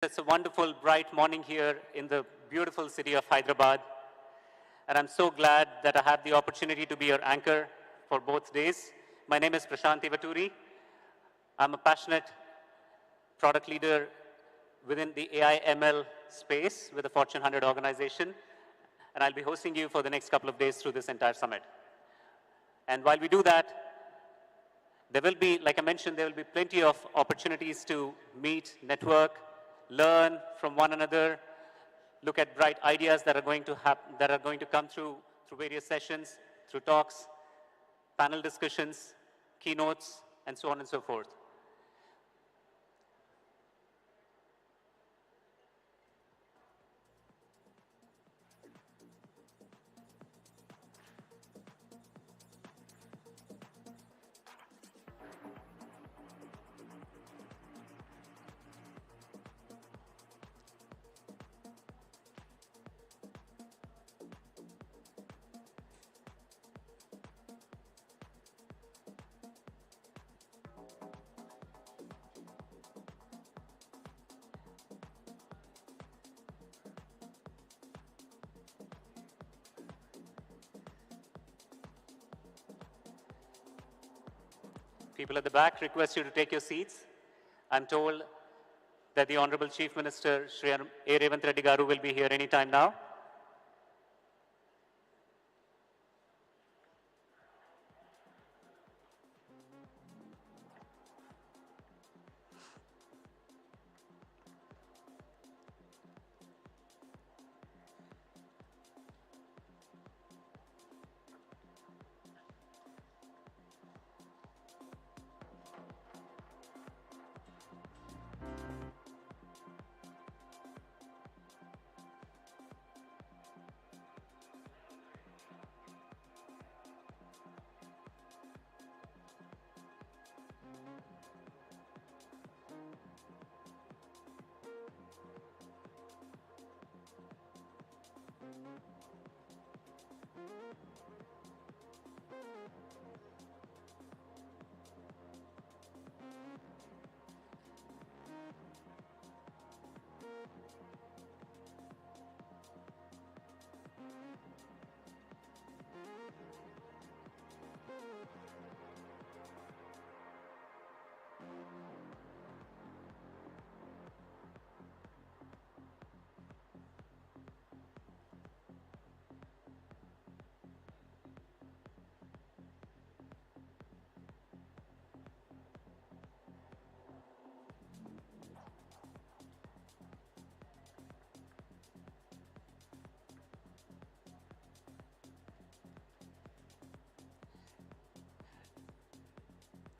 It's a wonderful, bright morning here in the beautiful city of Hyderabad. And I'm so glad that I have the opportunity to be your anchor for both days. My name is Prashant Vaturi. I'm a passionate product leader within the AI ML space with a Fortune 100 organization. And I'll be hosting you for the next couple of days through this entire summit. And while we do that, there will be, like I mentioned, there will be plenty of opportunities to meet, network, learn from one another, look at bright ideas that are going to come through various sessions, through talks, panel discussions, keynotes, and so on and so forth. People at the back, request you to take your seats. I'm told that the Honorable Chief Minister, Shri A. Revanth Reddy Garu, will be here any time now.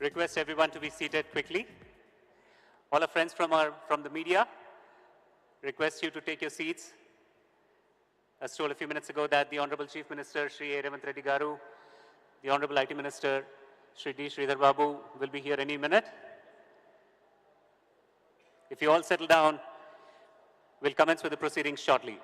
Request everyone to be seated quickly. All our friends from the media, request you to take your seats. I was told a few minutes ago that the Honorable Chief Minister, Shri A. Revanth Reddy Garu, the Honorable IT Minister, Shri D. Sridhar Babu, will be here any minute. If you all settle down, we'll commence with the proceedings shortly.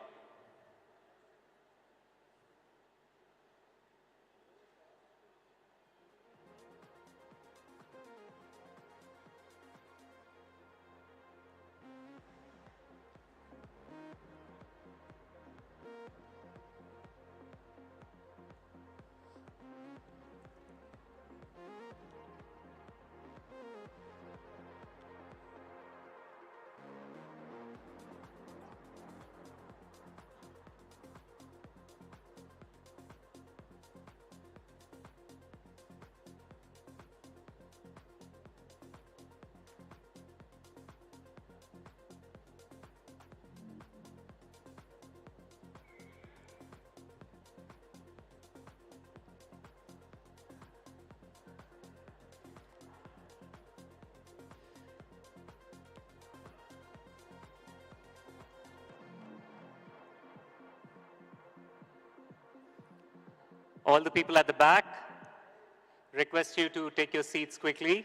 All the people at the back, request you to take your seats quickly.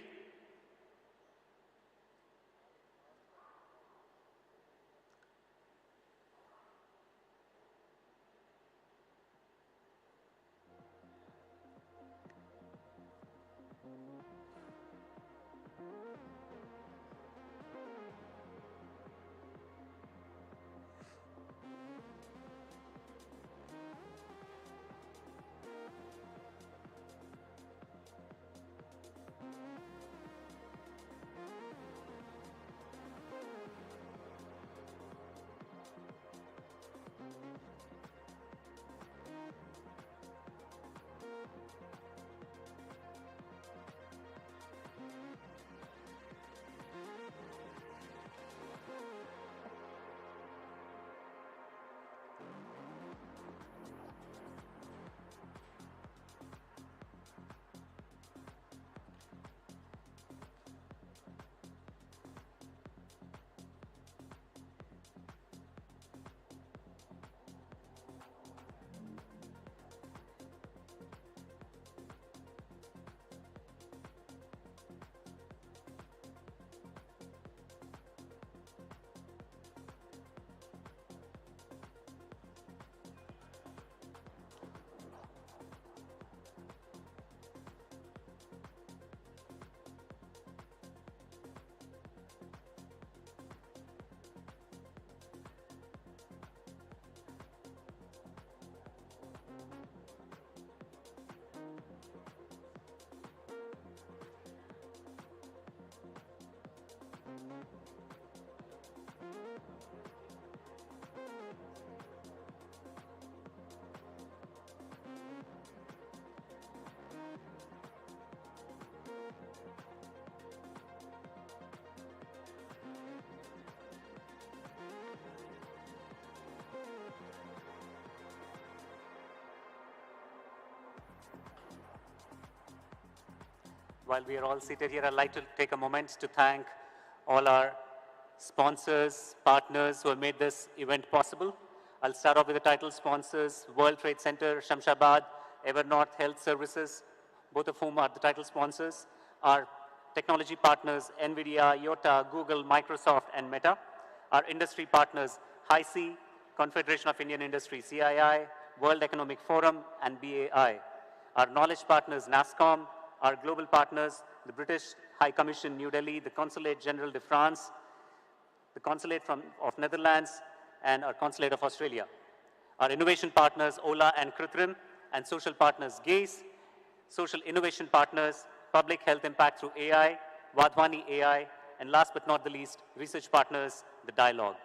while we are all seated here, I'd like to take a moment to thank all our sponsors, partners who have made this event possible. I'll start off with the title sponsors: World Trade Center, Shamshabad, Evernorth Health Services, both of whom are the title sponsors. Our technology partners, NVIDIA, Iota, Google, Microsoft, and Meta. Our industry partners, HICC, Confederation of Indian Industry, CII, World Economic Forum, and BAI. Our knowledge partners, NASSCOM. Our global partners, the British High Commission, New Delhi, the Consulate General de France, the Consulate of Netherlands, and our Consulate of Australia. Our innovation partners, Ola and Krithrim, and social partners, GAZE, social innovation partners, public health impact through AI, Vadhwani AI, and last but not the least, research partners, the Dialogue.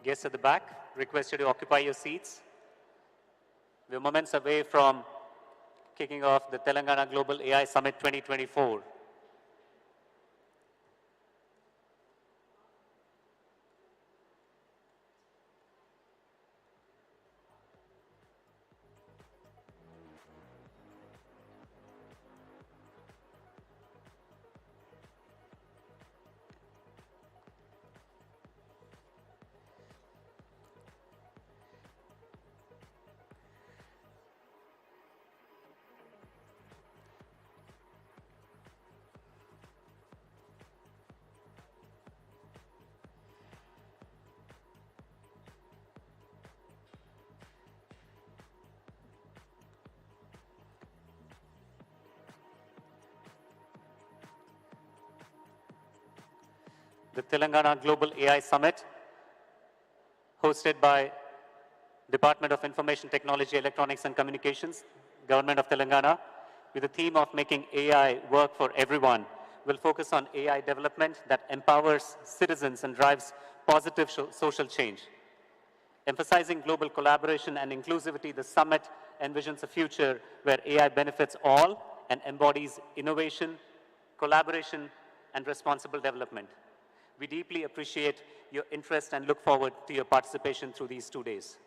Guests at the back, request you to occupy your seats. We're moments away from kicking off the Telangana Global AI Summit 2024. The Telangana Global AI Summit, hosted by Department of Information Technology, Electronics and Communications, Government of Telangana, with the theme of making AI work for everyone, will focus on AI development that empowers citizens and drives positive social change. Emphasizing global collaboration and inclusivity, the summit envisions a future where AI benefits all and embodies innovation, collaboration, and responsible development. We deeply appreciate your interest and look forward to your participation through these 2 days.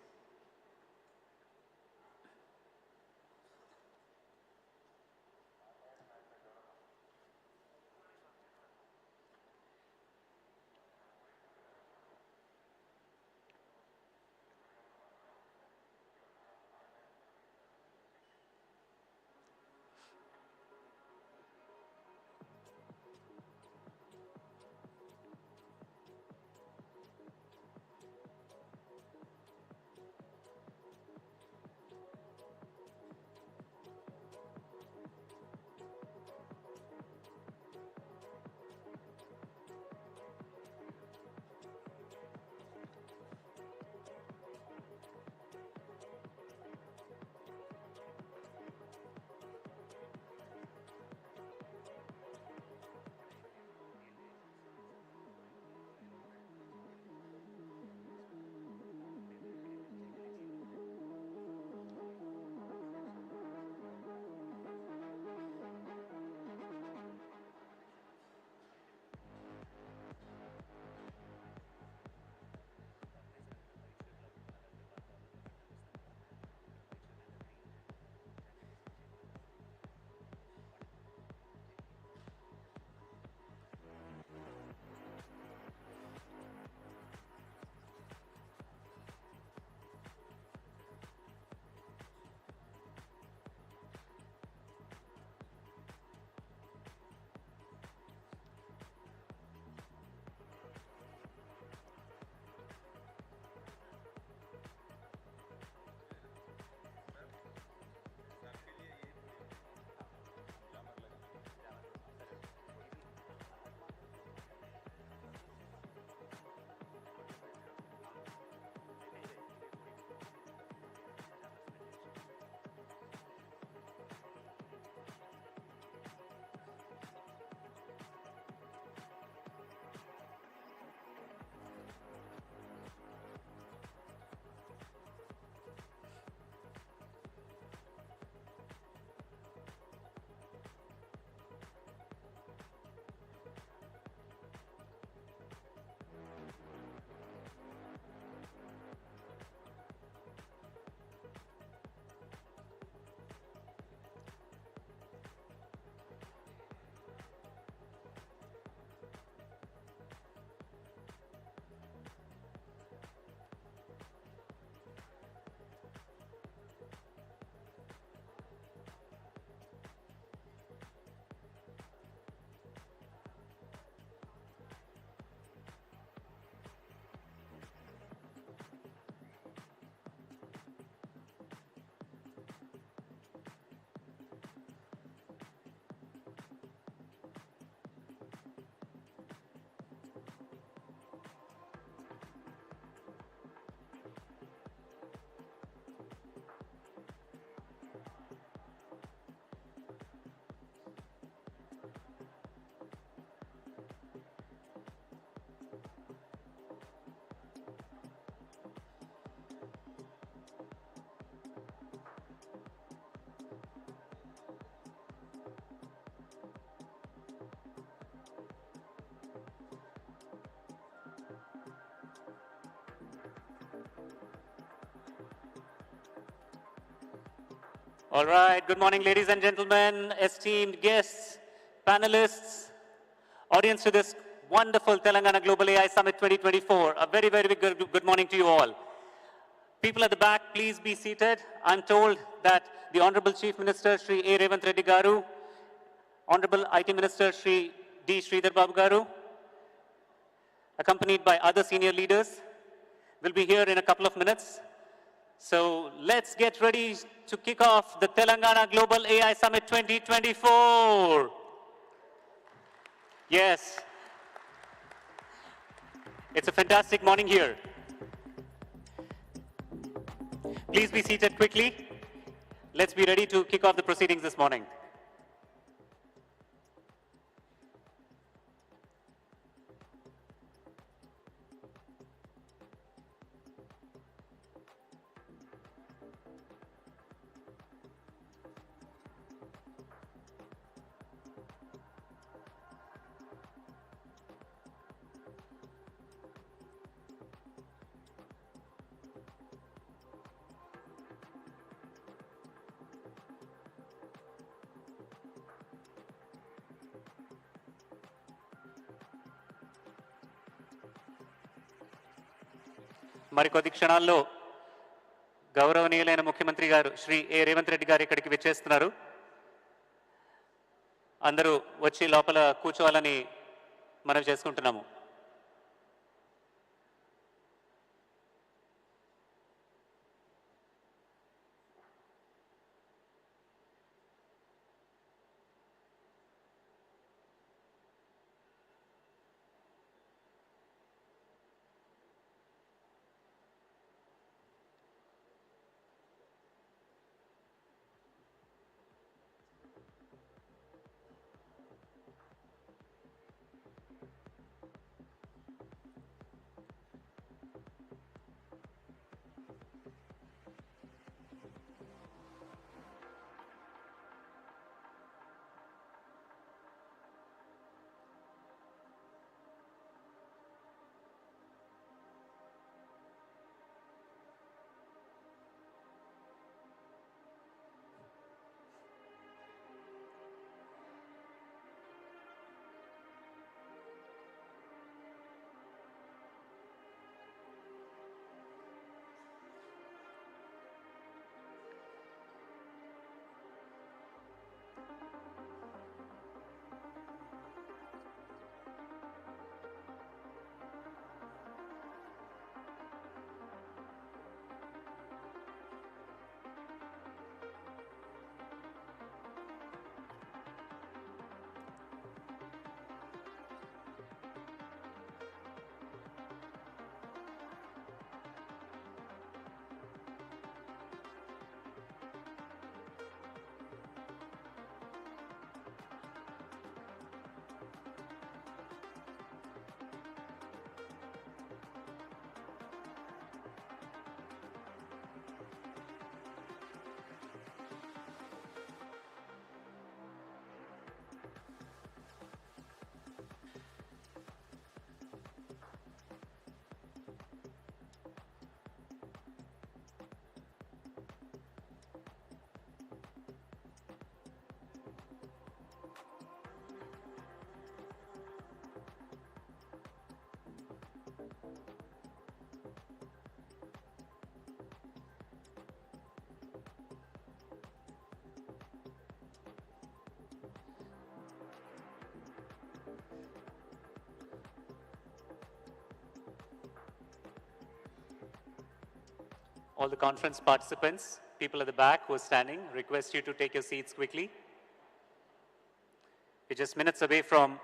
All right, good morning, ladies and gentlemen, esteemed guests, panelists, audience to this wonderful Telangana Global AI Summit 2024. A very, very good morning to you all. People at the back, please be seated. I'm told that the Honorable Chief Minister, Shri A. Revanth Reddy Garu, Honorable IT Minister, Shri D. Sridhar Babu Garu, accompanied by other senior leaders, will be here in a couple of minutes. So let's get ready to kick off the Telangana Global AI Summit 2024. Yes, it's a fantastic morning here. Please be seated quickly. Let's be ready to kick off the proceedings this morning. మరికొద్ది క్షణాల్లో గౌరవనీయులైన ముఖ్యమంత్రి గారు శ్రీ ఏ రేవంత్ రెడ్డి గారు ఇక్కడికి విచ్చేస్తున్నారు. అందరూ వచ్చి లోపల కూర్చోవాలని మనం చేసుకుంటున్నాము. All the conference participants, people at the back who are standing, request you to take your seats quickly. We're just minutes away from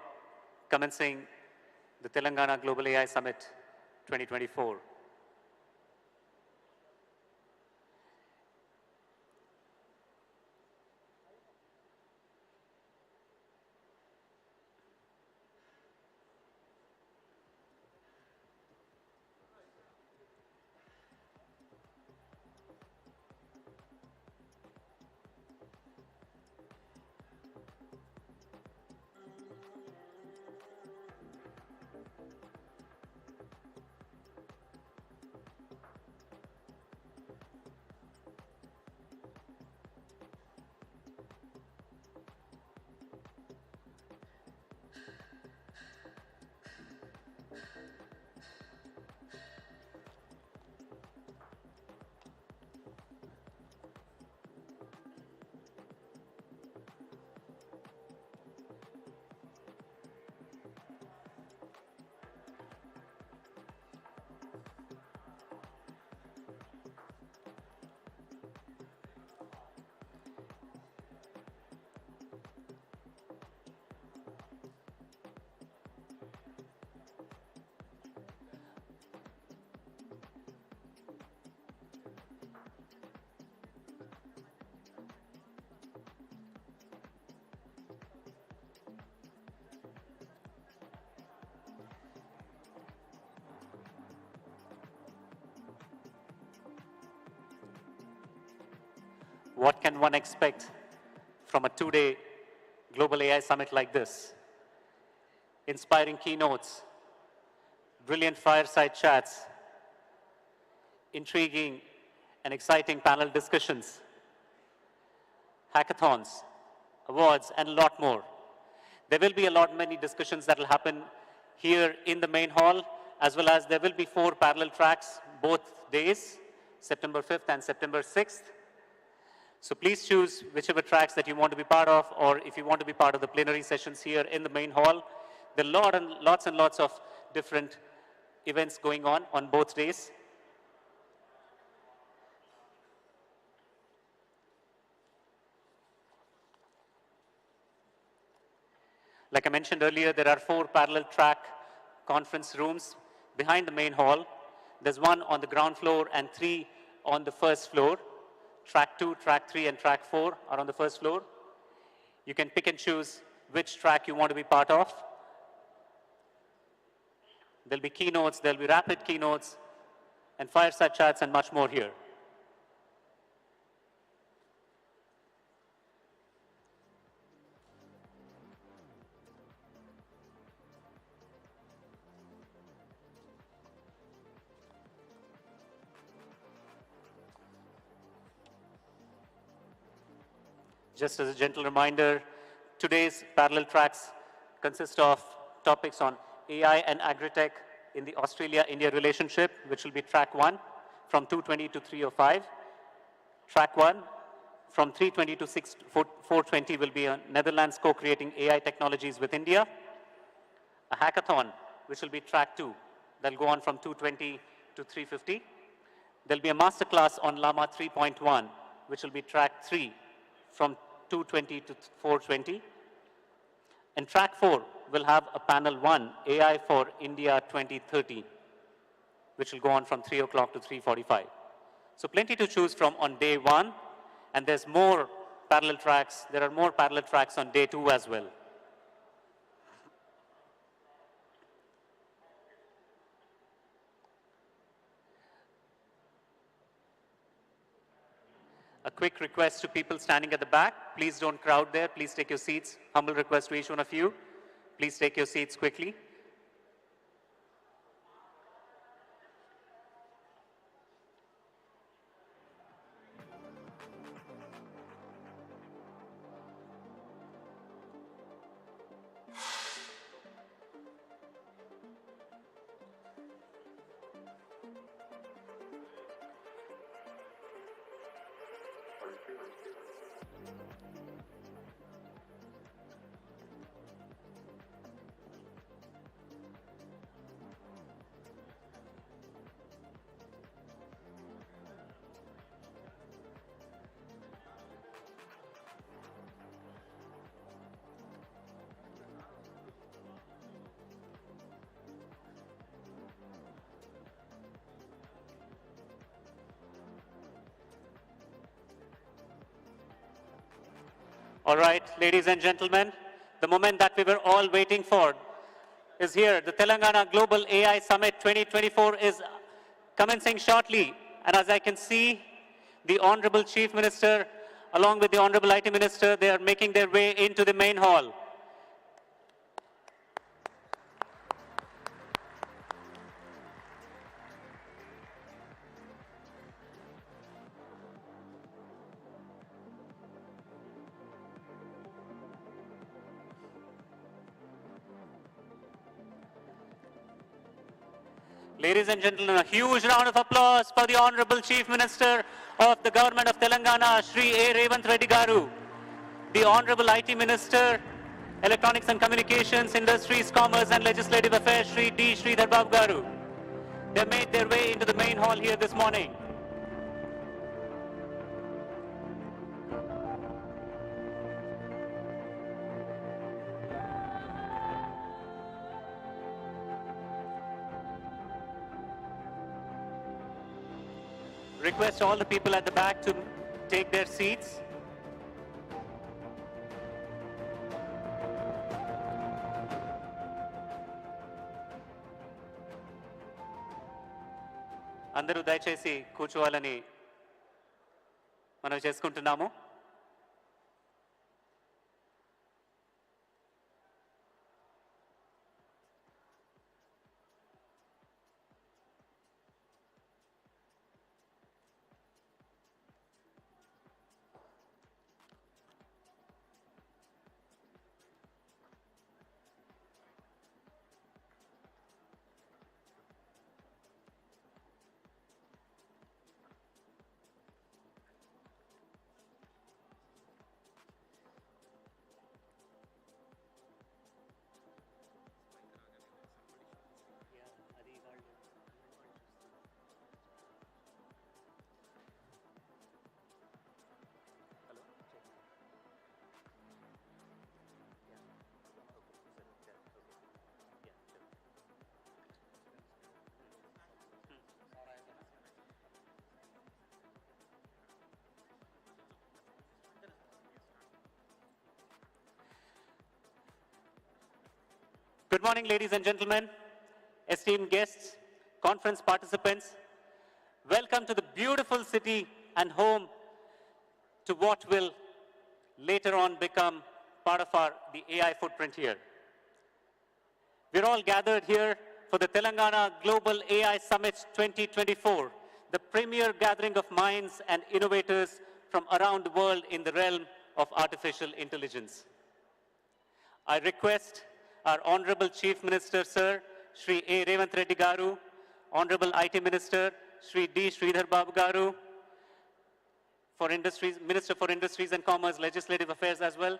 commencing the Telangana Global AI Summit 2024. what can one expect from a 2-day global AI summit like this? Inspiring keynotes, brilliant fireside chats, intriguing and exciting panel discussions, hackathons, awards, and a lot more. There will be many discussions that will happen here in the main hall, as well as there will be 4 parallel tracks both days, September 5th and September 6th. So please choose whichever tracks that you want to be part of, or if you want to be part of the plenary sessions here in the main hall. There are lots and lots of different events going on both days. Like I mentioned earlier, there are 4 parallel track conference rooms behind the main hall. There's 1 on the ground floor and 3 on the first floor. Track 2, track 3, and track 4 are on the first floor. You can pick and choose which track you want to be part of. There'll be keynotes, there'll be rapid keynotes, and fireside chats, and much more here. Just as a gentle reminder, today's parallel tracks consist of topics on AI and agri-tech in the Australia-India relationship, which will be track 1 from 2:20 to 3:05. Track 1 from 3:20 to 4:20 will be on Netherlands co-creating AI technologies with India. A hackathon, which will be track 2, that'll go on from 2:20 to 3:50. There'll be a masterclass on Llama 3.1, which will be track 3 from 2:20 to 4:20. And track 4 will have a panel 1, AI for India 2030, which will go on from 3 o'clock to 3:45. So plenty to choose from on day 1, and there's more parallel tracks. There are more parallel tracks on day 2 as well. A quick request to people standing at the back, please don't crowd there, please take your seats. Humble request to each one of you, please take your seats quickly. All right, ladies and gentlemen, the moment that we were all waiting for is here. The Telangana Global AI Summit 2024 is commencing shortly. And as I can see, the Honorable Chief Minister, along with the Honorable IT Minister, they are making their way into the main hall. Ladies and gentlemen, a huge round of applause for the Honorable Chief Minister of the Government of Telangana, Shri A. Revanth Reddy Garu, the Honorable IT Minister, Electronics and Communications, Industries, Commerce and Legislative Affairs, Shri D. Sridhar Babu Garu. They made their way into the main hall here this morning. Request all the people at the back to take their seats. అందరూ దయచేసి కూర్చోవాలని మనం చేసుకుంటున్నాము. Good morning, ladies and gentlemen, esteemed guests, conference participants. Welcome to the beautiful city and home to what will later on become part of the AI footprint here. We're all gathered here for the Telangana Global AI Summit 2024, the premier gathering of minds and innovators from around the world in the realm of artificial intelligence. I request our Honorable Chief Minister, Sir, Shri A. Revanth Reddy Garu, Honorable IT Minister, Shri D. Sridhar Babu Garu, Minister for Industries and Commerce, Legislative Affairs as well,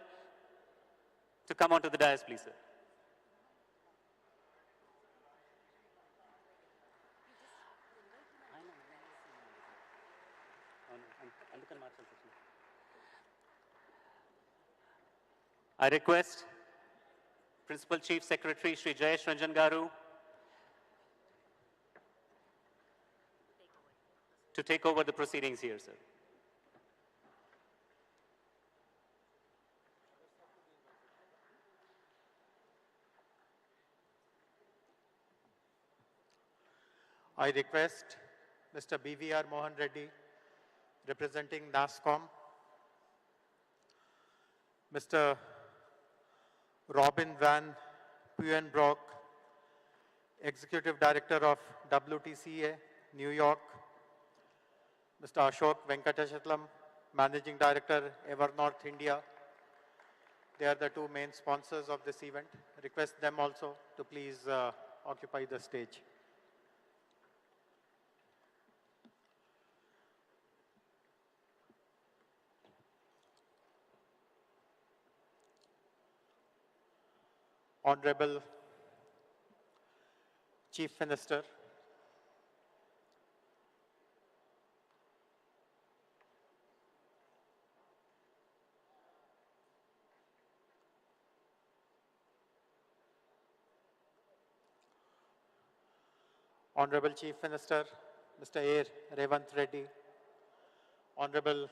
to come onto the dais, please, sir. I request Principal Chief Secretary Shri Jayesh Ranjan Garu to take over the proceedings here, sir. I request Mr. BVR Mohan Reddy, representing NASSCOM, Mr. Robin Van Puyenbroek, Executive Director of WTCA, New York, Mr. Ashok Venkatachitlam, Managing Director, Evernorth India. They are the two main sponsors of this event. Request them also to please occupy the stage. Honorable Chief Minister, Honorable Chief Minister, Mr. A. Revanth Reddy, Honorable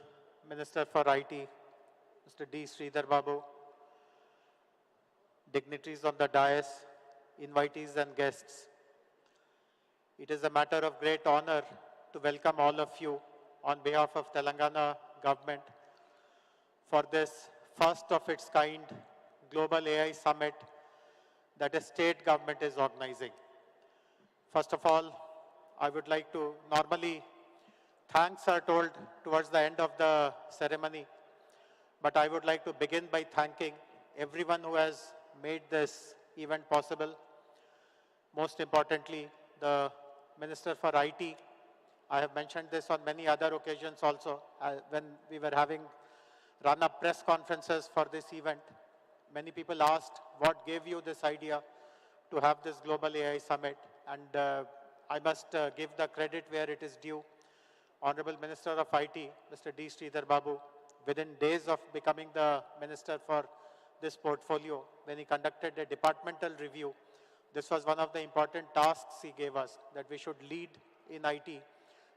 Minister for IT, Mr. D. Sridhar Babu, dignitaries on the dais, invitees and guests. It is a matter of great honor to welcome all of you on behalf of Telangana government for this first of its kind Global AI Summit that a state government is organizing. First of all, I would like to normally thanks are told towards the end of the ceremony, but I would like to begin by thanking everyone who has made this event possible. Most importantly, the Minister for IT. I have mentioned this on many other occasions also when we were having run-up press conferences for this event. Many people asked what gave you this idea to have this Global AI Summit, and I must give the credit where it is due. Honorable Minister of IT, Mr. D. Sridhar Babu, within days of becoming the Minister for this portfolio, when he conducted a departmental review, this was one of the important tasks he gave us, that we should lead in IT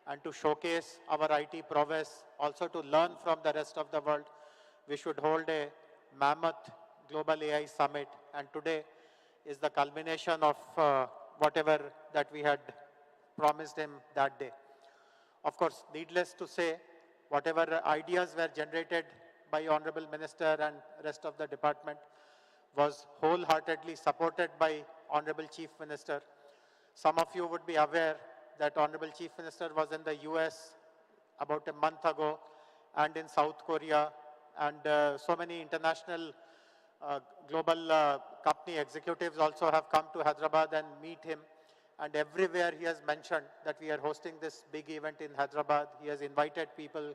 and to showcase our IT prowess, also to learn from the rest of the world. We should hold a mammoth Global AI Summit, and today is the culmination of whatever that we had promised him that day. Of course, needless to say, Whatever ideas were generated by Honorable Minister and rest of the department was wholeheartedly supported by Honorable Chief Minister. Some of you would be aware that Honorable Chief Minister was in the US about a month ago and in South Korea, and so many international global company executives also have come to Hyderabad and meet him. And everywhere he has mentioned that we are hosting this big event in Hyderabad. He has invited people.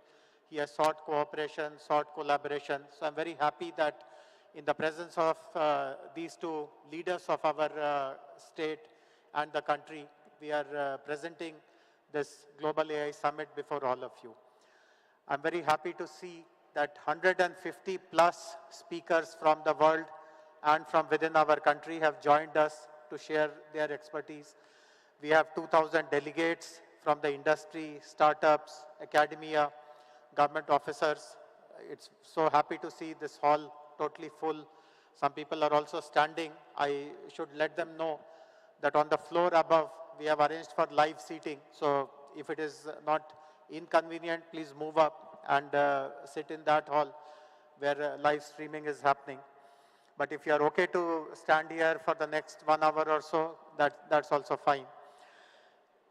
He has sought cooperation, sought collaboration. So I'm very happy that in the presence of these two leaders of our state and the country, we are presenting this Global AI Summit before all of you. I'm very happy to see that 150 plus speakers from the world and from within our country have joined us to share their expertise. We have 2,000 delegates from the industry, startups, academia, government officers. It's so happy to see this hall totally full. Some people are also standing. I should let them know that on the floor above, we have arranged for live seating. So if it is not inconvenient, please move up and sit in that hall where live streaming is happening. But if you are okay to stand here for the next 1 hour or so, that's also fine.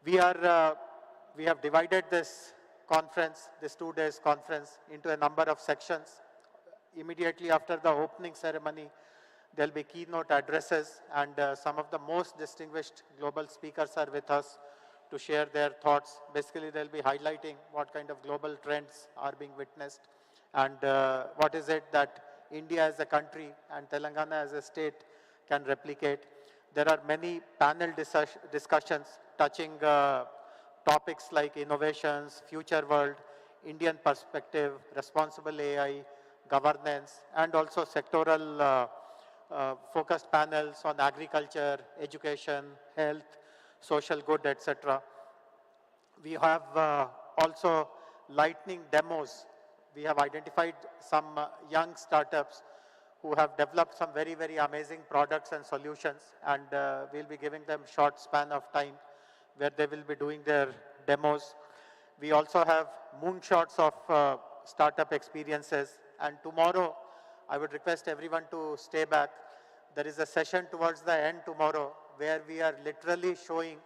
We have divided this conference, this 2 days conference, into a number of sections. Immediately after the opening ceremony, there'll be keynote addresses, and some of the most distinguished global speakers are with us to share their thoughts. Basically, they'll be highlighting what kind of global trends are being witnessed and what is it that India as a country and Telangana as a state can replicate. There are many panel discussions touching topics like innovations, future world, Indian perspective, responsible AI, governance, and also sectoral focused panels on agriculture, education, health, social good, etc. We have also lightning demos. We have identified some young startups who have developed some very, very amazing products and solutions, and we'll be giving them short span of time where they will be doing their demos. We also have moonshots of startup experiences, and tomorrow I would request everyone to stay back. There is a session towards the end tomorrow where we are literally showing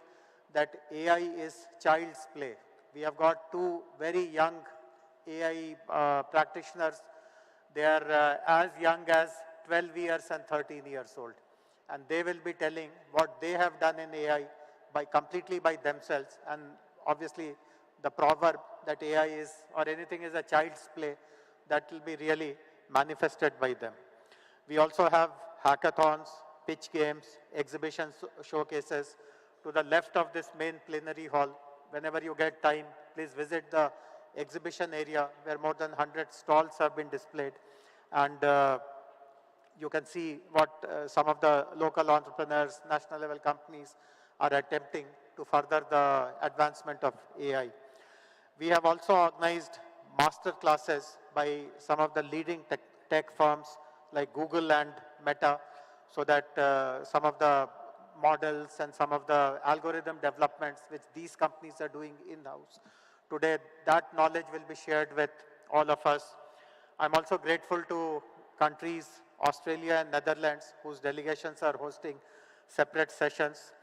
that AI is child's play. We have got two very young AI practitioners. They are as young as 12 years and 13 years old. And they will be telling what they have done in AI completely by themselves. And obviously, the proverb that AI is, or anything is a child's play, that will be really manifested by them. We also have hackathons, pitch games, exhibitions, showcases. To the left of this main plenary hall, whenever you get time, please visit the exhibition area where more than 100 stalls have been displayed. And you can see what some of the local entrepreneurs, national level companies are attempting to further the advancement of AI. We have also organized master classes by some of the leading tech firms like Google and Meta, so that some of the models and some of the algorithm developments which these companies are doing in-house. Today, that knowledge will be shared with all of us. I'm also grateful to countries, Australia and Netherlands, whose delegations are hosting separate sessions.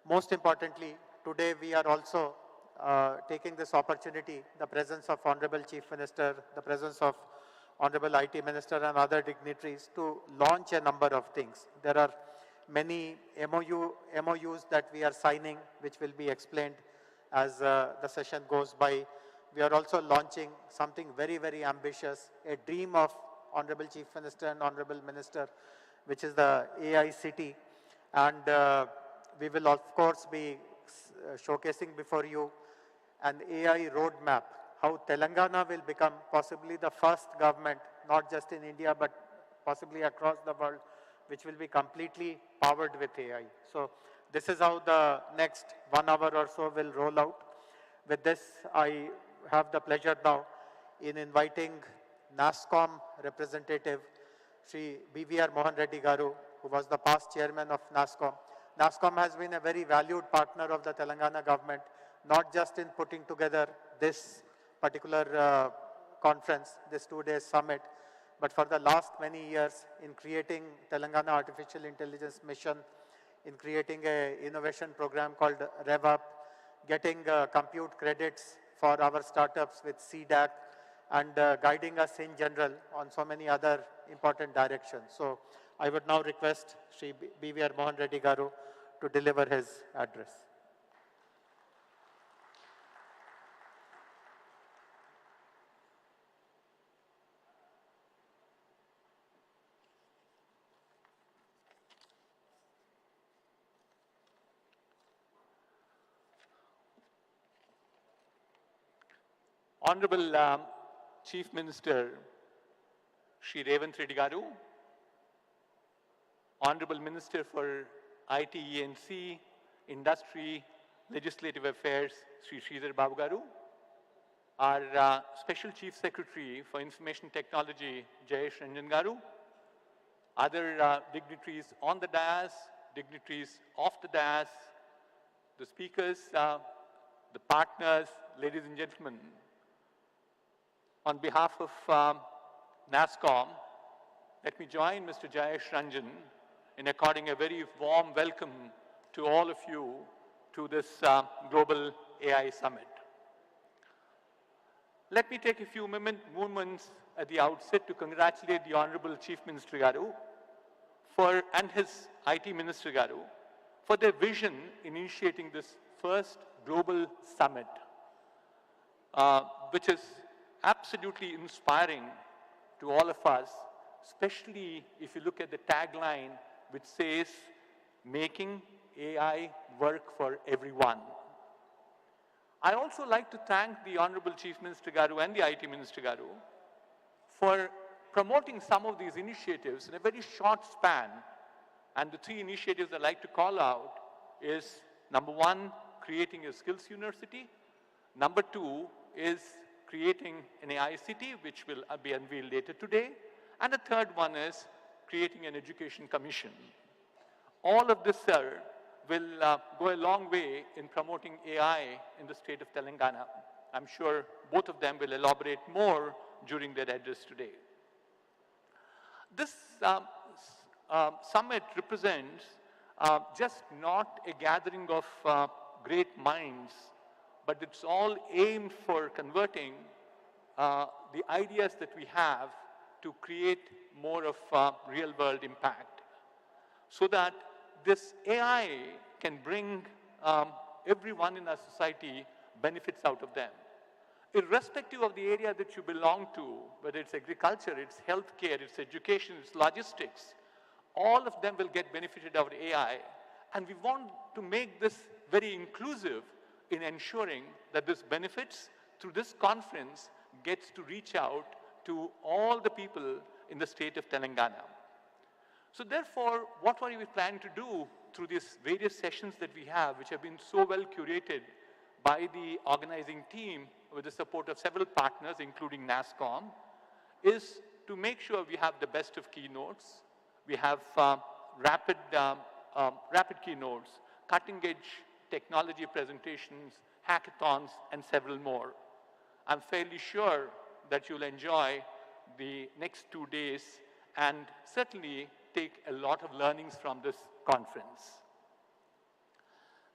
Most importantly, today we are also taking this opportunity, the presence of Honorable Chief Minister, the presence of Honorable IT Minister and other dignitaries to launch a number of things. There are many MOUs that we are signing, which will be explained as the session goes by. We are also launching something very, very ambitious, a dream of Honorable Chief Minister and Honorable Minister, which is the AI City. And we will, of course, be showcasing before you an AI roadmap, how Telangana will become possibly the first government, not just in India, but possibly across the world, which will be completely powered with AI. So this is how the next 1 hour or so will roll out. With this, I have the pleasure now in inviting NASSCOM representative, Sri BVR Mohan Reddy Garu, who was the past chairman of NASSCOM. NASSCOM has been a very valued partner of the Telangana government, not just in putting together this particular conference, this 2-day summit, but for the last many years in creating Telangana Artificial Intelligence Mission, in creating an innovation program called RevUp, getting compute credits for our startups with CDAC, and guiding us in general on so many other important directions. So I would now request Sri BVR Mohan Reddy Garu to deliver his address. Honorable Chief Minister Shri Revanth Reddy Garu, Honorable Minister for IT, E&C, Industry, Legislative Affairs, Shri Sridhar Babu Garu, our Special Chief Secretary for Information Technology, Jayesh Ranjan Garu, other dignitaries on the dais, dignitaries off the dais, the speakers, the partners, ladies and gentlemen. On behalf of NASSCOM, let me join Mr. Jayesh Ranjan in according a very warm welcome to all of you to this Global AI Summit. Let me take a few moments at the outset to congratulate the Honorable Chief Minister Garu and his IT Minister Garu for their vision in initiating this first Global Summit, which is absolutely inspiring to all of us, especially if you look at the tagline which says, making AI work for everyone. I also like to thank the Honorable Chief Minister Garu and the IT Minister Garu for promoting some of these initiatives in a very short span. And the 3 initiatives I'd like to call out is, number 1, creating a skills university. Number 2 is creating an AI city, which will be unveiled later today. And the third one is creating an education commission. All of this, sir, will go a long way in promoting AI in the state of Telangana. I'm sure both of them will elaborate more during their address today. This summit represents just not a gathering of great minds, but it's all aimed for converting the ideas that we have to create more of real-world impact, so that this AI can bring everyone in our society benefits out of them. Irrespective of the area that you belong to, whether it's agriculture, it's healthcare, it's education, it's logistics, all of them will get benefited out of AI. And we want to make this very inclusive in ensuring that this benefits through this conference gets to reach out to all the people in the state of Telangana. So therefore, what are we planning to do through these various sessions that we have, which have been so well curated by the organizing team with the support of several partners, including NASSCOM, is to make sure we have the best of keynotes. We have rapid keynotes, cutting-edge technology presentations, hackathons, and several more. I'm fairly sure that you'll enjoy the next 2 days and certainly take a lot of learnings from this conference.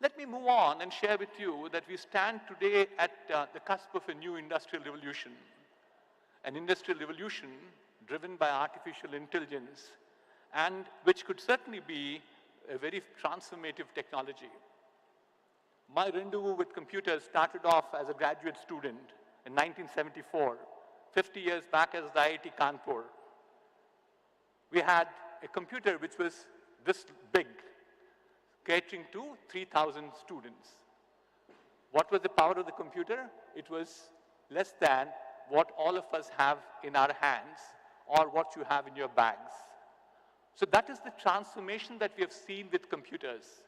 Let me move on and share with you that we stand today at the cusp of a new industrial revolution, an industrial revolution driven by artificial intelligence, and which could certainly be a very transformative technology. My rendezvous with computers started off as a graduate student in 1974, 50 years back as the IIT Kanpur. We had a computer which was this big, catering to 3,000 students. What was the power of the computer? It was less than what all of us have in our hands or what you have in your bags. So that is the transformation that we have seen with computers.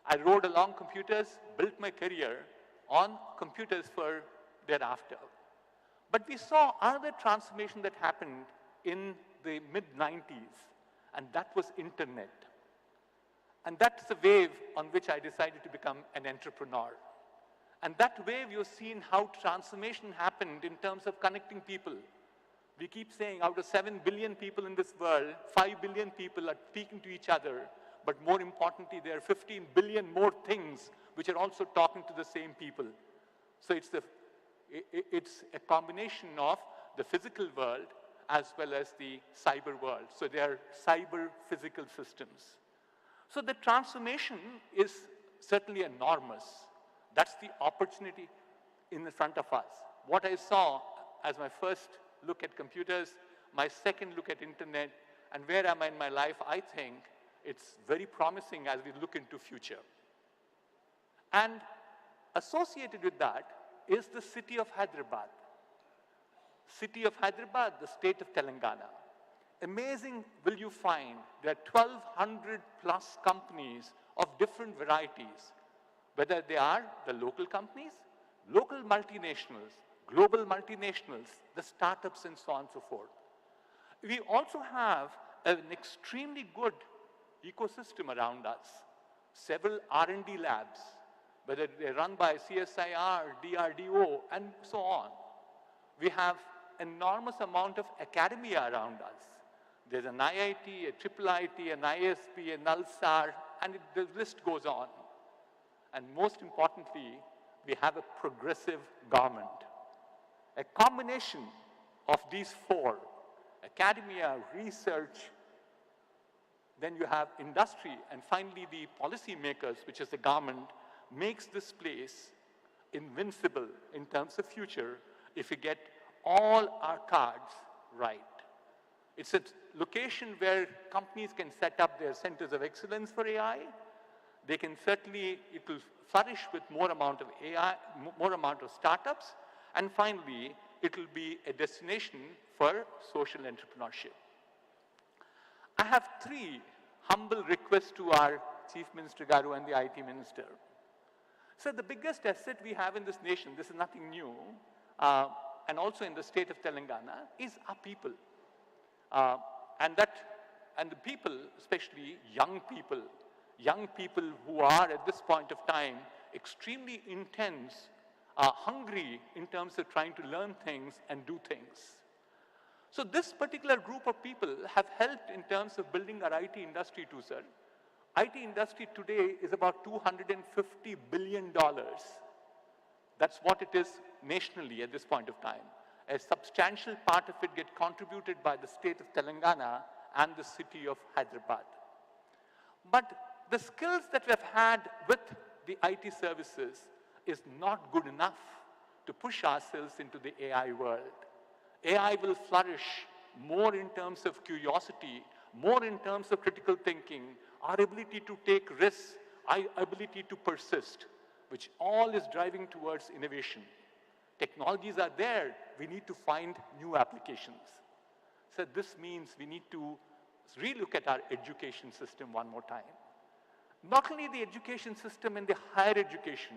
I rode along computers, built my career on computers for thereafter. But we saw another transformation that happened in the mid-90s, and that was internet. And that's the wave on which I decided to become an entrepreneur. And that way, we have seen how transformation happened in terms of connecting people. We keep saying out of 7 billion people in this world, 5 billion people are speaking to each other. But more importantly, there are 15 billion more things which are also talking to the same people. So it's a combination of the physical world as well as the cyber world. So they are cyber-physical systems. So the transformation is certainly enormous. That's the opportunity in the front of us. What I saw as my first look at computers, my second look at internet, and where am I in my life, I think it's very promising as we look into future. And associated with that is the city of Hyderabad. City of Hyderabad, the state of Telangana. Amazing will you find there are 1,200 plus companies of different varieties, whether they are the local companies, local multinationals, global multinationals, the startups and so on and so forth. We also have an extremely good ecosystem around us. Several R&D labs, whether they're run by CSIR, DRDO, and so on. We have enormous amount of academia around us. There's an IIT, a triple IT, an ISP, an NALSAR, and the list goes on. And most importantly, we have a progressive government. A combination of these four, academia, research, then you have industry, and finally the policy makers, which is the government, makes this place invincible in terms of future if we get all our cards right. It's a location where companies can set up their centers of excellence for AI. They can certainly, it will flourish with more amount of AI, more amount of startups. And finally, it will be a destination for social entrepreneurship. I have three humble requests to our Chief Minister Garu and the IT Minister. So the biggest asset we have in this nation, this is nothing new, and also in the state of Telangana, is our people. And the people, especially young people who are at this point of time extremely intense, hungry in terms of trying to learn things and do things. So this particular group of people have helped in terms of building our IT industry too, sir. IT industry today is about $250 billion. That's what it is nationally at this point of time. A substantial part of it gets contributed by the state of Telangana and the city of Hyderabad. But the skills that we've had with the IT services is not good enough to push ourselves into the AI world. AI will flourish more in terms of curiosity, more in terms of critical thinking, our ability to take risks, our ability to persist, which all is driving towards innovation. Technologies are there, we need to find new applications. So this means we need to relook at our education system one more time. Not only the education system and the higher education,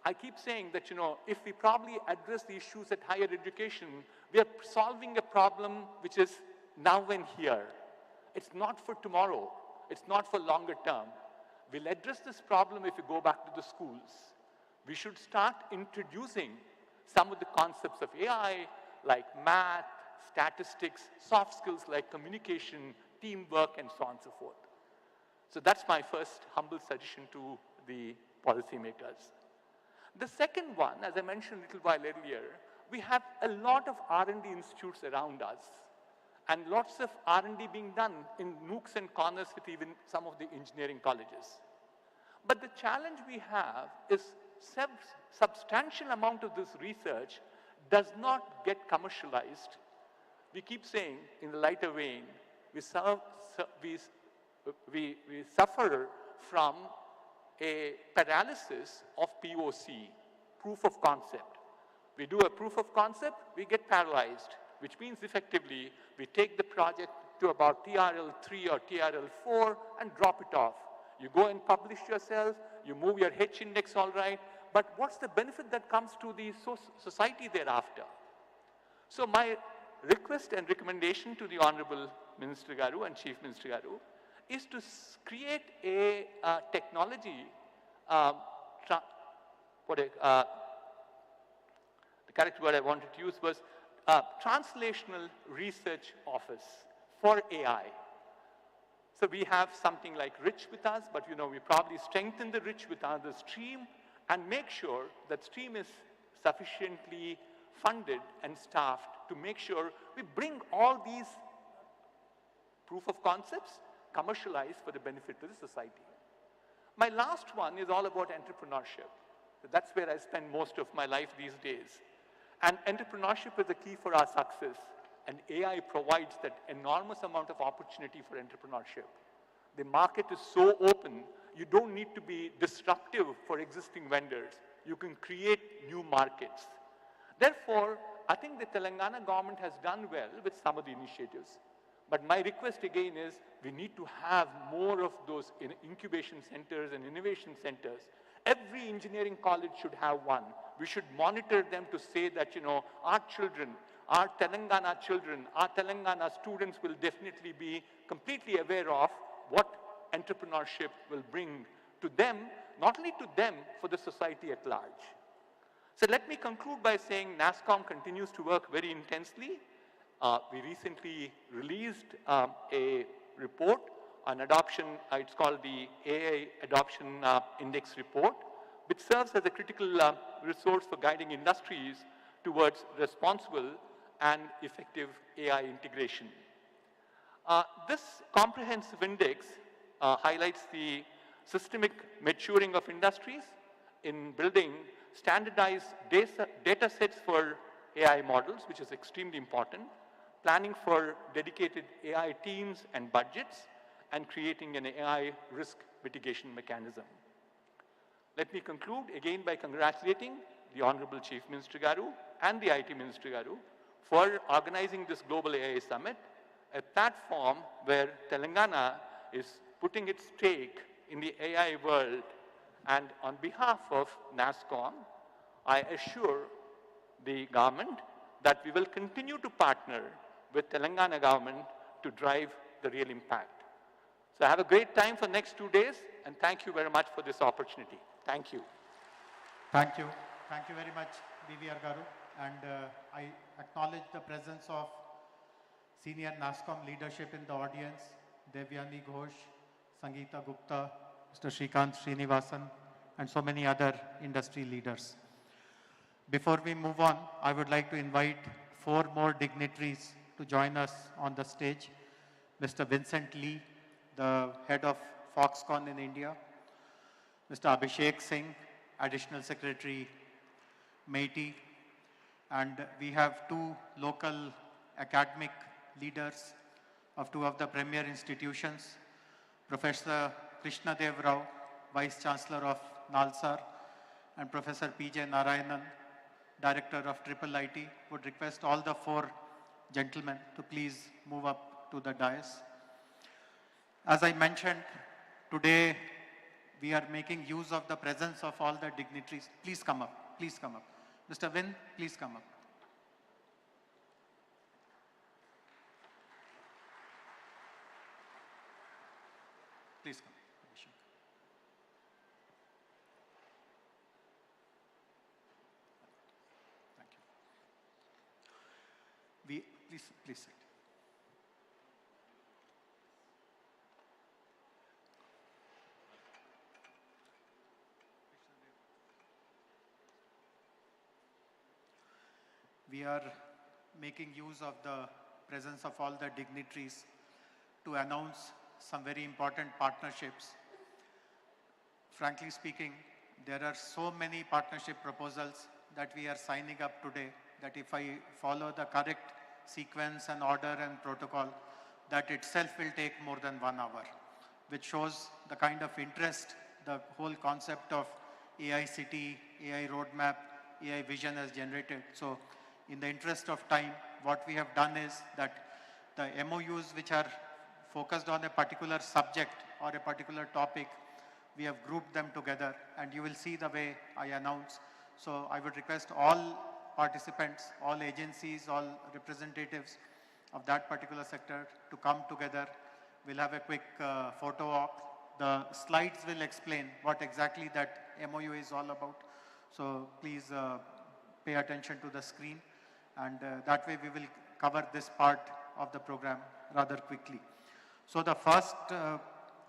I keep saying that, if we probably address the issues at higher education, we are solving a problem which is now and here. It's not for tomorrow. It's not for longer term. We'll address this problem if we go back to the schools. We should start introducing some of the concepts of AI, like math, statistics, soft skills like communication, teamwork, and so on and so forth. So that's my first humble suggestion to the policymakers. The second one, as I mentioned a little while earlier, we have a lot of R&D institutes around us, and lots of R&D being done in nooks and corners with even some of the engineering colleges. But the challenge we have is substantial amount of this research does not get commercialized. We keep saying, in the lighter vein, we suffer from a paralysis of POC, proof of concept. We do a proof of concept, we get paralyzed, which means effectively we take the project to about TRL 3 or TRL 4 and drop it off. You go and publish yourself, you move your H index all right, but what's the benefit that comes to the society thereafter? So my request and recommendation to the Honorable Minister Garu and Chief Minister Garu is to create a technology the correct word I wanted to use was translational research office for AI. So we have something like Rich with us, but we probably strengthen the Rich with another stream and make sure that stream is sufficiently funded and staffed to make sure we bring all these proof of concepts commercialized for the benefit of the society. My last one is all about entrepreneurship. That's where I spend most of my life these days. And entrepreneurship is the key for our success. And AI provides that enormous amount of opportunity for entrepreneurship. The market is so open, you don't need to be disruptive for existing vendors. You can create new markets. Therefore, I think the Telangana government has done well with some of the initiatives. But my request again is we need to have more of those incubation centers and innovation centers. Every engineering college should have one. We should monitor them to say that, our children, our Telangana children, our Telangana students will definitely be completely aware of what entrepreneurship will bring to them, not only to them, for the society at large. So let me conclude by saying NASSCOM continues to work very intensely. We recently released a report on adoption. It's called the AI Adoption Index Report, which serves as a critical resource for guiding industries towards responsible and effective AI integration. This comprehensive index highlights the systemic maturing of industries in building standardized data sets for AI models, which is extremely important, planning for dedicated AI teams and budgets, and creating an AI risk mitigation mechanism. Let me conclude again by congratulating the Honorable Chief Minister Garu and the IT Minister Garu for organizing this Global AI Summit, a platform where Telangana is putting its stake in the AI world. And on behalf of NASSCOM, I assure the government that we will continue to partner with Telangana government to drive the real impact. So have a great time for the next 2 days, and thank you very much for this opportunity. Thank you. Thank you. Thank you very much, BVR Garu. And I acknowledge the presence of senior NASSCOM leadership in the audience, Devyani Ghosh, Sangeeta Gupta, Mr. Shrikant Srinivasan, and so many other industry leaders. Before we move on, I would like to invite 4 more dignitaries to join us on the stage. Mr. Vincent Lee, the head of Foxconn in India. Mr. Abhishek Singh, Additional Secretary, MeitY. And we have 2 local academic leaders of 2 of the premier institutions, Professor Krishna Dev Rao, Vice Chancellor of NALSAR, and Professor P.J. Narayanan, Director of IIIT. Would request all the 4 gentlemen to please move up to the dais. As I mentioned, today we are making use of the presence of all the dignitaries. Please come up, please come up. Mr. Vin, please come up. Please come. Thank you. Please sit. We are making use of the presence of all the dignitaries to announce some very important partnerships. Frankly speaking, there are so many partnership proposals that we are signing up today that if I follow the correct sequence and order and protocol, that itself will take more than 1 hour, which shows the kind of interest the whole concept of AI city, AI roadmap, AI vision has generated. So in the interest of time, what we have done is that the MOUs which are focused on a particular subject or a particular topic, we have grouped them together, and you will see the way I announce. So I would request all participants, all agencies, all representatives of that particular sector to come together. We'll have a quick photo op. The slides will explain what exactly that MOU is all about. So please pay attention to the screen, and that way we will cover this part of the program rather quickly. So the first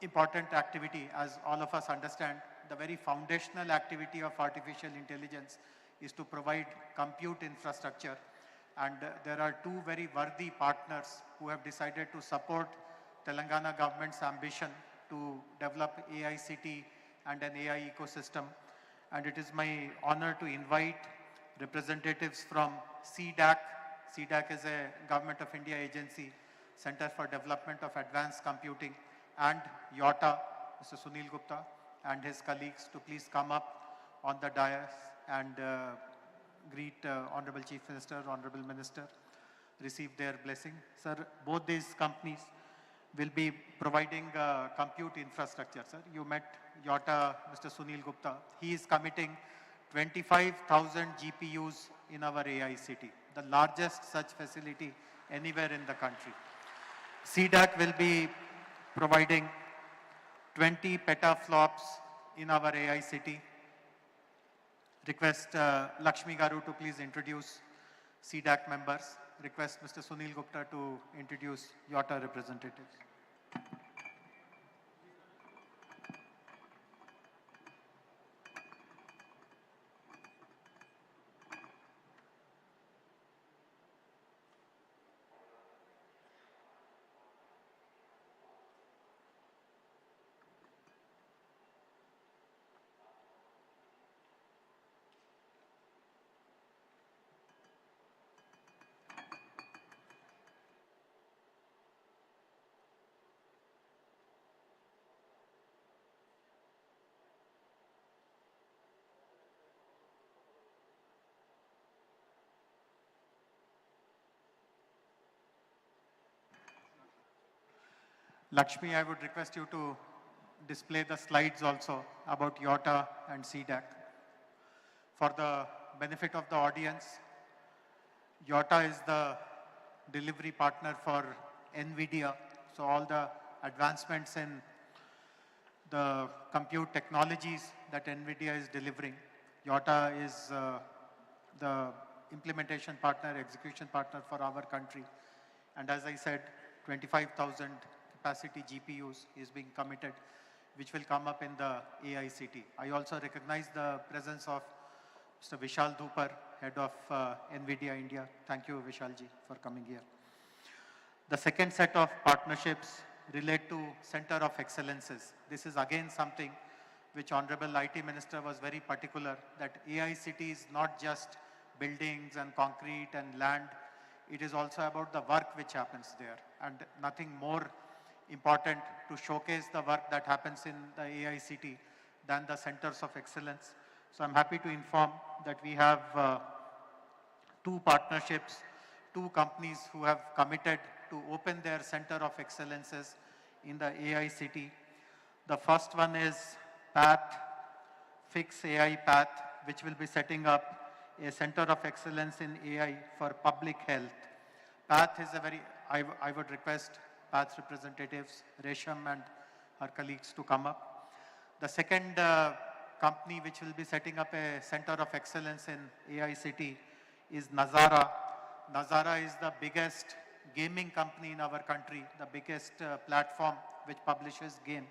important activity, as all of us understand, the very foundational activity of artificial intelligence is to provide compute infrastructure. And there are two very worthy partners who have decided to support Telangana government's ambition to develop AICT and an AI ecosystem. And it is my honor to invite representatives from CDAC. CDAC is a Government of India agency, Center for Development of Advanced Computing, and YOTA, Mr. Sunil Gupta, and his colleagues to please come up on the dais and greet Honorable Chief Minister, Honorable Minister, receive their blessing. Sir, both these companies will be providing compute infrastructure. Sir, you met YOTA, Mr. Sunil Gupta. He is committing 25,000 GPUs in our AICT, the largest such facility anywhere in the country. CDAC will be providing 20 petaflops in our AICT. Request Lakshmi Garu to please introduce CDAC members. Request Mr. Sunil Gupta to introduce YOTA representatives. Lakshmi, I would request you to display the slides also about YOTA and CDAC. For the benefit of the audience, YOTA is the delivery partner for NVIDIA. So all the advancements in the compute technologies that NVIDIA is delivering, YOTA is the implementation partner, execution partner for our country. And as I said, 25,000 capacity GPUs is being committed, which will come up in the AICT. I also recognize the presence of Mr. Vishal Dhupar, head of NVIDIA India. Thank you, Vishalji, for coming here. The second set of partnerships relate to Center of Excellences. This is again something which Honorable IT Minister was very particular, that AICT is not just buildings and concrete and land. It is also about the work which happens there, and nothing more important to showcase the work that happens in the AICT than the Centers of Excellence. So I'm happy to inform that we have two partnerships, two companies who have committed to open their Center of Excellences in the AICT. The first one is PATH, Fix AI PATH, which will be setting up a Center of Excellence in AI for public health. PATH is a very, I would request PATH representatives, Resham and her colleagues to come up. The second company which will be setting up a Center of Excellence in AICT is Nazara. Nazara is the biggest gaming company in our country, the biggest platform which publishes game.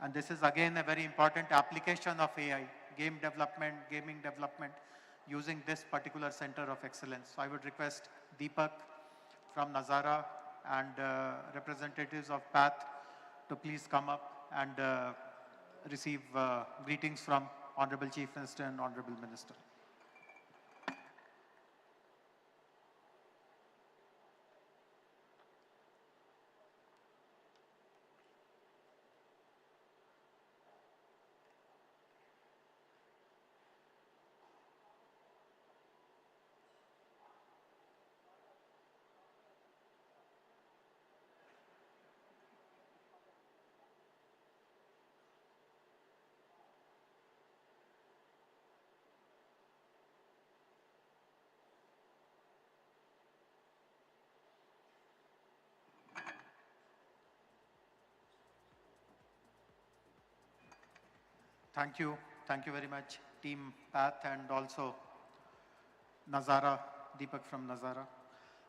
And this is again a very important application of AI, game development, gaming development, using this particular Center of Excellence. So I would request Deepak from Nazara and representatives of PATH to please come up and receive greetings from Honorable Chief Minister and Honorable Minister. Thank you very much. team Path and also Nazara, Deepak from Nazara.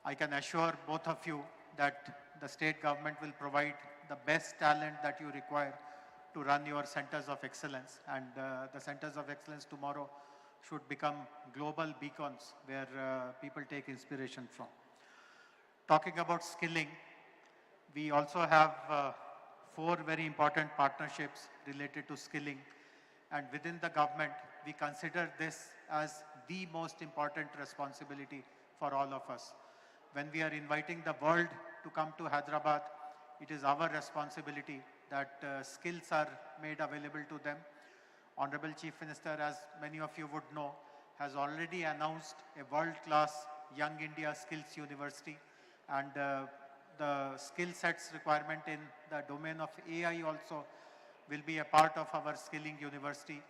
I can assure both of you that the state government will provide the best talent that you require to run your centers of excellence. And the centers of excellence tomorrow should become global beacons where people take inspiration from. Talking about skilling, we also have 4 very important partnerships related to skilling. And within the government, we consider this as the most important responsibility for all of us. When we are inviting the world to come to Hyderabad, it is our responsibility that skills are made available to them. Honorable Chief Minister, as many of you would know, has already announced a world-class Young India Skills University, and the skill sets requirement in the domain of AI also will be a part of our skilling university.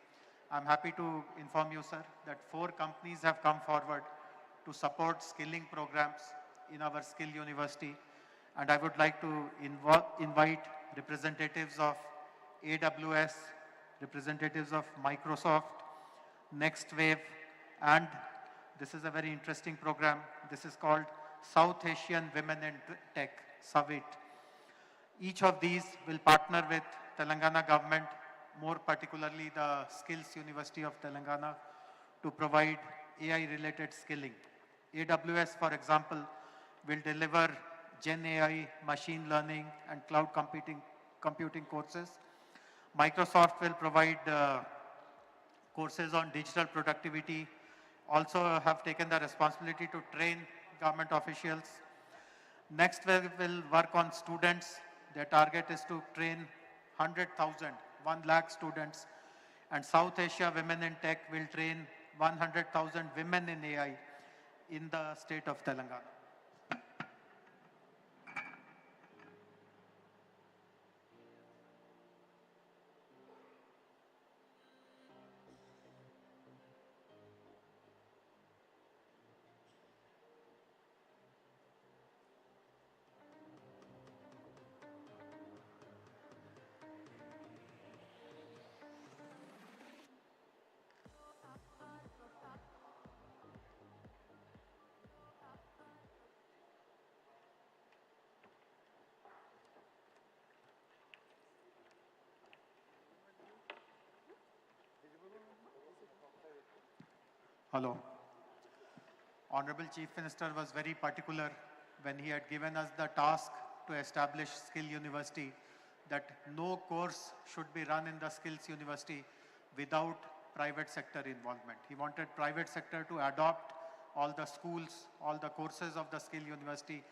I'm happy to inform you, sir, that 4 companies have come forward to support skilling programs in our skill university. And I would like to invite representatives of AWS, representatives of Microsoft, Next Wave, and this is a very interesting program. This is called South Asian Women in Tech, SAVIT. Each of these will partner with Telangana government, more particularly the Skills University of Telangana, to provide AI-related skilling. AWS, for example, will deliver Gen AI, machine learning, and cloud computing courses. Microsoft will provide courses on digital productivity, also have taken the responsibility to train government officials. Next, we will work on students. Their target is to train 100,000, 1 lakh students. And South Asia Women in Tech will train 100,000 women in AI in the state of Telangana. Hello. Honorable Chief Minister was very particular when he had given us the task to establish Skill University that no course should be run in the Skills University without private sector involvement. He wanted private sector to adopt all the schools, all the courses of the Skill University,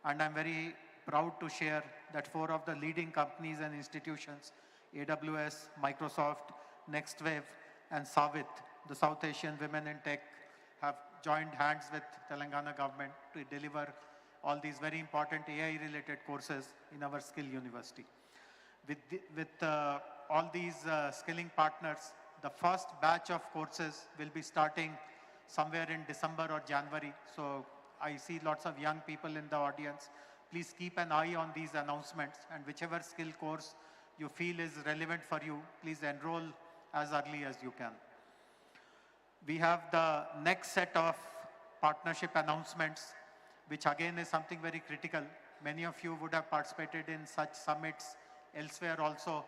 and I'm very proud to share that 4 of the leading companies and institutions, AWS, Microsoft, NextWave, and SAVIT, the South Asian Women in Tech, have joined hands with Telangana government to deliver all these very important AI-related courses in our Skill University. With all these skilling partners, the first batch of courses will be starting somewhere in December or January. So I see lots of young people in the audience. Please keep an eye on these announcements, and whichever skill course you feel is relevant for you, please enroll as early as you can. We have the next set of partnership announcements, which again is something very critical. Many of you would have participated in such summits elsewhere also.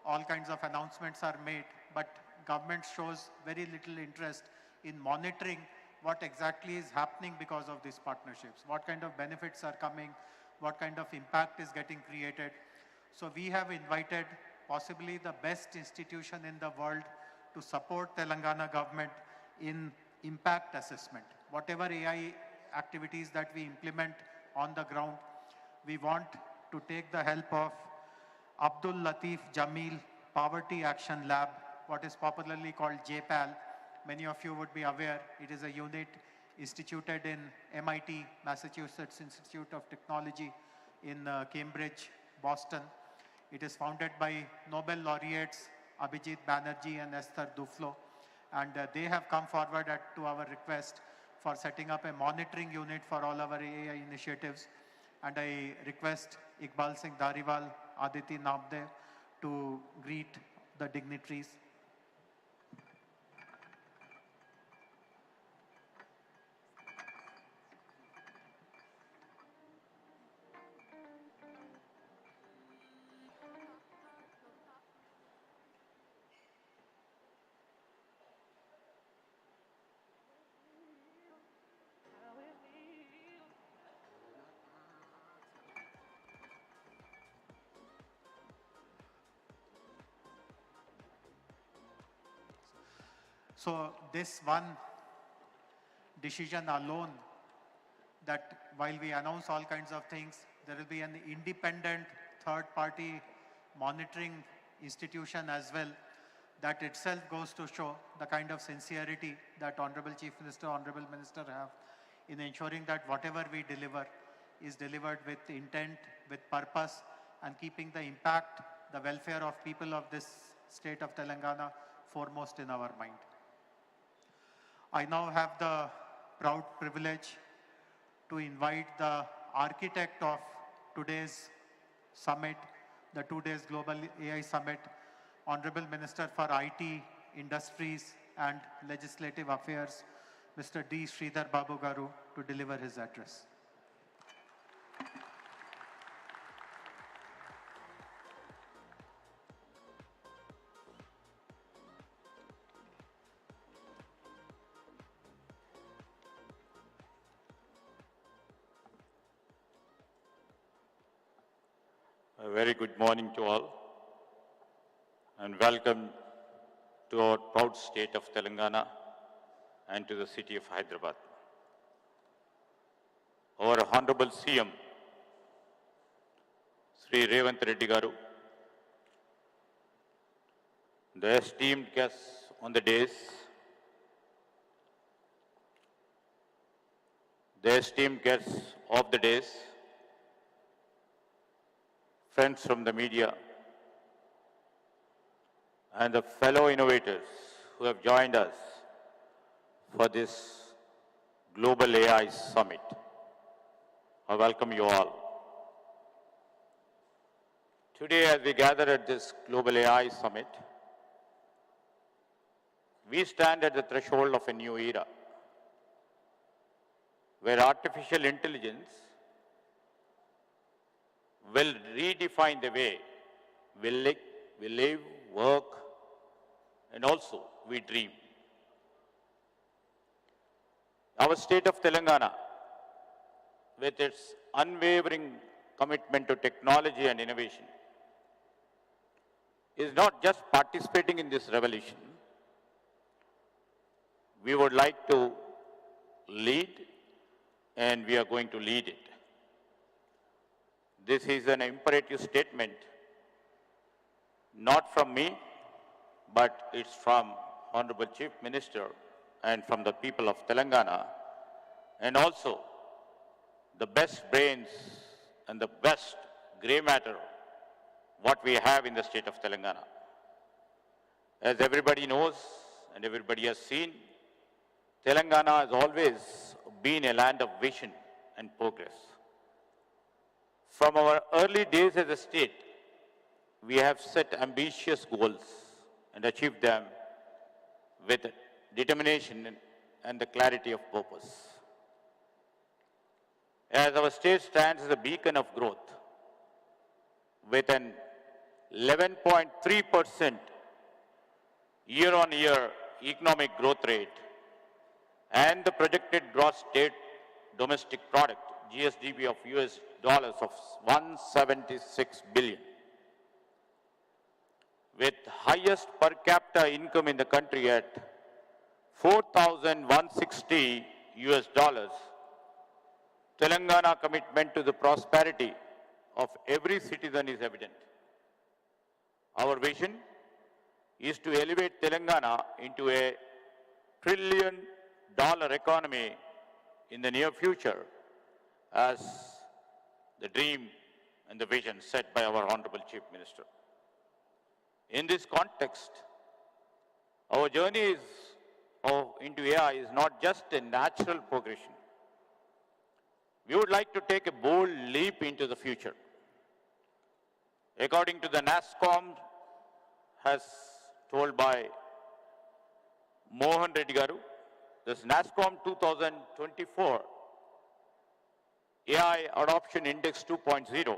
All kinds of announcements are made, but government shows very little interest in monitoring what exactly is happening because of these partnerships, what kind of benefits are coming, what kind of impact is getting created. So we have invited possibly the best institution in the world to support Telangana government in impact assessment. Whatever AI activities that we implement on the ground, we want to take the help of Abdul Latif Jameel Poverty Action Lab, what is popularly called JPAL. Many of you would be aware, it is a unit instituted in MIT, Massachusetts Institute of Technology in Cambridge, Boston. It is founded by Nobel laureates Abhijit Banerjee and Esther Duflo. And they have come forward to our request for setting up a monitoring unit for all our AI initiatives. And I request Iqbal Singh Dhariwal, Aditi Nabde to greet the dignitaries. So this one decision alone, that while we announce all kinds of things, there will be an independent third-party monitoring institution as well, that itself goes to show the kind of sincerity that Honorable Chief Minister, Honorable Minister have in ensuring that whatever we deliver is delivered with intent, with purpose, and keeping the impact, the welfare of people of this state of Telangana foremost in our mind. I now have the proud privilege to invite the architect of today's summit, the 2 days Global AI Summit, Honorable Minister for IT, Industries and Legislative Affairs, Mr. D. Sridhar Babu Garu, to deliver his address. A very good morning to all, and welcome to our proud state of Telangana and to the city of Hyderabad. Our Honorable CM, Sri Revanth Reddy Garu, the esteemed guests on the dais, the esteemed guests of the dais, friends from the media, and the fellow innovators who have joined us for this Global AI Summit. I welcome you all. Today, as we gather at this Global AI Summit, we stand at the threshold of a new era, where artificial intelligence will redefine the way we live, work, and also we dream. Our state of Telangana, with its unwavering commitment to technology and innovation, is not just participating in this revolution. We would like to lead, and we are going to lead it. This is an imperative statement, not from me, but it's from Honorable Chief Minister and from the people of Telangana, and also the best brains and the best grey matter what we have in the state of Telangana. As everybody knows and everybody has seen, Telangana has always been a land of vision and progress. From our early days as a state, we have set ambitious goals and achieved them with determination and the clarity of purpose. As our state stands as a beacon of growth, with an 11.3% year-on-year economic growth rate and the projected gross state domestic product, GSDP of US dollars of 176 billion. With highest per capita income in the country at 4,160 US dollars, Telangana commitment to the prosperity of every citizen is evident. Our vision is to elevate Telangana into a $1 trillion economy in the near future, as the dream and the vision set by our Honorable Chief Minister. In this context, our journey into AI is not just a natural progression. We would like to take a bold leap into the future. According to the NASSCOM, as told by Mohan Reddy Garu, this NASSCOM 2024 AI Adoption Index 2.0,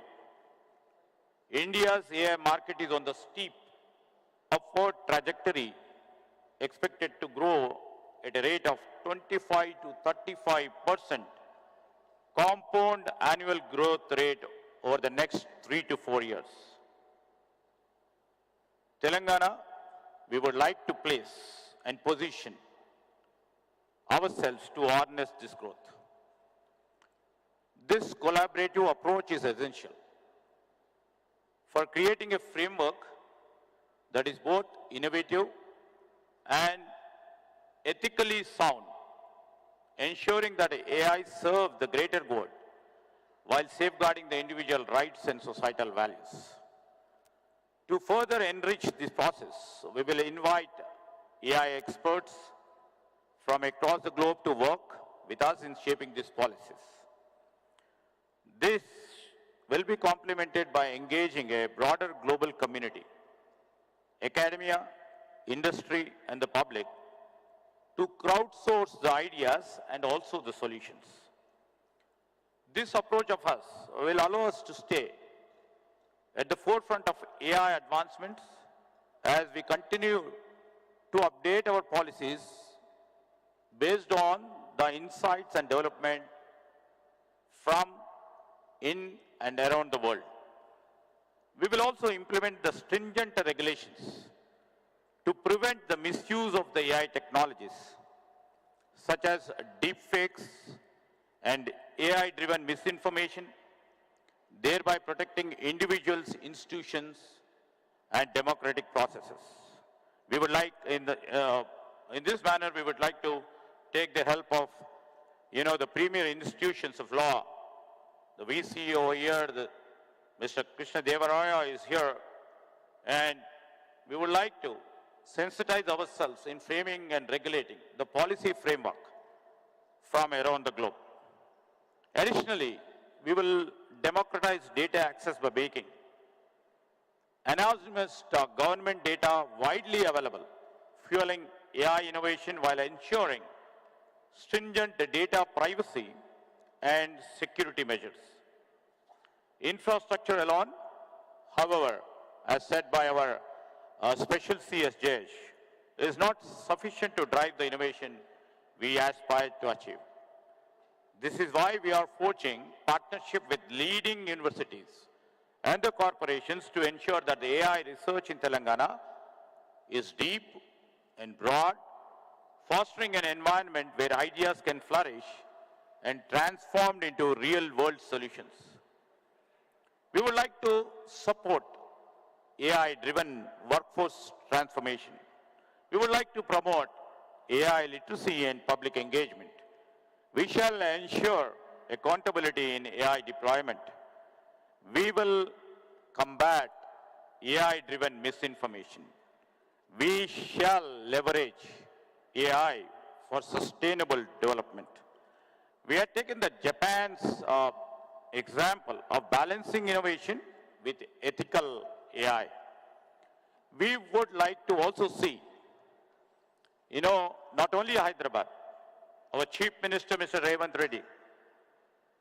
India's AI market is on the steep upward trajectory, expected to grow at a rate of 25 to 35% compound annual growth rate over the next 3 to 4 years. Telangana, we would like to place and position ourselves to harness this growth. This collaborative approach is essential for creating a framework that is both innovative and ethically sound, ensuring that AI serves the greater good while safeguarding the individual rights and societal values. To further enrich this process, we will invite AI experts from across the globe to work with us in shaping these policies. This will be complemented by engaging a broader global community, academia, industry, and the public to crowdsource the ideas and also the solutions. This approach of us will allow us to stay at the forefront of AI advancements as we continue to update our policies based on the insights and development from in and around the world. We will also implement the stringent regulations to prevent the misuse of the AI technologies, such as deepfakes and AI-driven misinformation, thereby protecting individuals, institutions, and democratic processes. We would like, in this manner, we would like to take the help of, the premier institutions of law. The VC over here, Mr. Krishna Devaraya is here, and we would like to sensitize ourselves in framing and regulating the policy framework from around the globe. Additionally, we will democratize data access by making anonymous government data widely available, fueling AI innovation while ensuring stringent data privacy and security measures. Infrastructure alone, however, as said by our special CS Jayesh, is not sufficient to drive the innovation we aspire to achieve. This is why we are forging partnership with leading universities and the corporations to ensure that the AI research in Telangana is deep and broad, fostering an environment where ideas can flourish and transformed into real-world solutions. We would like to support AI-driven workforce transformation. We would like to promote AI literacy and public engagement. We shall ensure accountability in AI deployment. We will combat AI-driven misinformation. We shall leverage AI for sustainable development. We have taken the Japan's example of balancing innovation with ethical AI. We would like to also see, not only Hyderabad, our Chief Minister, Mr. Revant Reddy,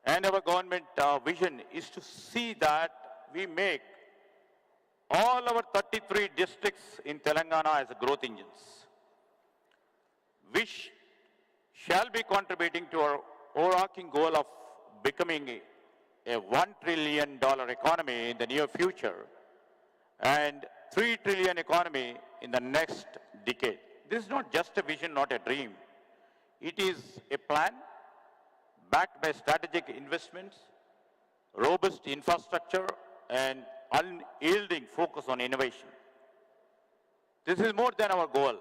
and our government vision is to see that we make all our 33 districts in Telangana as growth engines, which shall be contributing to our overarching goal of becoming a $1 trillion economy in the near future and $3 trillion economy in the next decade. This is not just a vision, not a dream. It is a plan backed by strategic investments, robust infrastructure, and unyielding focus on innovation. This is more than our goal.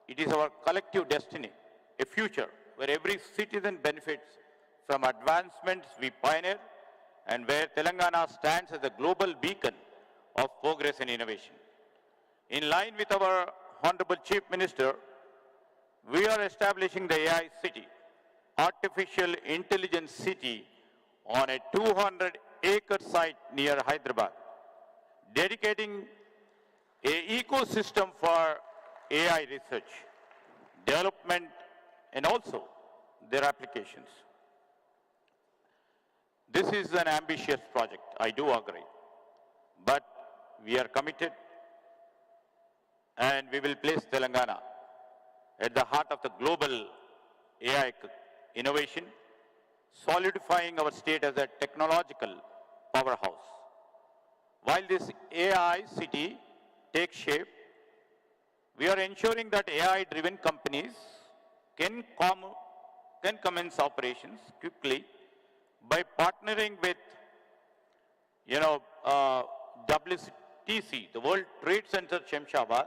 It is our collective destiny, a future where every citizen benefits from advancements we pioneer and where Telangana stands as a global beacon of progress and innovation. In line with our Honorable Chief Minister, we are establishing the AI City, Artificial Intelligence City, on a 200-acre site near Hyderabad, dedicating an ecosystem for AI research, development, and also their applications. This is an ambitious project, I do agree, but we are committed and we will place Telangana at the heart of the global AI innovation, solidifying our state as a technological powerhouse. While this AI city takes shape, We are ensuring that AI-driven companies can commence operations quickly by partnering with, WTC, the World Trade Center, Shemshabad,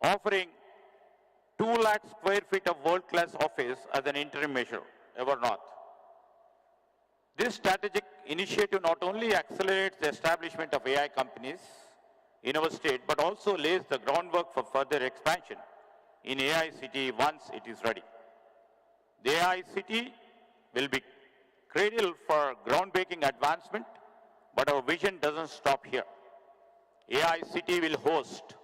offering 2 lakh square feet of world-class office as an interim measure, Evernorth. This strategic initiative not only accelerates the establishment of AI companies in our state, but also lays the groundwork for further expansion in AI City once it is ready. The AI City will be cradle for groundbreaking advancement, but our vision doesn't stop here. AI City will host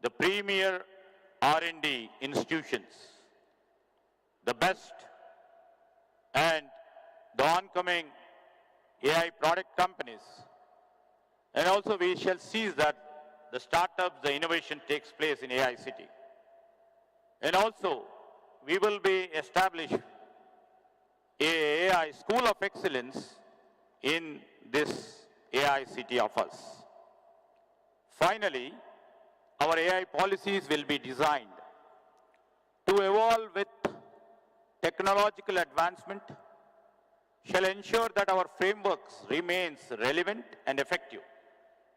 the premier R&D institutions, the best and the oncoming AI product companies. And also we shall see that the startups, the innovation takes place in AI City. And also we will be established a AI School of Excellence in this AI City of us. Finally, our AI policies will be designed to evolve with technological advancement, shall ensure that our frameworks remains relevant and effective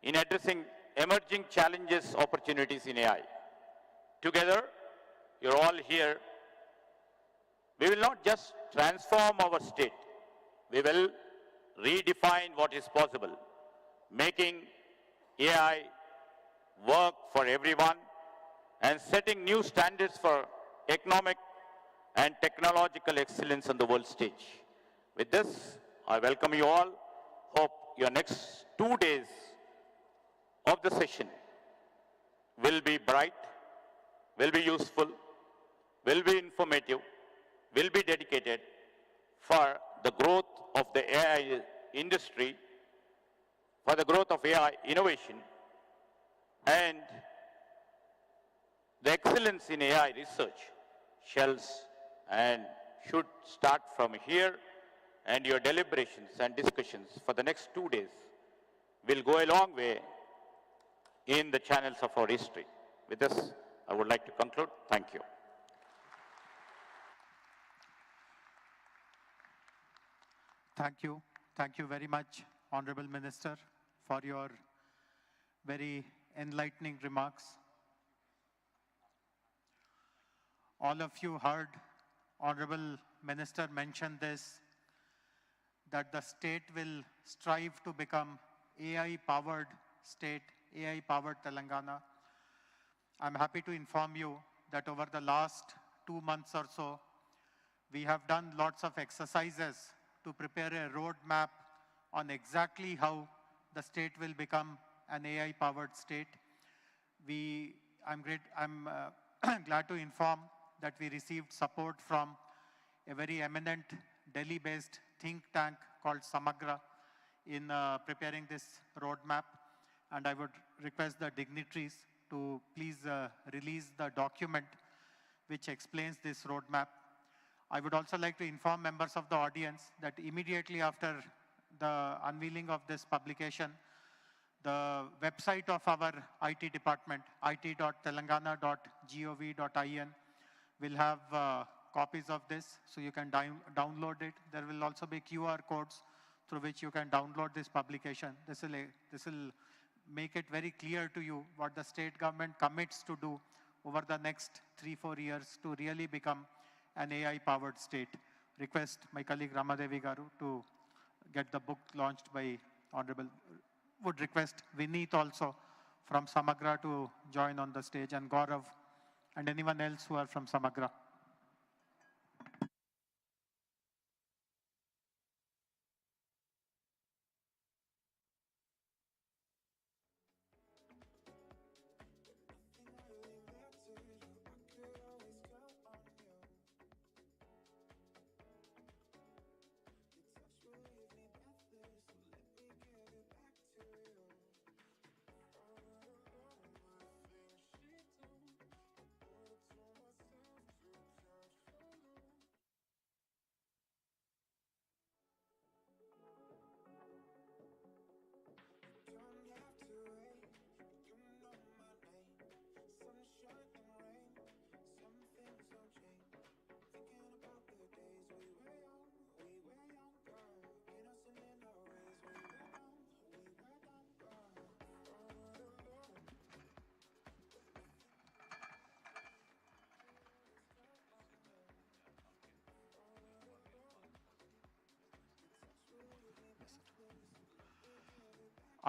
in addressing emerging challenges, opportunities in AI. Together, you're all here. We will not just transform our state. We will redefine what is possible, making AI work for everyone and setting new standards for economic and technological excellence on the world stage. With this, I welcome you all. Hope your next 2 days of the session will be bright, will be useful, will be informative, will be dedicated for the growth of the AI industry, for the growth of AI innovation, and the excellence in AI research shall and should start from here, and your deliberations and discussions for the next 2 days will go a long way in the channels of our history. With this, I would like to conclude. Thank you. Thank you. Thank you very much, Honorable Minister, for your very enlightening remarks. All of you heard Honorable Minister mention this, that the state will strive to become AI-powered state, AI-powered Telangana. I'm happy to inform you that over the last 2 months or so, we have done lots of exercises to prepare a roadmap on exactly how the state will become an AI-powered state. I'm glad to inform that we received support from a very eminent Delhi-based think tank called Samagra in preparing this roadmap. And I would request the dignitaries to please release the document which explains this roadmap. I would also like to inform members of the audience that immediately after the unveiling of this publication, the website of our IT department, it.telangana.gov.in, will have copies of this, so you can download it. There will also be QR codes through which you can download this publication. This will make it very clear to you what the state government commits to do over the next 3-4 years to really become an AI-powered state. Request my colleague Ramadevi Garu to get the book launched by Honorable. Would request Vineet also from Samagra to join on the stage, and Gaurav and anyone else who are from Samagra.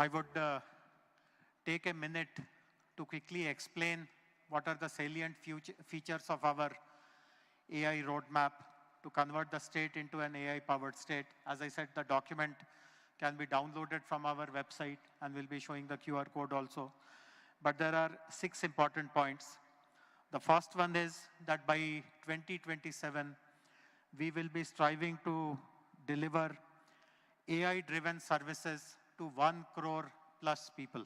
I would take a minute to quickly explain what are the salient features of our AI roadmap to convert the state into an AI-powered state. As I said, the document can be downloaded from our website, and we'll be showing the QR code also. But there are 6 important points. The first one is that by 2027, we will be striving to deliver AI-driven services to 1 crore plus people,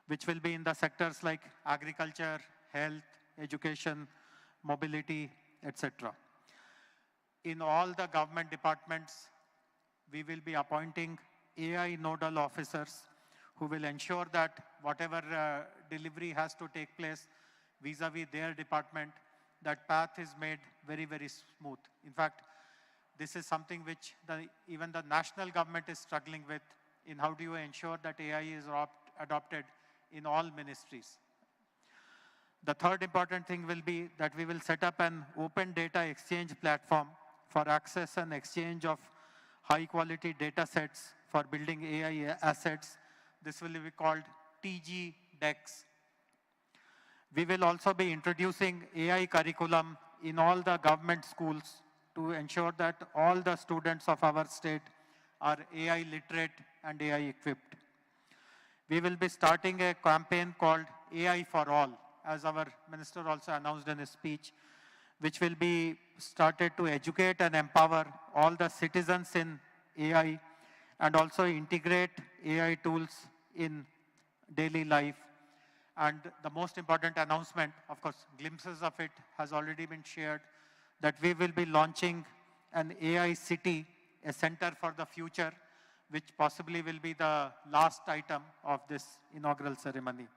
which will be in the sectors like agriculture, health, education, mobility, etc. In all the government departments, we will be appointing AI nodal officers who will ensure that whatever delivery has to take place vis-a-vis their department, that path is made very, very smooth. In fact, this is something which even the national government is struggling with in how do you ensure that AI is adopted in all ministries. The third important thing will be that we will set up an open data exchange platform for access and exchange of high quality data sets for building AI assets. This will be called TG DEX. We will also be introducing AI curriculum in all the government schools to ensure that all the students of our state are AI literate and AI equipped. We will be starting a campaign called AI for All, as our minister also announced in his speech, which will be started to educate and empower all the citizens in AI and also integrate AI tools in daily life. And the most important announcement, of course, glimpses of it has already been shared, that we will be launching an AI city, a center for the future, which possibly will be the last item of this inaugural ceremony.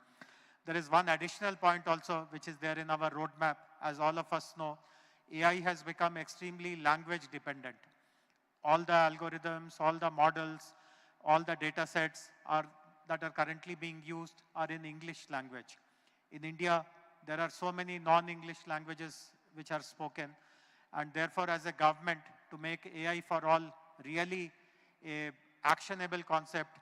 There is one additional point also, which is there in our roadmap. As all of us know, AI has become extremely language dependent. All the algorithms, all the models, all the data sets that are currently being used are in English language. In India, there are so many non-English languages which are spoken, and therefore as a government, to make AI for all really a actionable concept,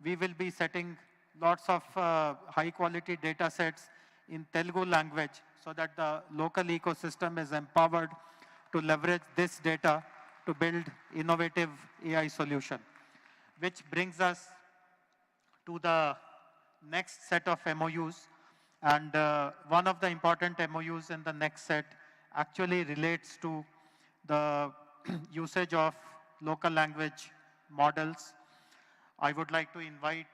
we will be setting lots of high quality data sets in Telugu language so that the local ecosystem is empowered to leverage this data to build innovative AI solution. Which brings us to the next set of MOUs. And one of the important MOUs in the next set actually relates to the usage of local language models. I would like to invite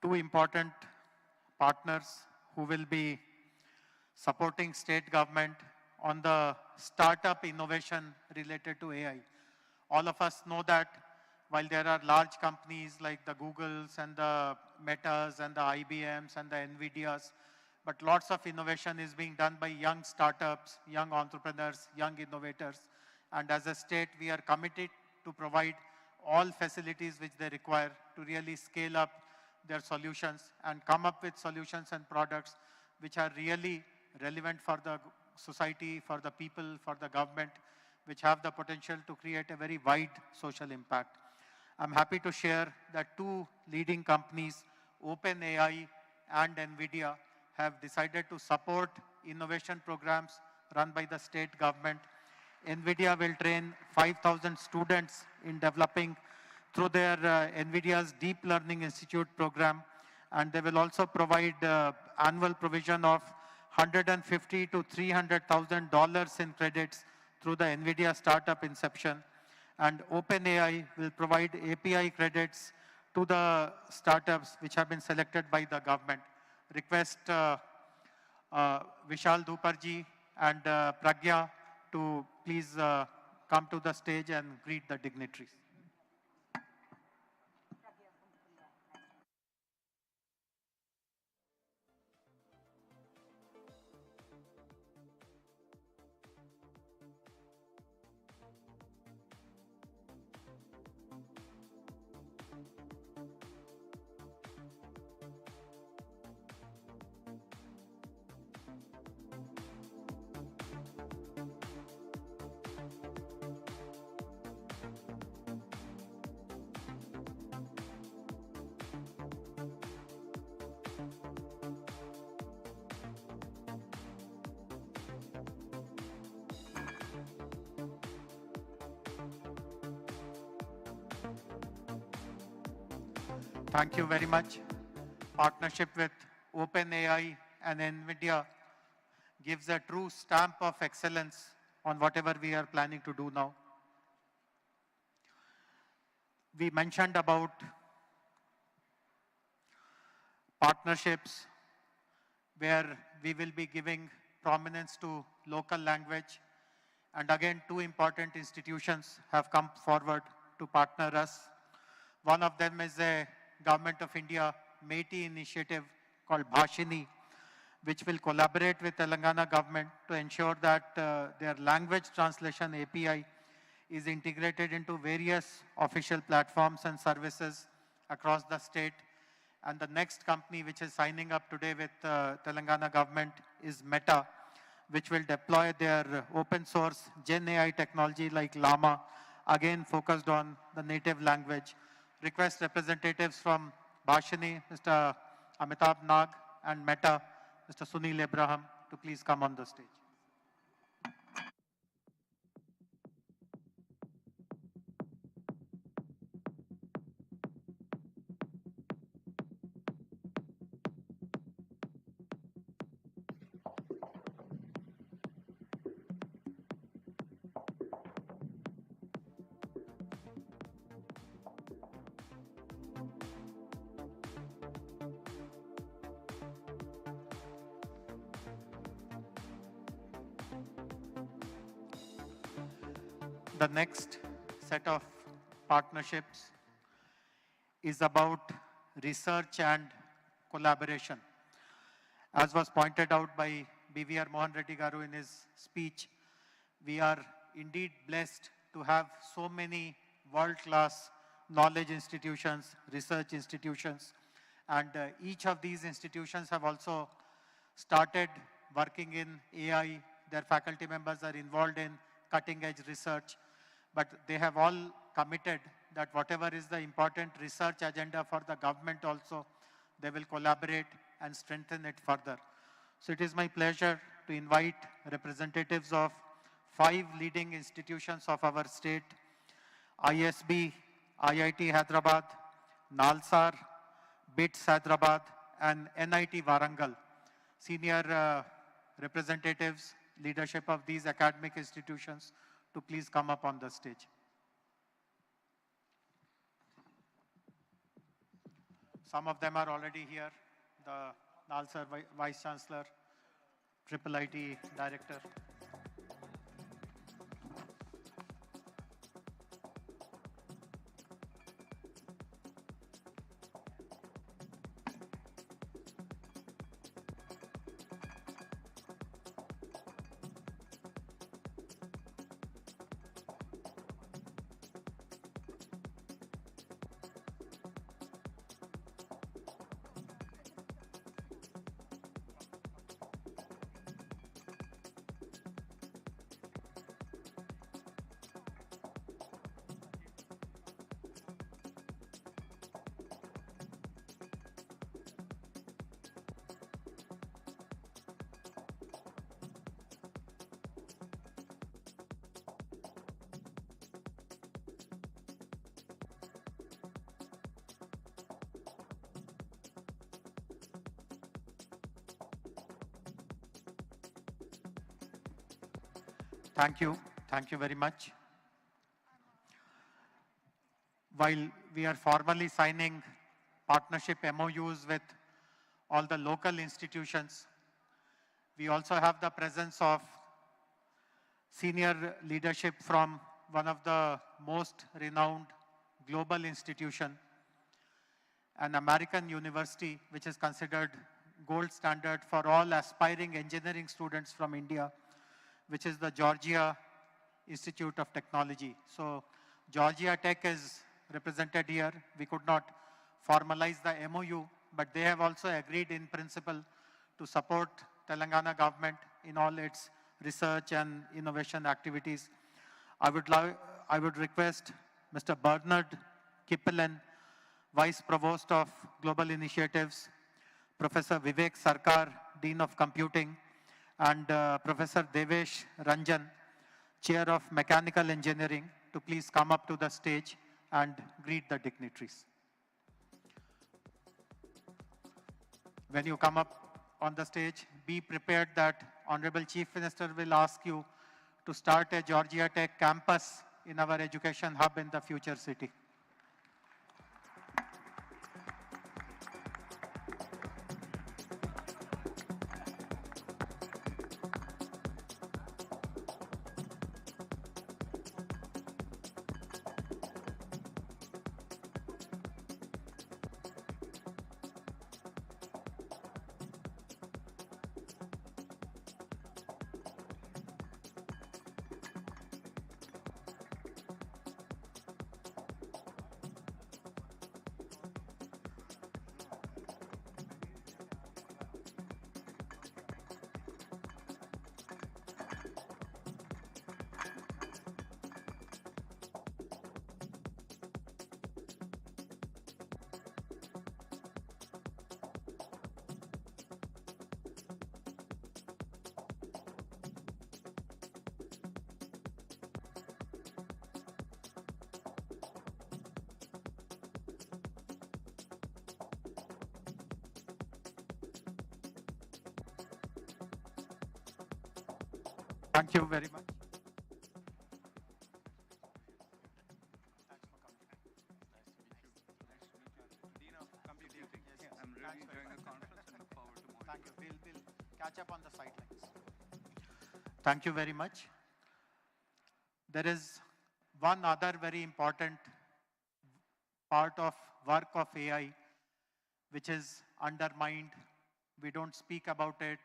two important partners who will be supporting state government on the startup innovation related to AI. All of us know that while there are large companies like the Googles and the Metas and the IBMs and the NVIDIAs, but lots of innovation is being done by young startups, young entrepreneurs, young innovators. And as a state, we are committed to provide all facilities which they require to really scale up their solutions and come up with solutions and products which are really relevant for the society, for the people, for the government, which have the potential to create a very wide social impact. I'm happy to share that two leading companies, OpenAI and NVIDIA, have decided to support innovation programs run by the state government. NVIDIA will train 5,000 students in developing through their NVIDIA's Deep Learning Institute program, and they will also provide annual provision of $150,000 to $300,000 in credits through the NVIDIA Startup Inception. And OpenAI will provide API credits to the startups which have been selected by the government. Request Vishal Dhuparji and Pragya to please come to the stage and greet the dignitaries. Thank you very much. Partnership with OpenAI and NVIDIA gives a true stamp of excellence on whatever we are planning to do now. We mentioned about partnerships where we will be giving prominence to local language. And again, two important institutions have come forward to partner us. One of them is a Government of India METI initiative called Bhashini, which will collaborate with Telangana government to ensure that their language translation API is integrated into various official platforms and services across the state. And the next company which is signing up today with Telangana government is Meta, which will deploy their open source Gen AI technology like Llama, again focused on the native language. Request representatives from Bhashini, Mr. Amitabh Nag, and Meta, Mr. Sunil Abraham, to please come on the stage. The next set of partnerships is about research and collaboration. As was pointed out by BVR Mohan Reddy Garu in his speech, we are indeed blessed to have so many world-class knowledge institutions, research institutions, and each of these institutions have also started working in AI. Their faculty members are involved in cutting-edge research, but they have all committed that whatever is the important research agenda for the government also, they will collaborate and strengthen it further. So it is my pleasure to invite representatives of 5 leading institutions of our state: ISB, IIT Hyderabad, NALSAR, BITS Hyderabad, and NIT Warangal. Senior representatives, leadership of these academic institutions, to please come up on the stage. Some of them are already here. The NALSAR Vice Chancellor, Triple IT Director. Thank you. Thank you very much. While we are formally signing partnership MOUs with all the local institutions, we also have the presence of senior leadership from one of the most renowned global institution, an American university which is considered gold standard for all aspiring engineering students from India, which is the Georgia Institute of Technology. So Georgia Tech is represented here. We could not formalize the MOU, but they have also agreed in principle to support Telangana government in all its research and innovation activities. I would request Mr. Bernard Kippelan, Vice Provost of Global Initiatives, Professor Vivek Sarkar, Dean of Computing, and Professor Devesh Ranjan, Chair of Mechanical Engineering, to please come up to the stage and greet the dignitaries. when you come up on the stage, be prepared that Honorable Chief Minister will ask you to start a Georgia Tech campus in our education hub in the future city. Thank you very much. I'm really enjoying the conference and look forward to more. Thank you. We'll catch up on the sidelines. Thank you very much. There is one other very important part of work of AI which is undermined. We don't speak about it.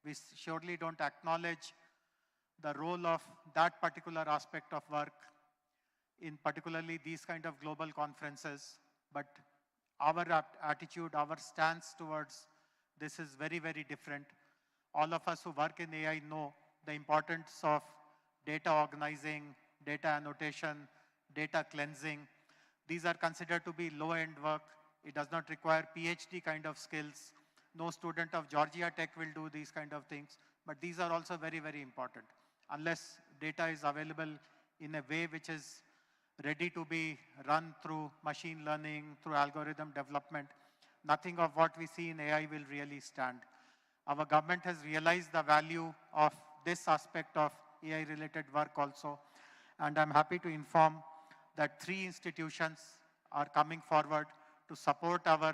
We surely don't acknowledge the role of that particular aspect of work in particularly these kind of global conferences. But our attitude, our stance towards this is very, very different. All of us who work in AI know the importance of data organizing, data annotation, data cleansing. These are considered to be low-end work. It does not require PhD kind of skills. No student of Georgia Tech will do these kind of things. But these are also very, very important. Unless data is available in a way which is ready to be run through machine learning, through algorithm development, nothing of what we see in AI will really stand. Our government has realized the value of this aspect of AI-related work also. And I'm happy to inform that 3 institutions are coming forward to support our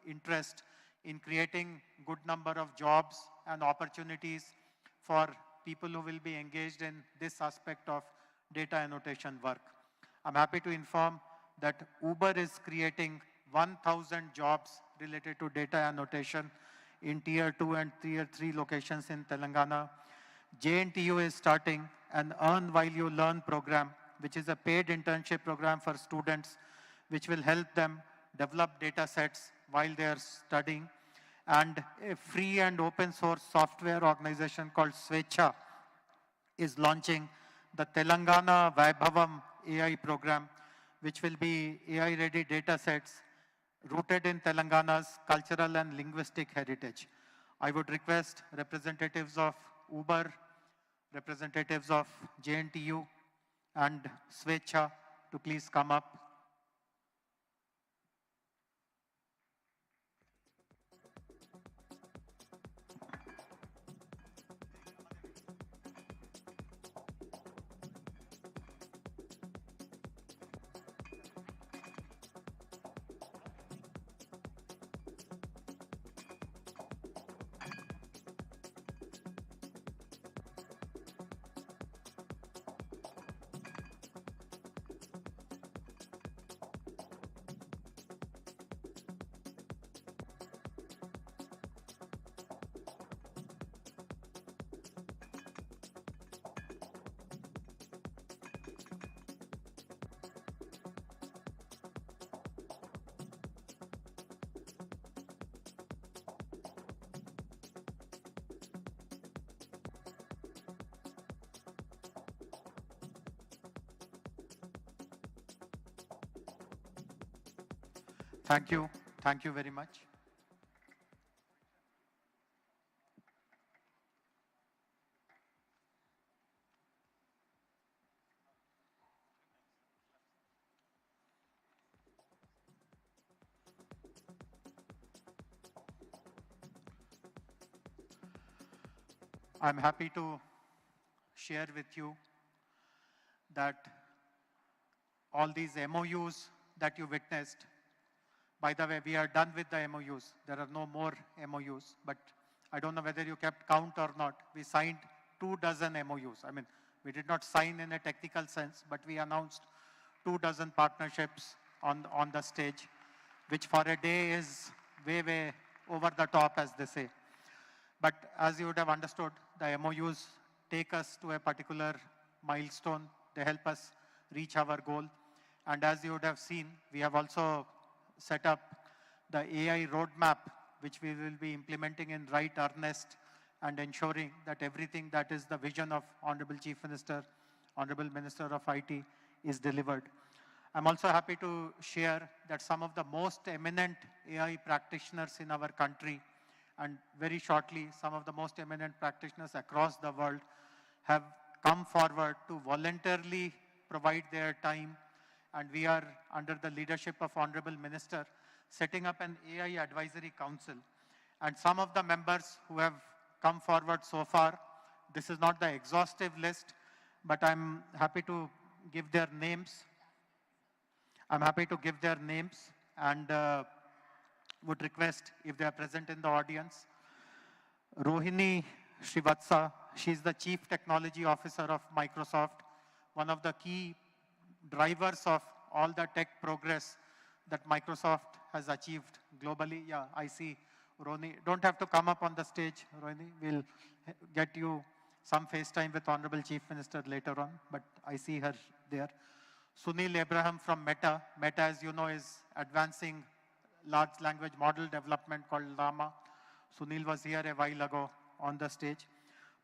interest in creating good number of jobs and opportunities for people who will be engaged in this aspect of data annotation work. I'm happy to inform that Uber is creating 1,000 jobs related to data annotation in Tier 2 and Tier 3 locations in Telangana. JNTU is starting an Earn While You Learn program, which is a paid internship program for students, which will help them develop data sets while they are studying. And a free and open source software organization called Swechha is launching the Telangana Vaibhavam AI program, which will be AI-ready data sets rooted in Telangana's cultural and linguistic heritage. I would request representatives of Uber, representatives of JNTU and Swechha to please come up. Thank you. Thank you very much. I'm happy to share with you that all these MOUs that you witnessed, by the way, we are done with the MOUs. There are no more MOUs, but I don't know whether you kept count or not. We signed 24 MOUs. I mean, we did not sign in a technical sense, but we announced 24 partnerships on the stage, which for a day is way, way over the top, as they say. But as you would have understood, the MOUs take us to a particular milestone. They help us reach our goal. And as you would have seen, we have also set up the AI roadmap, which we will be implementing in right earnest and ensuring that everything that is the vision of Honorable Chief Minister, Honorable Minister of IT is delivered. I'm also happy to share that some of the most eminent AI practitioners in our country, and very shortly, some of the most eminent practitioners across the world have come forward to voluntarily provide their time. And we are, under the leadership of Honorable Minister, setting up an AI Advisory Council. And some of the members who have come forward so far, this is not the exhaustive list, but I'm happy to give their names. I'm happy to give their names and would request if they are present in the audience. Rohini Srivatsa, she's the Chief Technology Officer of Microsoft, one of the key drivers of all the tech progress that Microsoft has achieved globally. Yeah, I see Rohini. Don't have to come up on the stage, Rohini. We'll get you some FaceTime with Honorable Chief Minister later on, but I see her there. Sunil Abraham from Meta. Meta, as you know, is advancing large language model development called Llama. Sunil was here a while ago on the stage.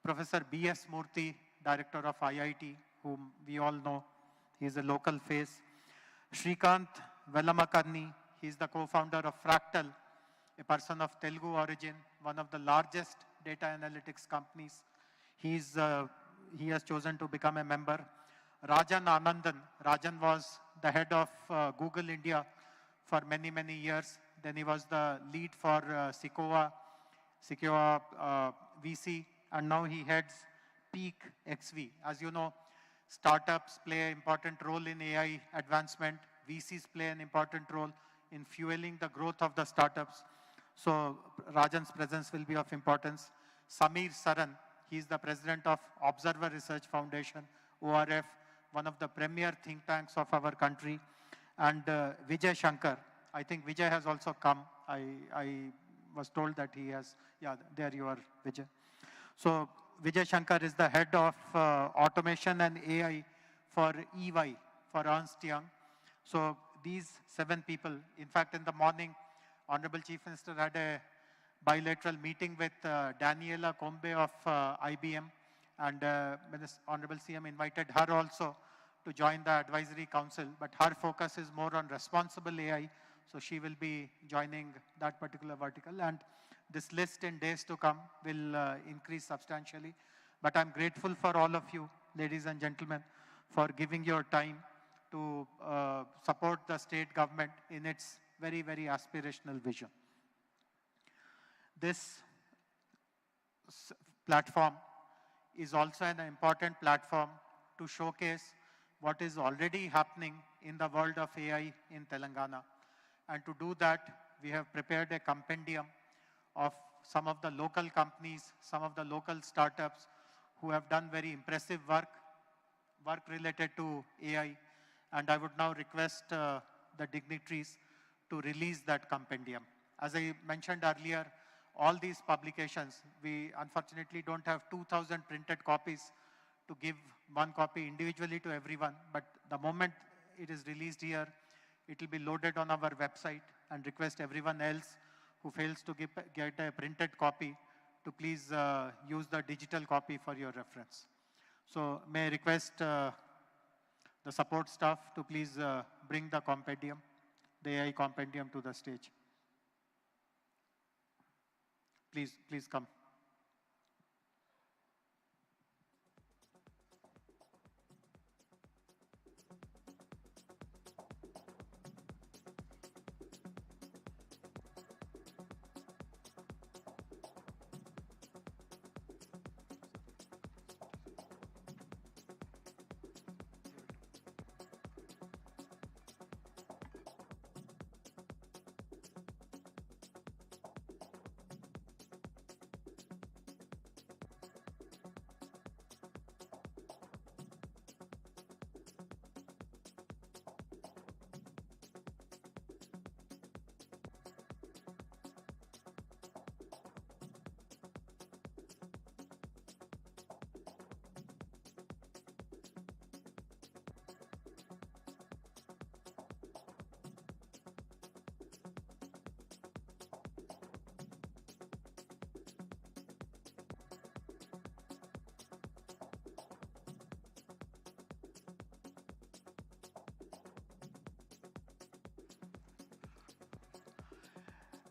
Professor B.S. Murthy, Director of IIT, whom we all know. He is a local face. Shrikant Velamakarni, he is the co-founder of Fractal, a person of Telugu origin, one of the largest data analytics companies. He has chosen to become a member. Rajan Anandan. Rajan was the head of Google India for many, many years. Then he was the lead for Sequoia VC, and now he heads Peak XV. As you know, startups play an important role in AI advancement. VCs play an important role in fueling the growth of the startups. So Rajan's presence will be of importance. Samir Saran, he is the president of Observer Research Foundation, ORF, one of the premier think tanks of our country. And Vijay Shankar, I think Vijay has also come. I was told that he has, yeah, there you are, Vijay. So Vijay Shankar is the head of automation and AI for EY, for Ernst Young. So these 7 people, in fact, in the morning, Honorable Chief Minister had a bilateral meeting with Daniela Combe of IBM, and Honorable CM invited her also to join the advisory council, but her focus is more on responsible AI, so she will be joining that particular vertical. And this list in days to come will increase substantially. But I'm grateful for all of you, ladies and gentlemen, for giving your time to support the state government in its very, very aspirational vision. This platform is also an important platform to showcase what is already happening in the world of AI in Telangana. And to do that, we have prepared a compendium of some of the local companies, some of the local startups who have done very impressive work related to AI. And I would now request the dignitaries to release that compendium. As I mentioned earlier, all these publications, we unfortunately don't have 2,000 printed copies to give one copy individually to everyone, but the moment it is released here, it will be loaded on our website, and request everyone else who fails to get a printed copy to please use the digital copy for your reference. So may I request the support staff to please bring the compendium, the AI compendium, to the stage. Please come.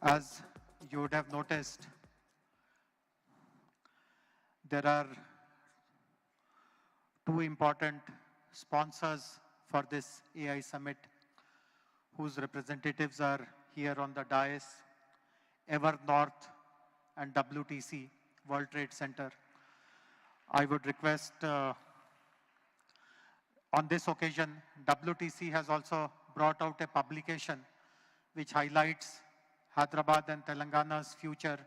As you would have noticed, there are two important sponsors for this AI Summit whose representatives are here on the dais, Evernorth and WTC, World Trade Center. I would request, on this occasion, WTC has also brought out a publication which highlights Hyderabad and Telangana's future,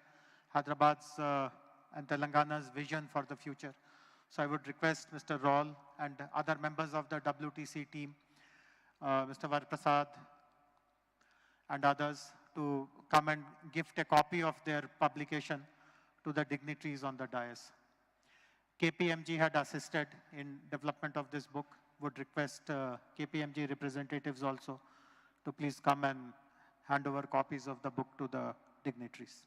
Hyderabad's and Telangana's vision for the future. So I would request Mr. Raul and other members of the WTC team, Mr. Varprasad and others, to come and gift a copy of their publication to the dignitaries on the dais. KPMG had assisted in development of this book. Would request KPMG representatives also to please come and hand over copies of the book to the dignitaries.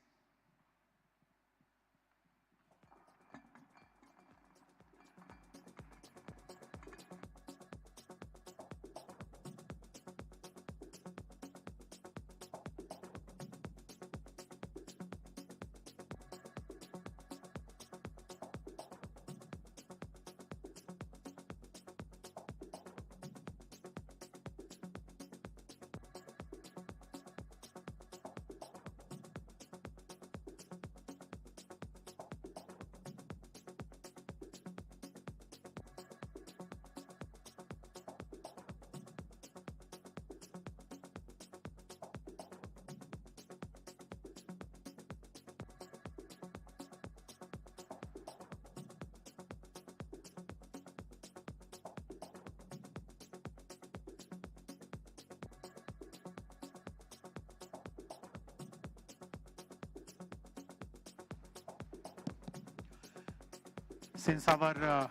Since our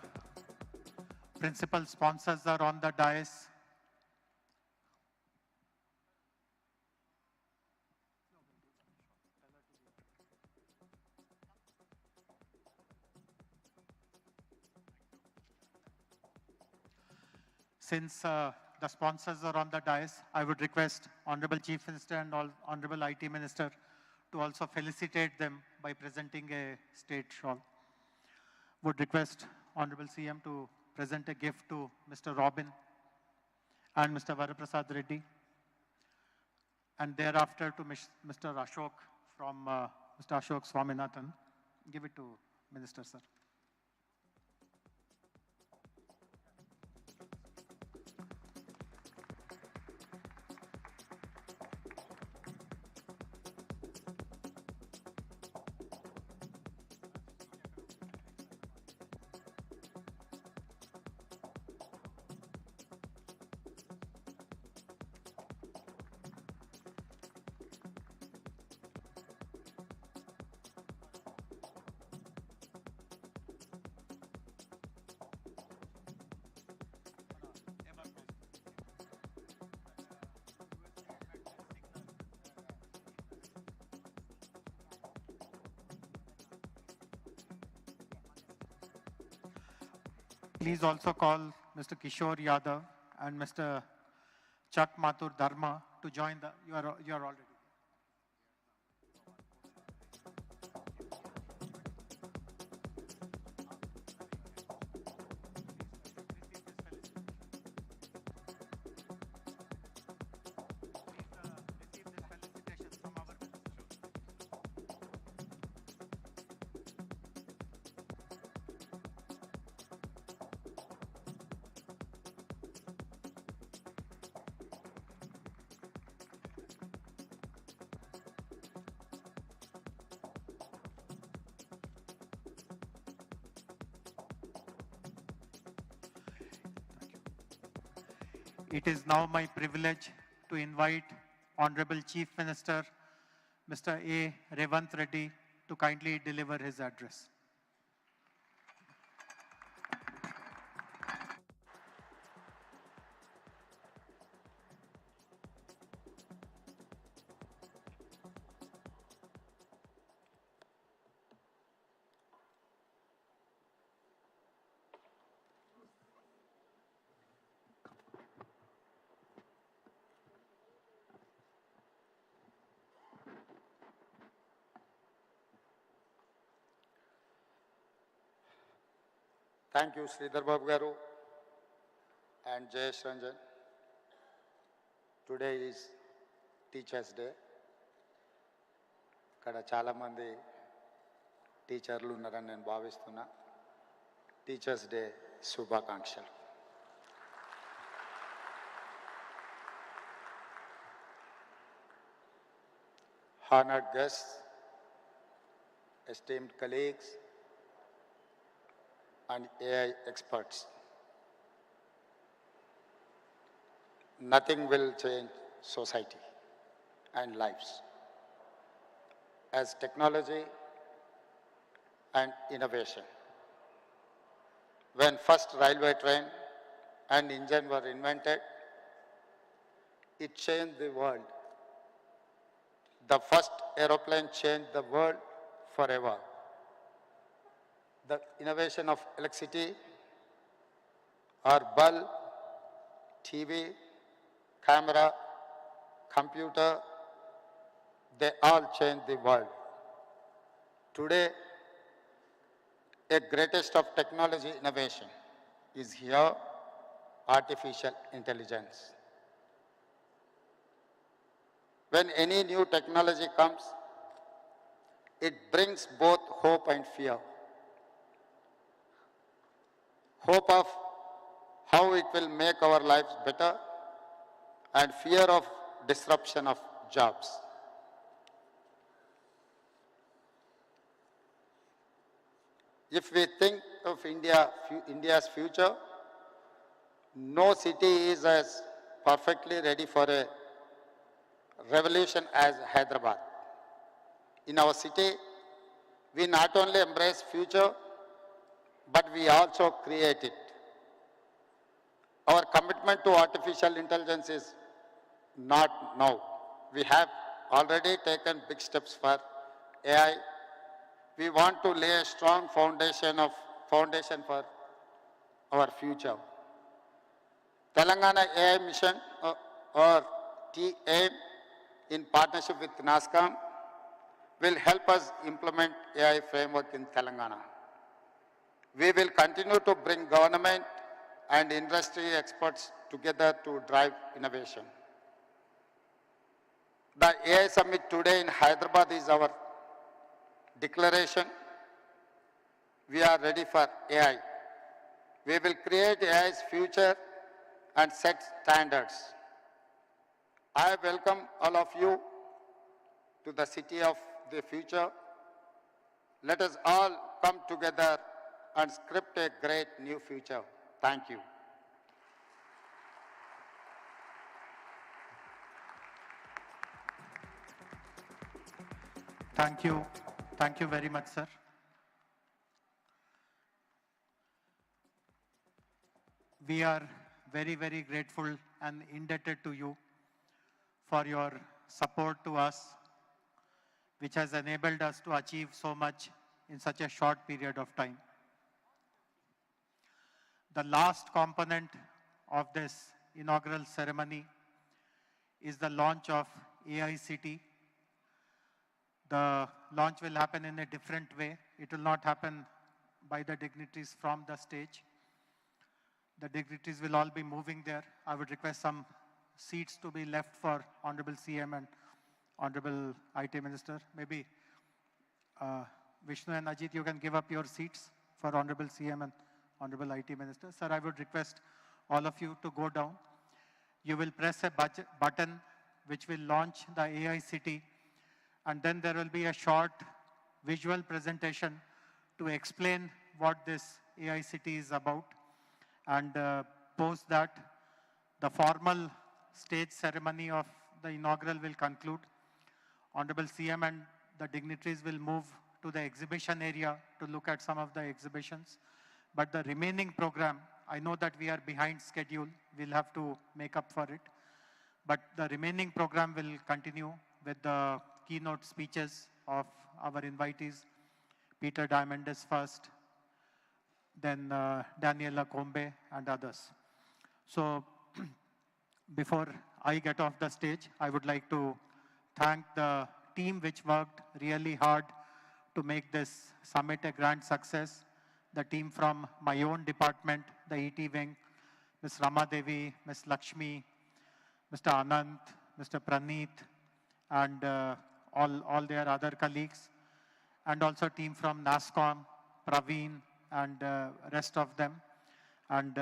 principal sponsors are on the dais, the sponsors are on the dais, I would request Honorable Chief Minister and Honorable IT Minister to also felicitate them by presenting a state shawl. Would request Honorable CM to present a gift to Mr. Robin and Mr. Varaprasad Reddy, and thereafter to Mr. Ashok from Mr. Ashok Swaminathan. Give it to Minister, sir. Please also call Mr. Kishore Yadav and Mr. Chak Mathur Dharma to join the, you are already. It is now my privilege to invite Honorable Chief Minister, Mr. A. Revant Reddy, to kindly deliver his address. Thank you, Sridhar Babu Garu and Jayesh Ranjan. Today is Teachers Day. ఇక్కడ చాలామంది టీచర్లు ఉన్నారని నేను భావిస్తున్నా. Teachers day శుభాకాంక్షలు. Honored guests, esteemed colleagues, and AI experts. Nothing will change society and lives as technology and innovation. When first railway train and engine were invented, it changed the world. The first aeroplane changed the world forever. The innovation of electricity or bulb, TV, camera, computer, they all changed the world. Today, a greatest of technology innovation is here, artificial intelligence. When any new technology comes, it brings both hope and fear. Hope of how it will make our lives better and fear of disruption of jobs. If we think of India's future, no city is as perfectly ready for a revolution as Hyderabad. In our city, we not only embrace future, but we also create it. Our commitment to artificial intelligence is not now. We have already taken big steps for AI. We want to lay a strong foundation for our future. Telangana AI Mission or TAIM in partnership with NASSCOM will help us implement AI framework in Telangana. We will continue to bring government and industry experts together to drive innovation. The AI Summit today in Hyderabad is our declaration. We are ready for AI. We will create AI's future and set standards. I welcome all of you to the city of the future. Let us all come together and script a great new future. Thank you. Thank you. Thank you very much, sir. We are very, very grateful and indebted to you for your support to us, which has enabled us to achieve so much in such a short period of time. The last component of this inaugural ceremony is the launch of HICC. The launch will happen in a different way. It will not happen by the dignitaries from the stage. The dignitaries will all be moving there. I would request some seats to be left for Honorable CM and Honorable IT Minister. Maybe Vishnu and Ajit, you can give up your seats for Honorable CM and Honorable IT Minister. Sir, I would request all of you to go down. You will press a button which will launch the HICC, and then there will be a short visual presentation to explain what this HICC is about. And post that, the formal stage ceremony of the inaugural will conclude. Honorable CM and the dignitaries will move to the exhibition area to look at some of the exhibitions. But the remaining program, I know that we are behind schedule. We'll have to make up for it. But the remaining program will continue with the keynote speeches of our invitees. Peter Diamandis first, then Daniela Combe and others. So before I get off the stage, I would like to thank the team which worked really hard to make this summit a grand success. the team from my own department, the ET wing, Ms. Rama Devi, Ms. Lakshmi, Mr. Anant, Mr. Praneet, and all their other colleagues, and also team from NASSCOM, Praveen, and rest of them. And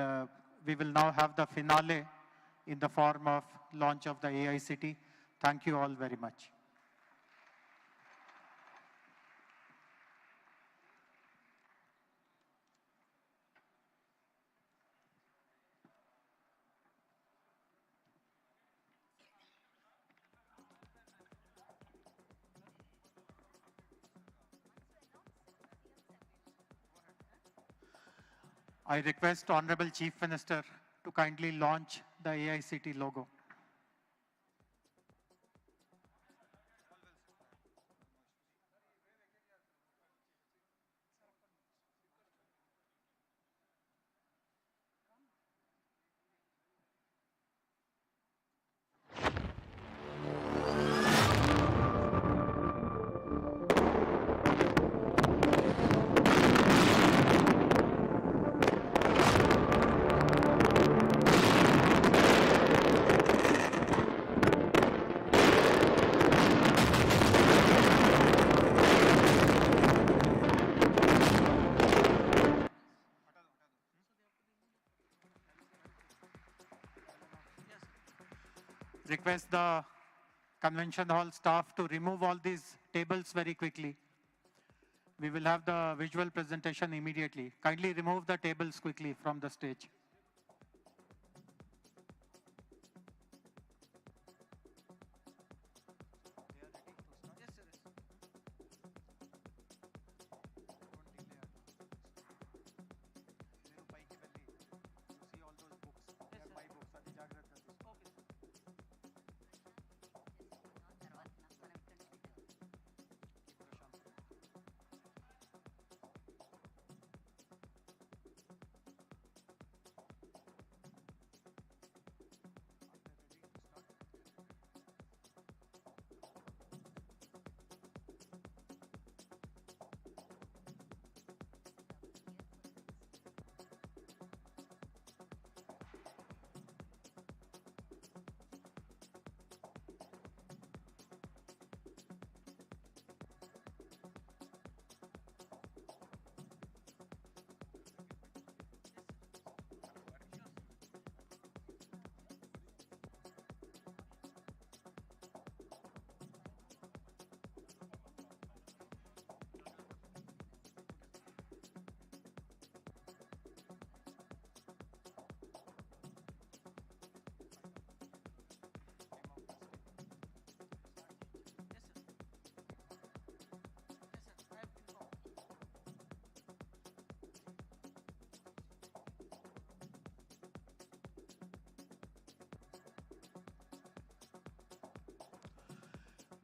we will now have the finale in the form of launch of the HICC. Thank you all very much. I request Honorable Chief Minister to kindly launch the HICC logo. Request the convention hall staff to remove all these tables very quickly. We will have the visual presentation immediately. Kindly remove the tables quickly from the stage.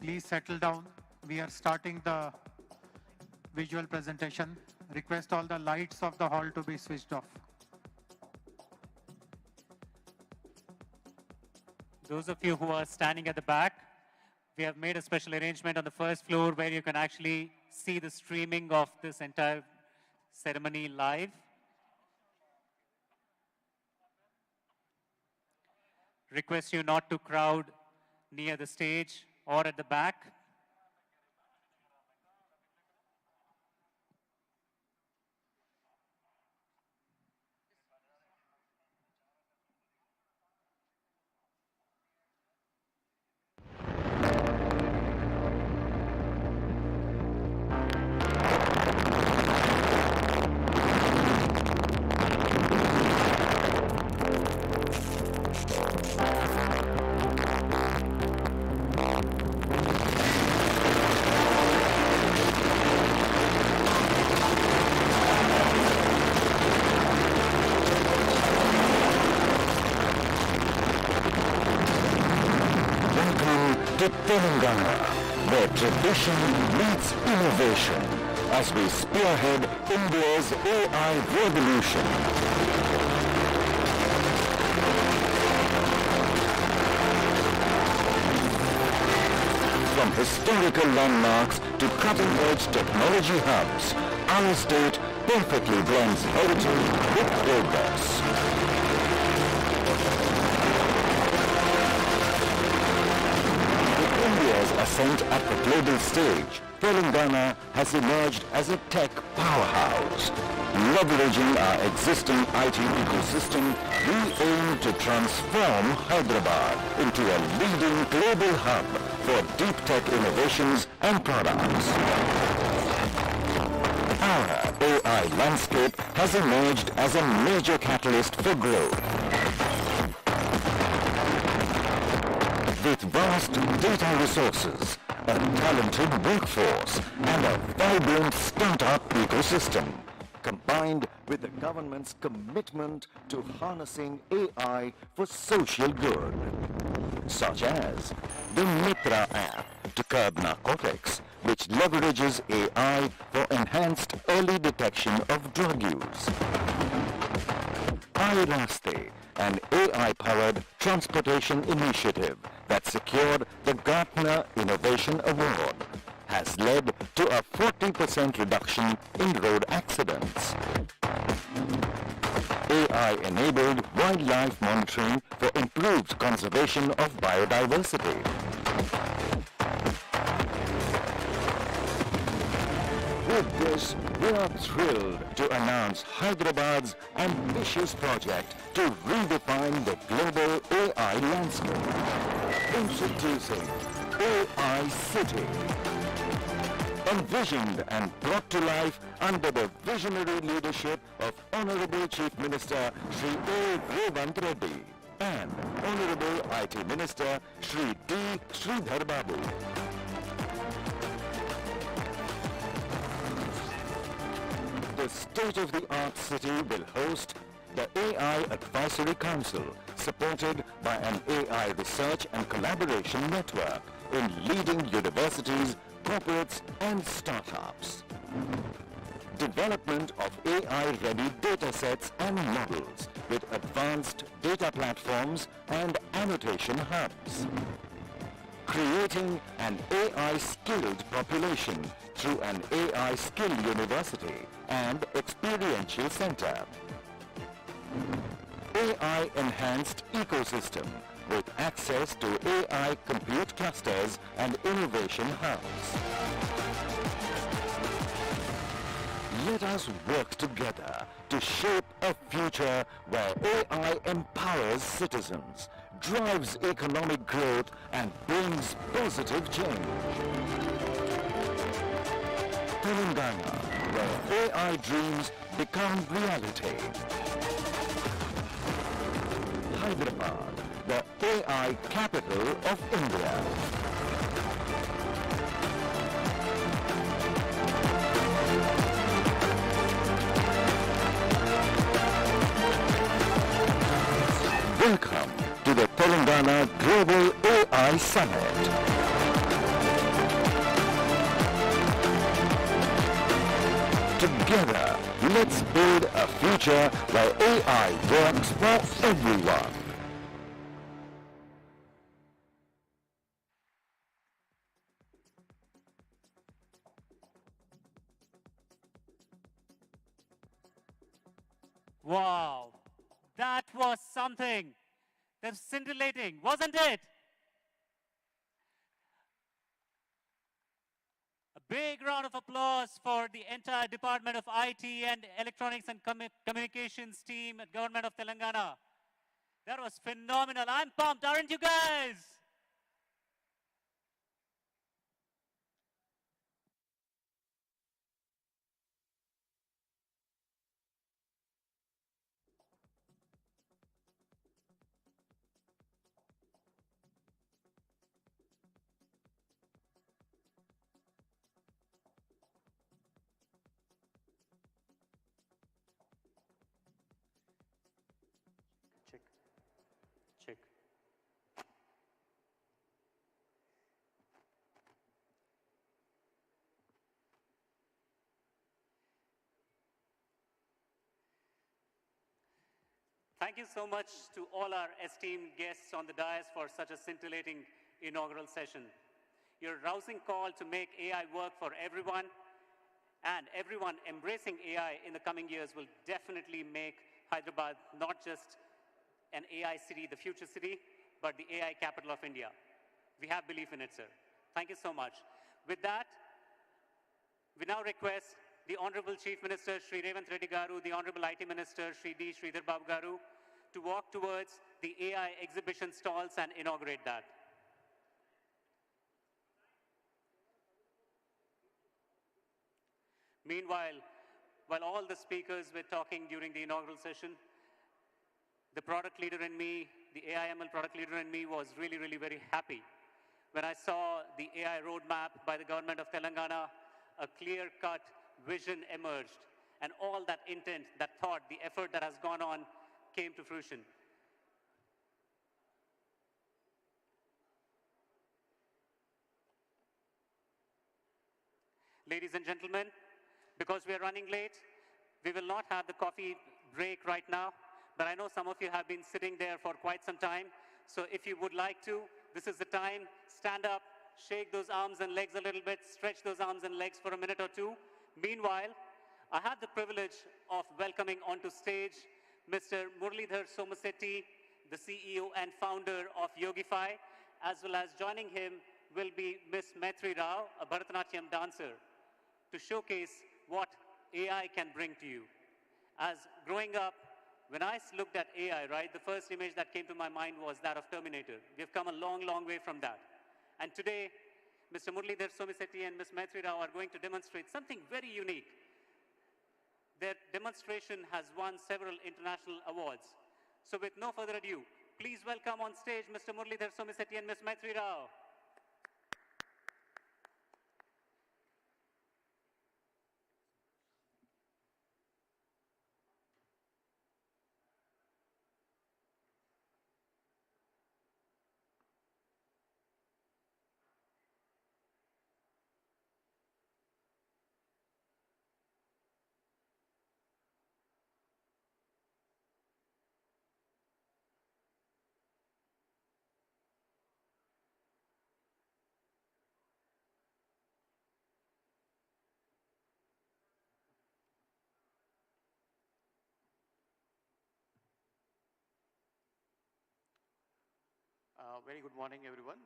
Please settle down. We are starting the visual presentation. Request all the lights of the hall to be switched off. Those of you who are standing at the back, we have made a special arrangement on the first floor where you can actually see the streaming of this entire ceremony live. Request you not to crowd near the stage or at the back. To Telangana, where tradition meets innovation as we spearhead India's AI revolution. From historical landmarks to cutting-edge technology hubs, our state perfectly blends heritage with progress. With India's ascent at the global stage, Telangana has emerged as a tech powerhouse. Leveraging our existing IT ecosystem, we aim to transform Hyderabad into a leading global hub for deep tech innovations and products. Our AI landscape has emerged as a major catalyst for growth. With vast data resources, a talented workforce, and a vibrant startup ecosystem, combined with the government's commitment to harnessing AI for social good, such as the Mitra app to curb narcotics, which leverages AI for enhanced early detection of drug use. iRaste, an AI-powered transportation initiative that secured the Gartner Innovation Award, has led to a 40% reduction in road accidents. AI-enabled wildlife monitoring for improved conservation of biodiversity. With this, we are thrilled to announce Hyderabad's ambitious project to redefine the global AI landscape. Introducing AI City. Envisioned and brought to life under the visionary leadership of Honorable Chief Minister Shri A. Revant Reddy and Honorable IT Minister Shri D. Sridhar Babu. The state-of-the-art city will host the AI Advisory Council, supported by an AI research and collaboration network in leading universities, corporates and startups. Development of AI-ready datasets and models with advanced data platforms and annotation hubs. Creating an AI-skilled population through an AI skill university and experiential center. AI-enhanced ecosystem with access to AI compute clusters and innovation hubs. Let us work together to shape a future where AI empowers citizens, drives economic growth and brings positive change. Telangana, where AI dreams become reality. Hyderabad, the AI capital of India. Welcome to the Telangana Global AI Summit. Together, let's build a future where AI works for everyone. Wow, that was something. That's scintillating, wasn't it? A big round of applause for the entire Department of IT and Electronics and Communications team at Government of Telangana. That was phenomenal. I'm pumped, aren't you guys? Check, check. Thank you so much to all our esteemed guests on the dais for such a scintillating inaugural session. Your rousing call to make AI work for everyone and everyone embracing AI in the coming years will definitely make Hyderabad not just an AI city, the future city, but the AI capital of India. We have belief in it, sir. Thank you so much. With that, we now request the Honorable Chief Minister, Shri Revanth Reddy Garu, the Honorable IT Minister, Shri D. Sridhar Babu Garu, to walk towards the AI exhibition stalls and inaugurate that. Meanwhile, while all the speakers were talking during the inaugural session, the product leader in me, the AIML product leader in me was really, really very happy when I saw the AI roadmap by the government of Telangana, a clear-cut vision emerged, and all that intent, that thought, the effort that has gone on came to fruition. Ladies and gentlemen, because we are running late, we will not have the coffee break right now, but I know some of you have been sitting there for quite some time. So if you would like to, this is the time. Stand up, shake those arms and legs a little bit, stretch those arms and legs for a minute or two. Meanwhile, I have the privilege of welcoming onto stage Mr. Muralidhar Somasetti, the CEO and founder of Yogify, as well as joining him will be Ms. Maitri Rao, a Bharatanatyam dancer, to showcase what AI can bring to you. As growing up, when I looked at AI, right, the first image that came to my mind was that of Terminator. We've come a long, long way from that. And today, Mr. Muralidhar Somasetti and Ms. Maitri Rao are going to demonstrate something very unique. Their demonstration has won several international awards. So with no further ado, please welcome on stage Mr. Muralidhar Somasetti and Ms. Maitri Rao. Very good morning, everyone.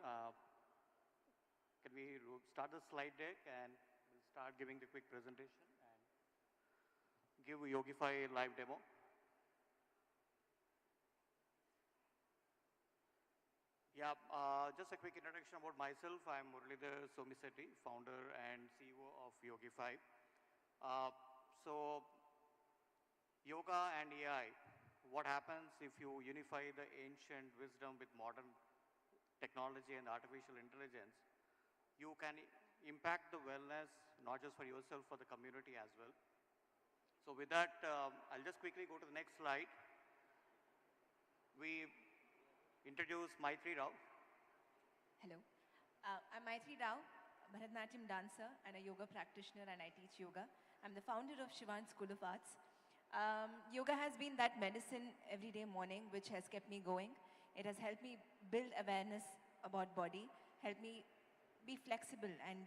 Can we start the slide deck and we'll start giving the quick presentation and give Yogify live demo. Yeah, just a quick introduction about myself. I'm Muralidhar Somasetti, founder and CEO of Yogify. So, yoga and AI, what happens if you unify the ancient wisdom with modern technology and artificial intelligence? You can impact the wellness, not just for yourself, for the community as well. So with that, I'll just quickly go to the next slide. We introduce Maitri Rao. Hello. I'm Maitri Rao, a Bharatanatyam dancer and a yoga practitioner, and I teach yoga. I'm the founder of Shivan School of Arts. Yoga has been that medicine every day morning which has kept me going. It has helped me build awareness about body, helped me be flexible and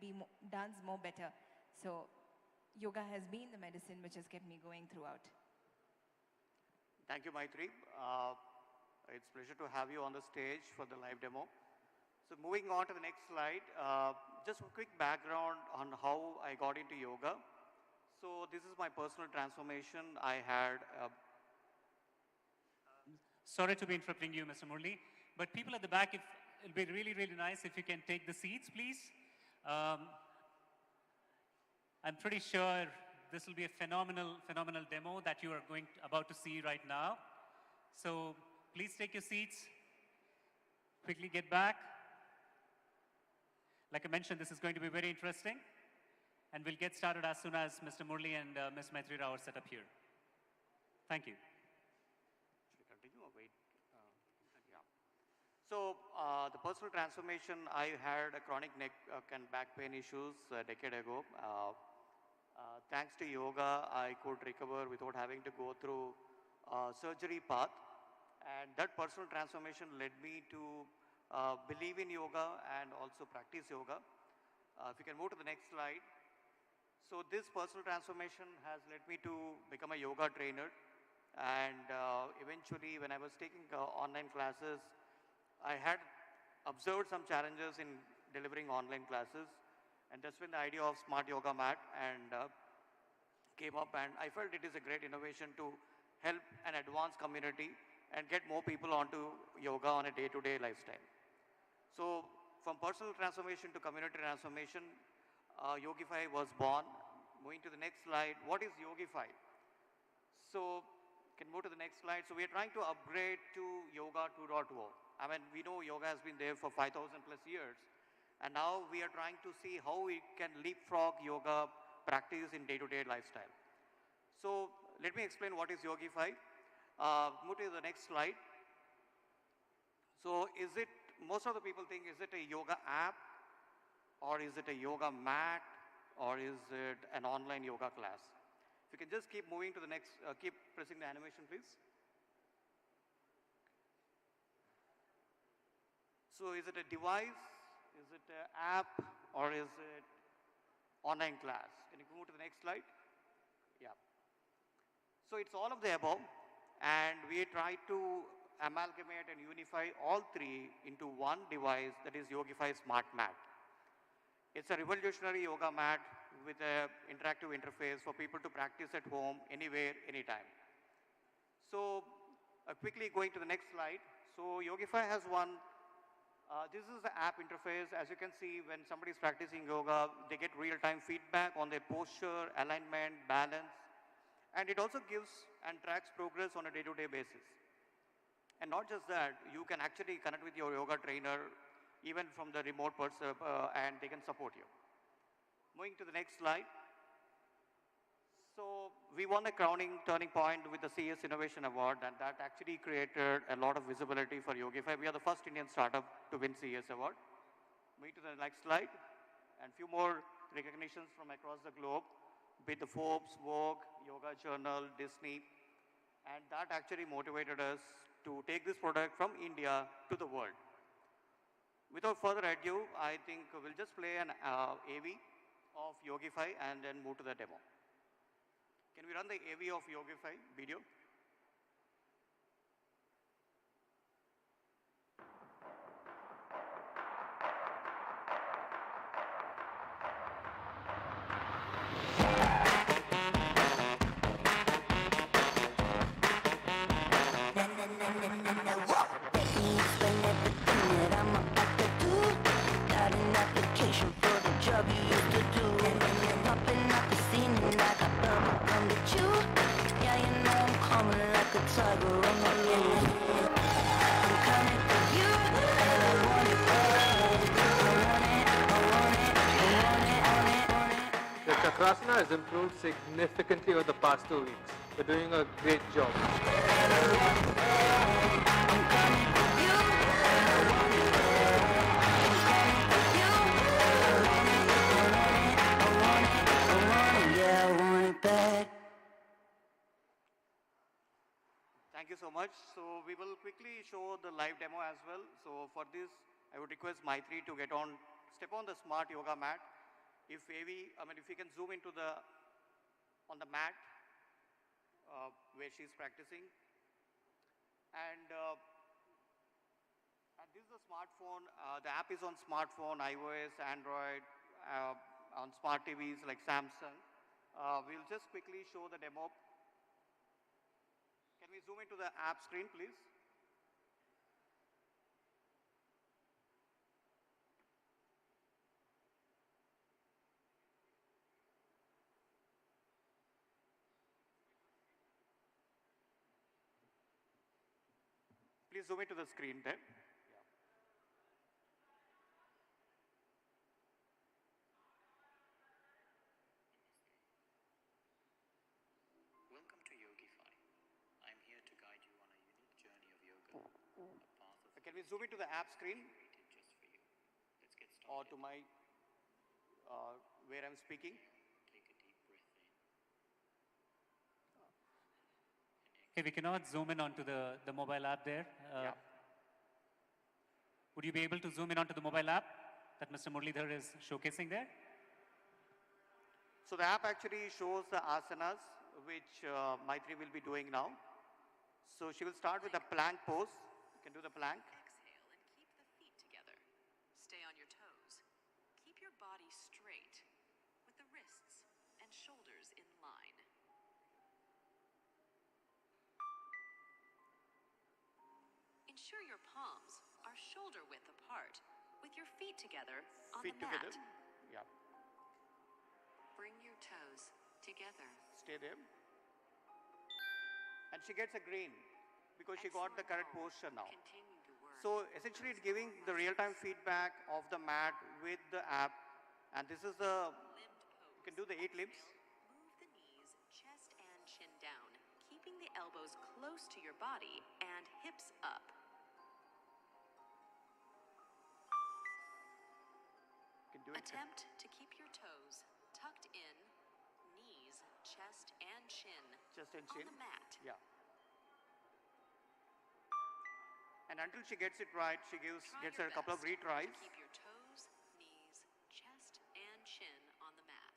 dance more better. So yoga has been the medicine which has kept me going throughout. Thank you, Maitri. It's a pleasure to have you on the stage for the live demo. So moving on to the next slide, just a quick background on how I got into yoga. So this is my personal transformation. I had Sorry to be interrupting you, Mr. Murli, but people at the back, it'll be really, really nice if you can take the seats, please. I'm pretty sure this will be a phenomenal demo that you are about to see right now. So please take your seats. Quickly get back. Like I mentioned, this is going to be very interesting. And we'll get started as soon as Mr. Murli and Ms. Maitri Rao are set up here. Thank you. Should we continue or wait? Yeah. So the personal transformation, I had a chronic neck and back pain issues a decade ago. Thanks to yoga, I could recover without having to go through surgery path. And that personal transformation led me to believe in yoga and also practice yoga. If you can move to the next slide. So this personal transformation has led me to become a yoga trainer. And eventually, when I was taking online classes, I had observed some challenges in delivering online classes. And that's when the idea of smart yoga mat and came up. And I felt it is a great innovation to help an advanced community and get more people onto yoga on a day-to-day lifestyle. So from personal transformation to community transformation, Yogify was born. Moving to the next slide, what is Yogify? So can move to the next slide. So we are trying to upgrade to Yoga 2.0. I mean, we know yoga has been there for 5,000 plus years. And now we are trying to see how we can leapfrog yoga practice in day-to-day lifestyle. So let me explain what is Yogify. Move to the next slide. So most of the people think, is it a yoga app? Or is it a yoga mat? Or is it an online yoga class? If you can just keep moving to the next, keep pressing the animation, please. So is it a device? Is it an app? Or is it online class? Can you move to the next slide? Yeah. So it's all of the above. And we try to amalgamate and unify all three into one device, that is Yogify Smart Mat. It's a revolutionary yoga mat with an interactive interface for people to practice at home, anywhere, anytime. So quickly going to the next slide. So Yogify has one, this is the app interface. As you can see, when somebody is practicing yoga, they get real-time feedback on their posture, alignment, balance. And it also gives and tracks progress on a day-to-day basis. And not just that, you can actually connect with your yoga trainer even from the remote person, and they can support you. Moving to the next slide. So we won a crowning turning point with the CS Innovation Award, and that actually created a lot of visibility for Yogify. We are the first Indian startup to win CS Award. Moving to the next slide. And few more recognitions from across the globe, with the Forbes, Vogue, Yoga Journal, Disney. And that actually motivated us to take this product from India to the world. Without further ado, I think we'll just play an AV of Yogify and then move to the demo. Can we run the AV of Yogify video? The Chakrasana has improved significantly over the past 2 weeks. We're doing a great job. Thank you so much. So we will quickly show the live demo as well. So for this, I would request Maitri to step on the smart yoga mat. If if you can zoom into on the mat where she's practicing. And this is a smartphone. The app is on smartphone, iOS, Android, on smart TVs like Samsung. We'll just quickly show the demo. Can we zoom into the app screen, please? Please zoom into the screen there. Welcome to Yogify. I'm here to guide you on a unique journey of yoga, a path of Can we zoom into the app screen? created just for you. Let's get Or started. to my, where I'm speaking? Take a deep breath in. Hey, we cannot zoom in onto the mobile app there. Yeah. Would you be able to zoom in onto the mobile app that Mr. Muralidhar is showcasing there? So the app actually shows the asanas, which Maitri will be doing now. So she will start with a plank pose. You can do the plank. Exhale and keep the feet together. Stay on your toes. Keep your body straight with the wrists and shoulders in line. Ensure your palms are shoulder width apart with your feet together on Feet the mat. together. Yeah. Bring your toes together. Stay there. And she gets a green because she got the correct posture now. Continue to work. So essentially it's giving the real-time feedback of the mat with the app. And this is the, you can do the 8 limbs. Move the knees, chest and chin down, keeping the elbows close to your body and hips up. You can do it. Attempt to keep your toes tucked in, knees, chest and chin Chest and on chin. the mat. Yeah. And until she gets it right, she gets her a couple of retries. To keep your toes, knees, chest and chin on the mat.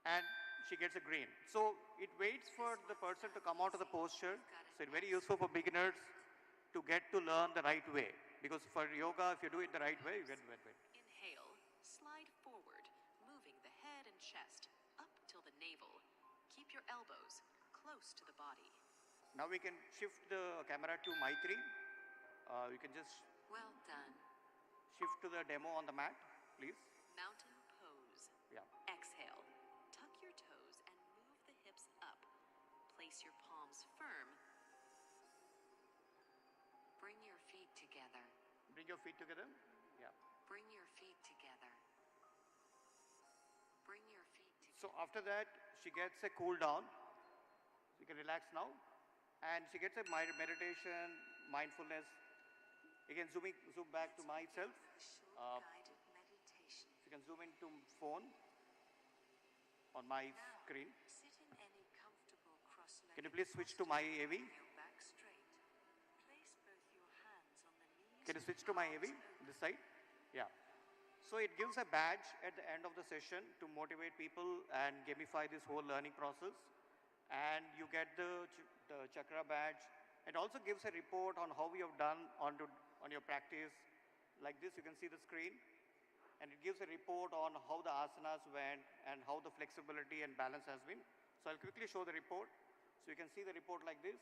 And she gets a green. So it waits for the person to come out of the posture. So it's very useful for beginners to get to learn the right way. Because for yoga, if you do it the right way, you get it. Inhale, slide forward, moving the head and chest up till the navel. Keep your elbows close to the body. Now we can shift the camera to Maitri. You can just Well done. shift to the demo on the mat, please. Mountain pose. Yeah. Exhale. Tuck your toes and move the hips up. Place your palms firm. Bring your feet together. Bring your feet together. Yeah. Bring your feet together. Bring your feet together. So after that, she gets a cool down. You can relax now. And she gets a meditation, mindfulness. Again, zoom back to myself. Guided meditation. You can zoom into phone on my screen. Sit in any comfortable cross-legged Can you please switch to my AV? Your back straight. Place both your hands on the knees. Can you switch to my AV, this side? Yeah. So it gives a badge at the end of the session to motivate people and gamify this whole learning process. And you get the chakra badge. It also gives a report on how you have done on your practice. Like this, you can see the screen. And it gives a report on how the asanas went and how the flexibility and balance has been. So I'll quickly show the report. So you can see the report like this.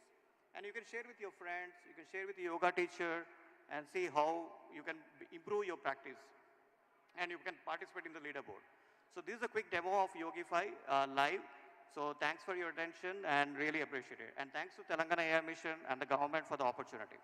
And you can share with your friends, you can share with the yoga teacher and see how you can improve your practice. And you can participate in the leaderboard. So this is a quick demo of Yogify live. So thanks for your attention and really appreciate it. And thanks to Telangana AI Mission and the government for the opportunity.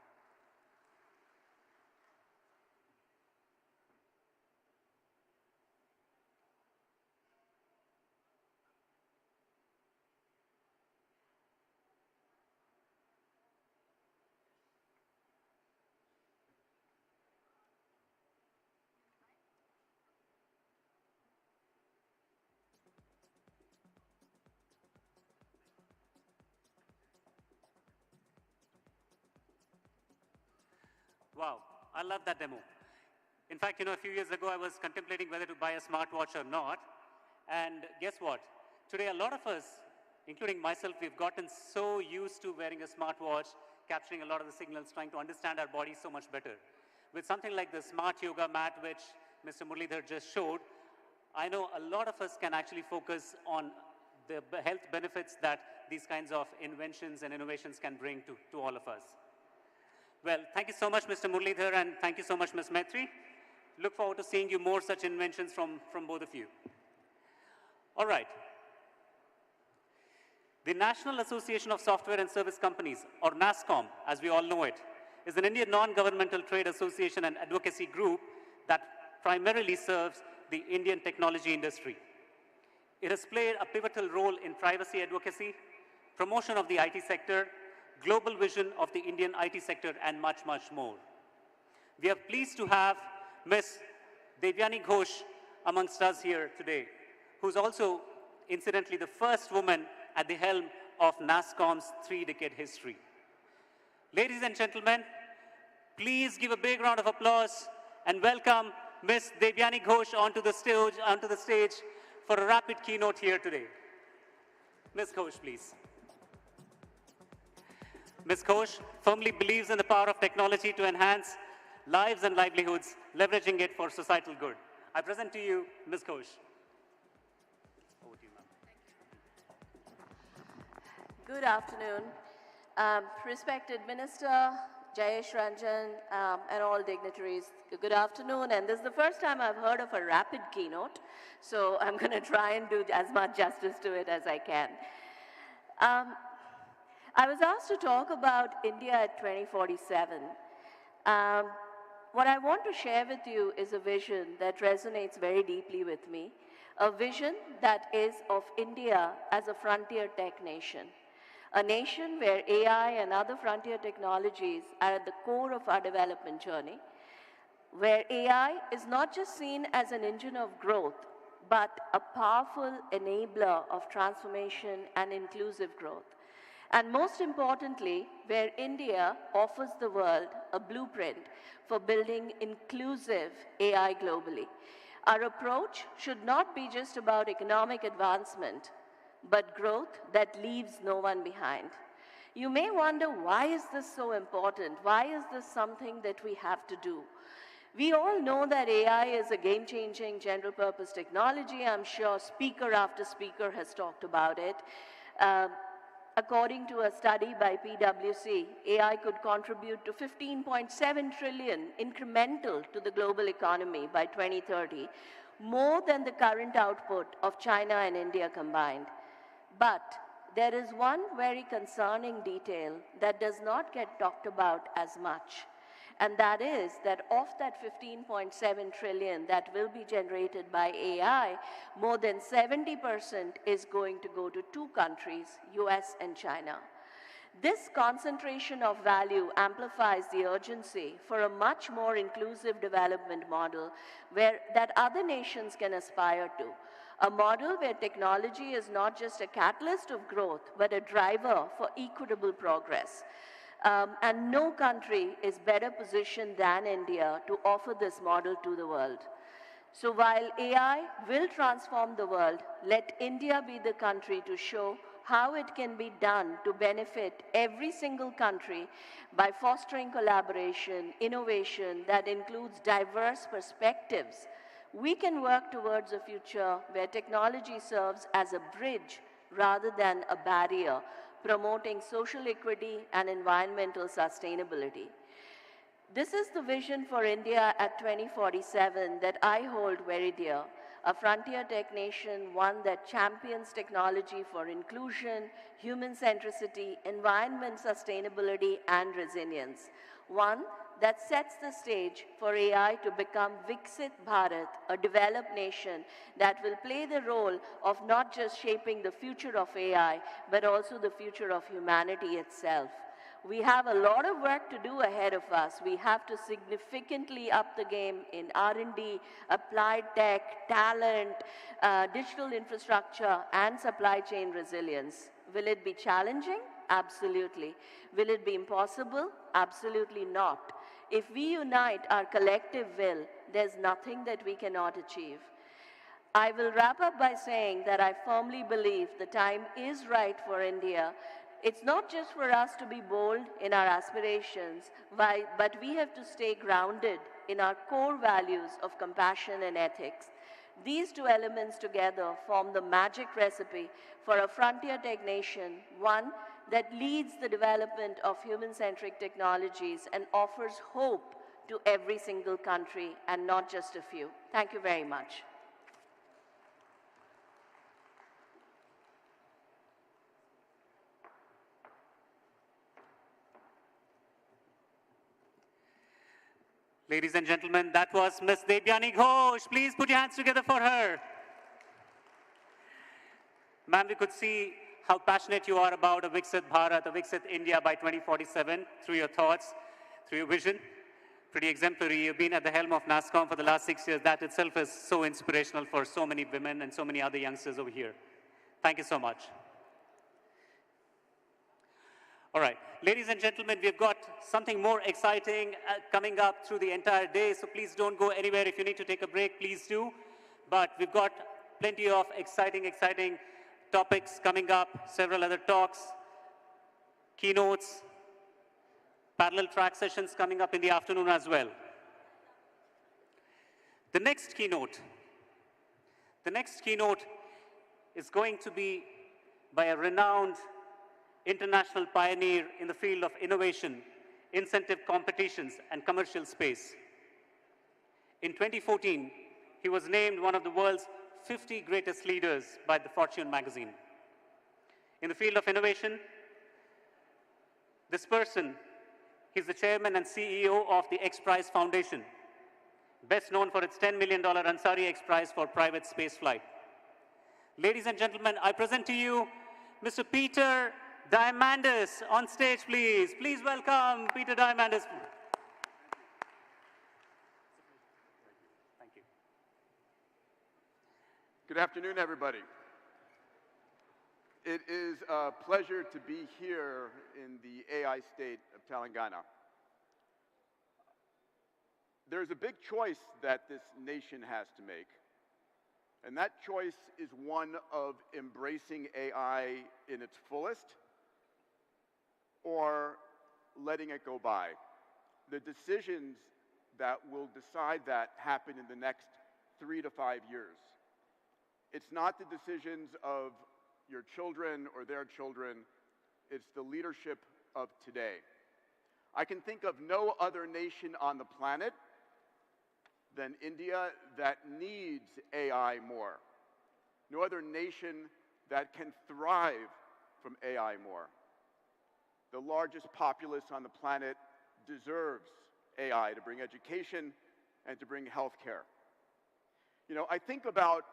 Wow, I love that demo. In fact, a few years ago, I was contemplating whether to buy a smartwatch or not. And guess what? Today, a lot of us, including myself, we've gotten so used to wearing a smartwatch, capturing a lot of the signals, trying to understand our bodies so much better. With something like the smart yoga mat, which Mr. Muralidhar just showed, I know a lot of us can actually focus on the health benefits that these kinds of inventions and innovations can bring to all of us. Well, thank you so much, Mr. Muralidhar, and thank you so much, Ms. Maitri. Look forward to seeing you more such inventions from both of you. All right. The National Association of Software and Service Companies, or NASSCOM, as we all know it, is an Indian non-governmental trade association and advocacy group that primarily serves the Indian technology industry. It has played a pivotal role in privacy advocacy, promotion of the IT sector, global vision of the Indian IT sector, and much, much more. We are pleased to have Ms. Devyani Ghosh amongst us here today, who's also, incidentally, the first woman at the helm of NASSCOM's 3-decade history. Ladies and gentlemen, please give a big round of applause and welcome Ms. Devyani Ghosh onto the stage for a rapid keynote here today. Ms. Ghosh, please. Ms. Ghosh firmly believes in the power of technology to enhance lives and livelihoods, leveraging it for societal good. I present to you Ms. Ghosh. Over to you, ma'am. Good afternoon. Respected Minister, Jayesh Ranjan, and all dignitaries, good afternoon. And this is the first time I've heard of a rapid keynote, so I'm going to try and do as much justice to it as I can. I was asked to talk about India at 2047. What I want to share with you is a vision that resonates very deeply with me, a vision that is of India as a frontier tech nation. A nation where AI and other frontier technologies are at the core of our development journey, where AI is not just seen as an engine of growth, but a powerful enabler of transformation and inclusive growth. And most importantly, where India offers the world a blueprint for building inclusive AI globally. Our approach should not be just about economic advancement, but growth that leaves no one behind. You may wonder, why is this so important? Why is this something that we have to do? We all know that AI is a game-changing general-purpose technology. I'm sure speaker after speaker has talked about it. According to a study by PwC, AI could contribute to 15.7 trillion incremental to the global economy by 2030, more than the current output of China and India combined. But there is one very concerning detail that does not get talked about as much, and that is that of that 15.7 trillion that will be generated by AI, more than 70% is going to go to two countries, US and China. This concentration of value amplifies the urgency for a much more inclusive development model that other nations can aspire to. A model where technology is not just a catalyst of growth, but a driver for equitable progress. And no country is better positioned than India to offer this model to the world. So while AI will transform the world, let India be the country to show how it can be done to benefit every single country by fostering collaboration, innovation that includes diverse perspectives. We can work towards a future where technology serves as a bridge rather than a barrier, promoting social equity and environmental sustainability. This is the vision for India at 2047 that I hold very dear, a frontier tech nation, one that champions technology for inclusion, human centricity, environment sustainability, and resilience, one that sets the stage for AI to become Viksit Bharat, a developed nation that will play the role of not just shaping the future of AI, but also the future of humanity itself. We have a lot of work to do ahead of us. We have to significantly up the game in R&D, applied tech, talent, digital infrastructure, and supply chain resilience. Will it be challenging? Absolutely. Will it be impossible? Absolutely not. If we unite our collective will, there's nothing that we cannot achieve. I will wrap up by saying that I firmly believe the time is right for India. It's not just for us to be bold in our aspirations, but we have to stay grounded in our core values of compassion and ethics. These two elements together form the magic recipe for a frontier tech nation, one that leads the development of human-centric technologies and offers hope to every single country and not just a few. Thank you very much. Ladies and gentlemen, that was Ms. Devyani Ghosh. Please put your hands together for her. Ma'am, we could see how passionate you are about a Viksit Bharat, a Viksit India by 2047 through your thoughts, through your vision. Pretty exemplary. You've been at the helm of NASSCOM for the last 6 years. That itself is so inspirational for so many women and so many other youngsters over here. Thank you so much. All right. Ladies and gentlemen, we've got something more exciting coming up through the entire day, so please don't go anywhere. If you need to take a break, please do. But we've got plenty of exciting topics coming up, several other talks, keynotes, parallel track sessions coming up in the afternoon as well. The next keynote is going to be by a renowned international pioneer in the field of innovation, incentive competitions, and commercial space. In 2014, he was named one of the world's 50 greatest leaders by the Fortune magazine. In the field of innovation, this person, he's the chairman and CEO of the X Prize Foundation, best known for its $10 million Ansari X Prize for private spaceflight. Ladies and gentlemen, I present to you Mr. Peter Diamandis on stage, please. Please welcome Peter Diamandis. Thank you. Good afternoon, everybody. It is a pleasure to be here in the AI state of Telangana. There's a big choice that this nation has to make, and that choice is one of embracing AI in its fullest or letting it go by. The decisions that will decide that happen in the next 3 to 5 years. It's not the decisions of your children or their children, it's the leadership of today. I can think of no other nation on the planet than India that needs AI more. No other nation that can thrive from AI more. The largest populace on the planet deserves AI to bring education and to bring healthcare. You know, I think about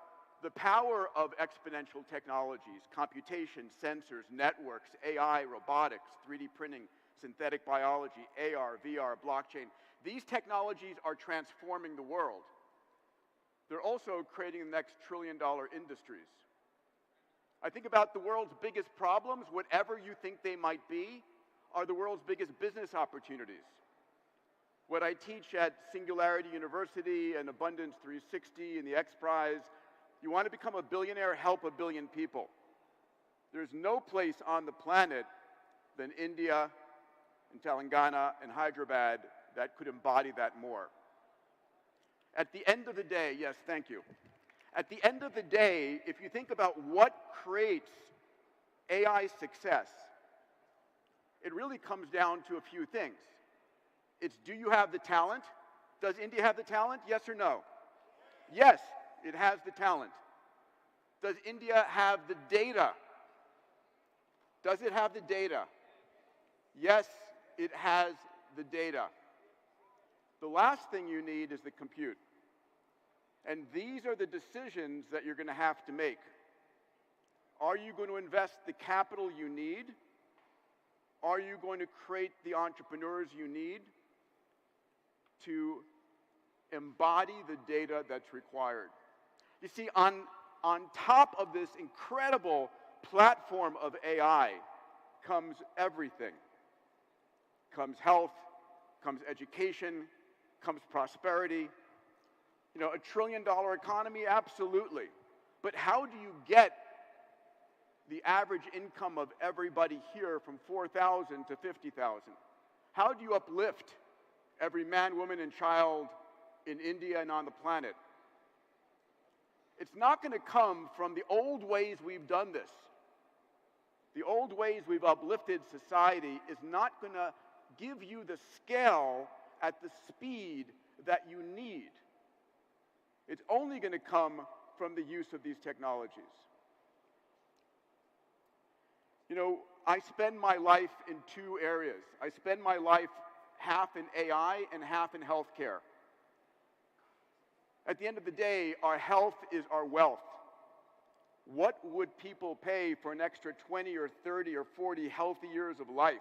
the power of exponential technologies, computation, sensors, networks, AI, robotics, 3D printing, synthetic biology, AR, VR, blockchain. These technologies are transforming the world. They're also creating the next trillion-dollar industries. I think about the world's biggest problems, whatever you think they might be, are the world's biggest business opportunities. What I teach at Singularity University and Abundance 360 and the X Prize, you want to become a billionaire, help a billion people. There's no place on the planet than India and Telangana and Hyderabad that could embody that more. At the end of the day, yes, thank you. At the end of the day, if you think about what creates AI success, it really comes down to a few things. It's, do you have the talent? Does India have the talent? Yes or no? Yes, it has the talent. Does India have the data? Does it have the data? Yes, it has the data. The last thing you need is the compute. And these are the decisions that you're going to have to make. Are you going to invest the capital you need? Are you going to create the entrepreneurs you need to embody the data that's required? You see, on top of this incredible platform of AI comes everything. Comes health, comes education, comes prosperity. You know, $1 trillion economy, absolutely. But how do you get the average income of everybody here from 4,000 to 50,000? How do you uplift every man, woman, and child in India and on the planet? It's not going to come from the old ways we've done this. The old ways we've uplifted society is not going to give you the scale at the speed that you need. It's only going to come from the use of these technologies. You know, I spend my life in two areas. I spend my life half in AI and half in healthcare. At the end of the day, our health is our wealth. What would people pay for an extra 20 or 30 or 40 healthy years of life?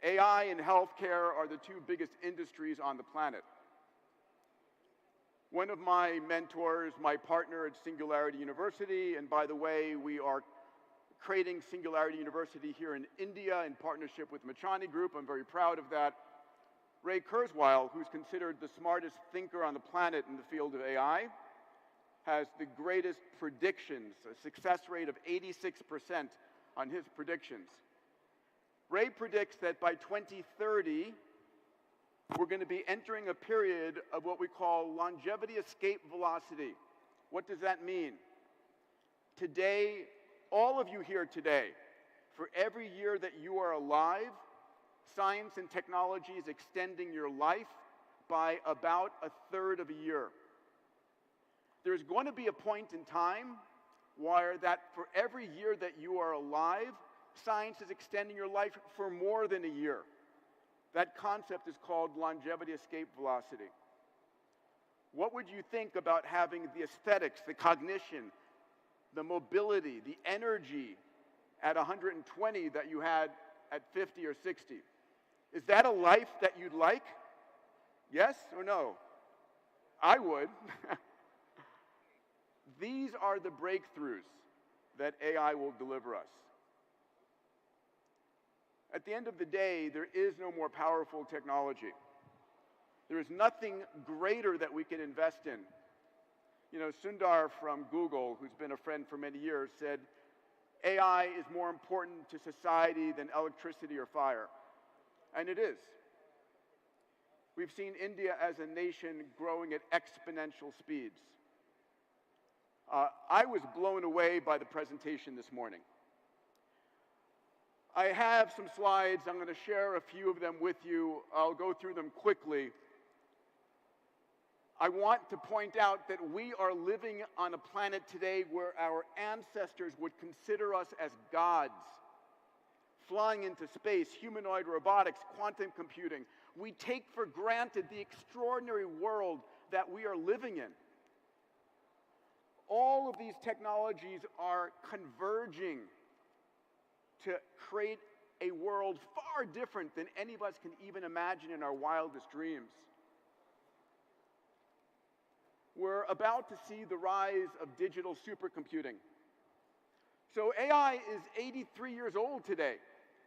AI and healthcare are the two biggest industries on the planet. One of my mentors, my partner at Singularity University, and by the way, we are creating Singularity University here in India in partnership with Machani Group. I'm very proud of that. Ray Kurzweil, who's considered the smartest thinker on the planet in the field of AI, has the greatest predictions, a success rate of 86% on his predictions. Ray predicts that by 2030, we're going to be entering a period of what we call longevity escape velocity. What does that mean? Today, all of you here today, for every year that you are alive, science and technology is extending your life by about a third of a year. There's going to be a point in time where that for every year that you are alive, science is extending your life for more than a year. That concept is called longevity escape velocity. What would you think about having the aesthetics, the cognition, the mobility, the energy at 120 that you had at 50 or 60? Is that a life that you'd like? Yes or no? I would. These are the breakthroughs that AI will deliver us. At the end of the day, there is no more powerful technology. There is nothing greater that we can invest in. You know, Sundar from Google, who's been a friend for many years, said, AI is more important to society than electricity or fire. And it is. We've seen India as a nation growing at exponential speeds. I was blown away by the presentation this morning. I have some slides. I'm going to share a few of them with you. I'll go through them quickly. I want to point out that we are living on a planet today where our ancestors would consider us as gods. Flying into space, humanoid robotics, quantum computing. We take for granted the extraordinary world that we are living in. All of these technologies are converging to create a world far different than any of us can even imagine in our wildest dreams. We're about to see the rise of digital supercomputing. So AI is 83 years old today.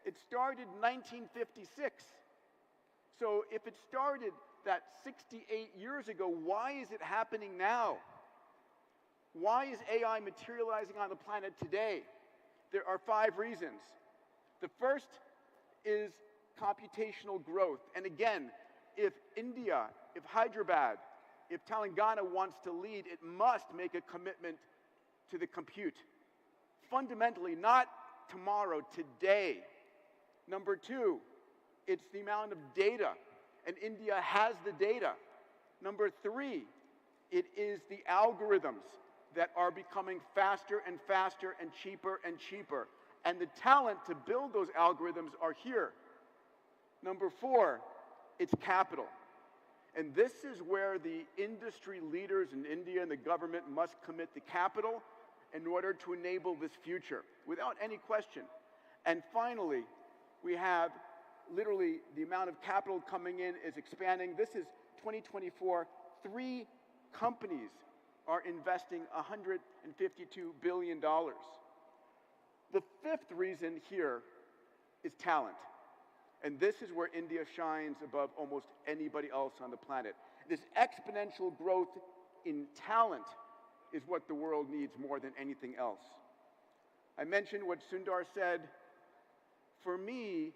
It started in 1956. So if it started that 68 years ago, why is it happening now? Why is AI materializing on the planet today? There are 5 reasons. The first is computational growth. And again, if India, if Hyderabad, if Telangana wants to lead, it must make a commitment to the compute. Fundamentally, not tomorrow, today. Number 2, it's the amount of data, and India has the data. Number 3, it is the algorithms that are becoming faster and faster and cheaper and cheaper. And the talent to build those algorithms are here. Number 4, it's capital. And this is where the industry leaders in India and the government must commit the capital in order to enable this future, without any question. And finally, we have literally the amount of capital coming in is expanding. This is 2024, 3 companies are investing $152 billion. The 5th reason here is talent. And this is where India shines above almost anybody else on the planet. This exponential growth in talent is what the world needs more than anything else. I mentioned what Sundar said. For me,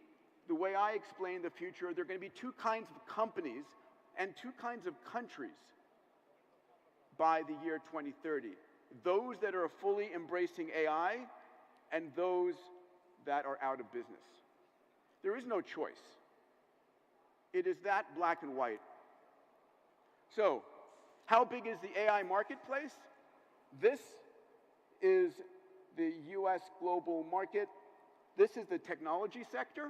the way I explain the future, there are going to be 2 kinds of companies and 2 kinds of countries by the year 2030. Those that are fully embracing AI and those that are out of business. There is no choice. It is that black and white. So, how big is the AI marketplace? This is the US global market. This is the technology sector.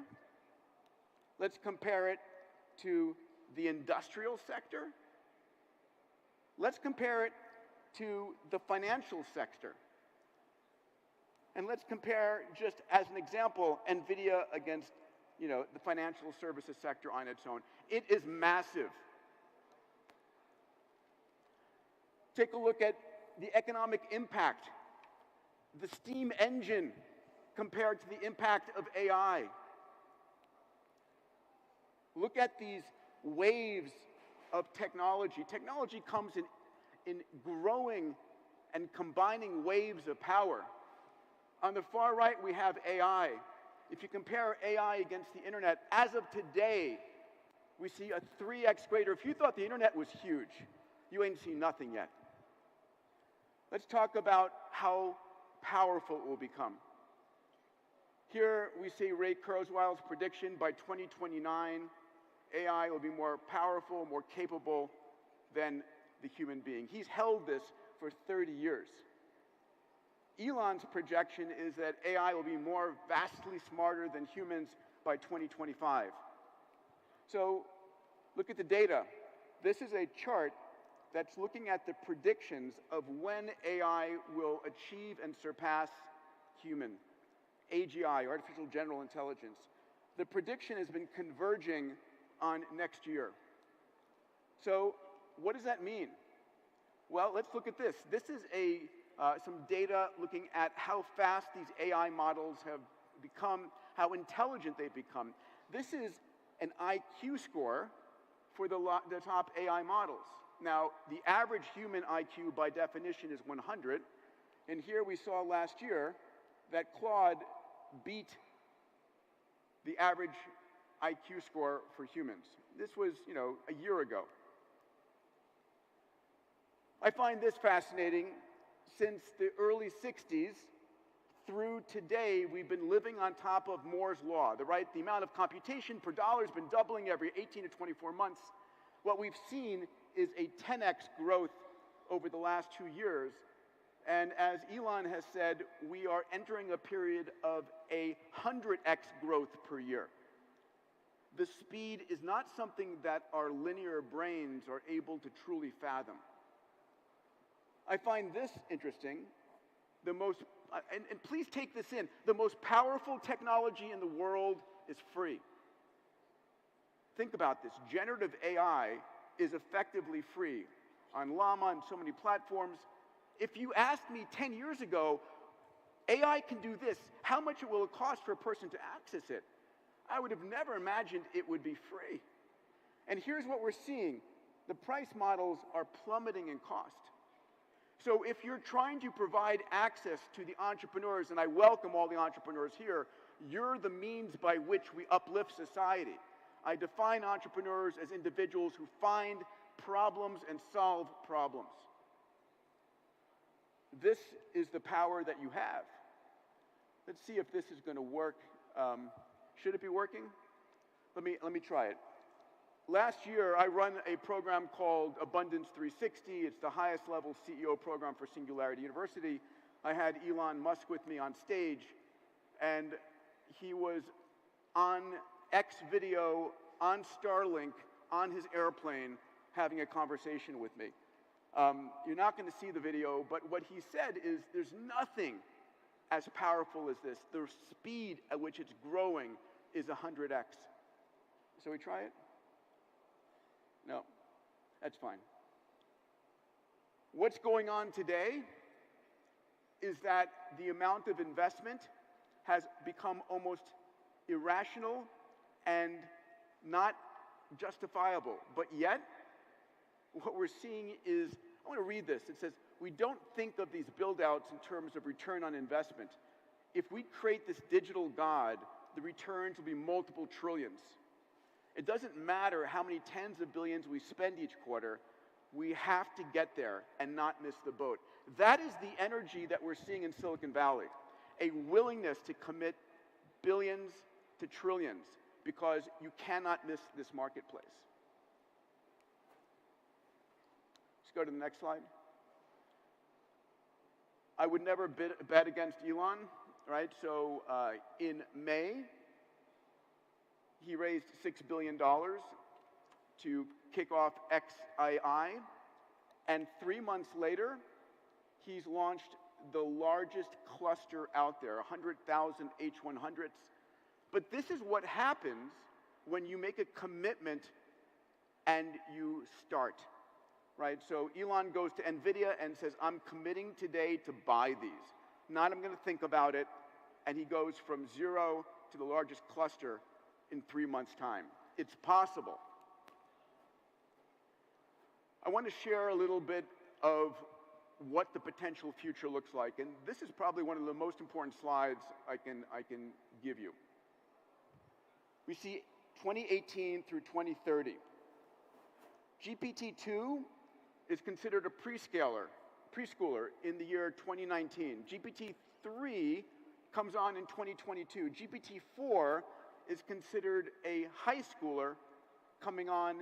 Let's compare it to the industrial sector. Let's compare it to the financial sector. And let's compare, just as an example, NVIDIA against, the financial services sector on its own. It is massive. Take a look at the economic impact. The steam engine compared to the impact of AI. Look at these waves of technology. Technology comes in growing and combining waves of power. On the far right, we have AI. If you compare AI against the internet, as of today, we see a 3x greater. If you thought the internet was huge, you ain't seen nothing yet. Let's talk about how powerful it will become. Here we see Ray Kurzweil's prediction: by 2029, AI will be more powerful, more capable than the human being. He's held this for 30 years. Elon's projection is that AI will be more vastly smarter than humans by 2025. So look at the data. This is a chart that's looking at the predictions of when AI will achieve and surpass human, AGI, artificial general intelligence. The prediction has been converging on next year. So what does that mean? Well, let's look at this. This is some data looking at how fast these AI models have become, how intelligent they've become. This is an IQ score for the top AI models. Now, the average human IQ by definition is 100, and here we saw last year that Claude beat the average IQ score for humans. This was, a year ago. I find this fascinating. Since the early 60s through today, we've been living on top of Moore's law. The amount of computation per dollar has been doubling every 18 to 24 months. What we've seen is a 10x growth over the last 2 years. And as Elon has said, we are entering a period of a 100x growth per year. The speed is not something that our linear brains are able to truly fathom. I find this interesting. And please take this in, the most powerful technology in the world is free. Think about this. Generative AI is effectively free on Llama and so many platforms. If you asked me 10 years ago, AI can do this, how much will it cost for a person to access it? I would have never imagined it would be free. And here's what we're seeing. The price models are plummeting in cost. So if you're trying to provide access to the entrepreneurs, and I welcome all the entrepreneurs here, you're the means by which we uplift society. I define entrepreneurs as individuals who find problems and solve problems. This is the power that you have. Let's see if this is going to work. Should it be working? Let me try it. Last year, I run a program called Abundance 360. It's the highest level CEO program for Singularity University. I had Elon Musk with me on stage, and he was on X video, on Starlink, on his airplane, having a conversation with me. You're not going to see the video, but what he said is there's nothing as powerful as this. The speed at which it's growing is 100x. So we try it? No, that's fine. What's going on today is that the amount of investment has become almost irrational and not justifiable. But yet, what we're seeing is, I want to read this. It says, we don't think of these build-outs in terms of return on investment. If we create this digital god, the returns will be multiple trillions. It doesn't matter how many tens of billions we spend each quarter, we have to get there and not miss the boat. That is the energy that we're seeing in Silicon Valley, a willingness to commit billions to trillions because you cannot miss this marketplace. Let's go to the next slide. I would never bet against Elon, right? So in May, he raised $6 billion to kick off XII, and 3 months later, he's launched the largest cluster out there, 100,000 H100s. But this is what happens when you make a commitment and you start, right? So Elon goes to NVIDIA and says, I'm committing today to buy these. Not I'm going to think about it, and he goes from 0 to the largest cluster in 3 months' time. It's possible. I want to share a little bit of what the potential future looks like, and this is probably one of the most important slides I can give you. We see 2018 through 2030. GPT-2 is considered a preschooler in the year 2019. GPT-3 comes on in 2022. GPT-4 is considered a high schooler coming on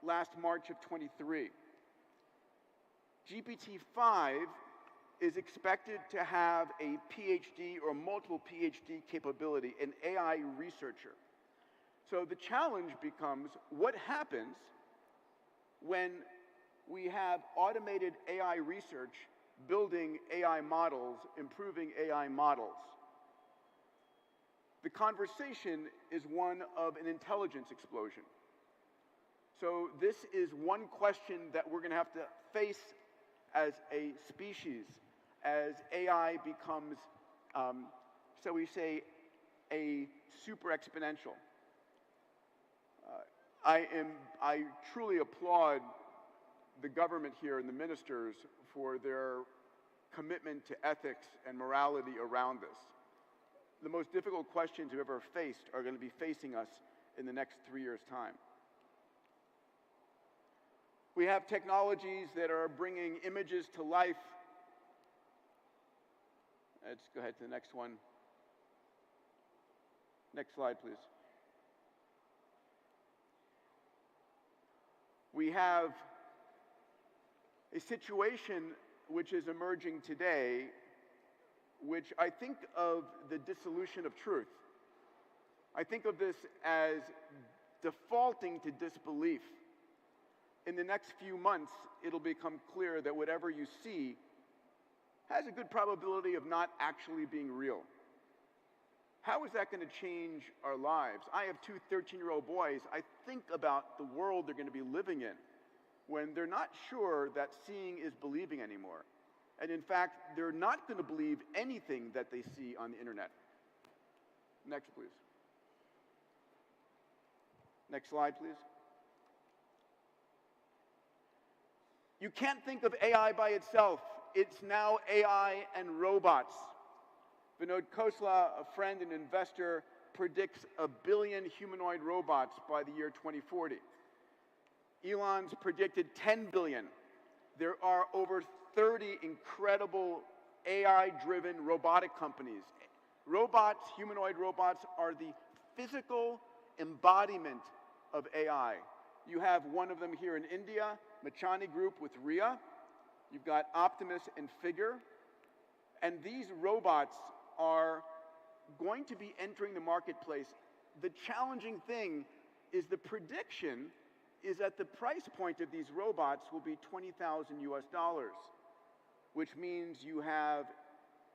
last March of 23. GPT-5 is expected to have a PhD or multiple PhD capability, an AI researcher. So the challenge becomes, what happens when we have automated AI research building AI models, improving AI models? The conversation is one of an intelligence explosion. So this is one question that we're going to have to face as a species, as AI becomes, so we say, a super exponential. I truly applaud the government here and the ministers for their commitment to ethics and morality around this. The most difficult questions we've ever faced are going to be facing us in the next 3 years' time. We have technologies that are bringing images to life. Let's go ahead to the next one. Next slide, please. We have a situation which is emerging today, which I think of the dissolution of truth. I think of this as defaulting to disbelief. In the next few months, it'll become clear that whatever you see has a good probability of not actually being real. How is that going to change our lives? I have two 13-year-old boys. I think about the world they're going to be living in when they're not sure that seeing is believing anymore. And in fact, they're not going to believe anything that they see on the internet. Next, please. Next slide, please. You can't think of AI by itself. It's now AI and robots. Vinod Khosla, a friend and investor, predicts 1 billion humanoid robots by the year 2040. Elon's predicted 10 billion. There are over 30 incredible AI-driven robotic companies. Robots, humanoid robots, are the physical embodiment of AI. You have one of them here in India, Machani Group with Ria. You've got Optimus and Figure. And these robots are going to be entering the marketplace. The challenging thing is the prediction is that the price point of these robots will be $20,000 US, which means you have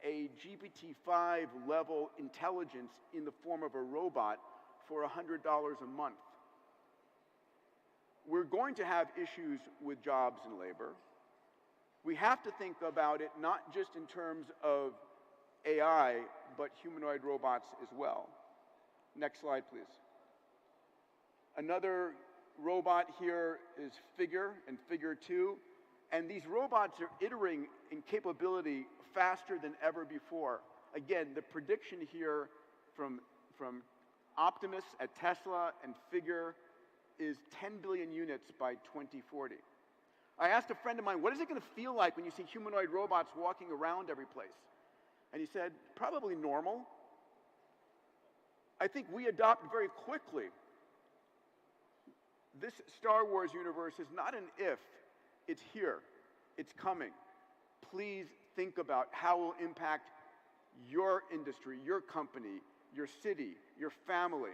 a GPT-5 level intelligence in the form of a robot for $100 a month. We're going to have issues with jobs and labor. We have to think about it not just in terms of AI, but humanoid robots as well. Next slide, please. Another robot here is Figure and Figure 2. And these robots are iterating in capability faster than ever before. Again, the prediction here from Optimus at Tesla and Figure is 10 billion units by 2040. I asked a friend of mine, what is it going to feel like when you see humanoid robots walking around every place? And he said, probably normal. I think we adopt very quickly. This Star Wars universe is not an if, it's here, it's coming. Please think about how it will impact your industry, your company, your city, your family,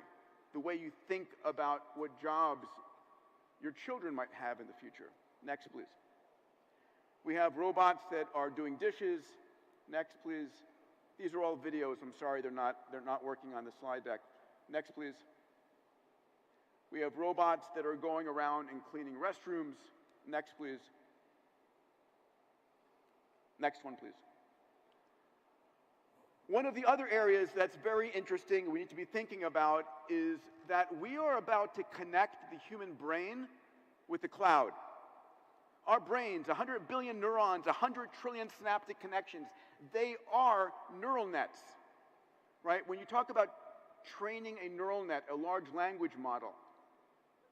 the way you think about what jobs your children might have in the future. Next, please. We have robots that are doing dishes. Next, please. These are all videos. I'm sorry, they're not working on the slide deck. Next, please. We have robots that are going around and cleaning restrooms. Next, please. Next one, please. One of the other areas that's very interesting we need to be thinking about is that we are about to connect the human brain with the cloud. Our brains, 100 billion neurons, 100 trillion synaptic connections, they are neural nets, right? When you talk about training a neural net, a large language model,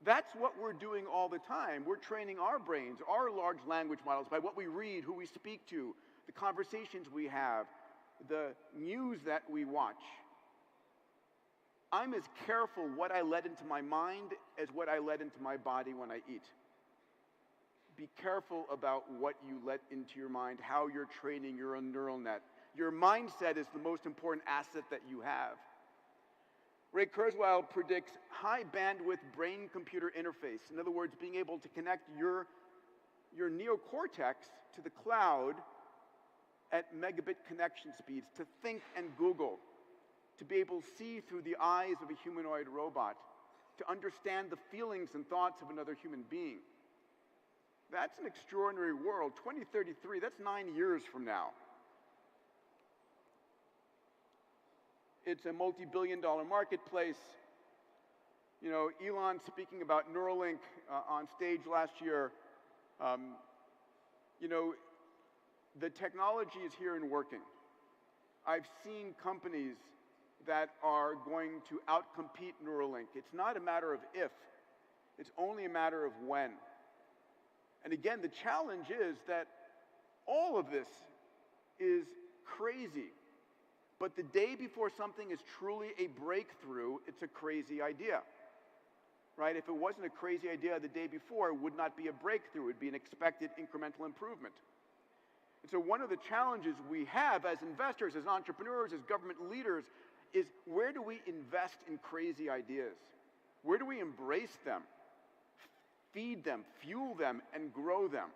that's what we're doing all the time. We're training our brains, our large language models, by what we read, who we speak to, the conversations we have, the news that we watch. I'm as careful what I let into my mind as what I let into my body when I eat. Be careful about what you let into your mind, how you're training your own neural net. Your mindset is the most important asset that you have. Ray Kurzweil predicts high bandwidth brain-computer interface. In other words, being able to connect your neocortex to the cloud at megabit connection speeds, to think and Google, to be able to see through the eyes of a humanoid robot, to understand the feelings and thoughts of another human being. That's an extraordinary world. 2033, that's 9 years from now. It's a multi-billion-dollar marketplace. You know, Elon speaking about Neuralink on stage last year, you know, the technology is here and working. I've seen companies that are going to outcompete Neuralink. It's not a matter of if, it's only a matter of when. And again, the challenge is that all of this is crazy. But the day before something is truly a breakthrough, it's a crazy idea, right? If it wasn't a crazy idea the day before, it would not be a breakthrough. It would be an expected incremental improvement. And so one of the challenges we have as investors, as entrepreneurs, as government leaders, is where do we invest in crazy ideas? Where do we embrace them, feed them, fuel them, and grow them?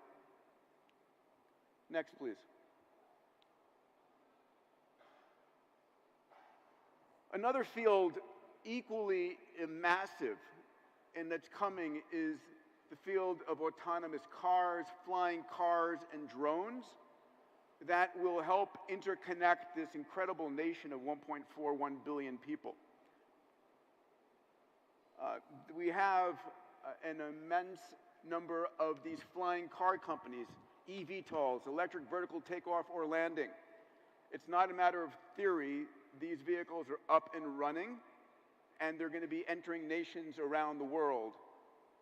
Next, please. Another field equally massive and that's coming is the field of autonomous cars, flying cars, and drones that will help interconnect this incredible nation of 1.41 billion people. We have an immense number of these flying car companies, eVTOLs, electric vertical takeoff or landing. It's not a matter of theory. These vehicles are up and running, and they're going to be entering nations around the world.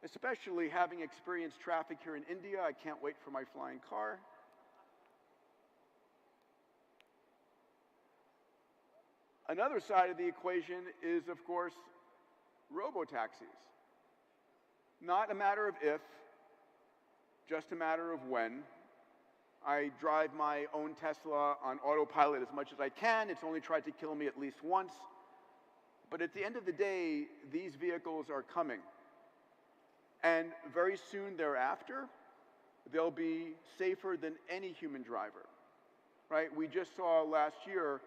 Especially having experienced traffic here in India, I can't wait for my flying car. Another side of the equation is, of course, robotaxis. Not a matter of if, just a matter of when. I drive my own Tesla on autopilot as much as I can. It's only tried to kill me at least once. But at the end of the day, these vehicles are coming. And very soon thereafter, they'll be safer than any human driver, right? We just saw last year,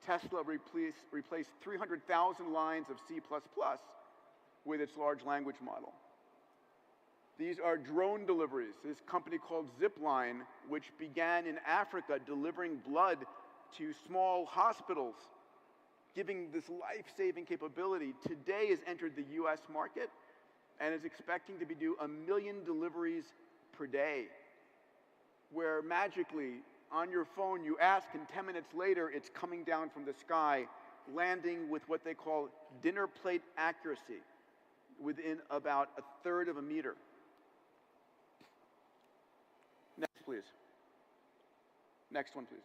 Tesla replaced 300,000 lines of C++ with its large language model. These are drone deliveries. This company called Zipline, which began in Africa delivering blood to small hospitals, giving this life-saving capability, today has entered the US market and is expecting to do 1 million deliveries per day, where magically on your phone you ask and 10 minutes later it's coming down from the sky, landing with what they call dinner plate accuracy within about 1/3 of a meter. Next, please. Next one, please.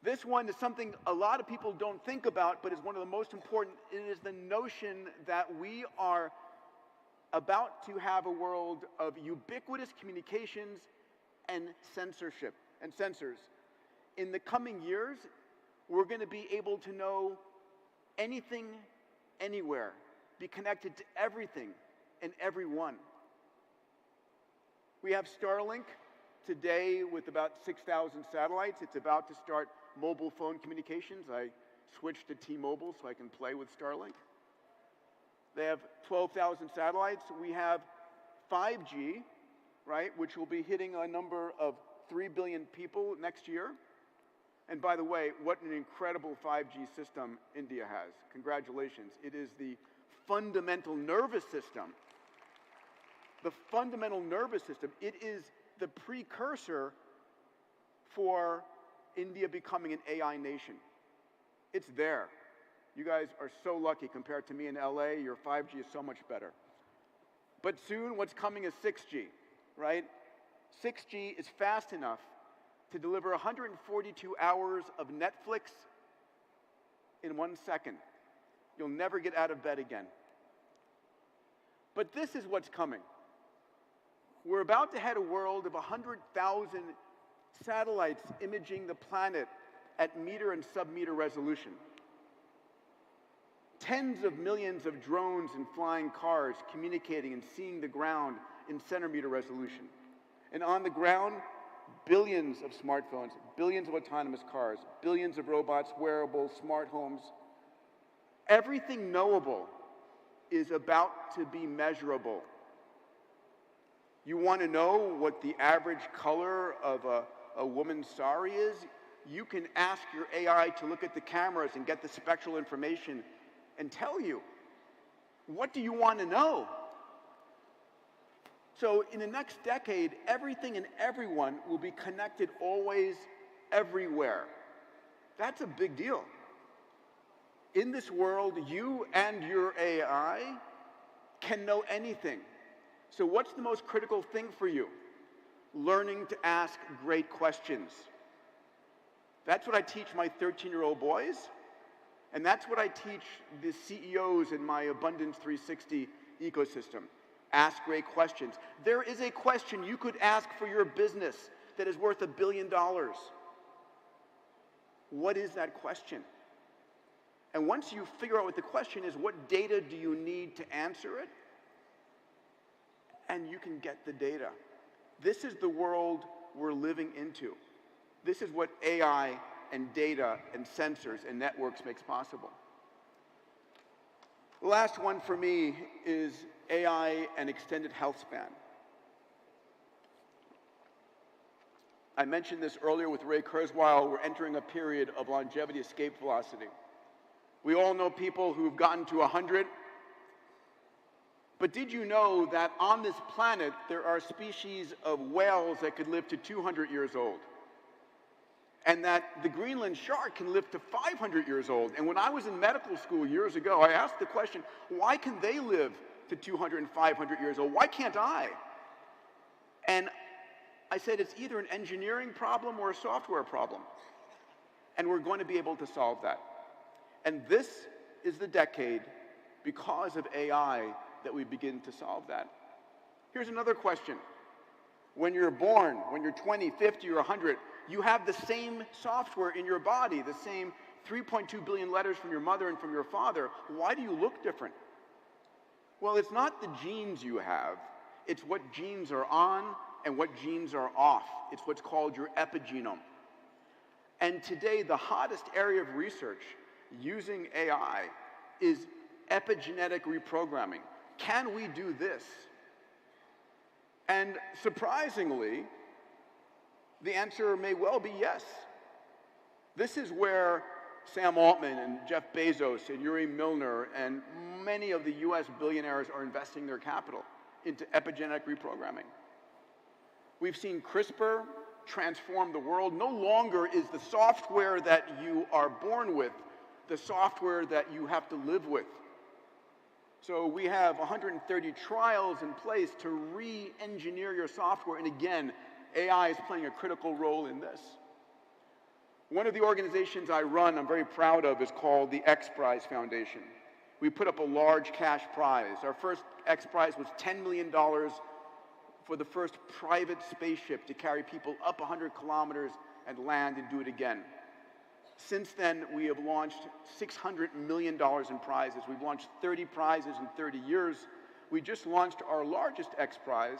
This one is something a lot of people don't think about, but is one of the most important. It is the notion that we are about to have a world of ubiquitous communications and censorship and sensors. In the coming years, we're going to be able to know anything, anywhere, be connected to everything and everyone. We have Starlink today with about 6,000 satellites. It's about to start mobile phone communications. I switched to T-Mobile so I can play with Starlink. They have 12,000 satellites. We have 5G, right, which will be hitting a number of 3 billion people next year. And by the way, what an incredible 5G system India has. Congratulations. It is the fundamental nervous system. The fundamental nervous system. It is the precursor for India becoming an AI nation. It's there. You guys are so lucky compared to me in LA. Your 5G is so much better. But soon what's coming is 6G, right? 6G is fast enough to deliver 142 hours of Netflix in 1 second. You'll never get out of bed again. But this is what's coming. We're about to head a world of 100,000 satellites imaging the planet at meter and sub-meter resolution. Tens of millions of drones and flying cars communicating and seeing the ground in centimeter resolution. And on the ground, billions of smartphones, billions of autonomous cars, billions of robots, wearables, smart homes. Everything knowable is about to be measurable. You want to know what the average color of a woman's sari is? You can ask your AI to look at the cameras and get the spectral information and tell you. What do you want to know? So in the next decade, everything and everyone will be connected always, everywhere. That's a big deal. In this world, you and your AI can know anything. So what's the most critical thing for you? Learning to ask great questions. That's what I teach my 13-year-old boys, and that's what I teach the CEOs in my Abundance 360 ecosystem. Ask great questions. There is a question you could ask for your business that is worth $1 billion. What is that question? And once you figure out what the question is, what data do you need to answer it? And you can get the data. This is the world we're living into. This is what AI and data and sensors and networks makes possible. The last one for me is AI and extended health span. I mentioned this earlier with Ray Kurzweil. We're entering a period of longevity escape velocity. We all know people who've gotten to 100. But did you know that on this planet there are species of whales that could live to 200 years old? And that the Greenland shark can live to 500 years old. And when I was in medical school years ago, I asked the question, why can they live to 200 and 500 years old? Why can't I? And I said, it's either an engineering problem or a software problem. And we're going to be able to solve that. And this is the decade, because of AI, that we begin to solve that. Here's another question. When you're born, when you're 20, 50, or 100, you have the same software in your body, the same 3.2 billion letters from your mother and from your father. Why do you look different? Well, it's not the genes you have. It's what genes are on and what genes are off. It's what's called your epigenome. And today, the hottest area of research using AI is epigenetic reprogramming. Can we do this? And surprisingly, the answer may well be yes. This is where Sam Altman and Jeff Bezos and Yuri Milner and many of the US billionaires are investing their capital into epigenetic reprogramming. We've seen CRISPR transform the world. No longer is the software that you are born with the software that you have to live with. So we have 130 trials in place to re-engineer your software, and again, AI is playing a critical role in this. One of the organizations I run, I'm very proud of, is called the X Prize Foundation. We put up a large cash prize. Our first X Prize was $10 million for the first private spaceship to carry people up 100 kilometers and land and do it again. Since then, we have launched $600 million in prizes. We've launched 30 prizes in 30 years. We just launched our largest X Prize,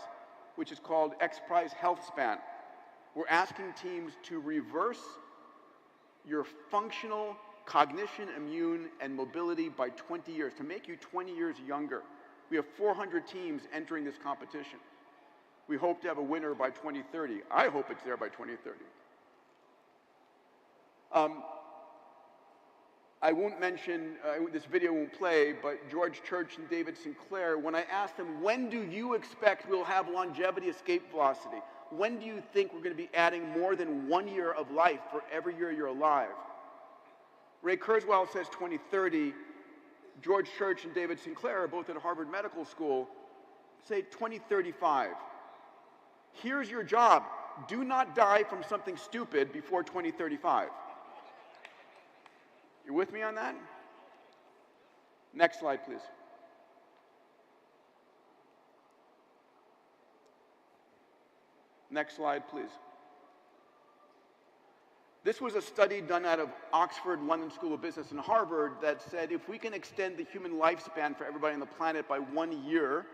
which is called X Prize Health Span. We're asking teams to reverse your functional cognition, immune, and mobility by 20 years, to make you 20 years younger. We have 400 teams entering this competition. We hope to have a winner by 2030. I hope it's there by 2030. I won't mention, this video won't play, but George Church and David Sinclair, when I asked them, when do you expect we'll have longevity escape velocity? When do you think we're going to be adding more than 1 year of life for every year you're alive? Ray Kurzweil says 2030. George Church and David Sinclair are both at Harvard Medical School, say 2035. Here's your job. Do not die from something stupid before 2035. You with me on that? Next slide, please. Next slide, please. This was a study done out of Oxford, London School of Business, and Harvard that said if we can extend the human lifespan for everybody on the planet by 1 year,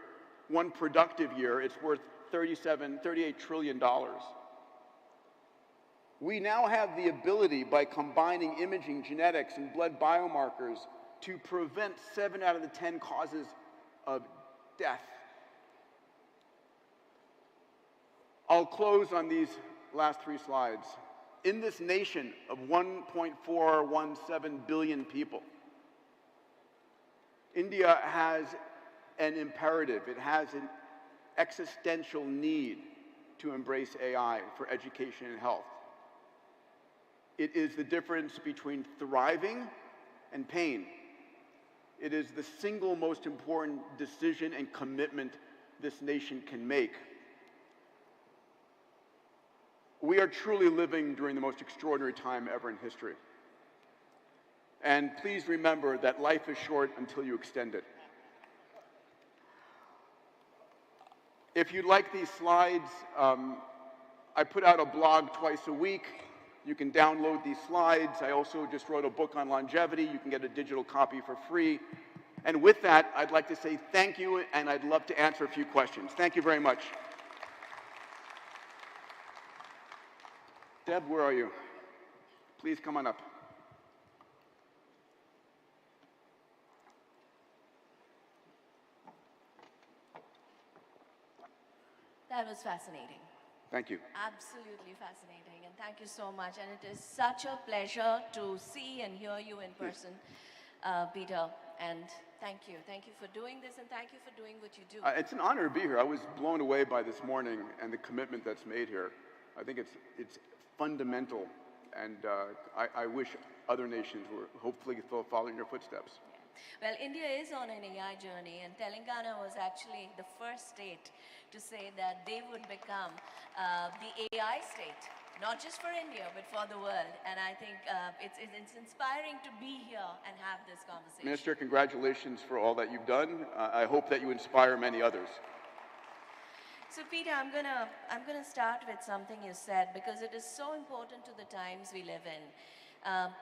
1 productive year, it's worth $38 trillion. We now have the ability, by combining imaging, genetics, and blood biomarkers, to prevent 7 out of the 10 causes of death. I'll close on these last 3 slides. In this nation of 1.417 billion people, India has an imperative. It has an existential need to embrace AI for education and health. It is the difference between thriving and pain. It is the single most important decision and commitment this nation can make. We are truly living during the most extraordinary time ever in history. And please remember that life is short until you extend it. If you'd like these slides, I put out a blog twice a week. You can download these slides. I also just wrote a book on longevity. You can get a digital copy for free. And with that, I'd like to say thank you, and I'd love to answer a few questions. Thank you very much. Deb, where are you? Please come on up. That was fascinating. Thank you. Absolutely fascinating, and thank you so much. And it is such a pleasure to see and hear you in person, Peter. And thank you. Thank you for doing this, and thank you for doing what you do. It's an honor to be here. I was blown away by this morning and the commitment that's made here. I think it's fundamental, and I wish other nations were hopefully following your footsteps. Well, India is on an AI journey, and Telangana was actually the first state to say that they would become the AI state, not just for India, but for the world. And I think it's inspiring to be here and have this conversation. Minister, congratulations for all that you've done. I hope that you inspire many others. So Peter, I'm gonna start with something you said, because it is so important to the times we live in.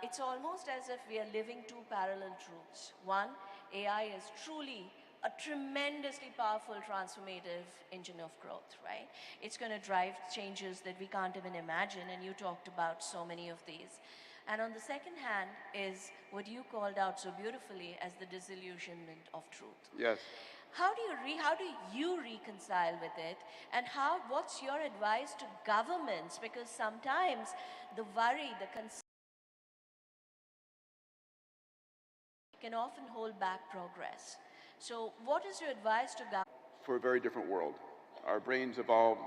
It's almost as if we are living 2 parallel truths. One, AI is truly a tremendously powerful transformative engine of growth, right? It's going to drive changes that we can't even imagine, and you talked about so many of these. And on the second hand is what you called out so beautifully as the disillusionment of truth. Yes. How do you reconcile with it, and what's your advice to governments? Because sometimes the worry, the concern can often hold back progress. So what is your advice to governments? For a very different world. Our brains evolved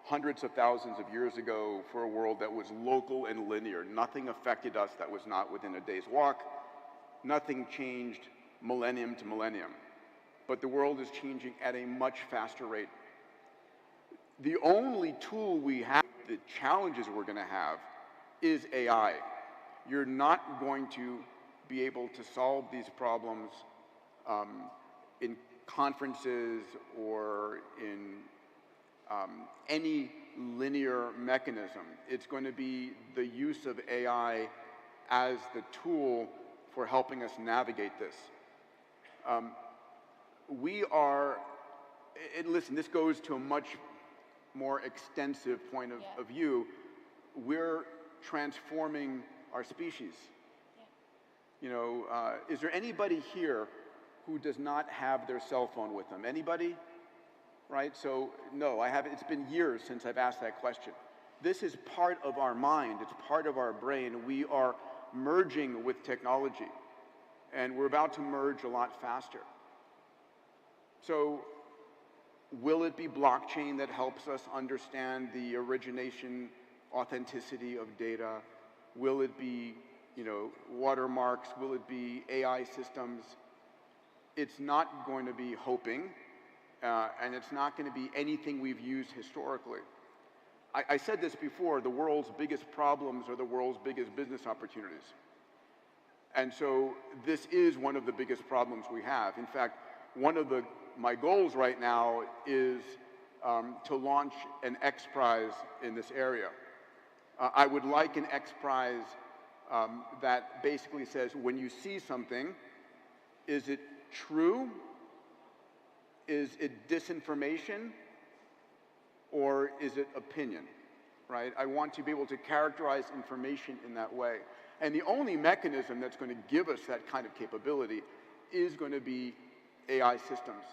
hundreds of thousands of years ago for a world that was local and linear. Nothing affected us that was not within a day's walk. Nothing changed millennium to millennium. But the world is changing at a much faster rate. The only tool we have, the challenges we're going to have, is AI. You're not going to be able to solve these problems in conferences or in any linear mechanism. It's going to be the use of AI as the tool for helping us navigate this. We are, and listen, this goes to a much more extensive point of view. We're transforming our species. You know, is there anybody here who does not have their cell phone with them? Anybody? Right? So, no, I haven't. It's been years since I've asked that question. This is part of our mind. It's part of our brain. We are merging with technology, and we're about to merge a lot faster. So will it be blockchain that helps us understand the origination, authenticity of data? Will it be, watermarks? Will it be AI systems? It's not going to be hoping, and it's not going to be anything we've used historically. I said this before, the world's biggest problems are the world's biggest business opportunities. And so this is one of the biggest problems we have. In fact, one of my goals right now is to launch an X Prize in this area. I would like an X Prize that basically says, when you see something, is it true? Is it disinformation? Or is it opinion, right? I want to be able to characterize information in that way. And the only mechanism that's going to give us that kind of capability is going to be AI systems.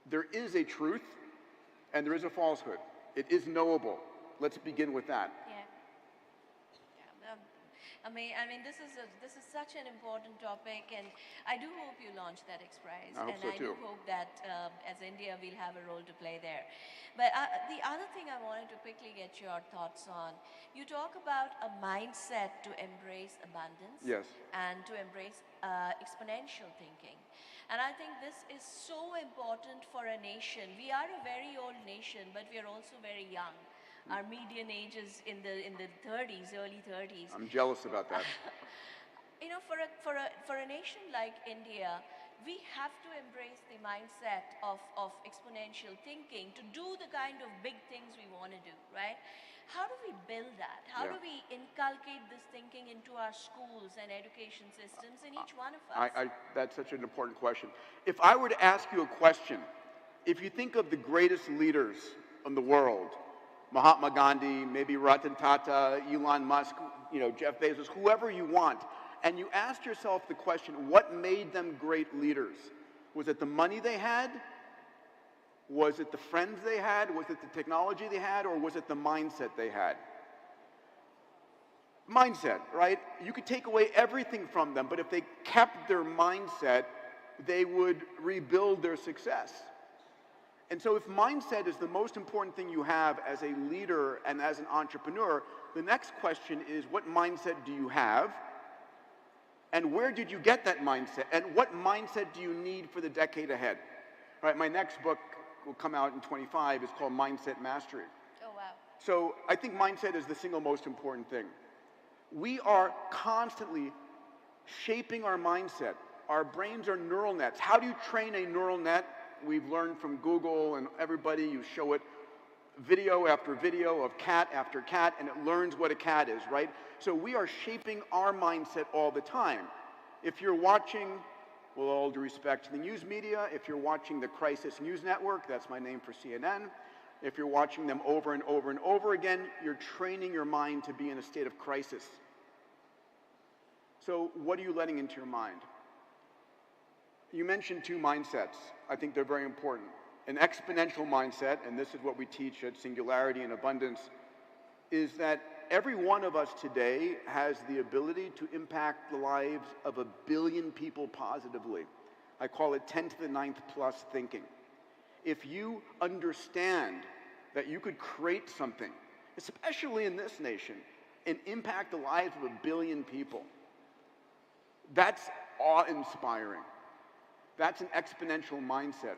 There is a truth and there is a falsehood. It is knowable. Let's begin with that. I mean, this is such an important topic, and I do hope you launch that X Prize. I hope so too. I do hope that as India, we'll have a role to play there. But the other thing I wanted to quickly get your thoughts on, you talk about a mindset to embrace abundance. Yes. And to embrace exponential thinking. And I think this is so important for a nation. We are a very old nation, but we are also very young. Our median age is in the 30s, early 30s. I'm jealous about that. For a nation like India, we have to embrace the mindset of exponential thinking to do the kind of big things we want to do, right? How do we build that? How do we inculcate this thinking into our schools and education systems in each one of us? That's such an important question. If I were to ask you a question, if you think of the greatest leaders in the world, Mahatma Gandhi, maybe Ratan Tata, Elon Musk, Jeff Bezos, whoever you want, and you asked yourself the question, what made them great leaders? Was it the money they had? Was it the friends they had? Was it the technology they had? Or was it the mindset they had? Mindset, right? You could take away everything from them, but if they kept their mindset, they would rebuild their success. And so if mindset is the most important thing you have as a leader and as an entrepreneur, the next question is, what mindset do you have? And where did you get that mindset? And what mindset do you need for the decade ahead? All right, my next book will come out in 25. It's called Mindset Mastery. Oh, wow. So I think mindset is the single most important thing. We are constantly shaping our mindset. Our brains are neural nets. How do you train a neural net? We've learned from Google and everybody, you show it video after video of cat after cat, and it learns what a cat is, right? So we are shaping our mindset all the time. If you're watching, with all due respect to the news media, if you're watching the Crisis News Network, that's my name for CNN, if you're watching them over and over and over again, you're training your mind to be in a state of crisis. So what are you letting into your mind? You mentioned two mindsets. I think they're very important. An exponential mindset, and this is what we teach at Singularity and Abundance, is that every one of us today has the ability to impact the lives of 1 billion people positively. I call it 10 to the 9th plus thinking. If you understand that you could create something, especially in this nation, and impact the lives of 1 billion people, that's awe-inspiring. That's an exponential mindset.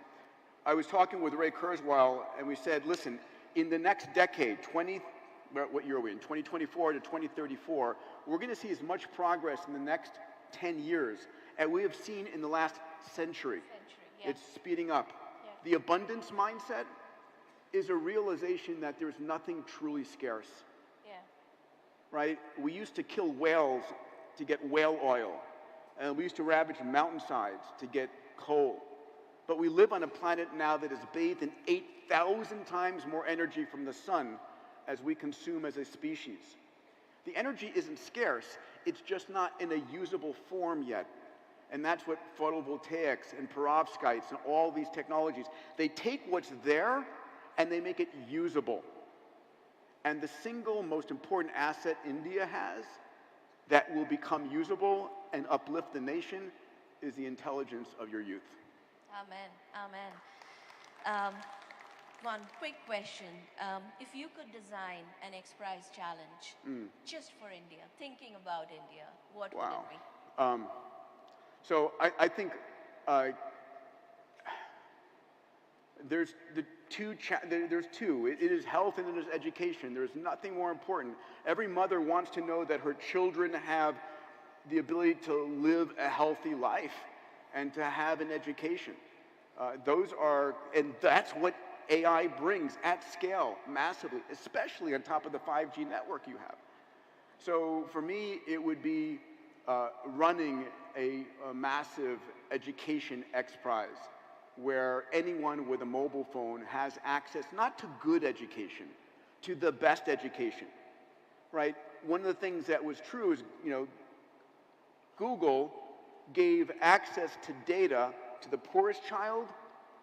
I was talking with Ray Kurzweil, and we said, listen, in the next decade, what year are we in? 2024 to 2034, we're going to see as much progress in the next 10 years as we have seen in the last century. Yeah. It's speeding up. Yeah. The abundance mindset is a realization that there's nothing truly scarce. Yeah. Right? We used to kill whales to get whale oil, and we used to ravage mountainsides to get coal. But we live on a planet now that is bathed in 8,000 times more energy from the sun as we consume as a species. The energy isn't scarce, it's just not in a usable form yet. And that's what photovoltaics and perovskites and all these technologies, they take what's there and they make it usable. And the single most important asset India has that will become usable and uplift the nation is the intelligence of your youth. Amen. Amen. One quick question. If you could design an X Prize challenge just for India, thinking about India, what would it be? So I think there's two. It is health and it is education. There's nothing more important. Every mother wants to know that her children have the ability to live a healthy life and to have an education. And that's what AI brings at scale, massively, especially on top of the 5G network you have. So for me, it would be running a massive education X Prize where anyone with a mobile phone has access not to good education, to the best education, right? One of the things that was true is, Google gave access to data to the poorest child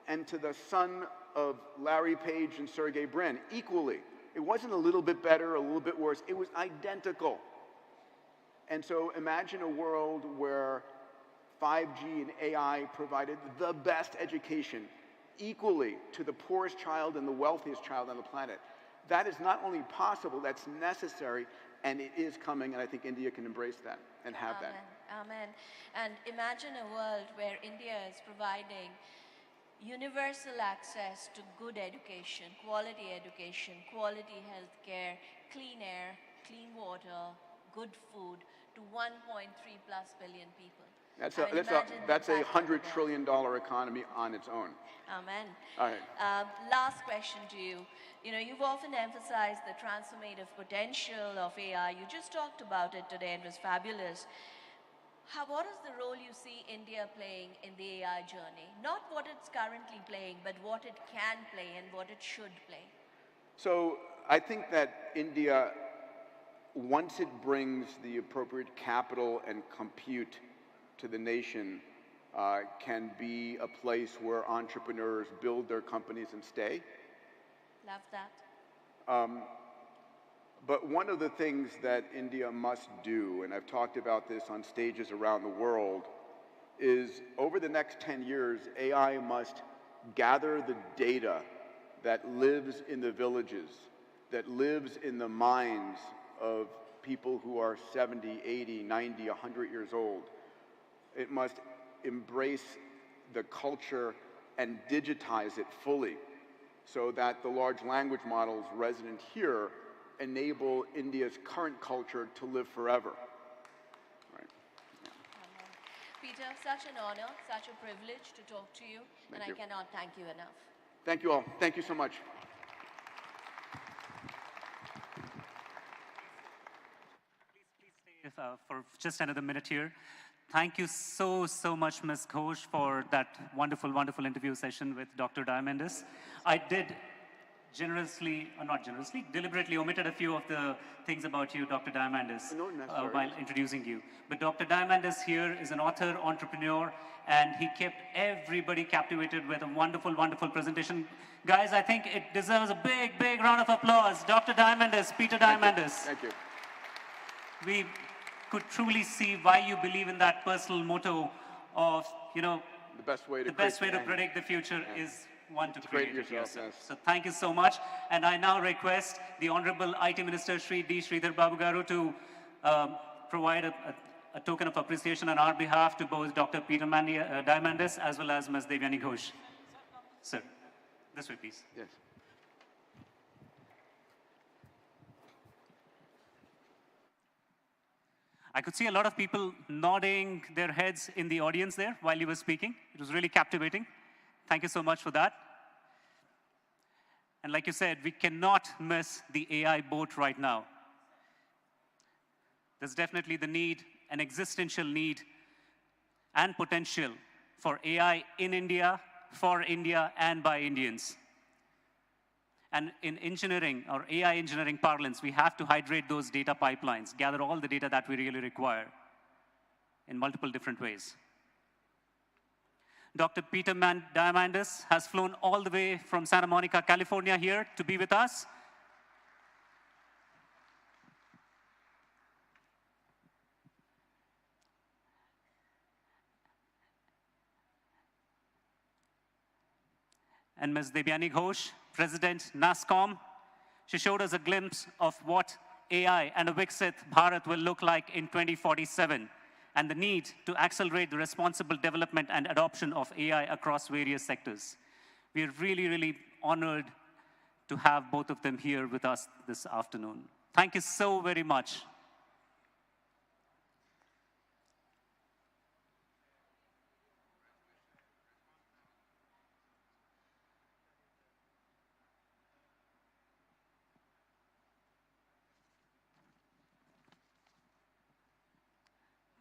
and to the son of Larry Page and Sergey Brin equally. It wasn't a little bit better, a little bit worse, it was identical. And so imagine a world where 5G and AI provided the best education equally to the poorest child and the wealthiest child on the planet. That is not only possible, that's necessary, and it is coming, and I think India can embrace that and have that. Amen. And imagine a world where India is providing universal access to good education, quality healthcare, clean air, clean water, good food to 1.3+ billion people. That's a $100 trillion economy on its own. Amen. All right. Last question to you. You've often emphasized the transformative potential of AI. You just talked about it today and it was fabulous. What is the role you see India playing in the AI journey? Not what it's currently playing, but what it can play and what it should play. So I think that India, once it brings the appropriate capital and compute to the nation, can be a place where entrepreneurs build their companies and stay. Love that. But one of the things that India must do, and I've talked about this on stages around the world, is over the next 10 years, AI must gather the data that lives in the villages, that lives in the minds of people who are 70, 80, 90, 100 years old. It must embrace the culture and digitize it fully so that the large language models resident here enable India's current culture to live forever. Right. Yeah. Peter, such an honor, such a privilege to talk to you, and I cannot thank you enough. Thank you all. Thank you so much. Please stay for just another minute here. Thank you so much, Ms. Ghosh, for that wonderful interview session with Dr. Diamandis. I did deliberately omitted a few of the things about you, Dr. Diamandis, while introducing you. But Dr. Diamandis here is an author, entrepreneur, and he kept everybody captivated with a wonderful presentation. Guys, I think it deserves a big round of applause. Dr. Diamandis, Peter Diamandis. Thank you. We could truly see why you believe in that personal motto of, the best way to predict the future is one to create it yourself. Yes. So thank you so much. And I now request the Honorable IT Minister Shri D. Sridhar Babu Garu to provide a token of appreciation on our behalf to both Dr. Peter Diamandis as well as Ms. Devyani Ghosh. Sir, this way, please. Yes. I could see a lot of people nodding their heads in the audience there while you were speaking. It was really captivating. Thank you so much for that. And like you said, we cannot miss the AI boat right now. There's definitely the need, an existential need and potential for AI in India, for India, and by Indians. And in engineering, or AI engineering parlance, we have to hydrate those data pipelines, gather all the data that we really require in multiple different ways. Dr. Peter Diamandis has flown all the way from Santa Monica, California here to be with us. and Ms. Debyani Ghosh, President, NASSCOM. She showed us a glimpse of what AI and a Viksit Bharat will look like in 2047 and the need to accelerate the responsible development and adoption of AI across various sectors. We are really, really honored to have both of them here with us this afternoon. Thank you so very much.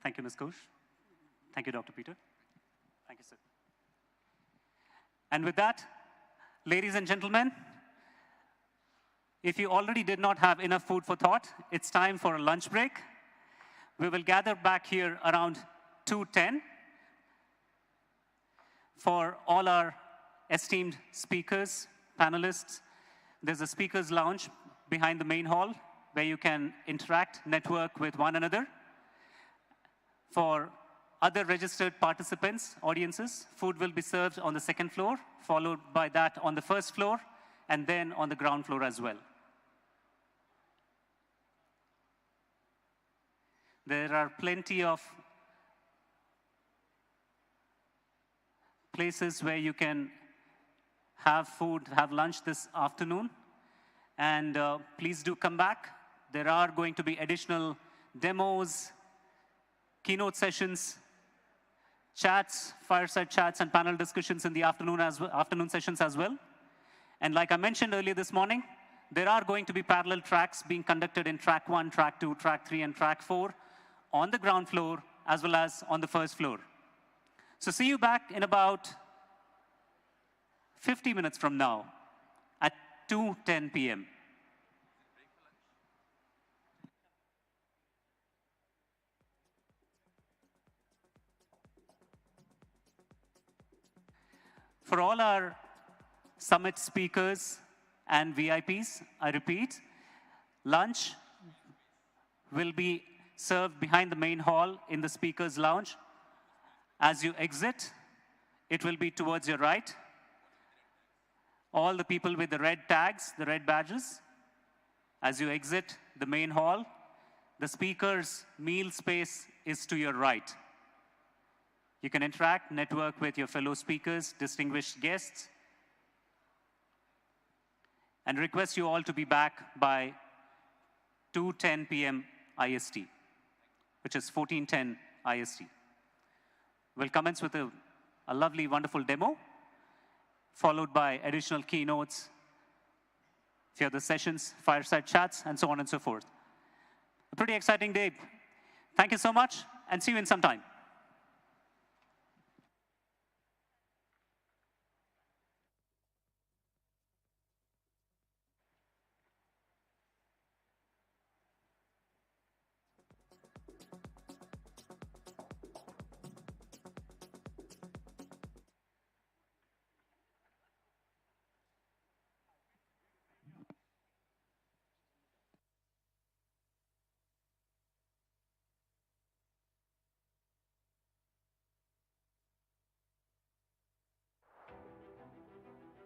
Thank you, Ms. Ghosh. Thank you, Dr. Peter. Thank you, sir. And with that, ladies and gentlemen, if you already did not have enough food for thought, it's time for a lunch break. We will gather back here around 2:10 for all our esteemed speakers, panelists. There's a speakers lounge behind the main hall where you can interact, network with one another. For other registered participants, audiences, food will be served on the second floor, followed by that on the first floor, and then on the ground floor as well. There are plenty of places where you can have food, have lunch this afternoon. And please do come back. There are going to be additional demos, keynote sessions, chats, fireside chats, and panel discussions in the afternoon sessions as well. And like I mentioned earlier this morning, there are going to be parallel tracks being conducted in track 1, track 2, track 3, and track 4 on the ground floor as well as on the first floor. So see you back in about 50 minutes from now at 2:10 p.m. For all our summit speakers and VIPs, I repeat, lunch will be served behind the main hall in the speakers lounge. As you exit, it will be towards your right. All the people with the red tags, the red badges, as you exit the main hall, the speaker's meal space is to your right. You can interact, network with your fellow speakers, distinguished guests, and request you all to be back by 2:10 p.m. IST, which is 14:10 IST. We'll commence with a lovely, wonderful demo, followed by additional keynotes, few other sessions, fireside chats, and so on and so forth. A pretty exciting day. Thank you so much, and see you in some time.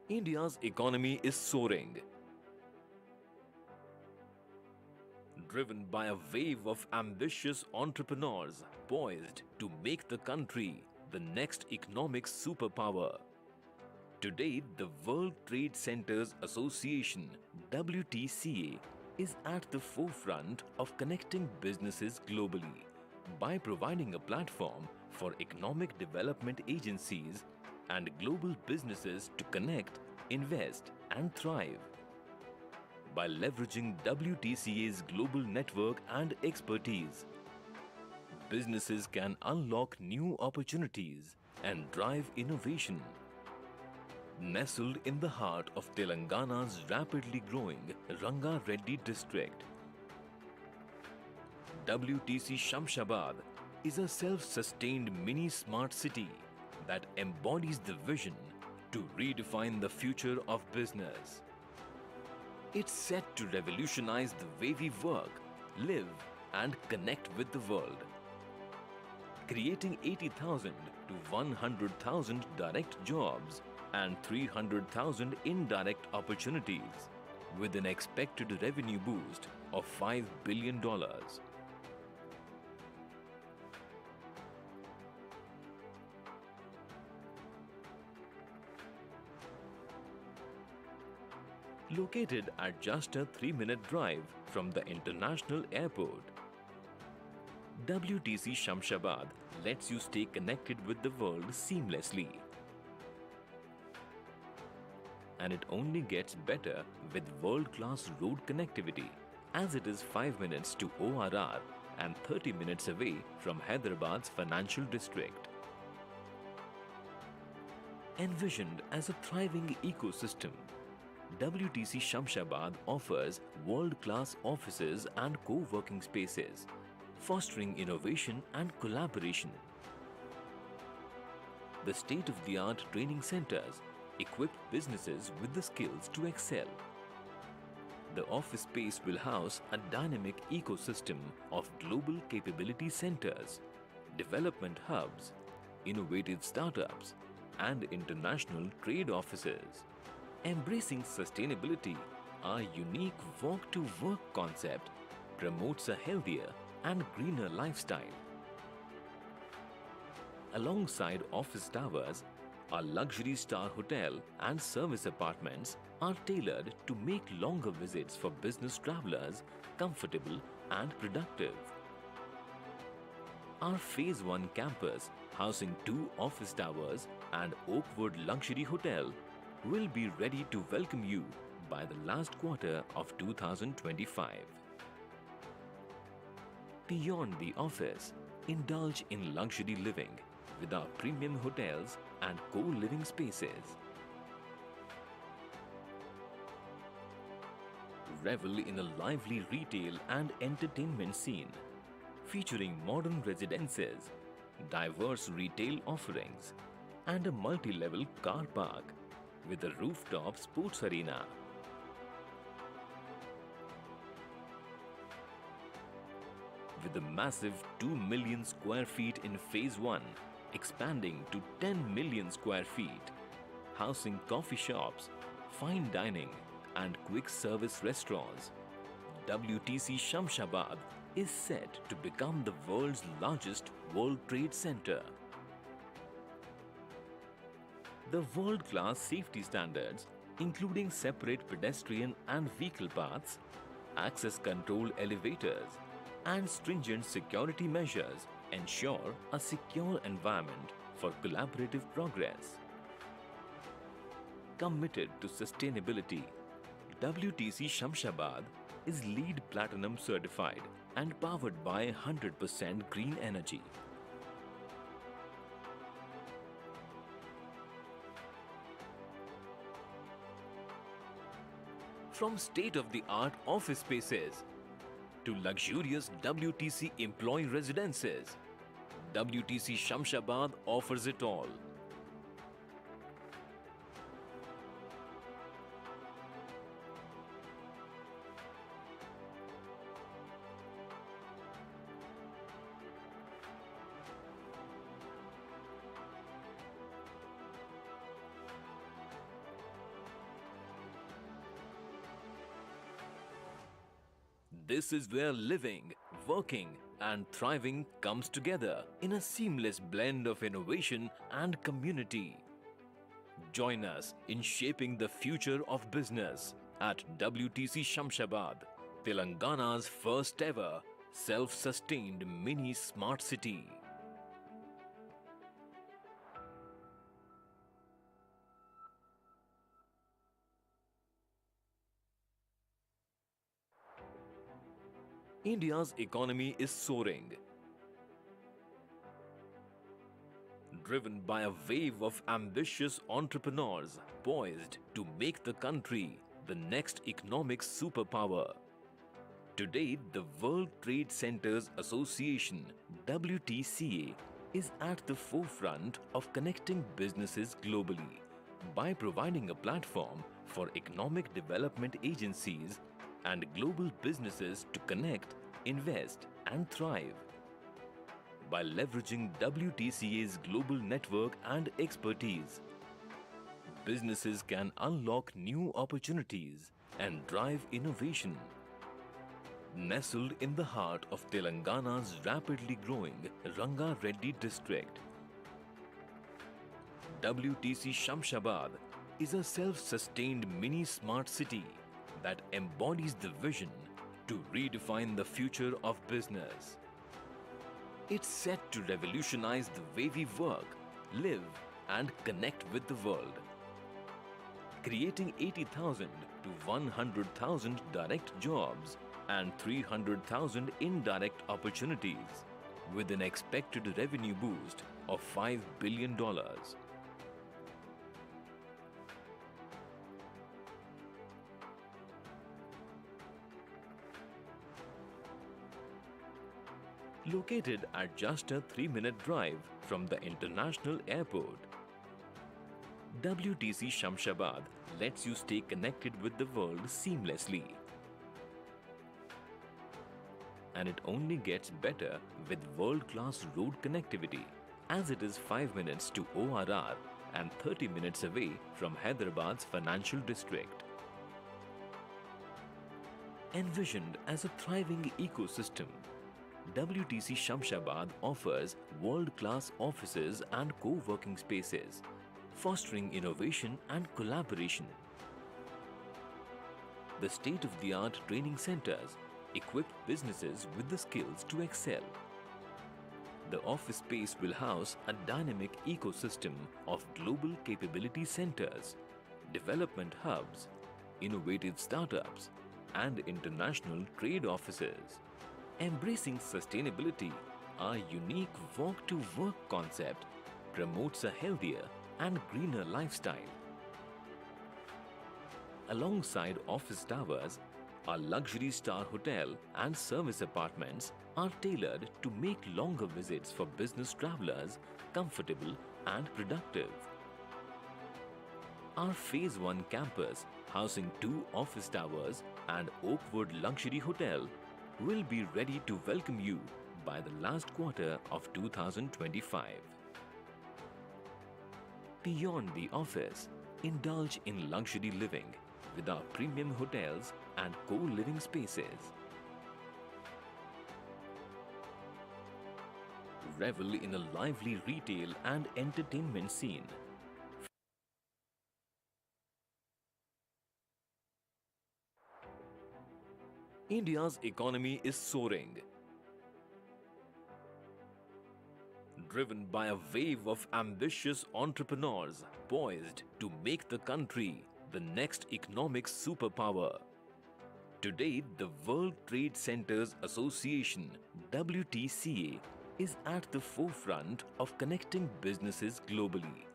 India's economy is soaring, driven by a wave of ambitious entrepreneurs poised to make the country the next economic superpower. Today, the World Trade Centers Association, WTCA, is at the forefront of connecting businesses globally by providing a platform for economic development agencies and global businesses to connect, invest, and thrive. By leveraging WTCA's global network and expertise, businesses can unlock new opportunities and drive innovation. Nestled in the heart of Telangana's rapidly growing Ranga Reddy district, WTC Shamshabad is a self-sustained mini-smart city that embodies the vision to redefine the future of business. It's set to revolutionize the way we work, live, and connect with the world, creating 80,000 to 100,000 direct jobs and 300,000 indirect opportunities, with an expected revenue boost of $5 billion. Located at just a 3-minute drive from the international airport, WTC Shamshabad lets you stay connected with the world seamlessly. And it only gets better with world-class road connectivity, as it is 5 minutes to ORR and 30 minutes away from Hyderabad's financial district. Envisioned as a thriving ecosystem, WTC Shamshabad offers world-class offices and co-working spaces, fostering innovation and collaboration. The state-of-the-art training centers equip businesses with the skills to excel. The office space will house a dynamic ecosystem of global capability centers, development hubs, innovative startups, and international trade offices. Embracing sustainability, our unique walk-to-work concept promotes a healthier and greener lifestyle. Alongside office towers, our luxury star hotel and service apartments are tailored to make longer visits for business travelers comfortable and productive. Our Phase 1 campus, housing 2 office towers and Oakwood Luxury Hotel, will be ready to welcome you by the last quarter of 2025. Beyond the office, indulge in luxury living with our premium hotels and co-living spaces. Revel in a lively retail and entertainment scene, featuring modern residences, diverse retail offerings, and a multi-level car park with a rooftop sports arena. With a massive 2 million square feet in Phase 1, expanding to 10 million square feet, housing coffee shops, fine dining, and quick service restaurants, WTC Shamshabad is set to become the world's largest World Trade Center. The world-class safety standards, including separate pedestrian and vehicle paths, access control elevators, and stringent security measures ensure a secure environment for collaborative progress. Committed to sustainability, WTC Shamshabad is LEED Platinum certified and powered by 100% green energy. From state-of-the-art office spaces to luxurious WTC employee residences, WTC Shamshabad offers it all. This is where living, working, and thriving comes together in a seamless blend of innovation and community. Join us in shaping the future of business at WTC Shamshabad, Telangana's first ever self-sustained mini smart city. India's economy is soaring, driven by a wave of ambitious entrepreneurs poised to make the country the next economic superpower. Today, the World Trade Centers Association, WTCA, is at the forefront of connecting businesses globally by providing a platform for economic development agencies and global businesses to connect, invest, and thrive. By leveraging WTCA's global network and expertise, businesses can unlock new opportunities and drive innovation. Nestled in the heart of Telangana's rapidly growing Ranga Reddy district, WTC Shamshabad is a self-sustained mini smart city that embodies the vision to redefine the future of business. It's set to revolutionize the way we work, live, and connect with the world, creating 80,000 to 100,000 direct jobs and 300,000 indirect opportunities, with an expected revenue boost of $5 billion. Located at just a 3-minute drive from the international airport, WTC Shamshabad lets you stay connected with the world seamlessly. And it only gets better with world-class road connectivity, as it is 5 minutes to ORR and 30 minutes away from Hyderabad's financial district. Envisioned as a thriving ecosystem, WTC Shamshabad offers world-class offices and co-working spaces, fostering innovation and collaboration. The state-of-the-art training centers equip businesses with the skills to excel. The office space will house a dynamic ecosystem of global capability centers, development hubs, innovative startups, and international trade offices. Embracing sustainability, our unique walk-to-work concept promotes a healthier and greener lifestyle. Alongside office towers, our luxury star hotel and service apartments are tailored to make longer visits for business travelers comfortable and productive. Our Phase 1 campus, housing 2 office towers and Oakwood Luxury Hotel, will be ready to welcome you by the last quarter of 2025. Beyond the office, indulge in luxury living with our premium hotels and co-living spaces. Revel in a lively retail and entertainment scene. India's economy is soaring, driven by a wave of ambitious entrepreneurs poised to make the country the next economic superpower. Today, the World Trade Centers Association (WTCA) is at the forefront of connecting businesses globally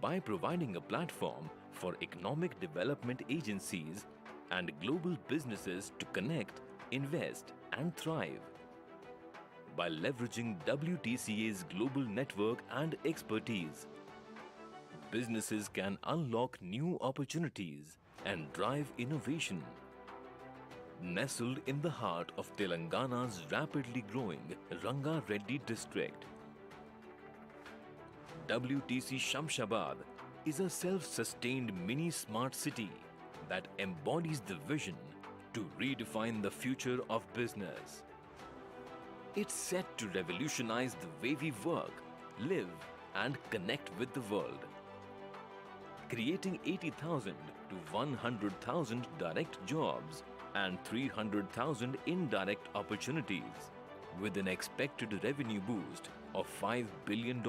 by providing a platform for economic development agencies and global businesses to connect, invest, and thrive. By leveraging WTCA's global network and expertise, businesses can unlock new opportunities and drive innovation. Nestled in the heart of Telangana's rapidly growing Ranga Reddy district, WTC Shamshabad is a self-sustained mini smart city that embodies the vision to redefine the future of business. It's set to revolutionize the way we work, live, and connect with the world, creating 80,000 to 100,000 direct jobs and 300,000 indirect opportunities, with an expected revenue boost of $5 billion.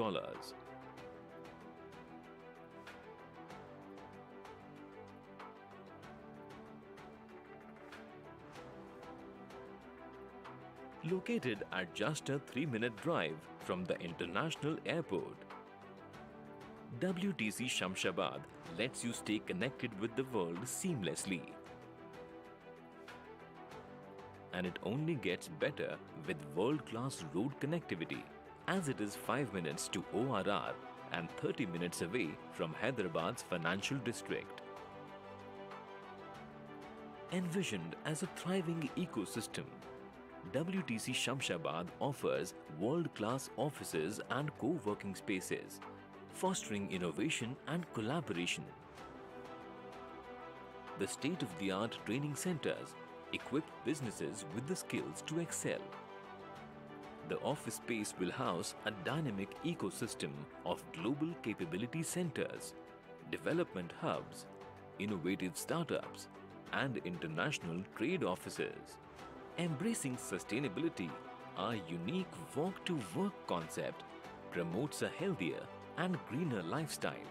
Located at just a 3-minute drive from the international airport, WTC Shamshabad lets you stay connected with the world seamlessly. And it only gets better with world-class road connectivity, as it is 5 minutes to ORR and 30 minutes away from Hyderabad's financial district. Envisioned as a thriving ecosystem, WTC Shamshabad offers world-class offices and co-working spaces, fostering innovation and collaboration. The state-of-the-art training centers equip businesses with the skills to excel. The office space will house a dynamic ecosystem of global capability centers, development hubs, innovative startups, and international trade offices. Embracing sustainability, our unique walk-to-work concept promotes a healthier and greener lifestyle.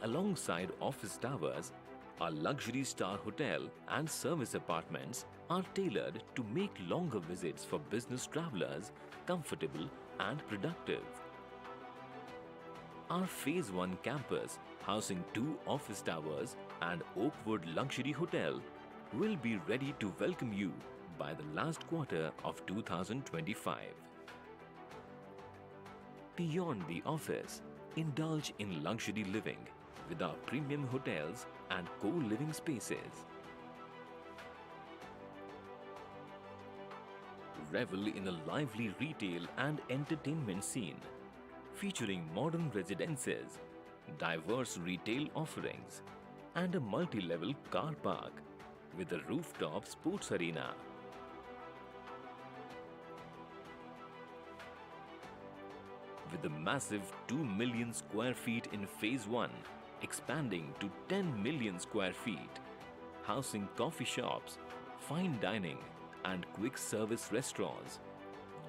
Alongside office towers, our luxury star hotel and service apartments are tailored to make longer visits for business travelers comfortable and productive. Our Phase 1 campus, housing 2 office towers and Oakwood Luxury Hotel, will be ready to welcome you by the last quarter of 2025. Beyond the office, indulge in luxury living with our premium hotels and co-living spaces. Revel in a lively retail and entertainment scene, featuring modern residences, diverse retail offerings, and a multi-level car park with a rooftop sports arena. With a massive 2 million square feet in Phase 1, expanding to 10 million square feet, housing coffee shops, fine dining, and quick service restaurants,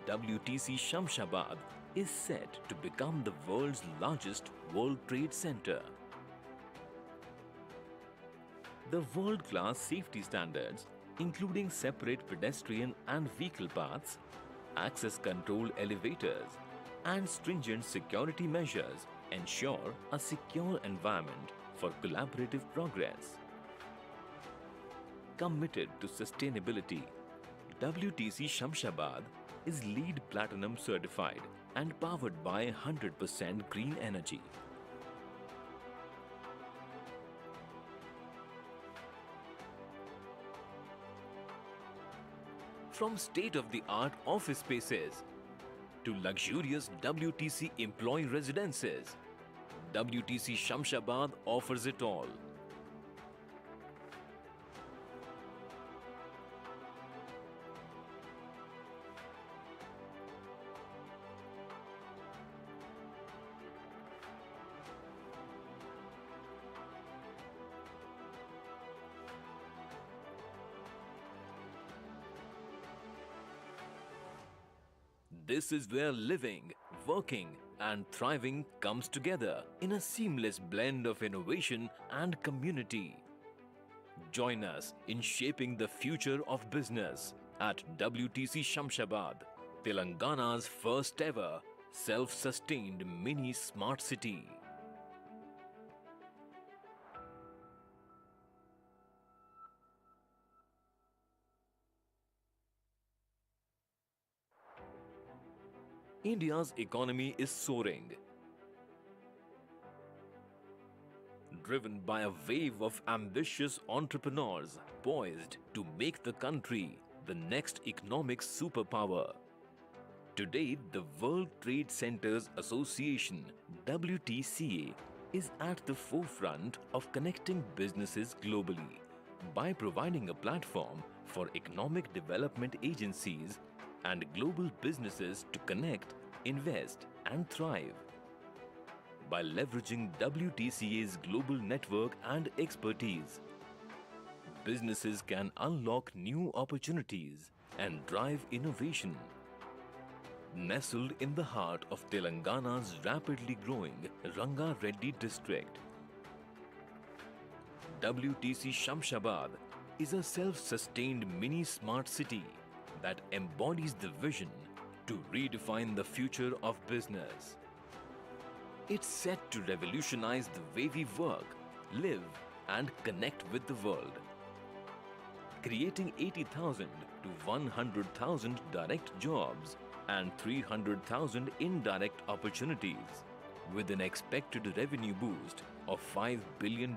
WTC Shamshabad is set to become the world's largest World Trade Center. The world-class safety standards, including separate pedestrian and vehicle paths, access control elevators, and stringent security measures ensure a secure environment for collaborative progress. Committed to sustainability, WTC Shamshabad is LEED Platinum certified and powered by 100% green energy. From state-of-the-art office spaces to luxurious WTC employee residences, WTC Shamshabad offers it all. This is where living, working, and thriving comes together in a seamless blend of innovation and community. Join us in shaping the future of business at WTC Shamshabad, Telangana's first ever self-sustained mini smart city. India's economy is soaring, driven by a wave of ambitious entrepreneurs poised to make the country the next economic superpower. Today, the World Trade Centers Association, WTCA, is at the forefront of connecting businesses globally by providing a platform for economic development agencies and global businesses to connect, invest, and thrive. By leveraging WTCA's global network and expertise, businesses can unlock new opportunities and drive innovation. Nestled in the heart of Telangana's rapidly growing Ranga Reddy district, WTC Shamshabad is a self-sustained mini smart city that embodies the vision to redefine the future of business. It's set to revolutionize the way we work, live, and connect with the world, creating 80,000 to 100,000 direct jobs and 300,000 indirect opportunities, with an expected revenue boost of $5 billion.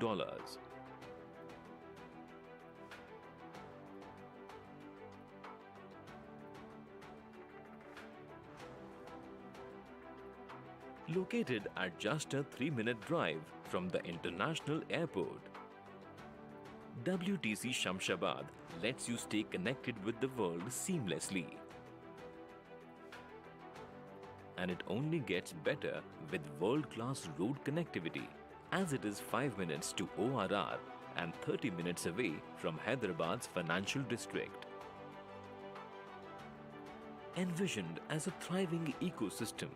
Located at just a 3-minute drive from the international airport, WTC Shamshabad lets you stay connected with the world seamlessly. And it only gets better with world-class road connectivity, as it is 5 minutes to ORR and 30 minutes away from Hyderabad's financial district. Envisioned as a thriving ecosystem,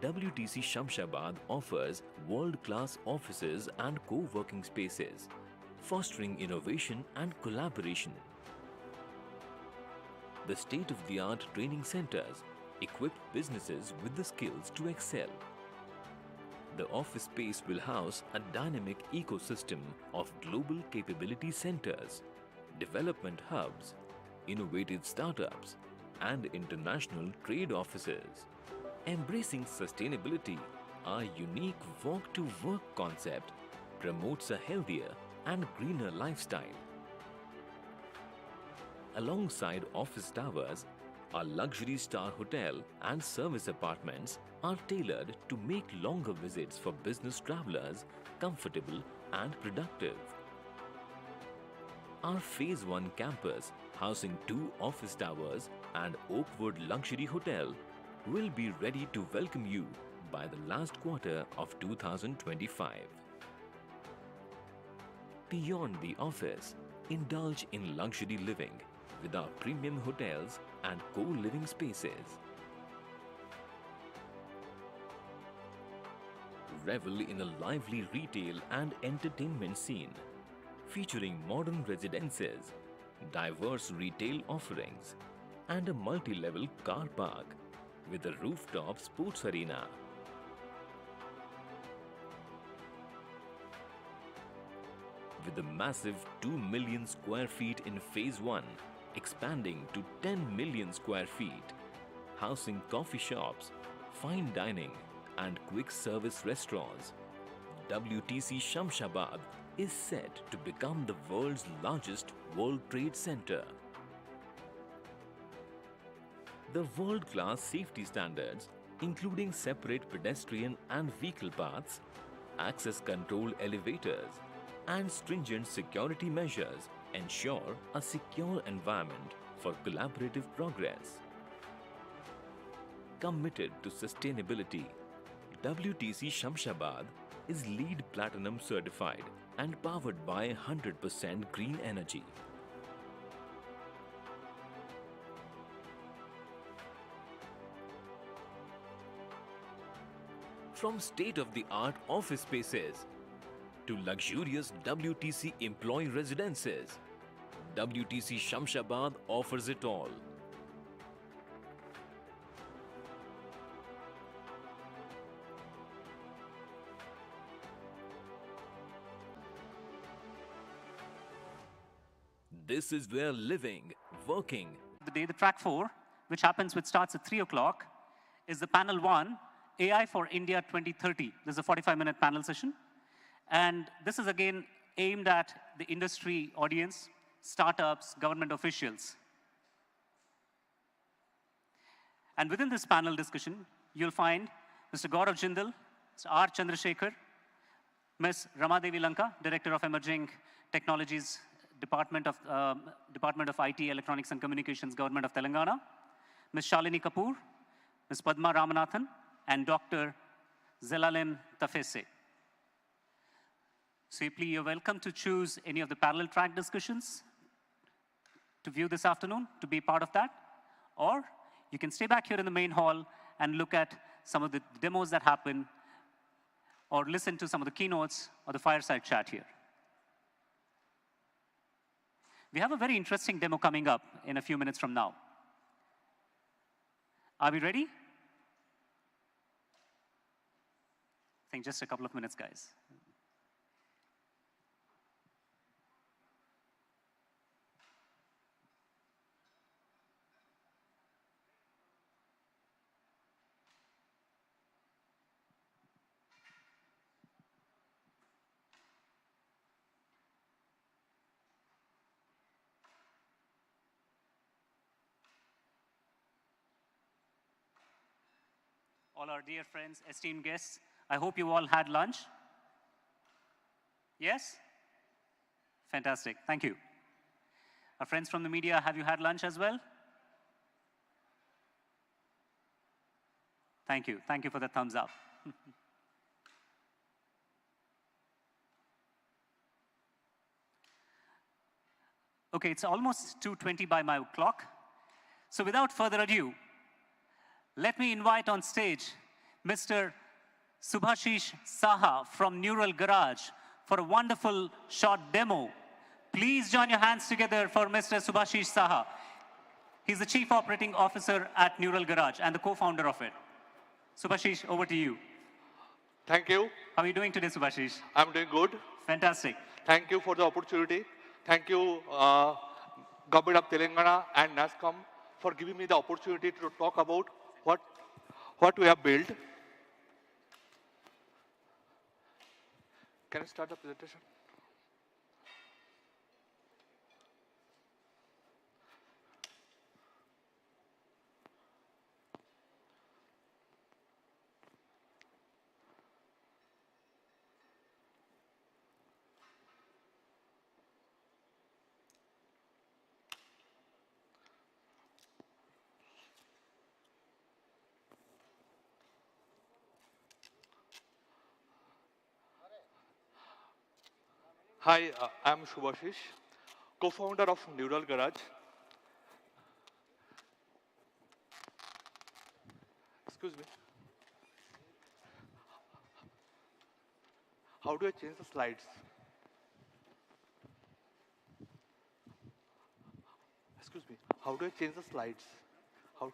WTC Shamshabad offers world-class offices and co-working spaces, fostering innovation and collaboration. The state-of-the-art training centers equip businesses with the skills to excel. The office space will house a dynamic ecosystem of global capability centers, development hubs, innovative startups, and international trade offices. Embracing sustainability, our unique walk-to-work concept promotes a healthier and greener lifestyle. Alongside office towers, our luxury star hotel and service apartments are tailored to make longer visits for business travelers comfortable and productive. Our Phase 1 campus, housing 2 office towers and Oakwood Luxury Hotel, will be ready to welcome you by the last quarter of 2025. Beyond the office, indulge in luxury living with our premium hotels and co-living spaces. Revel in a lively retail and entertainment scene, featuring modern residences, diverse retail offerings, and a multi-level car park with a rooftop sports arena. With a massive 2 million square feet in Phase 1, expanding to 10 million square feet, housing coffee shops, fine dining, and quick service restaurants, WTC Shamshabad is set to become the world's largest World Trade Center. The world-class safety standards, including separate pedestrian and vehicle paths, access control elevators, and stringent security measures, ensure a secure environment for collaborative progress. Committed to sustainability, WTC Shamshabad is LEED Platinum certified and powered by 100% green energy. From state-of-the-art office spaces to luxurious WTC employee residences, WTC Shamshabad offers it all. This is where living, working. The track 4, which starts at 3 o'clock, is the panel 1, AI for India 2030. This is a 45-minute panel session. And this is again aimed at the industry audience, startups, government officials. And within this panel discussion, you'll find Mr. Gaurav Jindal, Mr. R. Chandrasekhar, Ms. Ramadevi Lanka, Director of Emerging Technologies, Department of IT, Electronics and Communications, Government of Telangana, Ms. Shalini Kapoor, Ms. Padma Ramanathan, and Dr. Zelalem Tafese. So you're welcome to choose any of the parallel track discussions to view this afternoon, to be part of that. Or you can stay back here in the main hall and look at some of the demos that happen, or listen to some of the keynotes or the fireside chat here. We have a very interesting demo coming up in a few minutes from now. Are we ready? I think just a couple of minutes, guys. All our dear friends, esteemed guests, I hope you all had lunch. Yes? Fantastic. Thank you. Our friends from the media, have you had lunch as well? Thank you. Thank you for the thumbs up. Okay, it's almost 2:20 by my clock. So without further ado, let me invite on stage Mr. Subhashish Saha from Neural Garage for a wonderful short demo. Please join your hands together for Mr. Subhashish Saha. He's the Chief Operating Officer at Neural Garage and the co-founder of it. Subhashish, over to you. Thank you. How are you doing today, Subhashish? I'm doing good. Fantastic. Thank you for the opportunity. Thank you, Government of Telangana and NASSCOM for giving me the opportunity to talk about what we have built. Can I start the presentation? Hi, I'm Subhashish, co-founder of Neural Garage. Excuse me. How do I change the slides? Excuse me. How do I change the slides? How?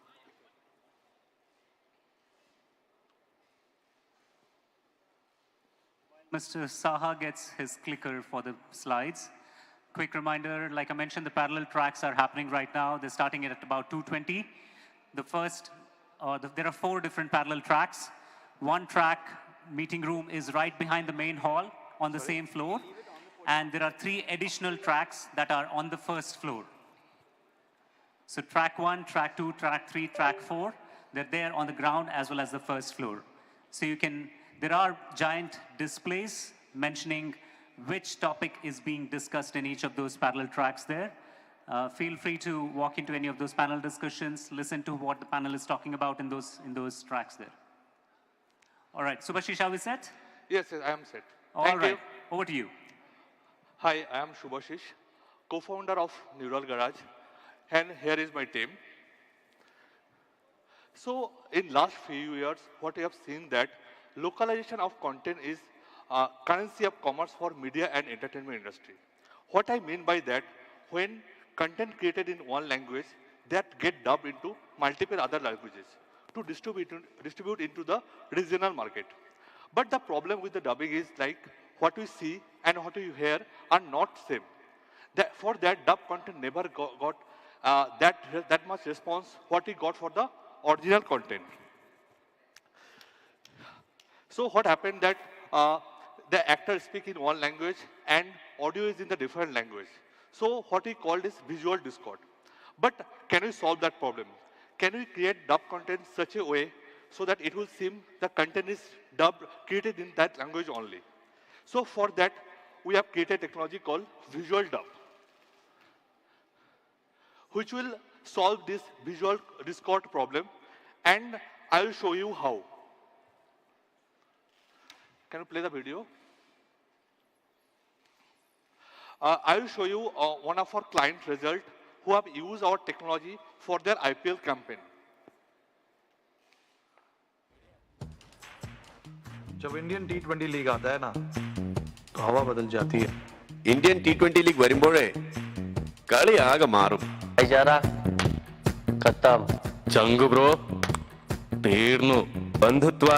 Mr. Saha gets his clicker for the slides. Quick reminder, like I mentioned, the parallel tracks are happening right now. They're starting at about 2:20. There are 4 different parallel tracks. One track, meeting room, is right behind the main hall on the same floor. And there are 3 additional tracks that are on the first floor. So track 1, track 2, track 3, track 4, they're there on the ground as well as the first floor. So there are giant displays mentioning which topic is being discussed in each of those parallel tracks there. Feel free to walk into any of those panel discussions, listen to what the panel is talking about in those tracks there. All right, Subhashish, are we set? Yes, I am set. All right, over to you. Hi, I am Subhashish, co-founder of Neural Garage, and here is my team. So in last few years, what we have seen that localization of content is currency of commerce for media and entertainment industry. What I mean by that, when content created in one language, that get dubbed into multiple other languages to distribute into the regional market. But the problem with the dubbing is like what we see and what we hear are not same. For that, dub content never got that much response what we got for the original content. So what happened that the actors speak in one language and audio is in the different language. So what we called is visual discord. But can we solve that problem? Can we create dub content such a way so that it will seem the content is dubbed, created in that language only? So for that, we have created a technology called visual dub, which will solve this visual discord problem, and I will show you how. Can you play the video? I will show you one of our client results who have used our technology for their IPL campaign. जब Indian टी20 league आता है ना तो हवा बदल जाती है Indian ടി20 league വരുമ്പോഴേ കളി ആകെ മാറും ചങ്കു ബ്രോ തീർന്നു ബന്ധുത്വ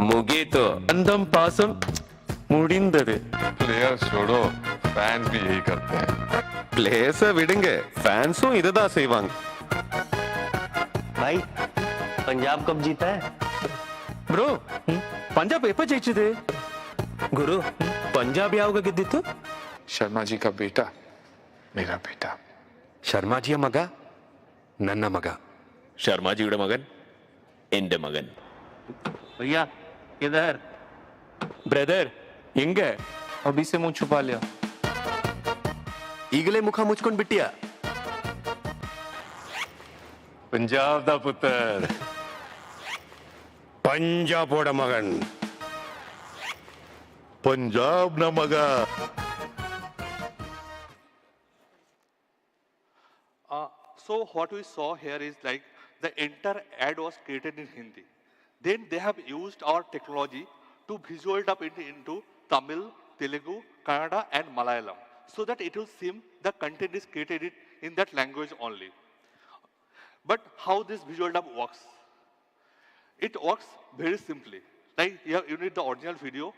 മുഗീതോ ബന്ധം പാസം മുടിന്തത് प्लेयर्स छोड़ो फैंस भी यही करते हैं பிளேயர்ஸ விடுங்க ஃபேன்ஸும் இதுதான் செய்வாங்க भाई पंजाब कब जीता है ಬ್ರೋ ಪಂಜಾಬ್ ಎಪ್ಪ ಜಯಿಸಿದೆ ಗುರು ಪಂಜಾಬ್ ಯಾವಾಗ ಗೆದ್ದಿತ್ತು शर्मा जी का बेटा मेरा बेटा ശർമാജിയ മക ನನ್ನ ಮಗ ശർമാജിയുടെ മകൻ എന്റെ മകൻ भैया किधर ब्रदर எங்க अभी से मुंह छुपा लिया ಈಗಲೇ ಮುಖ ಮುಚ್ಕೊಂಡ್ ಬಿಟ್ಟಿಯಾ? ಪಂಜಾಬ್ ದ ಪುತ್ತರ್, ಪಂಜಾಬೋಡ ಮಗನ್, ಪಂಜಾಬ್ ನ ಮಗ. So what we saw here is like the entire ad was created in Hindi. Then they have used our technology to visual up into Tamil, Telugu, Kannada and Malayalam so that it will seem the content is created in that language only. But how this visual dub works? It works very simply. Like you need the original video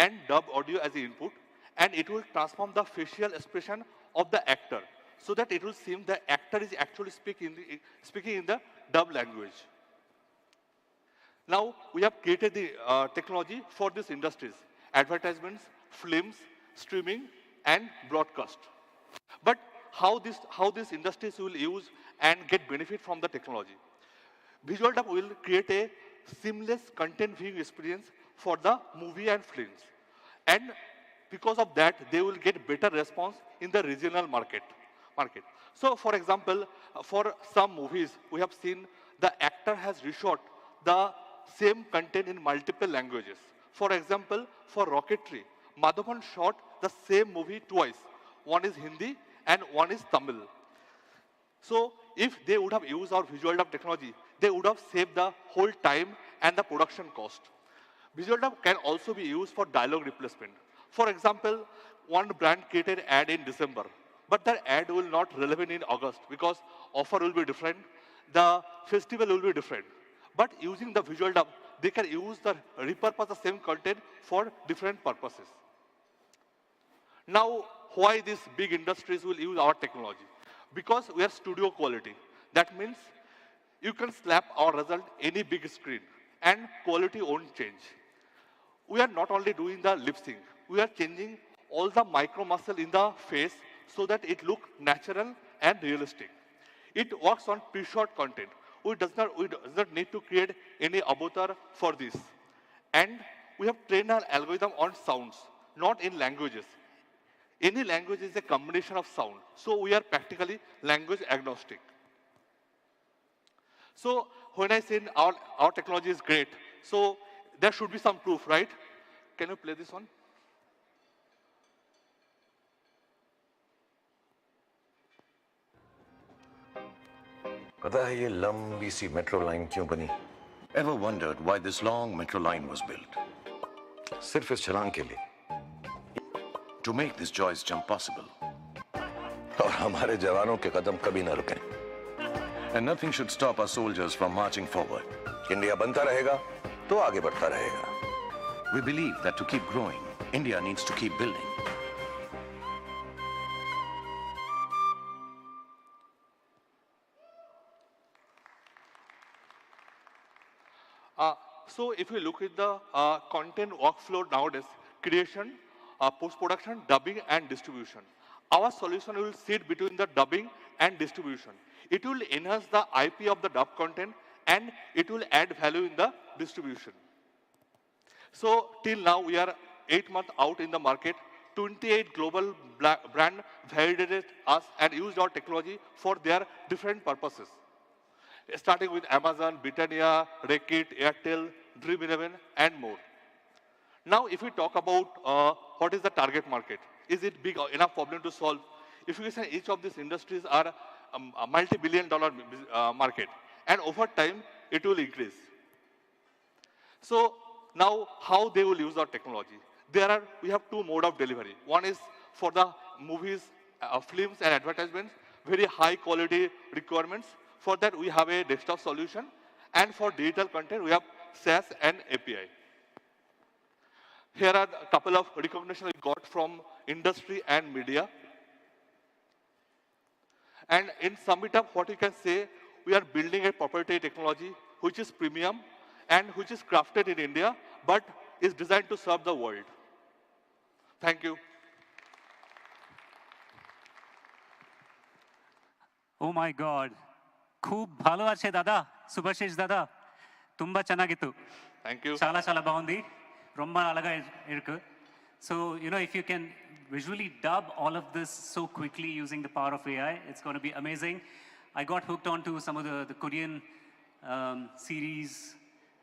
and dub audio as the input, and it will transform the facial expression of the actor so that it will seem the actor is actually speaking in the dub language. Now, we have created the technology for these industries: advertisements, films, streaming, and broadcast. But how these industries will use and get benefit from the technology? Visual dub will create a seamless content viewing experience for the movie and films. And because of that, they will get better response in the regional market. So, for example, for some movies, we have seen the actor has reshot the same content in multiple languages. For example, for Rocketry, Madhavan shot the same movie twice. One is Hindi and one is Tamil. So, if they would have used our visual dub technology, they would have saved the whole time and the production cost. Visual dub can also be used for dialogue replacement. For example, one brand created ad in December, but that ad will not relevant in August because offer will be different, the festival will be different. But using the visual dub, they can repurpose the same content for different purposes. Now, why these big industries will use our technology? Because we are studio quality. That means you can slap our result any big screen and quality won't change. We are not only doing the lip sync, we are changing all the micro muscle in the face so that it looks natural and realistic. It works on pre-shot content. We does not need to create any avatar for this. And we have trained our algorithm on sounds, not in languages. Any language is a combination of sound. So we are practically language agnostic. So when I say our technology is great, so there should be some proof, right? Can you play this one? पता है ये लंबी सी metro line क्यों बनी? Ever wondered why this long metro line was built? सिर्फ इस छलांग के लिए. To make this joyous jump possible. और हमारे जवानों के कदम कभी न रुकें. And nothing should stop our soldiers from marching forward. India बनता रहेगा तो आगे बढ़ता रहेगा. We believe that to keep growing, India needs to keep building. So if you look at the content workflow nowadays, creation, post-production, dubbing, and distribution. Our solution will sit between the dubbing and distribution. It will enhance the IP of the dub content, and it will add value in the distribution. So till now, we are 8 months out in the market. 28 global brands validated us and used our technology for their different purposes. Starting with Amazon, Britannia, Reckitt, Airtel, Dream11, and more. Now, if we talk about what is the target market, is it big enough problem to solve? If you say each of these industries are a multi-billion-dollar market, and over time, it will increase. So now, how they will use our technology? We have two modes of delivery. One is for the movies, films, and advertisements, very high quality requirements. For that, we have a desktop solution. And for digital content, we have SaaS and API. Here are a couple of recognition we got from industry and media. And in sum it up, what you can say, we are building a proprietary technology which is premium and which is crafted in India, but is designed to serve the world. Thank you. Oh my God. खूब भालो आछे दादा सुभाषेश दादा तुम्बा चेन्नागित्तु thank you चाला चाला बागुंदी रोम्बा अलगा इरुक्कु So, if you can visually dub all of this so quickly using the power of AI, it's going to be amazing. I got hooked onto some of the Korean series,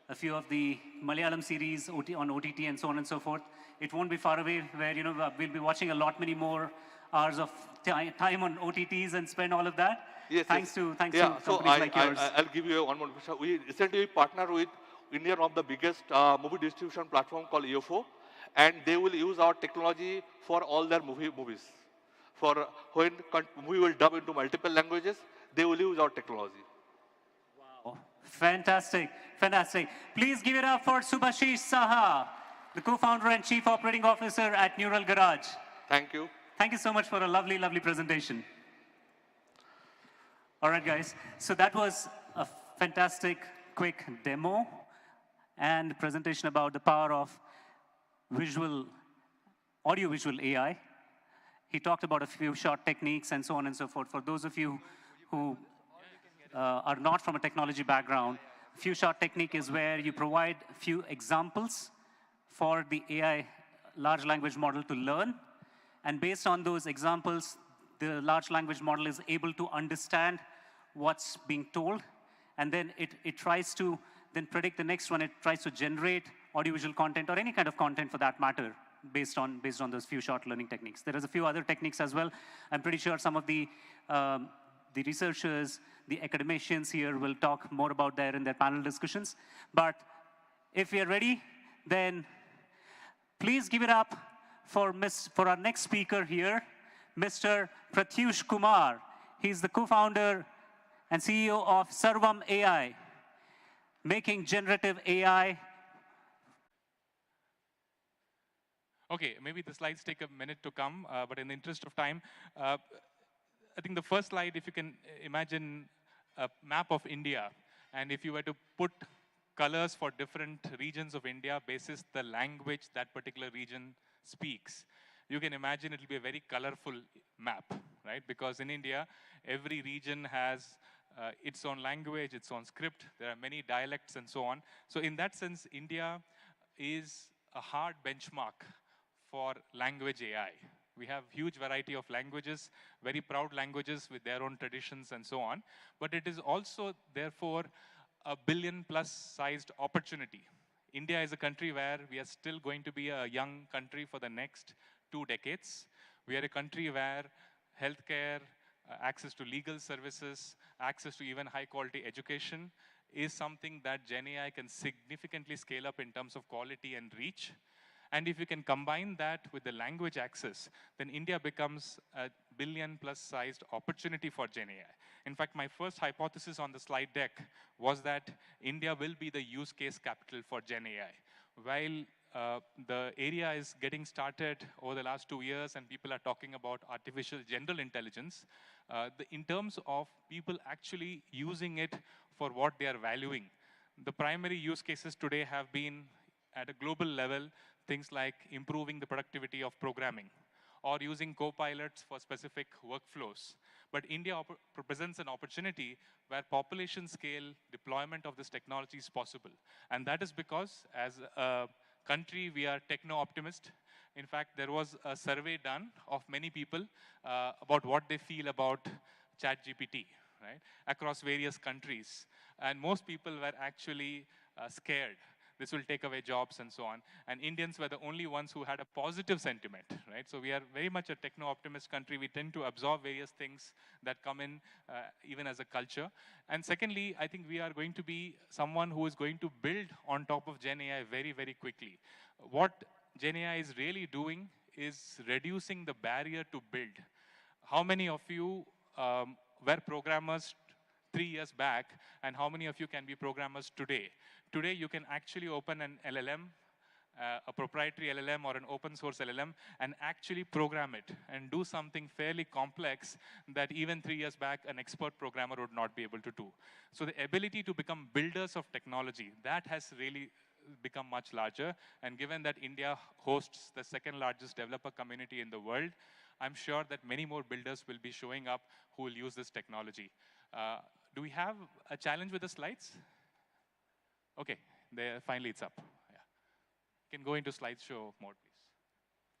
a few of the Malayalam series on OTT and so on and so forth. It won't be far away where, we'll be watching a lot many more hours of time on OTTs and spend all of that. Yes, thanks yes. to Yeah, so companies like yours. I'll give you one more question. We recently partnered with Indian of the biggest movie distribution platform called EOFO, and they will use our technology for all their movies. For when movie will dub into multiple languages, they will use our technology. Wow, fantastic, fantastic. Please give it up for Subhashish Saha, the co-founder and chief operating officer at Neural Garage. Thank you. Thank you so much for a lovely, lovely presentation. All right, guys. So that was a fantastic, quick demo and presentation about the power of audio-visual AI. He talked about a few short techniques and so on and so forth. For those of you who are not from a technology background, few shot technique is where you provide a few examples for the AI large language model to learn. And based on those examples, the large language model is able to understand what's being told. And then it tries to then predict the next one. It tries to generate audiovisual content or any kind of content for that matter based on those few short learning techniques. There is a few other techniques as well. I'm pretty sure some of the researchers, the academicians here will talk more about that in their panel discussions. But if we are ready, then please give it up for our next speaker here, Mr. Pratyush Kumar. He's the co-founder and CEO of Sarvam AI, making generative AI. Okay, maybe the slides take a minute to come, but in the interest of time, I think the first slide, if you can imagine a map of India, and if you were to put colors for different regions of India basis the language that particular region speaks, you can imagine it will be a very colorful map, right? Because in India, every region has its own language, its own script. There are many dialects and so on. So in that sense, India is a hard benchmark for language AI. We have huge variety of languages, very proud languages with their own traditions and so on. But it is also, therefore, a billion-plus sized opportunity. India is a country where we are still going to be a young country for the next 2 decades. We are a country where healthcare, access to legal services, access to even high-quality education is something that GenAI can significantly scale up in terms of quality and reach. And if you can combine that with the language access, then India becomes a billion-plus sized opportunity for GenAI. In fact, my first hypothesis on the slide deck was that India will be the use case capital for GenAI. While the area is getting started over the last 2 years and people are talking about artificial general intelligence, in terms of people actually using it for what they are valuing, the primary use cases today have been at a global level, things like improving the productivity of programming or using co-pilots for specific workflows. But India presents an opportunity where population scale deployment of this technology is possible. And that is because as a country, we are techno-optimist. In fact, there was a survey done of many people about what they feel about ChatGPT, right, across various countries. And most people were actually scared. This will take away jobs and so on. And Indians were the only ones who had a positive sentiment, right? So we are very much a techno-optimist country. We tend to absorb various things that come in even as a culture. And secondly, I think we are going to be someone who is going to build on top of GenAI very, very quickly. What GenAI is really doing is reducing the barrier to build. How many of you were programmers 3 years back, and how many of you can be programmers today? Today, you can actually open an LLM, a proprietary LLM or an open source LLM, and actually program it and do something fairly complex that even 3 years back, an expert programmer would not be able to do. So the ability to become builders of technology, that has really become much larger. And given that India hosts the second largest developer community in the world, I'm sure that many more builders will be showing up who will use this technology. Do we have a challenge with the slides? Okay, finally it's up. Yeah. You can go into slideshow mode, please.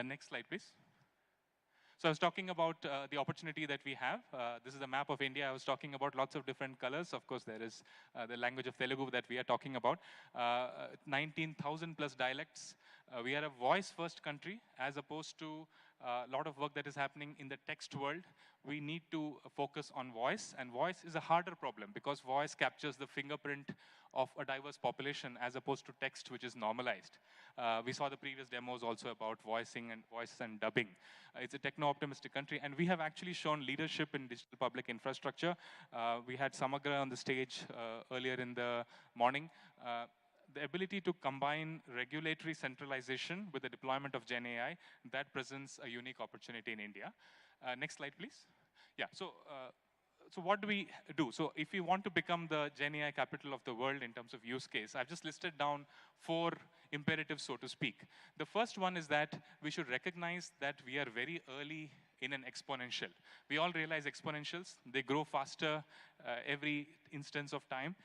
Next slide, please. So I was talking about the opportunity that we have. This is a map of India. I was talking about lots of different colors. Of course, there is the language of Telugu that we are talking about. 19,000 plus dialects. We are a voice-first country as opposed to a lot of work that is happening in the text world. We need to focus on voice, and voice is a harder problem because voice captures the fingerprint of a diverse population as opposed to text, which is normalized. We saw the previous demos also about voicing and voice and dubbing. It's a techno-optimistic country, and we have actually shown leadership in digital public infrastructure. We had Samagra on the stage earlier in the morning. The ability to combine regulatory centralization with the deployment of Gen AI, that presents a unique opportunity in India. Next slide, please. Yeah, so what do we do? So if we want to become the Gen AI capital of the world in terms of use case, I've just listed down 4 imperatives, so to speak. The first one is that we should recognize that we are very early in an exponential. We all realize exponentials, they grow faster every instance of time.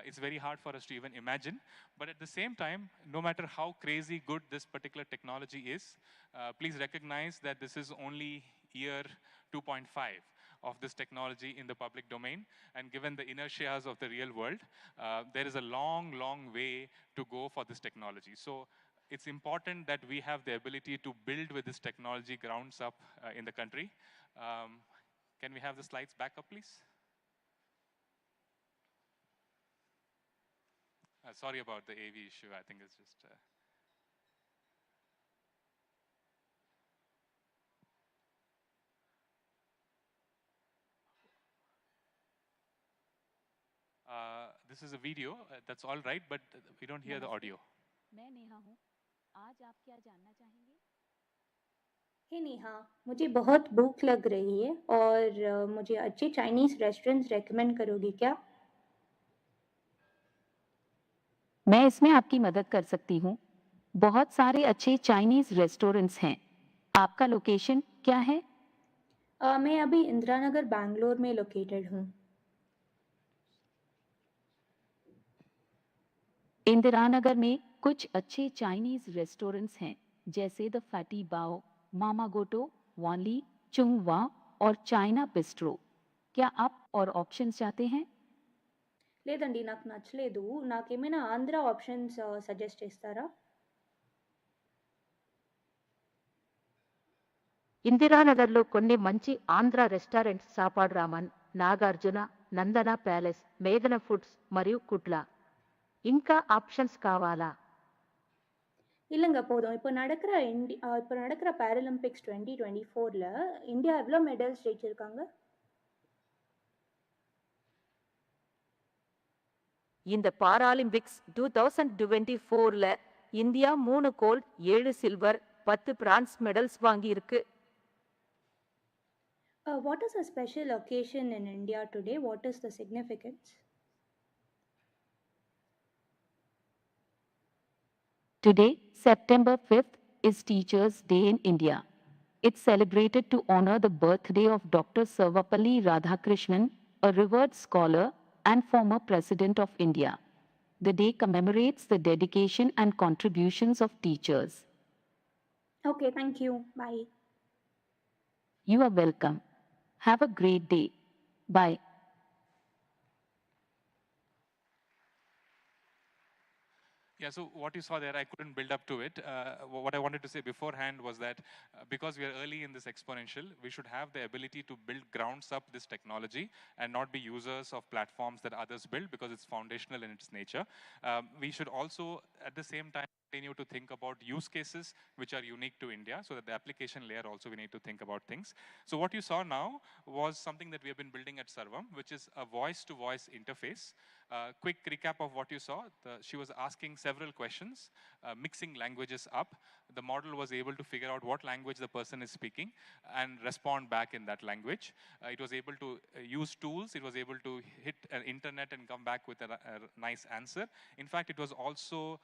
It's very hard for us to even imagine. But at the same time, no matter how crazy good this particular technology is, please recognize that this is only year 2.5 of this technology in the public domain. And given the inertias of the real world, there is a long, long way to go for this technology. So it's important that we have the ability to build with this technology grounds up in the country. Can we have the slides back up, please? Sorry about the AV issue. I think it's just... this is a video. That's all right, but we don't hear the audio. मैं नेहा हूँ। आज आप क्या जानना चाहेंगे? हे नेहा, मुझे बहुत भूख लग रही है और मुझे अच्छे चाइनीज रेस्टोरेंट्स रेकमेंड करोगी क्या? मैं इसमें आपकी मदद कर सकती हूँ। बहुत सारे अच्छे चाइनीज रेस्टोरेंट्स हैं। आपका लोकेशन क्या है? मैं अभी इंदिरानगर बैंगलोर में लोकेटेड हूँ। इंदिरानगर में कुछ अच्छे चाइनीज रेस्टोरेंट्स हैं, जैसे द फैटी बाओ, मामा गोटो, वानली, चुंगवा और चाइना बिस्ट्रो। क्या आप और ऑप्शंस चाहते हैं? లేదండి, నాకు నచ్చలేదు. నాకేమైనా ఆంధ్ర ఆప్షన్స్ సజెస్ట్ చేస్తారా? ఇందిరానగర్లో కొన్ని మంచి ఆంధ్ర రెస్టారెంట్స్ సాపాడు రామన్, నాగార్జున, నందన ప్యాలెస్, మేఘన ఫుడ్స్ మరియు కుట్లా. ఇంకా ఆప్షన్స్ కావాలా? இல்லைங்க, போதும். இப்போ நடக்கிற பாராலிம்பிக்ஸ் 2024ல இந்தியா எவ்வளோ மெடல்ஸ் ஜெயிச்சிருக்காங்க? இந்த பாராலிம்பிக்ஸ் 2024ல India 3 gold, 7 silver, 10 bronze medals வாங்கியிருக்கு. What is a special occasion in India today? What is the significance? Today, September 5th, is Teachers' Day in India. It's celebrated to honor the birthday of Dr. Sarvapalli Radhakrishnan, a revered scholar and former President of India. The day commemorates the dedication and contributions of teachers. Okay, thank you. Bye. You are welcome. Have a great day. Bye. Yeah, so what you saw there, I couldn't build up to it. What I wanted to say beforehand was that because we are early in this exponential, we should have the ability to build grounds up this technology and not be users of platforms that others build because it's foundational in its nature. We should also, at the same time, continue to think about use cases which are unique to India, so that the application layer also we need to think about things. So what you saw now was something that we have been building at Sarvam, which is a voice-to-voice interface. Quick recap of what you saw. She was asking several questions, mixing languages up. The model was able to figure out what language the person is speaking and respond back in that language. It was able to use tools. It was able to hit an internet and come back with a nice answer. In fact, it was also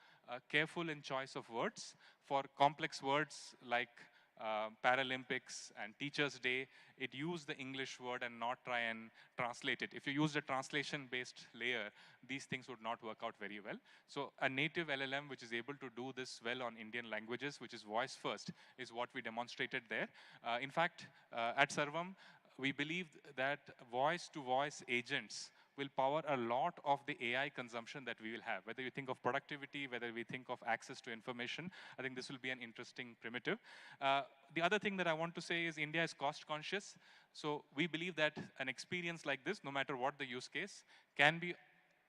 careful in choice of words. For complex words like Paralympics and Teachers' Day, it used the English word and not try and translate it. If you used a translation-based layer, these things would not work out very well. So a native LLM which is able to do this well on Indian languages, which is voice first, is what we demonstrated there. In fact, at Sarvam, we believe that voice-to-voice agents will power a lot of the AI consumption that we will have. Whether you think of productivity, whether we think of access to information, I think this will be an interesting primitive. The other thing that I want to say is India is cost conscious. So we believe that an experience like this, no matter what the use case, can be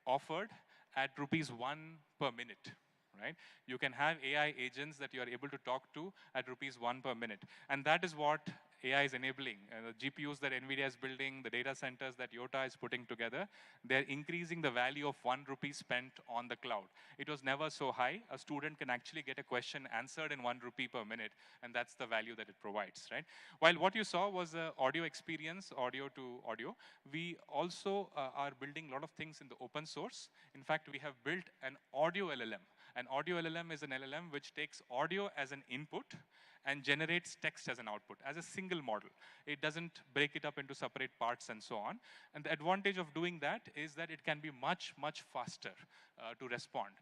offered at ₹1 per minute. Right? You can have AI agents that you are able to talk to at ₹1 per minute. And that is what AI is enabling. The GPUs that NVIDIA is building, the data centers that Yota is putting together, they're increasing the value of ₹1 spent on the cloud. It was never so high. A student can actually get a question answered in ₹1 per minute, and that's the value that it provides, right? While what you saw was an audio experience, audio to audio, we also are building a lot of things in the open source. In fact, we have built an audio LLM. An audio LLM is an LLM which takes audio as an input and generates text as an output, as a single model. It doesn't break it up into separate parts and so on. And the advantage of doing that is that it can be much, much faster to respond.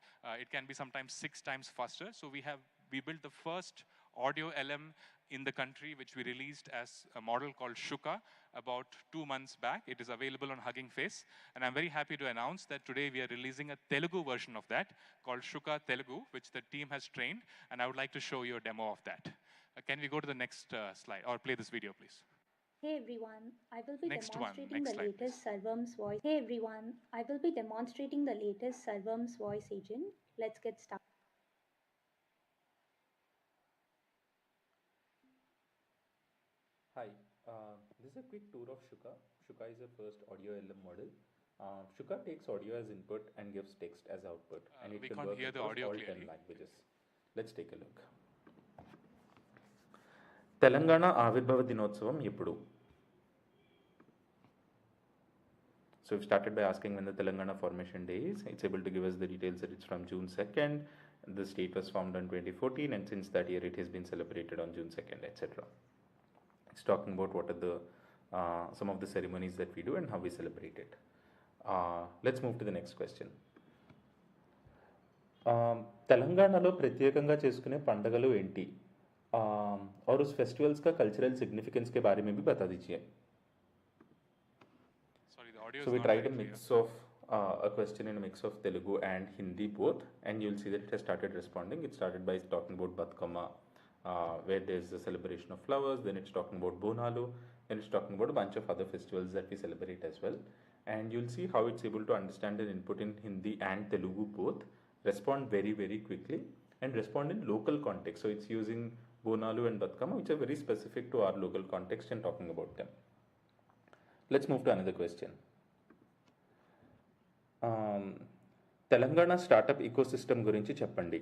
It can be sometimes 6 times faster. So we built the first audio LM in the country, which we released as a model called Shuka about 2 months back. It is available on Hugging Face. And I'm very happy to announce that today we are releasing a Telugu version of that called Shuka Telugu, which the team has trained. And I would like to show you a demo of that. Can we go to the next slide or play this video, please? Hey everyone, I will be Next demonstrating slide, the latest Sarvam's voice. Hey everyone, I will be demonstrating the latest Sarvam's voice agent. Let's get started. Hi, this is a quick tour of Shuka. Shuka is a first audio LM model. Shuka takes audio as input and gives text as output, and it we can can't work hear the across audio all clearly. 10 languages. Let's take a look. Telangana ఆవిర్భావ దినోత్సవం ఎప్పుడు? So we've started by asking when the Telangana Formation Day is. It's able to give us the details that it's from June 2nd. The state was formed in 2014, and since that year it has been celebrated on June 2nd, etc. It's talking about what are the some of the ceremonies that we do and how we celebrate it. Let's move to the next question. తెలంగాణలో ప్రత్యేకంగా చేసుకునే పండుగలు ఏంటి? और उस festivals का cultural significance के बारे में भी बता दीजिए. So we tried a mix of a question in a mix of Telugu and Hindi both, and you'll see that it has started responding. It started by talking about Batkama, where there's a celebration of flowers, then it's talking about Bonalu, then it's talking about a bunch of other festivals that we celebrate as well. And you'll see how it's able to understand an input in Hindi and Telugu both, respond very, very quickly, and respond in local context. So it's using Bonalu and Batkama, which are very specific to our local context, and talking about them. Let's move to another question. Telangana startup ecosystem గురించి చెప్పండి.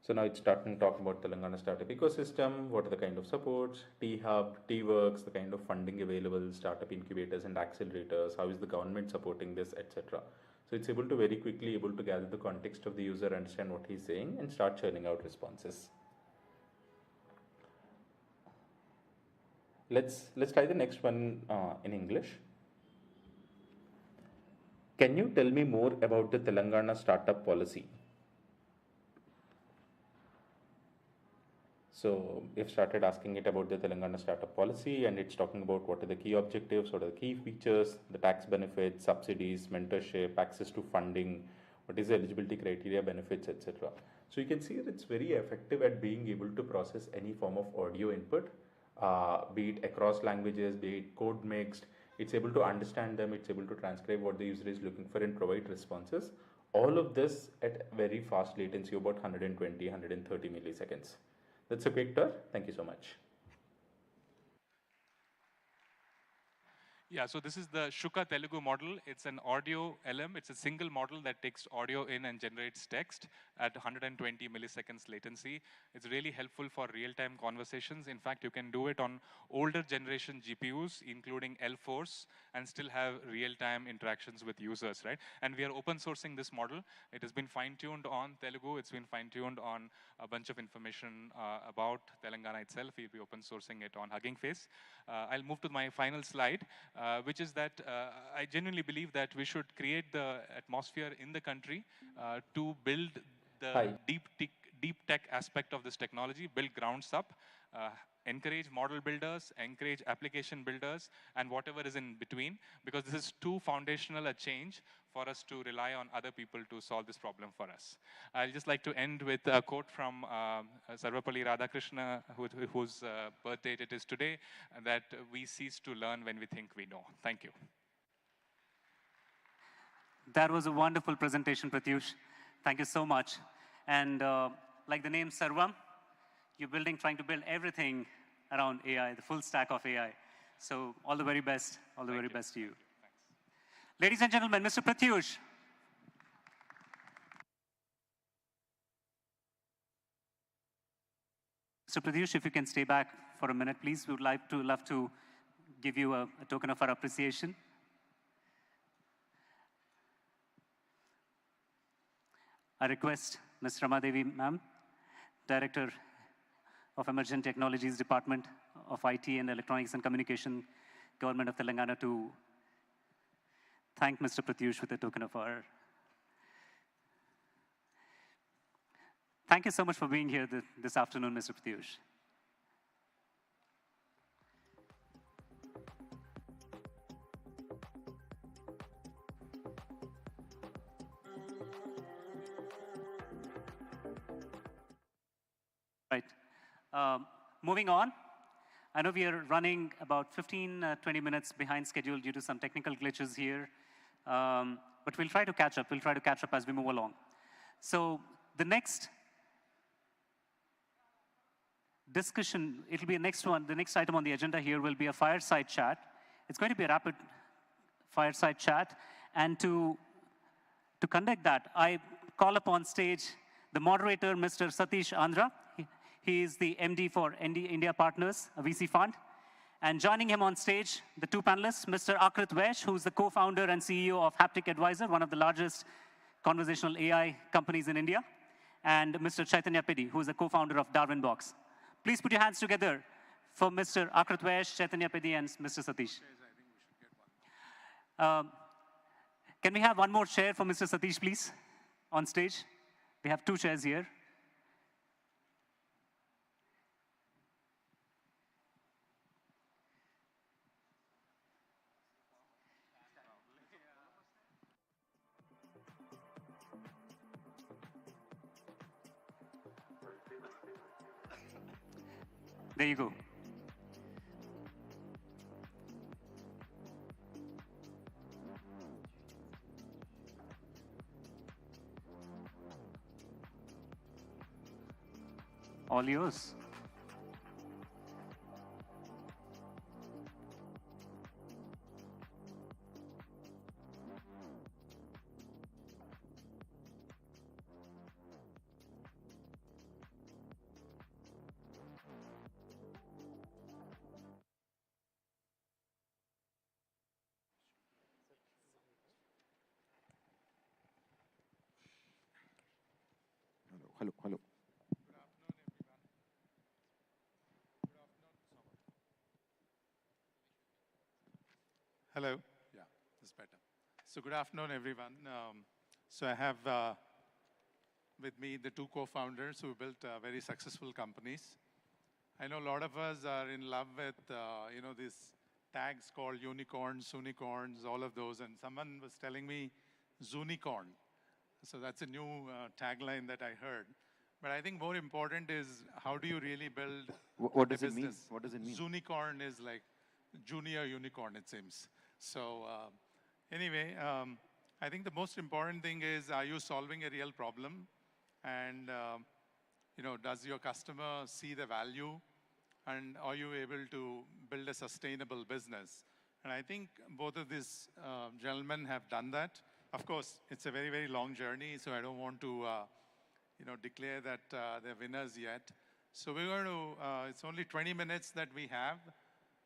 So now it's starting to talk about Telangana startup ecosystem, what are the kind of supports, T-Hub, T-Works, the kind of funding available, startup incubators and accelerators, how is the government supporting this, etc. So it's able to very quickly able to gather the context of the user, understand what he's saying, and start churning out responses. Let's try the next one in English. Can you tell me more about the Telangana startup policy? So we've started asking it about the Telangana startup policy, and it's talking about what are the key objectives, what are the key features, the tax benefits, subsidies, mentorship, access to funding, what is the eligibility criteria, benefits, etc. So you can see that it's very effective at being able to process any form of audio input, be it across languages, be it code mixed. It's able to understand them, it's able to transcribe what the user is looking for and provide responses. All of this at very fast latency, about 120, 130 milliseconds. That's a quick tour. Thank you so much. Yeah, so this is the Shuka Telugu model. It's an audio LM. It's a single model that takes audio in and generates text at 120 milliseconds latency. It's really helpful for real-time conversations. In fact, you can do it on older generation GPUs, including L4s, and still have real-time interactions with users, right? And we are open sourcing this model. It has been fine-tuned on Telugu. It's been fine-tuned on a bunch of information about Telangana itself. We'll be open sourcing it on Hugging Face. I'll move to my final slide. Which is that I genuinely believe that we should create the atmosphere in the country to build the deep tech aspect of this technology, build grounds up, encourage model builders, encourage application builders, and whatever is in between, because this is too foundational a change for us to rely on other people to solve this problem for us. I'd just like to end with a quote from Sarvapalli Radhakrishna, whose birth date it is today, that we cease to learn when we think we know. Thank you. That was a wonderful presentation, Pratyush. Thank you so much. And like the name Sarvam, you're trying to build everything around AI, the full stack of AI. So all the very best, all the very best to you. Ladies and gentlemen, Mr. Pratyush. Mr. Pratyush, if you can stay back for a minute, please. We would love to give you a token of our appreciation. I request Ms. Ramadevi, ma'am, Director of Emerging Technologies Department of IT and Electronics and Communication, Government of Telangana, to thank Mr. Pratyush with a token of our. Thank you so much for being here this afternoon, Mr. Pratyush. Right. Moving on. I know we are running about 20 minutes behind schedule due to some technical glitches here, but we'll try to catch up. We'll try to catch up as we move along. So the next discussion, it'll be the next one. The next item on the agenda here will be a fireside chat. It's going to be a rapid fireside chat. And to conduct that, I call upon stage the moderator, Mr. Satish Andhra. He is the MD for India Partners, a VC fund. And joining him on stage, the two panelists, Mr. Akrit Vaish, who's the co-founder and CEO of Haptic Advisor, one of the largest conversational AI companies in India, and Mr. Chaitanya Pedi, who's the co-founder of Darwin Box. Please put your hands together for Mr. Akrit Vaish, Chaitanya Pedi, and Mr. Satish. Can we have one more chair for Mr. Satish, please, on stage? We have two chairs here. There you go. All yours. Hello. Hello. Yeah, this is better. So good afternoon, everyone. So I have with me the two co-founders who built very successful companies. I know a lot of us are in love with, these tags called unicorns, unicorns, all of those. And someone was telling me Zoonicorn. So that's a new tagline that I heard. But I think more important is how do you really build What does a it mean? business? What does it mean? Zoonicorn is like junior unicorn, it seems. So anyway, I think the most important thing is, are you solving a real problem? And does your customer see the value? And are you able to build a sustainable business? And I think both of these gentlemen have done that. Of course, it's a very, very long journey, so I don't want to declare that they're winners yet. So we're going to, it's only 20 minutes that we have.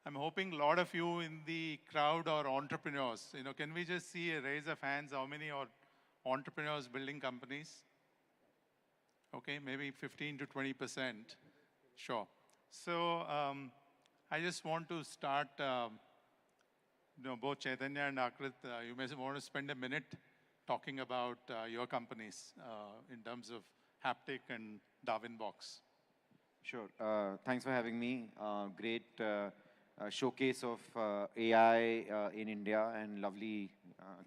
I'm hoping a lot of you in the crowd are entrepreneurs. Can we just see a raise of hands, how many are entrepreneurs building companies? Okay, maybe 15 to 20%. Sure. So I just want to start, both Chaitanya and Akrit, you may want to spend a minute talking about your companies in terms of Haptic and Darwinbox. Sure. Thanks for having me. Great showcase of AI in India and lovely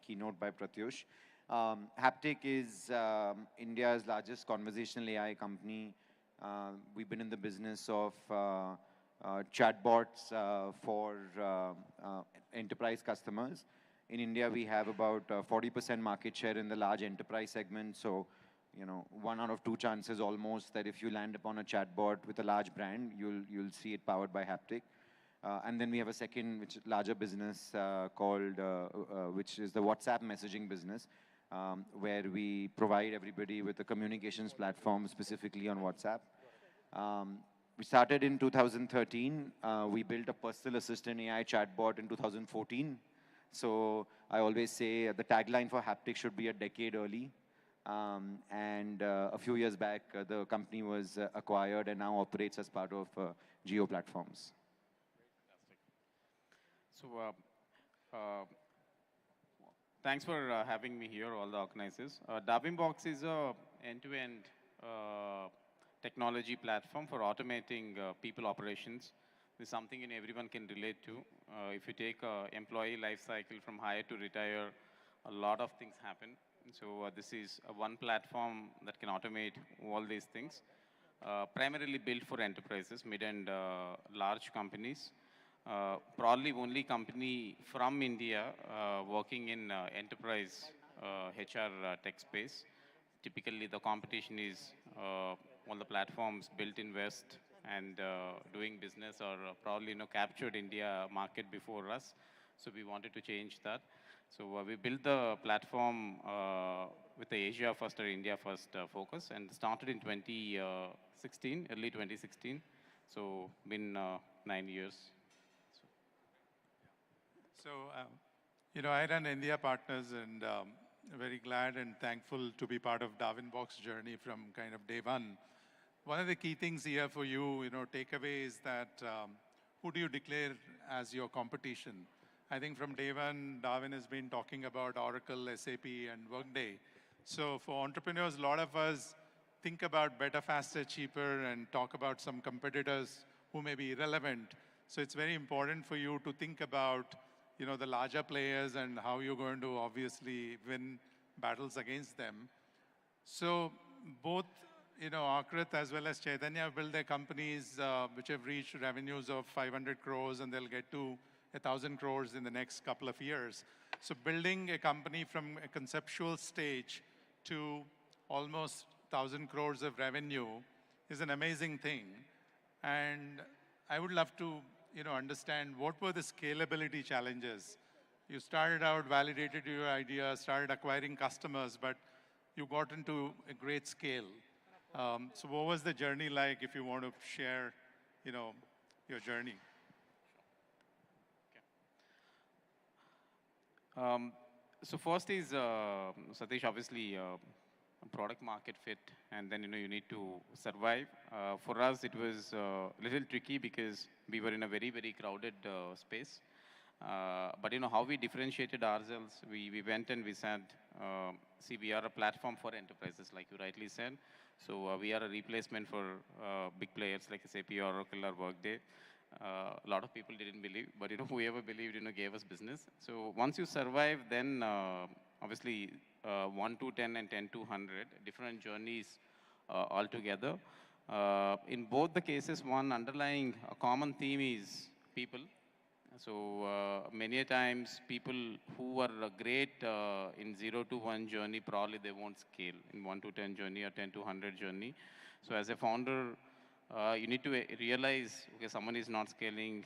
keynote by Pratyush. Haptic is India's largest conversational AI company. We've been in the business of chatbots for enterprise customers. In India, we have about 40% market share in the large enterprise segment. So, 1 out of 2 chances almost that if you land upon a chatbot with a large brand, you'll see it powered by Haptic. And then we have a second, which is larger business called, which is the WhatsApp messaging business, where we provide everybody with a communications platform specifically on WhatsApp. We started in 2013. We built a personal assistant AI chatbot in 2014. So I always say the tagline for Haptic should be a decade early. And a few years back, the company was acquired and now operates as part of Geo Platforms. So thanks for having me here, all the organizers. Darwinbox is a end-to-end technology platform for automating people operations. This is something everyone can relate to. If you take employee life cycle from hire to retire, a lot of things happen. So this is one platform that can automate all these things. Primarily built for enterprises, mid and large companies. Probably only company from India working in enterprise HR tech space. Typically, the competition is all the platforms built in West and doing business or probably captured India market before us. So we wanted to change that. So we built the platform with the Asia first or India first focus and started in 2016, early 2016. So been 9 years. So, I run India Partners and very glad and thankful to be part of Darwinbox journey from kind of day one. One of the key things here for you, takeaway is that who do you declare as your competition? I think from day one, Darwin has been talking about Oracle, SAP, and Workday. So for entrepreneurs, a lot of us think about better, faster, cheaper, and talk about some competitors who may be irrelevant. So it's very important for you to think about the larger players and how you're going to obviously win battles against them. So both, Akrit as well as Chaitanya have built their companies which have reached revenues of 500 crores and they'll get to 1,000 crores in the next couple of years. So building a company from a conceptual stage to almost 1,000 crores of revenue is an amazing thing. And I would love to understand what were the scalability challenges. You started out, validated your idea, started acquiring customers, but you got into a great scale. So what was the journey like, if you want to share, your journey? So first is, Satish, obviously product market fit, and then you need to survive. For us, it was a little tricky because we were in a very, very crowded space. But how we differentiated ourselves, we went and we said, see, we are a platform for enterprises, like you rightly said. So we are a replacement for big players like SAP, Oracle, or Workday. A lot of people didn't believe, but whoever believed, gave us business. So once you survive, then obviously 1 to 10 and 10 to 100, different journeys altogether. In both the cases, one underlying common theme is people. So many a times people who are great in 0 to 1 journey, probably they won't scale in 1 to 10 journey or 10 to 100 journey. So as a founder, you need to realize, okay, someone is not scaling,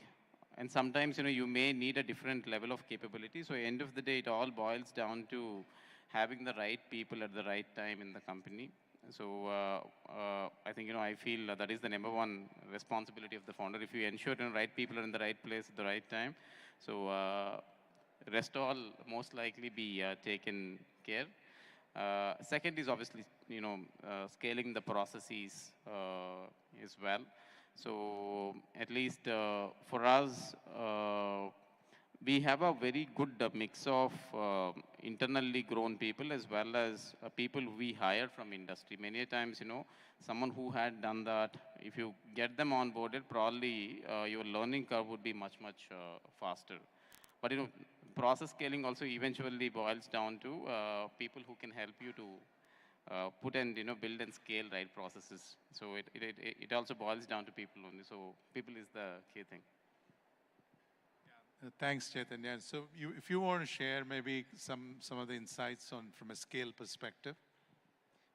and sometimes, you may need a different level of capability. So end of the day, it all boils down to having the right people at the right time in the company. So I think, I feel that is the number one responsibility of the founder. If you ensure right people are in the right place at the right time, so rest all most likely be taken care. Second is obviously, scaling the processes as well. So at least for us, we have a very good mix of internally grown people as well as people we hire from industry. Many times, someone who had done that, if you get them onboarded, probably your learning curve would be much, much faster. But, process scaling also eventually boils down to people who can help you to put and, build and scale right processes. So it also boils down to people only. So people is the key thing. Thanks, Chaitanya. So if you want to share maybe some of the insights from a scale perspective.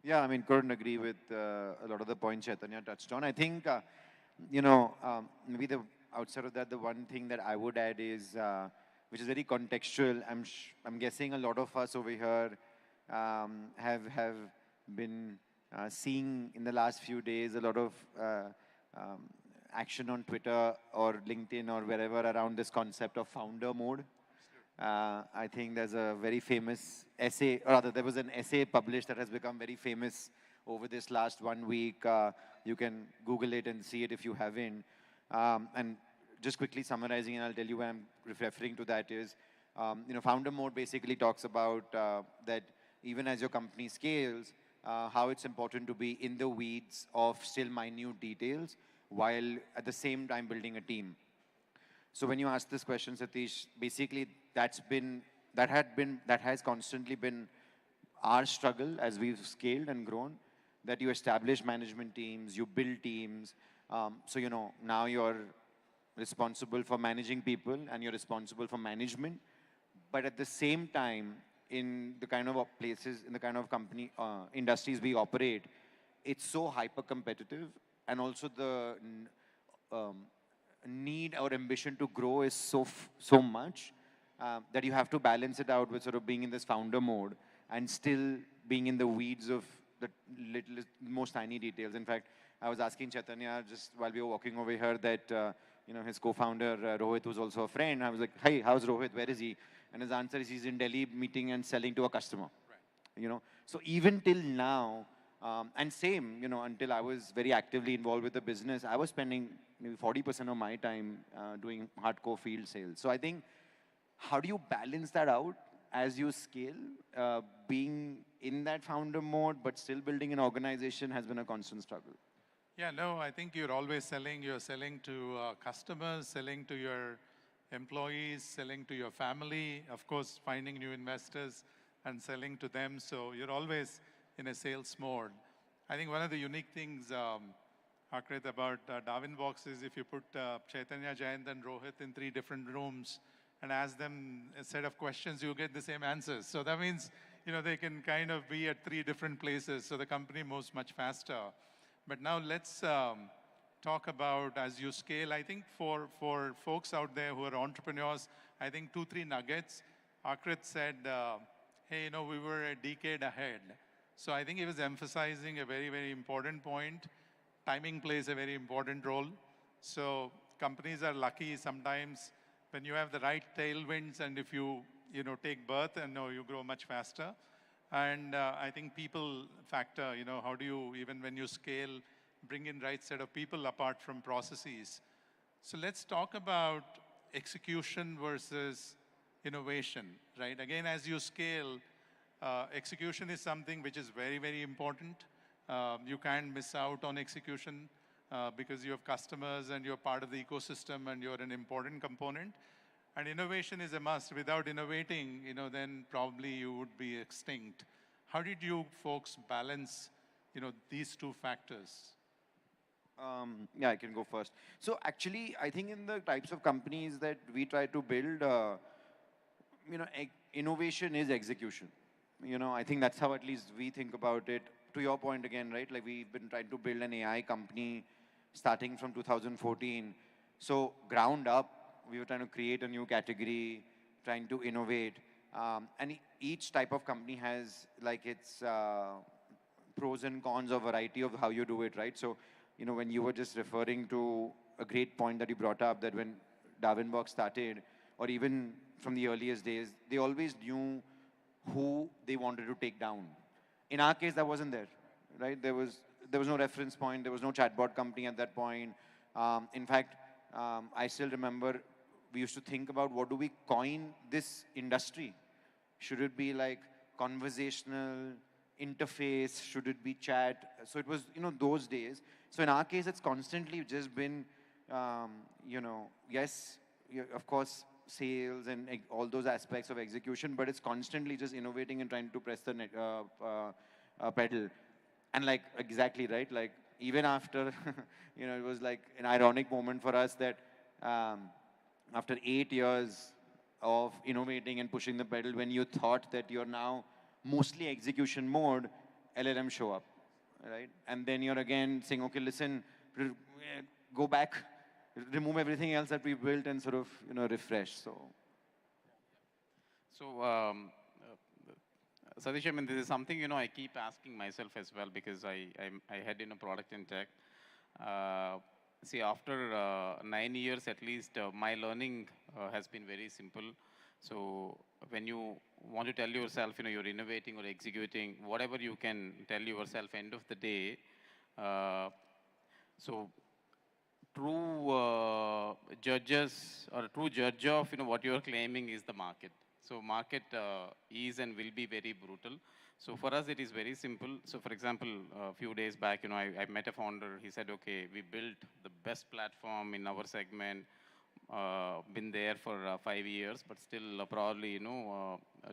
Yeah, I mean, couldn't agree with a lot of the points Chaitanya touched on. I think, maybe outside of that, the one thing that I would add is, which is very contextual. I'm guessing a lot of us over here have been seeing in the last few days a lot of action on Twitter or LinkedIn or wherever around this concept of founder mode. I think there's a very famous essay, or rather there was an essay published that has become very famous over this last 1 week. You can Google it and see it if you haven't. And just quickly summarizing, and I'll tell you why I'm referring to that is, founder mode basically talks about that even as your company scales, how it's important to be in the weeds of still minute details while at the same time building a team. So when you ask this question, Satish, basically that has constantly been our struggle as we've scaled and grown, that you establish management teams, you build teams. So, now you're responsible for managing people and you're responsible for management. But at the same time, in the kind of places, in the kind of company, industries we operate, it's so hyper competitive, and also the need or ambition to grow is so much that you have to balance it out with sort of being in this founder mode and still being in the weeds of the most tiny details. In fact, I was asking Chaitanya just while we were walking over here that, his co-founder, Rohit, who's also a friend, I was like, hey, how's Rohit? Where is he? And his answer is he's in Delhi meeting and selling to a customer. Right. So even till now, and same, until I was very actively involved with the business, I was spending maybe 40% of my time doing hardcore field sales. So I think, how do you balance that out as you scale? Being in that founder mode, but still building an organization has been a constant struggle. Yeah, no, I think you're always selling. You're selling to customers, selling to your employees, selling to your family, of course, finding new investors and selling to them. So you're always in a sales mode. I think one of the unique things, Akrit, about Darwin Box is if you put Chaitanya, Jayant, and Rohit in 3 different rooms and ask them a set of questions, you get the same answers. So that means, they can kind of be at 3 different places. So the company moves much faster. But now let's talk about as you scale. I think for folks out there who are entrepreneurs, I think 2, 3 nuggets. Akrit said, hey, we were a decade ahead. So I think he was emphasizing a very, very important point. Timing plays a very important role. So companies are lucky sometimes when you have the right tailwinds, and if you take birth and you grow much faster. And I think people factor, how do you, even when you scale, bring in right set of people apart from processes. So let's talk about execution versus innovation, right? Again, as you scale, execution is something which is very, very important. You can't miss out on execution because you have customers and you're part of the ecosystem and you're an important component. And innovation is a must. Without innovating, then probably you would be extinct. How did you folks balance, these 2 factors? Yeah, I can go first. So actually, I think in the types of companies that we try to build, innovation is execution. I think that's how at least we think about it. To your point again, right? Like we've been trying to build an AI company starting from 2014. So ground up, we were trying to create a new category, trying to innovate. And each type of company has like its pros and cons or variety of how you do it, right? So, when you were just referring to a great point that you brought up, that when Darwinbox started, or even from the earliest days, they always knew who they wanted to take down. In our case, that wasn't there, right? There was no reference point. There was no chatbot company at that point. In fact, I still remember we used to think about what do we coin this industry? Should it be like conversational interface? Should it be chat? So it was, those days. So in our case, it's constantly just been, yes, of course, sales and all those aspects of execution, but it's constantly just innovating and trying to press the pedal. And like, exactly, right? Like, even after, it was like an ironic moment for us that after 8 years of innovating and pushing the pedal, when you thought that you're now mostly execution mode, LLM show up, right? And then you're again saying, okay, listen, go back, remove everything else that we built and sort of, refresh. So Satish, I mean, this is something, I keep asking myself as well, because I head in a product in tech. See, after 9 years at least, my learning has been very simple. So when you want to tell yourself, you're innovating or executing, whatever you can tell yourself, end of the day, so true judges or a true judge of, what you're claiming is the market. So market is and will be very brutal. So for us, it is very simple. So for example, a few days back, I met a founder. He said, okay, we built the best platform in our segment, been there for 5 years, but still probably,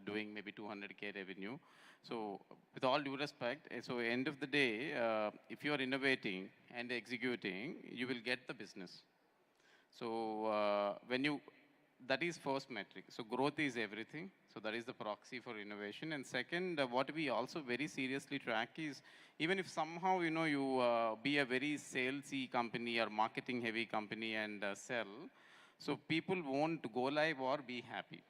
doing maybe 200K revenue. So with all due respect, so end of the day, if you are innovating and executing, you will get the business. So that is first metric. So growth is everything. So that is the proxy for innovation. And second, what we also very seriously track is, even if somehow, you be a very salesy company or marketing heavy company and sell, so people won't go live or be happy.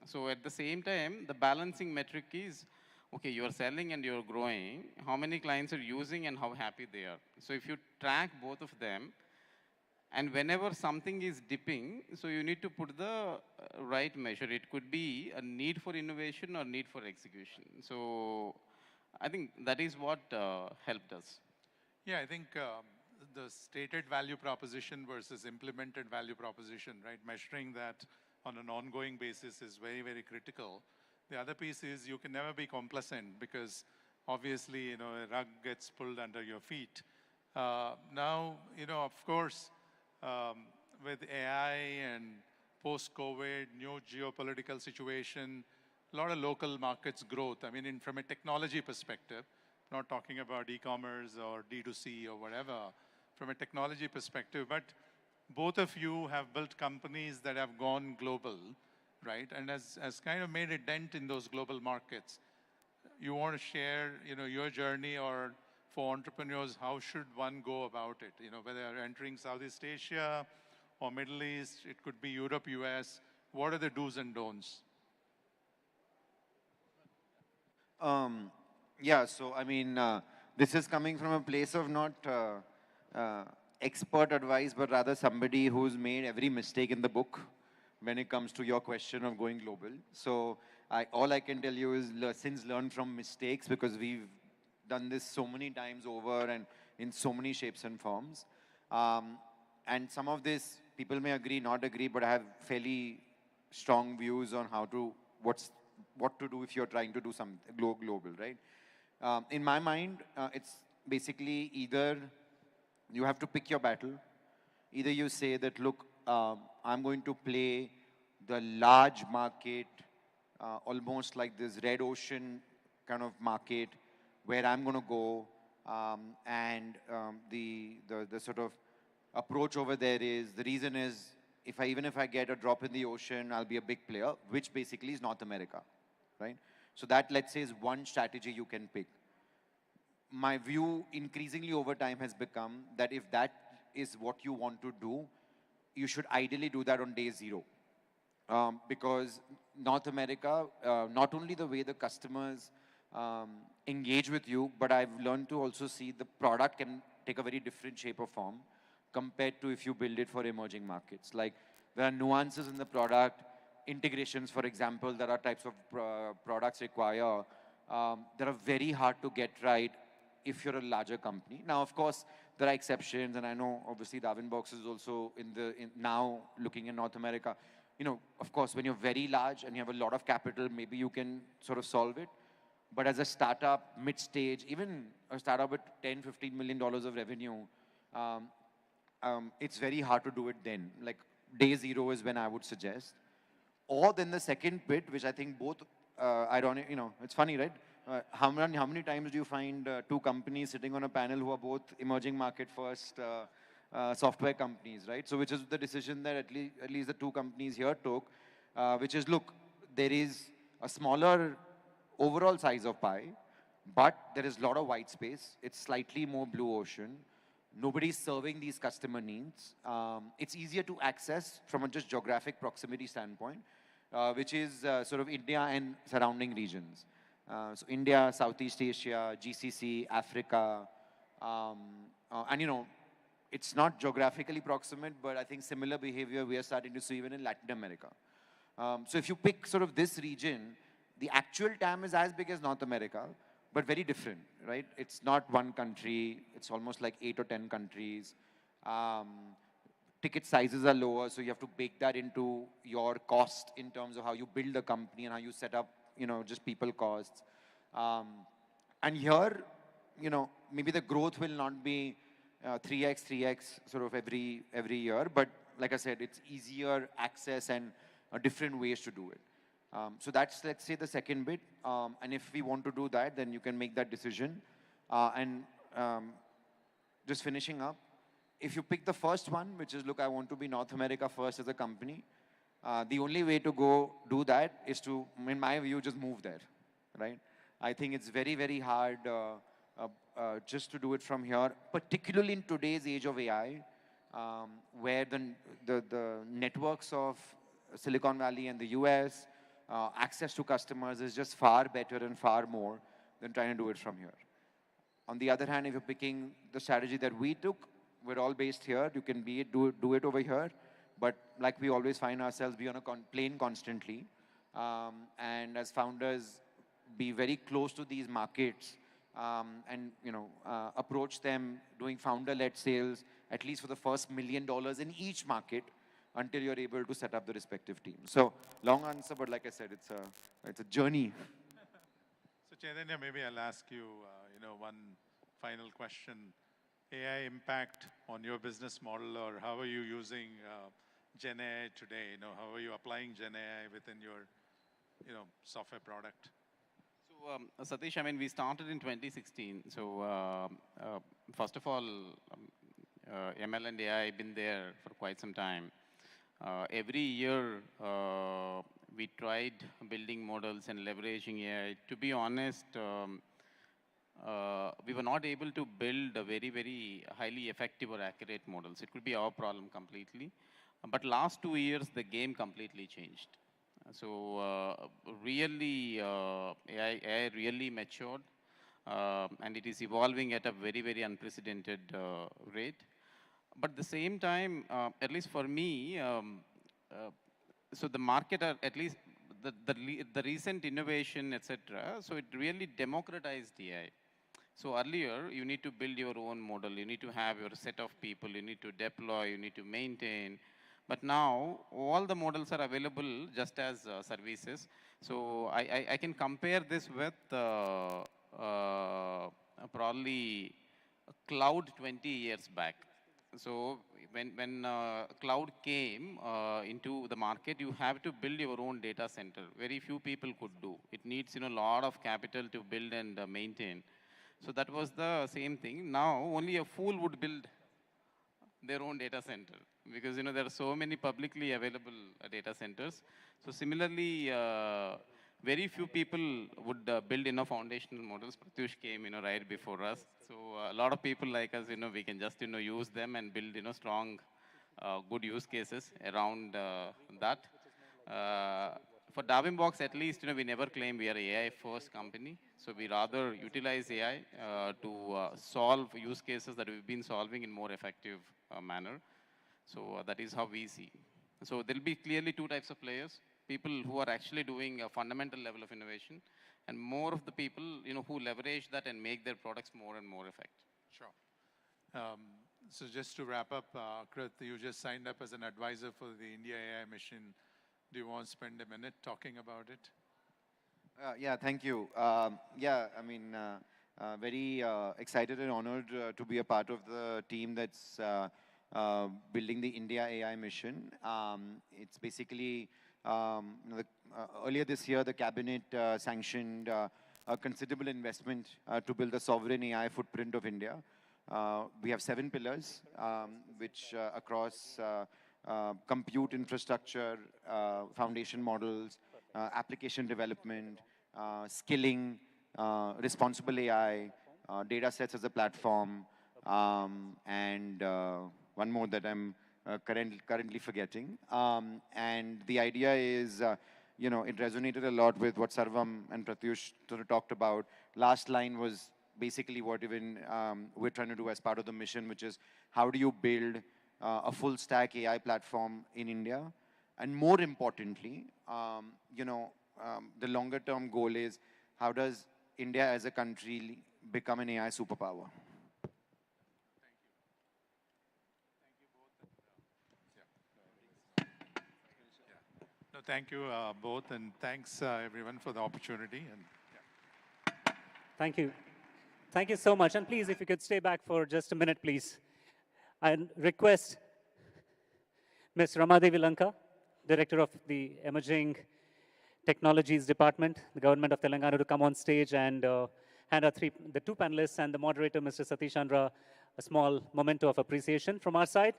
So at the same time, the balancing metric is, okay, you're selling and you're growing, how many clients are using and how happy they are. So if you track both of them, and whenever something is dipping, so you need to put the right measure. It could be a need for innovation or need for execution. So I think that is what helped us. Yeah, I think the stated value proposition versus implemented value proposition, right? Measuring that on an ongoing basis is very, very critical. The other piece is you can never be complacent because obviously, a rug gets pulled under your feet. Now, of course, with AI and post-COVID, new geopolitical situation, a lot of local markets growth. I mean, from a technology perspective, not talking about e-commerce or D2C or whatever, from a technology perspective, but both of you have built companies that have gone global, right? And has kind of made a dent in those global markets. You want to share, your journey, or for entrepreneurs, how should one go about it? Whether they're entering Southeast Asia or Middle East, it could be Europe, US. What are the do's and don'ts? Yeah, so I mean, this is coming from a place of not expert advice, but rather somebody who's made every mistake in the book when it comes to your question of going global. So all I can tell you is lessons learned from mistakes, because we've done this so many times over and in so many shapes and forms. And some of this, people may agree, not agree, but I have fairly strong views on what to do if you're trying to do some global, right? In my mind, it's basically either you have to pick your battle. Either you say that, look, I'm going to play the large market, almost like this red ocean kind of market, where I'm going to go, and the sort of approach over there is, the reason is, even if I get a drop in the ocean, I'll be a big player, which basically is North America, right? So that, let's say, is one strategy you can pick. My view increasingly over time has become that if that is what you want to do, you should ideally do that on day zero. Because North America, not only the way the customers engage with you, but I've learned to also see the product can take a very different shape or form compared to if you build it for emerging markets. Like there are nuances in the product, integrations, for example, there are types of products require that are very hard to get right if you're a larger company. Now, of course, there are exceptions, and I know obviously Darwinbox is also now looking in North America. You know, of course, when you're very large and you have a lot of capital, maybe you can sort of solve it. But as a startup, mid-stage, even a startup with $10, $15 million of revenue, it's very hard to do it then. Like day zero is when I would suggest. Or then the second bit, which I think both ironic, you know, it's funny, right? How many times do you find two companies sitting on a panel who are both emerging market first software companies, right? So which is the decision that at least the two companies here took, which is, look, there is a smaller overall size of pie, but there is a lot of white space. It's slightly more blue ocean. Nobody's serving these customer needs. It's easier to access from a just geographic proximity standpoint, which is sort of India and surrounding regions. So India, Southeast Asia, GCC, Africa, and you know, it's not geographically proximate, but I think similar behavior we are starting to see even in Latin America. So if you pick sort of this region, the actual TAM is as big as North America, but very different, right? It's not one country, it's almost like 8 or 10 countries. Ticket sizes are lower, so you have to bake that into your cost in terms of how you build a company and how you set up, you know, just people costs. And here, you know, maybe the growth will not be 3x sort of every year, but like I said, it's easier access and different ways to do it. So that's, let's say, the second bit. And if we want to do that, then you can make that decision. Just finishing up, if you pick the first one, which is, look, I want to be North America first as a company, the only way to go do that is to, in my view, just move there, right? I think it's very, very hard just to do it from here, particularly in today's age of AI, where the networks of Silicon Valley and the US, access to customers is just far better and far more than trying to do it from here. On the other hand, if you're picking the strategy that we took, we're all based here, you can do it over here, but like we always find ourselves, be on a plane constantly, and as founders, be very close to these markets, and you know, approach them doing founder-led sales, at least for the first $1 million in each market, until you're able to set up the respective teams. So long answer, but like I said, it's a journey. So Chaitanya, maybe I'll ask you, you know, one final question. AI impact on your business model, or how are you using Gen AI today? You know, how are you applying Gen AI within your, you know, software product? So Satish, I mean, we started in 2016. So first of all, ML and AI have been there for quite some time. Every year, we tried building models and leveraging AI. To be honest, we were not able to build a very, very highly effective or accurate models. It could be our problem completely. But last 2 years, the game completely changed. So really, AI really matured, and it is evolving at a very, very unprecedented rate. But at the same time, at least for me, so the market, at least the recent innovation, etc., so it really democratized AI. So earlier, you need to build your own model. You need to have your set of people. You need to deploy. You need to maintain. But now, all the models are available just as services. So I can compare this with probably cloud 20 years back. So when cloud came into the market, you have to build your own data center. Very few people could do. It needs, you know, a lot of capital to build and maintain. So that was the same thing. Now, only a fool would build their own data center, because, you know, there are so many publicly available data centers. So similarly, very few people would build enough foundational models. Pratyush came, you know, right before us. So a lot of people like us, you know, we can just, you know, use them and build, you know, strong good use cases around that. For Darwinbox, at least, we never claim we are an AI-first company. So we rather utilize AI to solve use cases that we've been solving in more effective manner. So that is how we see. So there'll be clearly two types of players: people who are actually doing a fundamental level of innovation, and more of the people, who leverage that and make their products more and more effective. Sure. So just to wrap up, Krit, you just signed up as an advisor for the India AI mission. Do you want to spend a minute talking about it? Yeah, thank you. Yeah, I mean, very excited and honored to be a part of the team that's building the India AI mission. It's basically, earlier this year, the cabinet sanctioned a considerable investment to build a sovereign AI footprint of India. We have 7 pillars, which across compute infrastructure, foundation models, application development, skilling, responsible AI, data sets as a platform, and one more that I'm currently forgetting. And the idea is, it resonated a lot with what Sarvam and Pratyush sort of talked about. Last line was basically what even we're trying to do as part of the mission, which is how do you build a full stack AI platform in India? And more importantly, the longer term goal is how does India as a country become an AI superpower? No, thank you both, and thanks everyone for the opportunity. And Thank you. Thank you so much. And please, if you could stay back for just a minute, please. I request Ms. Ramadevi Lanka, Director of the Emerging Technologies Department, the Government of Telangana, to come on stage and hand out the 2 panelists and the moderator, Mr. Satish Chandra, a small memento of appreciation from our side.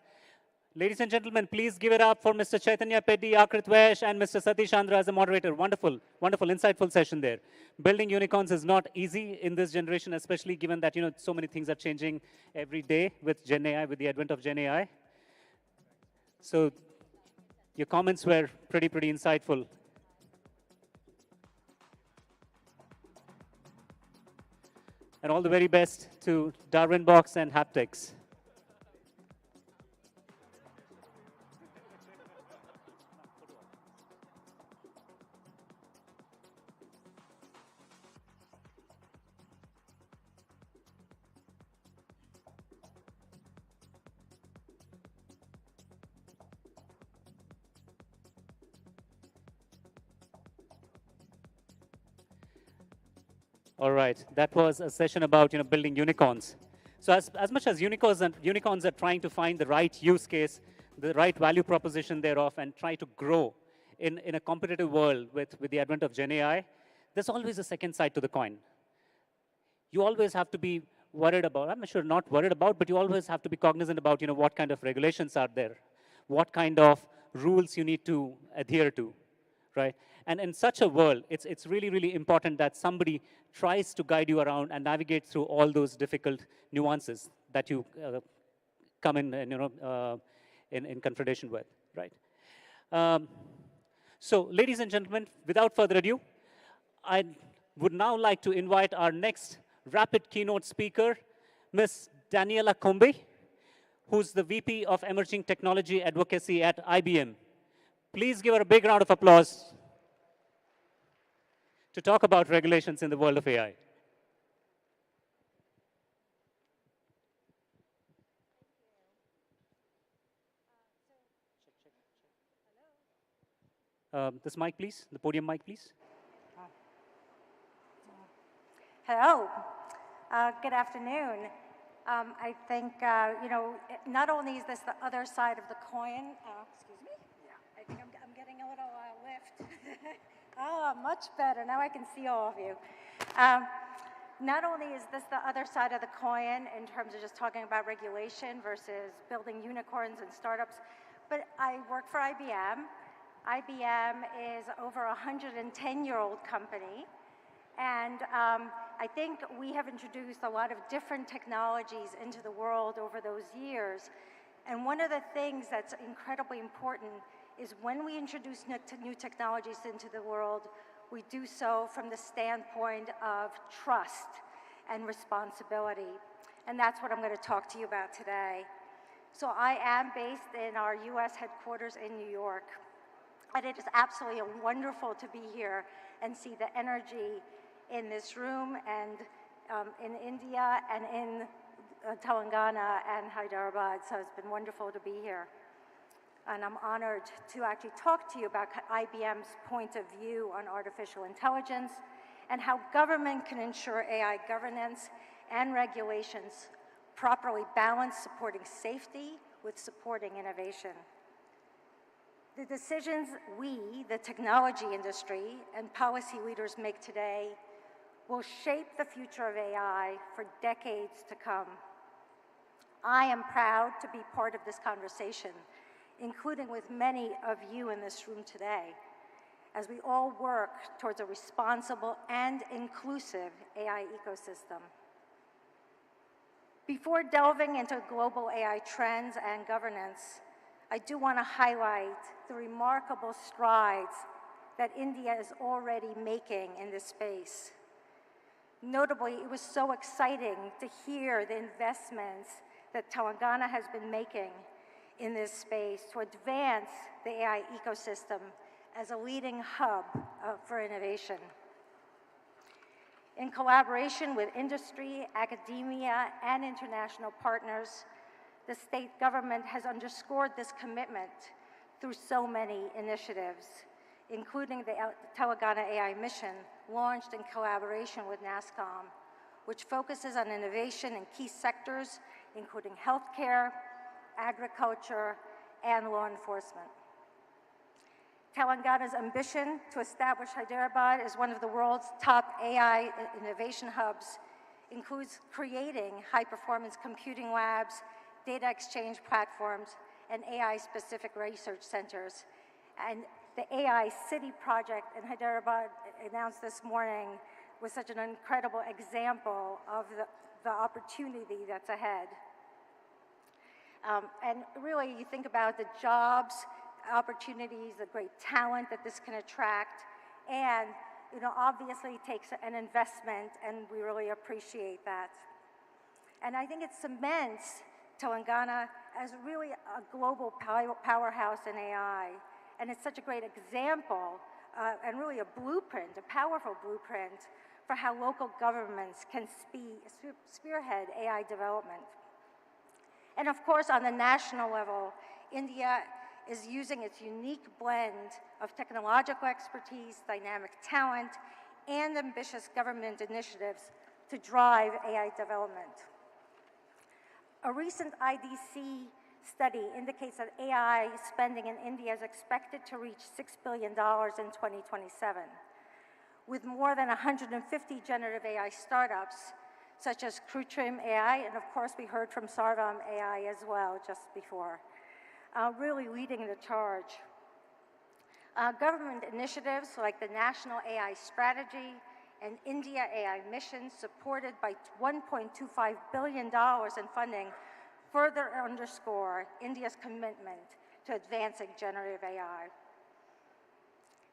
Ladies and gentlemen, please give it up for Mr. Chaitanya Peddi, Akrit Vesh, and Mr. Satish Chandra as the moderator. Wonderful, wonderful, insightful session there. Building unicorns is not easy in this generation, especially given that, so many things are changing every day with Gen AI, with the advent of Gen AI. So your comments were pretty insightful. And all the very best to Darwinbox and Haptics. All right, that was a session about building unicorns. So as much as unicorns are trying to find the right use case, the right value proposition thereof, and try to grow in a competitive world with the advent of Gen AI, there's always a second side to the coin. You always have to be worried about, I'm sure not worried about, but you always have to be cognizant about what kind of regulations are there, what kind of rules you need to adhere to, right? And in such a world, it's really important that somebody tries to guide you around and navigate through all those difficult nuances that you come in in confrontation with, right? So, ladies and gentlemen, without further ado, I would now like to invite our next rapid keynote speaker, Ms. Daniela Kombe, who's the VP of Emerging Technology Advocacy at IBM. Please give her a big round of applause to talk about regulations in the world of AI. This mic, please. The podium mic, please. Hello. Good afternoon. I think, not only is this the other side of the coin, excuse me? Yeah, I think I'm getting a little lift. Oh, much better. Now I can see all of you. Not only is this the other side of the coin in terms of just talking about regulation versus building unicorns and startups, but I work for IBM. IBM is over a 110-year-old company. And I think we have introduced a lot of different technologies into the world over those years. And one of the things that's incredibly important is when we introduce new technologies into the world, we do so from the standpoint of trust and responsibility. And that's what I'm going to talk to you about today. So I am based in our US headquarters in New York. And it is absolutely wonderful to be here and see the energy in this room and in India and in Telangana and Hyderabad. So it's been wonderful to be here. And I'm honored to actually talk to you about IBM's point of view on artificial intelligence and how government can ensure AI governance and regulations properly balance supporting safety with supporting innovation. The decisions we, the technology industry, and policy leaders make today will shape the future of AI for decades to come. I am proud to be part of this conversation, including with many of you in this room today, as we all work towards a responsible and inclusive AI ecosystem. Before delving into global AI trends and governance, I do want to highlight the remarkable strides that India is already making in this space. Notably, it was so exciting to hear the investments that Telangana has been making in this space to advance the AI ecosystem as a leading hub for innovation. In collaboration with industry, academia, and international partners, the state government has underscored this commitment through so many initiatives, including the Telangana AI mission, launched in collaboration with NASSCOM, which focuses on innovation in key sectors, including healthcare, agriculture, and law enforcement. Telangana's ambition to establish Hyderabad as one of the world's top AI innovation hubs includes creating high-performance computing labs, data exchange platforms, and AI-specific research centers. And the AI City project in Hyderabad, announced this morning, was such an incredible example of the opportunity that's ahead. And really, you think about the jobs, opportunities, the great talent that this can attract, and obviously it takes an investment, and we really appreciate that. And I think it cements Telangana as really a global powerhouse in AI, and it's such a great example and really a blueprint, a powerful blueprint for how local governments can spearhead AI development. And of course, on the national level, India is using its unique blend of technological expertise, dynamic talent, and ambitious government initiatives to drive AI development. A recent IDC study indicates that AI spending in India is expected to reach $6 billion in 2027, with more than 150 generative AI startups, such as Krutrim AI, and of course we heard from Sarvam AI as well just before, really leading the charge. Government initiatives like the National AI Strategy and India AI Mission, supported by $1.25 billion in funding, further underscore India's commitment to advancing generative AI.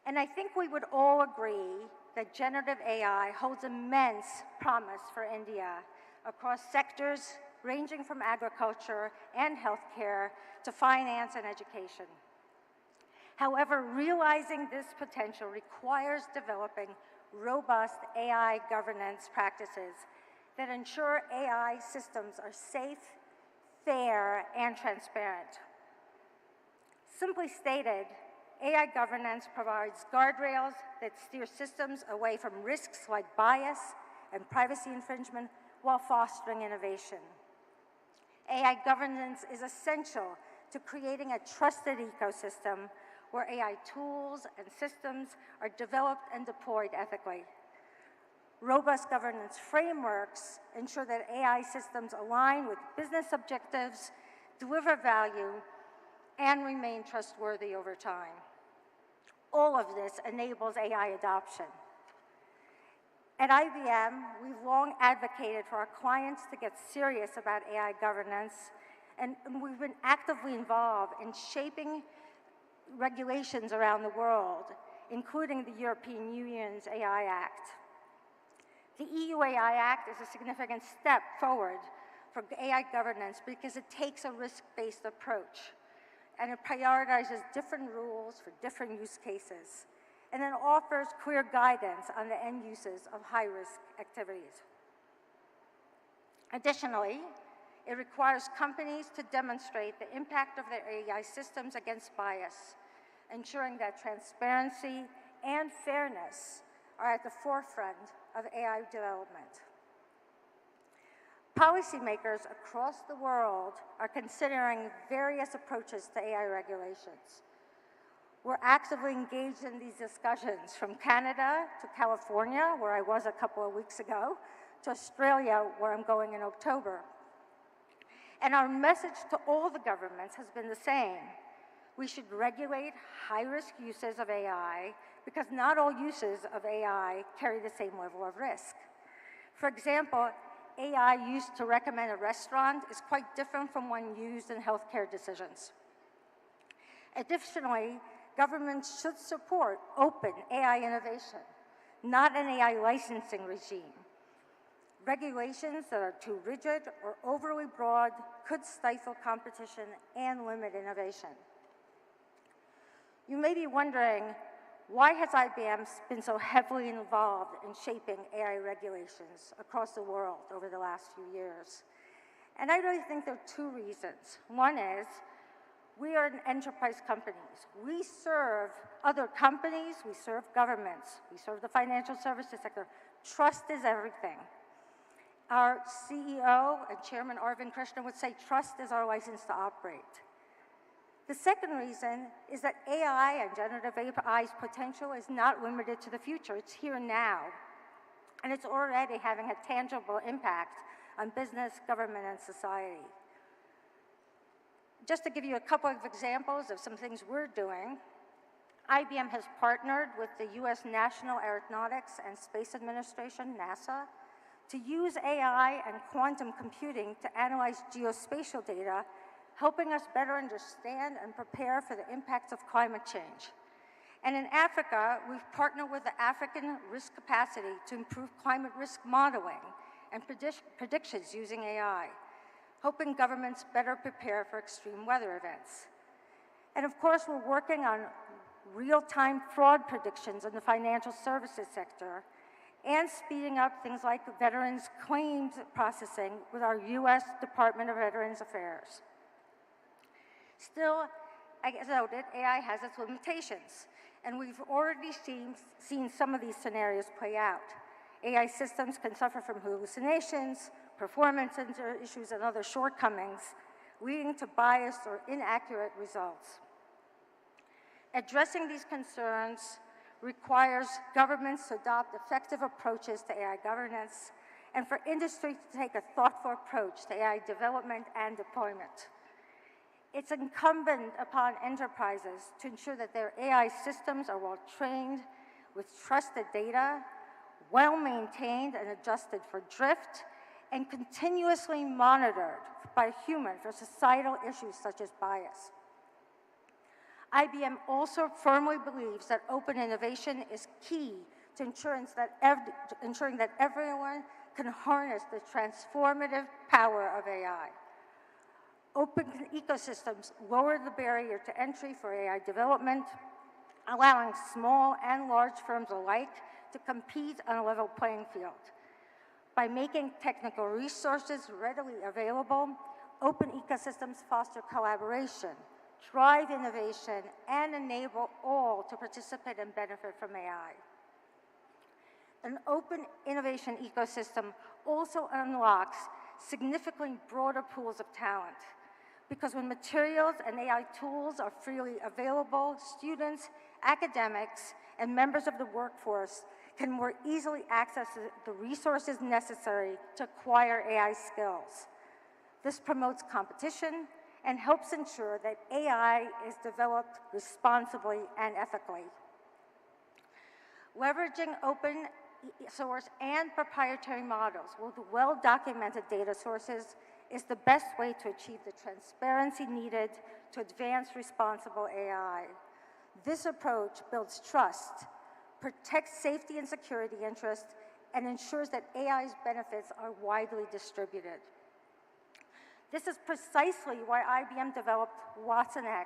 And I think we would all agree that generative AI holds immense promise for India across sectors ranging from agriculture and healthcare to finance and education. However, realizing this potential requires developing robust AI governance practices that ensure AI systems are safe, fair, and transparent. Simply stated, AI governance provides guardrails that steer systems away from risks like bias and privacy infringement while fostering innovation. AI governance is essential to creating a trusted ecosystem where AI tools and systems are developed and deployed ethically. Robust governance frameworks ensure that AI systems align with business objectives, deliver value, and remain trustworthy over time. All of this enables AI adoption. At IBM, we've long advocated for our clients to get serious about AI governance And we've been actively involved in shaping regulations around the world, including the European Union's AI Act. The EU AI Act is a significant step forward for AI governance because it takes a risk-based approach, and it prioritizes different rules for different use cases, and then offers clear guidance on the end uses of high-risk activities. Additionally, it requires companies to demonstrate the impact of their AI systems against bias, ensuring that transparency and fairness are at the forefront of AI development. Policymakers across the world are considering various approaches to AI regulations. We're actively engaged in these discussions, from Canada to California, where I was a couple of weeks ago, to Australia, where I'm going in October. And our message to all the governments has been the same. We should regulate high-risk uses of AI because not all uses of AI carry the same level of risk. For example, AI used to recommend a restaurant is quite different from one used in healthcare decisions. Additionally, governments should support open AI innovation, not an AI licensing regime. Regulations that are too rigid or overly broad could stifle competition and limit innovation. You may be wondering, why has IBM been so heavily involved in shaping AI regulations across the world over the last few years? And I really think there are two reasons. One is, we are an enterprise companies. We serve other companies, we serve governments, we serve the financial services sector. Trust is everything. Our CEO and Chairman Arvind Krishna would say, trust is our license to operate. The second reason is that AI and generative AI's potential is not limited to the future. It's here now. And it's already having a tangible impact on business, government, and society. Just to give you a couple of examples of some things we're doing, IBM has partnered with the US National Aeronautics and Space Administration, NASA, to use AI and quantum computing to analyze geospatial data, helping us better understand and prepare for the impacts of climate change. And in Africa, we've partnered with the African Risk Capacity to improve climate risk modeling and predictions using AI, helping governments better prepare for extreme weather events. And of course, we're working on real-time fraud predictions in the financial services sector and speeding up things like veterans' claims processing with our US Department of Veterans Affairs. Still, as noted, AI has its limitations, and we've already seen some of these scenarios play out. AI systems can suffer from hallucinations, performance issues, and other shortcomings, leading to biased or inaccurate results. Addressing these concerns requires governments to adopt effective approaches to AI governance, and for industry to take a thoughtful approach to AI development and deployment. It's incumbent upon enterprises to ensure that their AI systems are well-trained, with trusted data, well-maintained and adjusted for drift, and continuously monitored by humans for societal issues such as bias. IBM also firmly believes that open innovation is key to ensuring that everyone can harness the transformative power of AI. Open ecosystems lower the barrier to entry for AI development, allowing small and large firms alike to compete on a level playing field. By making technical resources readily available, open ecosystems foster collaboration, drive innovation, and enable all to participate and benefit from AI. An open innovation ecosystem also unlocks significantly broader pools of talent, because when materials and AI tools are freely available, students, academics, and members of the workforce can more easily access the resources necessary to acquire AI skills. This promotes competition and helps ensure that AI is developed responsibly and ethically. Leveraging open source and proprietary models with well-documented data sources is the best way to achieve the transparency needed to advance responsible AI. This approach builds trust, protects safety and security interests, and ensures that AI's benefits are widely distributed. This is precisely why IBM developed watsonx,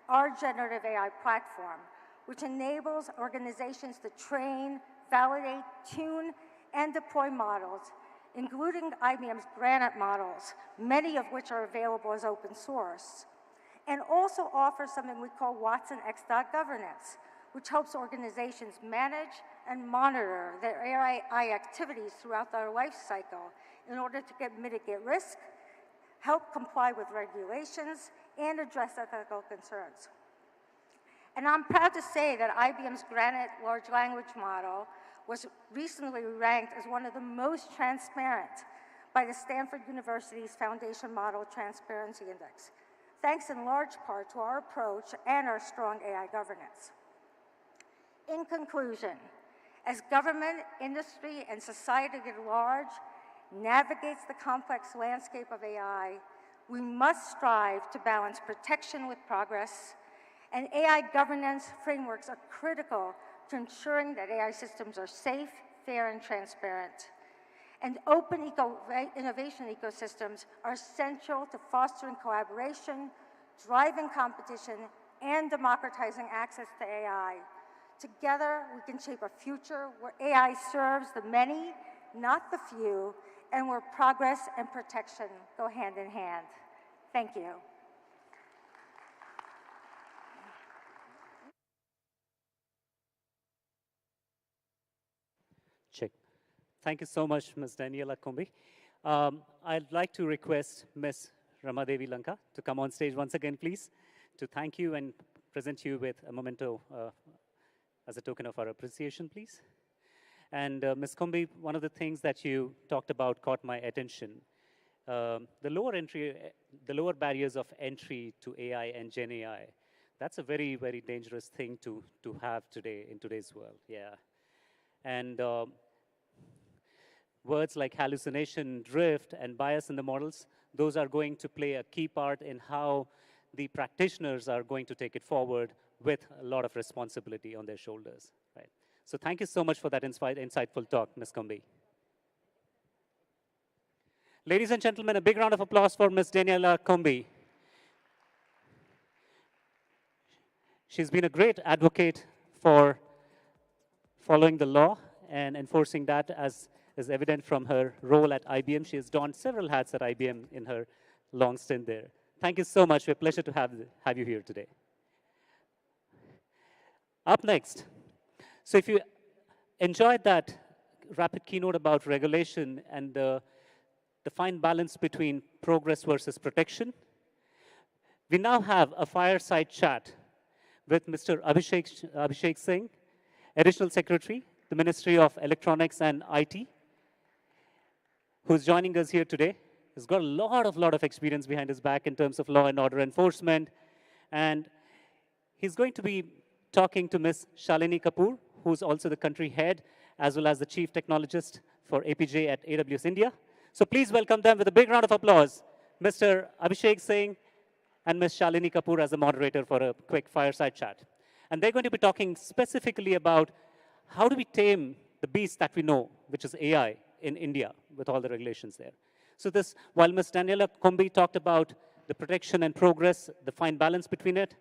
our generative AI platform, which enables organizations to train, validate, tune, and deploy models, including IBM's Granite models, many of which are available as open source, and also offers something we call watsonx.governance, which helps organizations manage and monitor their AI activities throughout their life cycle in order to mitigate risk, help comply with regulations, and address ethical concerns. And I'm proud to say that IBM's Granite large language model was recently ranked as one of the most transparent by the Stanford University's Foundation Model Transparency Index, thanks in large part to our approach and our strong AI governance. In conclusion, as government, industry, and society at large navigates the complex landscape of AI, we must strive to balance protection with progress, and AI governance frameworks are critical to ensuring that AI systems are safe, fair, and transparent. And open innovation ecosystems are essential to fostering collaboration, driving competition, and democratizing access to AI. Together, we can shape a future where AI serves the many, not the few, and where progress and protection go hand in hand. Thank you. Check. Thank you so much, Ms. Daniela Kombi. I'd like to request Ms. Ramadevi Lanka to come on stage once again, please, to thank you and present you with a memento as a token of our appreciation, please. And Ms. Kombi, one of the things that you talked about caught my attention. The lower barriers of entry to AI and Gen AI, that's a very, very dangerous thing to have today in today's world, yeah. And words like hallucination, drift, and bias in the models, those are going to play a key part in how the practitioners are going to take it forward with a lot of responsibility on their shoulders, right? So thank you so much for that insightful talk, Ms. Kombi. Ladies and gentlemen, a big round of applause for Ms. Daniela Kombi. She's been a great advocate for following the law and enforcing that, as is evident from her role at IBM. She has donned several hats at IBM in her long stint there. Thank you so much. We're a pleasure to have you here today. Up next, so if you enjoyed that rapid keynote about regulation and the fine balance between progress versus protection, we now have a fireside chat with Mr. Abhishek Singh, Additional Secretary, the Ministry of Electronics and IT, who's joining us here today. He's got a lot of experience behind his back in terms of law and order enforcement. And he's going to be talking to Ms. Shalini Kapoor, who's also the country head, as well as the chief technologist for APJ at AWS India. So please welcome them with a big round of applause, Mr. Abhishek Singh and Ms. Shalini Kapoor as the moderator for a quick fireside chat. And they're going to be talking specifically about how do we tame the beast that we know, which is AI in India, with all the regulations there. So this, while Ms. Daniela Kombi talked about the protection and progress, the fine balance between it,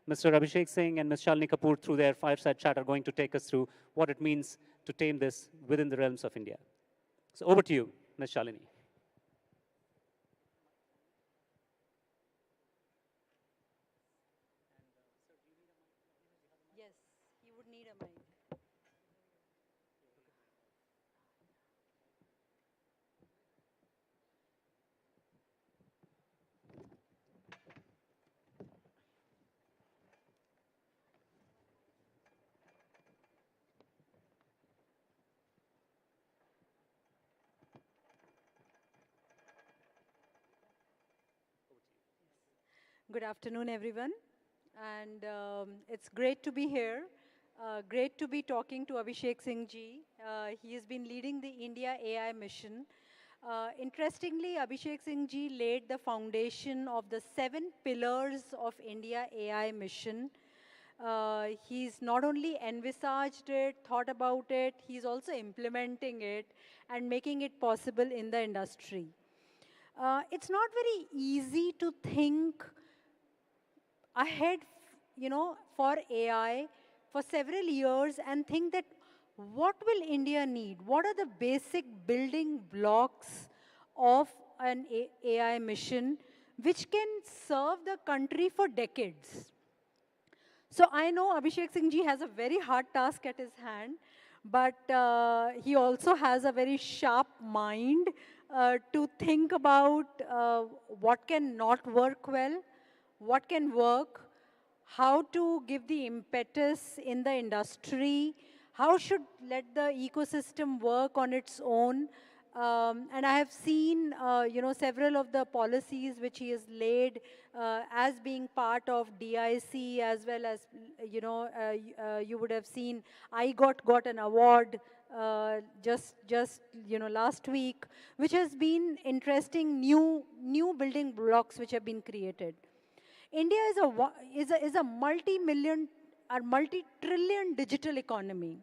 Mr. Abhishek Singh and Ms. Shalini Kapoor, through their fireside chat, are going to take us through what it means to tame this within the realms of India. So over to you, Ms. Shalini. Yes, you would need a mic. Good afternoon, everyone. And it's great to be here. Great to be talking to Abhishek Singh ji. He has been leading the India AI mission. Interestingly, Abhishek Singh ji laid the foundation of the 7 pillars of India AI mission. He's not only envisaged it, thought about it, he's also implementing it and making it possible in the industry. It's not very easy to think ahead, for AI for several years and think that what will India need? What are the basic building blocks of an AI mission which can serve the country for decades? So I know Abhishek Singh ji has a very hard task at his hand, but he also has a very sharp mind to think about what can not work well, what can work, how to give the impetus in the industry, how should let the ecosystem work on its own. And I have seen, several of the policies which he has laid as being part of DIC, as well as, you would have seen, I got an award just last week, which has been interesting new building blocks which have been created. India is a multi-million or multi-trillion digital economy.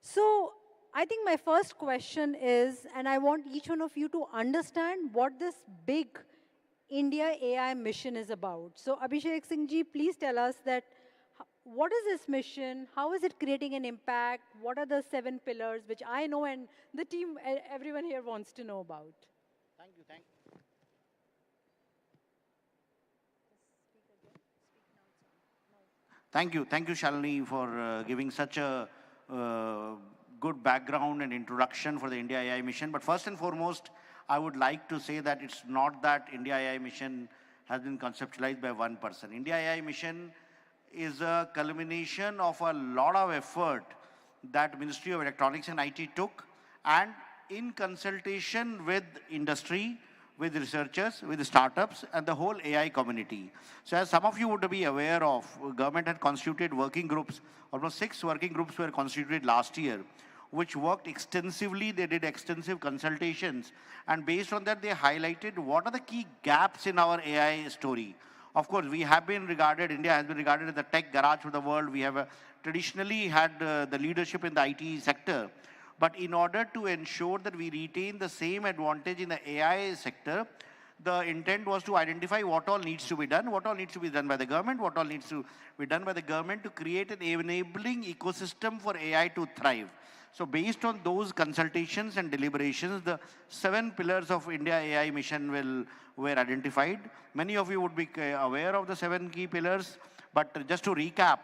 So I think my first question is, and I want each one of you to understand what this big India AI mission is about. So Abhishek Singh ji, please tell us that what is this mission? How is it creating an impact? What are the 7 pillars, which I know and the team, everyone here wants to know about? Thank you. Thank you, Shalini, for giving such a good background and introduction for the India AI mission. But first and foremost, I would like to say that it's not that India AI mission has been conceptualized by one person. India AI mission is a culmination of a lot of effort that Ministry of Electronics and IT took, and in consultation with industry, with researchers, with startups, and the whole AI community. So as some of you would be aware of, government had constituted working groups. Almost 6 working groups were constituted last year, which worked extensively. They did extensive consultations, and based on that, they highlighted what are the key gaps in our AI story. Of course, we have been regarded, India has been regarded as the tech garage of the world. We have traditionally had the leadership in the IT sector. But in order to ensure that we retain the same advantage in the AI sector, the intent was to identify what all needs to be done, what all needs to be done by the government, what all needs to be done by the government to create an enabling ecosystem for AI to thrive. So based on those consultations and deliberations, the 7 pillars of India AI mission were identified. Many of you would be aware of the 7 key pillars, but just to recap,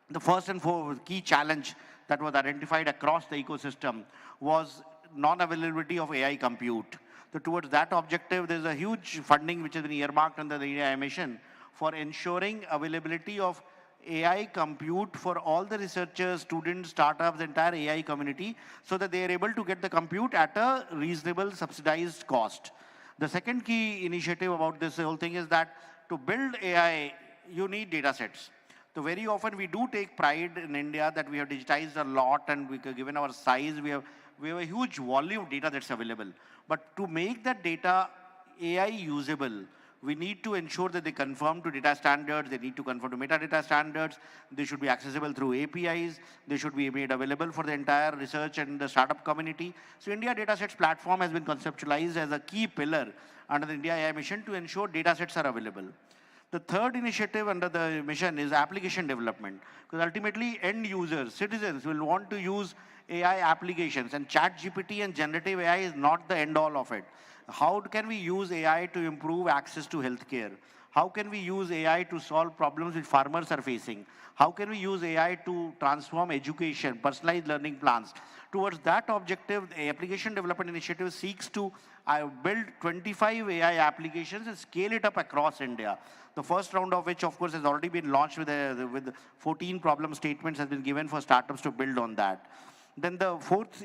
the first and key challenge that was identified across the ecosystem was non-availability of AI compute. So towards that objective, there's a huge funding which has been earmarked under the AI mission for ensuring availability of AI compute for all the researchers, students, startups, the entire AI community, so that they are able to get the compute at a reasonable subsidized cost. The second key initiative about this whole thing is that to build AI, you need data sets. So very often we do take pride in India that we have digitized a lot, and given our size, we have a huge volume of data that's available. But to make that data AI usable, we need to ensure that they conform to data standards, they need to conform to metadata standards, they should be accessible through APIs, they should be made available for the entire research and the startup community. So India Datasets platform has been conceptualized as a key pillar under the India AI mission to ensure datasets are available. The third initiative under the mission is application development, because ultimately end users, citizens will want to use AI applications, and ChatGPT and generative AI is not the end all of it. How can we use AI to improve access to healthcare? How can we use AI to solve problems which farmers are facing? How can we use AI to transform education, personalized learning plans? Towards that objective, the application development initiative seeks to build 25 AI applications and scale it up across India. The first round of which, of course, has already been launched with 14 problem statements has been given for startups to build on that. Then the fourth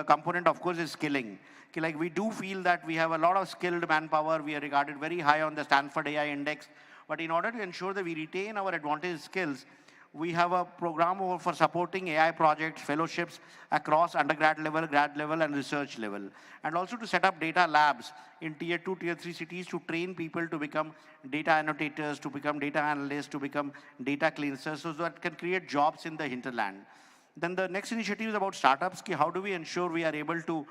component, of course, is skilling. Like we do feel that we have a lot of skilled manpower. We are regarded very high on the Stanford AI Index. But in order to ensure that we retain our advantage skills, We have a program for supporting AI projects, fellowships across undergrad level, grad level, and research level. And also to set up data labs in tier 2, tier 3 cities to train people to become data annotators, to become data analysts, to become data cleansers, so that can create jobs in the hinterland. Then the next initiative is about startups. How do we ensure we are able to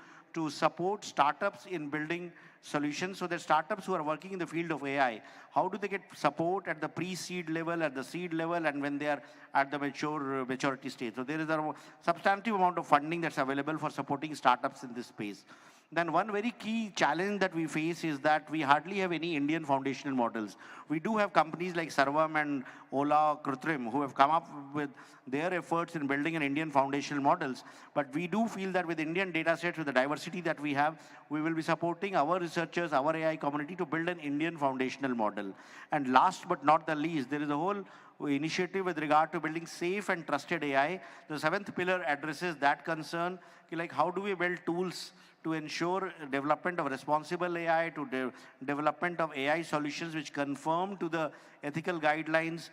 support startups in building solutions, so that startups who are working in the field of AI, how do they get support at the pre-seed level, at the seed level, and when they are at the maturity stage. So there is a substantive amount of funding that's available for supporting startups in this space. Then one very key challenge that we face is that we hardly have any Indian foundational models. We do have companies like Sarvam and Ola, Krutrim, who have come up with their efforts in building an Indian foundational models. But we do feel that with Indian data sets, with the diversity that we have, we will be supporting our researchers, our AI community to build an Indian foundational model. And last but not the least, there is a whole initiative with regard to building safe and trusted AI. The seventh pillar addresses that concern, like how do we build tools to ensure development of responsible AI, to development of AI solutions which conform to the ethical guidelines,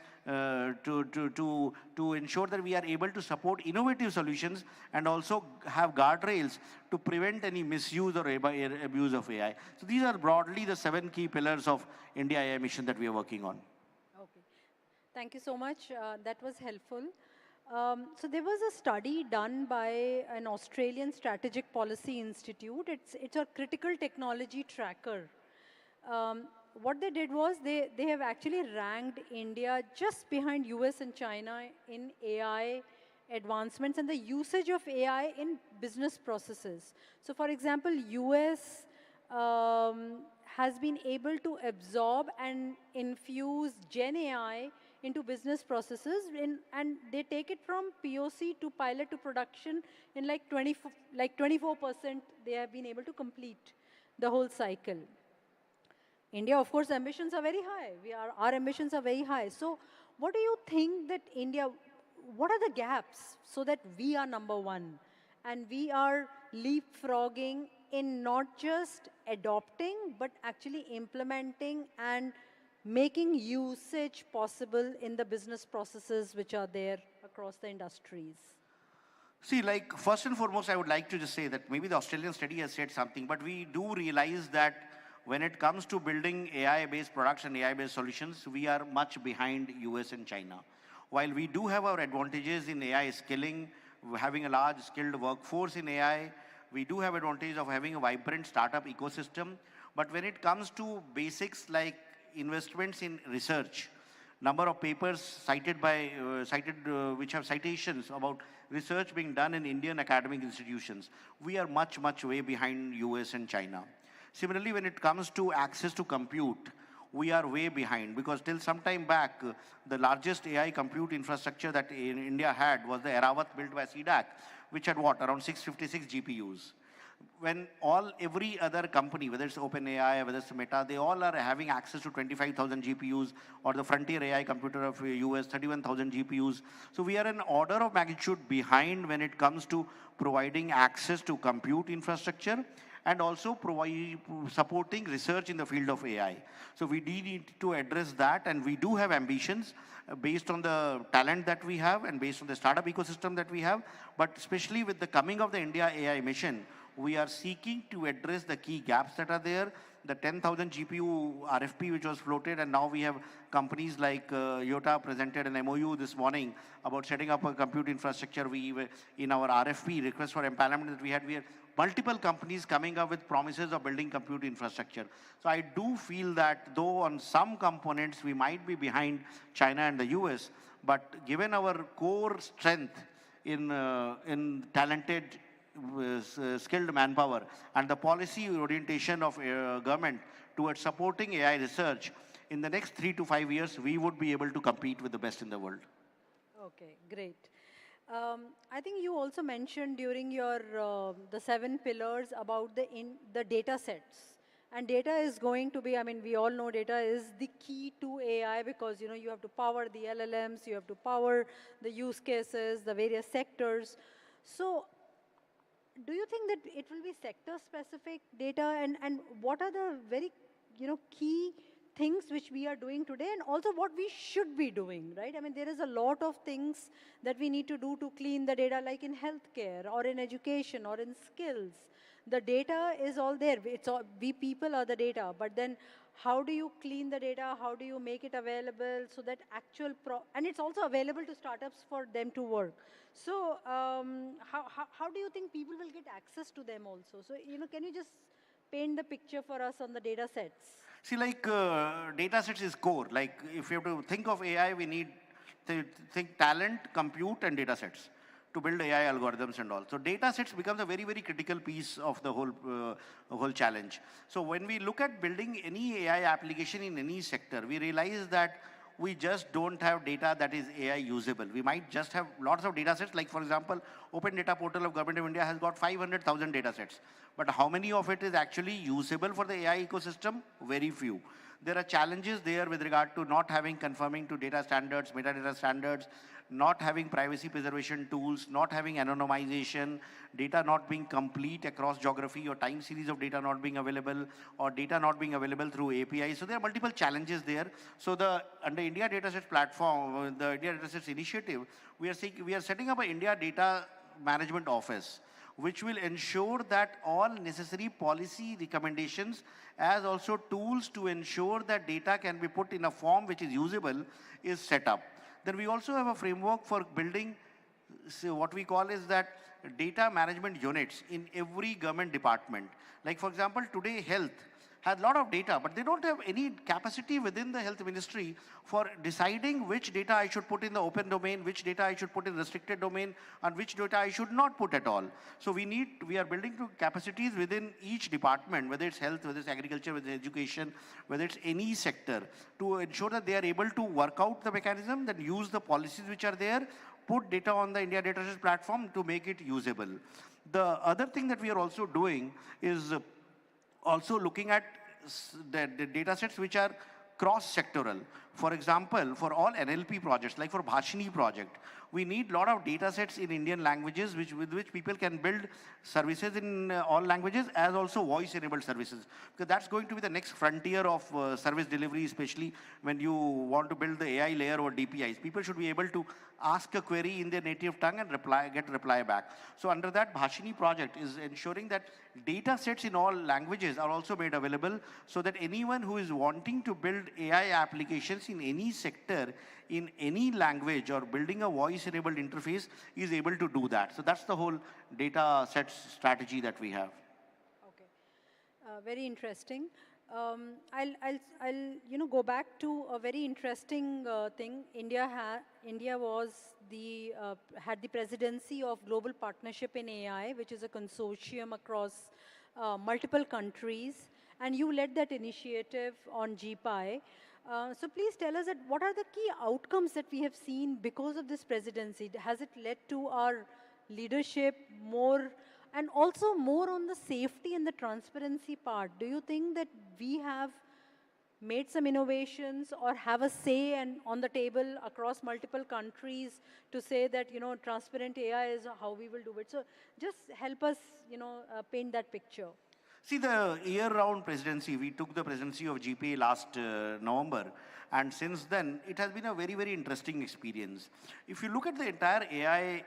to ensure that we are able to support innovative solutions and also have guardrails to prevent any misuse or abuse of AI. So these are broadly the 7 key pillars of India AI mission that we are working on. Okay. Thank you so much. That was helpful. So there was a study done by an Australian Strategic Policy Institute. It's a critical technology tracker. What they did was they have actually ranked India just behind US and China in AI advancements and the usage of AI in business processes. So for example, US has been able to absorb and infuse Gen AI into business processes, and they take it from POC to pilot to production in like 24% they have been able to complete the whole cycle. India, of course, ambitions are very high. Our ambitions are very high. So what do you think that India, what are the gaps so that we are number one and we are leapfrogging in not just adopting, but actually implementing and making usage possible in the business processes which are there across the industries? See, like, first and foremost, I would like to just say that maybe the Australian study has said something, but we do realize that when it comes to building AI-based products and AI-based solutions, we are much behind US and China. While we do have our advantages in AI skilling, having a large skilled workforce in AI, we do have advantage of having a vibrant startup ecosystem. But when it comes to basics like investments in research, number of papers cited by which have citations about research being done in Indian academic institutions, we are much way behind US and China. Similarly, when it comes to access to compute, we are way behind, because till some time back, the largest AI compute infrastructure that India had was the Eravat built by CDAC, which had what, around 656 GPUs. When every other company, whether it's OpenAI, whether it's Meta, they all are having access to 25,000 GPUs, or the frontier AI computer of US, 31,000 GPUs. So we are an order of magnitude behind when it comes to providing access to compute infrastructure and also supporting research in the field of AI. So we need to address that, and we do have ambitions based on the talent that we have and based on the startup ecosystem that we have. But especially with the coming of the India AI mission, we are seeking to address the key gaps that are there. The 10,000 GPU RFP which was floated, and now we have companies like Yota presented an MOU this morning about setting up a compute infrastructure. In our RFP, request for empowerment that we had multiple companies coming up with promises of building compute infrastructure. So I do feel that though on some components we might be behind China and the US, but given our core strength in talented, skilled manpower and the policy orientation of government towards supporting AI research, in the next 3 to 5 years, we would be able to compete with the best in the world. Okay, great. I think you also mentioned during your the 7 pillars about the data sets. And data is going to be, I mean, we all know data is the key to AI, because you have to power the LLMs, you have to power the use cases, the various sectors. So do you think that it will be sector-specific data, and what are the very key things which we are doing today and also what we should be doing, right? I mean, there is a lot of things that we need to do to clean the data, like in healthcare or in education or in skills. The data is all there. It's all, we people are the data, but then how do you clean the data? How do you make it available so that actual, and it's also available to startups for them to work. So how do you think people will get access to them also? So, can you just paint the picture for us on the data sets? See, like data sets is core. Like if you have to think of AI, we need to think talent, compute, and data sets to build AI algorithms and all. So data sets becomes a very, very critical piece of the whole challenge. So when we look at building any AI application in any sector, we realize that we just don't have data that is AI usable. We might just have lots of data sets. Like for example, Open Data Portal of Government of India has got 500,000 data sets. But how many of it is actually usable for the AI ecosystem? Very few. There are challenges there with regard to not having conforming to data standards, metadata standards, not having privacy preservation tools, not having anonymization, data not being complete across geography or time series of data not being available, or data not being available through API. So there are multiple challenges there. So under India Datasets platform, the India Datasets initiative, we are setting up an India Data Management Office, which will ensure that all necessary policy recommendations as also tools to ensure that data can be put in a form which is usable is set up. Then we also have a framework for building, so what we call is that data management units in every government department. Like for example, today health has a lot of data, but they don't have any capacity within the health ministry for deciding which data I should put in the open domain, which data I should put in restricted domain, and which data I should not put at all. So we are building capacities within each department, whether it's health, whether it's agriculture, whether it's education, whether it's any sector, to ensure that they are able to work out the mechanism, then use the policies which are there, put data on the India Datasets platform to make it usable. The other thing that we are also doing is also looking at the data sets which are cross-sectoral. For example, for all NLP projects, like for Bhashini project, we need a lot of data sets in Indian languages with which people can build services in all languages, as also voice-enabled services. Because that's going to be the next frontier of service delivery, especially when you want to build the AI layer over DPIs. People should be able to ask a query in their native tongue and get reply back. So under that, Bhashini project is ensuring that data sets in all languages are also made available so that anyone who is wanting to build AI applications in any sector, in any language, or building a voice-enabled interface is able to do that. So that's the whole data sets strategy that we have. Okay, very interesting. I'll go back to a very interesting thing. India had the presidency of Global Partnership in AI, which is a consortium across multiple countries, and you led that initiative on GPI. So please tell us that what are the key outcomes that we have seen because of this presidency? Has it led to our leadership more, and also more on the safety and the transparency part? Do you think that we have made some innovations or have a say and on the table across multiple countries to say that, transparent AI is how we will do it? So just help us, paint that picture. See, the year-round presidency, we took the presidency of GPA last November, and since then, it has been a very, very interesting experience. If you look at the entire AI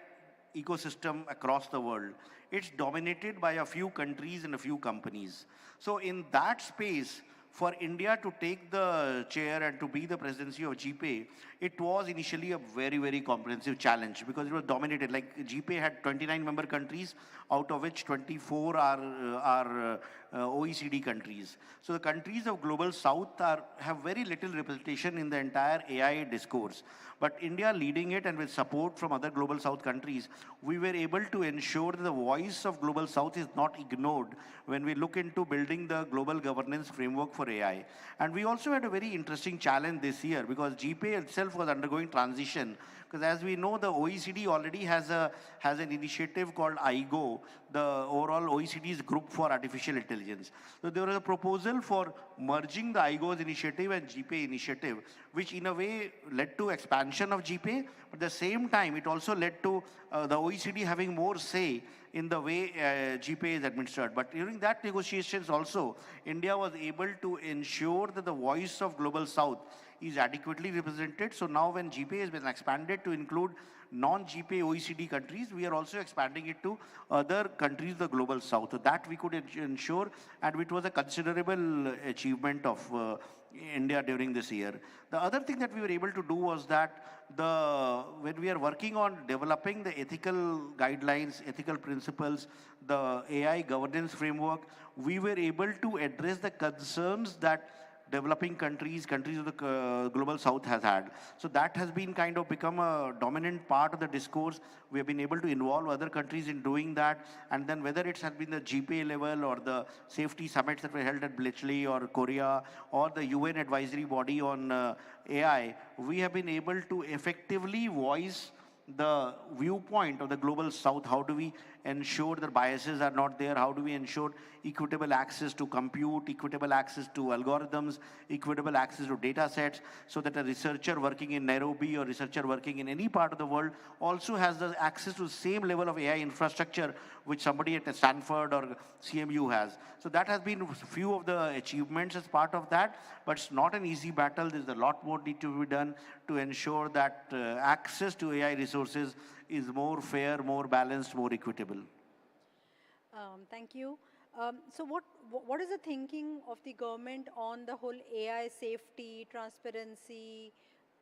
ecosystem across the world, it's dominated by a few countries and a few companies. So in that space, for India to take the chair and to be the presidency of GPA, it was initially a very, very comprehensive challenge because it was dominated. Like GPA had 29 member countries, out of which 24 are OECD countries. So the countries of Global South have very little representation in the entire AI discourse. But India leading it, and with support from other Global South countries, we were able to ensure that the voice of Global South is not ignored when we look into building the global governance framework for AI. And we also had a very interesting challenge this year because GPA itself was undergoing transition. Because as we know, the OECD already has an initiative called IGO, the overall OECD's group for artificial intelligence. So there was a proposal for merging the IGO's initiative and GPA initiative, which in a way led to expansion of GPA, but at the same time, it also led to the OECD having more say in the way GPA is administered. But during that negotiations also, India was able to ensure that the voice of Global South is adequately represented. So now when GPA has been expanded to include non-GPA OECD countries, we are also expanding it to other countries, the Global South. So that we could ensure, and it was a considerable achievement of India during this year. The other thing that we were able to do was that when we are working on developing the ethical guidelines, ethical principles, the AI governance framework, we were able to address the concerns that developing countries of the Global South has had. So that has been kind of become a dominant part of the discourse. We have been able to involve other countries in doing that. And then whether it has been the GPA level or the safety summits that were held at Bletchley or Korea or the UN advisory body on AI, we have been able to effectively voice the viewpoint of the Global South. How do we ensure that biases are not there? How do we ensure equitable access to compute, equitable access to algorithms, equitable access to data sets, so that a researcher working in Nairobi or researcher working in any part of the world also has the access to the same level of AI infrastructure which somebody at Stanford or CMU has. So that has been a few of the achievements as part of that, but it's not an easy battle. There's a lot more need to be done to ensure that access to AI resources is more fair, more balanced, more equitable. Thank you. So what is the thinking of the government on the whole AI safety, transparency,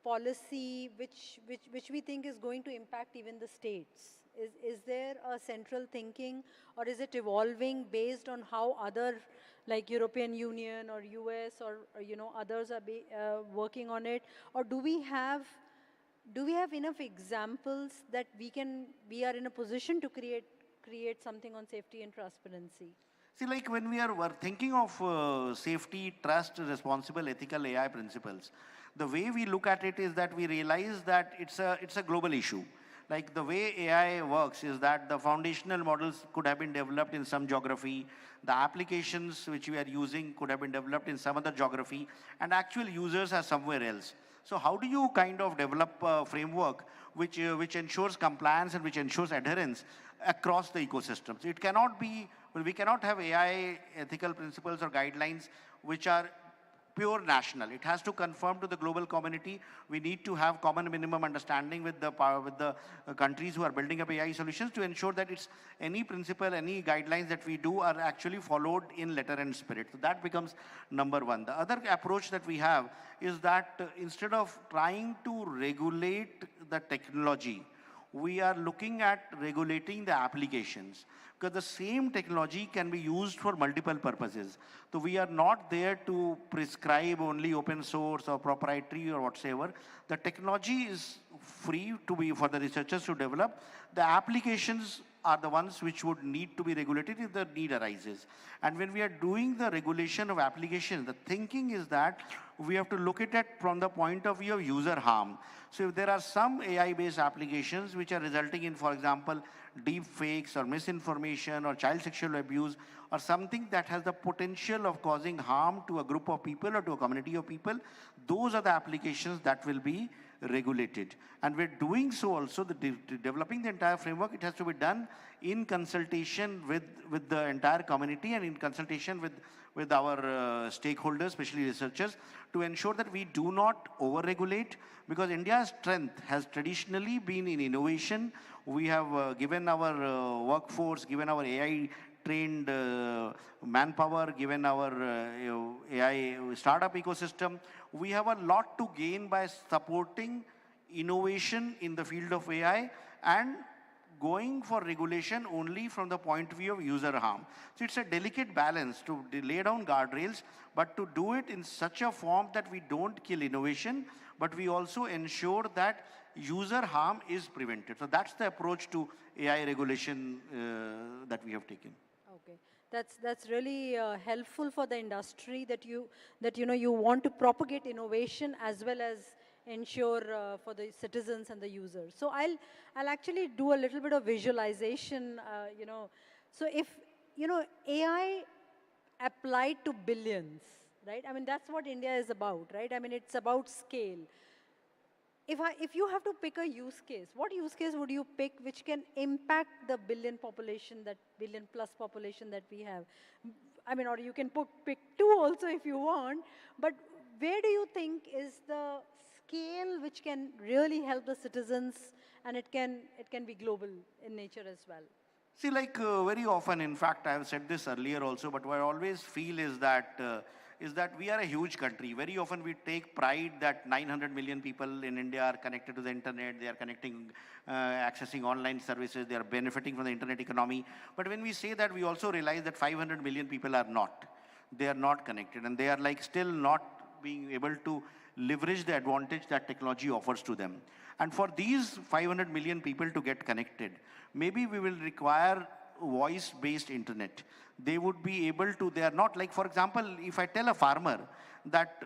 policy, which we think is going to impact even the states? Is there a central thinking, or is it evolving based on how other, like European Union or US or others are working on it? Or do we have enough examples that we are in a position to create something on safety and transparency? See, like when we are thinking of safety, trust, responsible, ethical AI principles, the way we look at it is that we realize that it's a global issue. Like the way AI works is that the foundational models could have been developed in some geography, the applications which we are using could have been developed in some other geography, and actual users are somewhere else. So how do you kind of develop a framework which ensures compliance and which ensures adherence across the ecosystems? It cannot be, we cannot have AI ethical principles or guidelines which are pure national. It has to conform to the global community. We need to have common minimum understanding with the countries who are building up AI solutions to ensure that it's any principle, any guidelines that we do are actually followed in letter and spirit. So that becomes number one. The other approach that we have is that instead of trying to regulate the technology, we are looking at regulating the applications, because the same technology can be used for multiple purposes. So we are not there to prescribe only open source or proprietary or whatsoever. The technology is free for the researchers to develop. The applications are the ones which would need to be regulated if the need arises. And when we are doing the regulation of applications, the thinking is that we have to look at it from the point of view of user harm. So if there are some AI-based applications which are resulting in, for example, deep fakes or misinformation or child sexual abuse or something that has the potential of causing harm to a group of people or to a community of people, those are the applications that will be regulated. And we're doing so also, developing the entire framework, it has to be done in consultation with the entire community and in consultation with our stakeholders, especially researchers, to ensure that we do not over-regulate, because India's strength has traditionally been in innovation. We have given our workforce, given our AI-trained manpower, given our AI startup ecosystem, we have a lot to gain by supporting innovation in the field of AI and going for regulation only from the point of view of user harm. So it's a delicate balance to lay down guardrails, but to do it in such a form that we don't kill innovation, but we also ensure that user harm is prevented. So that's the approach to AI regulation that we have taken. Okay, that's really helpful for the industry that you want to propagate innovation as well as ensure for the citizens and the users. So I'll actually do a little bit of visualization. So if AI applied to billions, right? I mean, that's what India is about, right? I mean, it's about scale. if you have to pick a use case, what use case would you pick which can impact the billion population, that billion plus population that we have? I mean, or you can pick two also if you want, but where do you think is the scale which can really help the citizens, and it can be global in nature as well? See, like very often, in fact, I have said this earlier also, but what I always feel is that we are a huge country. Very often we take pride that 900 million people in India are connected to the internet, they are connecting, accessing online services, they are benefiting from the internet economy. But when we say that, we also realize that 500 million people are not. They are not connected, and they are like still not being able to leverage the advantage that technology offers to them. And for these 500 million people to get connected, maybe we will require voice-based internet. They would be able to, they are not like, for example, if I tell a farmer that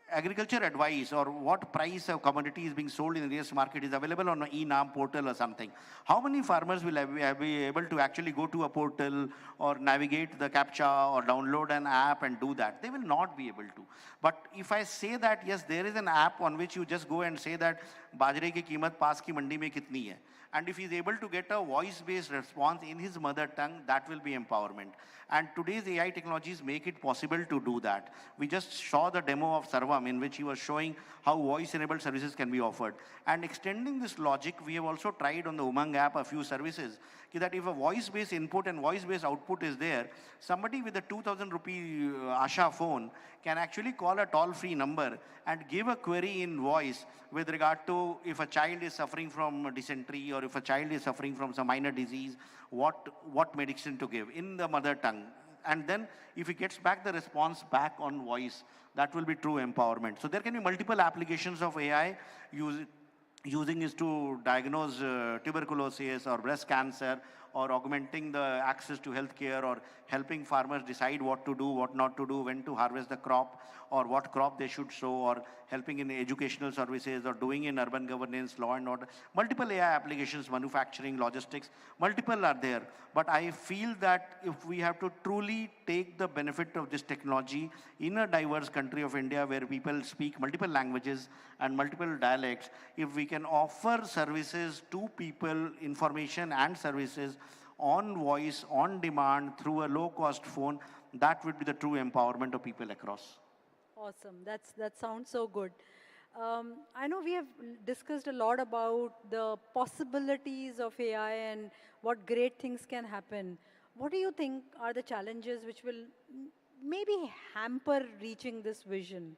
agriculture advice or what price of commodity is being sold in the nearest market is available on an e-Naam portal or something, how many farmers will be able to actually go to a portal or navigate the CAPTCHA or download an app and do that? They will not be able to. But if I say that, yes, there is an app on which you just go and say that bajre ki कीमत पास की मंडी में कितनी है, and if he's able to get a voice-based response in his mother tongue, that will be empowerment. And today's AI technologies make it possible to do that. We just saw the demo of Sarvam in which he was showing how voice-enabled services can be offered. And extending this logic, we have also tried on the Umang app a few services, that if a voice-based input and voice-based output is there, somebody with a 2,000 rupee Asha phone can actually call a toll-free number and give a query in voice with regard to if a child is suffering from dysentery or if a child is suffering from some minor disease, what medicine to give in the mother tongue. And then if he gets back the response back on voice, that will be true empowerment. So there can be multiple applications of AI using is to diagnose tuberculosis or breast cancer, or augmenting the access to healthcare, or helping farmers decide what to do, what not to do, when to harvest the crop, or what crop they should sow, or helping in educational services, or doing in urban governance, law and order. Multiple AI applications, manufacturing, logistics, multiple are there. But I feel that if we have to truly take the benefit of this technology in a diverse country of India where people speak multiple languages and multiple dialects, if we can offer services to people, information and services on voice, on demand, through a low-cost phone, that would be the true empowerment of people across. Awesome. That sounds so good. I know we have discussed a lot about the possibilities of AI and what great things can happen. What do you think are the challenges which will maybe hamper reaching this vision?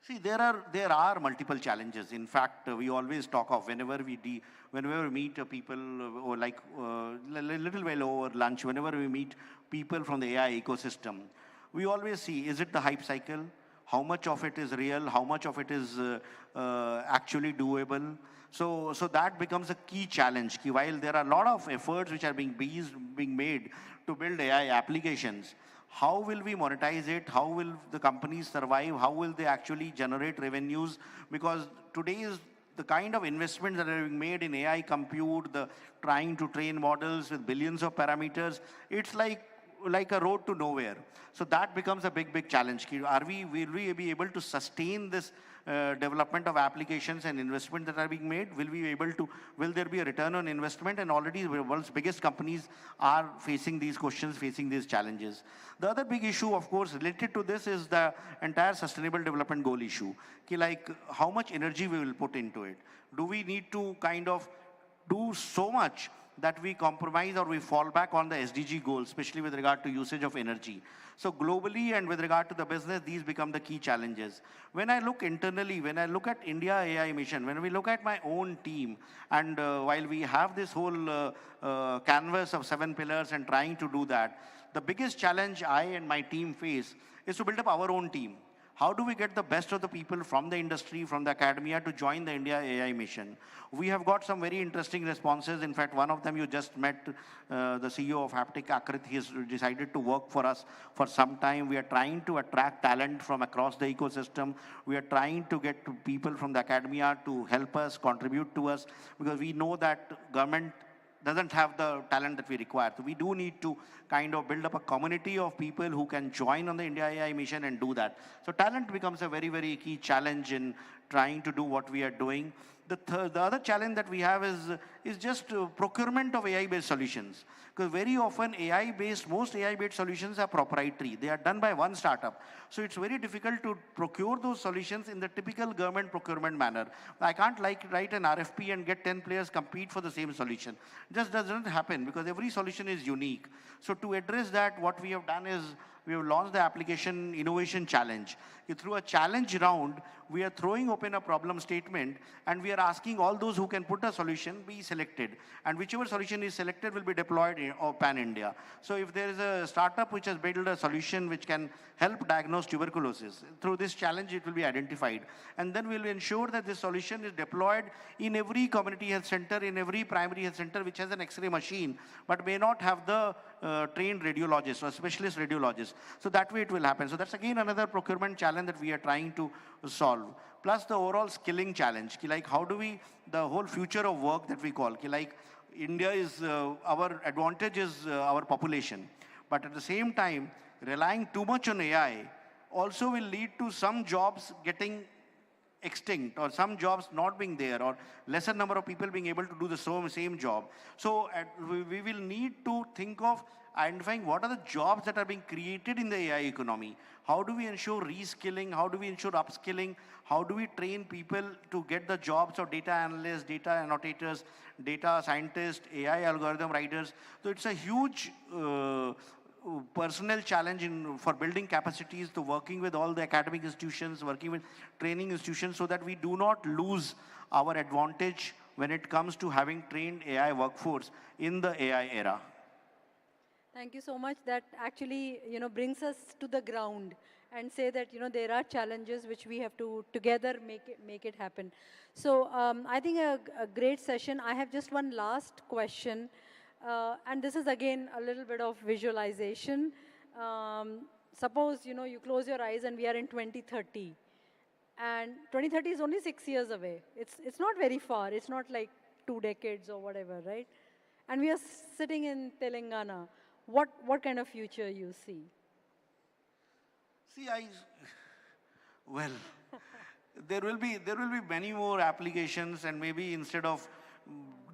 See, there are multiple challenges. In fact, we always talk of whenever we meet people, or like a little while over lunch, whenever we meet people from the AI ecosystem, we always see, is it the hype cycle? How much of it is real? How much of it is actually doable? So that becomes a key challenge. While there are a lot of efforts which are being made to build AI applications, how will we monetize it? How will the companies survive? How will they actually generate revenues? Because today is the kind of investments that are being made in AI compute, the trying to train models with billions of parameters, it's like a road to nowhere. So that becomes a big challenge. Will we be able to sustain this development of applications and investment that are being made? Will there be a return on investment? And already the world's biggest companies are facing these questions, facing these challenges. The other big issue, of course, related to this is the entire sustainable development goal issue. Like how much energy we will put into it. Do we need to kind of do so much that we compromise or we fall back on the SDG goals, especially with regard to usage of energy? So globally and with regard to the business, these become the key challenges. When I look internally, when I look at India AI mission, when we look at my own team, and while we have this whole canvas of 7 pillars and trying to do that, the biggest challenge I and my team face is to build up our own team. How do we get the best of the people from the industry, from the academia to join the India AI mission? We have got some very interesting responses. In fact, one of them you just met, the CEO of Haptic, Akrit. He has decided to work for us for some time. We are trying to attract talent from across the ecosystem. We are trying to get people from the academia to help us, contribute to us, because we know that government doesn't have the talent that we require. So we do need to kind of build up a community of people who can join on the India AI mission and do that. So talent becomes a very, very key challenge in trying to do what we are doing. The other challenge that we have is just procurement of AI-based solutions. Because very often most AI-based solutions are proprietary. They are done by one startup. So it's very difficult to procure those solutions in the typical government procurement manner. I can't write an RFP and get 10 players compete for the same solution. It just doesn't happen because every solution is unique. So to address that, what we have done is we have launched the application innovation challenge. Through a challenge round, we are throwing open a problem statement and we are asking all those who can put a solution be selected. And whichever solution is selected will be deployed pan-India. So if there is a startup which has built a solution which can help diagnose tuberculosis, through this challenge it will be identified. And then we'll ensure that this solution is deployed in every community health center, in every primary health center which has an X-ray machine, but may not have the trained radiologist or specialist radiologist. So that way it will happen. So that's again another procurement challenge that we are trying to solve. Plus the overall skilling challenge. Like how do we, the whole future of work that we call, like India is, our advantage is our population. But at the same time, relying too much on AI also will lead to some jobs getting extinct or some jobs not being there or lesser number of people being able to do the same job. So we will need to think of identifying what are the jobs that are being created in the AI economy. How do we ensure reskilling? How do we ensure upskilling? How do we train people to get the jobs of data analysts, data annotators, data scientists, AI algorithm writers? So it's a huge personal challenge for building capacities to working with all the academic institutions, working with training institutions so that we do not lose our advantage when it comes to having trained AI workforce in the AI era. Thank you so much. That actually, brings us to the ground and say that, there are challenges which we have to together make it happen. So I think a great session. I have just one last question. And this is again a little bit of visualization. Suppose, you close your eyes and we are in 2030. And 2030 is only 6 years away. It's not very far. It's not like 2 decades or whatever, right? And we are sitting in Telangana. What kind of future you see? See, well, there will be many more applications, and maybe instead of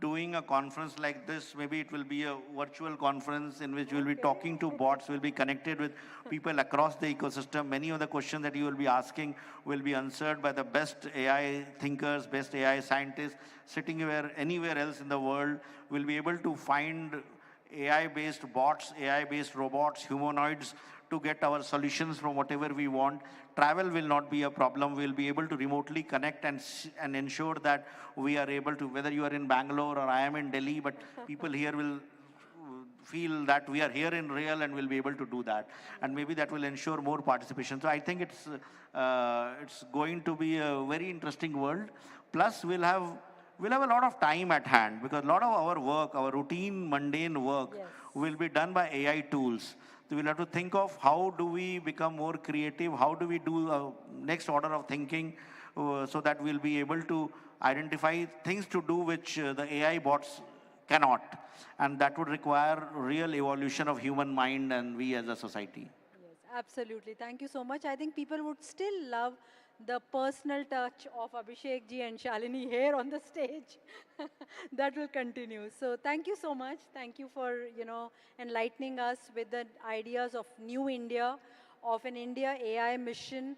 doing a conference like this, maybe it will be a virtual conference in which we'll be talking to bots, we'll be connected with people across the ecosystem. Many of the questions that you will be asking will be answered by the best AI thinkers, best AI scientists sitting anywhere else in the world. We'll be able to find AI-based bots, AI-based robots, humanoids to get our solutions from whatever we want. Travel will not be a problem. We'll be able to remotely connect and ensure that we are able to, whether you are in Bangalore or I am in Delhi, but people here will feel that we are here in real and will be able to do that. And maybe that will ensure more participation. So I think it's going to be a very interesting world. Plus we'll have a lot of time at hand because a lot of our work, our routine, mundane work will be done by AI tools. So we'll have to think of how do we become more creative, how do we do a next order of thinking so that we'll be able to identify things to do which the AI bots cannot. And that would require real evolution of human mind and we as a society. Yes, absolutely. Thank you so much. I think people would still love the personal touch of Abhishek ji and Shalini here on the stage. That will continue. So thank you so much. Thank you for, enlightening us with the ideas of New India, of an India AI mission,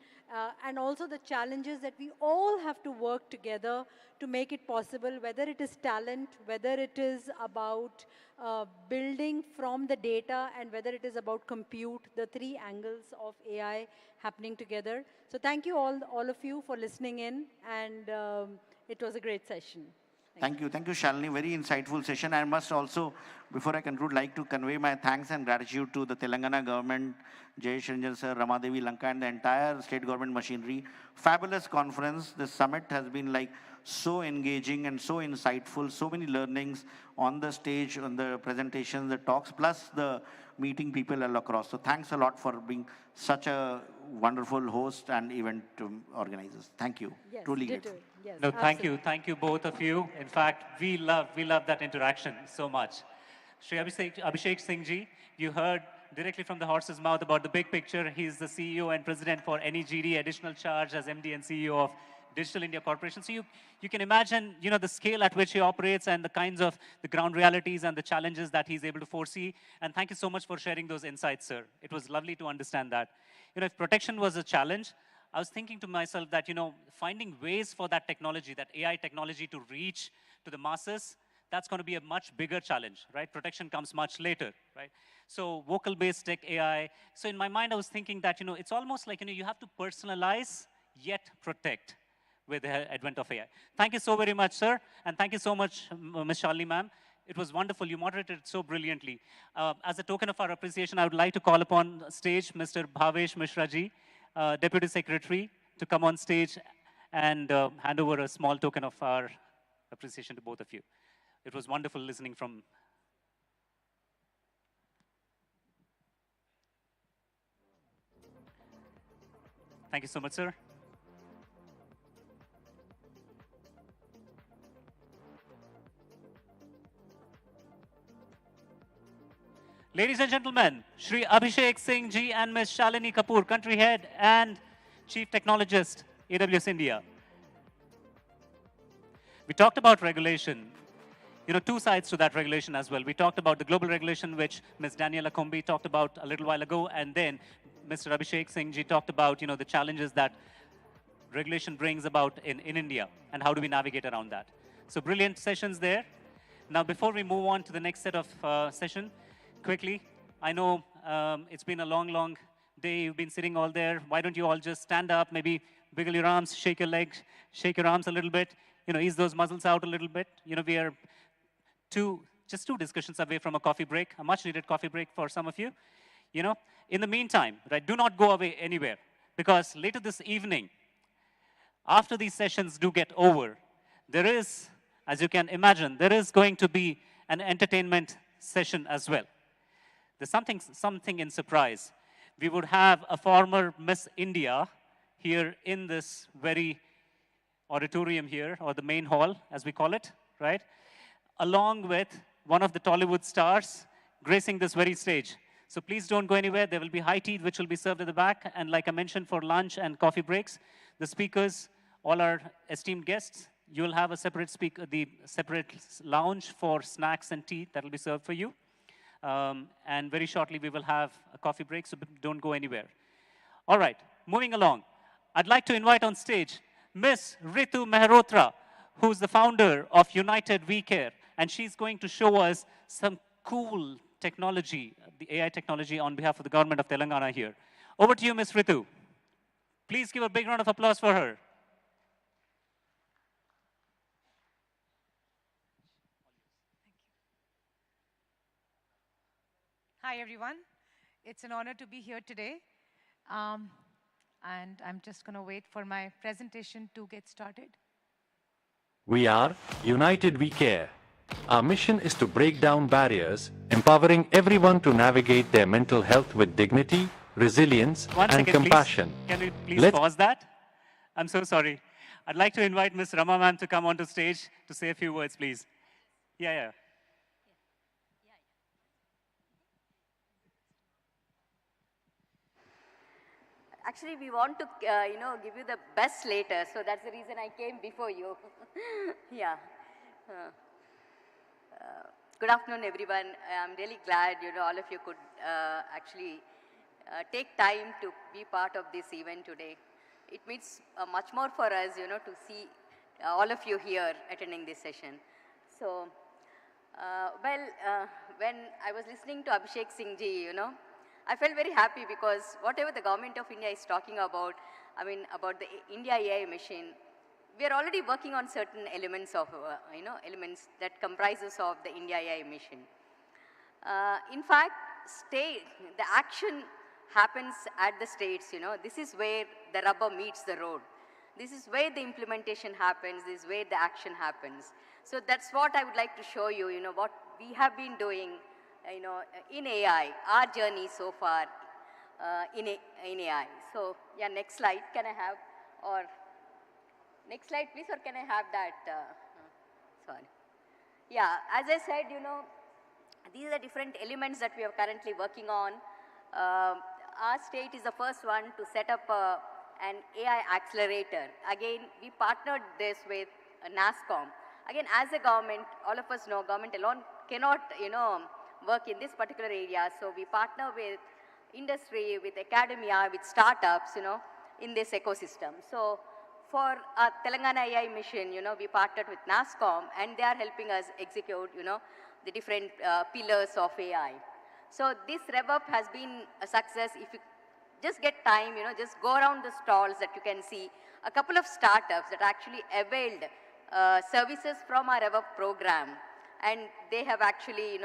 and also the challenges that we all have to work together to make it possible, whether it is talent, whether it is about building from the data, and whether it is about compute, the 3 angles of AI happening together. So thank you all of you for listening in, and it was a great session. Thank you, Shalini. Very insightful session. I must also, before I conclude, like to convey my thanks and gratitude to the Telangana government, Jayesh Ranjan sir, Ramadevi Lanka, and the entire state government machinery. Fabulous conference. The summit has been like so engaging and so insightful. So many learnings on the stage, on the presentations, the talks, plus the meeting people all across. So thanks a lot for being such a wonderful host and event organizers. Thank you. Yes, Truly grateful. Yes, No, absolutely. thank you both of you. In fact, we love that interaction so much. Shri Abhishek Singh ji, you heard directly from the horse's mouth about the big picture. He's the CEO and president for NEGD, additional charge as MD and CEO of Digital India Corporation. So you can imagine, the scale at which he operates and the kinds of the ground realities and the challenges that he's able to foresee. And thank you so much for sharing those insights, sir. It was lovely to understand that. If protection was a challenge, I was thinking to myself that, finding ways for that technology, that AI technology to reach to the masses, that's going to be a much bigger challenge, right? Protection comes much later, right? So vocal-based tech AI. So in my mind, I was thinking that, it's almost like, you have to personalize yet protect with the advent of AI. Thank you so very much, sir. And thank you so much, Ms. Shalini, ma'am. It was wonderful. You moderated it so brilliantly. As a token of our appreciation, I would like to call upon stage Mr. Bhavesh Mishra ji, Deputy Secretary, to come on stage and hand over a small token of our appreciation to both of you. It was wonderful listening from. Thank you so much, sir. Ladies and gentlemen, Shri Abhishek Singh ji and Ms. Shalini Kapoor, Country Head and Chief Technologist, AWS India. We talked about regulation. Two sides to that regulation as well. We talked about the global regulation, which Ms. Daniela Kombi talked about a little while ago, and then Mr. Abhishek Singh ji talked about, the challenges that regulation brings about in India, and how do we navigate around that. So brilliant sessions there. Now, before we move on to the next set of session, quickly, I know it's been a long day. You've been sitting all there. Why don't you all just stand up, maybe wiggle your arms, shake your legs, shake your arms a little bit, ease those muscles out a little bit. We are just two discussions away from a coffee break, a much needed coffee break for some of you. In the meantime, right, do not go away anywhere, because later this evening, after these sessions do get over, there is, as you can imagine, there is going to be an entertainment session as well. There's something in surprise. We would have a former Miss India here in this very auditorium here, or the main hall, as we call it, right? Along with one of the Tollywood stars gracing this very stage. So please don't go anywhere. There will be high tea, which will be served at the back. And like I mentioned, for lunch and coffee breaks, the speakers, all our esteemed guests, you will have a separate separate lounge for snacks and tea that will be served for you. And very shortly, we will have a coffee break, so don't go anywhere. All right, moving along. I'd like to invite on stage Miss Ritu Mehrotra, who's the founder of United We Care. And she's going to show us some cool technology, the AI technology, on behalf of the government of Telangana here. Over to you, Ms. Ritu. Please give a big round of applause for her. Hi, everyone. It's an honor to be here today. And I'm just going to wait for my presentation to get started. We are United We Care. Our mission is to break down barriers, empowering everyone to navigate their mental health with dignity, resilience, and compassion. Please. Can we please pause that? I'm so sorry. I'd like to invite Ms. Rama ma'am to come onto stage to say a few words, please. Yeah. Actually, we want to, give you the best later, so that's the reason I came before you. Yeah. Good afternoon, everyone. I'm really glad, all of you could actually take time to be part of this event today. It means much more for us, to see all of you here attending this session. So, when I was listening to Abhishek Singh ji, I felt very happy because whatever the government of India is talking about, about the India AI mission, we are already working on certain elements of, elements that comprises of the India AI mission. In fact, the action happens at the states, This is where the rubber meets the road. This is where the implementation happens. This is where the action happens. So that's what I would like to show you, what we have been doing, in AI, our journey so far in AI. So, yeah, next slide, can I have? Or Next slide, please, or can I have that? Sorry. Yeah, as I said, these are the different elements that we are currently working on. Our state is the first one to set up an AI accelerator. Again, we partnered this with NASSCOM. Again, as a government, all of us know government alone cannot, work in this particular area. So we partner with industry, with academia, with startups, in this ecosystem. So for our Telangana AI mission, we partnered with NASSCOM, and they are helping us execute, the different pillars of AI. So this rev-up has been a success. If you just get time, just go around the stalls that you can see a couple of startups that actually availed services from our rev-up program, and they have actually,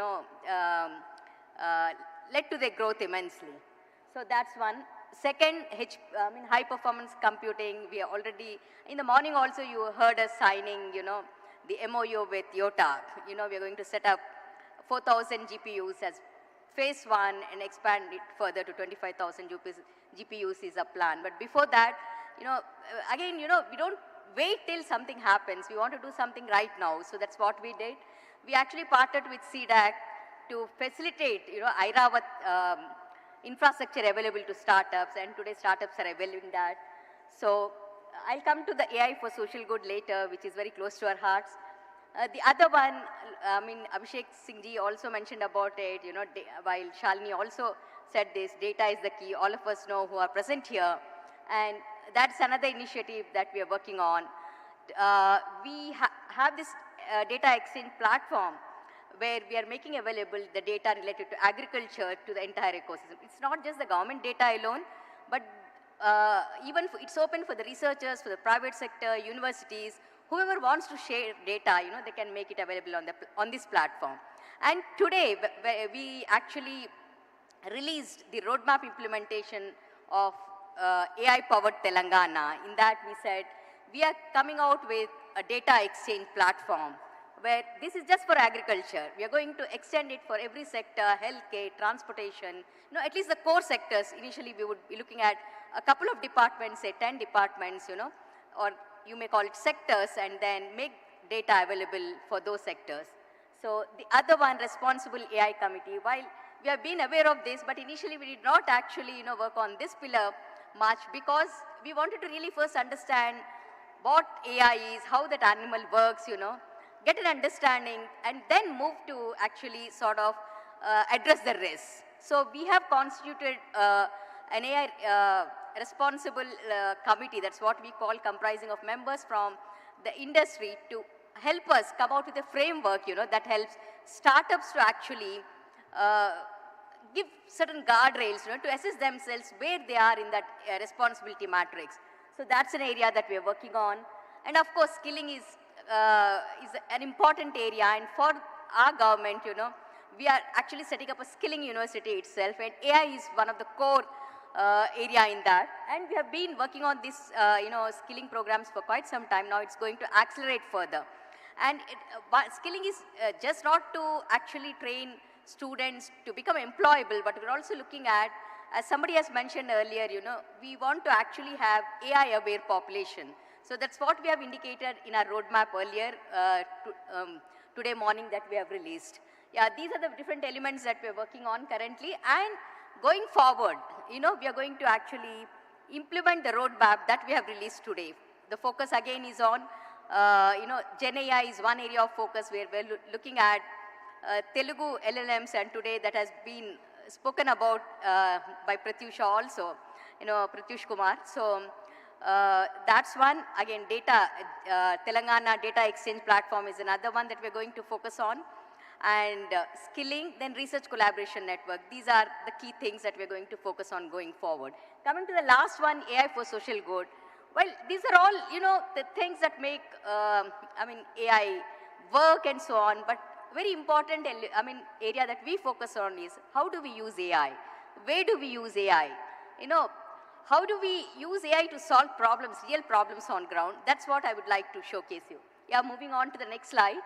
led to their growth immensely. So that's one. Second, high performance computing. We are already, in the morning also you heard us signing, the MOU with YOTA. We are going to set up 4,000 GPUs as phase one and expand it further to 25,000 GPUs is a plan. But before that, again, we don't wait till something happens. We want to do something right now. So that's what we did. We actually partnered with CDAC to facilitate, IRAVAT infrastructure available to startups, and today startups are availing that. So I'll come to the AI for social good later, which is very close to our hearts. The other one, Abhishek Singh ji also mentioned about it, while Shalini also said this, data is the key. All of us know who are present here. And that's another initiative that we are working on. We have this data exchange platform where we are making available the data related to agriculture to the entire ecosystem. It's not just the government data alone, but even it's open for the researchers, for the private sector, universities, whoever wants to share data, they can make it available on this platform. And today, we actually released the roadmap implementation of AI-powered Telangana. In that, we said, we are coming out with a data exchange platform where this is just for agriculture. We are going to extend it for every sector, healthcare, transportation, at least the core sectors. Initially, we would be looking at a couple of departments, say 10 departments, or you may call it sectors, and then make data available for those sectors. So the other one, responsible AI committee, while we have been aware of this, but initially we did not actually, work on this pillar much because we wanted to really first understand what AI is, how that animal works, get an understanding, and then move to actually sort of address the risks. So we have constituted an AI responsible committee, that's what we call, comprising of members from the industry to help us come out with a framework, that helps startups to actually give certain guardrails, to assess themselves where they are in that responsibility matrix. So that's an area that we are working on. And of course, skilling is an important area, and for our government, we are actually setting up a skilling university itself, and AI is one of the core area in that. And we have been working on this, skilling programs for quite some time now. It's going to accelerate further. And skilling is just not to actually train students to become employable, but we're also looking at, as somebody has mentioned earlier, we want to actually have AI-aware population. So that's what we have indicated in our roadmap earlier, today morning that we have released. Yeah, these are the different elements that we're working on currently. And going forward, we are going to actually implement the roadmap that we have released today. The focus again is on, Gen AI is one area of focus where we're looking at Telugu LLMs, and today that has been spoken about by Pratyusha also, Pratyush Kumar. So that's one. Again, data, Telangana Data Exchange Platform is another one that we're going to focus on. And skilling, then research collaboration network. These are the key things that we're going to focus on going forward. Coming to the last one, AI for social good. Well, these are all, the things that make, AI work and so on. But very important, area that we focus on is how do we use AI? Where do we use AI? How do we use AI to solve problems, real problems on ground? That's what I would like to showcase you. Yeah, moving on to the next slide.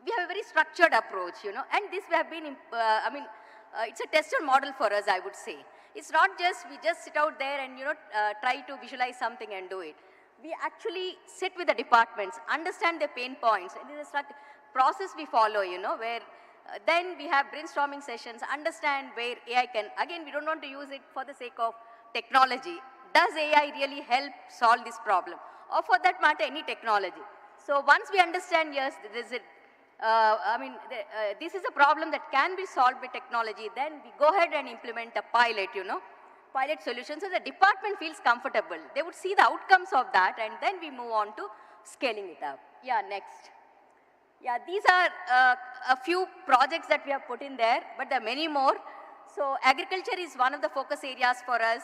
We have a very structured approach, and this we have been, it's a tested model for us, I would say. It's not just, we just sit out there and, try to visualize something and do it. we actually sit with the departments, understand their pain points. And this is like process we follow, where then we have brainstorming sessions, understand where AI can, again, we don't want to use it for the sake of technology. Does AI really help solve this problem? Or for that matter, any technology. So once we understand, yes, this is a problem that can be solved by technology, then we go ahead and implement a pilot, pilot solution, so the department feels comfortable. They would see the outcomes of that, and then we move on to scaling it up. Yeah, next. Yeah, these are a few projects that we have put in there, but there are many more. So agriculture is one of the focus areas for us.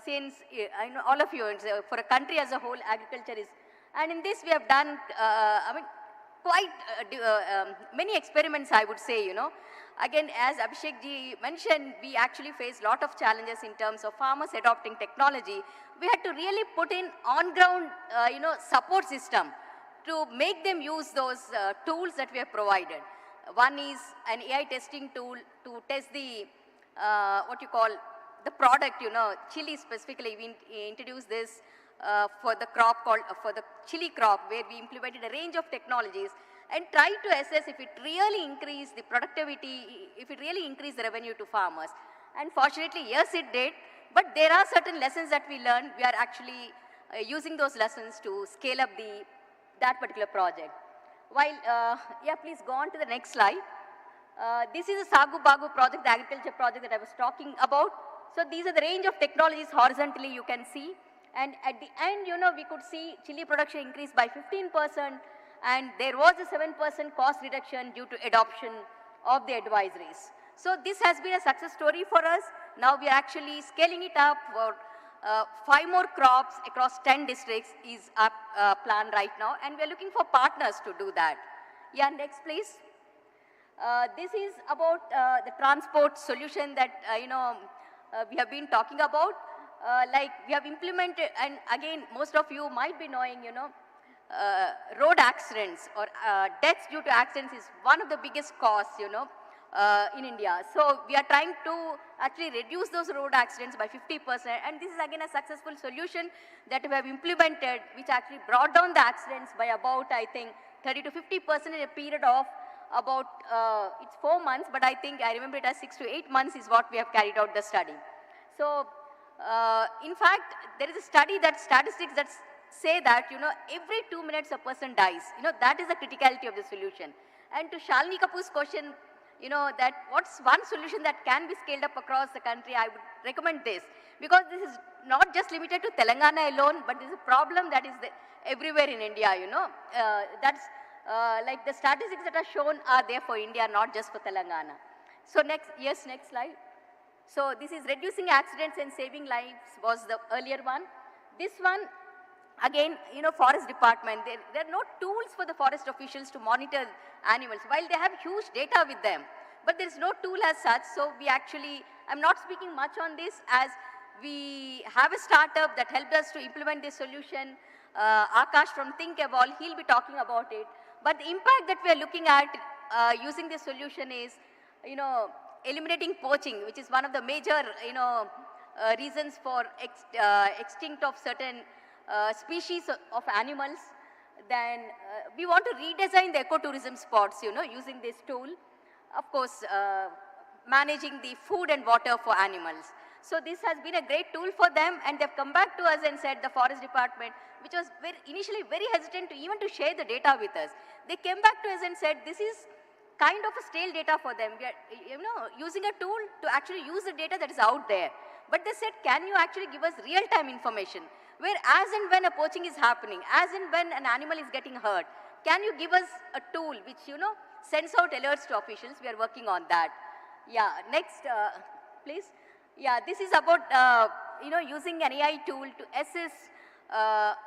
Since I know all of you, for a country as a whole, agriculture is, and in this we have done, quite many experiments, I would say, Again, as Abhishek ji mentioned, we actually face a lot of challenges in terms of farmers adopting technology. We had to really put in on-ground, support system to make them use those tools that we have provided. One is an AI testing tool to test the, the product, chili specifically. We introduced this for the crop called, for the chili crop, where we implemented a range of technologies and tried to assess if it really increased the productivity, if it really increased the revenue to farmers. And fortunately, yes, it did. But there are certain lessons that we learned. We are actually using those lessons to scale up that particular project. While, yeah, please go on to the next slide. This is a Sagu Bagu project, the agriculture project that I was talking about. So these are the range of technologies horizontally you can see. And at the end, we could see chili production increased by 15%, and there was a 7% cost reduction due to adoption of the advisories. So this has been a success story for us. Now we are actually scaling it up for 5 more crops across 10 districts is our plan right now, and we are looking for partners to do that. Yeah, next please. This is about the transport solution that, we have been talking about. Like we have implemented, and again, most of you might be knowing, road accidents or deaths due to accidents is one of the biggest costs, in India. So we are trying to actually reduce those road accidents by 50%. And this is again a successful solution that we have implemented, which actually brought down the accidents by about, I think, 30 to 50% in a period of about, it's 4 months, but I think I remember it as 6 to 8 months is what we have carried out the study. So in fact, there is a study that statistics that say that, every 2 minutes a person dies. That is the criticality of the solution. And to Shalini Kapoor's question, that what's one solution that can be scaled up across the country, I would recommend this. Because this is not just limited to Telangana alone, but this is a problem that is everywhere in India, That's like the statistics that are shown are there for India, not just for Telangana. So next slide. So this is reducing accidents and saving lives was the earlier one. This one, again, forest department, there are no tools for the forest officials to monitor animals, while they have huge data with them. But there is no tool as such, so we actually, I'm not speaking much on this, as we have a startup that helped us to implement this solution. Akash from Think Evolve, he'll be talking about it. But the impact that we are looking at using this solution is, eliminating poaching, which is one of the major, reasons for extinct of certain species of animals. Then we want to redesign the ecotourism spots, using this tool. Of course, managing the food and water for animals. So this has been a great tool for them, and they've come back to us and said, the forest department, which was initially very hesitant to even to share the data with us. They came back to us and said, this is kind of a stale data for them. We are, using a tool to actually use the data that is out there. But they said, can you actually give us real-time information? Where as and when a poaching is happening, as and when an animal is getting hurt, can you give us a tool which, sends out alerts to officials? We are working on that. Yeah, next, please. Yeah, this is about, using an AI tool to assess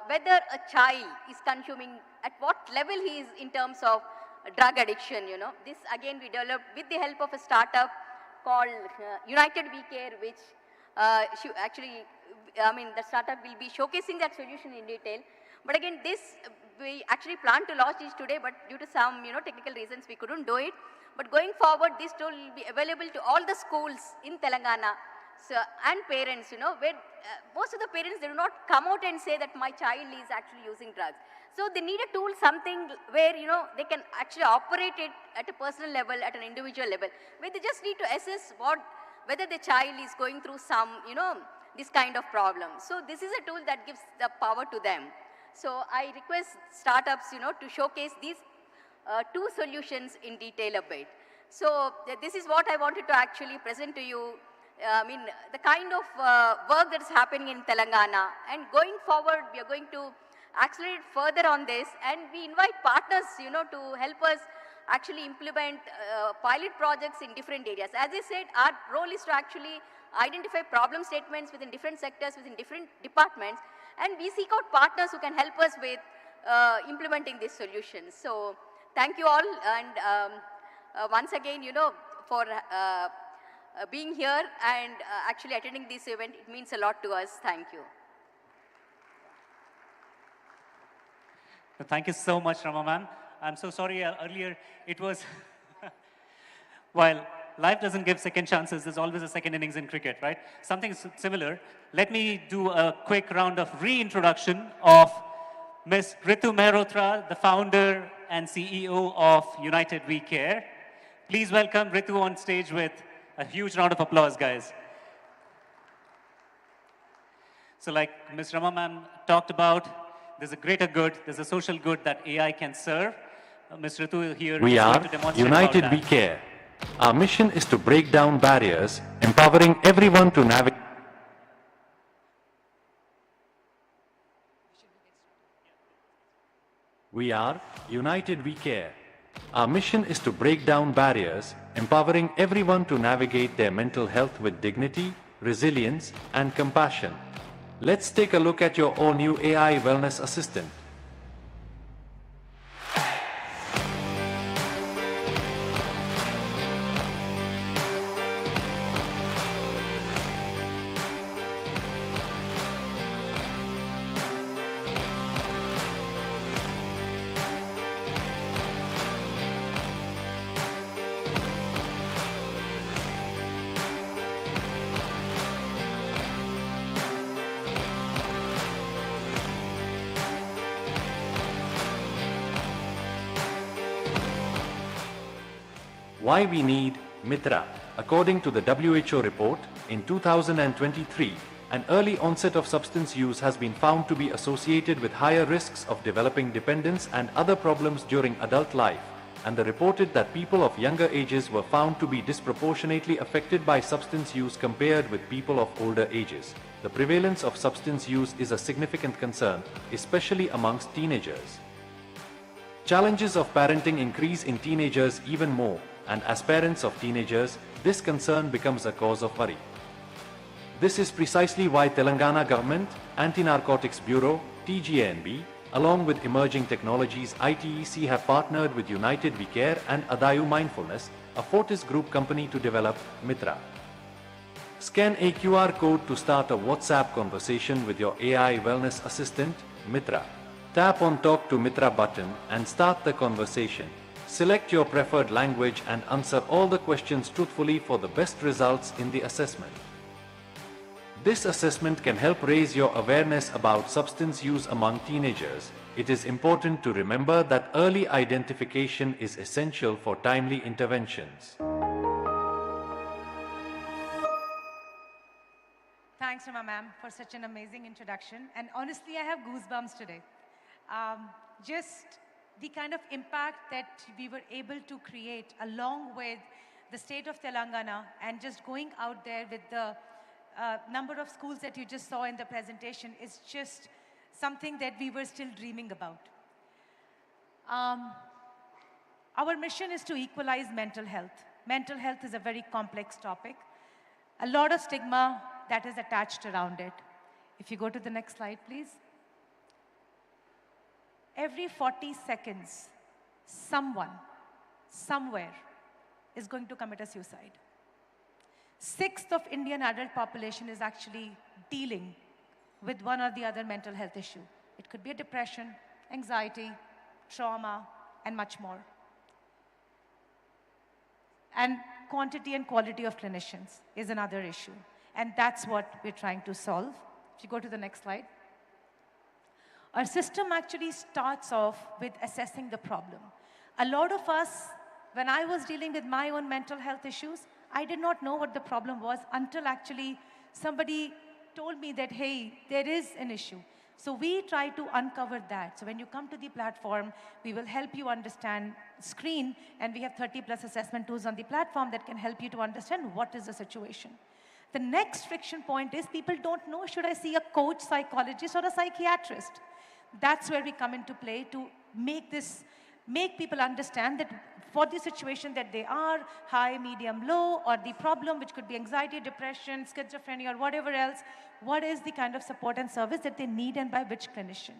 whether a child is consuming, at what level he is in terms of drug addiction, This again we developed with the help of a startup called United We Care, which actually, the startup will be showcasing that solution in detail. But again, this, we actually plan to launch this today, but due to some, technical reasons, we couldn't do it. But going forward, this tool will be available to all the schools in Telangana, So, and parents, where most of the parents, they do not come out and say that my child is actually using drugs. So they need a tool, something where, they can actually operate it at a personal level, at an individual level, where they just need to assess whether the child is going through some, this kind of problem. So this is a tool that gives the power to them. So I request startups, to showcase these two solutions in detail a bit. So this is what I wanted to actually present to you. I mean, the kind of work that is happening in Telangana, and going forward, we are going to accelerate further on this, and we invite partners, to help us actually implement pilot projects in different areas. As I said, our role is to actually identify problem statements within different sectors, within different departments, and we seek out partners who can help us with implementing these solutions. So thank you all, and once again, for being here and actually attending this event. It means a lot to us. Thank you. Thank you so much, Rama ma'am. I'm so sorry earlier it was, while life doesn't give second chances, there's always a second innings in cricket, right? Something similar. Let me do a quick round of reintroduction of Ms. Ritu Mehrotra, the founder and CEO of United We Care. Please welcome Ritu on stage with a huge round of applause, guys. So like Ms. Rama ma'am talked about, there's a greater good, there's a social good that AI can serve. Ms. Ritu here We is are going to demonstrate United about We that. Care. Our mission is to break down barriers, empowering everyone to navigate. We are United We Care. Our mission is to break down barriers, empowering everyone to navigate their mental health with dignity, resilience, and compassion. Let's take a look at your all-new AI wellness assistant. Why we need Mitra. According to the WHO report, in 2023, an early onset of substance use has been found to be associated with higher risks of developing dependence and other problems during adult life, and the reported that people of younger ages were found to be disproportionately affected by substance use compared with people of older ages. The prevalence of substance use is a significant concern, especially amongst teenagers. Challenges of parenting increase in teenagers even more, and as parents of teenagers, this concern becomes a cause of worry. This is precisely why Telangana Government, Anti-Narcotics Bureau, TGANB, along with Emerging Technologies ITEC have partnered with United We Care and Adayu Mindfulness, a Fortis Group company to develop Mitra. Scan a QR code to start a WhatsApp conversation with your AI wellness assistant, Mitra. Tap on Talk to Mitra button and start the conversation. Select your preferred language and answer all the questions truthfully for the best results in the assessment. This assessment can help raise your awareness about substance use among teenagers. It is important to remember that early identification is essential for timely interventions. Thanks, Rama ma'am, for such an amazing introduction. And honestly, I have goosebumps today. Just the kind of impact that we were able to create along with the state of Telangana, and just going out there with the number of schools that you just saw in the presentation is just something that we were still dreaming about. Our mission is to equalize mental health. Mental health is a very complex topic. A lot of stigma that is attached around it. If you go to the next slide, please. Every 40 seconds, someone, somewhere, is going to commit a suicide. 1/6 of Indian adult population is actually dealing with one or the other mental health issue. It could be a depression, anxiety, trauma, and much more. And quantity and quality of clinicians is another issue. And that's what we're trying to solve. If you go to the next slide. Our system actually starts off with assessing the problem. A lot of us, when I was dealing with my own mental health issues, I did not know what the problem was until actually somebody told me that, hey, there is an issue. So we try to uncover that. So when you come to the platform, we will help you understand screen, and we have 30+ assessment tools on the platform that can help you to understand what is the situation. The next friction point is people don't know, should I see a coach psychologist or a psychiatrist? That's where we come into play to make people understand that for the situation that they are, high, medium, low, or the problem, which could be anxiety, depression, schizophrenia, or whatever else, what is the kind of support and service that they need and by which clinician.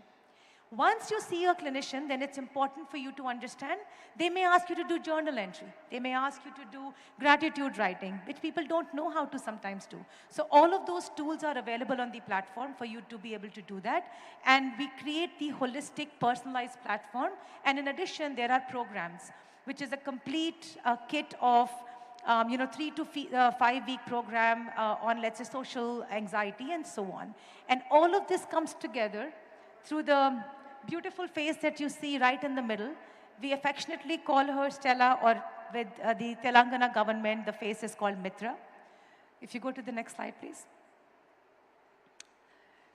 Once you see a clinician, then it's important for you to understand, they may ask you to do journal entry. They may ask you to do gratitude writing, which people don't know how to sometimes do. So all of those tools are available on the platform for you to be able to do that. And we create the holistic, personalized platform. And in addition, there are programs, which is a complete kit of 3 to 5 week program on, let's say, social anxiety and so on. And all of this comes together through the beautiful face that you see right in the middle. We affectionately call her Stella, or with the Telangana government, the face is called Mitra. If you go to the next slide, please.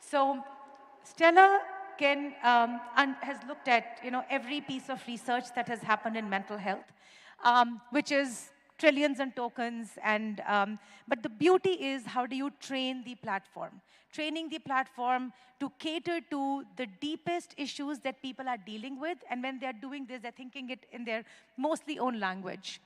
So Stella has looked at every piece of research that has happened in mental health, which is trillions and tokens. But the beauty is, how do you train the platform? Training the platform to cater to the deepest issues that people are dealing with. And when they're doing this, they're thinking it in their mostly own language.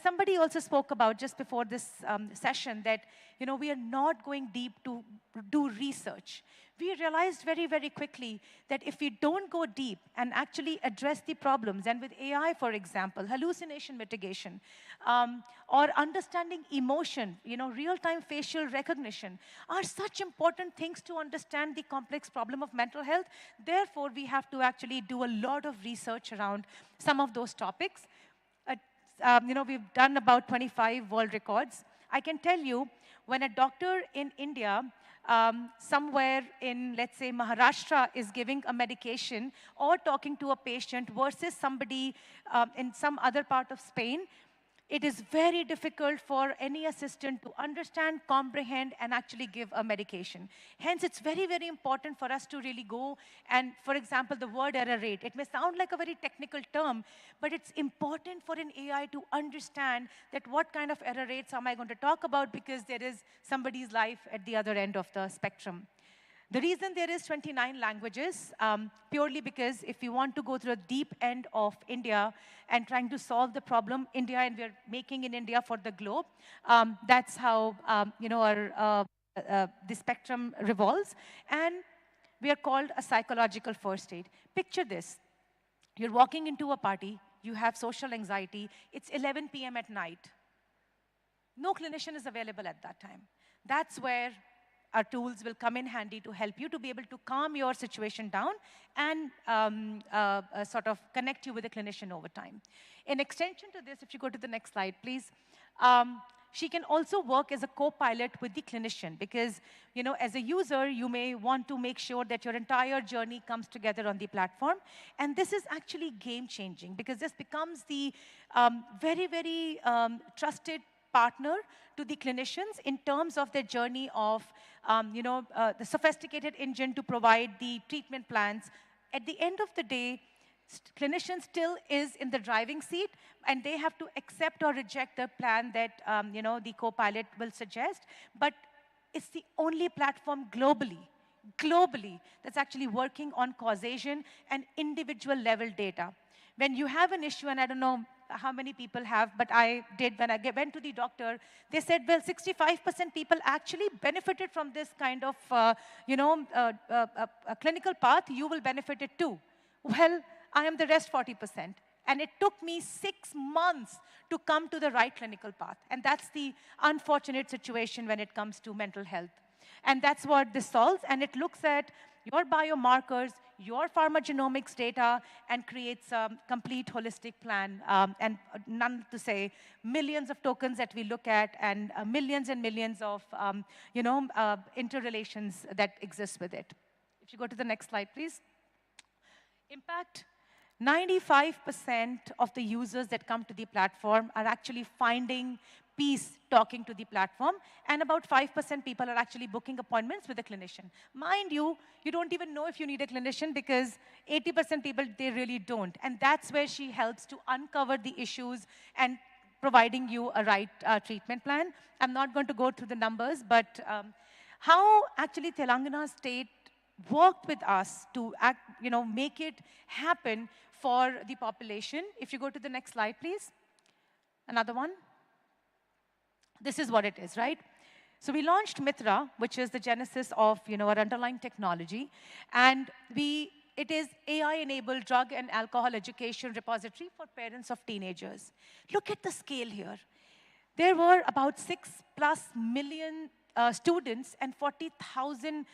Somebody also spoke about just before this session that, we are not going deep to do research. We realized very, very quickly that if we don't go deep and actually address the problems, and with AI, for example, hallucination mitigation, or understanding emotion, real-time facial recognition, are such important things to understand the complex problem of mental health. Therefore, we have to actually do a lot of research around some of those topics. We've done about 25 world records. I can tell you, when a doctor in India, somewhere in, let's say, Maharashtra, is giving a medication or talking to a patient versus somebody in some other part of Spain, it is very difficult for any assistant to understand, comprehend, and actually give a medication. Hence, it's very, very important for us to really go and, for example, the word error rate. It may sound like a very technical term, but it's important for an AI to understand that what kind of error rates am I going to talk about, because there is somebody's life at the other end of the spectrum. The reason there is 29 languages, purely because if we want to go through a deep end of India and trying to solve the problem, India, and we're making in India for the globe, that's how the spectrum revolves. And we are called a psychological first aid. Picture this. You're walking into a party, you have social anxiety, it's 11 p.m. at night. No clinician is available at that time. That's where our tools will come in handy to help you to be able to calm your situation down and sort of connect you with a clinician over time. In extension to this, if you go to the next slide, please, she can also work as a co-pilot with the clinician, because, as a user, you may want to make sure that your entire journey comes together on the platform. And this is actually game-changing, because this becomes the very, very trusted partner to the clinicians in terms of their journey of the sophisticated engine to provide the treatment plans. At the end of the day, clinician still is in the driving seat, and they have to accept or reject the plan that the co-pilot will suggest. But it's the only platform globally that's actually working on causation and individual level data. When you have an issue, and I don't know how many people have, but I did when I went to the doctor, they said, well, 65% people actually benefited from this kind of, a clinical path. You will benefit it too. Well, I am the rest 40%. And it took me 6 months to come to the right clinical path. And that's the unfortunate situation when it comes to mental health. And that's what this solves. And it looks at your biomarkers, your pharmacogenomics data and creates a complete holistic plan. And none to say, millions of tokens that we look at and millions and millions of interrelations that exist with it. If you go to the next slide, please. Impact. 95% of the users that come to the platform are actually finding peace talking to the platform, and about 5% people are actually booking appointments with a clinician. Mind you, you don't even know if you need a clinician because 80% people, they really don't. And that's where she helps to uncover the issues and providing you a right treatment plan. I'm not going to go through the numbers, but how actually Telangana state worked with us to make it happen for the population. If you go to the next slide, please. Another one. This is what it is, right? So we launched Mitra, which is the genesis of our underlying technology. And it is AI-enabled drug and alcohol education repository for parents of teenagers. Look at the scale here. There were about 6+ million students and 40,000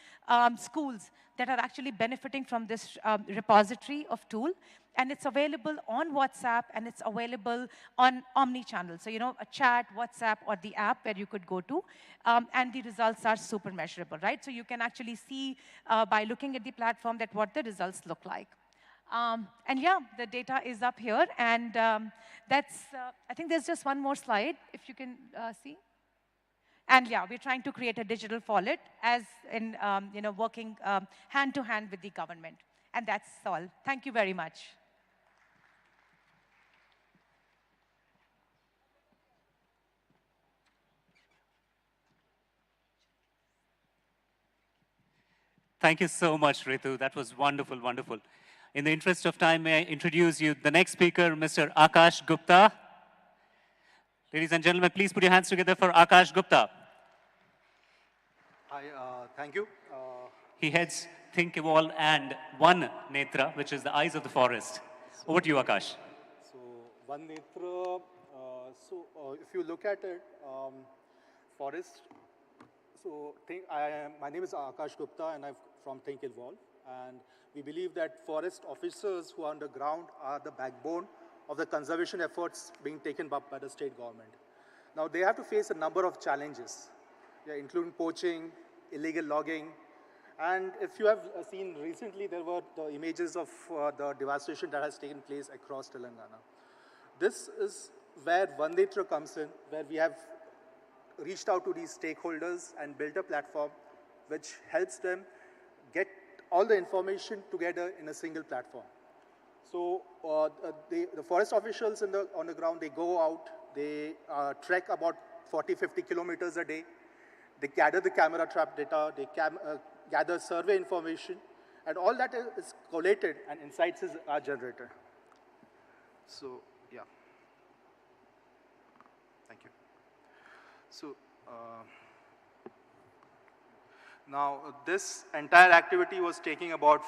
schools that are actually benefiting from this repository of tool. And it's available on WhatsApp, and it's available on omni-channel. So, a chat, WhatsApp, or the app where you could go to. And the results are super measurable, right? So you can actually see by looking at the platform that what the results look like. And yeah, the data is up here. And that's, I think there's just one more slide, if you can see. And yeah, we're trying to create a digital wallet as in, working hand to hand with the government. And that's all. Thank you very much. Thank you so much, Ritu. That was wonderful, wonderful. In the interest of time, may I introduce you the next speaker, Mr. Akash Gupta. Ladies and gentlemen, please put your hands together for Akash Gupta. Hi, thank you. He heads Think, Evolve, and One Netra, which is the eyes of the forest. Over to you, Akash. So, One Netra, if you look at it, forest, my name is Akash Gupta, and I'm from Think, Evolve. And we believe that forest officers who are on the ground are the backbone of the conservation efforts being taken up by the state government. Now, they have to face a number of challenges, including poaching, illegal logging, and if you have seen recently, there were the images of the devastation that has taken place across Telangana. This is where One Netra comes in, where we have reached out to these stakeholders and built a platform which helps them get all the information together in a single platform. So the forest officials on the ground, they go out, they trek about 40-50 kilometers a day. They gather the camera trap data, they gather survey information, and all that is collated and insights are generated. So, yeah. Thank you. So, now this entire activity was taking about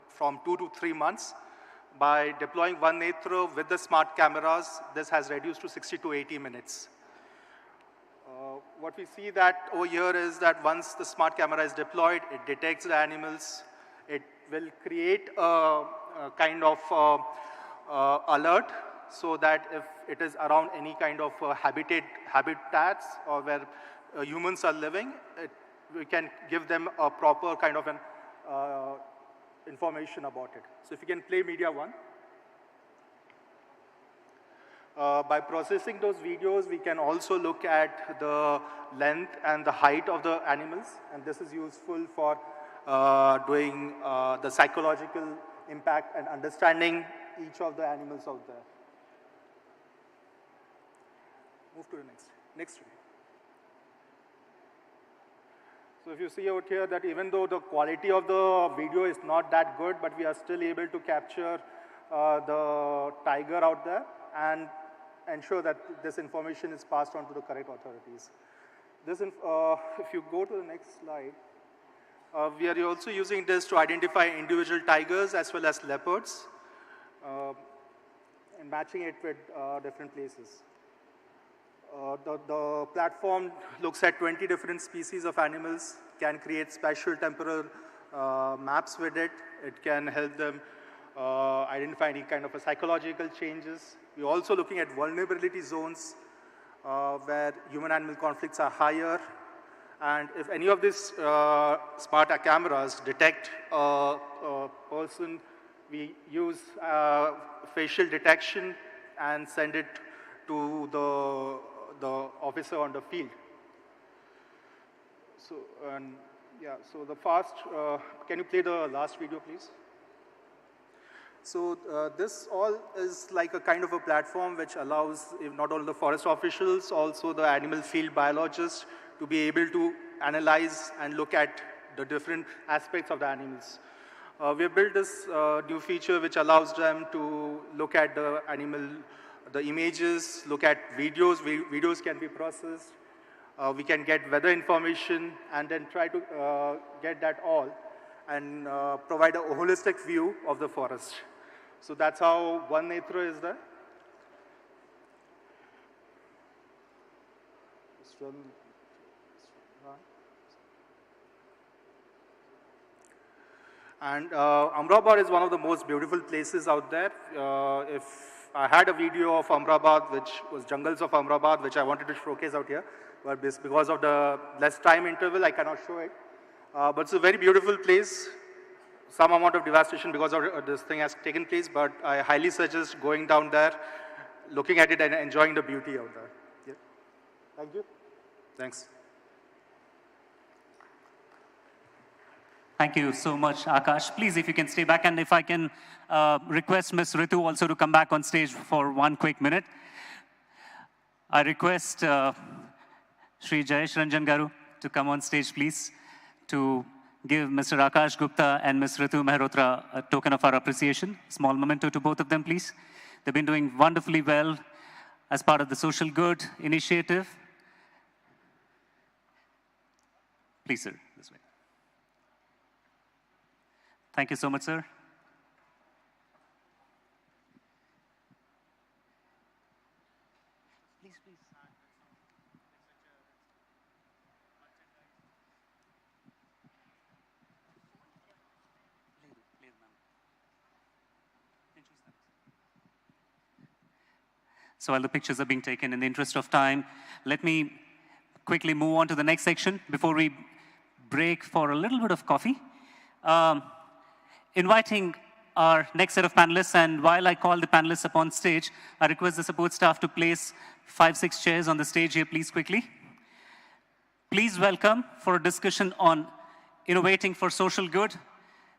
from 2 to 3 months. By deploying One Netra with the smart cameras, this has reduced to 60 to 80 minutes. What we see that over here is that once the smart camera is deployed, it detects the animals. It will create a kind of alert so that if it is around any kind of habitats or where humans are living, we can give them a proper kind of an information about it. So if you can play media 1. By processing those videos, we can also look at the length and the height of the animals, and this is useful for doing the psychological impact and understanding each of the animals out there. Move to the next one. So if you see out here that even though the quality of the video is not that good, but we are still able to capture the tiger out there and ensure that this information is passed on to the correct authorities. This, if you go to the next slide, we are also using this to identify individual tigers as well as leopards and matching it with different places. The platform looks at 20 different species of animals, can create spatial temporal maps with it. It can help them identify any kind of a psychological changes. We're also looking at vulnerability zones where human-animal conflicts are higher. And if any of these smart cameras detect a person, we use facial detection and send it to the officer on the field. So, yeah, so the can you play the last video, please? So this all is like a kind of a platform which allows not only the forest officials, also the animal field biologists to be able to analyze and look at the different aspects of the animals. We have built this new feature which allows them to look at the the images, look at videos. Videos can be processed. We can get weather information and then try to get that all and provide a holistic view of the forest. So that's how One Netra is there. And Amrabad is one of the most beautiful places out there. If I had a video of Amrabad, which was jungles of Amrabad, which I wanted to showcase out here, but because of the less time interval, I cannot show it. But it's a very beautiful place. Some amount of devastation because of this thing has taken place, but I highly suggest going down there, looking at it and enjoying the beauty out there. Yeah. Thank you. Thanks. Thank you so much, Akash. Please, if you can stay back, and if I can request Ms. Ritu also to come back on stage for 1 quick minute. I request Shri Jayesh Ranjan Garu to come on stage, please, to give Mr. Akash Gupta and Ms. Ritu Mehrotra a token of our appreciation. Small memento to both of them, please. They've been doing wonderfully well as part of the Social Good initiative. Please, sir, this way. Thank you so much, sir. Please, please. So while the pictures are being taken, in the interest of time, let me quickly move on to the next section before we break for a little bit of coffee. Inviting our next set of panelists, and while I call the panelists upon stage, I request the support staff to place 5-6 chairs on the stage here, please, quickly. Please welcome for a discussion on innovating for social good,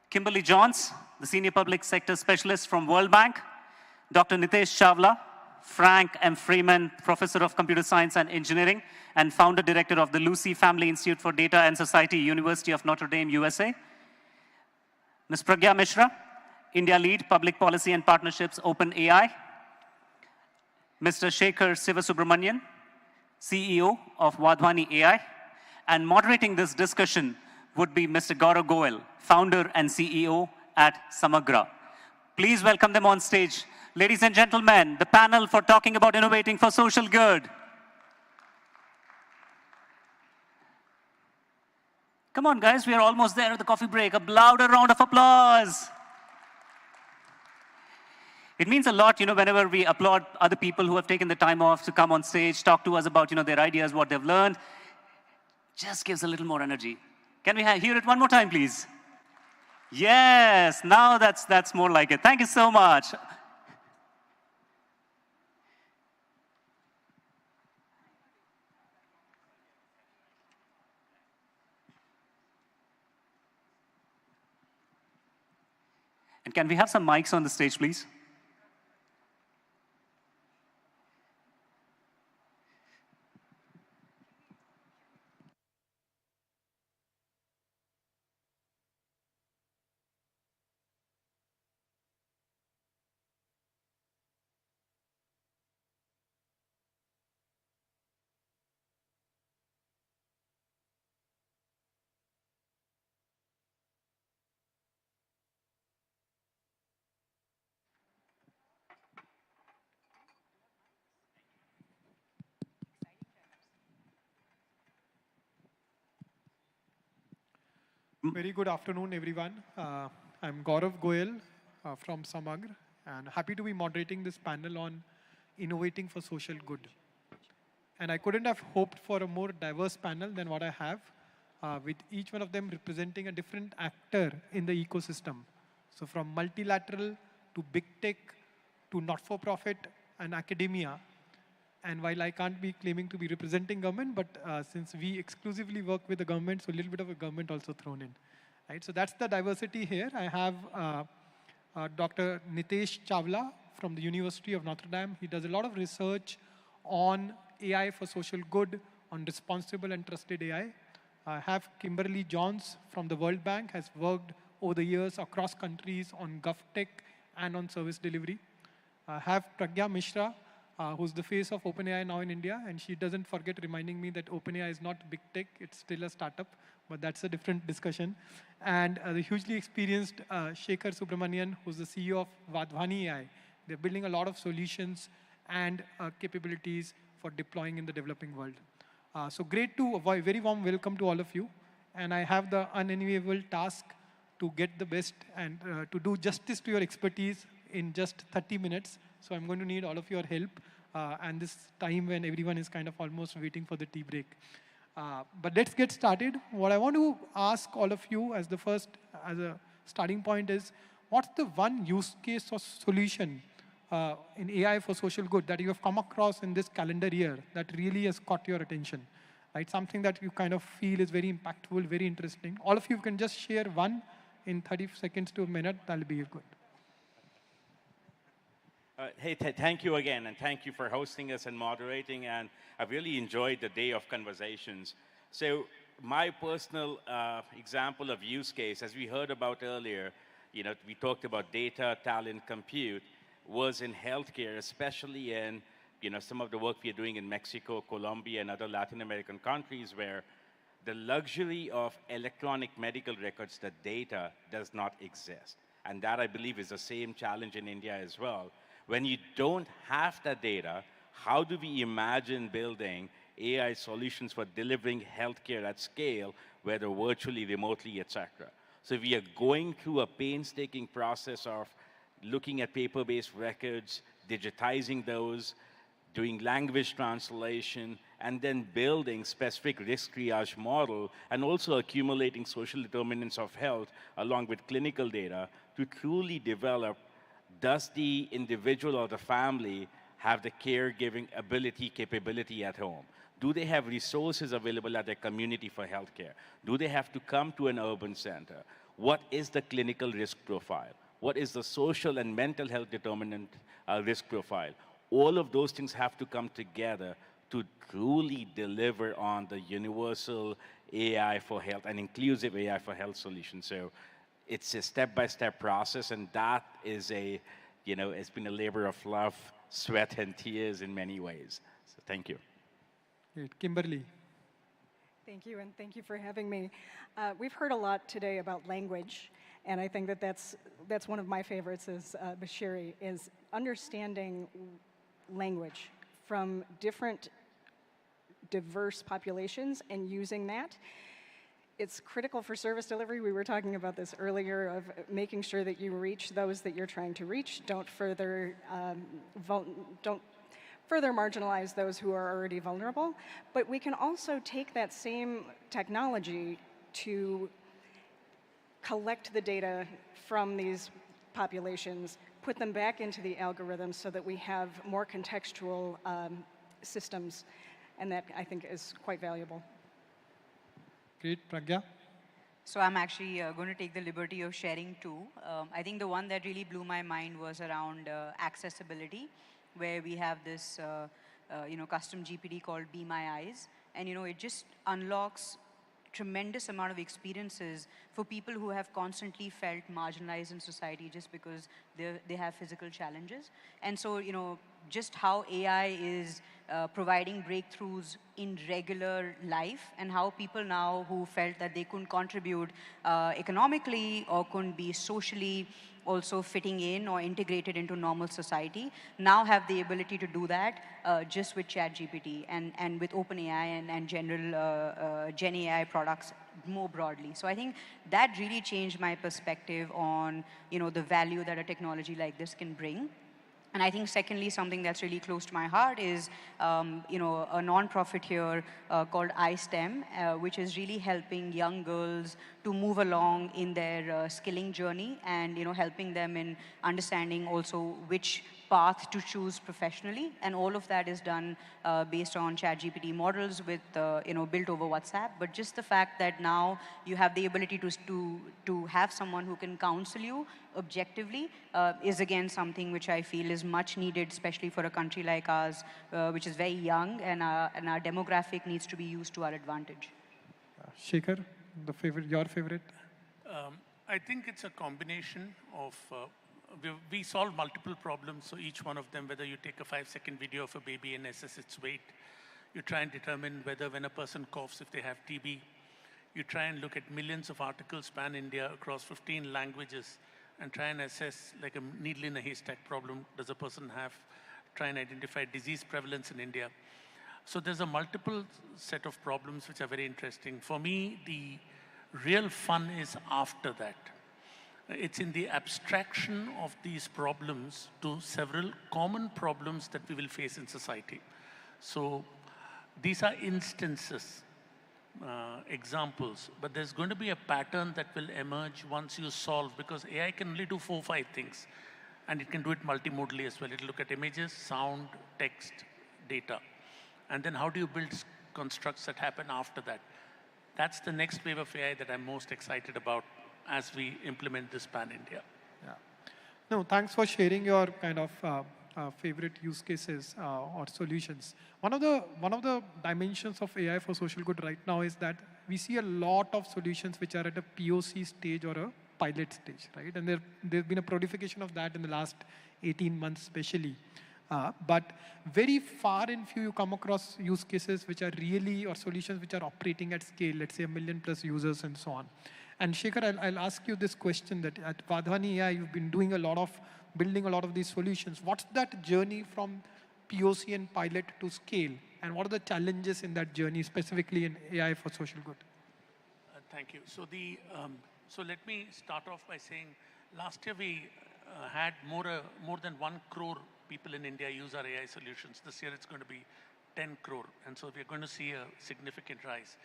Kimberly Johns, the Senior Public Sector Specialist from World Bank, Dr. Nitesh Chawla, Frank M. Freeman, Professor of Computer Science and Engineering, and Founder Director of the Lucy Family Institute for Data and Society, University of Notre Dame, USA. Ms. Pragya Mishra, India Lead, Public Policy and Partnerships, OpenAI. Mr. Shekhar Sivasubramanian, CEO of Wadhwani AI. And moderating this discussion would be Mr. Gaurav Goel, Founder and CEO at Samagra. Please welcome them on stage. Ladies and gentlemen, the panel for talking about innovating for social good. Come on, guys, we are almost there at the coffee break. A louder round of applause. It means a lot, whenever we applaud other people who have taken the time off to come on stage, talk to us about, their ideas, what they've learned. Just gives a little more energy. Can we hear it one more time, please? Yes, now that's more like it. Thank you so much. And can we have some mics on the stage, please? Very good afternoon, everyone. I'm Gaurav Goyal from Samagr, and happy to be moderating this panel on innovating for social good. And I couldn't have hoped for a more diverse panel than what I have, with each one of them representing a different actor in the ecosystem. So from multilateral to big tech to not-for-profit and academia. And while I can't be claiming to be representing government, but since we exclusively work with the government, so a little bit of a government also thrown in. Right? So that's the diversity here. I have Dr. Nitesh Chawla from the University of Notre Dame. He does a lot of research on AI for social good, on responsible and trusted AI. I have Kimberly Johns from the World Bank, has worked over the years across countries on GovTech and on service delivery. I have Pragya Mishra, who's the face of OpenAI now in India, and she doesn't forget reminding me that OpenAI is not big tech, it's still a startup, but that's a different discussion. And the hugely experienced Shekhar Subramanian, who's the CEO of Vadhwani AI. They're building a lot of solutions and capabilities for deploying in the developing world. So great to, very warm welcome to all of you. And I have the unenviable task to get the best and to do justice to your expertise in just 30 minutes. So I'm going to need all of your help and this time when everyone is kind of almost waiting for the tea break. But let's get started. What I want to ask all of you as the first, as a starting point is, what's the one use case or solution in AI for social good that you have come across in this calendar year that really has caught your attention? Right? Something that you kind of feel is very impactful, very interesting. All of you can just share one in 30 seconds to a minute. That'll be good. Hey, thank you again, and thank you for hosting us and moderating, and I've really enjoyed the day of conversations. So my personal example of use case, as we heard about earlier, we talked about data, talent, compute, was in healthcare, especially in some of the work we are doing in Mexico, Colombia, and other Latin American countries where the luxury of electronic medical records, the data, does not exist. And that, I believe, is the same challenge in India as well. When you don't have that data, how do we imagine building AI solutions for delivering healthcare at scale, whether virtually, remotely, etc.? So we are going through a painstaking process of looking at paper-based records, digitizing those, doing language translation, and then building specific risk triage model, and also accumulating social determinants of health along with clinical data to truly develop, does the individual or the family have the caregiving capability at home? Do they have resources available at their community for healthcare? Do they have to come to an urban center? What is the clinical risk profile? What is the social and mental health determinant risk profile? All of those things have to come together to truly deliver on the universal AI for health and inclusive AI for health solution. So it's a step-by-step process, and that is it's been a labor of love, sweat, and tears in many ways. So thank you. Great. Kimberly. Thank you, and thank you for having me. We've heard a lot today about language, and I think that that's one of my favorites as Bashiri, is understanding language from different diverse populations and using that. It's critical for service delivery. We were talking about this earlier, of making sure that you reach those that you're trying to reach. Don't further marginalize those who are already vulnerable. But we can also take that same technology to collect the data from these populations, put them back into the algorithms so that we have more contextual systems, and that, I think, is quite valuable. Great. Pragya? So I'm actually going to take the liberty of sharing two. I think the one that really blew my mind was around accessibility, where we have this custom GPT called Be My Eyes. And it just unlocks tremendous amount of experiences for people who have constantly felt marginalized in society just because they have physical challenges. And so, just how AI is providing breakthroughs in regular life, and how people now who felt that they couldn't contribute economically or couldn't be socially also fitting in or integrated into normal society, now have the ability to do that just with ChatGPT and with OpenAI and general Gen AI products more broadly. So I think that really changed my perspective on, the value that a technology like this can bring. And I think secondly, something that's really close to my heart is, a nonprofit here called iSTEM, which is really helping young girls to move along in their skilling journey and, helping them in understanding also which path to choose professionally. And all of that is done based on ChatGPT models with, built over WhatsApp. But just the fact that now you have the ability to have someone who can counsel you objectively is again something which I feel is much needed, especially for a country like ours, which is very young, and our demographic needs to be used to our advantage. Shekhar, your favorite? I think it's a combination of, we solve multiple problems, so each one of them, whether you take a 5-second video of a baby and assess its weight, you try and determine whether when a person coughs, if they have TB, you try and look at millions of articles pan-India across 15 languages and try and assess, like a needle in a haystack problem, does a person have, try and identify disease prevalence in India. So there's a multiple set of problems which are very interesting. For me, the real fun is after that. It's in the abstraction of these problems to several common problems that we will face in society. So these are instances, examples, but there's going to be a pattern that will emerge once you solve, because AI can only do 4 or 5 things, and it can do it multimodally as well. It'll look at images, sound, text, data. And then how do you build constructs that happen after that? That's the next wave of AI that I'm most excited about as we implement this pan-India. Yeah. No, thanks for sharing your kind of favorite use cases or solutions. One of the dimensions of AI for social good right now is that we see a lot of solutions which are at a POC stage or a pilot stage, right? And there's been a proliferation of that in the last 18 months especially. But very far and few you come across use cases which are really, or solutions which are operating at scale, let's say 1 million+ users and so on. And Shekhar, I'll ask you this question, that at Vadhani AI, you've been doing building a lot of these solutions. What's that journey from POC and pilot to scale? And what are the challenges in that journey, specifically in AI for social good? Thank you. So so let me start off by saying, last year we had more than 1 crore people in India use our AI solutions. This year it's going to be 10 crore. And so we're going to see a significant rise.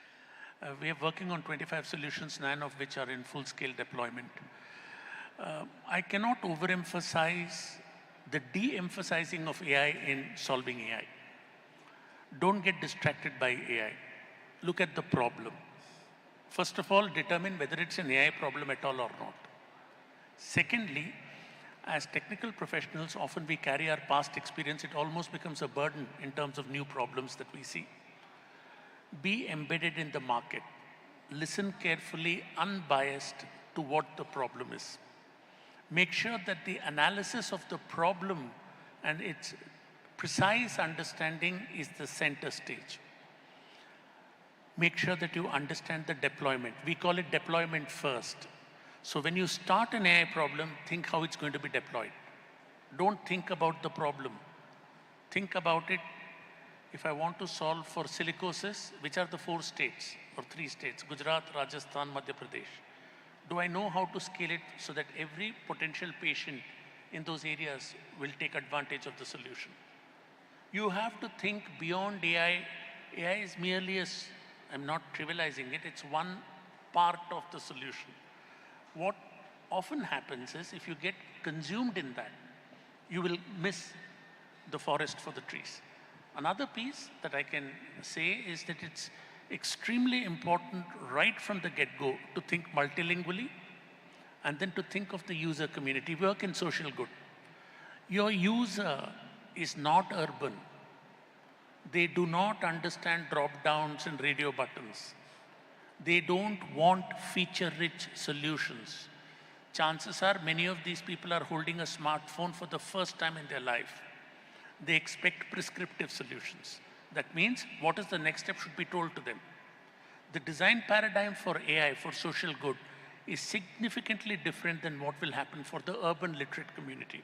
We are working on 25 solutions, 9 of which are in full-scale deployment. I cannot overemphasize the de-emphasizing of AI in solving AI. Don't get distracted by AI. Look at the problem. First of all, determine whether it's an AI problem at all or not. Secondly, as technical professionals, often we carry our past experience. It almost becomes a burden in terms of new problems that we see. Be embedded in the market. Listen carefully, unbiased to what the problem is. Make sure that the analysis of the problem and its precise understanding is the center stage. Make sure that you understand the deployment. We call it deployment first. So when you start an AI problem, think how it's going to be deployed. Don't think about the problem. Think about it. If I want to solve for silicosis, which are the 4 states or 3 states, Gujarat, Rajasthan, Madhya Pradesh? Do I know how to scale it so that every potential patient in those areas will take advantage of the solution? You have to think beyond AI. AI is merely I'm not trivializing it, it's one part of the solution. What often happens is, if you get consumed in that, you will miss the forest for the trees. Another piece that I can say is that it's extremely important right from the get-go to think multilingually and then to think of the user community. Work in social good. Your user is not urban. They do not understand drop-downs and radio buttons. They don't want feature-rich solutions. Chances are many of these people are holding a smartphone for the first time in their life. They expect prescriptive solutions. That means what is the next step should be told to them. The design paradigm for AI, for social good, is significantly different than what will happen for the urban literate community.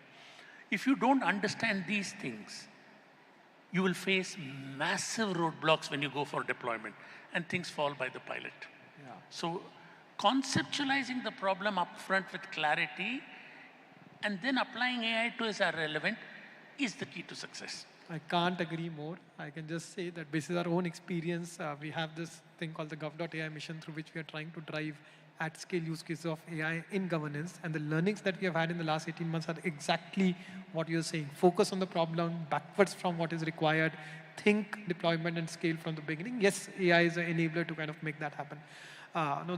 If you don't understand these things, you will face massive roadblocks when you go for deployment, and things fall by the pilot. So conceptualizing the problem upfront with clarity and then applying AI to as relevant is the key to success. I can't agree more. I can just say that based on our own experience, we have this thing called the Gov.ai mission through which we are trying to drive at-scale use cases of AI in governance. And the learnings that we have had in the last 18 months are exactly what you're saying. Focus on the problem, backwards from what is required, think deployment and scale from the beginning. Yes, AI is an enabler to kind of make that happen. No,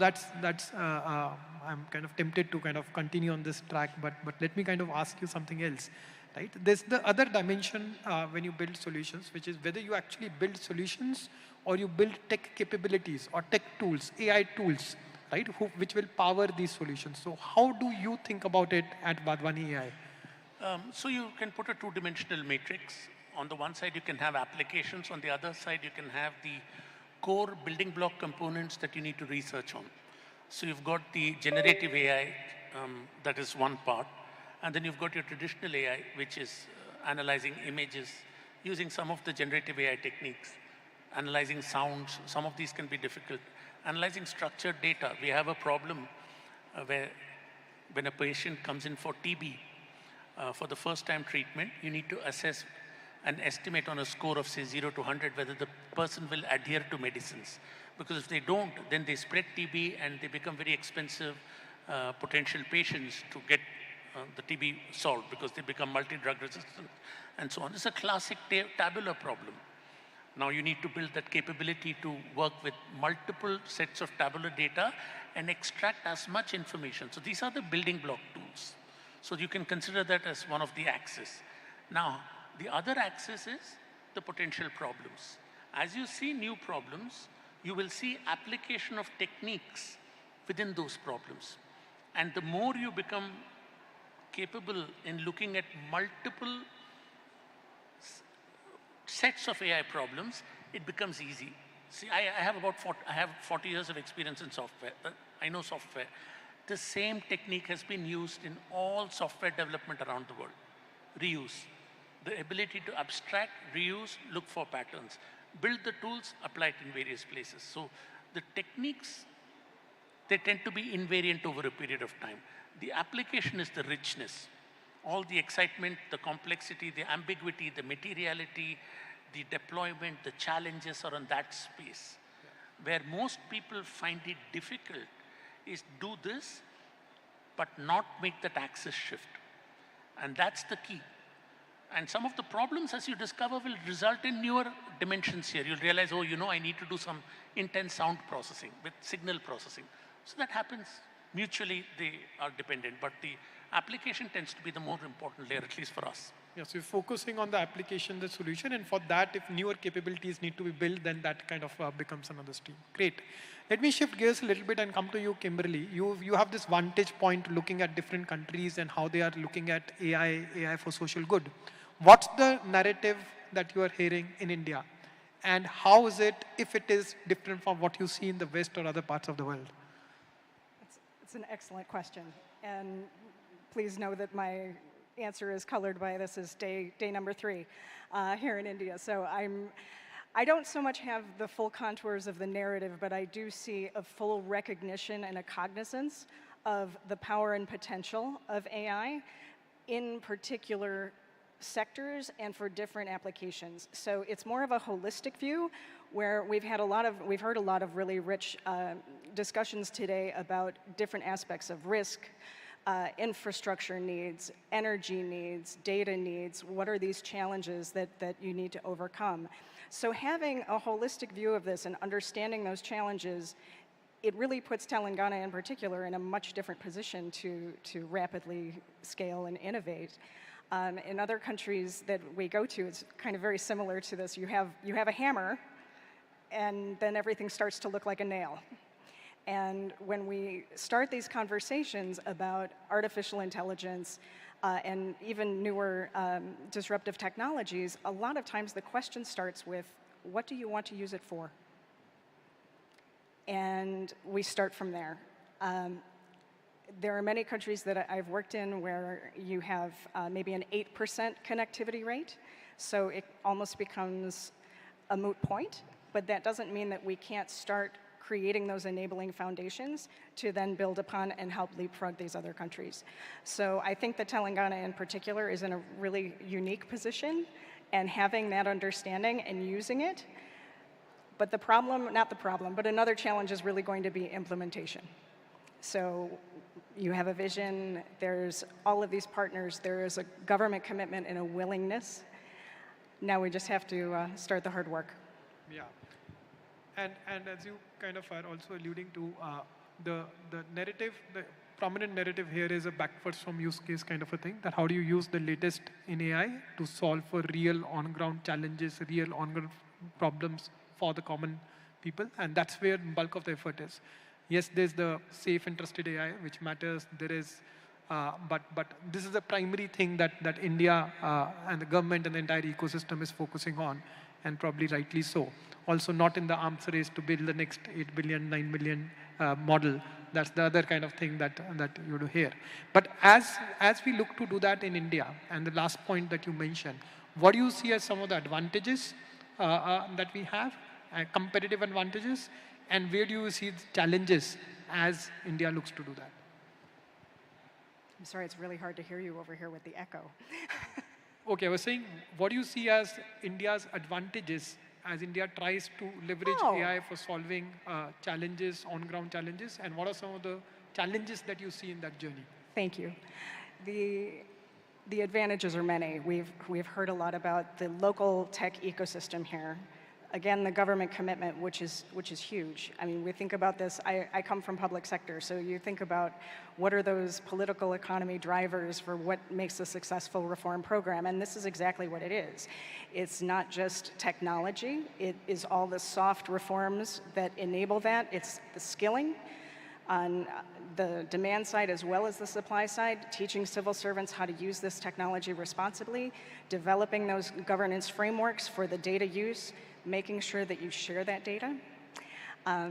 I'm kind of tempted to kind of continue on this track, but let me kind of ask you something else. Right? There's the other dimension when you build solutions, which is whether you actually build solutions or you build tech capabilities or tech tools, AI tools, right, which will power these solutions. So how do you think about it at Vadhwani AI? So you can put a two-dimensional matrix. On the one side, you can have applications. On the other side, you can have the core building block components that you need to research on. So you've got the generative AI, that is one part. And then you've got your traditional AI, which is analyzing images, using some of the generative AI techniques, analyzing sounds. Some of these can be difficult. Analyzing structured data. We have a problem where when a patient comes in for TB, for the first time treatment, you need to assess an estimate on a score of say 0 to 100 whether the person will adhere to medicines. Because if they don't, then they spread TB and they become very expensive potential patients to get the TB solved because they become multi-drug resistant and so on. It's a classic tabular problem. Now you need to build that capability to work with multiple sets of tabular data and extract as much information. So these are the building block tools. So you can consider that as one of the axes. Now, the other axis is the potential problems. As you see new problems, you will see application of techniques within those problems. And the more you become capable in looking at multiple sets of AI problems, it becomes easy. See, I have 40 years of experience in software. I know software. The same technique has been used in all software development around the world. Reuse. The ability to abstract, reuse, look for patterns. Build the tools, apply it in various places. So the techniques, they tend to be invariant over a period of time. The application is the richness. All the excitement, the complexity, the ambiguity, the materiality, the deployment, the challenges are on that space. Where most people find it difficult is do this, but not make that axis shift. And that's the key. And some of the problems, as you discover, will result in newer dimensions here. You'll realize, oh, I need to do some intense sound processing with signal processing. So that happens. Mutually, they are dependent, but the application tends to be the more important layer, at least for us. Yes, we're focusing on the application, the solution, and for that, if newer capabilities need to be built, then that kind of becomes another stream. Great. Let me shift gears a little bit and come to you, Kimberly. You have this vantage point looking at different countries and how they are looking at AI for social good. What's the narrative that you are hearing in India? And how is it, if it is different from what you see in the West or other parts of the world? It's an excellent question. And please know that my answer is colored by this is day number 3 here in India. So I don't so much have the full contours of the narrative, but I do see a full recognition and a cognizance of the power and potential of AI in particular sectors and for different applications. So it's more of a holistic view where we've heard a lot of really rich discussions today about different aspects of risk, infrastructure needs, energy needs, data needs. What are these challenges that you need to overcome? So having a holistic view of this and understanding those challenges, it really puts Telangana in particular in a much different position to rapidly scale and innovate. In other countries that we go to, it's kind of very similar to this. You have a hammer, and then everything starts to look like a nail. And when we start these conversations about artificial intelligence and even newer disruptive technologies, a lot of times the question starts with, what do you want to use it for? And we start from there. There are many countries that I've worked in where you have maybe an 8% connectivity rate, so it almost becomes a moot point, but that doesn't mean that we can't start creating those enabling foundations to then build upon and help leapfrog these other countries. So I think that Telangana in particular is in a really unique position, and having that understanding and using it. But the problem, not the problem, but another challenge is really going to be implementation. So you have a vision, there's all of these partners, there is a government commitment and a willingness. Now we just have to start the hard work. Yeah. And as you kind of are also alluding to, the narrative, the prominent narrative here is a backwards from use case kind of a thing, that how do you use the latest in AI to solve for real on-ground challenges, real on-ground problems for the common people, and that's where bulk of the effort is. Yes, there's the safe and trusted AI, which matters. There is, but this is the primary thing that India and the government and the entire ecosystem is focusing on, and probably rightly so. Also not in the arms race to build the next 8 billion, 9 billion model. That's the other kind of thing that you do here. But as we look to do that in India, and the last point that you mentioned, what do you see as some of the advantages that we have, competitive advantages, and where do you see the challenges as India looks to do that? I'm sorry, it's really hard to hear you over here with the echo. Okay, I was saying, what do you see as India's advantages as India tries to leverage AI for solving challenges, on-ground challenges, and what are some of the challenges that you see in that journey? Thank you. The advantages are many. We've heard a lot about the local tech ecosystem here. Again, the government commitment, which is huge. I mean, we think about this, I come from public sector, so you think about what are those political economy drivers for what makes a successful reform program, and this is exactly what it is. It's not just technology, it is all the soft reforms that enable that. It's the skilling on the demand side as well as the supply side, teaching civil servants how to use this technology responsibly, developing those governance frameworks for the data use, making sure that you share that data.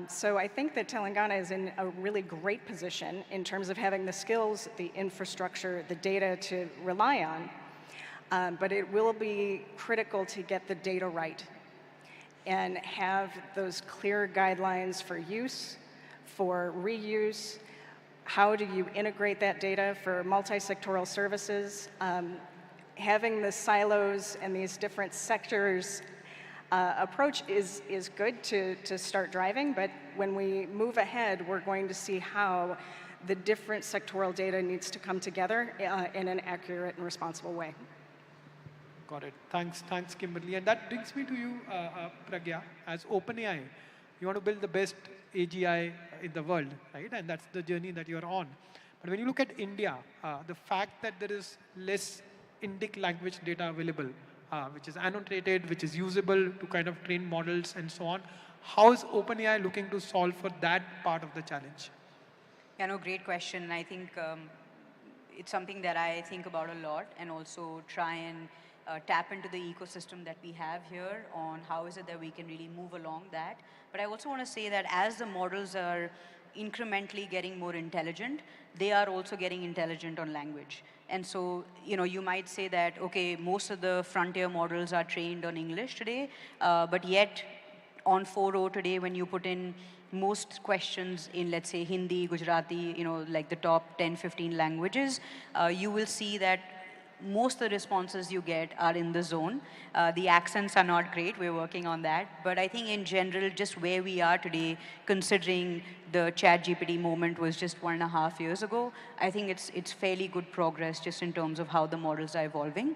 So I think that Telangana is in a really great position in terms of having the skills, the infrastructure, the data to rely on, but it will be critical to get the data right and have those clear guidelines for use, for reuse. How do you integrate that data for multi-sectoral services? Having the silos and these different sectors approach is good to start driving, but when we move ahead, we're going to see how the different sectoral data needs to come together in an accurate and responsible way. Got it. Thanks, Kimberly. And that brings me to you, Pragya. As OpenAI, you want to build the best AGI in the world, right? And that's the journey that you're on. But when you look at India, the fact that there is less Indic language data available, which is annotated, which is usable to kind of train models and so on. How is OpenAI looking to solve for that part of the challenge? Yeah, no, great question. I think it's something that I think about a lot, and also try and tap into the ecosystem that we have here on how is it that we can really move along that. But I also want to say that as the models are incrementally getting more intelligent, they are also getting intelligent on language. And so, you might say that, okay, most of the frontier models are trained on English today, but yet on 4.0 today, when you put in most questions in, let's say, Hindi, Gujarati, like the top 10, 15 languages, you will see that most of the responses you get are in the zone. The accents are not great, we're working on that. But I think in general, just where we are today, considering the ChatGPT moment was just 1.5 years ago, I think it's fairly good progress just in terms of how the models are evolving.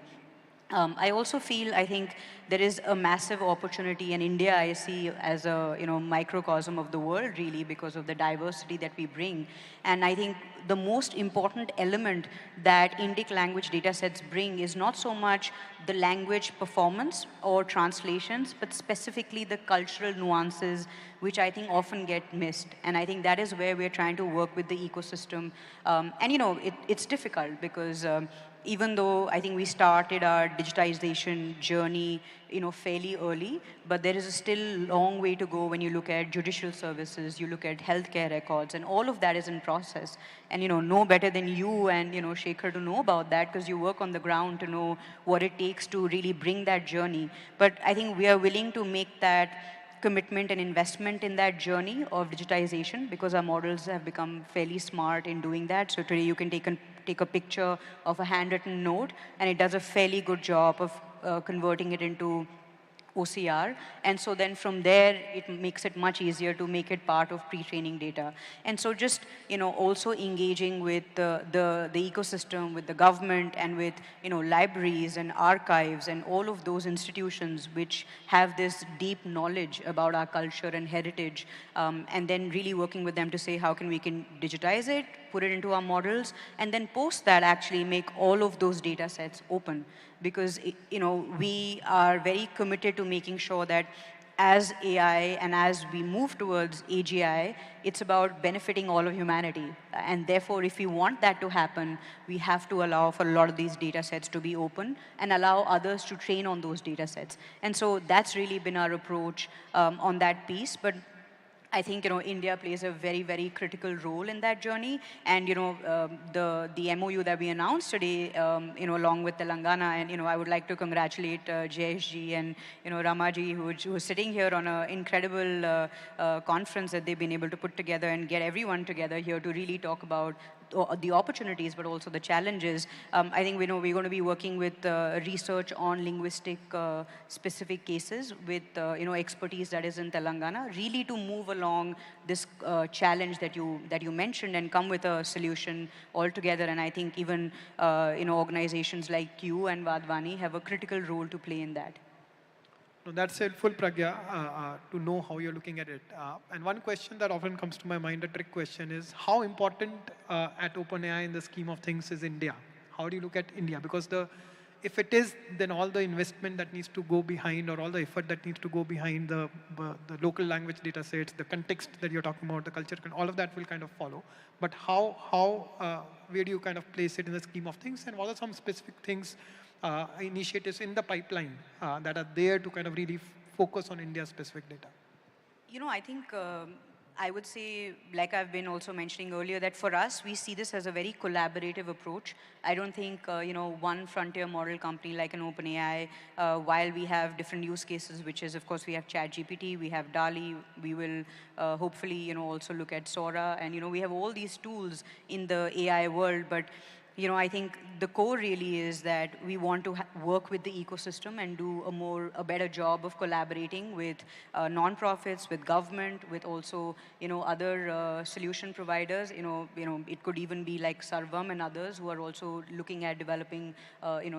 I also feel, I think, there is a massive opportunity in India. I see as a microcosm of the world, really, because of the diversity that we bring. And I think the most important element that Indic language datasets bring is not so much the language performance or translations, but specifically the cultural nuances, which I think often get missed. And I think that is where we're trying to work with the ecosystem. And it's difficult because even though I think we started our digitization journey, fairly early, but there is a still long way to go when you look at judicial services, you look at healthcare records, and all of that is in process. And no better than you and Shekhar to know about that, because you work on the ground to know what it takes to really bring that journey. But I think we are willing to make that commitment and investment in that journey of digitization, because our models have become fairly smart in doing that. So today you can take a picture of a handwritten note, and it does a fairly good job of converting it into OCR. And so then from there, it makes it much easier to make it part of pre-training data. And so just, also engaging with the ecosystem, with the government, and with, libraries and archives and all of those institutions which have this deep knowledge about our culture and heritage, and then really working with them to say how we can digitize it, put it into our models, and then post that actually make all of those data sets open. Because, we are very committed to making sure that as AI and as we move towards AGI, it's about benefiting all of humanity. And therefore, if we want that to happen, we have to allow for a lot of these data sets to be open and allow others to train on those data sets. And so that's really been our approach on that piece. But I think, India plays a very, very critical role in that journey. And, the MOU that we announced today, along with Telangana, and, I would like to congratulate JSG and, Ramaji, who is sitting here on an incredible conference that they've been able to put together and get everyone together here to really talk about the opportunities, but also the challenges. I think we're going to be working with research on linguistic specific cases with expertise that is in Telangana, really to move along this challenge that you mentioned and come with a solution altogether. And I think even organizations like you and Vadvani have a critical role to play in that. No, that's helpful, Pragya, to know how you're looking at it. And one question that often comes to my mind, a trick question, is how important at OpenAI in the scheme of things is India? How do you look at India? Because if it is, then all the investment that needs to go behind, or all the effort that needs to go behind the local language data sets, the context that you're talking about, the culture, all of that will kind of follow. But where do you kind of place it in the scheme of things? And what are some specific things, initiatives in the pipeline that are there to kind of really focus on India-specific data? I think I would say, like I've been also mentioning earlier, that for us, we see this as a very collaborative approach. I don't think, one frontier model company like an OpenAI, while we have different use cases, which is, of course, we have ChatGPT, we have DALL-E, we will hopefully, also look at Sora, and, we have all these tools in the AI world, but I think the core really is that we want to work with the ecosystem and do a better job of collaborating with nonprofits, with government, with also other solution providers. It could even be like Sarvam and others who are also looking at developing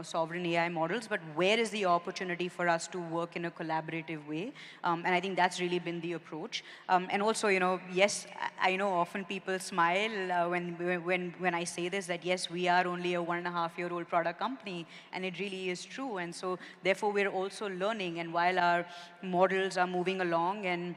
sovereign AI models. But where is the opportunity for us to work in a collaborative way? And I think that's really been the approach. And also, yes, I know often people smile when I say this, that yes, we are only a 1.5-year-old product company, and it really is true. And so therefore we're also learning, and while our models are moving along, and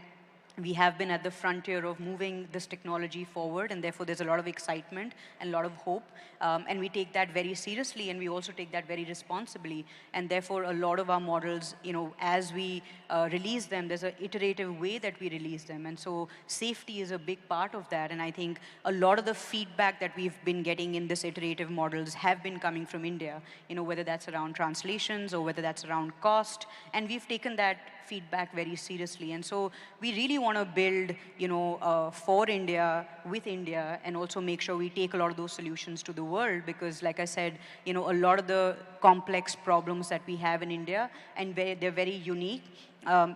we have been at the frontier of moving this technology forward, and therefore there's a lot of excitement and a lot of hope. And we take that very seriously, and we also take that very responsibly. And therefore, a lot of our models, as we release them, there's an iterative way that we release them. And so safety is a big part of that. And I think a lot of the feedback that we've been getting in this iterative models have been coming from India, whether that's around translations or whether that's around cost. And we've taken that feedback very seriously. And so we really want to build, for India, with India, and also make sure we take a lot of those solutions to the world. Because like I said, a lot of the complex problems that we have in India, and they're very unique,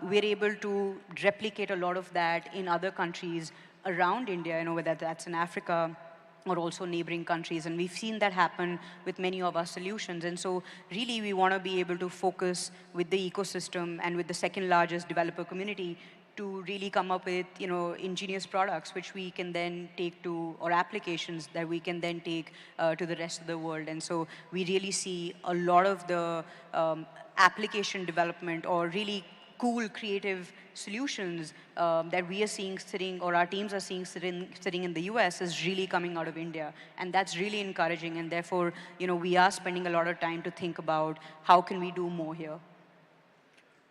we're able to replicate a lot of that in other countries around India, whether that's in Africa or also neighboring countries. And we've seen that happen with many of our solutions. And so really we want to be able to focus with the ecosystem and with the second largest developer community to really come up with, ingenious products which we can then take to, or applications that we can then take to the rest of the world. And so we really see a lot of the application development, or really cool, creative solutions that we are seeing sitting, or our teams are seeing sitting in the US, is really coming out of India. And that's really encouraging. And therefore, we are spending a lot of time to think about how can we do more here.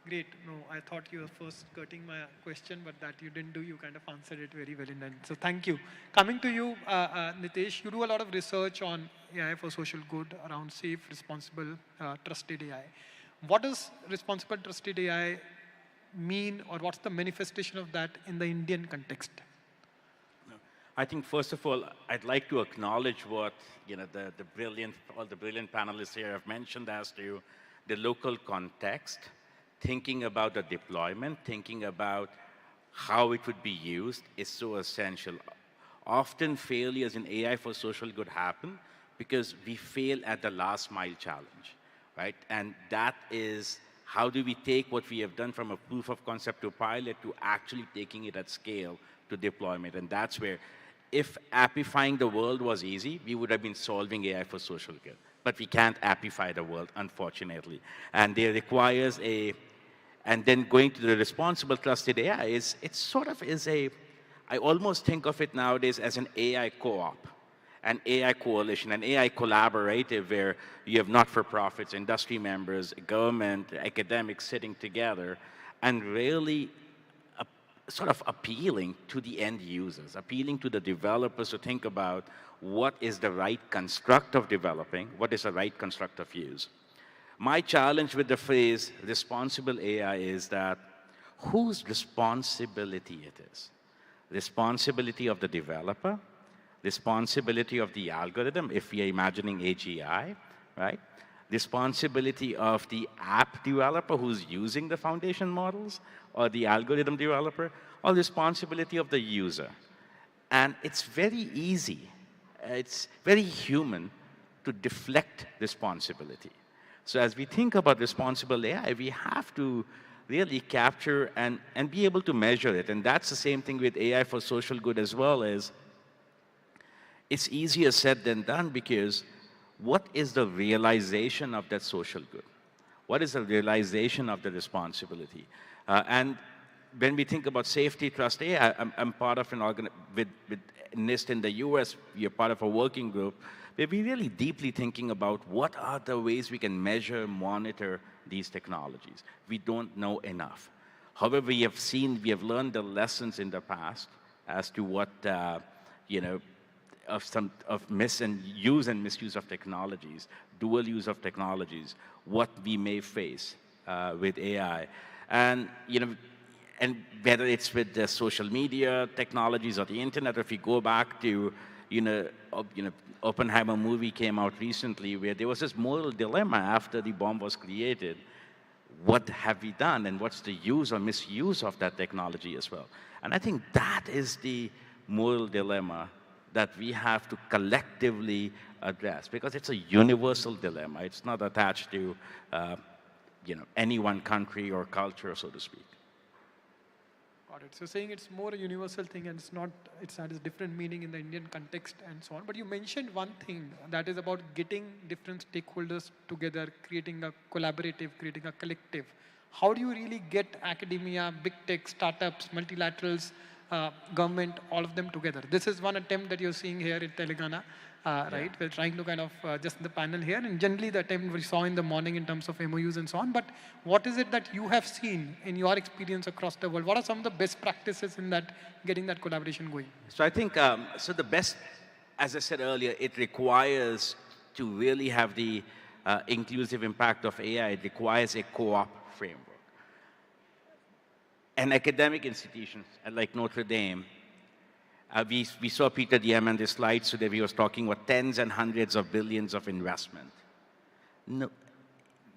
Great. No, I thought you were first skirting my question, but that you didn't do. You kind of answered it very well in the end. So thank you. Coming to you, Nitesh, you do a lot of research on AI for social good, around safe, responsible, trusted AI. What does responsible, trusted AI mean, or what's the manifestation of that in the Indian context? I think first of all, I'd like to acknowledge what all the brilliant panelists here have mentioned as to the local context, thinking about the deployment, thinking about how it would be used is so essential. Often failures in AI for social good happen because we fail at the last mile challenge, right? And that is, how do we take what we have done from a proof of concept to pilot to actually taking it at scale to deployment? And that's where, if appifying the world was easy, we would have been solving AI for social good. But we can't appify the world, unfortunately. And there requires and then going to the responsible trusted AI I almost think of it nowadays as an AI co-op, an AI coalition, an AI collaborative where you have not-for-profits, industry members, government, academics sitting together and really sort of appealing to the end users, appealing to the developers to think about what is the right construct of developing, what is the right construct of use. My challenge with the phrase responsible AI is that whose responsibility it is? Responsibility of the developer, responsibility of the algorithm, if we are imagining AGI, right? Responsibility of the app developer who's using the foundation models, or the algorithm developer, or responsibility of the user. And it's very easy, it's very human to deflect responsibility. So as we think about responsible AI, we have to really capture and be able to measure it. And that's the same thing with AI for social good as well. Is it's easier said than done, because what is the realization of that social good? What is the realization of the responsibility? And when we think about safety trust AI, I'm part of an with NIST in the US, we are part of a working group where we're really deeply thinking about what are the ways we can measure, monitor these technologies. We don't know enough. However, we have learned the lessons in the past as to what, of use and misuse of technologies, dual use of technologies, what we may face with AI. And, and whether it's with the social media technologies or the internet, or if you go back to, Oppenheimer movie came out recently where there was this moral dilemma after the bomb was created. What have we done, and what's the use or misuse of that technology as well? And I think that is the moral dilemma that we have to collectively address, because it's a universal dilemma. It's not attached to any one country or culture, so to speak. Got it. So saying it's more a universal thing, and it has different meaning in the Indian context and so on. But you mentioned one thing, that is about getting different stakeholders together, creating a collaborative, creating a collective. How do you really get academia, big tech, startups, multilaterals, government, all of them together? This is one attempt that you're seeing here in Telangana, right? We're trying to kind of, just in the panel here, and generally the attempt we saw in the morning in terms of MOUs and so on. But what is it that you have seen in your experience across the world? What are some of the best practices in that, getting that collaboration going? So I think, so the best, as I said earlier, it requires to really have the inclusive impact of AI, it requires a co-op framework. And academic institutions like Notre Dame, we saw Peter Diem on the slides today. He was talking about tens and hundreds of billions of investment. No,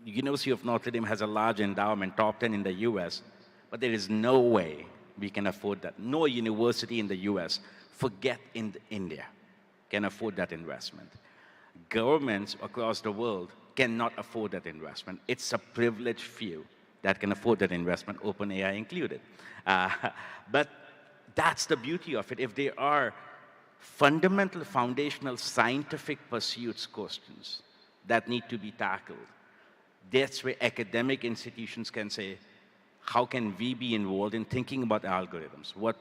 University of Notre Dame has a large endowment, top 10 in the US, but there is no way we can afford that. No university in the US, forget in India, can afford that investment. Governments across the world cannot afford that investment. It's a privileged few that can afford that investment, OpenAI included. But that's the beauty of it. If there are fundamental, foundational scientific pursuits questions that need to be tackled, that's where academic institutions can say, how can we be involved in thinking about algorithms? What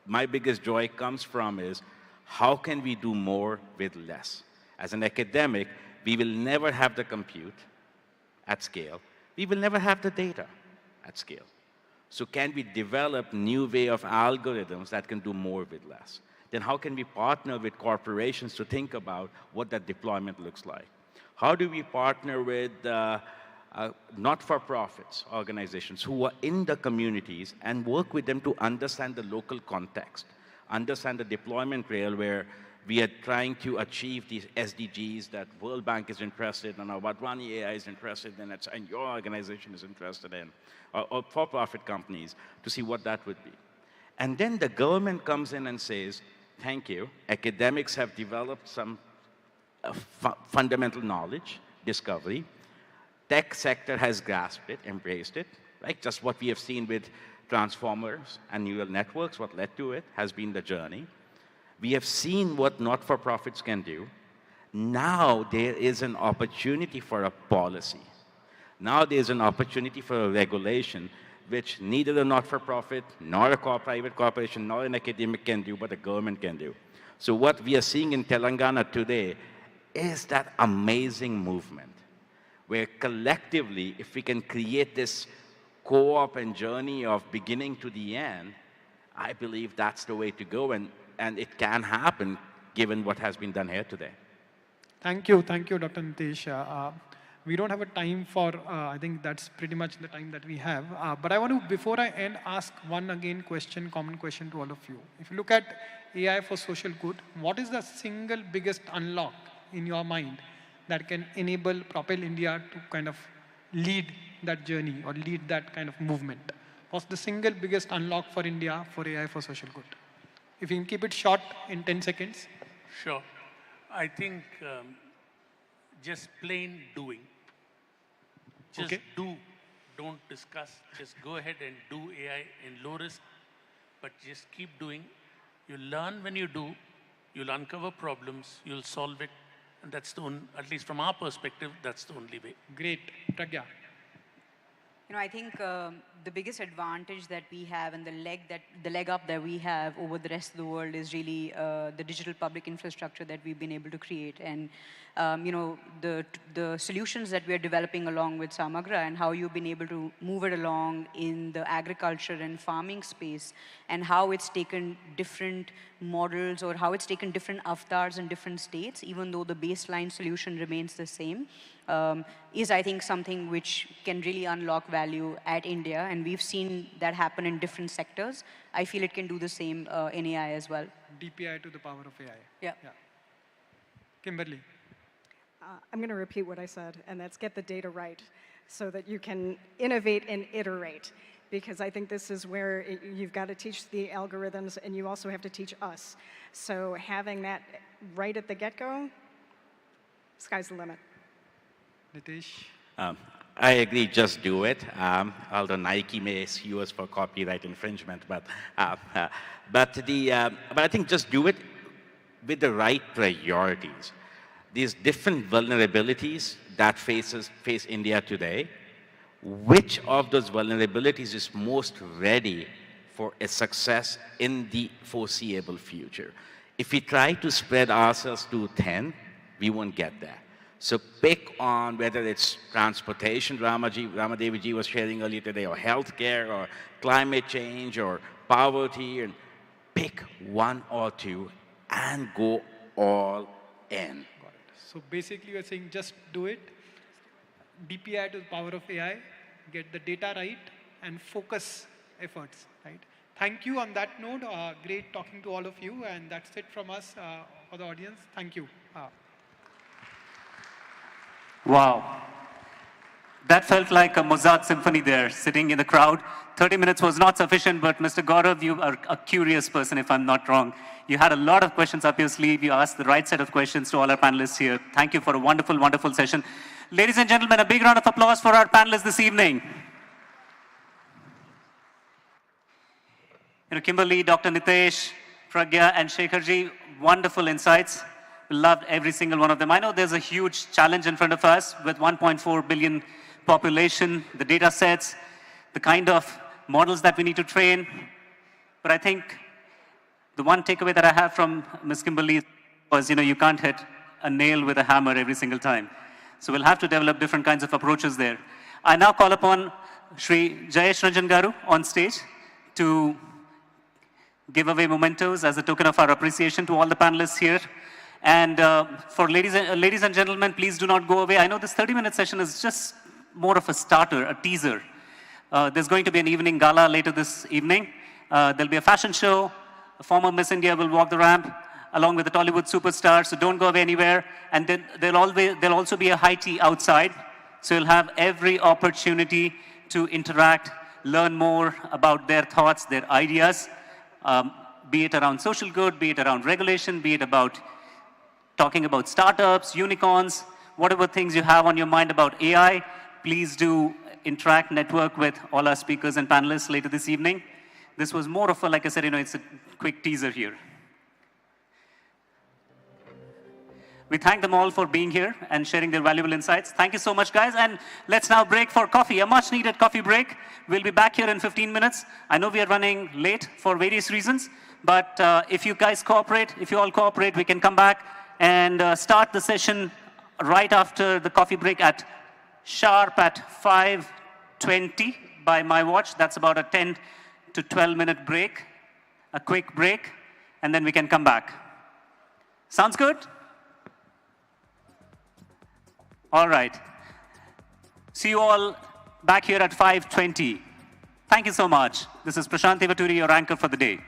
my biggest joy comes from is, how can we do more with less? As an academic, we will never have the compute at scale. We will never have the data at scale. So can we develop new way of algorithms that can do more with less? Then how can we partner with corporations to think about what that deployment looks like? How do we partner with not-for-profits organizations who are in the communities and work with them to understand the local context, understand the deployment rail where we are trying to achieve these SDGs that World Bank is interested in, or what Rani AI is interested in, and your organization is interested in, or for-profit companies, to see what that would be. And then the government comes in and says, thank you, academics have developed some fundamental knowledge, discovery. Tech sector has grasped it, embraced it, right? Just what we have seen with transformers and neural networks, what led to it has been the journey. We have seen what not-for-profits can do. Now there is an opportunity for a policy. Now there's an opportunity for a regulation which neither a not-for-profit, nor a private corporation, nor an academic can do, but the government can do. So what we are seeing in Telangana today is that amazing movement, where collectively, if we can create this co-op and journey of beginning to the end, I believe that's the way to go, and it can happen given what has been done here today. Thank you, Dr. Nitesh. We don't have a time for, I think that's pretty much the time that we have. But I want to, before I end, ask one common question to all of you. If you look at AI for social good, what is the single biggest unlock in your mind that can propel India to kind of lead that journey or lead that kind of movement? What's the single biggest unlock for India for AI for social good? If you can keep it short in 10 seconds. Sure. I think just plain doing. Just do. Don't discuss. Just go ahead and do AI in low risk, but just keep doing. You learn when you do. You'll uncover problems. You'll solve it. And that's the only, at least from our perspective, that's the only way. Great. Pragya. You know, I think the biggest advantage that we have and the leg up that we have over the rest of the world is really the digital public infrastructure that we've been able to create. And, you know, the solutions that we're developing along with Samagra and how you've been able to move it along in the agriculture and farming space and how it's taken different models or how it's taken different avatars in different states, even though the baseline solution remains the same, is, I think, something which can really unlock value at India. And we've seen that happen in different sectors. I feel it can do the same in AI as well. DPI to the power of AI. Yeah. Kimberly. I'm going to repeat what I said, and that's get the data right so that you can innovate and iterate. Because I think this is where you've got to teach the algorithms, and you also have to teach us. So having that right at the get-go, sky's the limit. Nitesh? I agree, just do it. Although Nike may sue us for copyright infringement, but I think just do it with the right priorities. These different vulnerabilities that face India today, which of those vulnerabilities is most ready for a success in the foreseeable future? If we try to spread ourselves to 10, we won't get there. So pick on whether it's transportation, Ramadevi ji was sharing earlier today, or healthcare, or climate change, or poverty, and pick one or two and go all in. Got it. So basically you're saying just do it, DPI to the power of AI, get the data right, and focus efforts, right? Thank you on that note. Great talking to all of you, and that's it from us for the audience. Thank you. Wow. That felt like a Mozart symphony there, sitting in the crowd. 30 minutes was not sufficient, but Mr. Gaurav, you are a curious person, if I'm not wrong. You had a lot of questions up your sleeve. You asked the right set of questions to all our panelists here. Thank you for a wonderful, wonderful session. Ladies and gentlemen, a big round of applause for our panelists this evening. You know, Kimberly, Dr. Nitesh, Pragya, and Shekharji, wonderful insights. Loved every single one of them. I know there's a huge challenge in front of us with 1.4 billion population, the data sets, the kind of models that we need to train. But I think the one takeaway that I have from Ms. Kimberly was, you know, you can't hit a nail with a hammer every single time. So we'll have to develop different kinds of approaches there. I now call upon Shri Jayesh Ranjan Garu on stage to give away mementos as a token of our appreciation to all the panelists here. And for ladies and gentlemen, please do not go away. I know this 30-minute session is just more of a starter, a teaser. There's going to be an evening gala later this evening. There'll be a fashion show. A former Miss India will walk the ramp along with the Tollywood superstar, so don't go away anywhere. And then there'll also be a high tea outside, so you'll have every opportunity to interact, learn more about their thoughts, their ideas, be it around social good, be it around regulation, be it about talking about startups, unicorns, whatever things you have on your mind about AI, please do interact, network with all our speakers and panelists later this evening. This was more of a, like I said, it's a quick teaser here. We thank them all for being here and sharing their valuable insights. Thank you so much, guys. And let's now break for coffee, a much-needed coffee break. We'll be back here in 15 minutes. I know we are running late for various reasons, but if you guys cooperate, if you all cooperate, we can come back and start the session right after the coffee break at sharp at 5:20 by my watch. That's about a 10 to 12-minute break, a quick break, and then we can come back. Sounds good? All right. See you all back here at 5:20. Thank you so much. This is Prashant Tevaturi, your anchor for the day.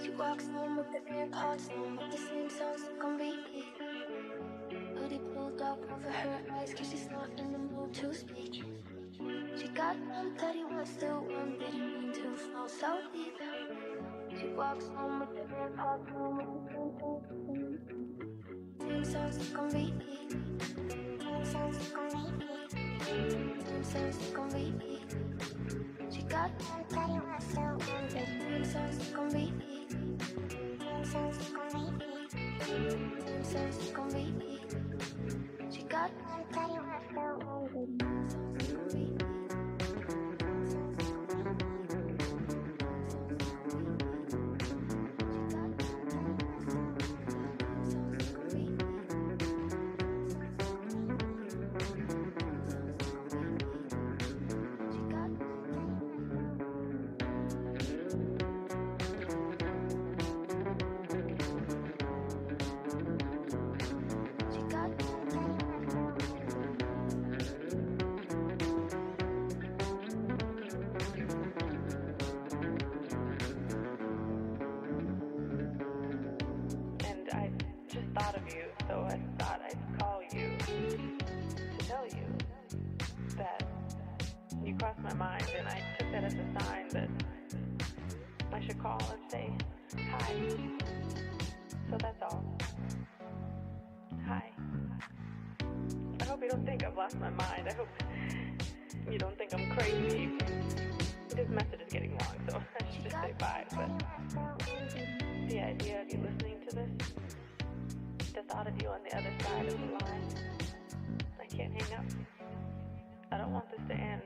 She walks home with the same parts on, with the same songs on repeat. Hoodie pulled up over her eyes, cause she's not in the mood to speak. She got one that he wants to one, didn't mean to fall so deep. She walks home with the same parts on, with the same songs on repeat. Same songs on repeat. Same songs on repeat. She got one that he wants to one, same songs on repeat. She got one that you have to hold. Thought of you, so I thought I'd call you to tell you that you crossed my mind, and I took that as a sign that I should call and say hi. So that's all. Hi. hope you don't think I've lost my mind. I hope you don't think I'm crazy. It his message is getting long, so I should just say bye. But the idea of you listening to this, the thought of you on the other side of the line, I can't hang up. I don't want this to end.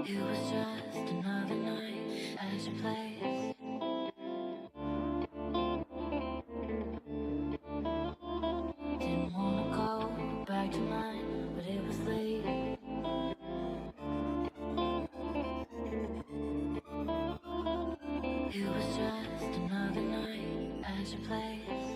It was just Didn't wanna go back to mine, but it was late. It was just another night at your place.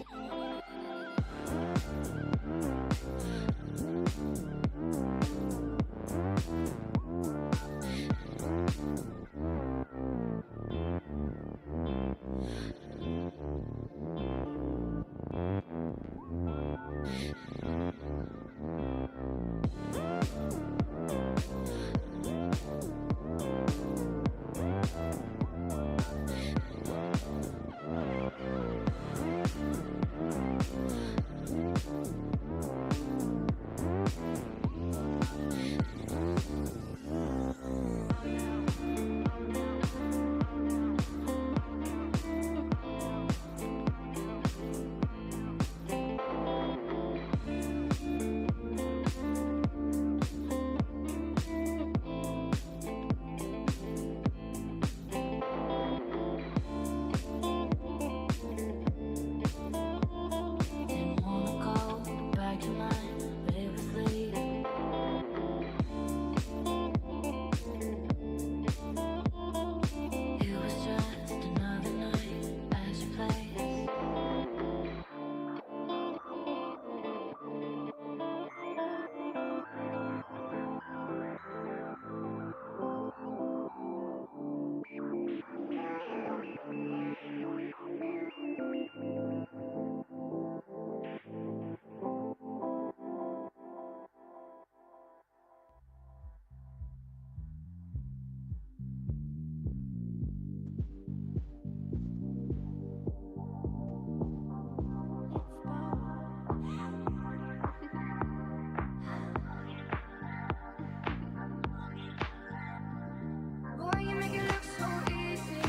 Boy, you make it look so easy.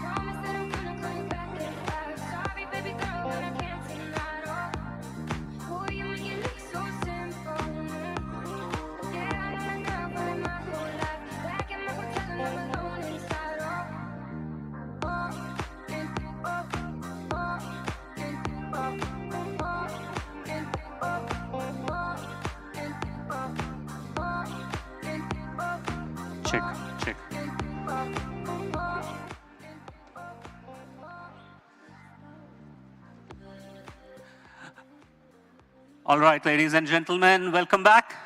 Promise that I'm gonna call you back if sorry, baby girl, but I can't seem at all. Boy, you make it look so simple. Yeah, I know that girl for my whole life. Back in my hotel and I'm alone inside. Check, check. All right, ladies and gentlemen, welcome back.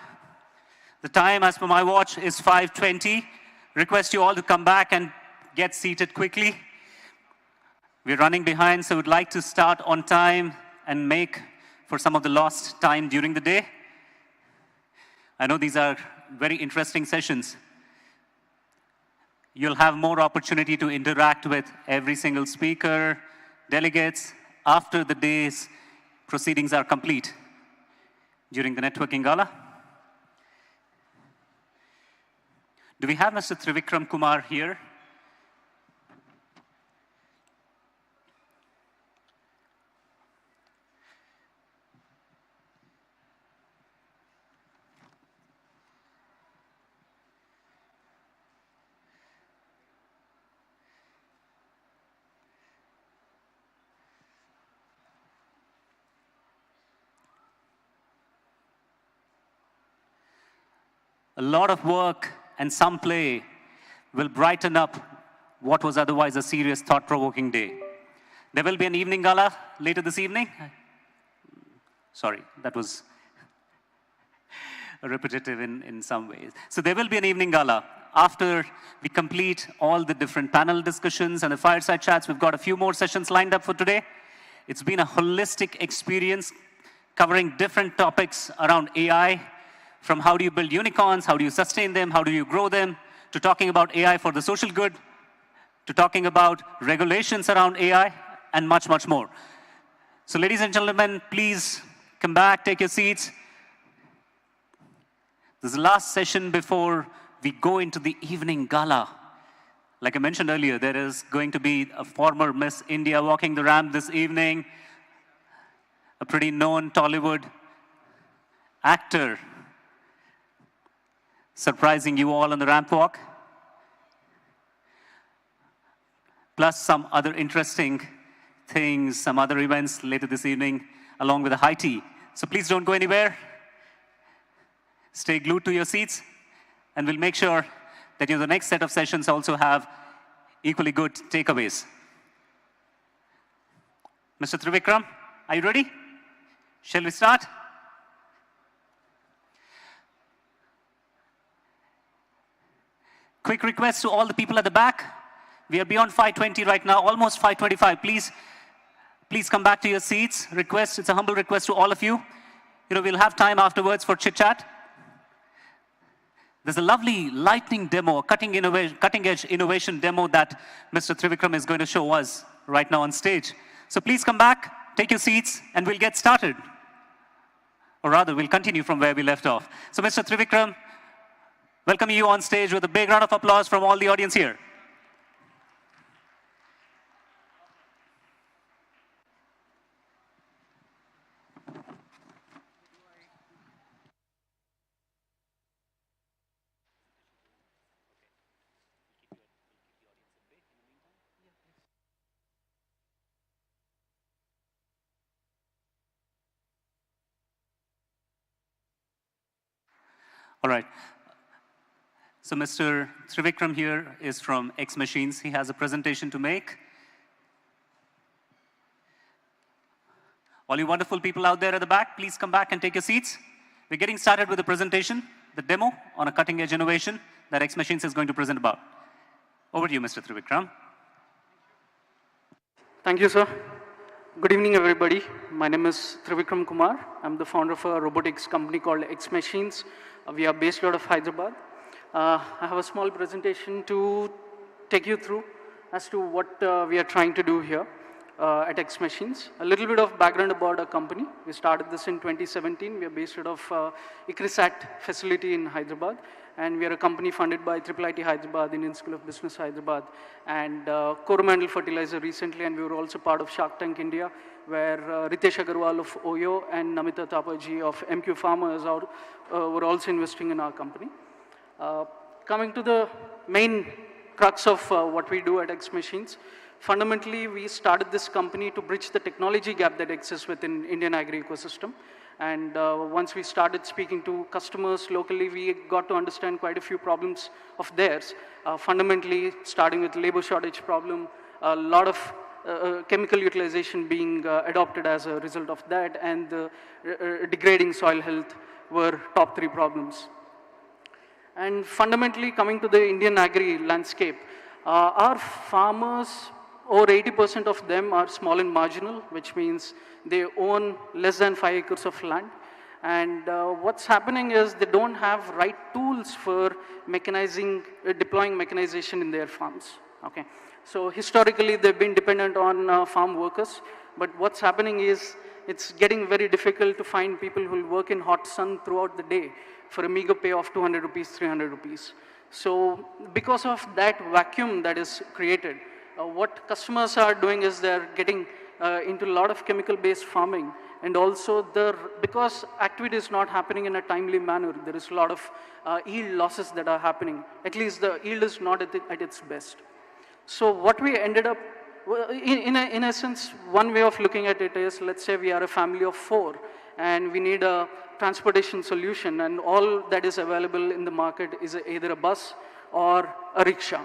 The time, as per my watch, is 5:20. Request you all to come back and get seated quickly. We're running behind, so we'd like to start on time and make for some of the lost time during the day. I know these are very interesting sessions. You'll have more opportunity to interact with every single speaker, delegates, after the day's proceedings are complete during the networking gala. Do we have Mr. Trivikram Kumar here? A lot of work and some play will brighten up what was otherwise a serious, thought-provoking day. There will be an evening gala later this evening. Sorry, that was repetitive in some ways. So there will be an evening gala. After we complete all the different panel discussions and the fireside chats, we've got a few more sessions lined up for today. It's been a holistic experience covering different topics around AI, from how do you build unicorns, how do you sustain them, how do you grow them, to talking about AI for the social good, to talking about regulations around AI, and much, much more. So ladies and gentlemen, please come back, take your seats. This is the last session before we go into the evening gala. Like I mentioned earlier, there is going to be a former Miss India walking the ramp this evening, a pretty known Tollywood actor surprising you all on the ramp walk. Plus some other interesting things, some other events later this evening. along with a high tea. So please don't go anywhere. Stay glued to your seats, and we'll make sure that the next set of sessions also have equally good takeaways. Mr. Trivikram, are you ready? Shall we start? Quick request to all the people at the back. We are beyond 5:20 right now, almost 5:25. Please come back to your seats. Request, it's a humble request to all of you. We'll have time afterwards for chit-chat. There's a lovely lightning demo, cutting-edge innovation demo that Mr. Trivikram is going to show us right now on stage. So please come back, take your seats, and we'll get started. Or rather, we'll continue from where we left off. So Mr. Trivikram, welcoming you on stage with a big round of applause from all the audience here. All right. So Mr. Trivikram here is from X Machines. He has a presentation to make. All you wonderful people out there at the back, please come back and take your seats. We're getting started with the presentation, the demo on a cutting-edge innovation that X Machines is going to present about. Over to you, Mr. Trivikram. Thank you, sir. Good evening, everybody. My name is Trivikram Kumar. I'm the founder of a robotics company called X Machines. We are based out of Hyderabad. I have a small presentation to take you through as to what we are trying to do here at X Machines. A little bit of background about our company. We started this in 2017. We are based out of ICRISAT facility in Hyderabad. And we are a company funded by IIIT Hyderabad, Indian School of Business Hyderabad, and Coromandel Fertilizer recently. And we were also part of Shark Tank India, where Ritesh Agarwal of Oyo and Namita Tapaji of MQ Farmers were also investing in our company. Coming to the main crux of what we do at X Machines, fundamentally we started this company to bridge the technology gap that exists within Indian agri ecosystem. And once we started speaking to customers locally, we got to understand quite a few problems of theirs. Fundamentally, starting with labor shortage problem, a lot of chemical utilization being adopted as a result of that, and degrading soil health were top 3 problems. And fundamentally, coming to the Indian agri landscape, our farmers, over 80% of them are small and marginal, which means they own less than 5 acres of land. And what's happening is they don't have right tools for deploying mechanization in their farms. Okay. So historically, they've been dependent on farm workers. But what's happening is it's getting very difficult to find people who will work in hot sun throughout the day for a meager pay of 200 rupees, 300 rupees. So because of that vacuum that is created, what customers are doing is they're getting into a lot of chemical-based farming. And also, because activity is not happening in a timely manner, there is a lot of yield losses that are happening. At least the yield is not at its best. So what we ended up, in essence, one way of looking at it is, let's say we are a family of 4, and we need a transportation solution, and all that is available in the market is either a bus or a rickshaw.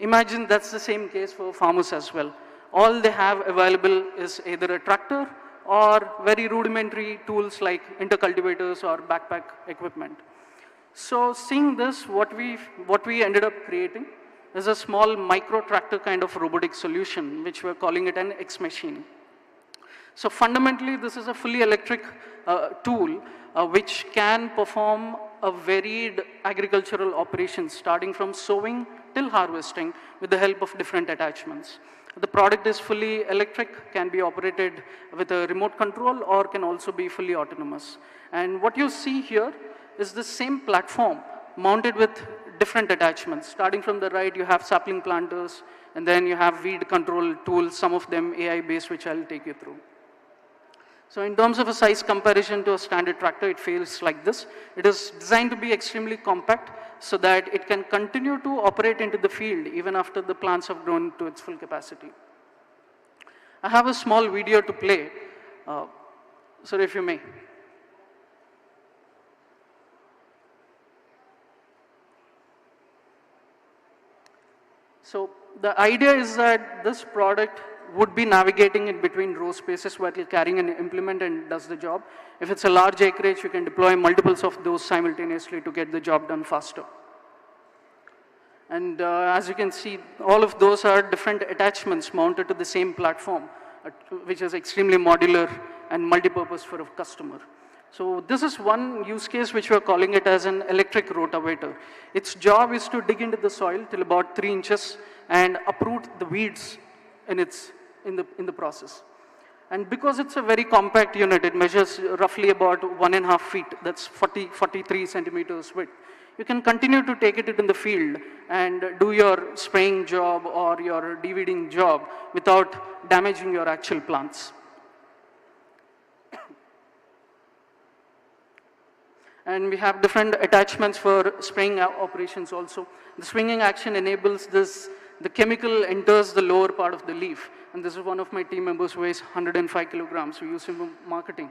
Imagine that's the same case for farmers as well. All they have available is either a tractor or very rudimentary tools like intercultivators or backpack equipment. So seeing this, what we ended up creating is a small micro tractor kind of robotic solution, which we're calling it an X machine. So fundamentally, this is a fully electric tool which can perform a varied agricultural operations, starting from sowing till harvesting with the help of different attachments. The product is fully electric, can be operated with a remote control, or can also be fully autonomous. And what you see here is the same platform mounted with different attachments. Starting from the right, you have sapling planters, and then you have weed control tools, some of them AI-based, which I'll take you through. So in terms of a size comparison to a standard tractor, it feels like this. It is designed to be extremely compact so that it can continue to operate into the field even after the plants have grown to its full capacity. I have a small video to play Sir, if you may. So the idea is that this product would be navigating in between row spaces while carrying an implement and does the job. If it's a large acreage, you can deploy multiples of those simultaneously to get the job done faster. And as you can see, all of those are different attachments mounted to the same platform, which is extremely modular and multi-purpose for a customer. So this is one use case which we are calling it as an electric rotavator. Its job is to dig into the soil till about 3 inches and uproot the weeds in the process. And because it's a very compact unit, it measures roughly about 1.5 feet, that's 43 centimeters width. You can continue to take it in the field and do your spraying job or your de-weeding job without damaging your actual plants. And we have different attachments for spraying operations also. The swinging action enables this, the chemical enters the lower part of the leaf. And this is one of my team members who weighs 105 kilograms. We use him in marketing.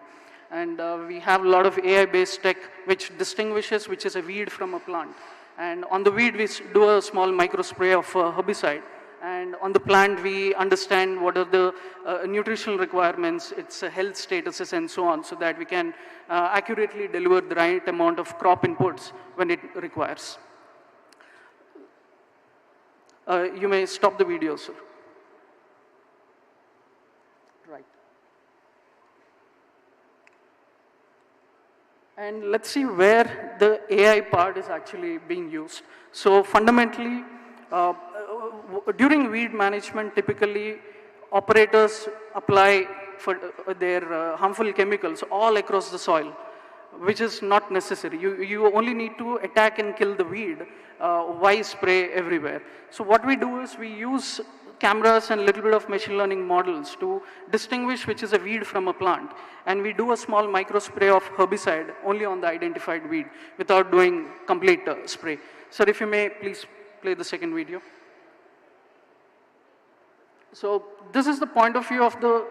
And we have a lot of AI-based tech which distinguishes which is a weed from a plant. And on the weed, we do a small micro spray of herbicide. And on the plant, we understand what are the nutritional requirements, its health statuses, and so on, so that we can accurately deliver the right amount of crop inputs when it requires. You may stop the video, sir. Right. And let's see where the AI part is actually being used. So fundamentally, during weed management, typically operators apply for their harmful chemicals all across the soil, which is not necessary. You only need to attack and kill the weed. Why spray everywhere? So what we do is we use cameras and a little bit of machine learning models to distinguish which is a weed from a plant. And we do a small micro spray of herbicide only on the identified weed without doing complete spray. Sir, if you may, please play the second video. So this is the point of view of the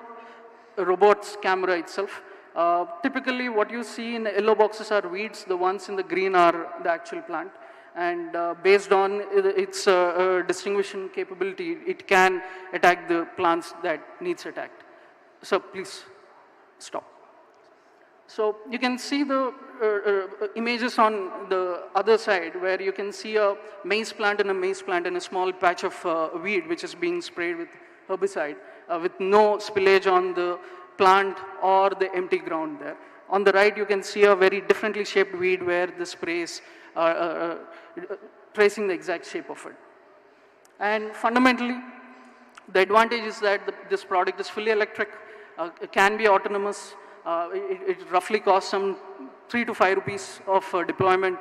robot's camera itself. Typically, what you see in the yellow boxes are weeds. The ones in the green are the actual plant. And based on its distinguishing capability, it can attack the plants that needs attacked. So please stop. So you can see the images on the other side where you can see a maize plant and a small patch of weed which is being sprayed with herbicide with no spillage on the plant or the empty ground there. On the right, you can see a very differently shaped weed where the spray is tracing the exact shape of it. And fundamentally, the advantage is that this product is fully electric, it can be autonomous, it roughly costs some 3 to 5 rupees of deployment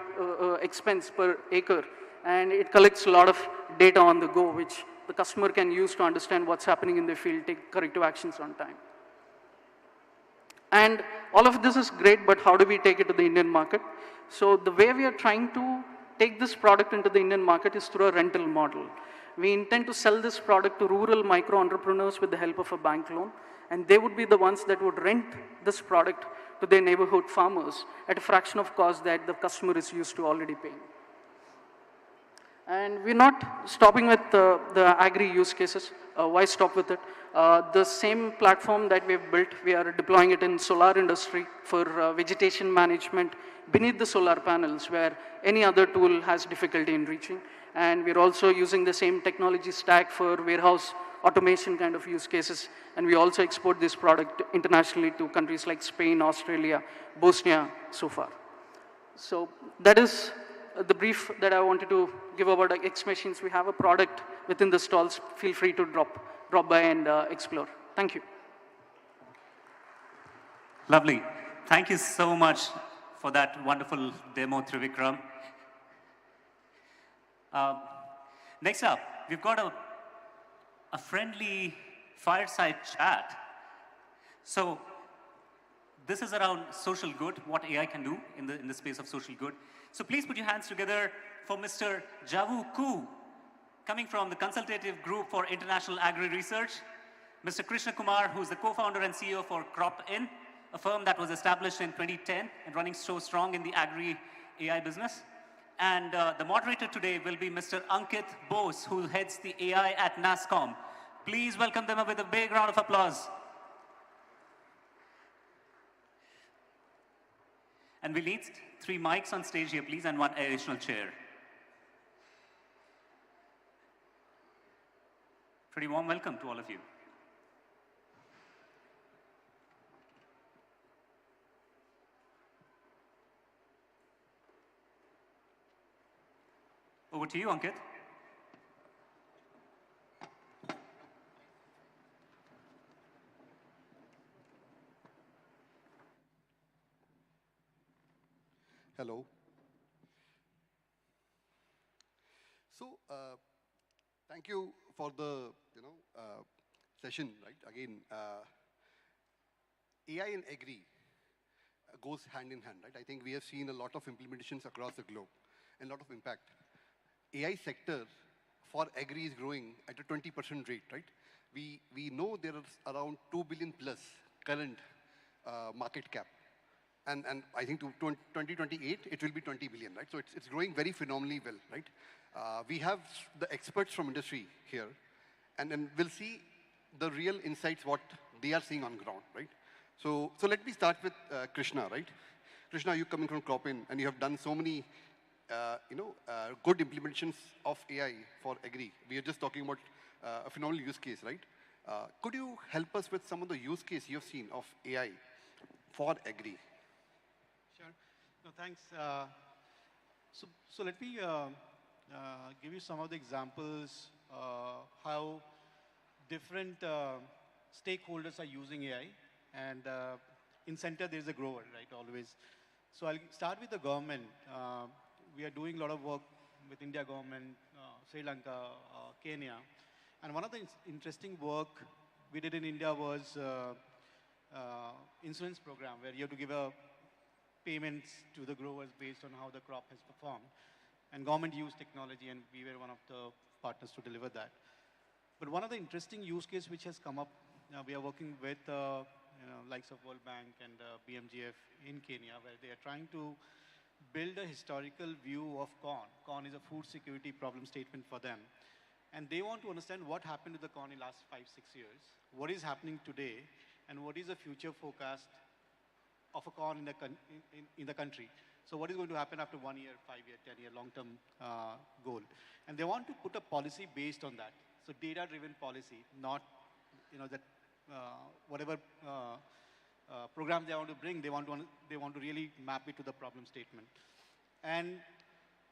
expense per acre, and it collects a lot of data on the go, which the customer can use to understand what's happening in the field, take corrective actions on time. And all of this is great, but how do we take it to the Indian market? So the way we are trying to take this product into the Indian market is through a rental model. We intend to sell this product to rural micro entrepreneurs with the help of a bank loan, and they would be the ones that would rent this product to their neighborhood farmers at a fraction of cost that the customer is used to already paying. And we're not stopping with the agri use cases. Why stop with it? The same platform that we've built, we are deploying it in solar industry for vegetation management beneath the solar panels where any other tool has difficulty in reaching. And we're also using the same technology stack for warehouse automation kind of use cases. And we also export this product internationally to countries like Spain, Australia, Bosnia so far. So that is the brief that I wanted to give about X Machines. We have a product within the stalls. Feel free to drop by and explore. Thank you. Lovely. Thank you so much for that wonderful demo, Trivikram. Next up, we've got a friendly fireside chat. So this is around social good, what AI can do in the space of social good. So please put your hands together for Mr. Javu Ku, coming from the Consultative Group for International Agri Research. Mr. Krishna Kumar, who's the co-founder and CEO for CropIn, a firm that was established in 2010 and running so strong in the agri-AI business. And the moderator today will be Mr. Ankit Bose, who heads the AI at NASSCOM. Please welcome them with a big round of applause. And we need 3 mics on stage here, please, and 1 additional chair. Pretty warm welcome to all of you. Over to you, Ankit. Hello. So, thank you for the session. Right again, AI and agri goes hand in hand. Right, I think we have seen a lot of implementations across the globe and a lot of impact. AI sector for agri is growing at a 20% rate. Right, we know there are around 2 billion plus current market cap. And I think to 2028, it will be 20 billion, right? So it's growing very phenomenally well, right? We have the experts from industry here, and we'll see the real insights, what they are seeing on ground, right? So let me start with Krishna, right? Krishna, you coming from CropIn, and you have done so many, good implementations of AI for agri. We are just talking about a phenomenal use case, right? Could you help us with some of the use case you have seen of AI for agri? Sure. No, thanks. So let me give you some of the examples how different stakeholders are using AI. And in center, there's a grower, right, always. So I'll start with the government. We are doing a lot of work with India government, Sri Lanka, Kenya. And one of the interesting work we did in India was insurance program, where you have to give a payments to the growers based on how the crop has performed. And government used technology, and we were one of the partners to deliver that. But one of the interesting use case which has come up, we are working with likes of World Bank and BMGF in Kenya, where they are trying to build a historical view of corn. Corn is a food security problem statement for them. And they want to understand what happened to the corn in the last 5-6 years, what is happening today, and what is the future forecast of a corn in the country. So what is going to happen after 1 year, 5 year, 10 year, long-term goal. And they want to put a policy based on that. So data-driven policy, not that whatever program they want to bring, they want to really map it to the problem statement. And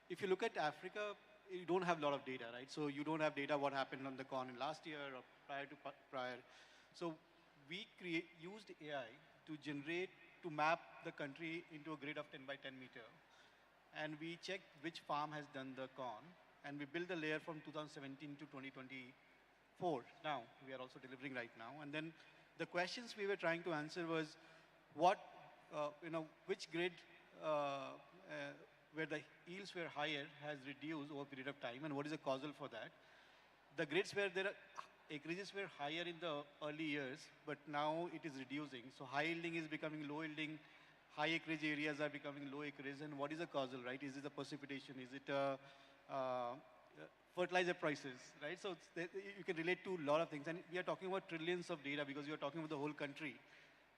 if you look at Africa, you don't have a lot of data, right? So you don't have data what happened on the corn in last year or prior. So we used AI to map the country into a grid of 10 by 10 meter. And we checked which farm has done the corn. And we built the layer from 2017 to 2024. Now, we are also delivering right now. And then the questions we were trying to answer was, which grid where the yields were higher has reduced over a period of time, and what is the causal for that? The grids where there are acreages were higher in the early years, but now it is reducing. So high yielding is becoming low yielding, high acreage areas are becoming low acreage, and what is the causal, right? Is it the precipitation? Is it fertilizer prices, right? So you can relate to a lot of things, and we are talking about trillions of data because you are talking about the whole country.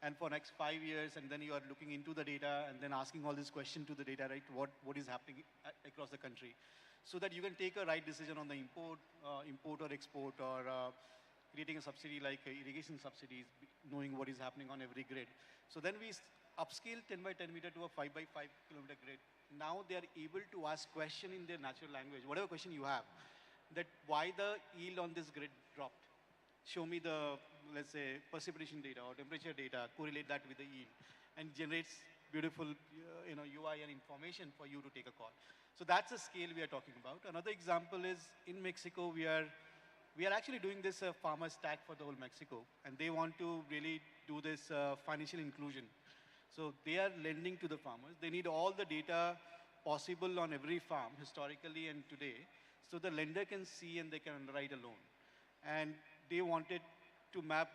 And for next 5 years, and then you are looking into the data and then asking all these questions to the data, right? What is happening across the country? So that you can take a right decision on the import or export, or creating a subsidy like irrigation subsidies, knowing what is happening on every grid. So then we upscale 10 by 10 meter to a 5 by 5 kilometer grid. Now they are able to ask question in their natural language, whatever question you have, that why the yield on this grid dropped. Show me the, let's say, precipitation data or temperature data, correlate that with the yield, and generates beautiful UI and information for you to take a call. So that's the scale we are talking about. Another example is in Mexico, we are actually doing this farmer stack for the whole Mexico, and they want to really do this financial inclusion. So they are lending to the farmers. They need all the data possible on every farm, historically and today, so the lender can see and they can underwrite a loan. And they wanted to map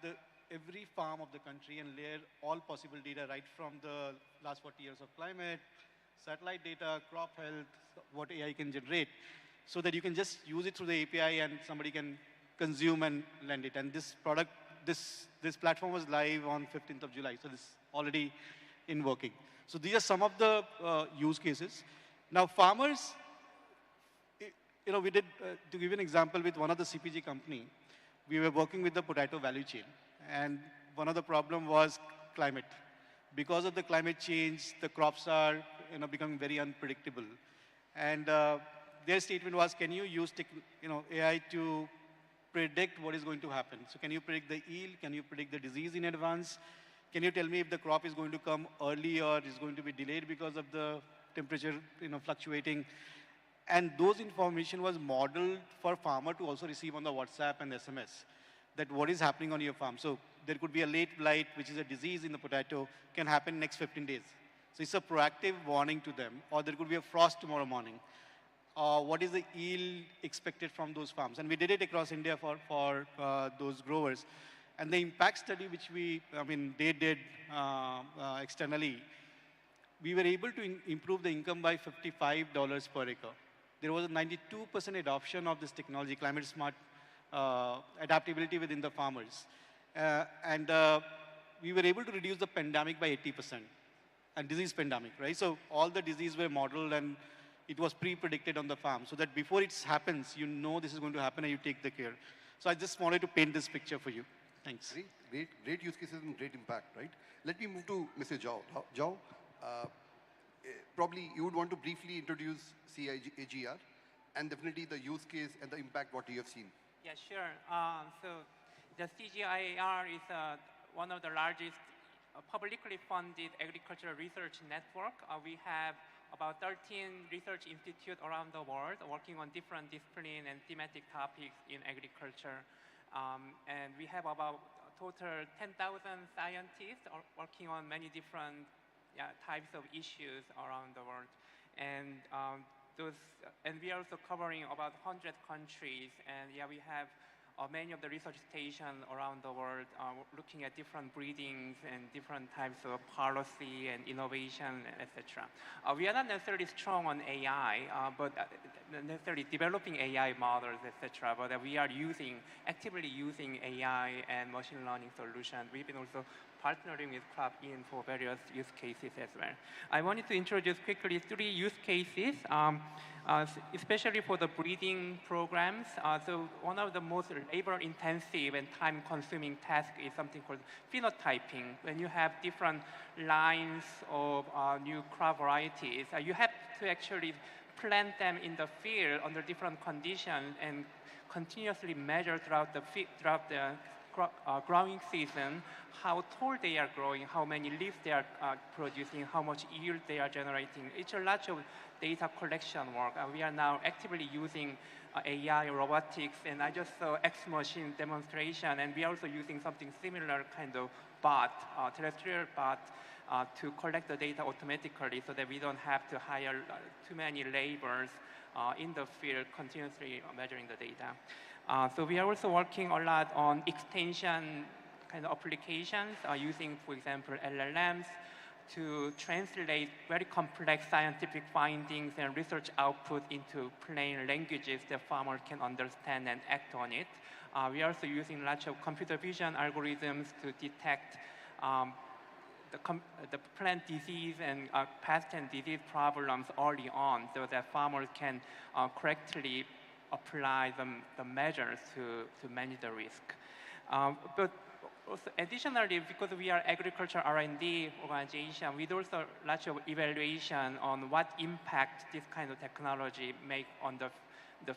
every farm of the country and layer all possible data right from the last 40 years of climate, satellite data, crop health, what AI can generate, so that you can just use it through the API and somebody can consume and lend it. And this product, this platform was live on 15th of July, so this is already in working. So these are some of the use cases. Now farmers, we did, to give you an example with one of the CPG company, we were working with the potato value chain. And one of the problem was climate. Because of the climate change, the crops are becoming very unpredictable. And their statement was, can you use AI to predict what is going to happen? So can you predict the yield? Can you predict the disease in advance? Can you tell me if the crop is going to come early or is going to be delayed because of the temperature fluctuating? And those information was modeled for farmer to also receive on the WhatsApp and SMS, that what is happening on your farm. So there could be a late blight, which is a disease in the potato, can happen next 15 days. So it's a proactive warning to them. Or there could be a frost tomorrow morning. What is the yield expected from those farms? And we did it across India for those growers. And the impact study, which they did externally, we were able to improve the income by $55 per acre. There was a 92% adoption of this technology, climate smart adaptability within the farmers. And we were able to reduce the pandemic by 80%, and disease pandemic, right? So all the diseases were modeled and it was pre-predicted on the farm, so that before it happens, you know this is going to happen and you take the care. So I just wanted to paint this picture for you. Thanks. Great use cases and great impact, right? Let me move to Mr. Zhao. Zhao, probably you would want to briefly introduce CIAGR and definitely the use case and the impact what you have seen. Yeah, sure. So the CGIAR is one of the largest publicly funded agricultural research network. We have about 13 research institutes around the world working on different discipline and thematic topics in agriculture. And we have about a total 10,000 scientists working on many different types of issues around the world. And we are also covering about 100 countries. And we have many of the research stations around the world looking at different breedings and different types of policy and innovation, etc. We are not necessarily strong on AI, but necessarily developing AI models, etc. But we are actively using AI and machine learning solutions. We've been also partnering with CropIn for various use cases as well. I wanted to introduce quickly 3 use cases, especially for the breeding programs. So one of the most labor-intensive and time-consuming tasks is something called phenotyping. When you have different lines of new crop varieties, you have to actually plant them in the field under different conditions and continuously measure throughout the growing season how tall they are growing, how many leaves they are producing, how much yield they are generating. It's a lot of data collection work. We are now actively using AI, robotics, and I just saw X-Machine demonstration, and we are also using something similar kind of bot, terrestrial bot, to collect the data automatically so that we don't have to hire too many laborers in the field continuously measuring the data. So we are also working a lot on extension kind of applications using, for example, LLMs to translate very complex scientific findings and research output into plain languages that farmers can understand and act on it. We are also using lots of computer vision algorithms to detect the plant disease and pest and disease problems early on so that farmers can correctly apply the measures to manage the risk. But also additionally, because we are agriculture R&D organization, we do also lots of evaluation on what impact this kind of technology make on the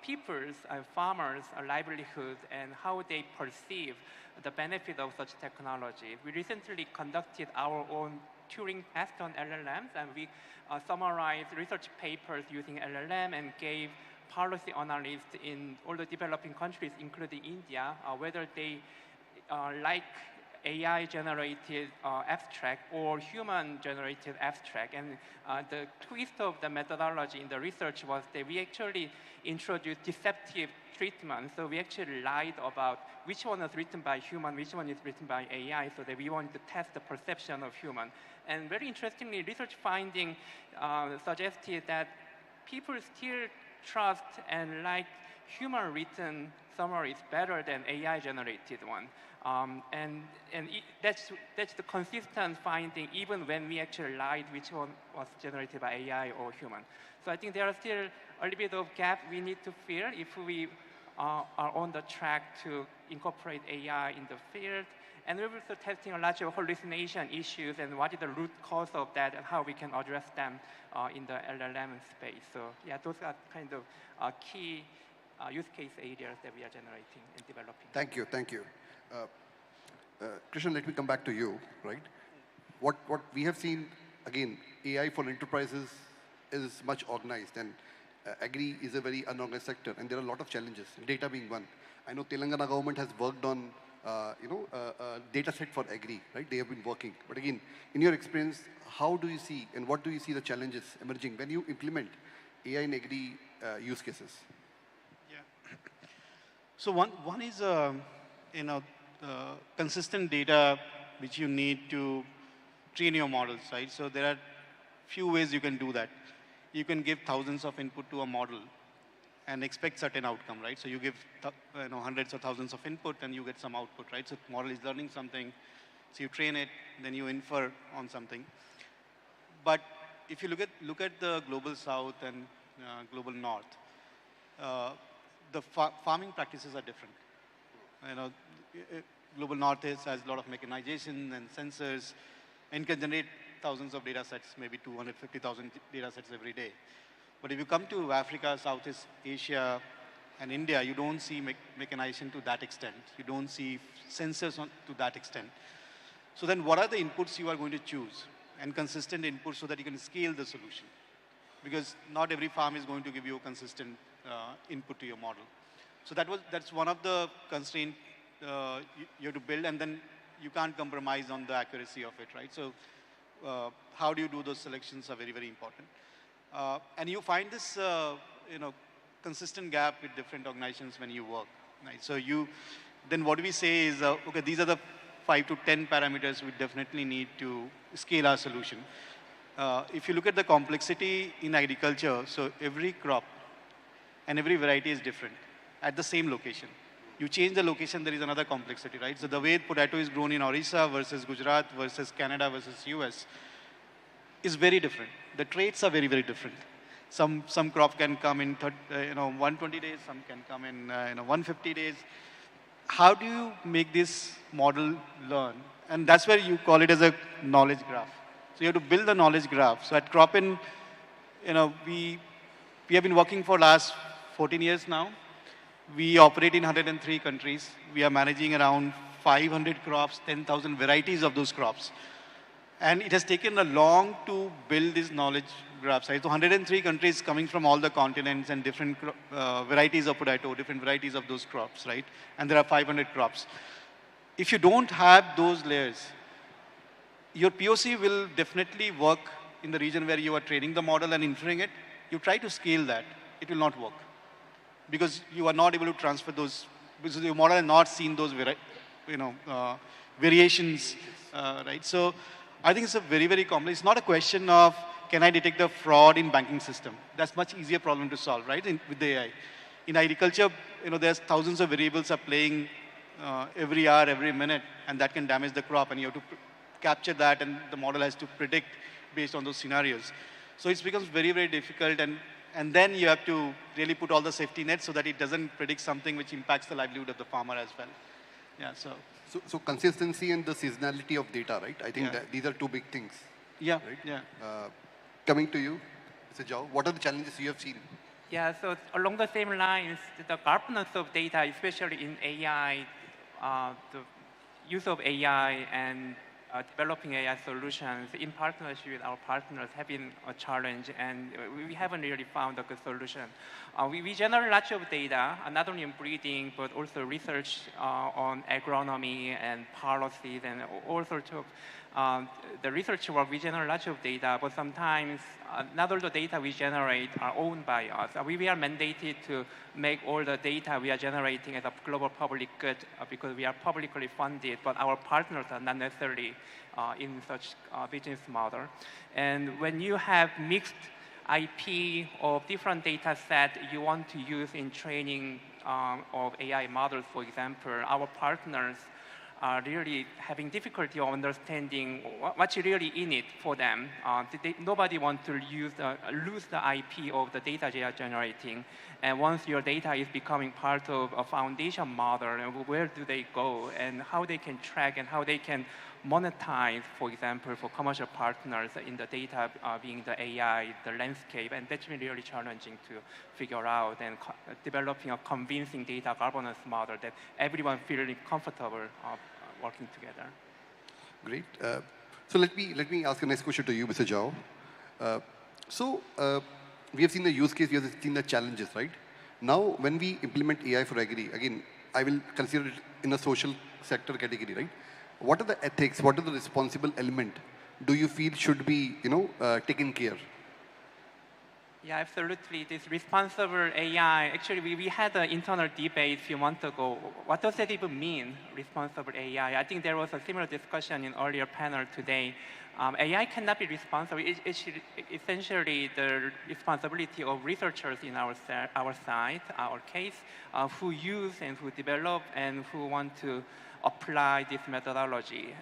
people's farmers' livelihood and how they perceive the benefit of such technology. We recently conducted our own Turing test on LLMs, and we summarized research papers using LLM and gave policy analysts in all the developing countries, including India, whether they like AI-generated abstract or human-generated abstract. And the twist of the methodology in the research was that we actually introduced deceptive treatment. So we actually lied about which one is written by human, which one is written by AI, so that we wanted to test the perception of human. And very interestingly, research finding suggested that people still trust and like human-written summaries better than AI-generated one. That's the consistent finding even when we actually lied which one was generated by AI or human. So I think there are still a little bit of gap we need to fill if we are on the track to incorporate AI in the field. And we're also testing a lot of hallucination issues and what is the root cause of that and how we can address them in the LLM space. So yeah, those are kind of key use case areas that we are generating and developing. Thank you, thank you. Krishnan, let me come back to you, right? What we have seen, again, AI for enterprises is much organized, and agri is a very unorganized sector, and there are a lot of challenges, data being one. I know Telangana government has worked on, a data set for agri, right? They have been working. But again, in your experience, how do you see, and what do you see the challenges emerging when you implement AI in agri use cases? Yeah. So one is, consistent data which you need to train your models, right? So there are few ways you can do that. You can give thousands of input to a model and expect certain outcome, right? So you give hundreds of thousands of input and you get some output, right? So the model is learning something, so you train it, then you infer on something. But if you look at the global south and global north, the farming practices are different. Global north has a lot of mechanization and sensors and can generate thousands of data sets, maybe 250,000 data sets every day. But if you come to Africa, Southeast Asia, and India, you don't see mechanization to that extent. You don't see sensors to that extent. So then what are the inputs you are going to choose? And consistent inputs so that you can scale the solution. Because not every farm is going to give you a consistent input to your model. So that's one of the constraints you have to build, and then you can't compromise on the accuracy of it, right? So how do you do those selections are very, very important. And you find this, consistent gap with different organizations when you work, right? So then what we say is, okay, these are the 5 to 10 parameters we definitely need to scale our solution. If you look at the complexity in agriculture, so every crop and every variety is different at the same location. You change the location, there is another complexity, right? So the way potato is grown in Orissa versus Gujarat versus Canada versus US is very different. The traits are very, very different. Some crop can come in 120 days, some can come in 150 days. How do you make this model learn? And that's where you call it as a knowledge graph. So you have to build a knowledge graph. So at Cropin, we have been working for last 14 years now. We operate in 103 countries. We are managing around 500 crops, 10,000 varieties of those crops. And it has taken a long to build this knowledge graphs, right? So 103 countries coming from all the continents and different varieties of potato, different varieties of those crops, right? And there are 500 crops. If you don't have those layers, your POC will definitely work in the region where you are training the model and inferring it. You try to scale that, it will not work. Because you are not able to transfer those, because your model has not seen those variations, right? So I think it's a very, very complex. It's not a question of, can I detect the fraud in banking system? That's much easier problem to solve, right, with the AI. In agriculture, there's thousands of variables are playing every hour, every minute, and that can damage the crop, and you have to capture that, and the model has to predict based on those scenarios. So it becomes very, very difficult, and then you have to really put all the safety nets so that it doesn't predict something which impacts the livelihood of the farmer as well. Yeah, so consistency and the seasonality of data, right? I think that these are two big things. Yeah, right? Yeah. Coming to you, Mr. Zhao, what are the challenges you have seen? Yeah, so along the same lines, the governance of data, especially in AI, the use of AI and developing AI solutions in partnership with our partners have been a challenge, and we haven't really found a good solution. We generate lots of data, not only in breeding, but also research on agronomy and policies and all sorts of the research work. We generate lots of data, but sometimes not all the data we generate are owned by us. We are mandated to make all the data we are generating as a global public good because we are publicly funded, but our partners are not necessarily in such business model. And when you have mixed IP of different data set you want to use in training of AI models, for example, our partners are really having difficulty of understanding what's really in it for them. Nobody wants to lose the IP of the data they are generating. And once your data is becoming part of a foundation model, where do they go and how they can track and how they can monetize, for example, for commercial partners in the data being the AI, the landscape, and that's been really challenging to figure out and developing a convincing data governance model that everyone feels comfortable working together. Great. So let me ask the next question to you, Mr. Zhao. We have seen the use case, we have seen the challenges, right? Now, when we implement AI for agri, again, I will consider it in a social sector category, right? What are the ethics, what are the responsible element do you feel should be, taken care? Yeah, absolutely. This responsible AI, actually, we had an internal debate a few months ago. What does that even mean, responsible AI? I think there was a similar discussion in earlier panel today. AI cannot be responsible. It's essentially the responsibility of researchers in our side, our case, who use and who develop and who want to apply this methodology.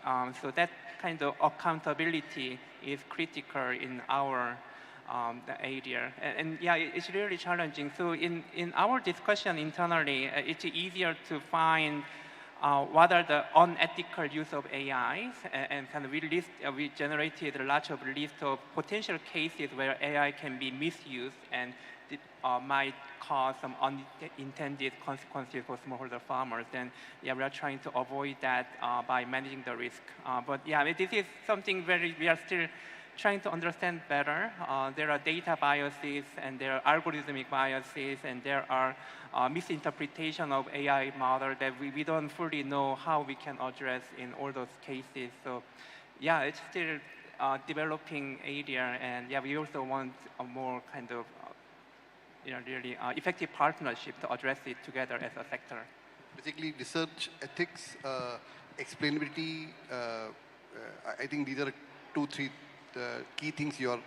So that kind of accountability is critical in our the area. And yeah, it's really challenging. So in our discussion internally, it's easier to find what are the unethical use of AI, and kind of we generated a lot of list of potential cases where AI can be misused and might cause some unintended consequences for smallholder farmers. And yeah, we are trying to avoid that by managing the risk. But yeah, this is something we are still trying to understand better. There are data biases and there are algorithmic biases and there are misinterpretation of AI model that we don't fully know how we can address in all those cases. So yeah, it's still developing area, and yeah, we also want a more kind of really effective partnership to address it together as a sector. Basically, research ethics, explainability, I think these are 2-3 key things you are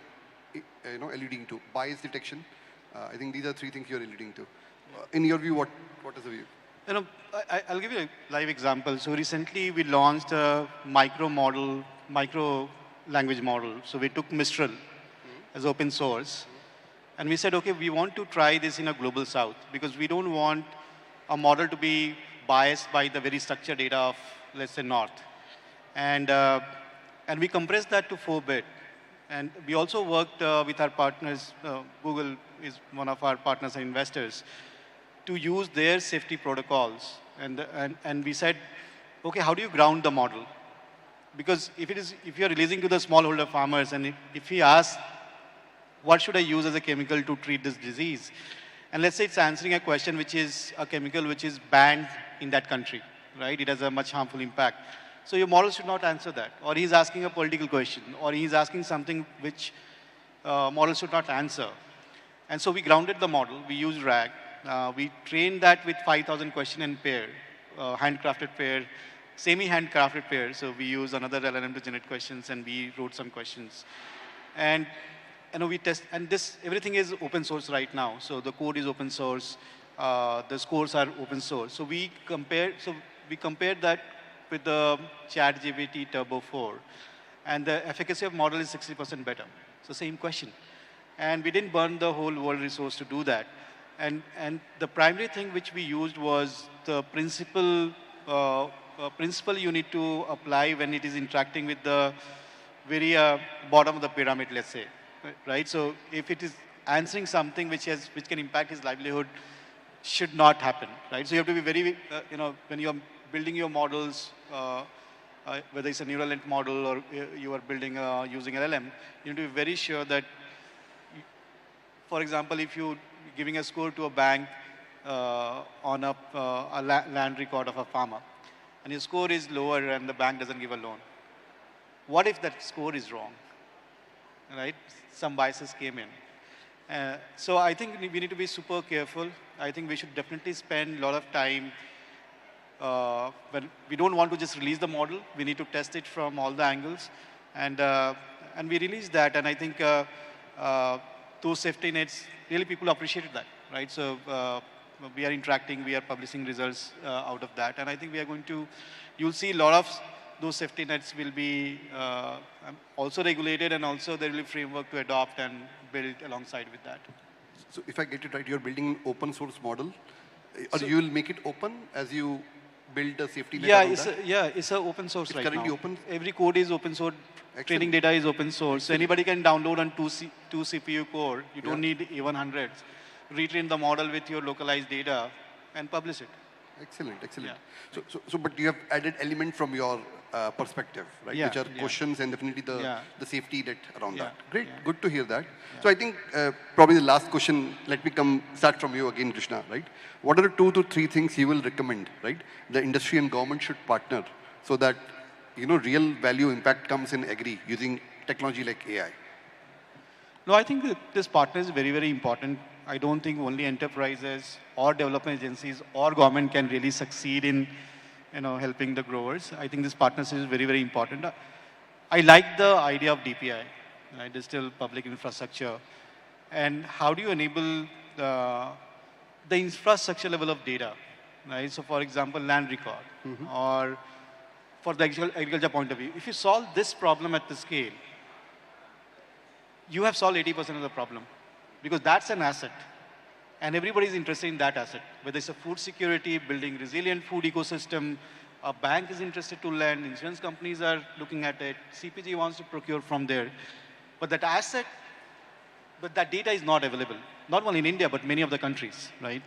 alluding to. Bias detection, I think these are 3 things you are alluding to. In your view, what is the view? I'll give you a live example. So recently we launched a micro language model. So we took Mistral as open source. And we said, okay, we want to try this in a global south because we don't want a model to be biased by the very structured data of, let's say, North. And we compressed that to 4-bit. And we also worked with our partners. Google is one of our partners and investors, to use their safety protocols. And we said, okay, how do you ground the model? Because if you're releasing to the smallholder farmers, and if he asks, what should I use as a chemical to treat this disease? And let's say it's answering a question which is a chemical which is banned in that country, right? It has a much harmful impact. So your model should not answer that. Or he's asking a political question, or he's asking something which model should not answer. And so we grounded the model. We used RAG. We trained that with 5,000 question and pair, handcrafted pair, semi-handcrafted pair. So we use another LLM to generate questions, and we wrote some questions. And we test, and everything is open source right now. So the code is open source. The scores are open source. So we compared that with the ChatGPT Turbo 4, and the efficacy of model is 60% better. So same question. And we didn't burn the whole world resource to do that. And the primary thing which we used was the principle you need to apply when it is interacting with the very bottom of the pyramid, let's say, right? So if it is answering something which can impact his livelihood, should not happen, right? So you have to be very, when you're building your models, whether it's a neural net model or you are building using LLM, you need to be very sure that, for example, if you're giving a score to a bank on a land record of a farmer, and your score is lower and the bank doesn't give a loan, what if that score is wrong, right? Some biases came in. So I think we need to be super careful. I think we should definitely spend a lot of time. But we don't want to just release the model. We need to test it from all the angles. And we released that. And I think those safety nets, really people appreciated that, right? So we are interacting, we are publishing results out of that. And I think we are going to, you'll see a lot of those safety nets will be also regulated, and also there will be framework to adopt and build alongside with that. So if I get it right, you're building an open source model, or you will make it open as you build a safety net around that? It's an open source it's right currently now. Open? Every code is open source. Excellent. Training data is open source. So anybody can download on two CPU core. You don't need even hundreds. Retrain the model with your localized data and publish it. Excellent, excellent. Yeah. So, but you have added element from your perspective, right? Which are questions and definitely the safety net around that. Great, good to hear that. So I think probably the last question, let me start from you again, Krishna, right? What are the 2 to 3 things you will recommend, right? The industry and government should partner so that, real value impact comes in agri using technology like AI. No, I think that this partner is very, very important. I don't think only enterprises or development agencies or government can really succeed in helping the growers. I think this partnership is very, very important. I like the idea of DPI, right? Digital Public Infrastructure. And how do you enable the infrastructure level of data, right? So for example, land record, or for the agriculture point of view. If you solve this problem at the scale, you have solved 80% of the problem, because that's an asset. And everybody is interested in that asset, whether it's a food security, building resilient food ecosystem, a bank is interested to lend, insurance companies are looking at it, CPG wants to procure from there. But that asset, but that data is not available, not only in India, but many of the countries, right?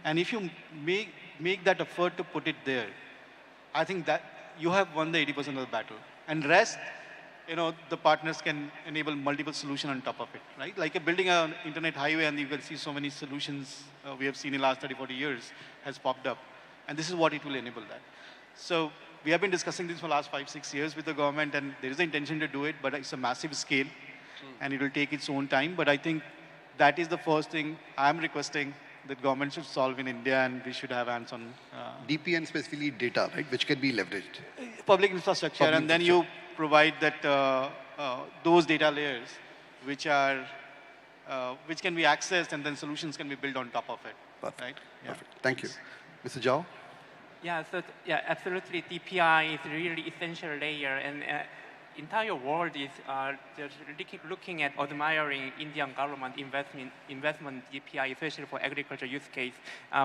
And if you make that effort to put it there, I think that you have won the 80% of the battle. And rest, the partners can enable multiple solutions on top of it, right? Like building an internet highway, and you can see so many solutions we have seen in the last 30, 40 years has popped up. And this is what it will enable that. So we have been discussing this for the last 5, 6 years with the government, and there is an intention to do it, but it's a massive scale, and it will take its own time. But I think that is the first thing I'm requesting that government should solve in India, and we should have hands on. DP and specifically data, right, which can be leveraged. Public infrastructure, and then you provide that those data layers which can be accessed, and then solutions can be built on top of it. Perfect. Right? Perfect. Thank you. Mr. Zhao? Yeah, so absolutely, DPI is a really essential layer, and entire world is just looking at admiring Indian government investment DPI, especially for agriculture use case.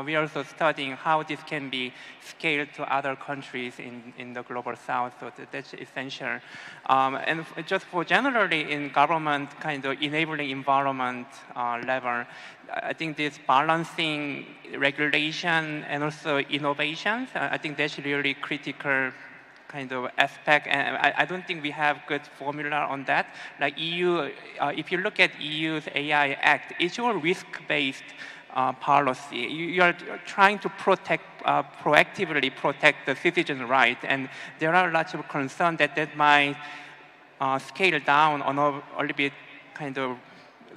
We are also studying how this can be scaled to other countries in the global south, so that's essential. And just for generally in government kind of enabling environment level, I think this balancing regulation and also innovations, I think that's really critical kind of aspect, and I don't think we have good formula on that. Like EU, if you look at EU's AI Act, it's all risk-based policy. You are trying to proactively protect the citizen's right, and there are lots of concerns that might scale down on a little bit kind of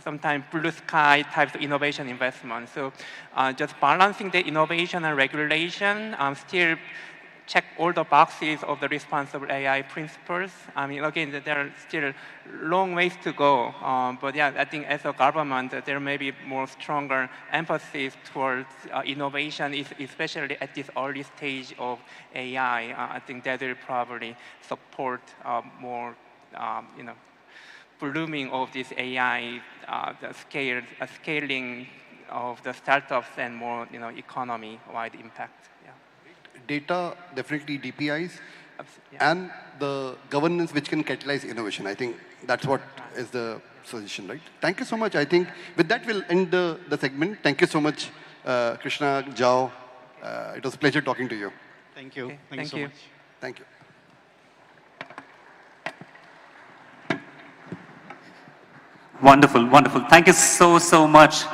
sometimes blue sky types of innovation investment. So just balancing the innovation and regulation, still check all the boxes of the responsible AI principles. I mean, again, there are still long ways to go. But yeah, I think as a government, there may be more stronger emphasis towards innovation, especially at this early stage of AI. I think that will probably support more, blooming of this AI, the scaling of the startups and more, economy-wide impact. Yeah. Data, definitely DPIs, and the governance which can catalyze innovation. I think that's what is the suggestion, right? Thank you so much. I think with that, we'll end the segment. Thank you so much, Krishna, Zhao. It was a pleasure talking to you. Thank you. Okay. Thank you so much. Thank you. Wonderful, wonderful. Thank you so, so much,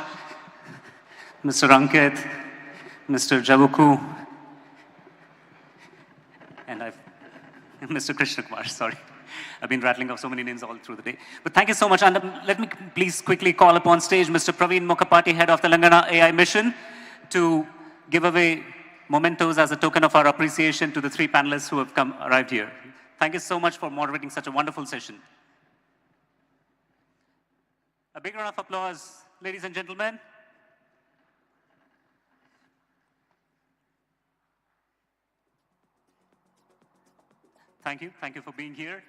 Mr. Ankit, Mr. Javuku, and Mr. Krishna Kumar, sorry. I've been rattling off so many names all through the day. But thank you so much. And let me please quickly call upon stage Mr. Praveen Mukapati, head of Telangana AI Mission, to give away mementos as a token of our appreciation to the three panelists who have arrived here. Thank you so much for moderating such a wonderful session. A big round of applause, ladies and gentlemen. Thank you for being here.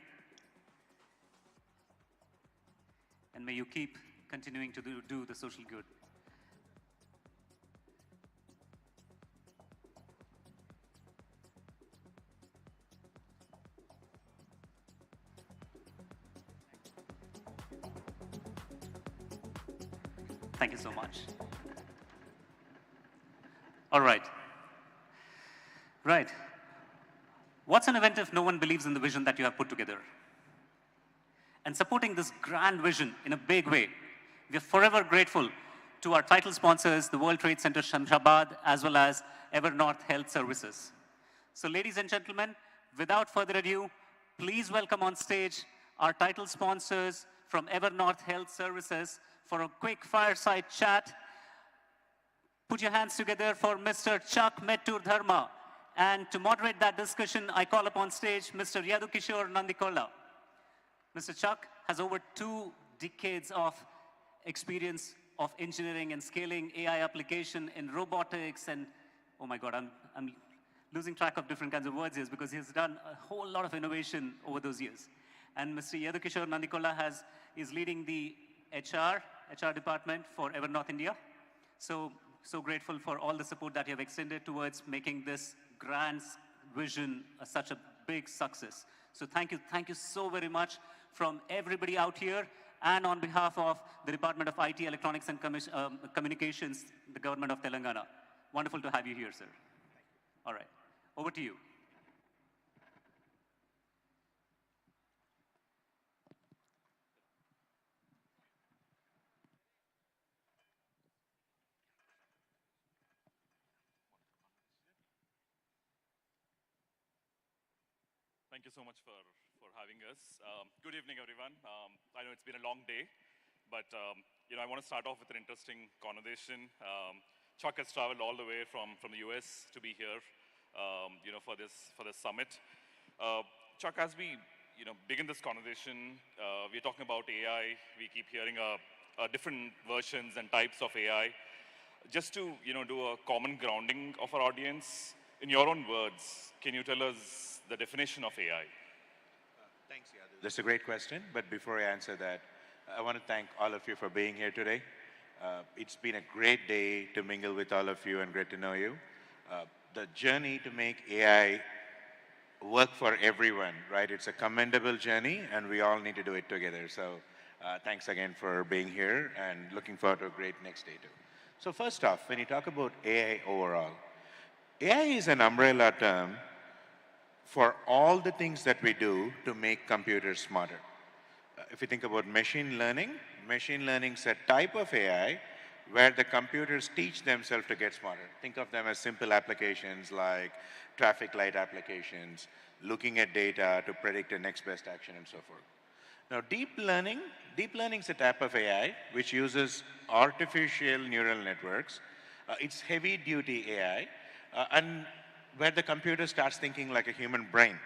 And may you keep continuing to do the social good. Thank you so much. All right. Right. What's an event if no one believes in the vision that you have put together? And supporting this grand vision in a big way, we are forever grateful to our title sponsors, the World Trade Center Hyderabad, as well as Evernorth Health Services. So ladies and gentlemen, without further ado, please welcome on stage our title sponsors from Evernorth Health Services for a quick fireside chat. Put your hands together for Mr. Chuck Mettur Dharma. And to moderate that discussion, I call upon stage Mr. Yadukishore Nandikola. Mr. Chuck has over 2 decades of experience of engineering and scaling AI application in robotics and, oh my God, I'm losing track of different kinds of words here because he's done a whole lot of innovation over those years. And Mr. Yadukishore Nandikola is leading the HR department for Evernorth India. So grateful for all the support that you have extended towards making this grand vision such a big success. So thank you so very much from everybody out here and on behalf of the Department of IT, Electronics and Communications, the Government of Telangana. Wonderful to have you here, sir. All right, over to you. Thank you so much for having us. Good evening, everyone. I know it's been a long day, but I want to start off with an interesting conversation. Chuck has traveled all the way from the US to be here, for this summit. Chuck, as we begin this conversation, we're talking about AI. We keep hearing different versions and types of AI. Just to do a common grounding of our audience, in your own words, can you tell us the definition of AI? Thanks, Yadu. That's a great question, but before I answer that, I want to thank all of you for being here today. It's been a great day to mingle with all of you and great to know you. The journey to make AI work for everyone, right? It's a commendable journey, and we all need to do it together. So thanks again for being here, and looking forward to a great next day too. So first off, when you talk about AI overall, AI is an umbrella term for all the things that we do to make computers smarter. If you think about machine learning is a type of AI where the computers teach themselves to get smarter. Think of them as simple applications like traffic light applications, looking at data to predict the next best action and so forth. Now, deep learning is a type of AI which uses artificial neural networks. It's heavy-duty AI, and where the computer starts thinking like a human brain.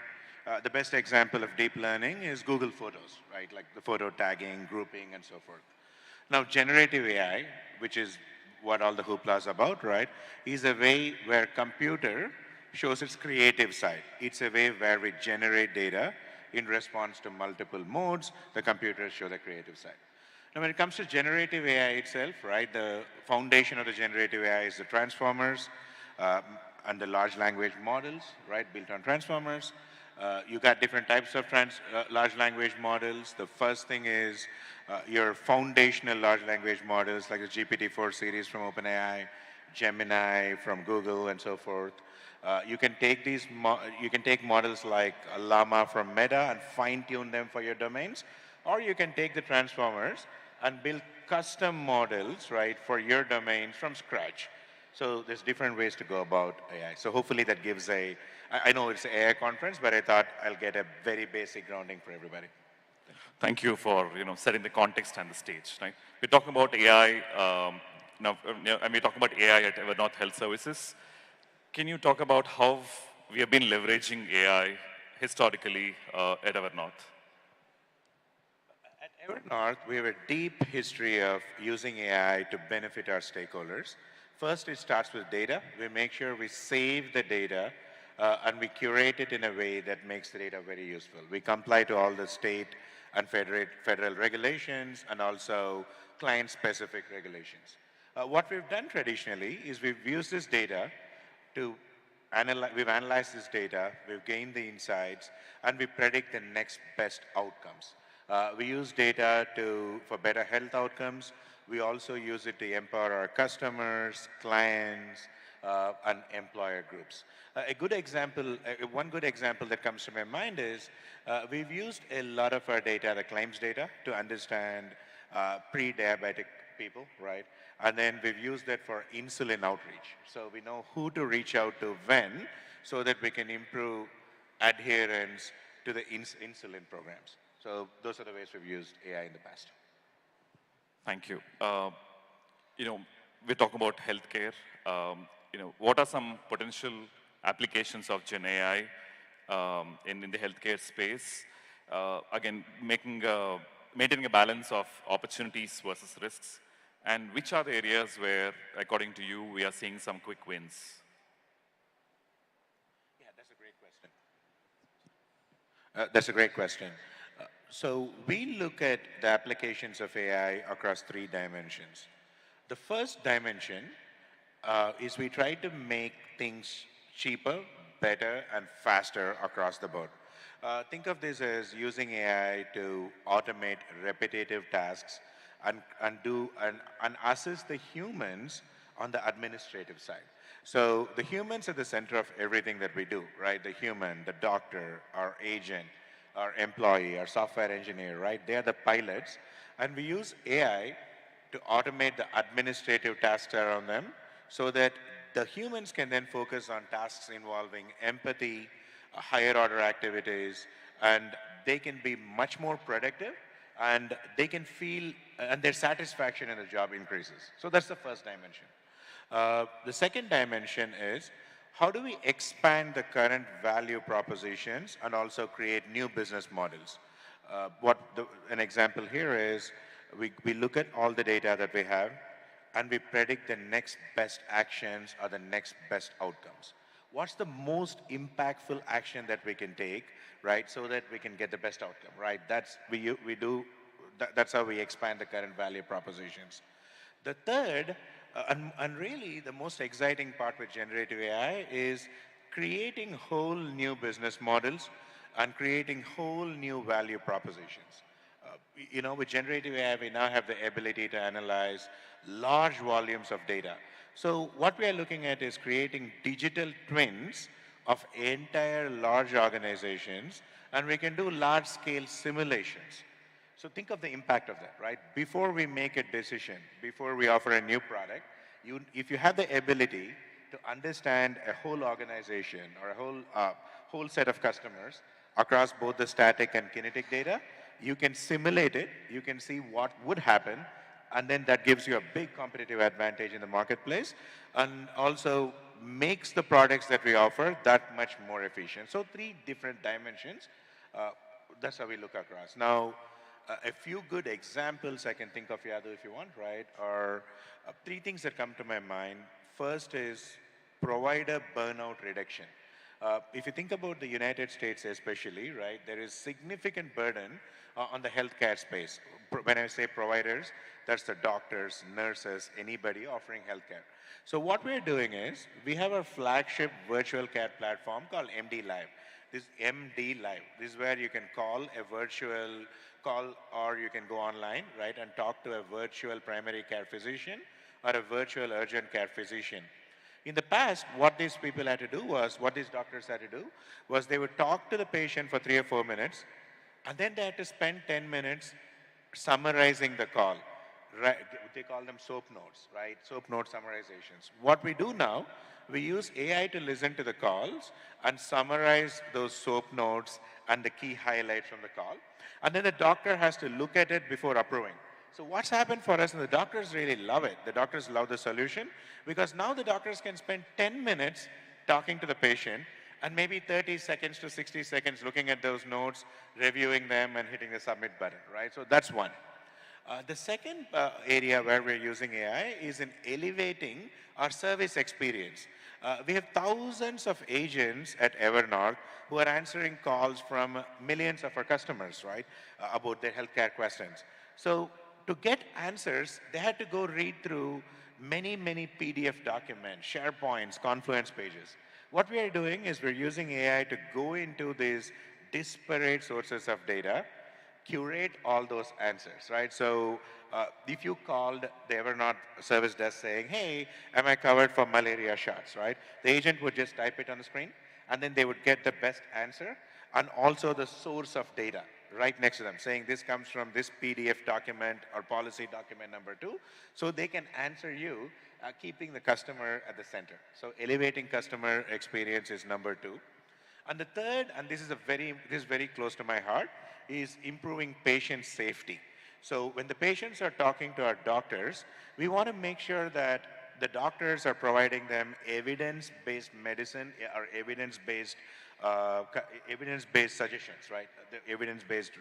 The best example of deep learning is Google Photos, right? Like the photo tagging, grouping, and so forth. Now, generative AI, which is what all the hoopla is about, right, is a way where computer shows its creative side. It's a way where we generate data in response to multiple modes. The computers show the creative side. Now, when it comes to generative AI itself, right, the foundation of the generative AI is the transformers and the large language models, right, built on transformers. You got different types of large language models. The first thing is your foundational large language models like the GPT-4 series from OpenAI, Gemini from Google, and so forth. You can take models like Llama from Meta and fine-tune them for your domains, or you can take the transformers and build custom models, right, for your domain from scratch. So there's different ways to go about AI. So hopefully that gives I know it's an AI conference, but I thought I'll get a very basic grounding for everybody. Thank you for setting the context and the stage. Right? We're talking about AI now, and we're talking about AI at Evernorth Health Services. Can you talk about how we have been leveraging AI historically at Evernorth? At Evernorth, we have a deep history of using AI to benefit our stakeholders. First, it starts with data. We make sure we save the data and we curate it in a way that makes the data very useful. We comply to all the state and federal regulations and also client-specific regulations. What we've done traditionally is we've used this data to we've analyzed this data, we've gained the insights, and we predict the next best outcomes. We use data for better health outcomes. We also use it to empower our customers, clients, and employer groups. One good example that comes to my mind is we've used a lot of our data, the claims data, to understand pre-diabetic people, right? And then we've used that for insulin outreach. So we know who to reach out to when so that we can improve adherence to the insulin programs. So those are the ways we've used AI in the past. Thank you. We're talking about healthcare. What are some potential applications of Gen AI in the healthcare space? Again, maintaining a balance of opportunities versus risks. And which are the areas where, according to you, we are seeing some quick wins? Yeah, that's a great question. That's a great question. So we look at the applications of AI across 3 dimensions. The first dimension is we try to make things cheaper, better, and faster across the board. Think of this as using AI to automate repetitive tasks and assist the humans on the administrative side. So the humans are the center of everything that we do, right? The human, the doctor, our agent, our employee, our software engineer, right? They are the pilots. And we use AI to automate the administrative tasks around them so that the humans can then focus on tasks involving empathy, higher order activities, and they can be much more productive and they can feel, and their satisfaction in the job increases. So that's the first dimension. The second dimension is how do we expand the current value propositions and also create new business models? An example here is we look at all the data that we have and we predict the next best actions or the next best outcomes. What's the most impactful action that we can take, right, so that we can get the best outcome, right? That's how we expand the current value propositions. The third, and really the most exciting part with generative AI is creating whole new business models and creating whole new value propositions. With generative AI, we now have the ability to analyze large volumes of data. So what we are looking at is creating digital twins of entire large organizations, and we can do large-scale simulations. So think of the impact of that, right? Before we make a decision, before we offer a new product, if you have the ability to understand a whole organization or a whole set of customers across both the static and kinetic data, you can simulate it, you can see what would happen, and then that gives you a big competitive advantage in the marketplace and also makes the products that we offer that much more efficient. So 3 different dimensions. That's how we look across. Now, a few good examples I can think of, Yadu, if you want, right, are 3 things that come to my mind. First is provider burnout reduction. If you think about the United States especially, right, there is significant burden on the healthcare space. When I say providers, that's the doctors, nurses, anybody offering healthcare. So what we're doing is we have a flagship virtual care platform called MD Live. This MD Live, this is where you can call a virtual call or you can go online, right, and talk to a virtual primary care physician or a virtual urgent care physician. In the past, what these people had to do was, what these doctors had to do was they would talk to the patient for 3 or 4 minutes, and then they had to spend 10 minutes summarizing the call. right, they call them SOAP notes, right? SOAP note summarizations. What we do now, we use AI to listen to the calls and summarize those SOAP notes and the key highlights from the call. And then the doctor has to look at it before approving. So what's happened for us, and the doctors really love it. The doctors love the solution because now the doctors can spend 10 minutes talking to the patient and maybe 30 seconds to 60 seconds looking at those notes, reviewing them and hitting the submit button, right? So that's one. The second area where we're using AI is in elevating our service experience. We have thousands of agents at Evernorth who are answering calls from millions of our customers, right, about their healthcare questions. So to get answers, they had to go read through many, many PDF documents, SharePoints, Confluence pages. What we are doing is we're using AI to go into these disparate sources of data, curate all those answers, right? So if you called the Evernorth service desk saying, hey, am I covered for malaria shots, right? The agent would just type it on the screen, and then they would get the best answer and also the source of data right next to them, saying this comes from this PDF document or policy document number 2. So they can answer you, keeping the customer at the center. So elevating customer experience is number 2. And the third, and this is very close to my heart, is improving patient safety. So when the patients are talking to our doctors, we want to make sure that the doctors are providing them evidence-based medicine or evidence-based suggestions, right? The evidence-based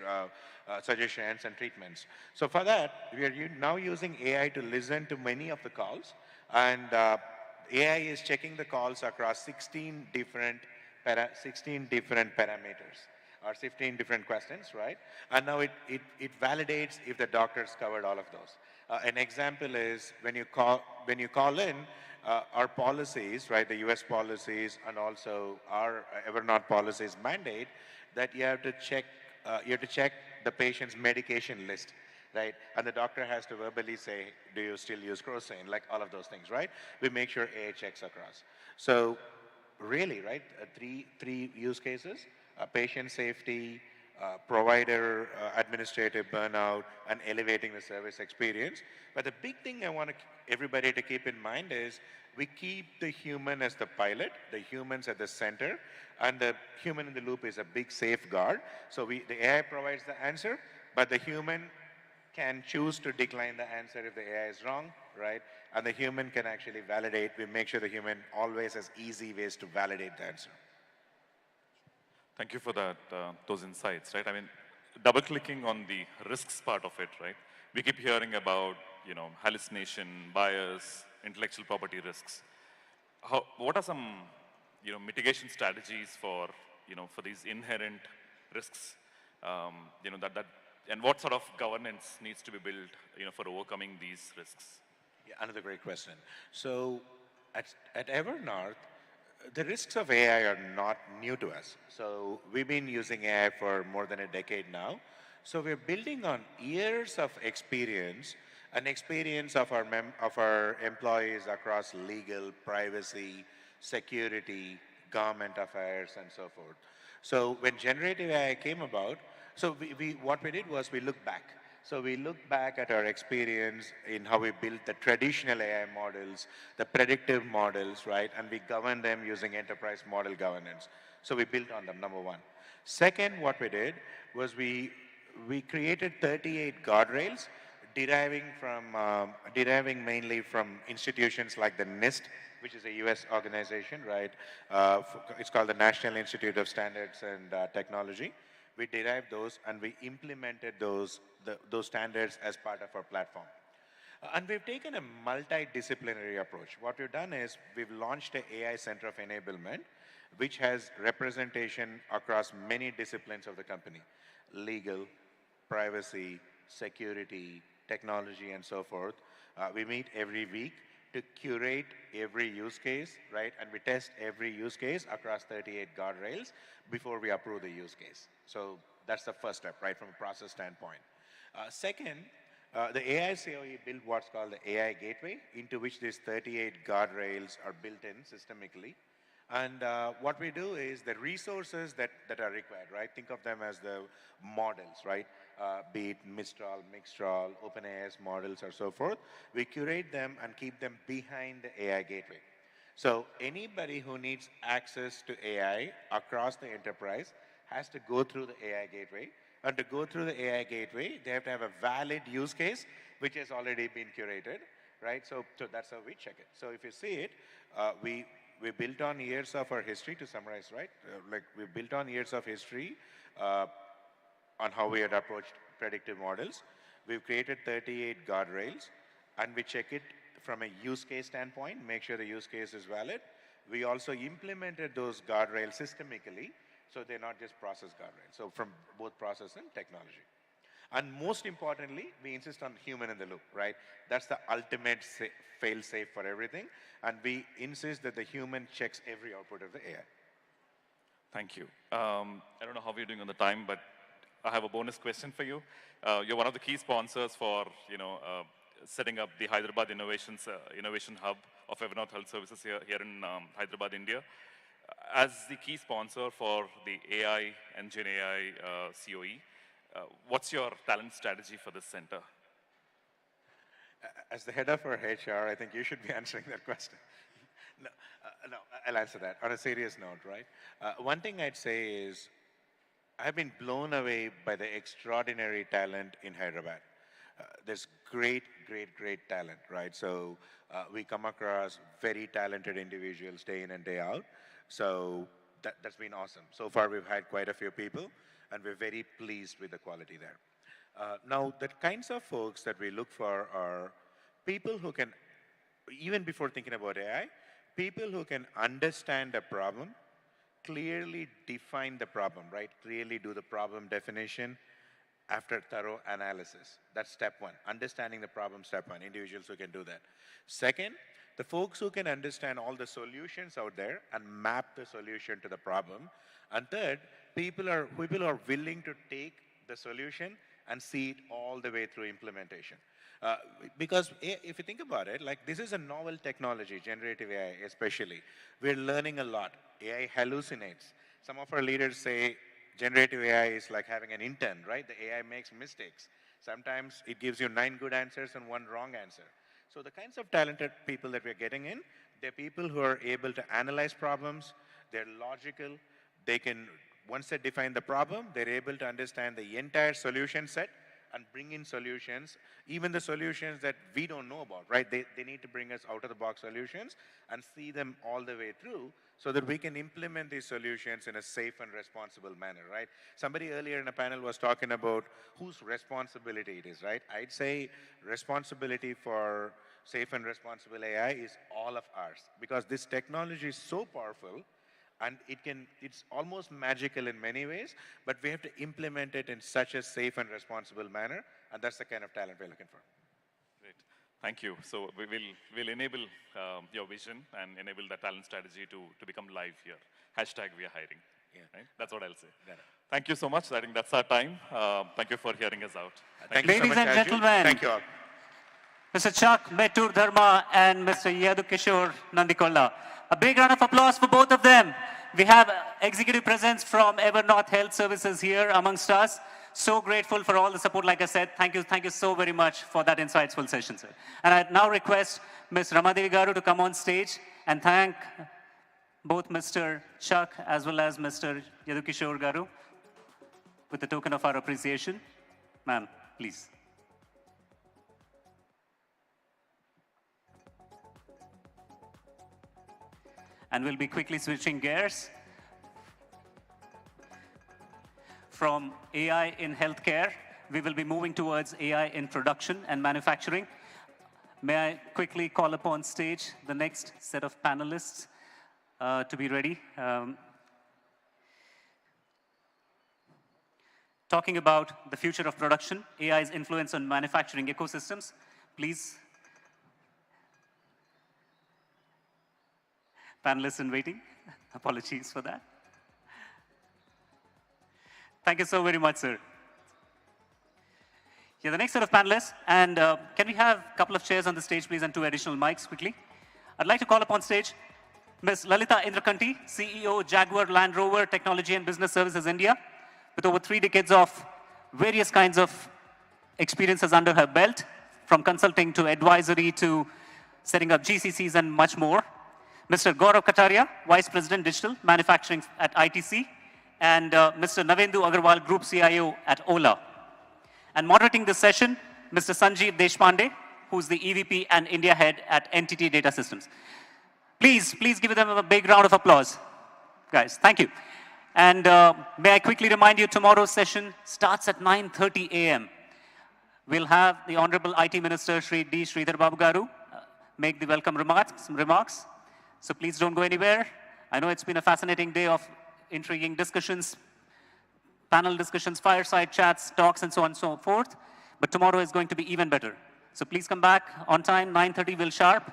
suggestions and treatments. So for that, we are now using AI to listen to many of the calls, and AI is checking the calls across 16 different parameters or 15 different questions, right? And now it validates if the doctors covered all of those. An example is when you call in, our policies, right, the US policies and also our Evernorth policies mandate that you have to check the patient's medication list, right? And the doctor has to verbally say, do you still use crocin? Like all of those things, right? We make sure AI checks across. So really, right, three use cases, patient safety, provider administrative burnout, and elevating the service experience. But the big thing I want everybody to keep in mind is we keep the human as the pilot, the humans at the center, and the human in the loop is a big safeguard. So the AI provides the answer, but the human can choose to decline the answer if the AI is wrong, right? And the human can actually validate. We make sure the human always has easy ways to validate the answer. Thank you for that, those insights, right? I mean, double-clicking on the risks part of it, right? We keep hearing about, hallucination, bias, intellectual property risks. What are some, mitigation strategies for, for these inherent risks, and what sort of governance needs to be built, for overcoming these risks? Yeah, another great question. So at Evernorth, the risks of AI are not new to us. So we've been using AI for more than a decade now. So we're building on years of experience, an experience of our employees across legal, privacy, security, government affairs, and so forth. So when generative AI came about, so what we did was we looked back. So we looked back at our experience in how we built the traditional AI models, the predictive models, right? And we governed them using enterprise model governance. So we built on them, number one. Second, what we did was we created 38 guardrails deriving mainly from institutions like the NIST, which is a US organization, right? It's called the National Institute of Standards and Technology. We derived those and we implemented those standards as part of our platform. And we've taken a multidisciplinary approach. What we've done is we've launched an AI Center of Enablement, which has representation across many disciplines of the company: legal, privacy, security, technology, and so forth. We meet every week to curate every use case, right? And we test every use case across 38 guardrails before we approve the use case. So that's the first step, right, from a process standpoint. Second, the AI COE built what's called the AI Gateway, into which these 38 guardrails are built in systemically. And what we do is the resources that are required, right? Think of them as the models, right? Be it Mistral, Mixtral, OpenAI's models, or so forth. We curate them and keep them behind the AI gateway. So anybody who needs access to AI across the enterprise has to go through the AI gateway. And to go through the AI gateway, they have to have a valid use case, which has already been curated, right? So that's how we check it. So if you see it, we built on years of our history, to summarize, right? Like we built on years of history on how we had approached predictive models. We've created 38 guardrails, and we check it from a use case standpoint, make sure the use case is valid. We also implemented those guardrails systemically, so they're not just process guardrails. So from both process and technology. And most importantly, we insist on human in the loop, right? That's the ultimate fail-safe for everything. And we insist that the human checks every output of the AI. Thank you. I don't know how we're doing on the time, but I have a bonus question for you. You're one of the key sponsors for, setting up the Hyderabad Innovation Hub of Evernorth Health Services here in Hyderabad, India. As the key sponsor for the AI and Gen AI COE, what's your talent strategy for this center? As the head of our HR, I think you should be answering that question. No, I'll answer that on a serious note, right? One thing I'd say is I've been blown away by the extraordinary talent in Hyderabad. There's great talent, right? So we come across very talented individuals day in and day out. So that's been awesome. So far, we've had quite a few people, and we're very pleased with the quality there. Now, the kinds of folks that we look for are people who can, even before thinking about AI, people who can understand a problem, clearly define the problem, right? Clearly do the problem definition after thorough analysis. That's step one. Understanding the problem, step one. Individuals who can do that. Second, the folks who can understand all the solutions out there and map the solution to the problem. And third, people are willing to take the solution and see it all the way through implementation. Because if you think about it, like this is a novel technology, generative AI especially. We're learning a lot. AI hallucinates. Some of our leaders say generative AI is like having an intern, right? The AI makes mistakes. Sometimes it gives you 9 good answers and 1 wrong answer. So the kinds of talented people that we're getting in, they're people who are able to analyze problems, they're logical, they can, once they define the problem, they're able to understand the entire solution set and bring in solutions, even the solutions that we don't know about, right? They need to bring us out-of-the-box solutions and see them all the way through so that we can implement these solutions in a safe and responsible manner, right? Somebody earlier in a panel was talking about whose responsibility it is, right? I'd say responsibility for safe and responsible AI is all of ours because this technology is so powerful and it's almost magical in many ways, but we have to implement it in such a safe and responsible manner, and that's the kind of talent we're looking for. Great, thank you. So we'll enable your vision and enable the talent strategy to become live here. Hashtag we are hiring. Yeah. Right? That's what I'll say. Thank you so much. I think that's our time. Thank you for hearing us out. Thank you so much, Ladies and gentlemen, thank you all. Mr. Chuck Metur Dharma and Mr. Yadu Kishore Nandikolla. A big round of applause for both of them. We have executive presence from Evernorth Health Services here amongst us. So grateful for all the support, like I said. Thank you so very much for that insightful session, sir. And I now request Ms. Ramadevi Garu to come on stage and thank both Mr. Chuck as well as Mr. Yadu Kishore Garu with the token of our appreciation. Ma'am, please. And we'll be quickly switching gears from AI in healthcare. We will be moving towards AI in production and manufacturing. May I quickly call upon stage the next set of panelists to be ready. Talking about the future of production, AI's influence on manufacturing ecosystems. Please. Panelists in waiting. Apologies for that. Thank you so very much, sir. Yeah, the next set of panelists, and can we have a couple of chairs on the stage, please, and 2 additional mics quickly? I'd like to call upon stage Ms. Lalita Indrakanti, CEO, Jaguar Land Rover Technology and Business Services India, with over 3 decades of various kinds of experiences under her belt, from consulting to advisory to setting up GCCs and much more. Mr. Gaurav Kataria, Vice President Digital Manufacturing at ITC, and Mr. Navendu Agarwal, Group CIO at Ola. And moderating this session, Mr. Sanjeev Deshpande, who's the EVP and India Head at NTT Data Systems. Please give them a big round of applause, guys. Thank you. And may I quickly remind you, tomorrow's session starts at 9:30 a.m. We'll have the Honorable IT Minister, Shri D. Sridhar Babu Garu, make the welcome remarks. So please don't go anywhere. I know it's been a fascinating day of intriguing discussions, panel discussions, fireside chats, talks, and so on and so forth. But tomorrow is going to be even better. So please come back on time, 9:30 will sharp.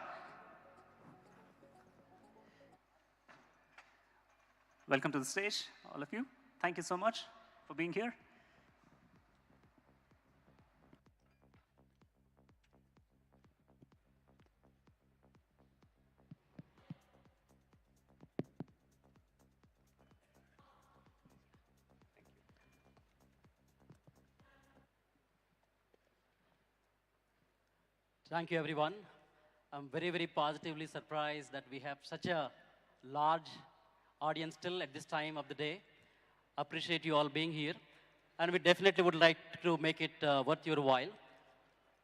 Welcome to the stage, all of you. Thank you so much for being here. Thank you, everyone. I'm very, very positively surprised that we have such a large audience still at this time of the day. Appreciate you all being here. And we definitely would like to make it worth your while.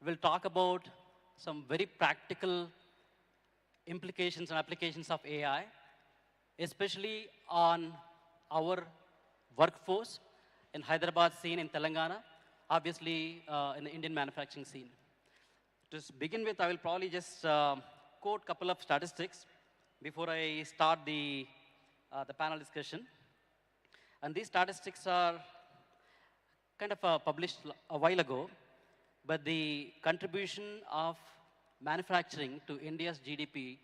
We'll talk about some very practical implications and applications of AI, especially on our workforce in Hyderabad scene, in Telangana, obviously in the Indian manufacturing scene. To begin with, I will probably just quote a couple of statistics before I start the panel discussion. And these statistics are kind of published a while ago, but the contribution of manufacturing to India's GDP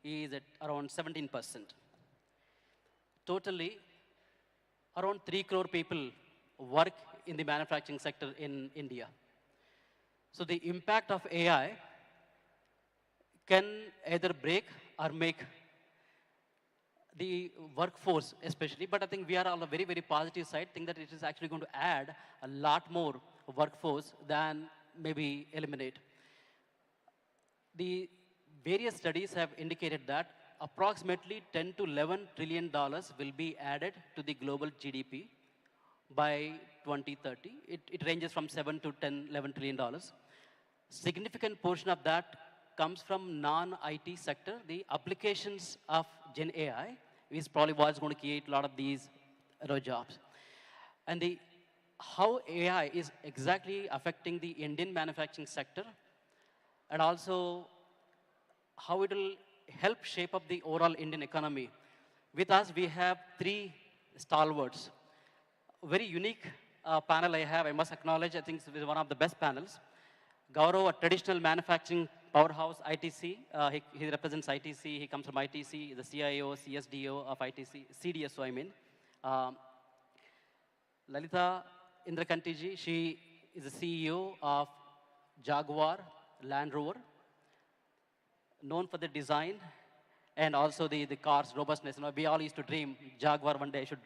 is at around 17%. Totally, around 3 crore people work in the manufacturing sector in India. So the impact of AI can either break or make the workforce especially, but I think we are on a very, very positive side, think that it is actually going to add a lot more workforce than maybe eliminate. The various studies have indicated that approximately $10 to $11 trillion will be added to the global GDP by 2030. It ranges from 7 to 10, $11 trillion. Significant portion of that comes from non-IT sector. The applications of Gen AI is probably what's going to create a lot of these jobs. And how AI is exactly affecting the Indian manufacturing sector, and also how it will help shape up the overall Indian economy. With us, we have 3 stalwarts. Very unique panel I have, I must acknowledge. I think it's one of the best panels. Gaurav, a traditional manufacturing powerhouse, ITC. He represents ITC. He comes from ITC, the CIO, CSDO of ITC, CDSO, I mean. Lalita Indrakantiji, she is the CEO of Jaguar Land Rover, known for the design and also the car's robustness. We all used to dream Jaguar one day I should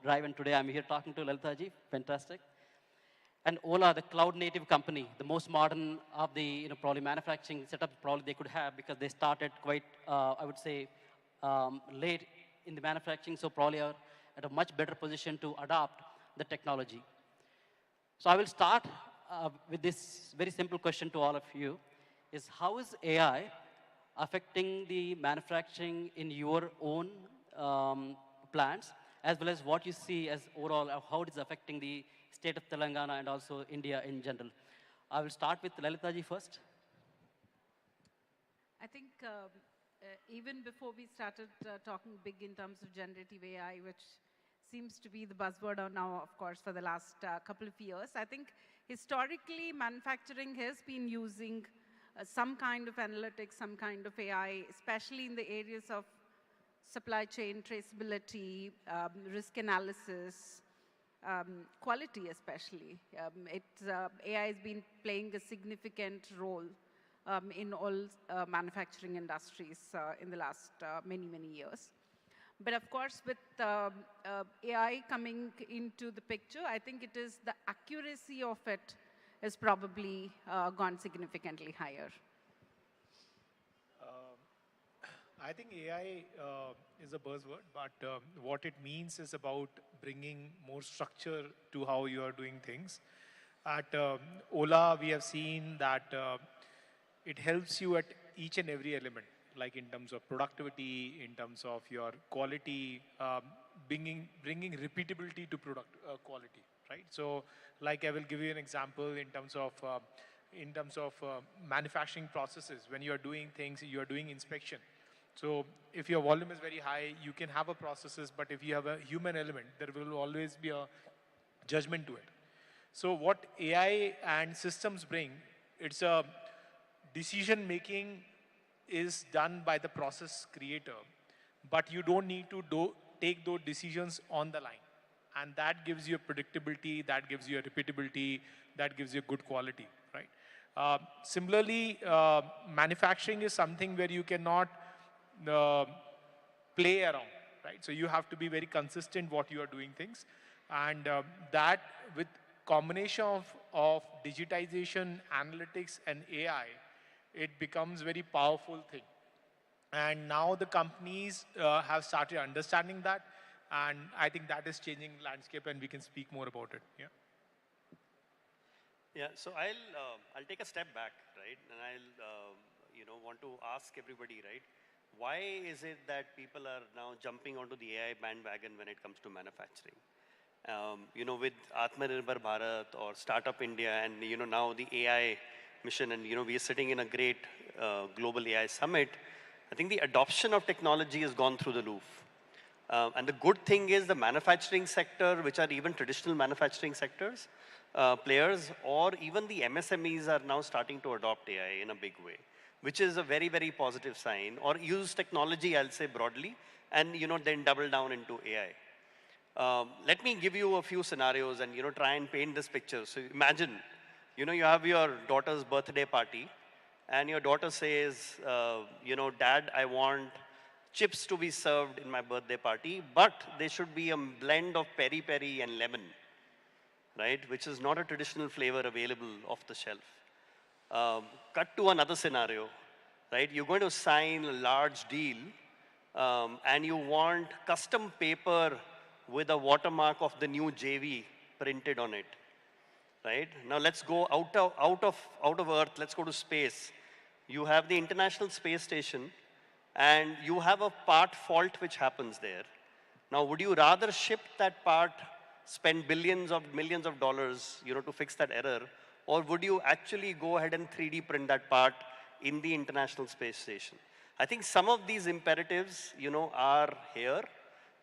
drive, and today I'm here talking to Lalita ji. Fantastic. And Ola, the cloud-native company, the most modern of the probably manufacturing setup probably they could have, because they started quite, I would say, late in the manufacturing, so probably are at a much better position to adopt the technology. So I will start with this very simple question to all of you, is how is AI affecting the manufacturing in your own plants, as well as what you see as overall, how it is affecting the state of Telangana and also India in general. I will start with Lalita ji first. I think even before we started talking big in terms of generative AI, which seems to be the buzzword now, of course, for the last couple of years, I think historically manufacturing has been using some kind of analytics, some kind of AI, especially in the areas of supply chain traceability, risk analysis, quality especially. AI has been playing a significant role in all manufacturing industries in the last many, many years. But of course, with AI coming into the picture, I think it is the accuracy of it has probably gone significantly higher. I think AI is a buzzword, but what it means is about bringing more structure to how you are doing things. At Ola, we have seen that it helps you at each and every element, like in terms of productivity, in terms of your quality, bringing repeatability to product quality, right? So, like I will give you an example in terms of manufacturing processes. When you are doing things, you are doing inspection. So if your volume is very high, you can have a processes, but if you have a human element, there will always be a judgment to it. So what AI and systems bring, it's a decision making is done by the process creator, but you don't need to take those decisions on the line. And that gives you a predictability, that gives you a repeatability, that gives you good quality, right? Similarly, manufacturing is something where you cannot play around, right? So you have to be very consistent what you are doing things. And that with combination of digitization, analytics, and AI, it becomes very powerful thing. And now the companies have started understanding that. And I think that is changing landscape, and we can speak more about it. Yeah. Yeah. So I'll take a step back, right? And I'll want to ask everybody, right? Why is it that people are now jumping onto the AI bandwagon when it comes to manufacturing? With Atmanirbhar Bharat or Startup India and, now the AI mission, and, we are sitting in a great global AI summit, I think the adoption of technology has gone through the roof. And the good thing is the manufacturing sector, which are even traditional manufacturing sectors, players, or even the MSMEs are now starting to adopt AI in a big way, which is a very, very positive sign, or use technology, I'll say broadly, and then double down into AI. Let me give you a few scenarios and try and paint this picture. So imagine, you have your daughter's birthday party, and your daughter says, Dad, I want chips to be served in my birthday party, but they should be a blend of peri-peri and lemon, right? Which is not a traditional flavor available off the shelf. Cut to another scenario, right? You're going to sign a large deal, and you want custom paper with a watermark of the new JV printed on it, right? Now let's go out of Earth. Let's go to space. You have the International Space Station, and you have a part fault which happens there. Now, would you rather ship that part, spend billions of millions of dollars, to fix that error, or would you actually go ahead and 3D print that part in the International Space Station? I think some of these imperatives, are here.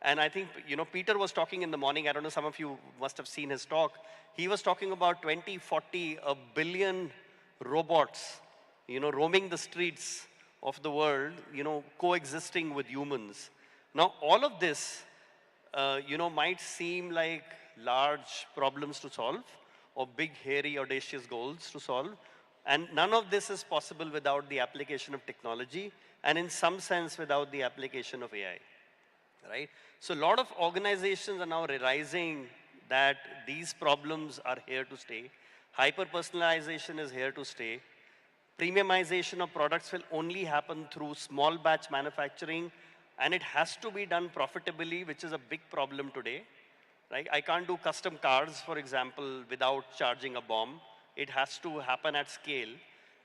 And I think, Peter was talking in the morning. I don't know, some of you must have seen his talk. He was talking about 2040, a billion robots, roaming the streets of the world, coexisting with humans. Now, all of this, might seem like large problems to solve, or big, hairy, audacious goals to solve. And none of this is possible without the application of technology, and in some sense, without the application of AI, right? So a lot of organizations are now realizing that these problems are here to stay. Hyper-personalization is here to stay. Premiumization of products will only happen through small batch manufacturing, and it has to be done profitably, which is a big problem today, right? I can't do custom cars, for example, without charging a bomb. It has to happen at scale,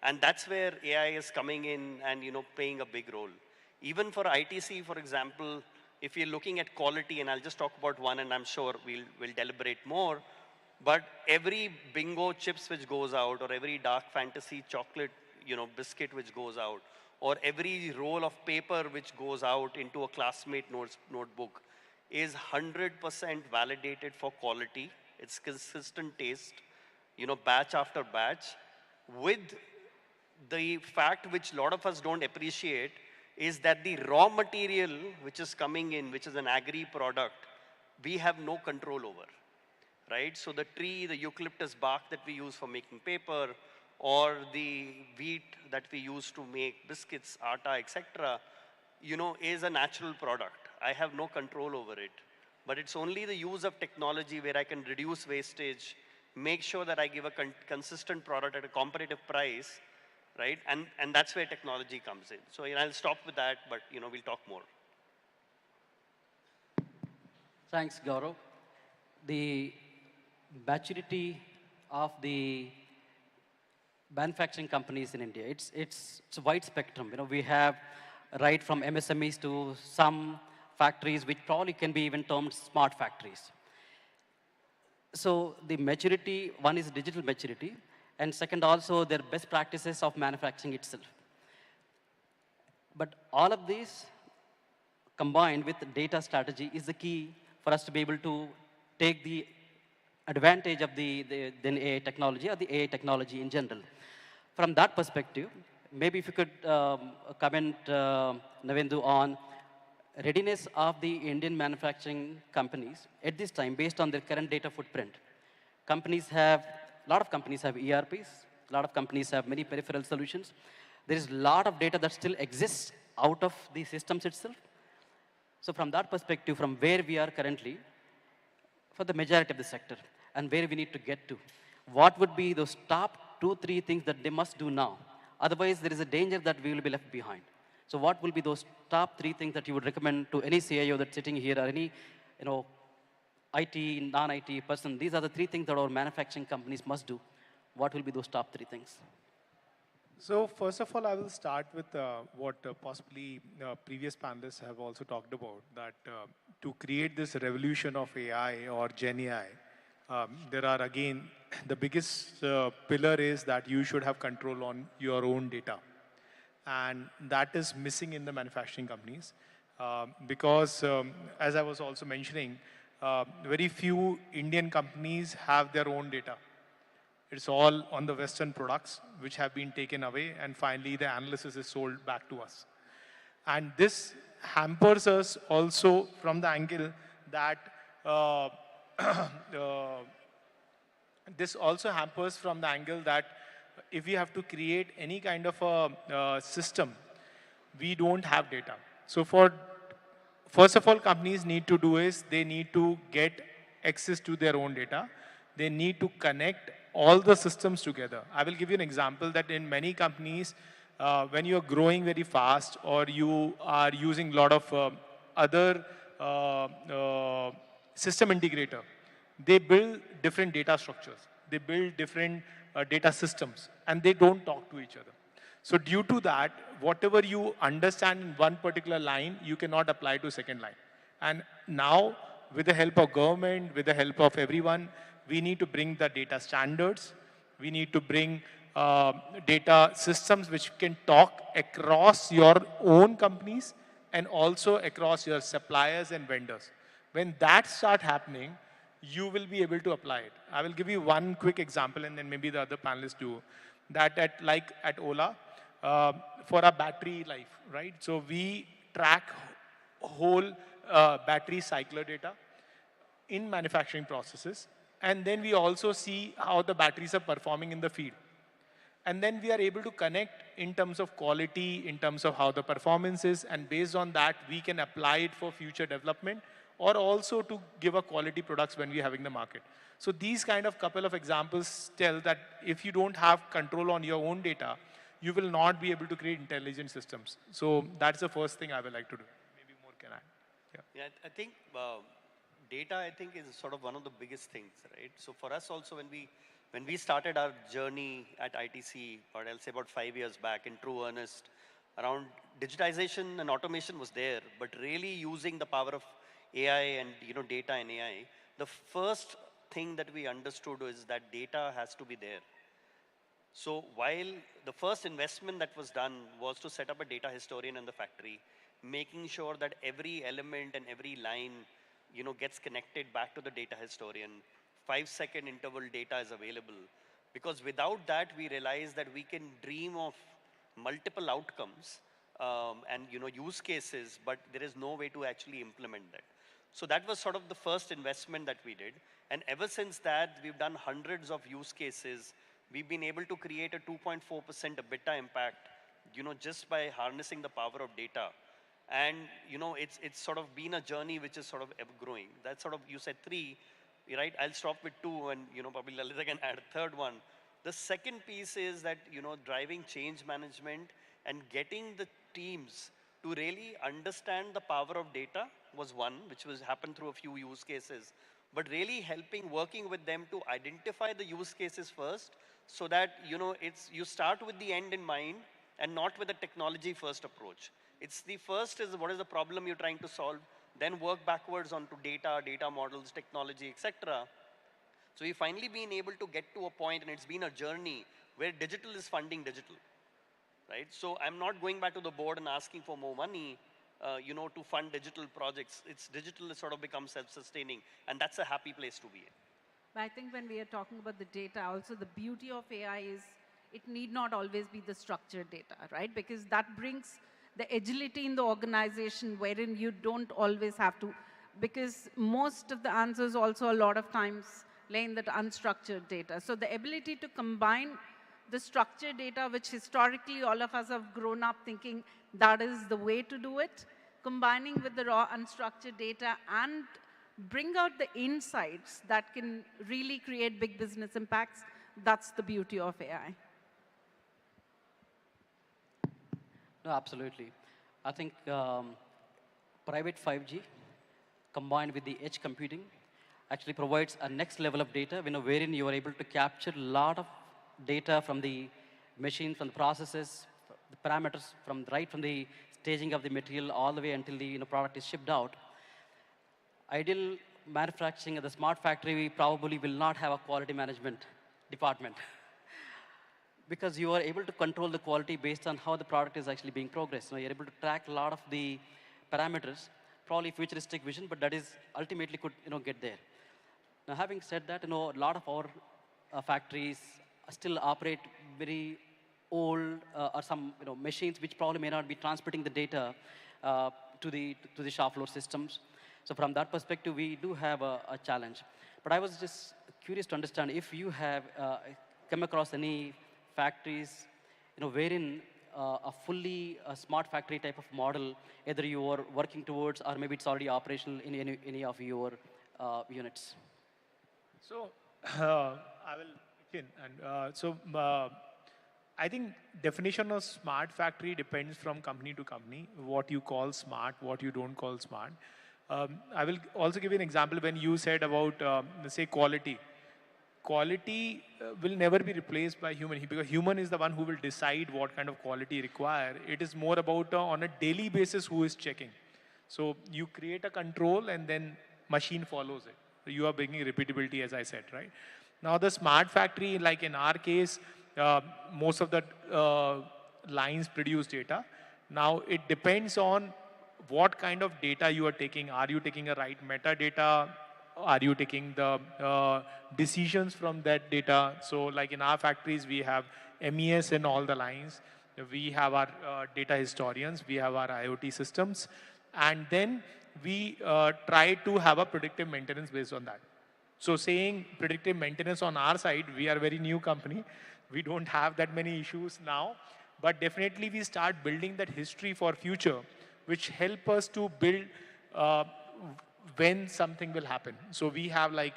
and that's where AI is coming in and playing a big role. Even for ITC, for example, if you're looking at quality, and I'll just talk about one, and I'm sure we'll deliberate more, but every bingo chips which goes out, or every dark fantasy chocolate biscuit which goes out, or every roll of paper which goes out into a classmate notebook is 100% validated for quality. It's consistent taste, batch after batch, with the fact which a lot of us don't appreciate is that the raw material which is coming in, which is an agri product, we have no control over, right? So the tree, the eucalyptus bark that we use for making paper, or the wheat that we use to make biscuits, atta, etc., is a natural product. I have no control over it. But it's only the use of technology where I can reduce wastage, make sure that I give a consistent product at a competitive price, right? And that's where technology comes in. So I'll stop with that, but we'll talk more. Thanks, Gaurav. The maturity of the manufacturing companies in India, it's a wide spectrum. We have right from MSMEs to some factories which probably can be even termed smart factories. So the maturity, one is digital maturity, and second also their best practices of manufacturing itself. But all of these combined with data strategy is the key for us to be able to take the advantage of the AI technology or the AI technology in general. From that perspective, maybe if you could comment, Navendu, on readiness of the Indian manufacturing companies at this time based on their current data footprint. A lot of companies have ERPs, a lot of companies have many peripheral solutions. There is a lot of data that still exists out of the systems itself. So from that perspective, from where we are currently, for the majority of the sector, and where we need to get to, what would be those top 2-3 things that they must do now? Otherwise, there is a danger that we will be left behind. So what will be those top 3 things that you would recommend to any CIO that's sitting here, or any IT, non-IT person? These are the 3 things that our manufacturing companies must do. What will be those top 3 things? So first of all, I will start with what possibly previous panelists have also talked about, that to create this revolution of AI or Gen AI, there are, again, the biggest pillar is that you should have control on your own data. And that is missing in the manufacturing companies because, as I was also mentioning, very few Indian companies have their own data. It's all on the Western products which have been taken away, and finally the analysis is sold back to us. And this hampers us also from the angle that if we have to create any kind of a system, we don't have data. So first of all, companies need to do is they need to get access to their own data. They need to connect all the systems together. I will give you an example that in many companies, when you are growing very fast or you are using a lot of other system integrator, they build different data structures. They build different data systems, and they don't talk to each other. So due to that, whatever you understand in one particular line, you cannot apply to second line. And now, with the help of government, with the help of everyone, we need to bring the data standards. We need to bring data systems which can talk across your own companies and also across your suppliers and vendors. When that starts happening, you will be able to apply it. I will give you one quick example, and then maybe the other panelists do. That at Ola, for our battery life, right? So we track whole battery cycler data in manufacturing processes. And then we also see how the batteries are performing in the field. And then we are able to connect in terms of quality, in terms of how the performance is, and based on that, we can apply it for future development or also to give a quality products when we're having the market. So these kind of couple of examples tell that if you don't have control on your own data, you will not be able to create intelligent systems. So that's the first thing I would like to do. Maybe more can add. Yeah, I think data, I think, is sort of one of the biggest things, right? So for us also, when we started our journey at ITC, or I'll say about 5 years back, in true earnest, around digitization and automation was there, but really using the power of AI and data and AI, the first thing that we understood is that data has to be there. So while the first investment that was done was to set up a data historian in the factory, making sure that every element and every line gets connected back to the data historian, 5-second interval data is available. Because without that, we realize that we can dream of multiple outcomes and use cases, but there is no way to actually implement that. So that was sort of the first investment that we did. And ever since that, we've done hundreds of use cases We've been able to create a 2.4% EBITDA impact, just by harnessing the power of data. And, it's sort of been a journey which is sort of ever growing. That's sort of, you said three, right? I'll stop with two and, probably Lalita can add a third one. The second piece is that, driving change management and getting the teams to really understand the power of data was one, which was happened through a few use cases, but really working with them to identify the use cases first so that, you start with the end in mind and not with a technology first approach. It's the first is what is the problem you're trying to solve, then work backwards onto data models, technology, etc. So we've finally been able to get to a point, and it's been a journey, where digital is funding digital, right? So I'm not going back to the board and asking for more money, to fund digital projects. It's digital has sort of become self-sustaining, and that's a happy place to be in. But I think when we are talking about the data, also the beauty of AI is it need not always be the structured data, right? Because that brings the agility in the organization wherein you don't always have to, because most of the answers also a lot of times lay in that unstructured data. So the ability to combine the structured data, which historically all of us have grown up thinking that is the way to do it, combining with the raw unstructured data and bring out the insights that can really create big business impacts, that's the beauty of AI. No, absolutely. I think private 5G combined with the edge computing actually provides a next level of data, wherein you are able to capture a lot of data from the machine, from the processes, the parameters, right from the staging of the material all the way until the product is shipped out. Ideal manufacturing at the smart factory, we probably will not have a quality management department. Because you are able to control the quality based on how the product is actually being progressed. So you're able to track a lot of the parameters, probably futuristic vision, but that is ultimately could get there. Now, having said that, a lot of our factories still operate very old or some machines which probably may not be transmitting the data to the shop floor systems. So from that perspective, we do have a challenge. But I was just curious to understand if you have come across any factories, wherein a fully smart factory type of model, either you are working towards or maybe it's already operational in any of your units. So I will begin. And I think definition of smart factory depends from company to company, what you call smart, what you don't call smart. I will also give you an example when you said about, say, quality. Quality will never be replaced by human, because human is the one who will decide what kind of quality required. It is more about on a daily basis who is checking. So you create a control and then machine follows it. You are bringing repeatability, as I said, right? Now the smart factory, like in our case, most of the lines produce data. Now it depends on what kind of data you are taking. Are you taking a right metadata? Are you taking the decisions from that data? So like in our factories, we have MES in all the lines. We have our data historians. We have our IoT systems. And then we try to have a predictive maintenance based on that. So saying predictive maintenance on our side, we are a very new company. We don't have that many issues now. But definitely we start building that history for future, which help us to build when something will happen. So we have like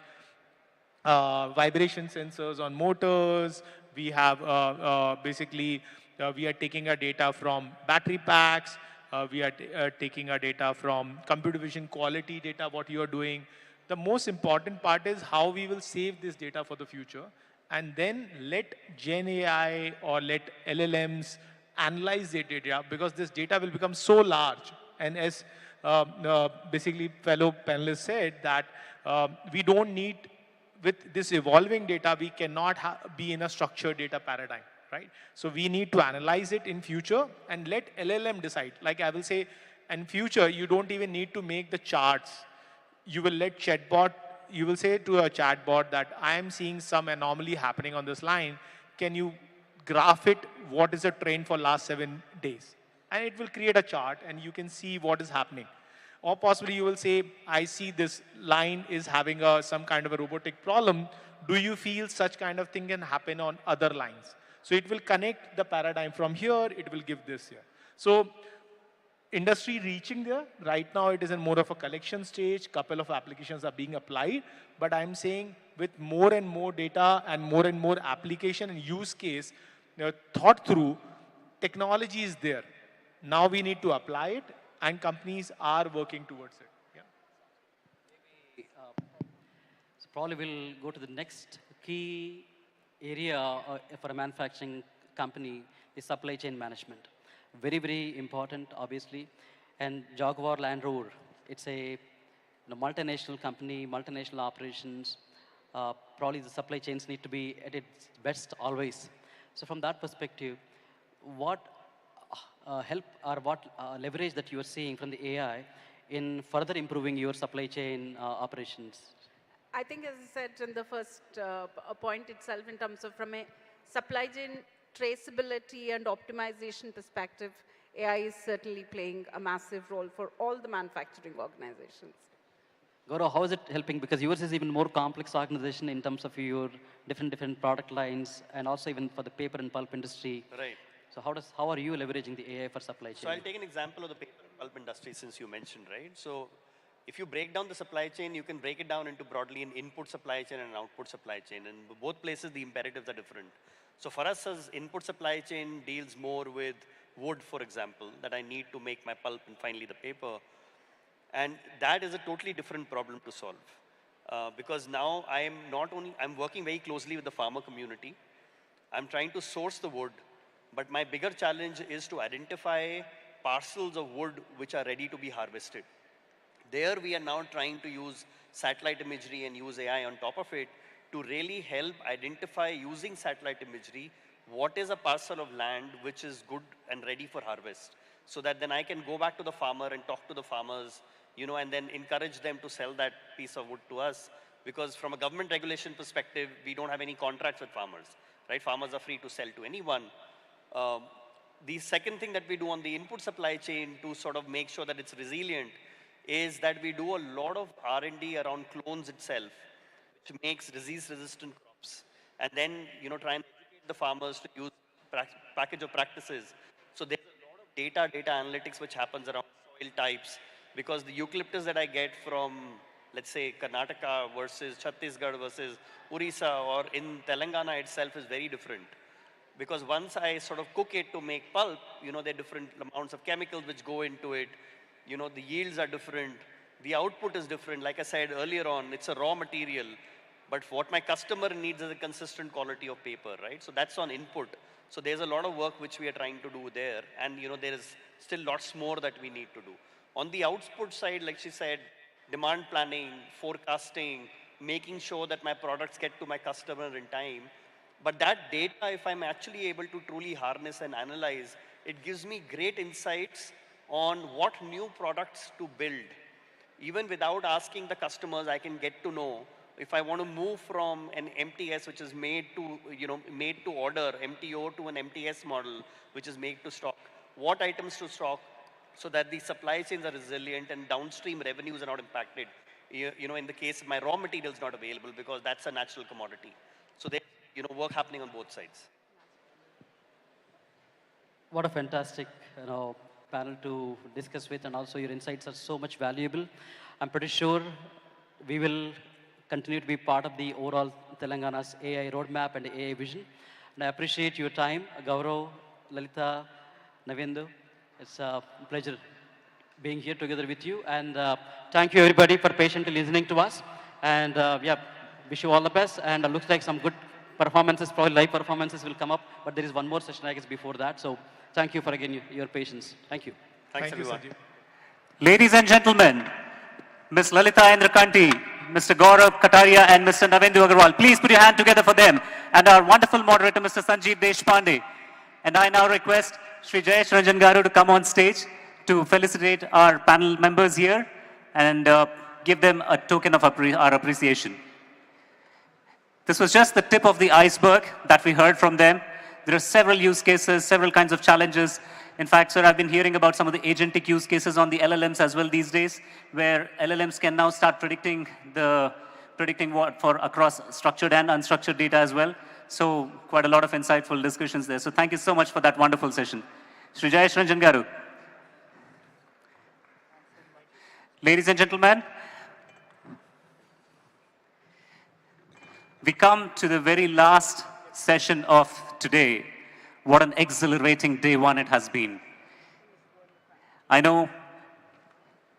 vibration sensors on motors. We have basically, we are taking our data from battery packs. We are taking our data from computer vision quality data, what you are doing. The most important part is how we will save this data for the future and then let Gen AI or let LLMs analyze the data, because this data will become so large. And as basically fellow panelists said, that we don't need, with this evolving data, we cannot be in a structured data paradigm, right? So we need to analyze it in future and let LLM decide. Like I will say, in future, you don't even need to make the charts. You will let chatbot, you will say to a chatbot that I am seeing some anomaly happening on this line. Can you graph it? What is the trend for last 7 days? And it will create a chart and you can see what is happening. Or possibly you will say, I see this line is having some kind of a robotic problem. do you feel such kind of thing can happen on other lines? So it will connect the paradigm from here, it will give this here. So industry reaching there. Right now it is in more of a collection stage, couple of applications are being applied, but I'm saying with more and more data and more application and use case thought through, technology is there. Now we need to apply it, and companies are working towards it. So probably we'll go to the next key area for a manufacturing company is supply chain management. Very, very important, obviously. And Jaguar Land Rover, it's a multinational company, multinational operations. Probably the supply chains need to be at its best always. So from that perspective, what help or what leverage that you are seeing from the AI in further improving your supply chain operations? I think, as I said in the first point itself, in terms of from a supply chain traceability and optimization perspective, AI is certainly playing a massive role for all the manufacturing organizations. Gaurav, how is it helping? Because yours is even more complex organization in terms of your different product lines, and also even for the paper and pulp industry. Right. So how are you leveraging the AI for supply chain? So I'll take an example of the paper and pulp industry since you mentioned, right? So if you break down the supply chain, you can break it down into broadly an input supply chain and an output supply chain. And both places, the imperatives are different. So for us, as input supply chain deals more with wood, for example, that I need to make my pulp and finally the paper. And that is a totally different problem to solve. Because now I'm working very closely with the farmer community. I'm trying to source the wood, but my bigger challenge is to identify parcels of wood which are ready to be harvested. There we are now trying to use satellite imagery and use AI on top of it to really help identify, using satellite imagery, what is a parcel of land which is good and ready for harvest. So that then I can go back to the farmer and talk to the farmers, and then encourage them to sell that piece of wood to us. Because from a government regulation perspective, we don't have any contracts with farmers, right? Farmers are free to sell to anyone. The second thing that we do on the input supply chain to sort of make sure that it's resilient is that we do a lot of R&D around clones itself, which makes disease-resistant crops. And then, try and educate the farmers to use package of practices. So there's a lot of data analytics which happens around soil types, because the eucalyptus that I get from, let's say, Karnataka versus Chhattisgarh versus Orissa or in Telangana itself is very different. Because once I sort of cook it to make pulp, there are different amounts of chemicals which go into it. The yields are different. The output is different. Like I said earlier on, it's a raw material. But what my customer needs is a consistent quality of paper, right? So that's on input. So there's a lot of work which we are trying to do there. And, there is still lots more that we need to do. On the output side, like she said, demand planning, forecasting, making sure that my products get to my customer in time. But that data, if I'm actually able to truly harness and analyze, it gives me great insights on what new products to build. Even without asking the customers, I can get to know if I want to move from an MTS, which is made to order, MTO, to an MTS model, which is made to stock. What items to stock so that the supply chains are resilient and downstream revenues are not impacted. In the case my raw material is not available because that's a natural commodity. So there's work happening on both sides. What a fantastic panel to discuss with, and also your insights are so much valuable. I'm pretty sure we will continue to be part of the overall Telangana's AI roadmap and AI vision. And I appreciate your time, Gaurav, Lalita, Navendu. It's a pleasure being here together with you. And thank you everybody for patiently listening to us. And wish you all the best. And it looks like some good performances, probably live performances will come up. But there is one more session, I guess, before that. So thank you for, again, your patience. Thank you. Thanks, everyone. Ladies and gentlemen, Ms. Lalita Indrakanti, Mr. Gaurav Kataria, and Mr. Navendu Agarwal. Please put your hand together for them. And our wonderful moderator, Mr. Sanjeev Deshpande. And I now request Sri Jayesh Ranjan Garu to come on stage to felicitate our panel members here and give them a token of our appreciation. This was just the tip of the iceberg that we heard from them. There are several use cases, several kinds of challenges. In fact, sir, I've been hearing about some of the agentic use cases on the LLMs as well these days, where LLMs can now start predicting the predicting what for across structured and unstructured data as well. So quite a lot of insightful discussions there. So thank you so much for that wonderful session. Sri Jayesh Ranjan Garu. Ladies and gentlemen, we come to the very last session of today. What an exhilarating day one it has been. I know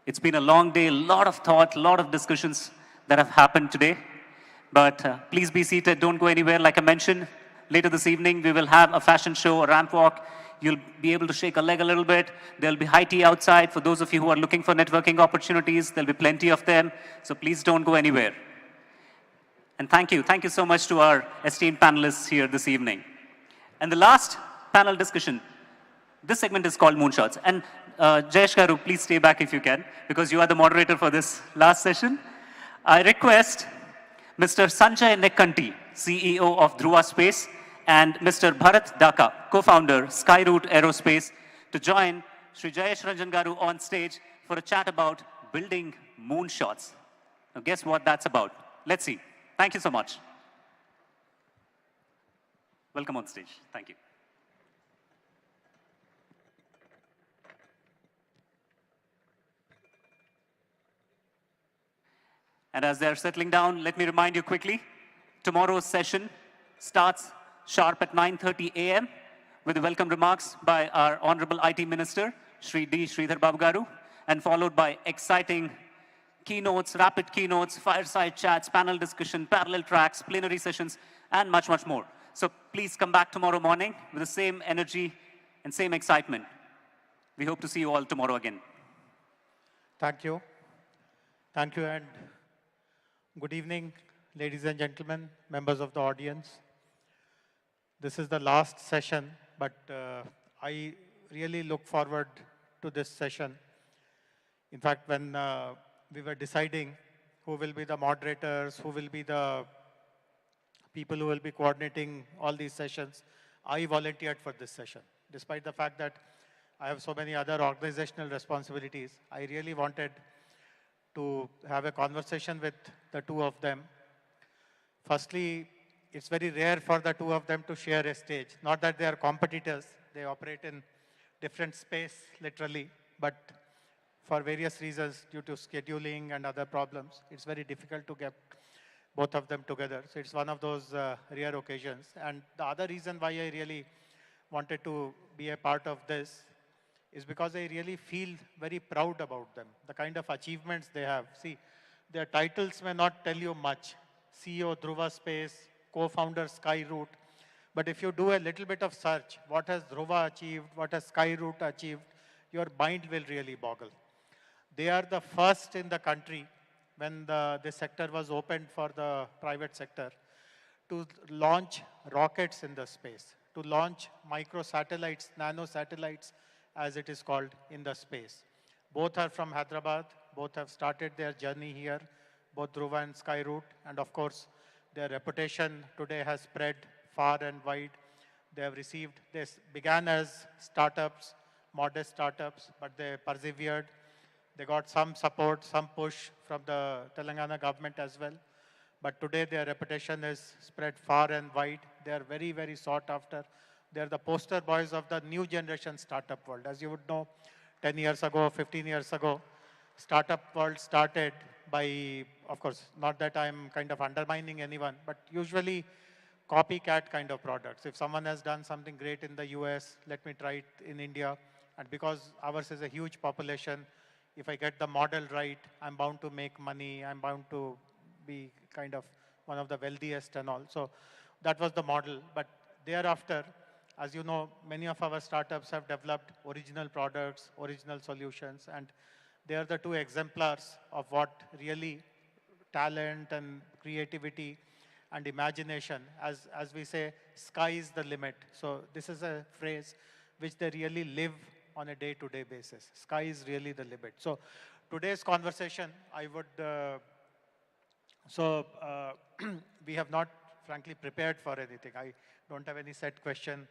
it's been a long day, a lot of thought, a lot of discussions that have happened today. But please be seated, don't go anywhere. Like I mentioned, later this evening, we will have a fashion show, a ramp walk. You'll be able to shake a leg a little bit. There'll be high tea outside. For those of you who are looking for networking opportunities, there'll be plenty of them. So please don't go anywhere. And thank you so much to our esteemed panelists here this evening. And the last panel discussion, this segment is called Moonshots. And Jayesh Garu, please stay back if you can, because you are the moderator for this last session. I request Mr. Sanjay Nekkanti, CEO of Dhruva Space, and Mr. Bharat Dhaka, co-founder, Skyroot Aerospace, to join Sri Jayesh Ranjan Garu on stage for a chat about building moonshots. Now guess what that's about? Let's see. Thank you so much. Welcome on stage. Thank you. And as they're settling down, let me remind you quickly, tomorrow's session starts sharp at 9:30 a.m. with the welcome remarks by our Honorable IT Minister, Shri D. Sridhar Babu Garu, and followed by exciting keynotes, rapid keynotes, fireside chats, panel discussion, parallel tracks, plenary sessions, and much, much more. So please come back tomorrow morning with the same energy and same excitement. We hope to see you all tomorrow again. Thank you. Thank you, and good evening, ladies and gentlemen, members of the audience. This is the last session, but I really look forward to this session. In fact, when we were deciding who will be the moderators, who will be the people who will be coordinating all these sessions, I volunteered for this session. Despite the fact that I have so many other organizational responsibilities, I really wanted to have a conversation with the two of them. Firstly, it's very rare for the two of them to share a stage. Not that they are competitors, they operate in different space, literally, but for various reasons, due to scheduling and other problems, it's very difficult to get both of them together. So it's one of those rare occasions. And the other reason why I really wanted to be a part of this is because I really feel very proud about them, the kind of achievements they have. See, their titles may not tell you much. CEO Dhruva Space, co-founder Skyroot. But if you do a little bit of search, what has Dhruva achieved, what has Skyroot achieved, your mind will really boggle. They are the first in the country when the sector was opened for the private sector to launch rockets in the space, to launch micro-satellites, nano-satellites, as it is called, in the space. Both are from Hyderabad. Both have started their journey here, both Dhruva and Skyroot. And of course, their reputation today has spread far and wide. They have received, this began as startups, modest startups, but they persevered. They got some support, some push from the Telangana government as well. But today their reputation is spread far and wide. They are very, very sought after. They are the poster boys of the new generation startup world. As you would know, 10 years ago, 15 years ago, startup world started by, of course, not that I'm kind of undermining anyone, but usually copycat kind of products. If someone has done something great in the US, let me try it in India. And because ours is a huge population, if I get the model right, I'm bound to make money, I'm bound to be kind of one of the wealthiest and all. So that was the model. But thereafter, as you know, many of our startups have developed original products, original solutions, and they are the two exemplars of what really talent and creativity and imagination, as we say, sky is the limit. So this is a phrase which they really live on a day-to-day basis. Sky is really the limit. So today's conversation, I would, we have not frankly prepared for anything. I don't have any set question.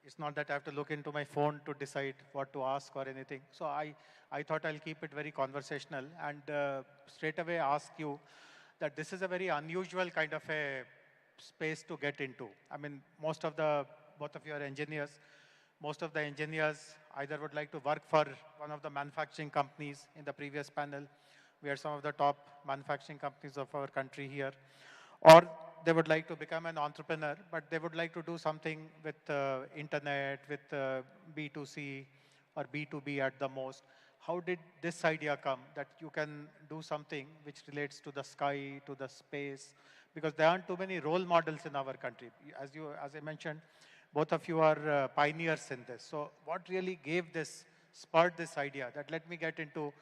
It's not that I have to look into my phone to decide what to ask or anything. So I thought I'll keep it very conversational and straight away ask you that this is a very unusual kind of a space to get into. I mean, both of you are engineers. Most of the engineers either would like to work for one of the manufacturing companies. In the previous panel, we are some of the top manufacturing companies of our country here. Or they would like to become an entrepreneur, but they would like to do something with internet, with B2C or B2B at the most. How did this idea come that you can do something which relates to the sky, to the space? Because there aren't too many role models in our country. As I mentioned, both of you are pioneers in this. So what really spurred this idea that let me get into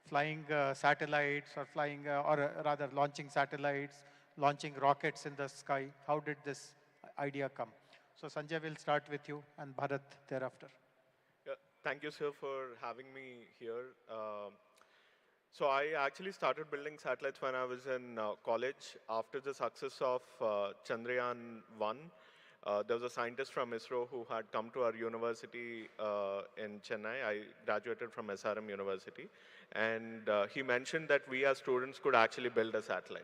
flying satellites or rather launching satellites, launching rockets in the sky? How did this idea come? So Sanjay, will start with you and Bharat thereafter. Yeah, thank you, sir, for having me here. So I actually started building satellites when I was in college. After the success of Chandrayaan-1, there was a scientist from ISRO who had come to our university in Chennai. I graduated from SRM University. And he mentioned that we as students could actually build a satellite.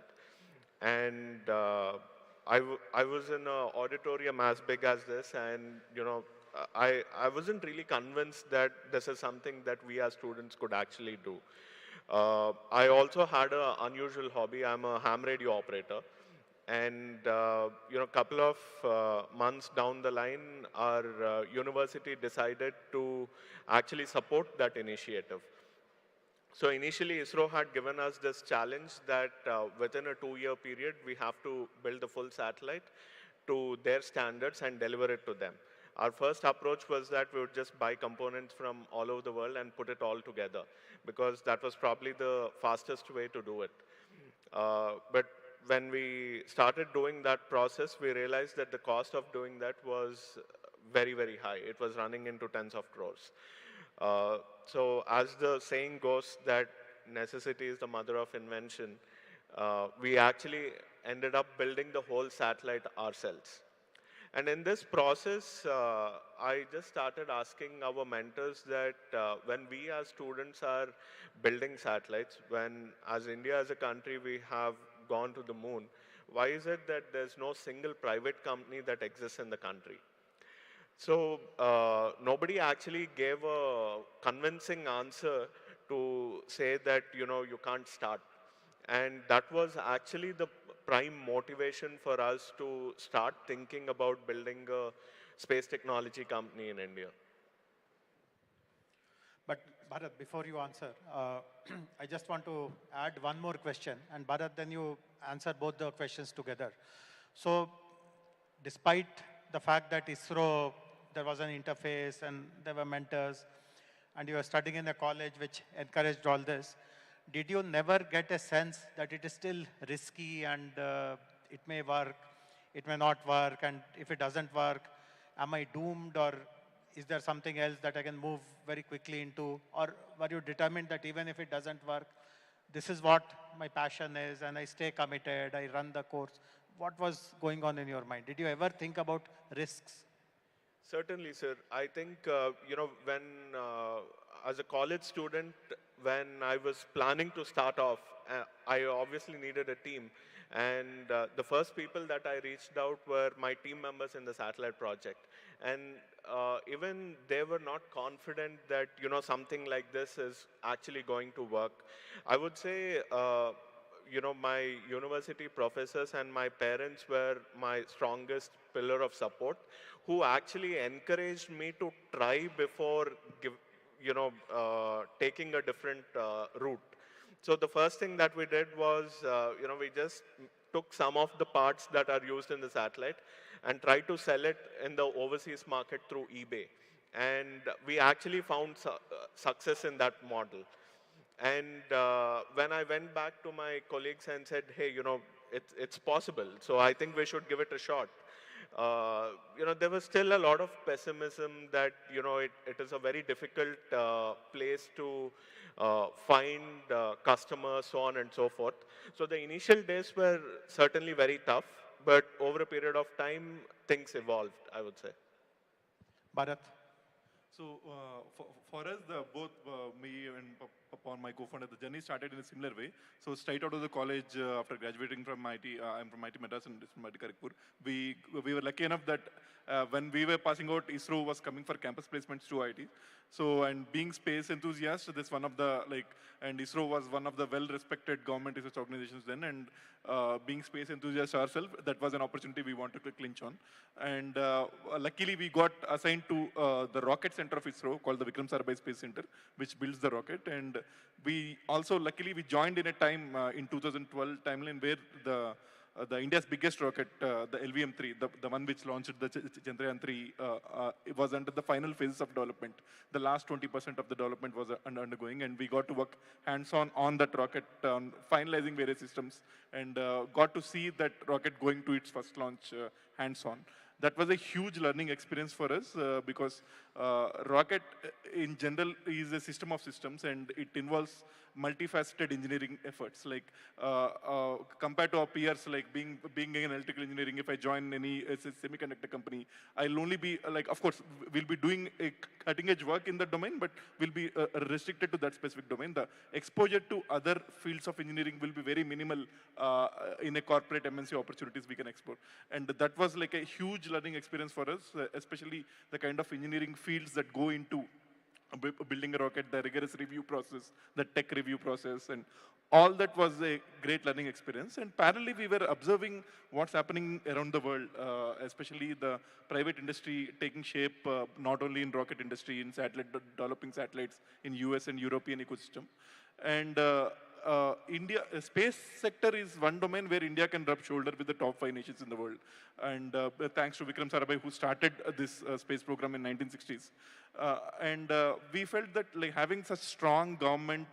And I was in an auditorium as big as this, and I wasn't really convinced that this is something that we as students could actually do. I also had an unusual hobby. I'm a ham radio operator. And a couple of months down the line, our university decided to actually support that initiative. So initially, ISRO had given us this challenge that within a 2-year period, we have to build a full satellite to their standards and deliver it to them. Our first approach was that we would just buy components from all over the world and put it all together, because that was probably the fastest way to do it. But when we started doing that process, we realized that the cost of doing that was very, very high. It was running into tens of crores. So as the saying goes that necessity is the mother of invention, we actually ended up building the whole satellite ourselves. And in this process, I just started asking our mentors that when we as students are building satellites, when as India as a country we have gone to the moon, why is it that there's no single private company that exists in the country? So nobody actually gave a convincing answer to say that, you can't start. And that was actually the prime motivation for us to start thinking about building a space technology company in India. But Bharat, before you answer, I just want to add one more question. And Bharat, then you answer both the questions together. So despite the fact that ISRO, there was an interface and there were mentors, and you were studying in a college which encouraged all this, did you never get a sense that it is still risky and it may work, it may not work, and if it doesn't work, am I doomed, or is there something else that I can move very quickly into? Or were you determined that even if it doesn't work, this is what my passion is and I stay committed, I run the course? What was going on in your mind? Did you ever think about risks? Certainly, sir. I think, when as a college student, when I was planning to start off, I obviously needed a team. And the first people that I reached out were my team members in the satellite project. And even they were not confident that, something like this is actually going to work. I would say, my university professors and my parents were my strongest pillar of support, who actually encouraged me to try before taking a different route. So the first thing that we did was, we just took some of the parts that are used in the satellite and tried to sell it in the overseas market through eBay. And we actually found success in that model. And when I went back to my colleagues and said, hey, it's possible, so I think we should give it a shot. There was still a lot of pessimism that, it is a very difficult place to find customers, so on and so forth. So the initial days were certainly very tough, but over a period of time, things evolved, I would say. Bharat, So for us, both me and upon my co-founder, the journey started in a similar way. So straight out of the college, after graduating from IT, I'm from IT Madras and from IT Kharagpur. We were lucky enough that when we were passing out, ISRO was coming for campus placements to IT. So, and being space enthusiast, this one of the, and ISRO was one of the well-respected government research organizations then, and being space enthusiasts ourselves, that was an opportunity we wanted to clinch on. And luckily, we got assigned to the rocket center of ISRO, called the Vikram Sarabhai Space Center, which builds the rocket. And we also, luckily, we joined in a time in 2012 timeline where the India's biggest rocket, the LVM-3, the one which launched the Chandrayaan-3, it was under the final phases of development. The last 20% of the development was undergoing, and we got to work hands-on on that rocket, on finalizing various systems, and got to see that rocket going to its first launch hands-on. That was a huge learning experience for us because rocket in general is a system of systems, and it involves multifaceted engineering efforts. Like compared to our peers, like being in electrical engineering, if I join any semiconductor company, I'll only be of course, we'll be doing a cutting edge work in that domain, but we'll be restricted to that specific domain. The exposure to other fields of engineering will be very minimal in a corporate MNC opportunities we can explore. And that was like a huge learning experience for us, especially the kind of engineering fields that go into building a rocket, the rigorous review process, the tech review process, and all that was a great learning experience. And parallelly, we were observing what's happening around the world, especially the private industry taking shape, not only in rocket industry, in developing satellites in US and European ecosystem. And India, space sector is one domain where India can rub shoulder with the top 5 nations in the world. And thanks to Vikram Sarabhai, who started this space program in 1960s. And we felt that having such strong government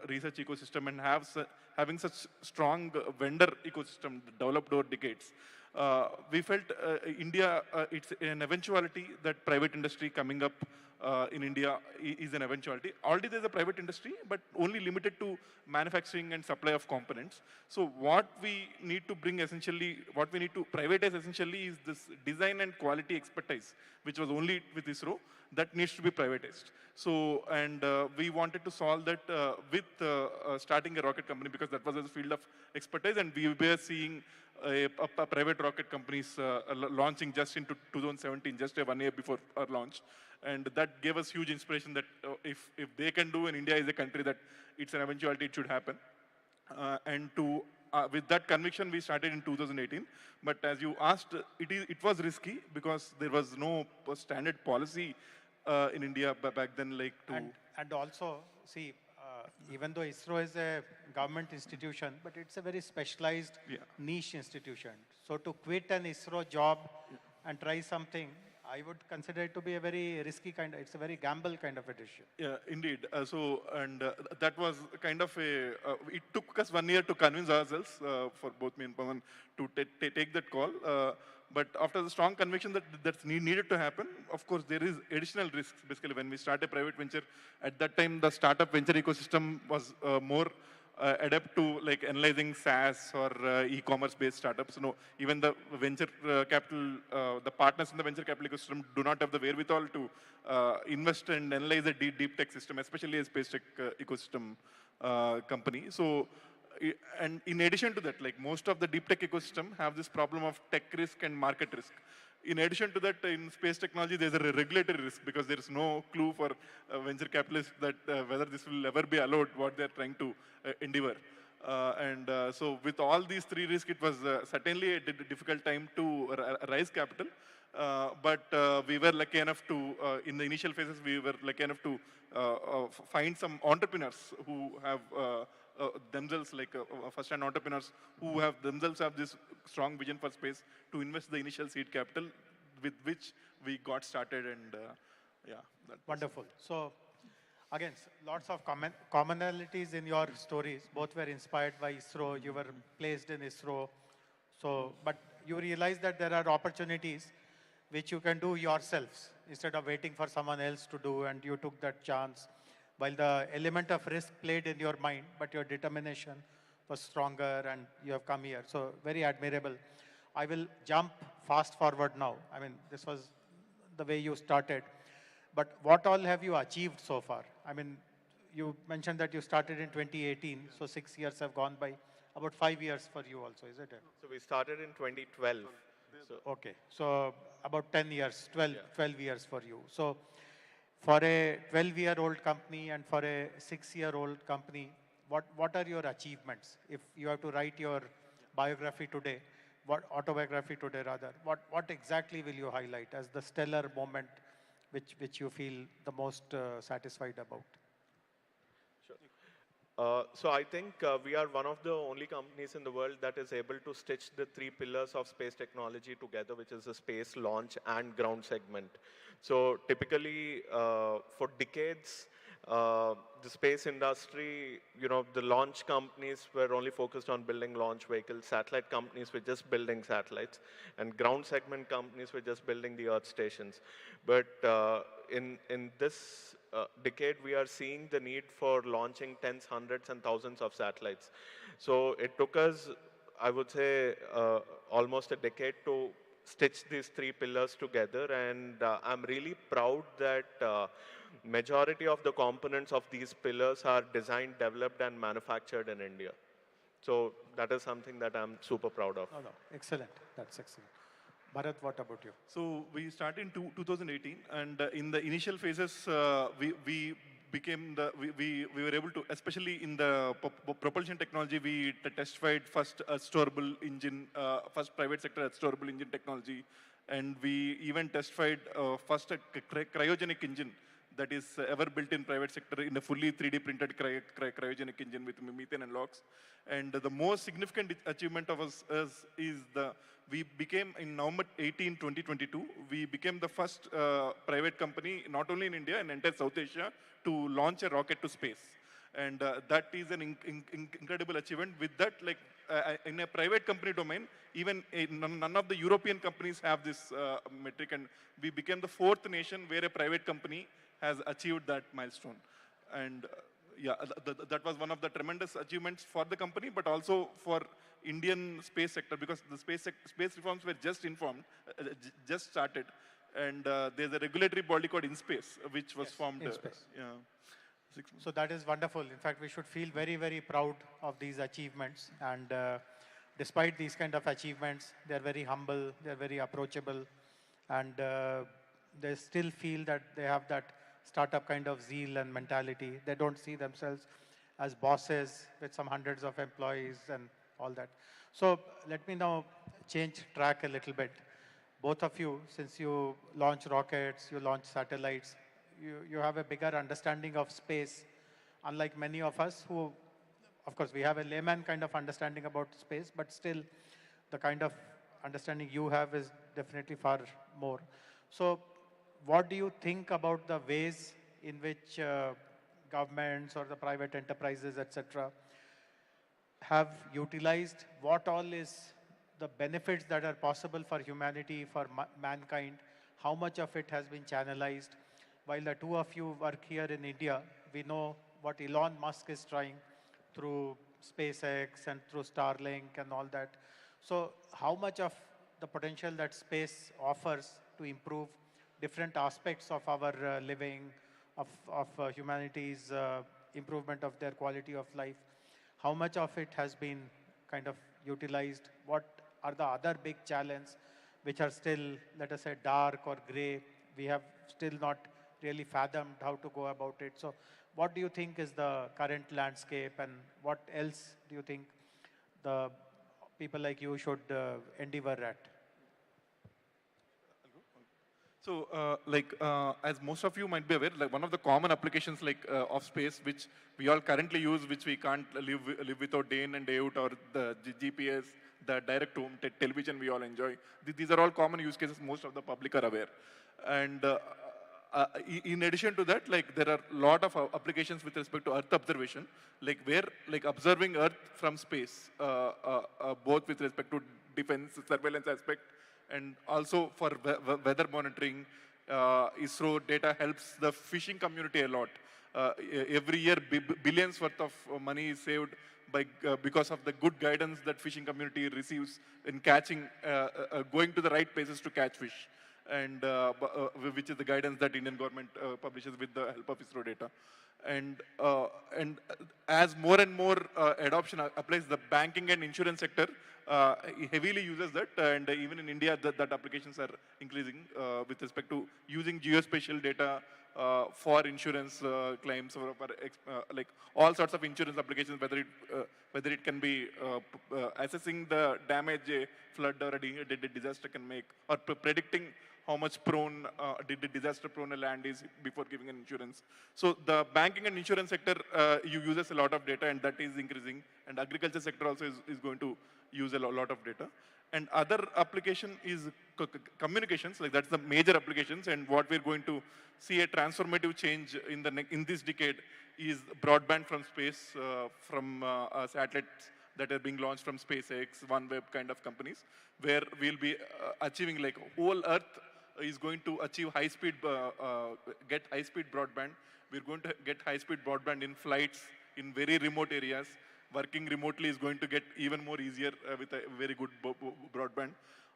research ecosystem and having such strong vendor ecosystem developed over decades, we felt India, it's an eventuality that private industry coming up in India is an eventuality. Already there's a private industry, but only limited to manufacturing and supply of components. So what we need to bring essentially, what we need to privatize essentially is this design and quality expertise, which was only with ISRO, that needs to be privatized. So, and we wanted to solve that with starting a rocket company, because that was a field of expertise, and we were seeing a private rocket companies launching just into 2017, just 1 year before our launch. And that gave us huge inspiration that if they can do, and India is a country that it's an eventuality, it should happen. And with that conviction, we started in 2018. But as you asked, it was risky because there was no standard policy in India back then. And also, see, even though ISRO is a government institution, but it's a very specialized niche institution. So to quit an ISRO job and try something, I would consider it to be a very risky it's a very gamble kind of a decision. Yeah, indeed. That was kind of it took us 1 year to convince ourselves, for both me and Pawan, to take that call. But after the strong conviction that that's needed to happen, of course, there is additional risks. Basically, when we start a private venture, at that time, the startup venture ecosystem was more adapt to analyzing SaaS or e-commerce based startups. No, even the venture capital, the partners in the venture capital ecosystem do not have the wherewithal to invest and analyze a deep tech system, especially a space tech ecosystem company. So, and in addition to that, most of the deep tech ecosystem have this problem of tech risk and market risk. In addition to that, in space technology, there's a regulatory risk because there's no clue for venture capitalists that whether this will ever be allowed, what they're trying to endeavor. So with all these 3 risks, it was certainly a difficult time to raise capital. But we were lucky enough to, in the initial phases, we were lucky enough to find some entrepreneurs who have themselves, first-hand entrepreneurs who have themselves have this strong vision for space to invest the initial seed capital with which we got started. And Wonderful. So again, lots of commonalities in your stories. Both were inspired by ISRO. You were placed in ISRO. So, but you realize that there are opportunities which you can do yourselves instead of waiting for someone else to do, and you took that chance. While the element of risk played in your mind, but your determination was stronger and you have come here. So very admirable. I will jump fast forward now. I mean, this was the way you started. But what all have you achieved so far? I mean, you mentioned that you started in 2018, so 6 years have gone by. About 5 years for you also, is it? So we started in 2012. So Okay, so about 10 years, 12 years for you. So for a 12-year-old company and for a 6-year-old company, what are your achievements? If you have to write your biography today, autobiography today rather, what exactly will you highlight as the stellar moment which you feel the most satisfied about? So I think we are one of the only companies in the world that is able to stitch the 3 pillars of space technology together, which is the space, launch, and ground segment. So typically, for decades, the space industry, the launch companies were only focused on building launch vehicles. Satellite companies were just building satellites. And ground segment companies were just building the Earth stations. But in this decade, we are seeing the need for launching tens, hundreds, and thousands of satellites. So it took us, I would say, almost a decade to stitch these 3 pillars together. And I'm really proud that majority of the components of these pillars are designed, developed, and manufactured in India. So that is something that I'm super proud of. No, excellent. That's excellent. Bharat, what about you? So we started in 2018, and in the initial phases, we were able to, especially in the propulsion technology, we testified first a storable engine, first private sector storable engine technology, and we even testified first a cryogenic engine that is ever built in private sector in a fully 3D printed cryogenic engine with methane and LOX. And the most significant achievement of us is we became, in November 18, 2022, we became the first private company, not only in India, in entire South Asia, to launch a rocket to space. And that is an incredible achievement. With that, like in a private company domain, even none of the European companies have this metric, and we became the 4th nation where a private company has achieved that milestone. And yeah, that was one of the tremendous achievements for the company, but also for Indian space sector, because the space reforms were just just started. And there's a regulatory body called InSpace, which was formed. Yeah. So that is wonderful. In fact, we should feel very, very proud of these achievements. And despite these kind of achievements, they're very humble, they're very approachable, and they still feel that they have that startup kind of zeal and mentality. They don't see themselves as bosses with some hundreds of employees and all that. So let me now change track a little bit. Both of you, since you launch rockets, you launch satellites, you have a bigger understanding of space, unlike many of us who, of course, we have a layman kind of understanding about space, but still the kind of understanding you have is definitely far more. So what do you think about the ways in which governments or the private enterprises, etc., have utilized what all is the benefits that are possible for humanity, for mankind, how much of it has been channelized? While the two of you work here in India, we know what Elon Musk is trying through SpaceX and through Starlink and all that. So how much of the potential that space offers to improve different aspects of our living, of humanity's improvement of their quality of life, how much of it has been kind of utilized? What are the other big challenges which are still, let us say, dark or gray? We have still not really fathomed how to go about it. So what do you think is the current landscape, and what else do you think the people like you should endeavor at? So, as most of you might be aware, like one of the common applications of space, which we all currently use, which we can't live without day in and day out, or the GPS, the direct home television we all enjoy. These are all common use cases most of the public are aware. And in addition to that, there are a lot of applications with respect to Earth observation, where observing Earth from space, both with respect to defense, surveillance aspect, and also for weather monitoring. ISRO data helps the fishing community a lot. Every year, billions worth of money is saved because of the good guidance that fishing community receives in catching, going to the right places to catch fish. and which is the guidance that Indian government publishes with the help of ISRO data. And as more and more adoption applies, the banking and insurance sector heavily uses that, and even in India, that applications are increasing with respect to using geospatial data for insurance claims, or for like all sorts of insurance applications, whether it can be assessing the damage a flood or a disaster can make, or predicting how much prone disaster prone a land is before giving an insurance. So the banking and insurance sector uses a lot of data, and that is increasing. And agriculture sector also is going to use a lot of data. And other application is communications, like that's the major applications. And what we're going to see a transformative change in this decade is broadband from space, from satellites that are being launched from SpaceX, OneWeb kind of companies, where we'll be achieving like whole Earth is going to achieve high-speed, get high-speed broadband. We're going to get high-speed broadband in flights in very remote areas. Working remotely is going to get even more easier with a very good broadband.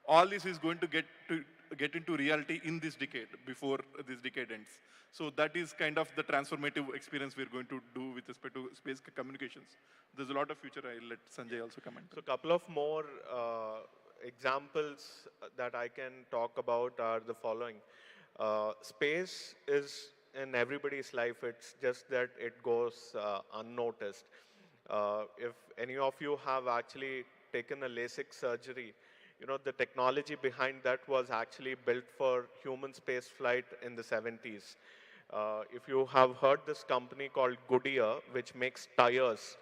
All this is going to get into reality in this decade, before this decade ends. So that is kind of the transformative experience we're going to do with respect to space communications. There's a lot of future. I'll let Sanjay also comment. So a couple of more examples that I can talk about are the following. Space is in everybody's life. It's just that it goes unnoticed. If any of you have actually taken a LASIK surgery, you know, the technology behind that was actually built for human space flight in the 70s. If you have heard this company called Goodyear, which makes tires,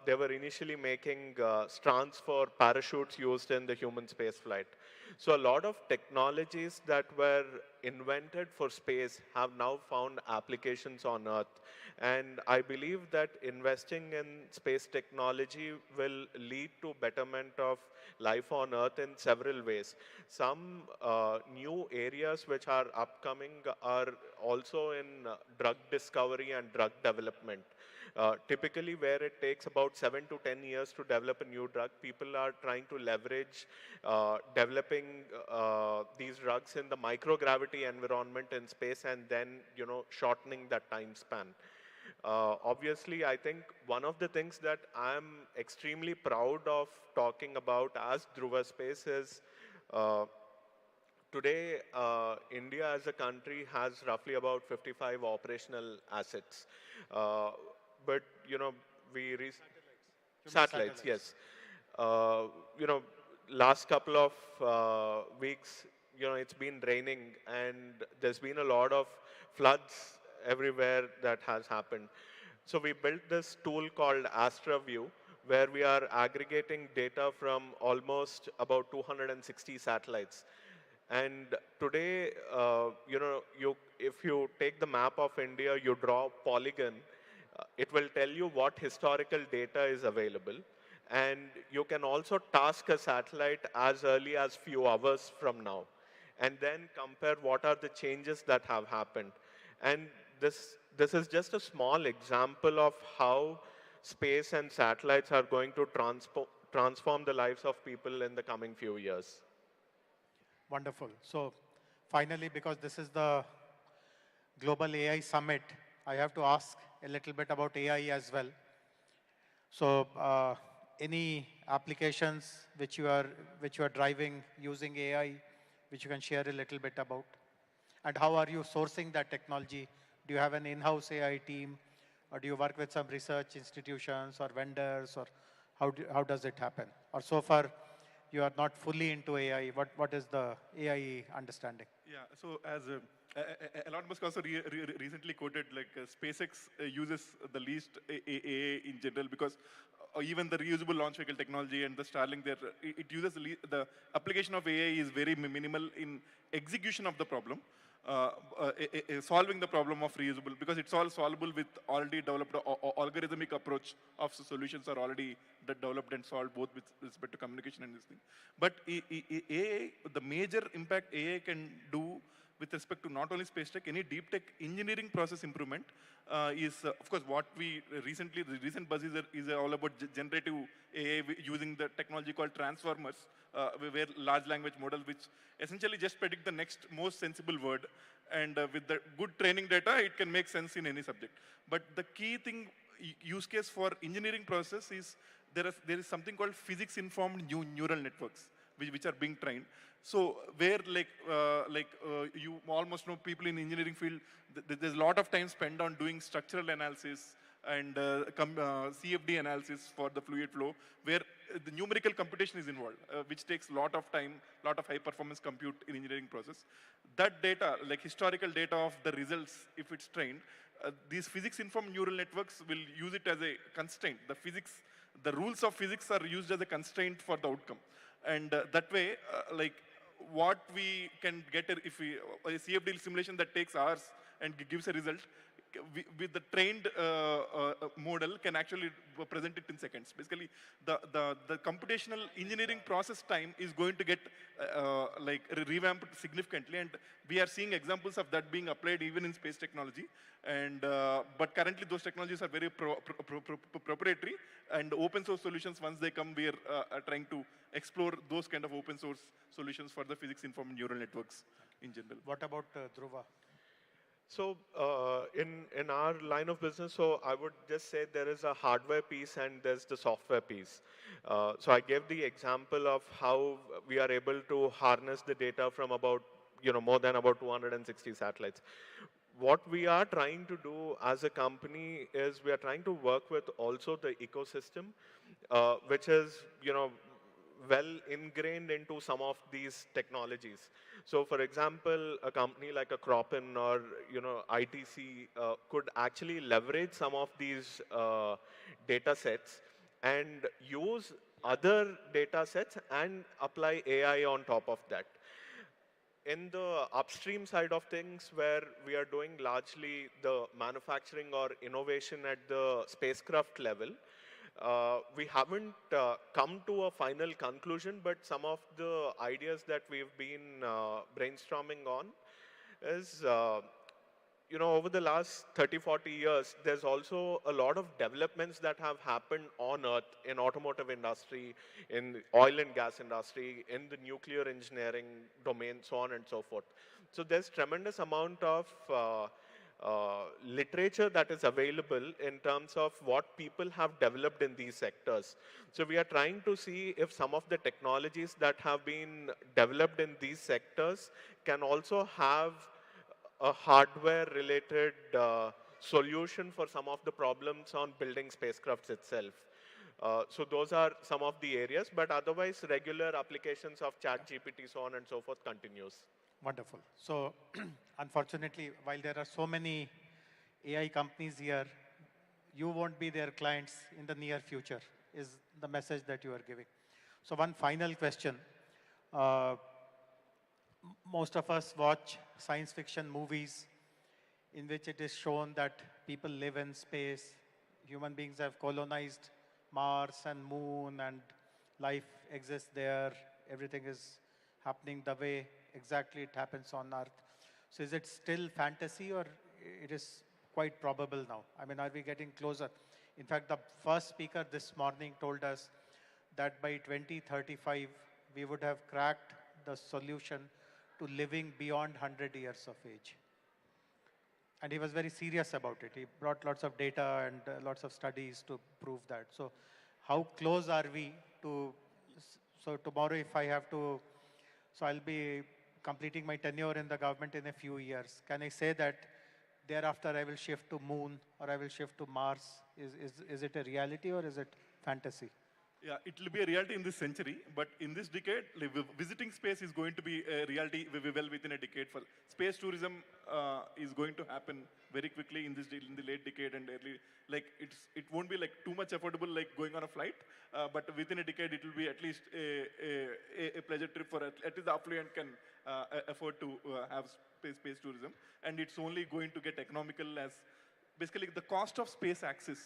they were initially making strands for parachutes used in the human space flight. So a lot of technologies that were invented for space have now found applications on Earth. And I believe that investing in space technology will lead to betterment of life on Earth in several ways. Some new areas which are upcoming are also in drug discovery and drug development. Typically, where it takes about 7 to 10 years to develop a new drug, people are trying to leverage developing these drugs in the microgravity environment in space, and then, you know, shortening that time span. Obviously, I think one of the things that I'm extremely proud of talking about as Dhruva Space is today, India as a country has roughly about 55 operational assets. But, you know, satellites, yes. You know, last couple of weeks, you know, it's been raining, and there's been a lot of floods everywhere that has happened. So we built this tool called AstraView, where we are aggregating data from almost about 260 satellites. And today, you know, if you take the map of India, you draw a polygon, it will tell you what historical data is available. And you can also task a satellite as early as few hours from now, and then compare what are the changes that have happened. And this is just a small example of how space and satellites are going to transform the lives of people in the coming few years. Wonderful. So finally, because this is the Global AI Summit, I have to ask a little bit about AI as well. So any applications which you are driving using AI, which you can share a little bit about? And how are you sourcing that technology? Do you have an in-house AI team, or do you work with some research institutions or vendors, or how does it happen? Or so far, you are not fully into AI. What is the AI understanding? Yeah, so as Elon Musk also recently quoted, like SpaceX uses the least AI in general, because even the reusable launch vehicle technology and the Starlink, there it uses the application of AI is very minimal in execution of the problem. Solving the problem of reusable, because it's all solvable with already developed algorithmic approach of solutions are already developed and solved, both with respect to communication and this thing. But AI, the major impact AI can do with respect to not only space tech, any deep tech engineering process improvement is, of course, what we recently, the recent buzz is all about generative AI using the technology called transformers, where large language models, which essentially just predict the next most sensible word. And with the good training data, it can make sense in any subject. But the key thing, use case for engineering process is there is something called physics-informed neural networks, which are being trained. So where you almost know people in engineering field, there's a lot of time spent on doing structural analysis and CFD analysis for the fluid flow, where the numerical computation is involved, which takes a lot of time, lot of high performance compute in engineering process. That data, like historical data of the results, if it's trained, these physics-informed neural networks will use it as a constraint. The rules of physics are used as a constraint for the outcome. And that way, what we can get if we, a CFD simulation that takes hours and gives a result, with the trained model can actually present it in seconds. Basically, the computational engineering process time is going to get revamped significantly, and we are seeing examples of that being applied even in space technology. And but currently, those technologies are very proprietary, and open source solutions, once they come, we are trying to explore those kind of open source solutions for the physics-informed neural networks in general. What about Dhruva? So in our line of business, so I would just say there is a hardware piece and there's the software piece. So I gave the example of how we are able to harness the data from about, more than about 260 satellites. What we are trying to do as a company is we are trying to work with also the ecosystem, which is, well ingrained into some of these technologies. So for example, a company like a Cropin or ITC could actually leverage some of these data sets and use other data sets and apply AI on top of that. In the upstream side of things, where we are doing largely the manufacturing or innovation at the spacecraft level, we haven't come to a final conclusion, but some of the ideas that we've been brainstorming on is, over the last 30, 40 years, there's also a lot of developments that have happened on Earth in automotive industry, in the oil and gas industry, in the nuclear engineering domain, so on and so forth. So there's tremendous amount of literature that is available in terms of what people have developed in these sectors. So we are trying to see if some of the technologies that have been developed in these sectors can also have a hardware-related solution for some of the problems on building spacecrafts itself. So those are some of the areas, but otherwise regular applications of ChatGPT, so on and so forth, continues. Wonderful. So unfortunately, while there are so many AI companies here, you won't be their clients in the near future, is the message that you are giving. So one final question. Most of us watch science fiction movies in which it is shown that people live in space, human beings have colonized Mars and Moon, and life exists there, everything is happening the way exactly it happens on Earth. So is it still fantasy, or it is quite probable now? I mean, are we getting closer? In fact, the first speaker this morning told us that by 2035, we would have cracked the solution to living beyond 100 years of age. And he was very serious about it. He brought lots of data and lots of studies to prove that. So how close are we to, so tomorrow if I have to, so I'll be completing my tenure in the government in a few years. Can I say that thereafter I will shift to Moon or I will shift to Mars? Is it a reality or is it fantasy? Yeah, it will be a reality in this century, but in this decade, visiting space is going to be a reality well within a decade. For space tourism is going to happen very quickly in the late decade and early. It won't be too much affordable like going on a flight, but within a decade it will be at least a pleasure trip for at least the affluent can afford to have space tourism, and it's only going to get economical as. Basically, the cost of space access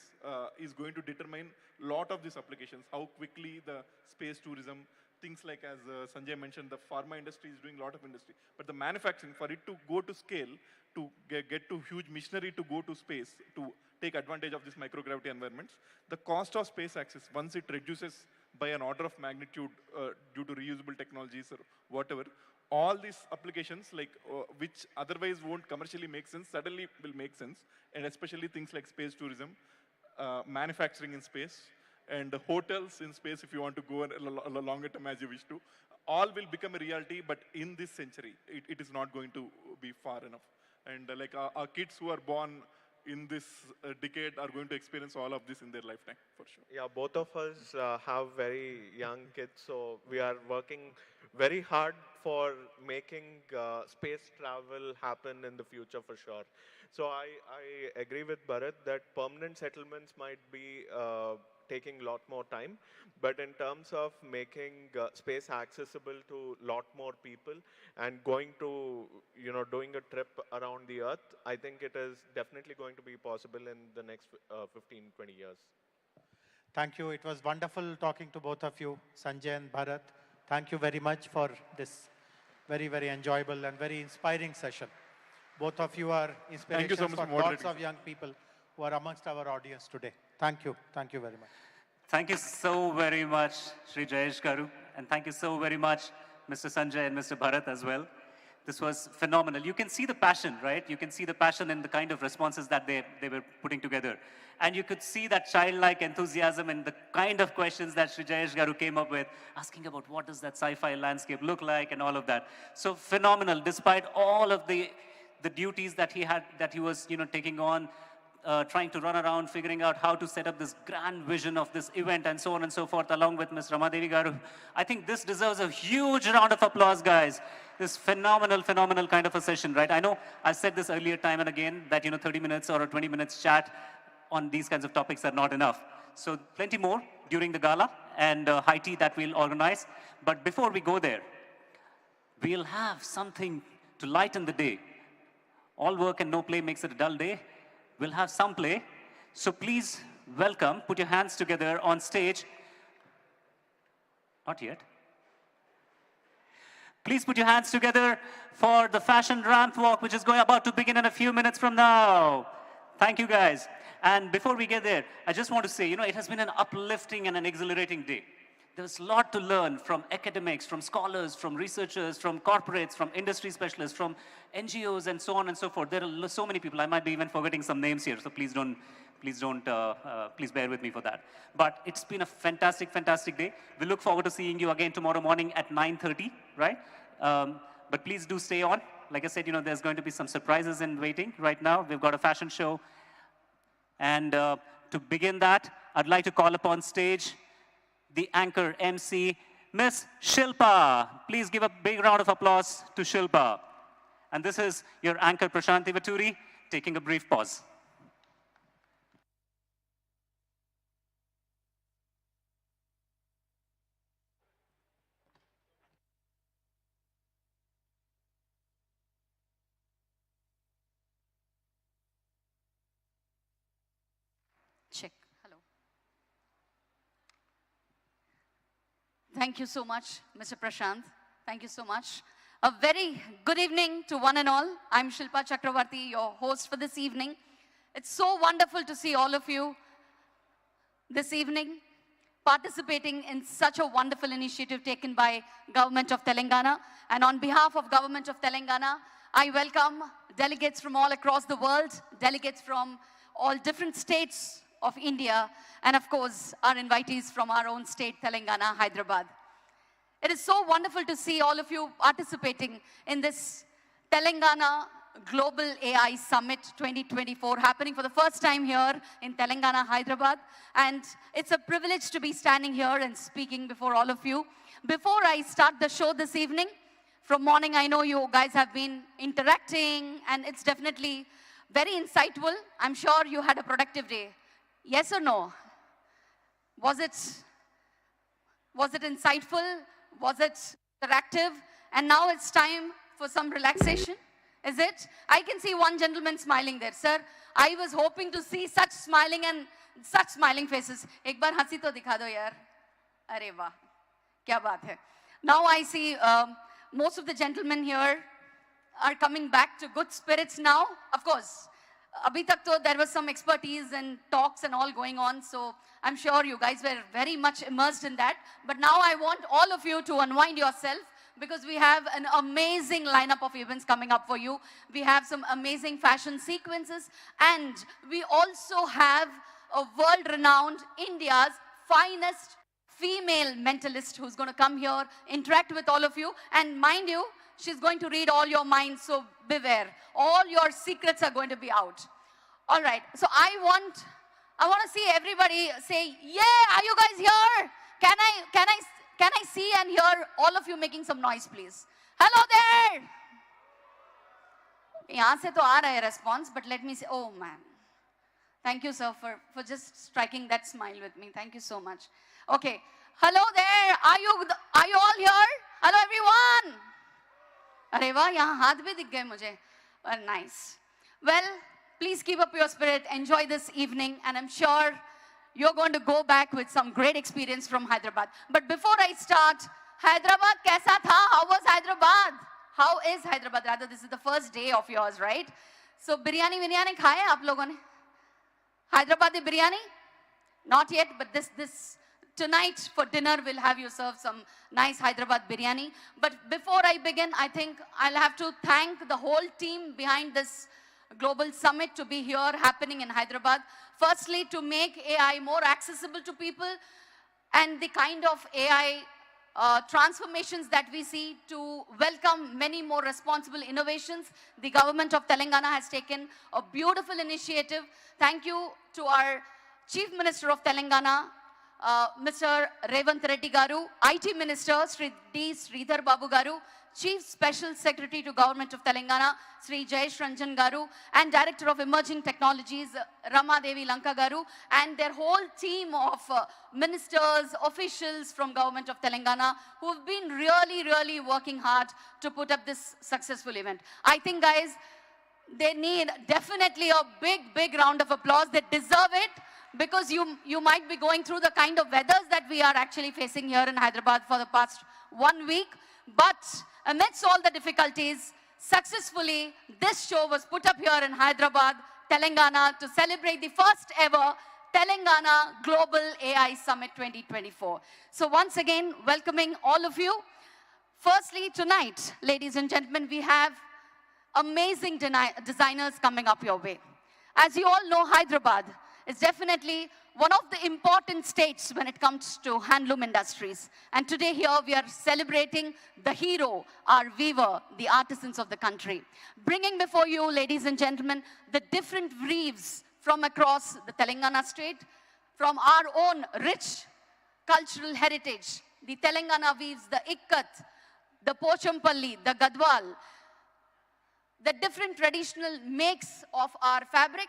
is going to determine a lot of these applications, how quickly the space tourism things like, as Sanjay mentioned, the pharma industry is doing a lot of industry. But the manufacturing, for it to go to scale, to get to huge machinery to go to space, to take advantage of these microgravity environments, the cost of space access, once it reduces by an order of magnitude due to reusable technologies or whatever, all these applications, like which otherwise won't commercially make sense, suddenly will make sense, and especially things like space tourism, manufacturing in space, and hotels in space if you want to go a longer term as you wish to. All will become a reality, but in this century, it is not going to be far enough. And like our kids who are born in this decade are going to experience all of this in their lifetime, for sure. Yeah, both of us have very young kids, so we are working very hard for making space travel happen in the future for sure. So I agree with Bharat that permanent settlements might be taking a lot more time, but in terms of making space accessible to a lot more people and going to, doing a trip around the Earth, I think it is definitely going to be possible in the next 15, 20 years. Thank you. It was wonderful talking to both of you, Sanjay and Bharat. Thank you very much for this very, very enjoyable and very inspiring session. Both of you are inspirations so much for for lots of young people who are amongst our audience today. Thank you. Thank you very much. Thank you so very much, Sri Jayesh Garu. And thank you so very much, Mr. Sanjay and Mr. Bharat as well. This was phenomenal. You can see the passion, right? You can see the passion in the kind of responses that they were putting together. And you could see that childlike enthusiasm in the kind of questions that Sri Jayesh Garu came up with, asking about what does that sci-fi landscape look like and all of that. So phenomenal, despite all of the duties that he was taking on, trying to run around, figuring out how to set up this grand vision of this event and so on and so forth, along with Ms. Ramadevi Garu. I think this deserves a huge round of applause, guys. This phenomenal, phenomenal kind of a session, right? I know I've said this earlier time and again that 30 minutes or a 20 minutes chat on these kinds of topics are not enough. So plenty more during the gala and high tea that we'll organize. But before we go there, we'll have something to lighten the day. All work and no play makes it a dull day. We'll have some play. So please welcome, put your hands together on stage. Not yet. Please put your hands together for the fashion ramp walk, which is about to begin in a few minutes from now. Thank you, guys. And before we get there, I just want to say, it has been an uplifting and an exhilarating day. There's a lot to learn from academics, from scholars, from researchers, from corporates, from industry specialists, from NGOs, and so on and so forth. There are so many people. I might be even forgetting some names here, so please bear with me for that. But it's been a fantastic, fantastic day. We look forward to seeing you again tomorrow morning at 9:30, right? But please do stay on. Like I said, there's going to be some surprises in waiting right now. We've got a fashion show. And to begin that, I'd like to call upon stage the anchor MC, Miss Shilpa. Please give a big round of applause to Shilpa. And this is your anchor, Prashanthi Vaturi, taking a brief pause. Check. Hello. Thank you so much, Mr. Prashant. Thank you so much. A very good evening to one and all. I'm Shilpa Chakravarti, your host for this evening. It's so wonderful to see all of you this evening participating in such a wonderful initiative taken by Government of Telangana. And on behalf of Government of Telangana, I welcome delegates from all across the world, delegates from all different states of India, and of course, our invitees from our own state, Telangana, Hyderabad. It is so wonderful to see all of you participating in this Telangana Global AI Summit 2024, happening for the first time here in Telangana, Hyderabad. And it's a privilege to be standing here and speaking before all of you. Before I start the show this evening, from morning I know you guys have been interacting, and it's definitely very insightful. I'm sure you had a productive day. Yes or no? Was it insightful? Was it interactive? And now it's time for some relaxation, is it? I can see one gentleman smiling there. Sir, I was hoping to see such smiling faces. Ek baar hansi to dikha do yaar. Arey wah. Kya baat hai. Now I see most of the gentlemen here are coming back to good spirits now. Of course, abhi tak to there was some expertise and talks and all going on, so I'm sure you guys were very much immersed in that. But now I want all of you to unwind yourself because we have an amazing lineup of events coming up for you. We have some amazing fashion sequences, and we also have a world-renowned India's finest female mentalist who's going to come here, interact with all of you, and mind you, she's going to read all your minds, so beware. All your secrets are going to be out. All right, so I want to see everybody say, yeah, are you guys here? Can I see and hear all of you making some noise, please? Hello there. यहाँ से तो आ रहा है response, but let me say, oh man. Thank you, sir, for just striking that smile with me. Thank you so much. Okay. Hello there. Are you all here? Hello, everyone. अरे वाह, यहाँ हाथ भी दिख गए मुझे. Well, nice. Well, please keep up your spirit. Enjoy this evening, and I'm sure you're going to go back with some great experience from Hyderabad. But before I start, Hyderabad kaisa tha? How was Hyderabad? How is Hyderabad? Rather, this is the first day of yours, right? So, biryani khaya aap logon ne? Hyderabadi biryani? Not yet, but tonight for dinner we'll have you serve some nice Hyderabad biryani. But before I begin, I think I'll have to thank the whole team behind this global summit to be here happening in Hyderabad. Firstly, to make AI more accessible to people and the kind of AI transformations that we see to welcome many more responsible innovations. The government of Telangana has taken a beautiful initiative. Thank you to our Chief Minister of Telangana, Mr. Revant Reddy Garu, IT Minister Sri D. Sridhar Babu Garu, Chief Special Secretary to Government of Telangana, Sri Jayesh Ranjan Garu, and Director of Emerging Technologies, Rama Devi Lanka Garu, and their whole team of ministers, officials from Government of Telangana who have been really working hard to put up this successful event. I think, guys, they need definitely a big round of applause. They deserve it because you might be going through the kind of weathers that we are actually facing here in Hyderabad for the past 1 week. But amidst all the difficulties, successfully, this show was put up here in Hyderabad, Telangana, to celebrate the first ever Telangana Global AI Summit 2024. So once again, welcoming all of you. Firstly, tonight, ladies and gentlemen, we have amazing designers coming up your way. As you all know, Hyderabad is definitely one of the important states when it comes to handloom industries. And today here we are celebrating the hero, our weaver, the artisans of the country. Bringing before you, ladies and gentlemen, the different weaves from across the Telangana state, from our own rich cultural heritage, the Telangana weaves, the ikkat, the pochampalli, the gadwal, the different traditional makes of our fabric.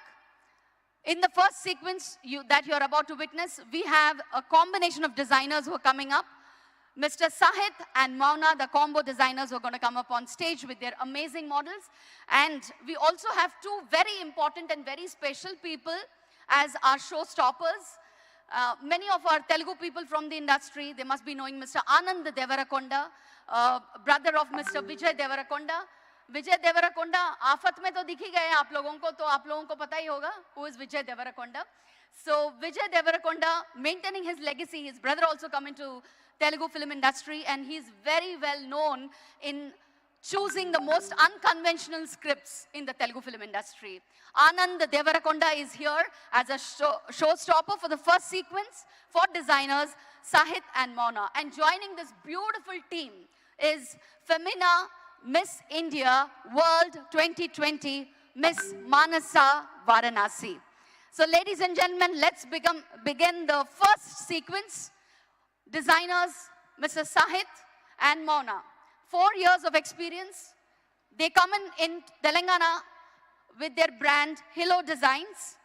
In the first sequence that you're about to witness, we have a combination of designers who are coming up. Mr. Sahit and Mauna, the combo designers who are going to come up on stage with their amazing models. And we also have two very important and very special people as our showstoppers. Many of our Telugu people from the industry, they must be knowing Mr. Anand Devarakonda, brother of Mr. Vijay Devarakonda. Vijay Deverakonda आफत में तो दिख ही गए आप लोगों को, तो आप लोगों को पता ही होगा who is Vijay Devarakonda. So Vijay Devarakonda, maintaining his legacy, his brother also come into Telugu film industry, and he's very well known in choosing the most unconventional scripts in the Telugu film industry. Anand Devarakonda is here as a showstopper for the first sequence for designers Sahit and Mona. And joining this beautiful team is Femina Miss India World 2020, Miss Manasa Varanasi. So ladies and gentlemen, let's begin the first sequence. Designers, Mr. Sahit and Mona. 4 years of experience. They come in Telangana with their brand Hello Designs.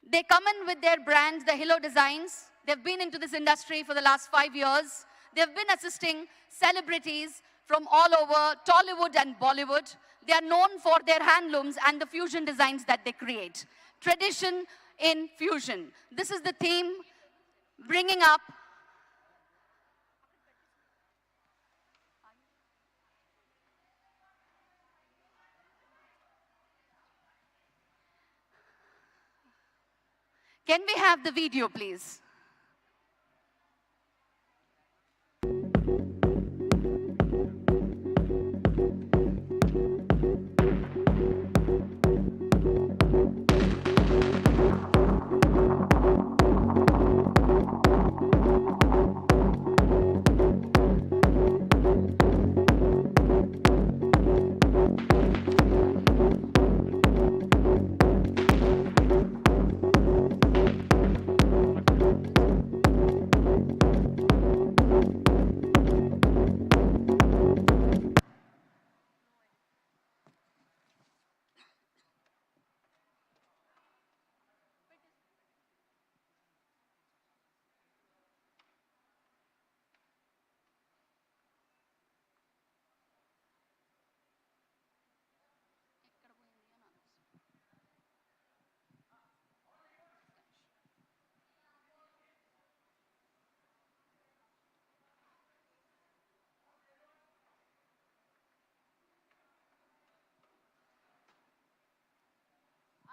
They come in with their brand, the Hello Designs. They've been into this industry for the last 5 years. They've been assisting celebrities from all over Tollywood and Bollywood. They are known for their handlooms and the fusion designs that they create. tradition in fusion. This is the theme, bringing up Can we have the video, please?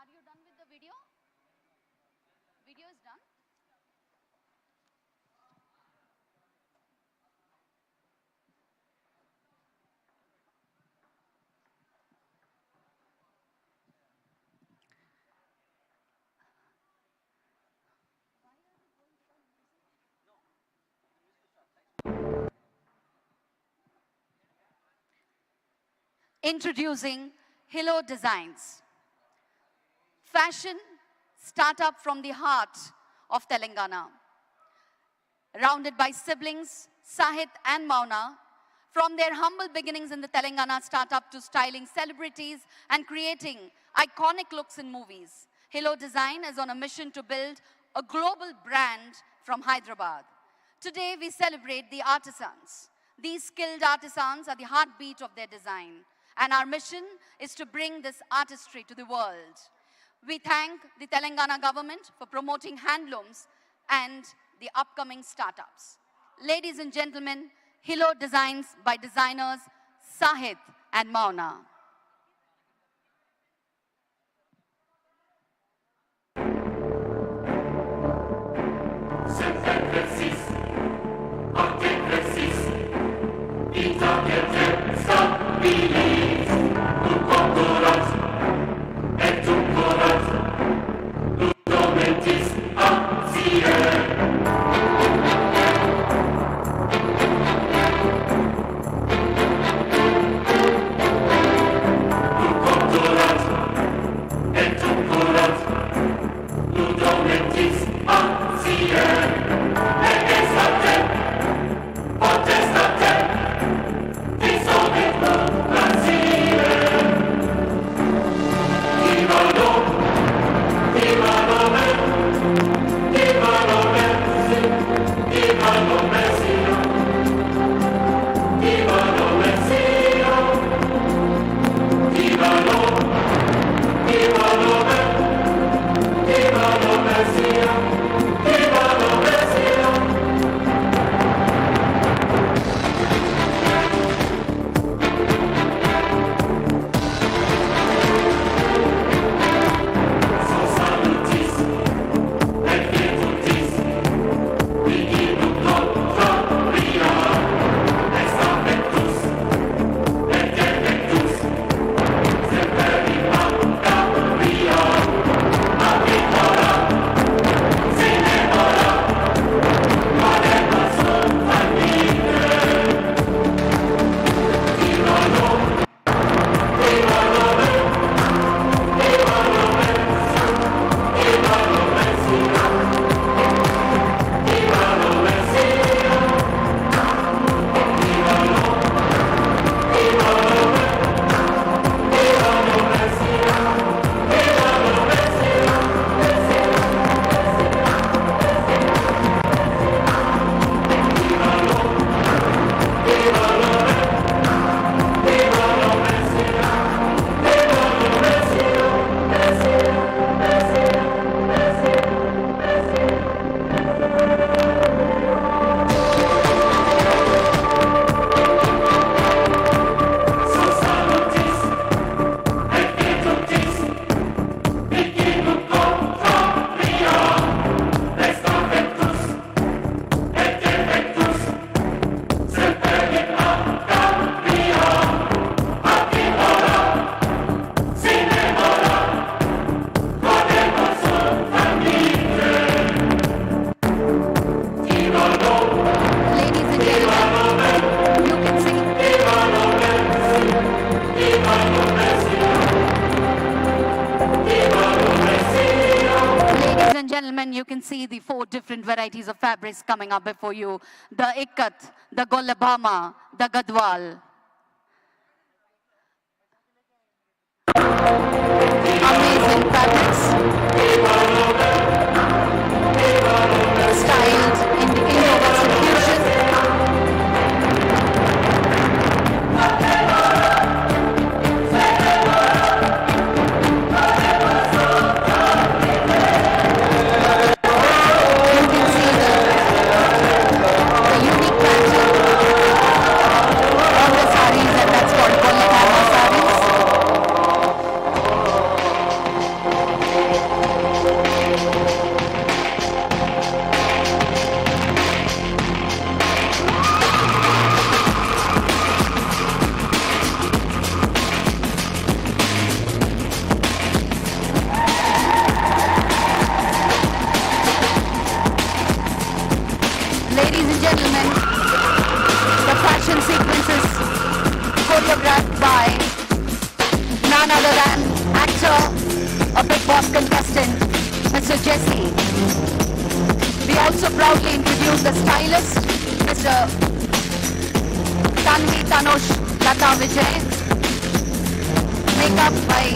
Are you done with the video? Video is done? Introducing Hilo Designs. Fashion startup from the heart of Telangana. Rounded by siblings, Sahit and Mauna, from their humble beginnings in the Telangana startup to styling celebrities and creating iconic looks in movies, Hilo Design is on a mission to build a global brand from Hyderabad. Today, we celebrate the artisans. These skilled artisans are the heartbeat of their design, and our mission is to bring this artistry to the world. We thank the Telangana government for promoting handlooms and the upcoming startups. Ladies and gentlemen, Hilo Designs by designers Sahit and Mauna. can see the 4 different varieties of fabrics coming up before you. The ikat, the golabama, the gadwal. Amazing fabrics. Styled in the Indo-Western fusion. Ladies and gentlemen, the fashion sequence is choreographed by none other than actor, a Big Boss contestant, Mr. Jesse. We also proudly introduce the stylist, Mr. Tanvi Tanush Lata Vijay. Makeup by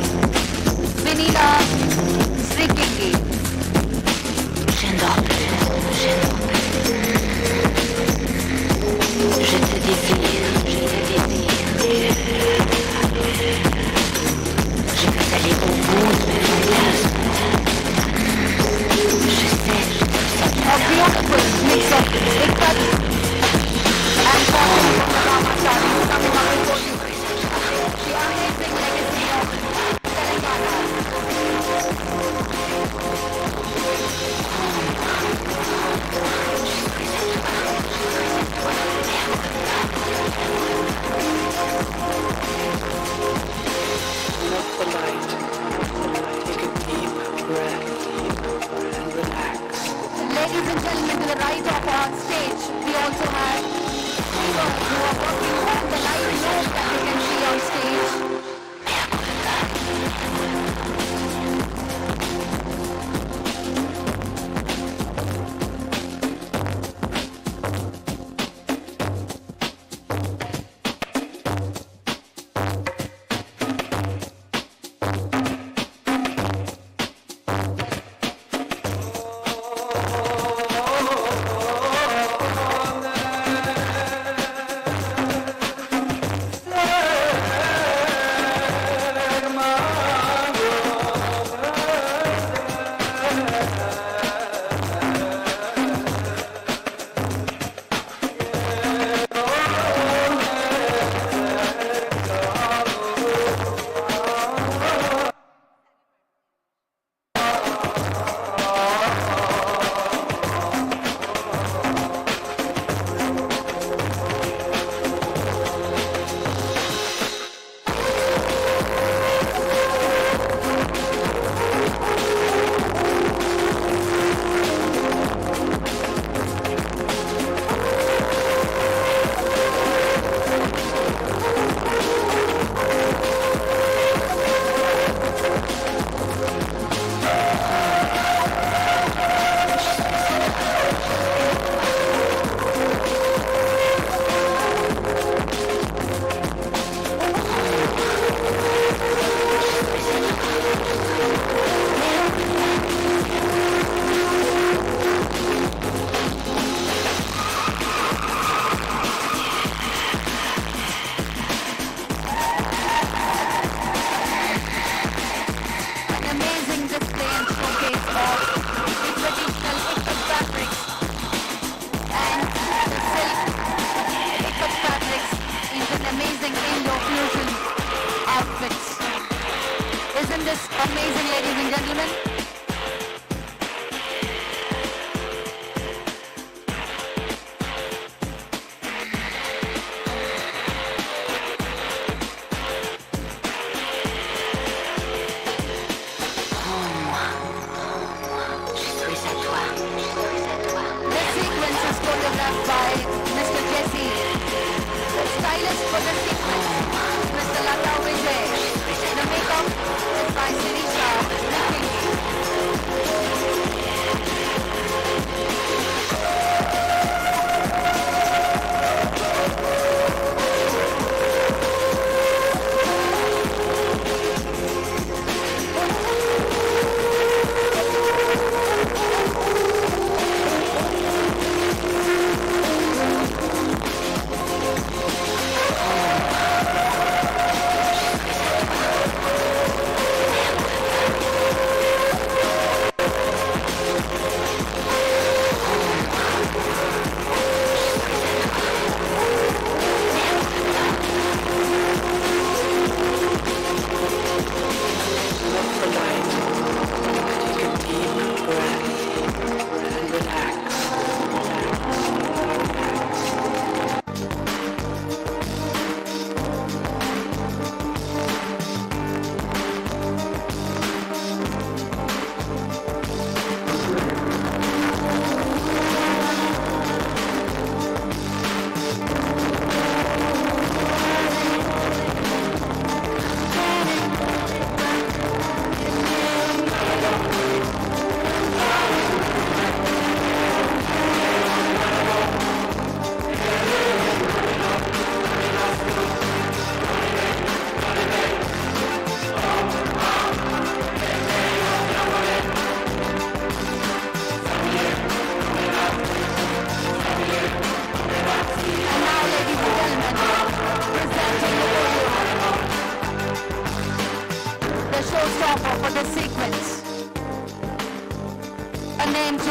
Vinila Srikingi. Je te désire, je te désire. Je veux aller au bout de mes fantasmes. Je sais, a beautiful mix of ikat and cotton panorama sarees coming up before you. The amazing legacy of Telangana. Je suis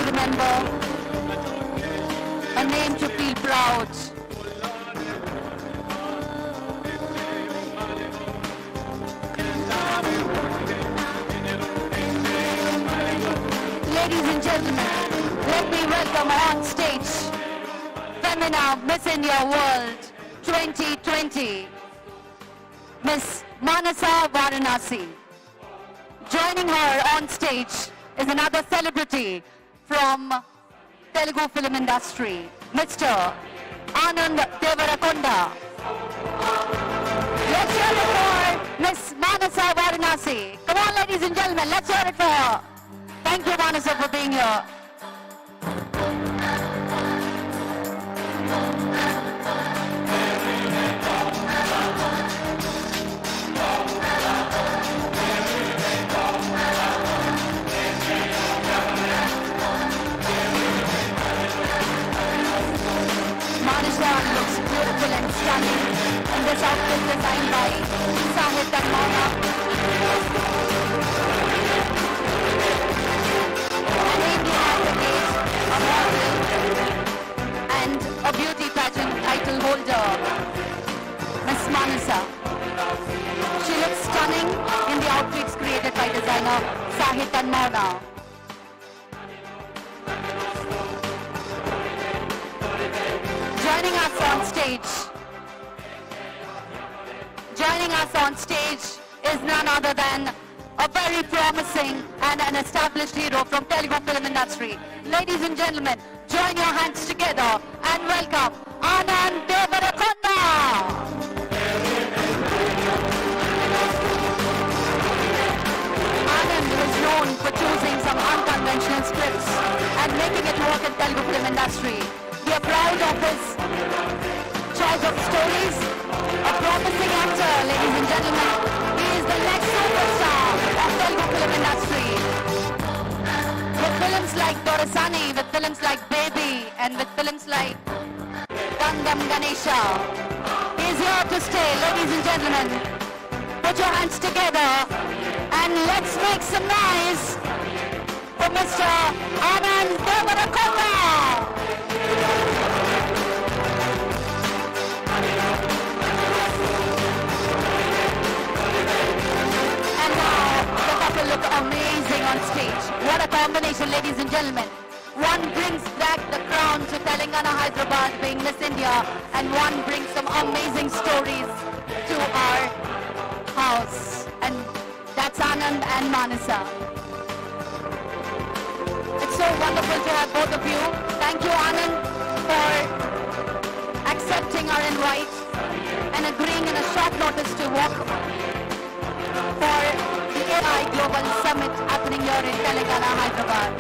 remember, a name to feel proud. Ladies and gentlemen, let me welcome on stage Femina Miss India World 2020, Miss Manasa Varanasi. Joining her on stage is another celebrity from Telugu film industry, Mr. Anand Devarakonda. Let's hear it for Miss Manasa Varanasi. Come on, ladies and gentlemen, let's hear it for her. Thank you, Manasa, for being here. Manasa looks beautiful and stunning in this outfit designed by Sahit and Mona. An Indian advocate, a model, and a beauty pageant title holder, Miss Manasa. She looks stunning in the outfits created by designer Sahit and Mona. Joining us on stage is none other than a very promising and an established hero from Telugu film industry. Ladies and gentlemen, join your hands together and welcome Anand Devarakonda. Anand is known for choosing some unconventional scripts and making it work in Telugu film industry. We are proud of his choice of stories. A promising actor, ladies and gentlemen. He is the next superstar of Telugu film industry. With films like Dorasani, with films like Baby, and with films like Gangam Ganesha. He is here to stay, ladies and gentlemen. Put your hands together and let's make some noise for Mr. Anand Devarakonda. Look amazing on stage. What a combination, ladies and gentlemen. One brings back the crown to Telangana, Hyderabad, being Miss India, and one brings some amazing stories to our house. And that's Anand and Manasa. It's so wonderful to have both of you. Thank you, Anand, for accepting our invite and agreeing in a short notice to walk for the AI Global Summit happening here in Telangana, Hyderabad.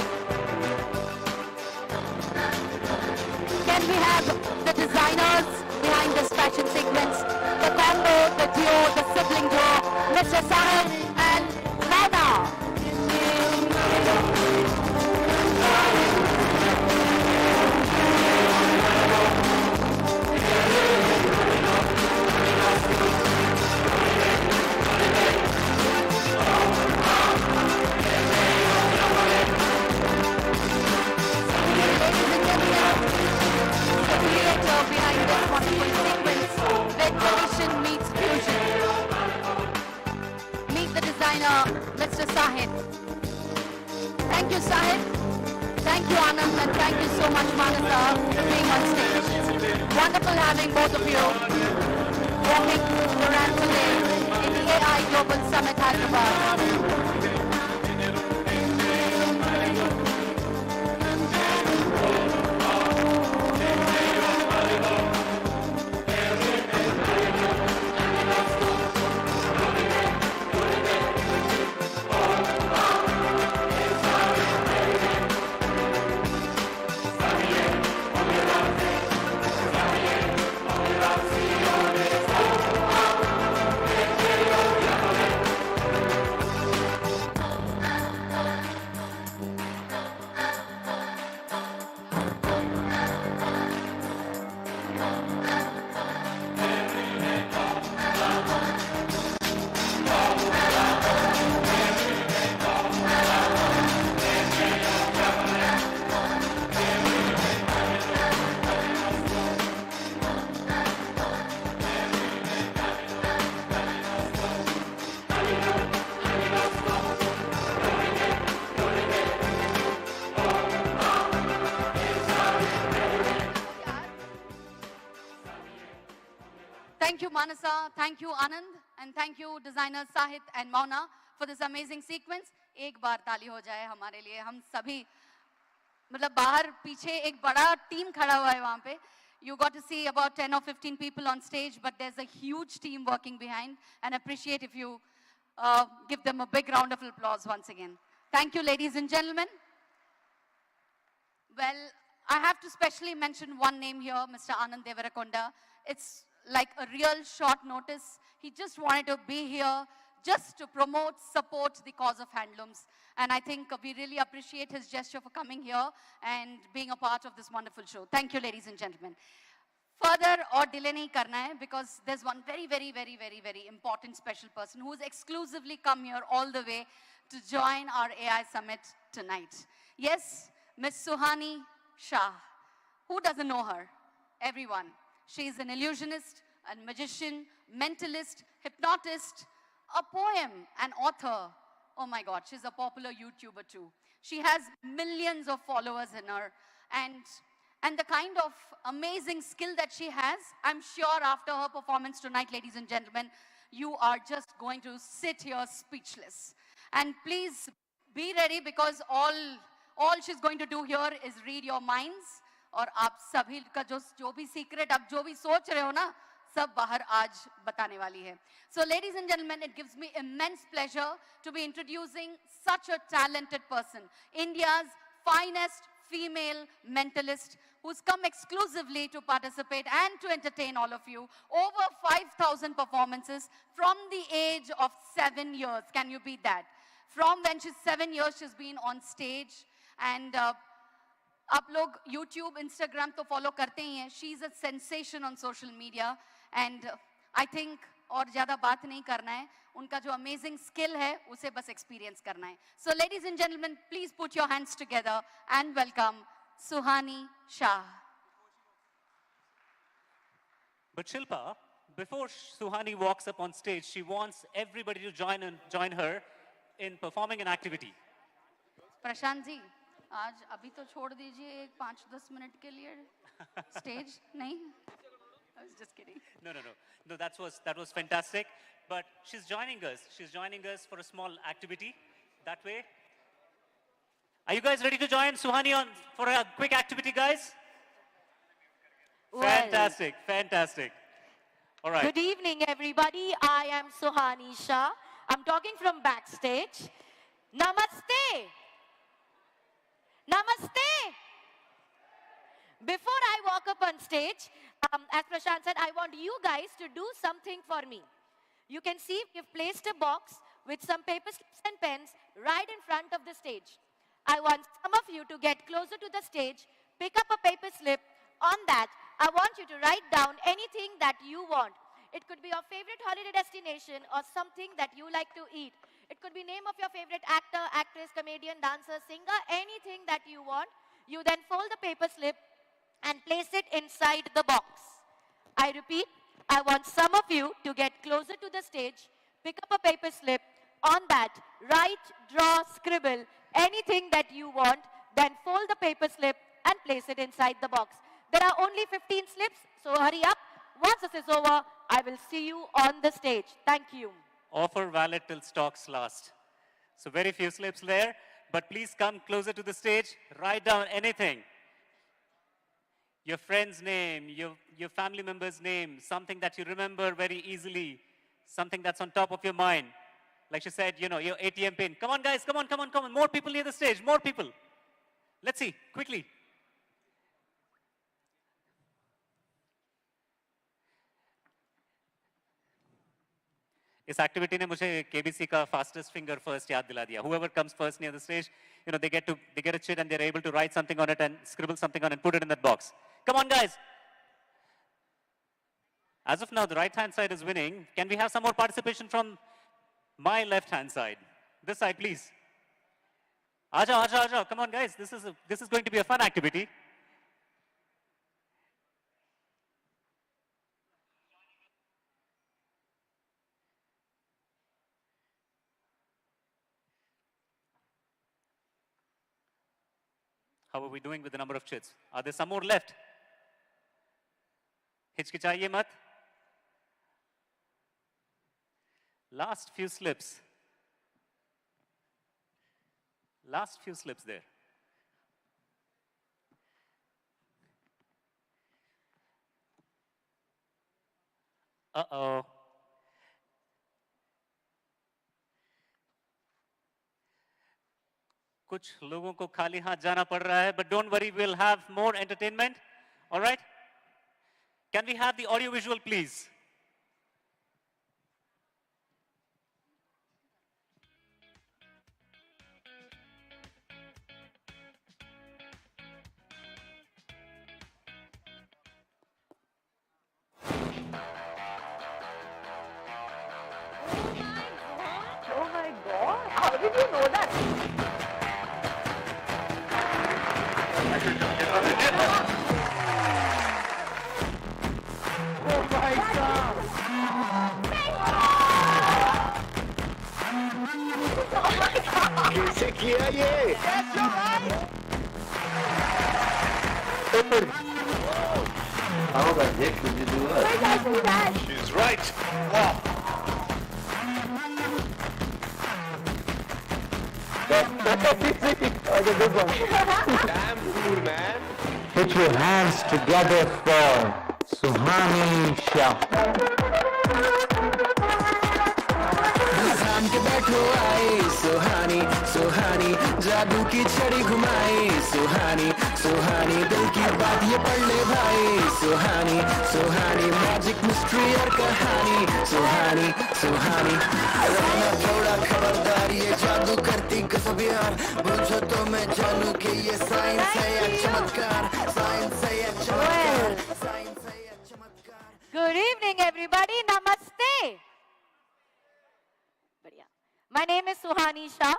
Can we have the designers behind this fashion sequence, the combo, the duo, the sibling duo, Mr. Sahil and Naina? Behind this wonderful sequence, where tradition meets fusion. Meet the designer, Mr. Sahit. Thank you, Sahit. Thank you, Anand, and thank you so much, Manasa, for being on stage. Wonderful having both of you walking the ramp today in the AI Global Summit, Hyderabad. Thank you, Manasa. Thank you, Anand. And thank you, designers Sahit and Mauna, for this amazing sequence. एक बार ताली हो जाए हमारे लिए. हम सभी, मतलब बाहर पीछे एक बड़ा टीम खड़ा हुआ है वहाँ पे. You got to see about 10 or 15 people on stage, but there's a huge team working behind, and appreciate if you give them a big round of applause once again. Thank you, ladies and gentlemen. Well, I have to specially mention one name here, Mr. Anand Devarakonda. It's like a real short notice. He just wanted to be here just to promote, support the cause of handlooms. And I think we really appreciate his gesture for coming here and being a part of this wonderful show. Thank you, ladies and gentlemen. Further or delay nahi karna hai, because there's one very, very, very, very, very important special person who's exclusively come here all the way to join our AI Summit tonight. Yes, Ms. Suhani Shah. Who doesn't know her? Everyone. She's an illusionist, a magician, mentalist, hypnotist, a poem, an author. Oh my God, she's a popular YouTuber too. She has millions of followers in her. And the kind of amazing skill that she has, I'm sure after her performance tonight, ladies and gentlemen, you are just going to sit here speechless. And please be ready, because all she's going to do here is read your minds. और आप सभी का जो भी secret, आप जो भी सोच रहे हो ना, सब बाहर आज बताने वाली है. So ladies and gentlemen, it gives me immense pleasure to be introducing such a talented person, India's finest female mentalist, who's come exclusively to participate and to entertain all of you. Over 5,000 performances from the age of 7 years. Can you beat that? From when she's 7 years, she's been on stage. And आप लोग YouTube, Instagram तो follow करते ही हैं. She's a sensation on social media, and I think और ज़्यादा बात नहीं करना है. उनका जो amazing skill है, उसे बस experience करना है. So ladies and gentlemen, please put your hands together and welcome Suhani Shah. But Shilpa, before Suhani walks up on stage, she wants everybody to join her in performing an activity. Prashant ji, आज अभी तो छोड़ दीजिए एक 5-10 minute के लिए stage. नहीं, I was just kidding. No, that was fantastic. But she's joining us for a small activity that way. Are you guys ready to join Suhani for a quick activity, guys? Well, fantastic. All right. Good evening, everybody. I am Suhani Shah. I'm talking from backstage. Namaste. Namaste. Before I walk up on stage, as Prashant said, I want you guys to do something for me. You can see we've placed a box with some paper slips and pens right in front of the stage. I want some of you to get closer to the stage, pick up a paper slip. On that, I want you to write down anything that you want. It could be your favorite holiday destination or something that you like to eat. It could be name of your favorite actor, actress, comedian, dancer, singer, anything that you want. You then fold the paper slip and place it inside the box. I repeat, I want some of you to get closer to the stage, pick up a paper slip. On that, write, draw, scribble, anything that you want, then fold the paper slip and place it inside the box. There are only 15 slips, so hurry up. Once this is over, I will see you on the stage. Thank you. Offer valid till stocks last. So very few slips there, but please come closer to the stage, write down anything. Your friend's name, your family member's name, something that you remember very easily, something that's on top of your mind. Like she said, your ATM pin. Come on, guys, come on. More people near the stage, more people. Let's see, quickly. इस activity ने मुझे KBC का fastest finger first याद दिला दिया. Whoever comes first near the stage, they get a chit and they're able to write something on it and scribble something on it and put it in that box. Come on, guys. As of now, the right-hand side is winning. Can we have some more participation from my left-hand side? This side, please. Aja. Come on, guys. This is going to be a fun activity. How are we doing with the number of chits? Are there some more left? हिचकिचाइए मत. Last few slips. Last few slips there. Uh-oh. कुछ लोगों को खाली हाथ जाना पड़ रहा है, but don't worry, we'll have more entertainment. All right? Can we have the audio visual, please? Oh my God! How did you know that? Oh my God! कैसे किया ये? Yes, you're right. How the heck did you do that? Wait, I see that. She's right. Wow. That was a good one. Damn cool, man. Put your hands together for Suhani Shah. थाम के बैठो आए सुहानी सुहानी जादू की छड़ी घुमाई सुहानी सुहानी दिल की बात ये पढ़ ले भाई सुहानी सुहानी मैजिक मिस्ट्री और कहानी सुहानी सुहानी रहना थोड़ा खबरदार ये जादू करती गजब यार बुझो तो मैं जानू कि ये साइंस है या चमत्कार साइंस है या चमत्कार साइंस है या चमत्कार Good evening, everybody. Namaste. My name is Suhani Shah.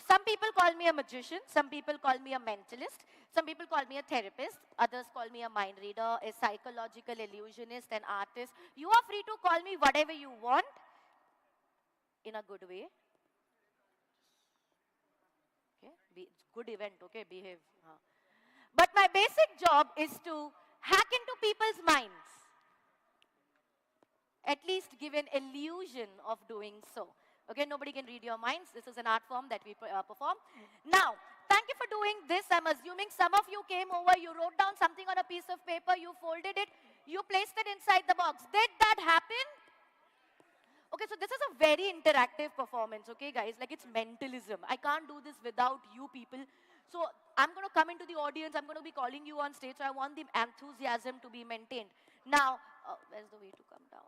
Some people call me a magician. Some people call me a mentalist. Some people call me a therapist. Others call me a mind reader, a psychological illusionist, an artist. You are free to call me whatever you want in a good way. Okay? It's good event, okay? Behave. But my basic job is to hack into people's minds. At least give an illusion of doing so. Okay, nobody can read your minds. This is an art form that we perform. Now, thank you for doing this. I'm assuming some of you came over, you wrote down something on a piece of paper, you folded it, you placed it inside the box. Did that happen? Okay, so this is a very interactive performance, okay, guys? Like, it's mentalism. I can't do this without you people. So, I'm going to come into the audience. I'm going to be calling you on stage. So, I want the enthusiasm to be maintained. Now, where's the way to come down?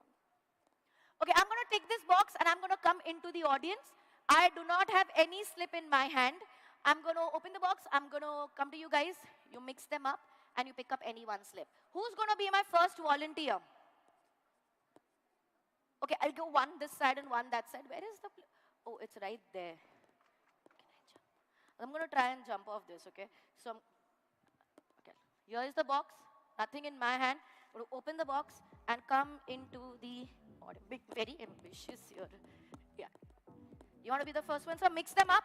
Okay, I'm going to take this box and I'm going to come into the audience. I do not have any slip in my hand. I'm going to open the box. I'm going to come to you guys. You mix them up and you pick up any one slip. Who's going to be my first volunteer? Okay, I'll go one this side and one that side. Where is the... Oh, it's right there. I'm going to try and jump off this, okay? So, okay. Here is the box. Nothing in my hand. I'm going to open the box and come into the... Big, very ambitious here. Yeah. You want to be the first one? So mix them up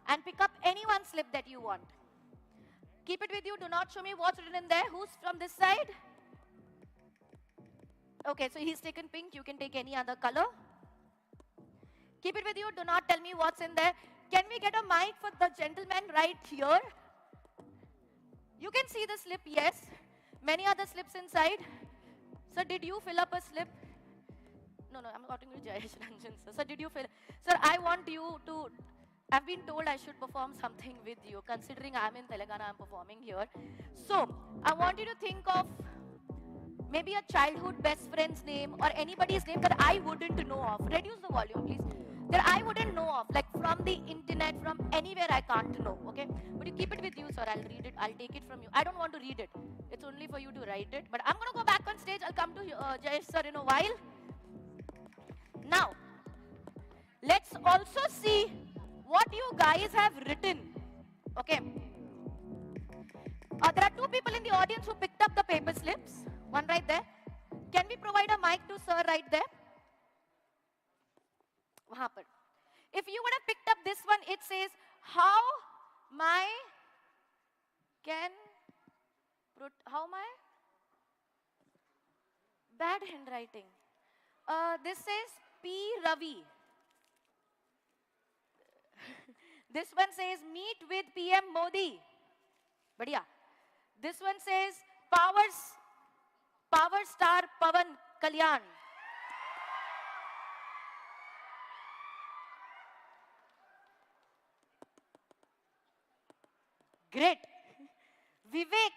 and pick up any one slip that you want. Keep it with you. Do not show me what's written in there. Who's from this side? Okay, so he's taken pink. You can take any other color. Keep it with you. Do not tell me what's in there. Can we get a mic for the gentleman right here? You can see the slip, yes. Many other slips inside. Sir, did you fill up a slip? No, I'm talking to Jayesh Ranjan, sir. Sir, did you feel? Sir, I want you to, I've been told I should perform something with you. Considering I'm in Telangana, I'm performing here. So, I want you to think of maybe a childhood best friend's name or anybody's name that I wouldn't know of. Reduce the volume, please. That I wouldn't know of, like from the internet, from anywhere I can't know, okay? But you keep it with you, sir. I'll read it. I'll take it from you. I don't want to read it. It's only for you to write it. But I'm going to go back on stage. I'll come to Jayesh, sir, in a while. Now, let's also see what you guys have written. Okay. There are two people in the audience who picked up the paper slips. One right there. Can we provide a mic to sir right there? If you would have picked up this one, it says, how my bad handwriting. This says, P. Ravi. This one says, meet with PM Modi. Badhiya. This one says, Power Star Pavan Kalyan. Great. Vivek.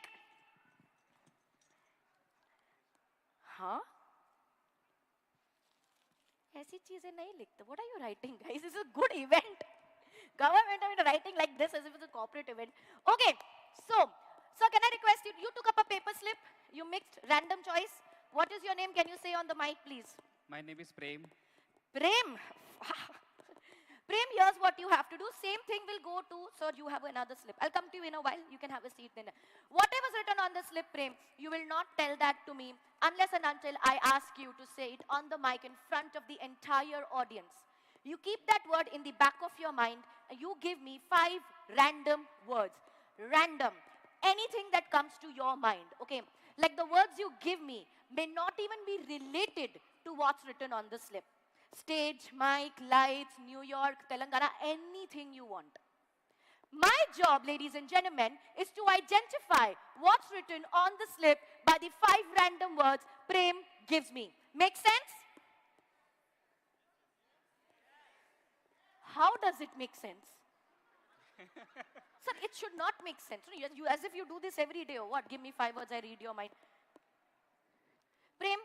Huh? ऐसी चीजें नहीं लिखते. What are you writing, guys? This is a good event. Government are writing like this as if it's a corporate event. Okay, so can I request you? You took up a paper slip. You mixed random choice. What is your name? Can you say on the mic, please? My name is Prem. Prem. Prem, here's what you have to do. Same thing will go to, sir, you have another slip. I'll come to you in a while. You can have a seat then. Whatever's written on the slip, Prem, you will not tell that to me unless and until I ask you to say it on the mic in front of the entire audience. You keep that word in the back of your mind. And you give me 5 random words. Random. Anything that comes to your mind. Okay. Like the words you give me may not even be related to what's written on the slip. Stage, mic, lights, New York, Telangana, anything you want. My job, ladies and gentlemen, is to identify what's written on the slip by the 5 random words Prem gives me. Make sense? How does it make sense? Sir, it should not make sense. You, as if you do this every day or what? Give me 5 words, I read your mind. Prem,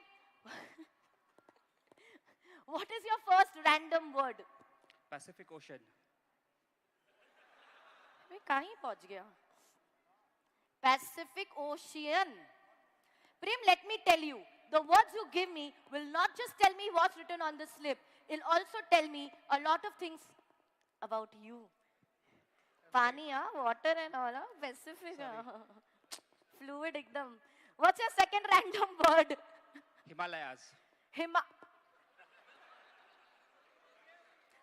what is your first random word? Pacific Ocean. मैं कहीं पहुंच गया? Pacific Ocean. Prem, let me tell you, the words you give me will not just tell me what's written on the slip. It'll also tell me a lot of things about you. Pani, water and all, Pacific. Fluid ekdam. What's your second random word? Himalayas.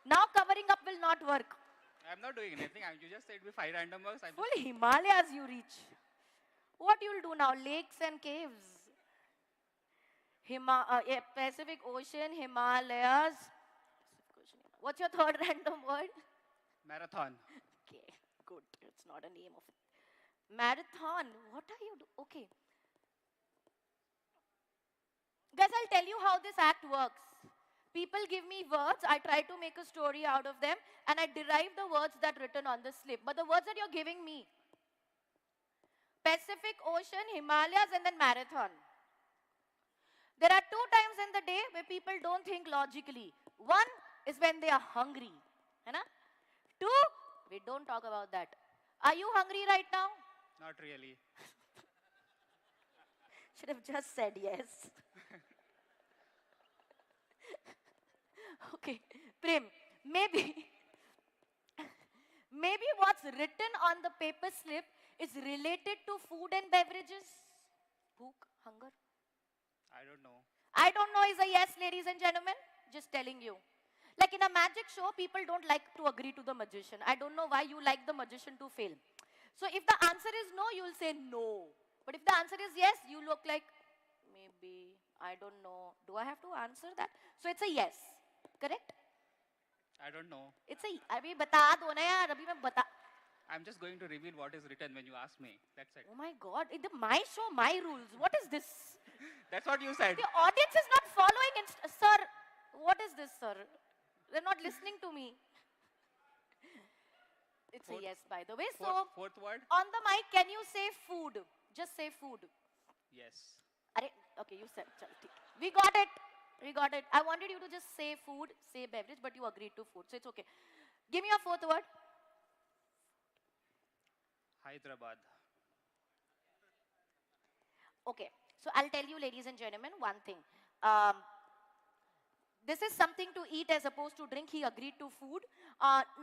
Now covering up will not work. I'm not doing anything. You just said me 5 random words. Full Himalayas you reach. What you will do now? Lakes and caves. Pacific Ocean, Himalayas. What's your third random word? Marathon. Okay, good. It's not a name of it. Marathon. What are you doing? Okay. Guys, I'll tell you how this act works. People give me words, I try to make a story out of them, and I derive the words that are written on the slip. But the words that you're giving me, Pacific Ocean, Himalayas, and then marathon. There are 2 times in the day where people don't think logically. One is when they are hungry. 2, we don't talk about that. Are you hungry right now? Not really. Should have just said yes. Okay, Prem, maybe what's written on the paper slip is related to food and beverages. Bhook, hunger. I don't know. I don't know is a yes, ladies and gentlemen. Just telling you. Like in a magic show, people don't like to agree to the magician. I don't know why you like the magician to fail. So if the answer is no, you'll say no. But if the answer is yes, you look like, maybe, I don't know. Do I have to answer that? So it's a yes. Correct? I don't know. It's a, abhi bata do na yaar, abhi main bata. I'm just going to reveal what is written when you ask me. That's it. Oh my God, it's my show, my rules. What is this? That's what you said. The audience is not following. Sir, what is this, sir? They're not listening to me. It's a yes, by the way. So, fourth word? On the mic, can you say food? Just say food. Yes. Okay, you said. We got it. We got it. I wanted you to just say food, say beverage, but you agreed to food. So it's okay. Give me your 4th word. Hyderabad. Okay. So I'll tell you, ladies and gentlemen, one thing. This is something to eat as opposed to drink. He agreed to food.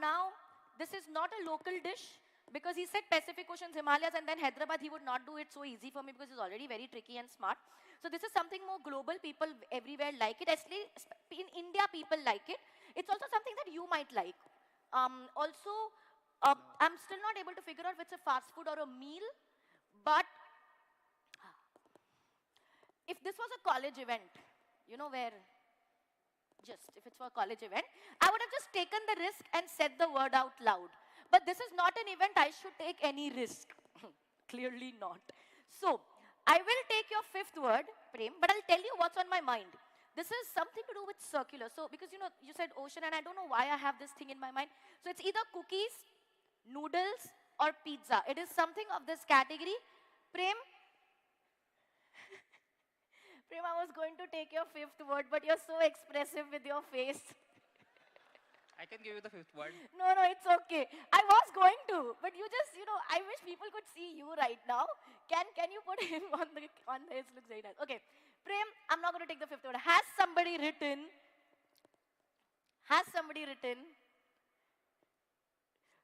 Now, this is not a local dish because he said Pacific Oceans, Himalayas, and then Hyderabad. He would not do it so easy for me because he's already very tricky and smart. So this is something more global. People everywhere like it. Actually, in India, people like it. It's also something that you might like. I'm still not able to figure out if it's a fast food or a meal. But if this was a college event, you know, where just if it's for a college event, I would have just taken the risk and said the word out loud. But this is not an event I should take any risk. Clearly not. So, I will take your fifth word, Prem, but I'll tell you what's on my mind. This is something to do with circular. So, because you said ocean, and I don't know why I have this thing in my mind. So, it's either cookies, noodles, or pizza. It is something of this category. Prem, Prem, I was going to take your fifth word, but you're so expressive with your face. I can give you the fifth word. No, it's okay. I was going to, but you just, I wish people could see you right now. Can you put him on the, it looks very nice. Okay, Prem, I'm not going to take the fifth word. Has somebody written,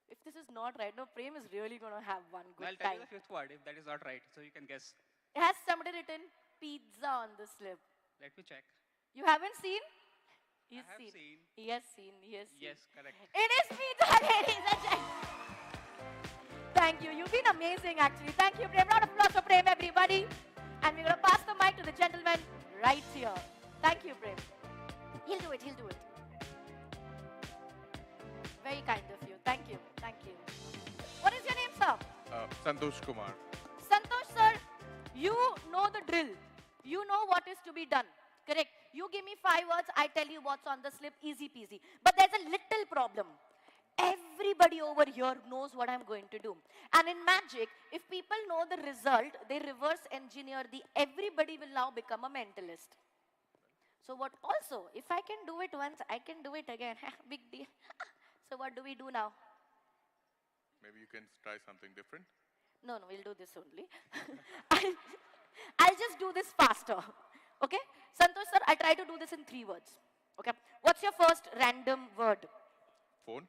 if this is not right, no, Prem is really going to have one good I'll tell time. you the fifth word if that is not right, so you can guess. Has somebody written pizza on the slip? Let me check. You haven't seen? I have seen. He has seen. Yes, correct. It is pizza, ladies and gentlemen. Thank you. You've been amazing, actually. Thank you, Prem. Round of applause for Prem, everybody. And we're going to pass the mic to the gentleman right here. Thank you, Prem. He'll do it. Very kind of you. Thank you. What is your name, sir? Santosh Kumar. Santosh, sir, you know the drill. You know what is to be done. Correct. You give me 5 words, I tell you what's on the slip, easy peasy. But there's a little problem. Everybody over here knows what I'm going to do. And in magic, if people know the result, they reverse engineer everybody will now become a mentalist. So what also, if I can do it once, I can do it again. Big deal. So what do we do now? Maybe you can try something different. No, we'll do this only. I'll just do this faster. Okay? Santosh sir, I'll try to do this in 3 words. Okay? What's your first random word? Phone?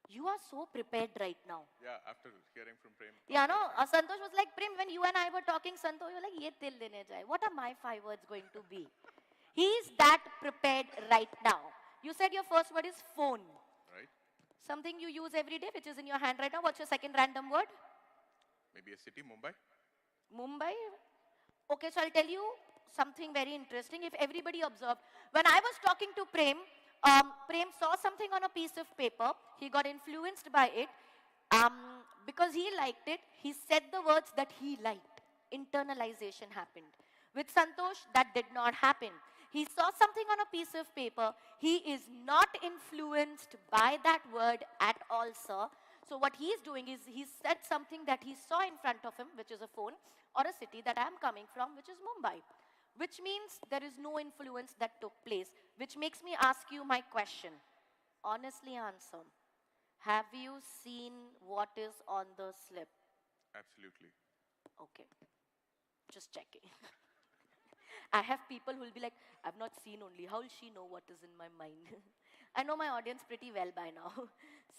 You are so prepared right now. Yeah, after hearing from Prem. Yeah, no, Santosh was like, Prem, when you and I were talking, Santosh, you were like, ye til dene jai. What are my 5 words going to be? He's that prepared right now. You said your first word is phone. Right. Something you use every day, which is in your hand right now. What's your second random word? Maybe a city, Mumbai? Mumbai? Okay, so I'll tell you something very interesting. If everybody observed, when I was talking to Prem, Prem saw something on a piece of paper. He got influenced by it. Because he liked it, he said the words that he liked. Internalization happened. With Santosh, that did not happen. He saw something on a piece of paper. He is not influenced by that word at all, sir. So what he is doing is he said something that he saw in front of him, which is a phone, or a city that I am coming from, which is Mumbai. Which means there is no influence that took place, which makes me ask you my question. Honestly answer. Have you seen what is on the slip? Absolutely. Okay. Just checking. I have people who will be like, I've not seen only. How will she know what is in my mind? I know my audience pretty well by now.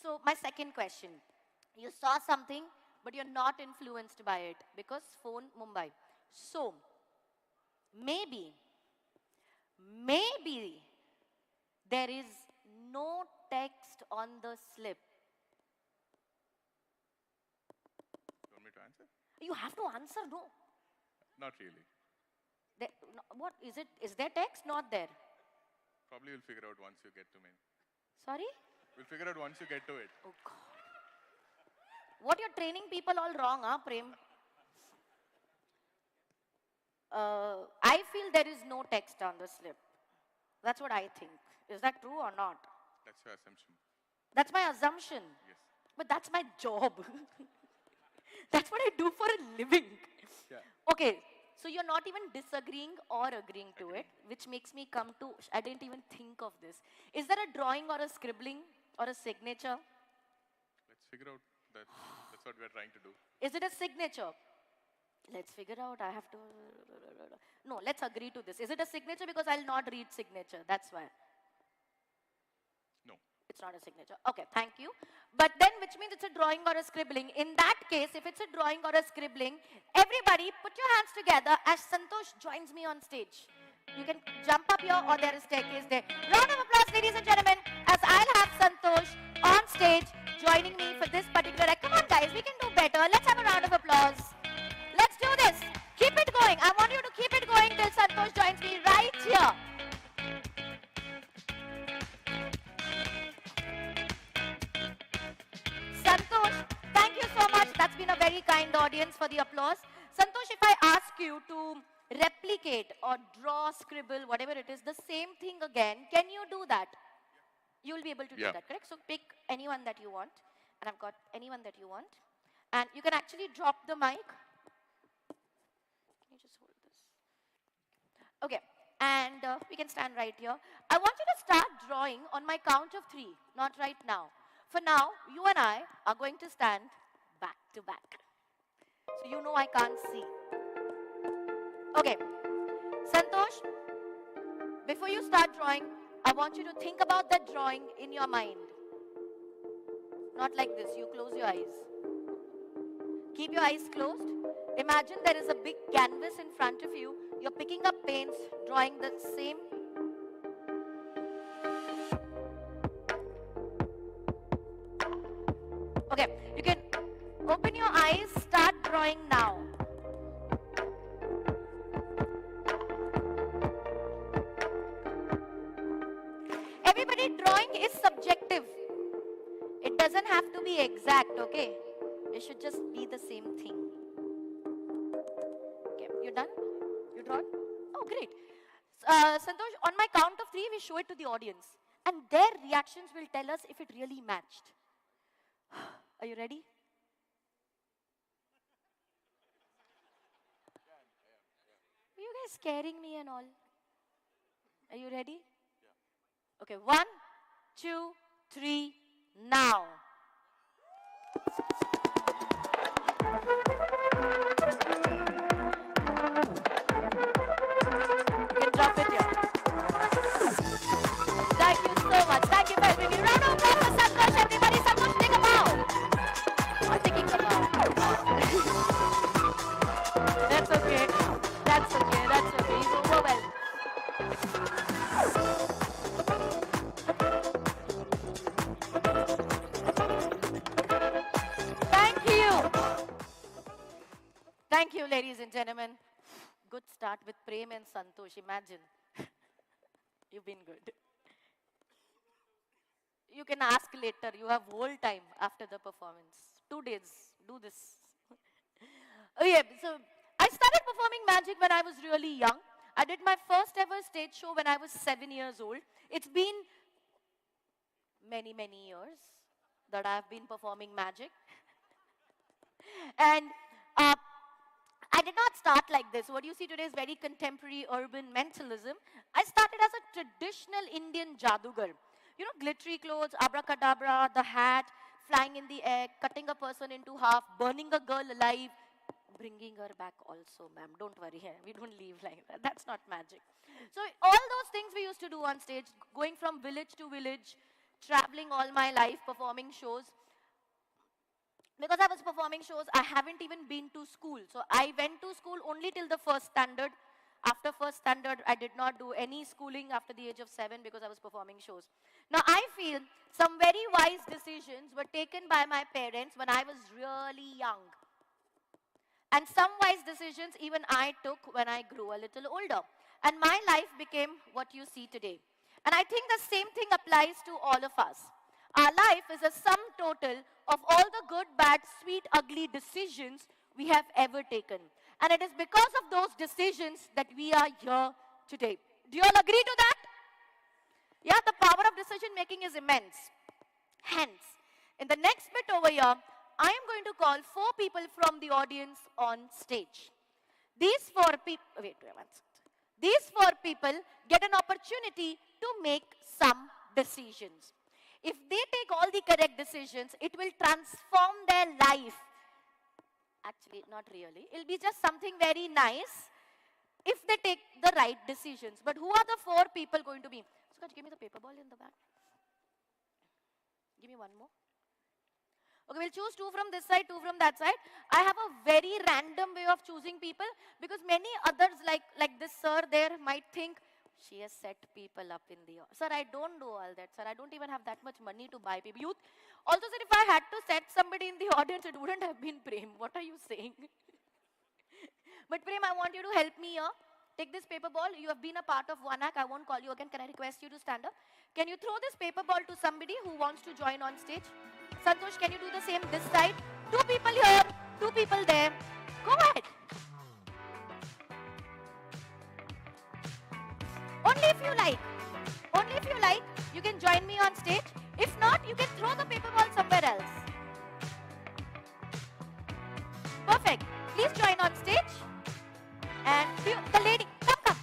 So my second question. You saw something, but you're not influenced by it because phone Mumbai. So, maybe there is no text on the slip. You want me to answer? You have to answer, no. Not really. What is it? Is there text? Not there. Probably we'll figure out once you get to me. Sorry? We'll figure out once you get to it. Oh, God. What you're training people all wrong, huh, Prem? I feel there is no text on the slip. That's what I think. Is that true or not? That's your assumption. That's my assumption. Yes. But that's my job. That's what I do for a living. Yeah. Okay, so you're not even disagreeing or agreeing to it, which makes me come to, I didn't even think of this. Is there a drawing or a scribbling or a signature? Let's figure out that. That's what we're trying to do. Is it a signature? Let's figure out, I have to, no, let's agree to this. Is it a signature? Because I'll not read signature, that's why. No. It's not a signature. Okay, thank you. But then, which means it's a drawing or a scribbling. In that case, if it's a drawing or a scribbling, everybody put your hands together as Santosh joins me on stage. You can jump up here or there is staircase there. Round of applause, ladies and gentlemen, as I'll have Santosh on stage joining me for this particular act. Come on, guys, we can do better. Let's have a round of applause. Let's do this. Keep it going. I want you to keep it going till Santosh joins me right here. the applause. Santosh, if I ask you to replicate or draw, scribble, whatever it is, the same thing again, can you do that? You will be able to do that, correct? So pick anyone that you want. And I've got anyone that you want. And you can actually drop the mic. Can you just hold this? Okay. And we can stand right here. I want you to start drawing on my count of 3, not right now. For now, you and I are going to stand back to back. So you know I can't see. Okay. Santosh, before you start drawing, I want you to think about that drawing in your mind. Not like this. You close your eyes. Keep your eyes closed. Imagine there is a big canvas in front of you. You're picking up paints, drawing the same. Okay, you can open your eyes, start drawing now. Everybody, drawing is subjective. It doesn't have to be exact, okay? It should just be the same thing. Okay, you done? You drawn? Oh, great. Santosh, on my count of 3, we show it to the audience. And their reactions will tell us if it really matched. Are you ready? Are you guys scaring me and all? Are you ready? Okay, 1, 2, 3, now. You can drop it here. Thank you so much. Thank you for having me. Round of applause for Santosh, everybody. Santosh, take a bow. I'm taking a bow. That's okay. That's okay. That's okay. He's overwhelmed. Thank you, ladies and gentlemen. Good start with Prem and Santosh. Imagine. You've been good. You can ask later. You have whole time after the performance. 2 days. Do this. Okay, so I started performing magic when I was really young. I did my first ever stage show when I was 7 years old. It's been many, many years that I've been performing magic. And I did not start like this. What you see today is very contemporary urban mentalism. I started as a traditional Indian jadugar. You know, glittery clothes, abracadabra, the hat, flying in the air, cutting a person into half, burning a girl alive, bringing her back also, ma'am. Don't worry, we don't leave like that. That's not magic. So all those things we used to do on stage, going from village to village, traveling all my life, performing shows. Because I was performing shows, I haven't even been to school. So I went to school only till the first standard. After first standard, I did not do any schooling after the age of 7 because I was performing shows. Now I feel some very wise decisions were taken by my parents when I was really young. And some wise decisions even I took when I grew a little older. And my life became what you see today. And I think the same thing applies to all of us. Our life is a sum total of all the good, bad, sweet, ugly decisions we have ever taken. And it is because of those decisions that we are here today. Do you all agree to that? Yeah, the power of decision making is immense. Hence, in the next bit over here, I am going to call 4 people from the audience on stage. These 4 people, These 4 people get an opportunity to make some decisions. If they take all the correct decisions, it will transform their life. Actually, not really. It'll be just something very nice if they take the right decisions. But who are the 4 people going to be? Scotch, give me the paper ball in the back. Give me one more. Okay, we'll choose 2 from this side, 2 from that side. I have a very random way of choosing people because many others like this sir there might think, she has set people up in the... Sir, I don't do all that, sir. I don't even have that much money to buy people. Youth, also, sir, if I had to set somebody in the audience, it wouldn't have been Prem. What are you saying? But Prem, I want you to help me here. Take this paper ball. You have been a part of one act. I won't call you again. Can I request you to stand up? Can you throw this paper ball to somebody who wants to join on stage? Santosh, can you do the same this side? 2 people here, 2 people there. Go ahead. Only if you like. Only if you like, you can join me on stage. If not, you can throw the paper ball somewhere else. Perfect. Please join on stage. And the lady, come.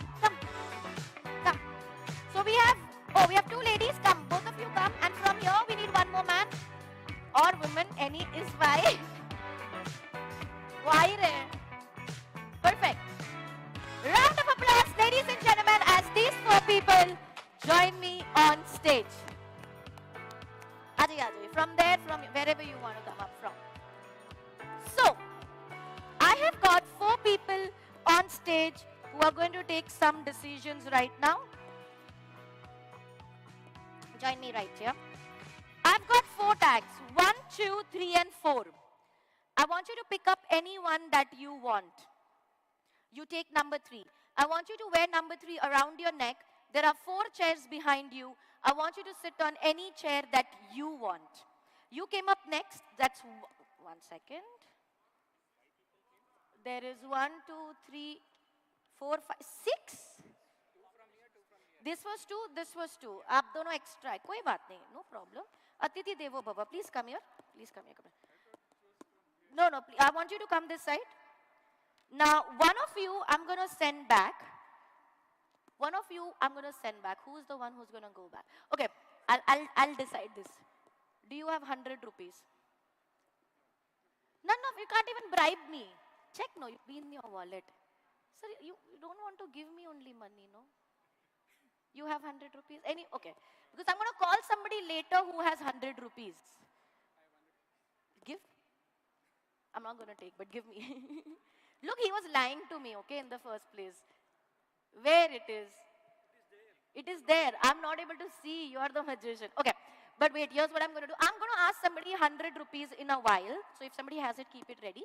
So we have two ladies. Come, both of you come. And from here, we need one more man or woman. Any is fine. Why? Perfect. Round of applause, ladies and gentlemen, as these four people join me on stage. Ajay, from there, from wherever you want to come up from. So, I have got four people on stage who are going to take some decisions right now. Join me right here. I've got four tags, 1, 2, 3, and 4. I want you to pick up any one that you want. You take number 3. I want you to wear number 3 around your neck. There are 4 chairs behind you. I want you to sit on any chair that you want. You came up next. That's 1 second. There is 1, 2, 3, 4, 5, 6. This was 2, this was 2. आप दोनों extra. कोई बात नहीं. No problem. Atiti Devo Baba, please come here. Please come here. Come here. No, please. I want you to come this side. Now, one of you, I'm going to send back. One of you, I'm going to send back. Who's the one who's going to go back? Okay, I'll decide this. Do you have 100 rupees? No, you can't even bribe me. Check, no, you'll be in your wallet. Sir, you don't want to give me only money, no? You have 100 rupees? Okay. Because I'm going to call somebody later who has 100 rupees. Give? I'm not going to take, but give me. Look, he was lying to me, okay, in the first place. Where it is? It is there. I'm not able to see. You are the magician. Okay. But wait, here's what I'm going to do. I'm going to ask somebody 100 rupees in a while. So if somebody has it, keep it ready.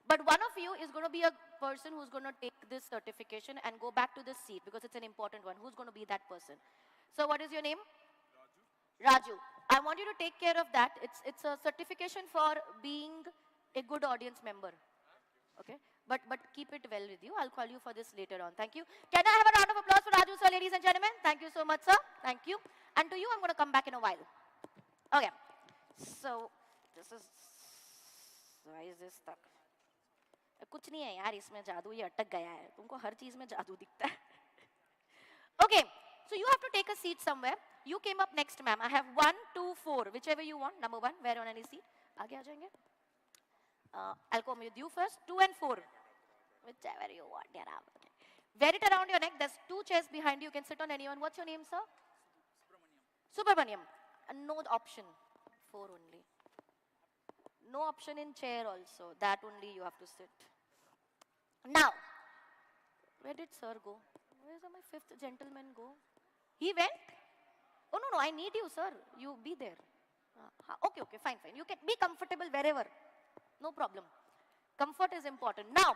But one of you is going to be a person who's going to take this certification and go back to the seat because it's an important one. Who's going to be that person? So what is your name? Raju. I want you to take care of that. It's a certification for being a good audience member. Okay? But keep it well with you. I'll call you for this later on. Thank you. Can I have a round of applause for Raju, sir, ladies and gentlemen? Thank you so much, sir. Thank you. And to you, I'm going to come back in a while. Okay. So, why is this stuck? कुछ नहीं है यार इसमें जादू ये अटक गया है तुमको हर चीज में जादू दिखता है Okay, so you have to take a seat somewhere. You came up next, ma'am. I have 1, 2, 4, whichever you want. Number 1, where on any seat? आगे आ जाएंगे. I'll come with you first. 2 and 4, whichever you want. Wear it around your neck. There's 2 chairs behind you. You can sit on anyone. What's your name, sir? Subramaniam. No option. 4 only. No option in chair also. That only you have to sit. Now, where did sir go? Where did my 5th gentleman go? He went? Oh, no, I need you, sir. You be there. Okay, fine. You can be comfortable wherever. No problem. Comfort is important. Now,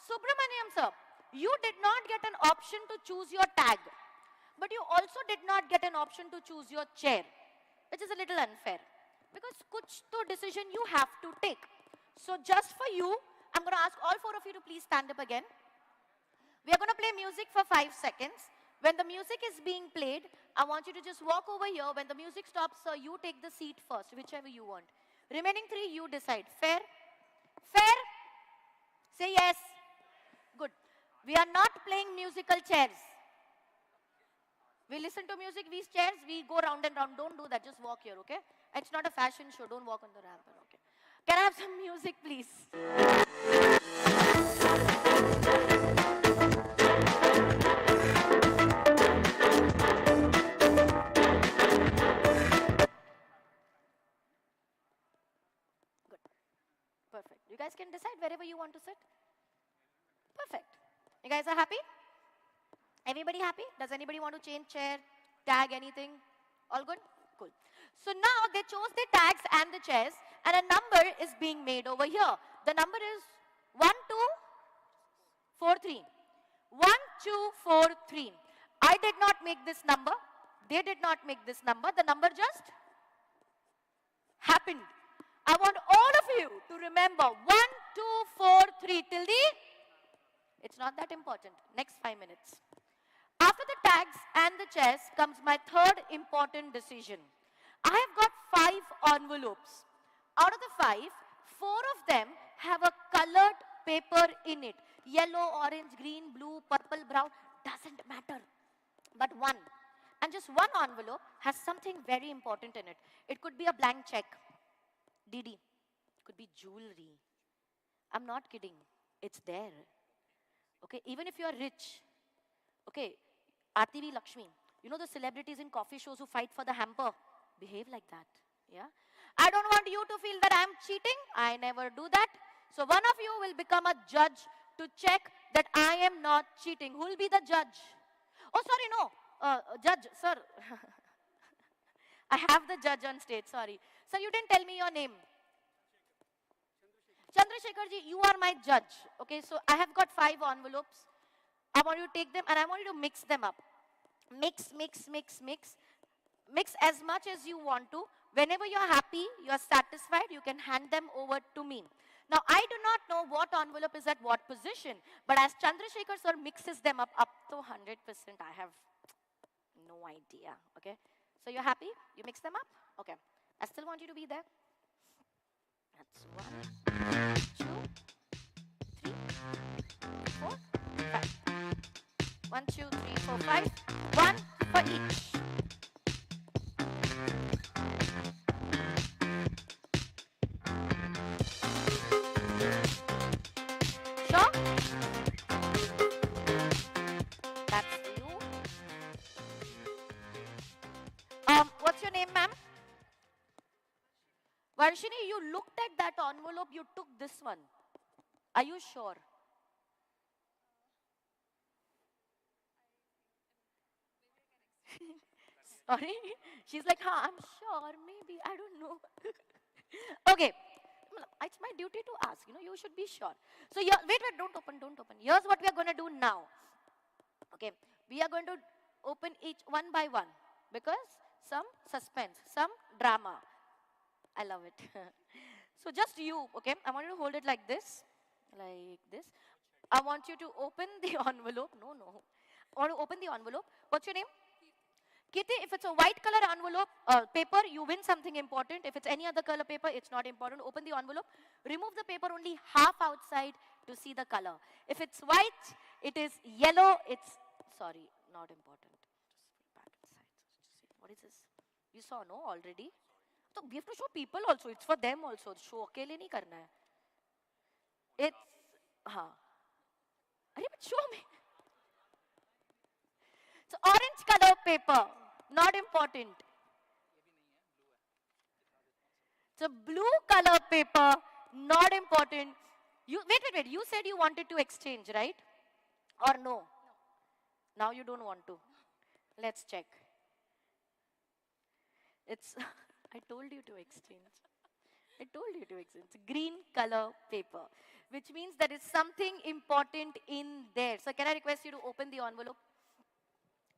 Subramaniam, sir, you did not get an option to choose your tag. But you also did not get an option to choose your chair, which is a little unfair. Because kuch to decision you have to take. So just for you, I'm going to ask all 4 of you to please stand up again. We are going to play music for 5 seconds. When the music is being played, I want you to just walk over here. When the music stops, sir, you take the seat first, whichever you want. Remaining 3, you decide. Fair? Fair? Say yes. Good. We are not playing musical chairs. We listen to music, these chairs, we go round and round. Don't do that, just walk here, okay? It's not a fashion show, don't walk on the ramp, okay? Can I have some music, please? Good. Perfect. You guys can decide wherever you want to sit. Perfect. You guys are happy? Everybody happy? Does anybody want to change chair, tag, anything? All good? Cool. So now they chose the tags and the chairs and a number is being made over here. The number is 1, 2, 4, 3. 1, 2, 4, 3. I did not make this number. They did not make this number. The number just happened. I want all of you to remember 1, 2, 4, 3 till the... It's not that important. Next 5 minutes. After the tags and the chess comes my third important decision. I have got 5 envelopes. Out of the 5, 4 of them have a colored paper in it. Yellow, orange, green, blue, purple, brown, doesn't matter. But one, and just one envelope has something very important in it. It could be a blank check, DD. It could be jewelry. I'm not kidding. It's there. Okay, even if you are rich. Okay, RTV Lakshmi. You know the celebrities in coffee shows who fight for the hamper? Behave like that. Yeah. I don't want you to feel that I'm cheating. I never do that. So one of you will become a judge to check that I am not cheating. Who will be the judge? Oh, sorry, no. Judge, sir. I have the judge on stage, sorry. Sir, you didn't tell me your name. Chandrasekhar ji, you are my judge. Okay, so I have got 5 envelopes. I want you to take them and I want you to mix them up. Mix, mix, mix, mix. Mix as much as you want to. Whenever you're happy, you're satisfied, you can hand them over to me. Now, I do not know what envelope is at what position, but as Chandrasekhar sir mixes them up to 100%, I have no idea, okay? So you're happy? You mix them up? Okay. I still want you to be there. That's 1, 2, 3, 4, 5. 1, 2, 3, 4, 5. 1 for each. Sure? That's for you. What's your name, ma'am? Varshini, you looked at that envelope, you took this one. Are you sure? Sorry? She's like, I'm sure, maybe, I don't know. Okay. It's my duty to ask, you should be sure. So, wait, don't open. Here's what we are going to do now. Okay, we are going to open each one by one because some suspense, some drama. I love it. So, just you, okay, I want you to hold it like this. I want you to open the envelope. No. I want to open the envelope. What's your name? Kitty, if it's a white color envelope, paper, you win something important. If it's any other color paper, it's not important. Open the envelope. Remove the paper only half outside to see the color. If it's white, it is yellow, sorry, not important. Just back inside. What is this? You saw, no, already? So we have to show people also. It's for them also. Show akele nahi karna hai. Show me. So orange color paper, not important. So blue color paper, not important. Wait. You said you wanted to exchange, right? Or no? Now you don't want to. Let's check. I told you to exchange. It's green color paper, which means there is something important in there. So can I request you to open the envelope?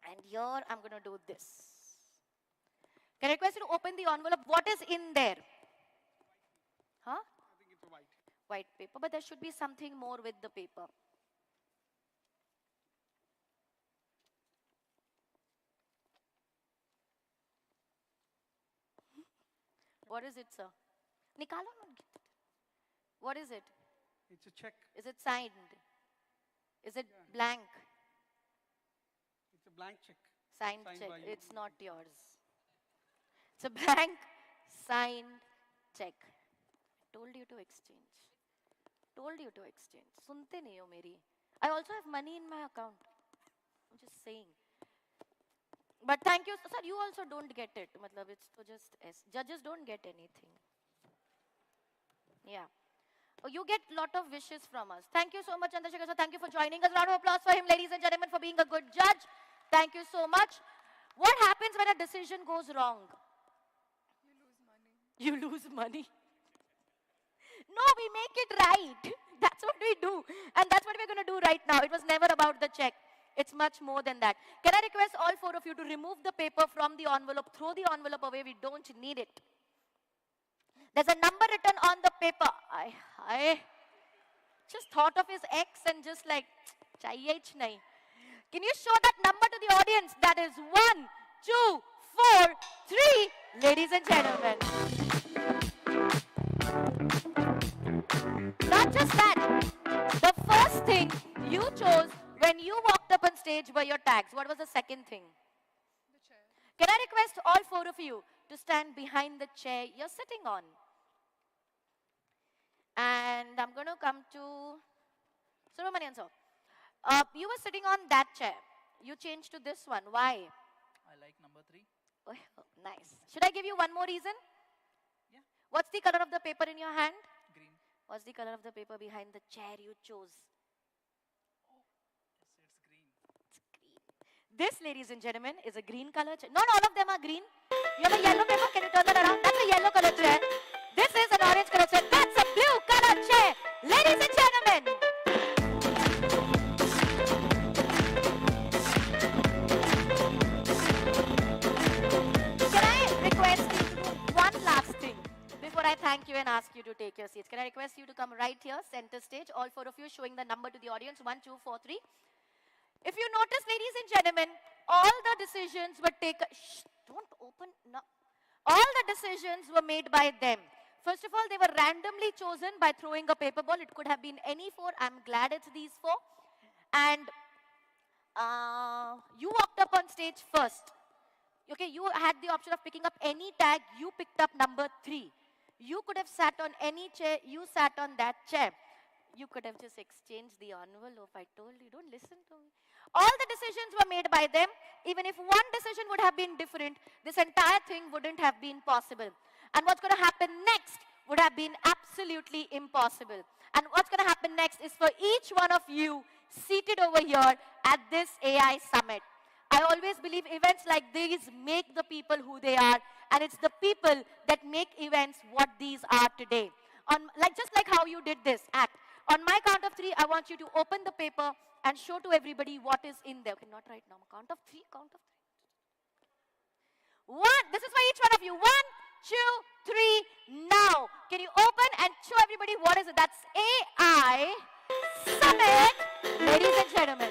And here I'm going to do this. Can I request you to open the envelope? What is in there? Huh? I think it's a white. White paper, but there should be something more with the paper. What is it, sir? Nikalo. What is it? It's a check. Is it signed? Is it blank? It's a blank check. Signed check. It's not yours. It's a blank signed check. I told you to exchange. Sunte nahi ho meri. I also have money in my account. I'm just saying. But thank you. Sir, you also don't get it. Matlab, it's to just S. Judges don't get anything. Yeah. Oh, you get a lot of wishes from us. Thank you so much, Chandrasekhar sir. Thank you for joining us. Round of applause for him, ladies and gentlemen, for being a good judge. Thank you so much. What happens when a decision goes wrong? You lose money. No, we make it right. That's what we do. And that's what we're going to do right now. It was never about the check. It's much more than that. Can I request all 4 of you to remove the paper from the envelope? Throw the envelope away. We don't need it. There's a number written on the paper. just thought of his ex and just like, chahiye hi nahi. Can you show that number to the audience? That is 1, 2, 4, 3, ladies and gentlemen. Not just that, the first thing you chose when you walked up on stage were your tags. What was the second thing? The chair. Can I request all 4 of you to stand behind the chair you're sitting on? And I'm going to come to Subramanian sir. You were sitting on that chair. You changed to this one. Why? I like number 3. Oh, nice. Should I give you one more reason? Yeah. What's the color of the paper in your hand? Green. What's the color of the paper behind the chair you chose? It's green. It's green. This, ladies and gentlemen, is a green color chair. Not all of them are green. You have a yellow paper. Can you turn that around? That's a yellow color chair. This is an orange color chair. That's a blue color chair. Ladies and gentlemen. Can I request you to do one last thing before I thank you and ask you to take your seats? Can I request you to come right here, center stage, all 4 of you showing the number to the audience, 1, 2, 4, 3. If you notice, ladies and gentlemen, all the decisions were taken, don't open, no. All the decisions were made by them. First of all, they were randomly chosen by throwing a paper ball. It could have been any 4. I'm glad it's these 4. And you walked up on stage first. Okay, you had the option of picking up any tag. You picked up number 3. You could have sat on any chair. You sat on that chair. You could have just exchanged the envelope. I told you, don't listen to me. All the decisions were made by them. Even if one decision would have been different, this entire thing wouldn't have been possible. And what's going to happen next would have been absolutely impossible. And what's going to happen next is for each one of you seated over here at this AI summit. I always believe events like these make the people who they are, and it's the people that make events what these are today. Just like how you did this act. On my count of 3, I want you to open the paper and show to everybody what is in there. Okay, not right now. Count of 3, count of 3. 1, this is for each one of you. 1, 2, 3, now. Can you open and show everybody what is it? That's AI Summit, ladies and gentlemen.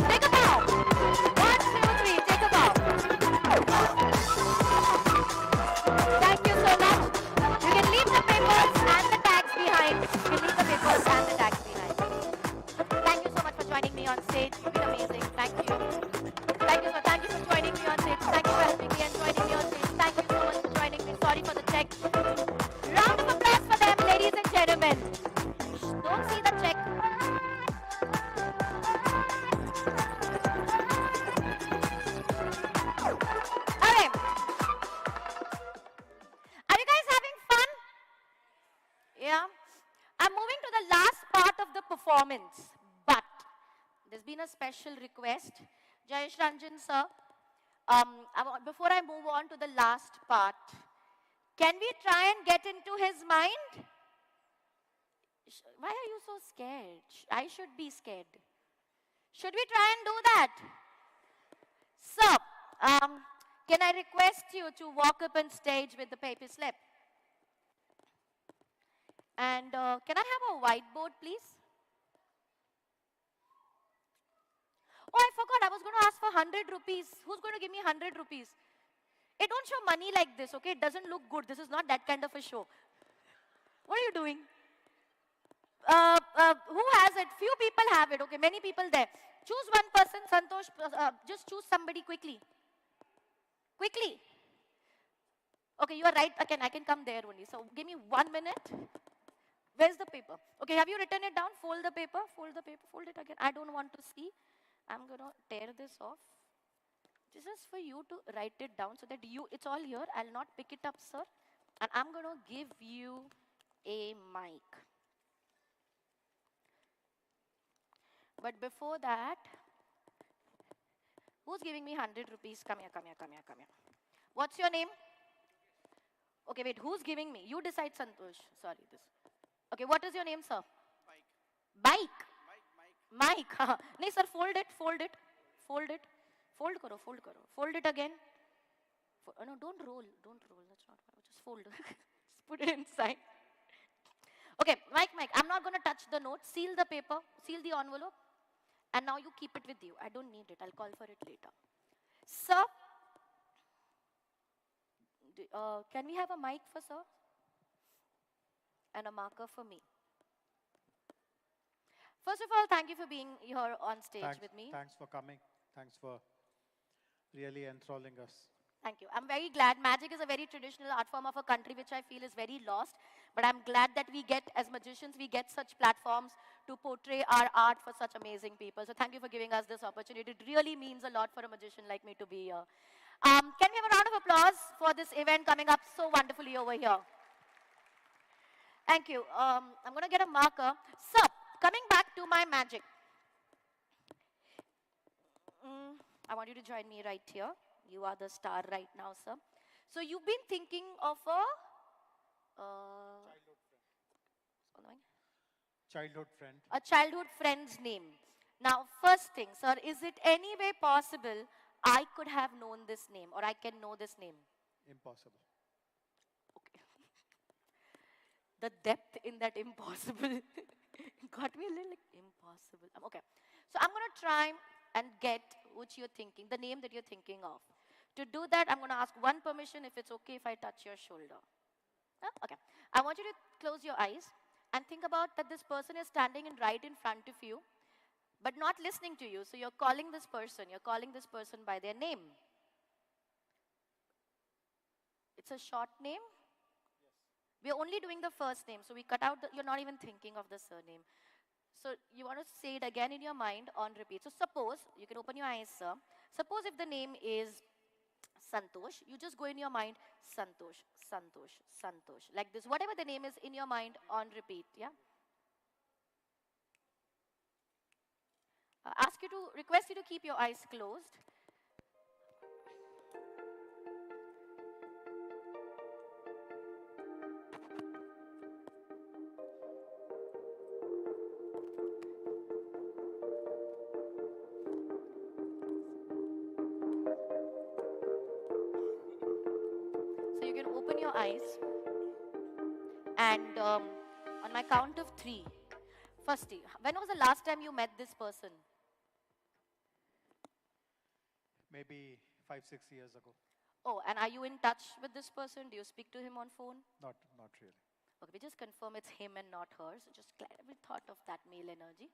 Take a bow. 1, 2, 3, take a bow. Thank you so much. You can leave the papers and the tags behind. You can leave the papers and the tags behind. Thank you so much for joining me on stage. You've been amazing. Thank you. Thank you for joining me on stage. Thank you for helping me and joining me on stage. Thank you so much for joining me. Sorry for the check. Round of applause for them, ladies and gentlemen. Don't see the check. Okay. Are you guys having fun? Yeah. I'm moving to the last part of the performance, but there's been a special request. Jayesh Ranjan sir, before I move on to the last part, can we try and get into his mind? Why are you so scared? I should be scared. Should we try and do that? Sir, can I request you to walk up on stage with the paper slip? And can I have a whiteboard, please? Oh, I forgot. I was going to ask for 100 rupees. Who's going to give me 100 rupees? It don't show money like this, okay? It doesn't look good. This is not that kind of a show. What are you doing? Who has it? Few people have it, okay? Many people there. Choose one person, Santosh. Just choose somebody quickly. Quickly. Okay, you are right. Again, I can come there only. So give me 1 minute. Where's the paper? Okay, have you written it down? Fold the paper. Fold the paper. Fold it again. I don't want to see. I'm going to tear this off. This is for you to write it down so that it's all here. I'll not pick it up, sir. And I'm going to give you a mic. But before that, who's giving me 100 rupees? Come here, come here, come here, come here. What's your name? Okay, wait, who's giving me? You decide, Santosh. Sorry, this. Okay, what is your name, sir? Mike. Mike. No, sir, fold it, fold it, fold it. Fold karo, fold karo. Fold it again. No, don't roll, don't roll. That's not. Just fold. Just put it inside. Okay, Mike, I'm not going to touch the note. Seal the paper, seal the envelope, and now you keep it with you. I don't need it. I'll call for it later. Sir, can we have a mic for sir? And a marker for me. First of all, thank you for being here on stage with me. Thanks for coming. Thanks for really enthralling us. Thank you. I'm very glad. Magic is a very traditional art form of a country which I feel is very lost. But I'm glad that we get, as magicians, we get such platforms to portray our art for such amazing people. So thank you for giving us this opportunity. It really means a lot for a magician like me to be here. Can we have a round of applause for this event coming up so wonderfully over here? Thank you. I'm going to get a marker. So, coming back to my magic. I want you to join me right here. You are the star right now, sir. So you've been thinking of a childhood friend. A childhood friend's name. Now, first thing, sir, is it any way possible I could have known this name or I can know this name? Impossible. Okay. The depth in that impossible got me a little like impossible. Okay. So I'm going to try and get what you're thinking, the name that you're thinking of. To do that, I'm going to ask one permission if it's okay if I touch your shoulder. Okay. I want you to close your eyes and think about that this person is standing right in front of you, but not listening to you. So you're calling this person by their name. It's a short name? Yes. We're only doing the first name, so we cut out you're not even thinking of the surname. So you want to say it again in your mind on repeat. So suppose, you can open your eyes, sir. Suppose if the name is Santosh, you just go in your mind, Santosh, Santosh, Santosh. Like this, whatever the name is in your mind on repeat, yeah? Request you to keep your eyes closed. Eyes, and on my count of 3, firstly, when was the last time you met this person? Maybe 5-6 years ago. Oh, and are you in touch with this person? Do you speak to him on phone? Not really. Okay, we just confirm it's him and not her. So just we thought of that male energy.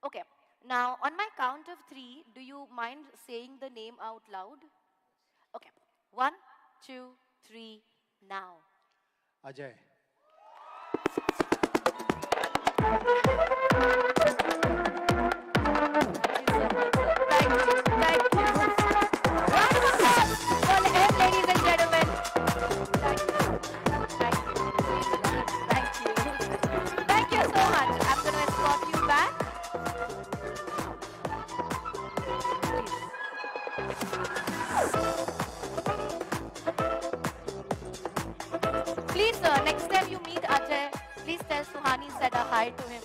Okay, now on my count of 3, do you mind saying the name out loud? Okay, 1, 2, 3. Now. Ajay. Thank you. Round of applause for him, ladies and gentlemen. Thank you. Thank you so much. I'm going to escort you back. Please, sir, next time you meet Ajay, please tell Suhani said a hi to him.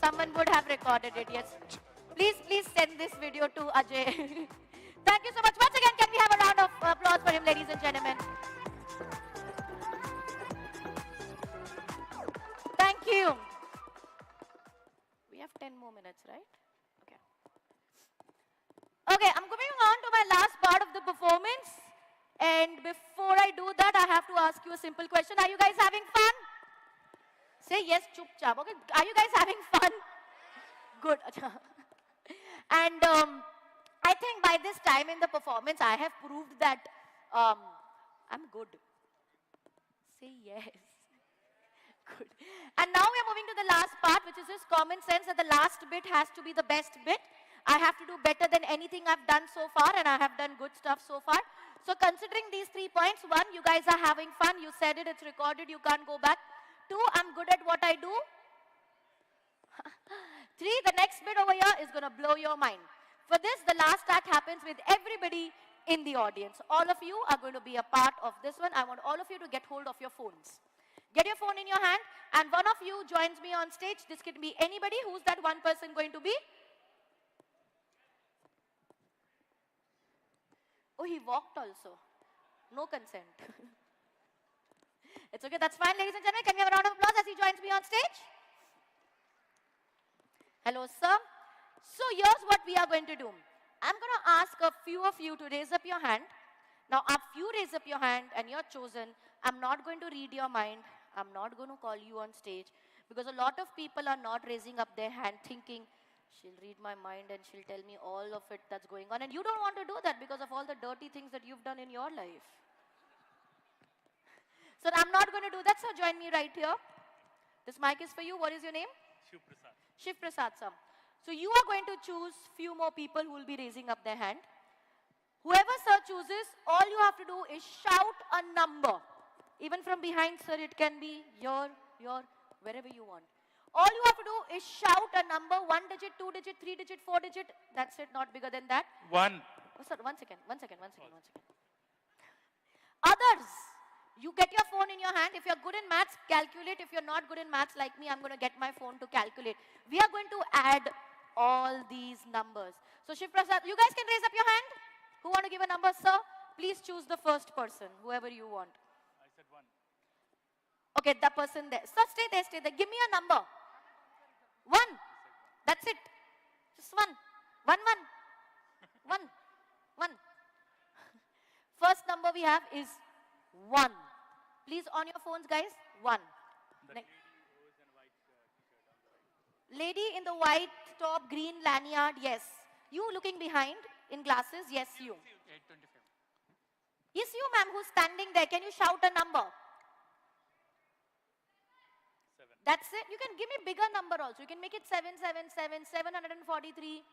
Someone would have recorded it, yes. Please send this video to Ajay. Thank you so much. Once again, can we have a round of applause for him, ladies and gentlemen? Thank you. We have 10 more minutes, right? Okay. Okay, I'm moving on to my last part of the performance. And before I do that, I have to ask you a simple question. Are you guys having fun? Say yes, chup chap. Okay, are you guys having fun? Good. And I think by this time in the performance, I have proved that I'm good. Say yes. Good. And now we are moving to the last part, which is this common sense that the last bit has to be the best bit. I have to do better than anything I've done so far, and I have done good stuff so far. So considering these 3 points, 1, you guys are having fun. You said it, it's recorded, you can't go back. 2, I'm good at what I do. 3, the next bit over here is going to blow your mind. For this, the last act happens with everybody in the audience. All of you are going to be a part of this one. I want all of you to get hold of your phones. Get your phone in your hand, and one of you joins me on stage. This can be anybody. Who's that one person going to be? Oh, he walked also. No consent. It's okay, that's fine, ladies and gentlemen. Can we have a round of applause as he joins me on stage? Hello, sir. So here's what we are going to do. I'm going to ask a few of you to raise up your hand. Now, if you raise up your hand and you're chosen, I'm not going to read your mind. I'm not going to call you on stage because a lot of people are not raising up their hand thinking, she'll read my mind and she'll tell me all of it that's going on. And you don't want to do that because of all the dirty things that you've done in your life. So I'm not going to do that, so join me right here. This mic is for you. What is your name? Shiv Prasad. Shiv Prasad, sir. So you are going to choose few more people who will be raising up their hand. Whoever sir chooses, all you have to do is shout a number. Even from behind, sir, it can be your, wherever you want. All you have to do is shout a number, 1 digit, 2 digit, 3 digit, 4 digit. That's it, not bigger than that. 1. Oh, sir, one second. Others, you get your phone in your hand. If you're good in maths, calculate. If you're not good in maths like me, I'm going to get my phone to calculate. We are going to add all these numbers. So Shiv Prasad, you guys can raise up your hand. Who want to give a number, sir? Please choose the first person, whoever you want. I said 1. Okay, the person there. Sir, stay there. Give me a number. 1. That's it. Just 1. 1. First number we have is 1. Please on your phones, guys. 1. Lady in the white top, green lanyard, yes. You looking behind in glasses, yes, you. 825. Yes, you, ma'am, who's standing there. Can you shout a number? 7. That's it. You can give me bigger number also. You can make it 777, 743.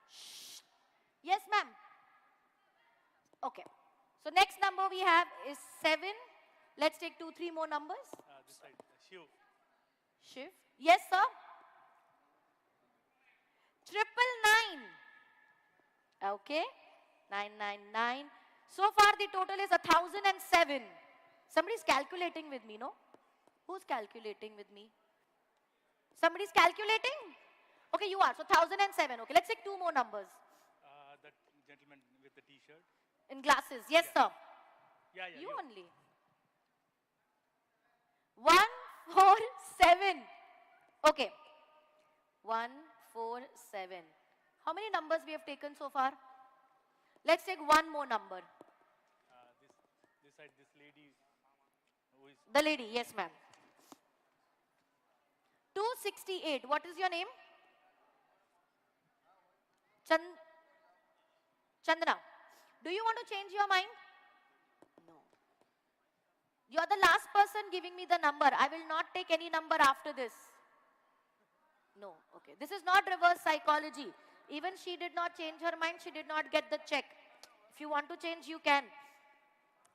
Shh. Yes, ma'am. Okay. So next number we have is 7. Let's take 2, 3 more numbers. This side. Shiv. Shiv. Yes, sir. 999. Okay. 999. So far the total is 1007. Somebody's calculating with me, no? Who's calculating with me? Somebody's calculating? Okay, you are. So 1007. Okay, let's take 2 more numbers. That gentleman with the t-shirt. In glasses. Yes, sir. Yeah, You only. 147. Okay. 147. How many numbers we have taken so far? Let's take 1 more number. This side, this lady who is... The lady, yes, ma'am. 268. What is your name? Chandana. Do you want to change your mind? No. You are the last person giving me the number. I will not take any number after this. No. Okay. This is not reverse psychology. Even she did not change her mind. She did not get the check. If you want to change, you can.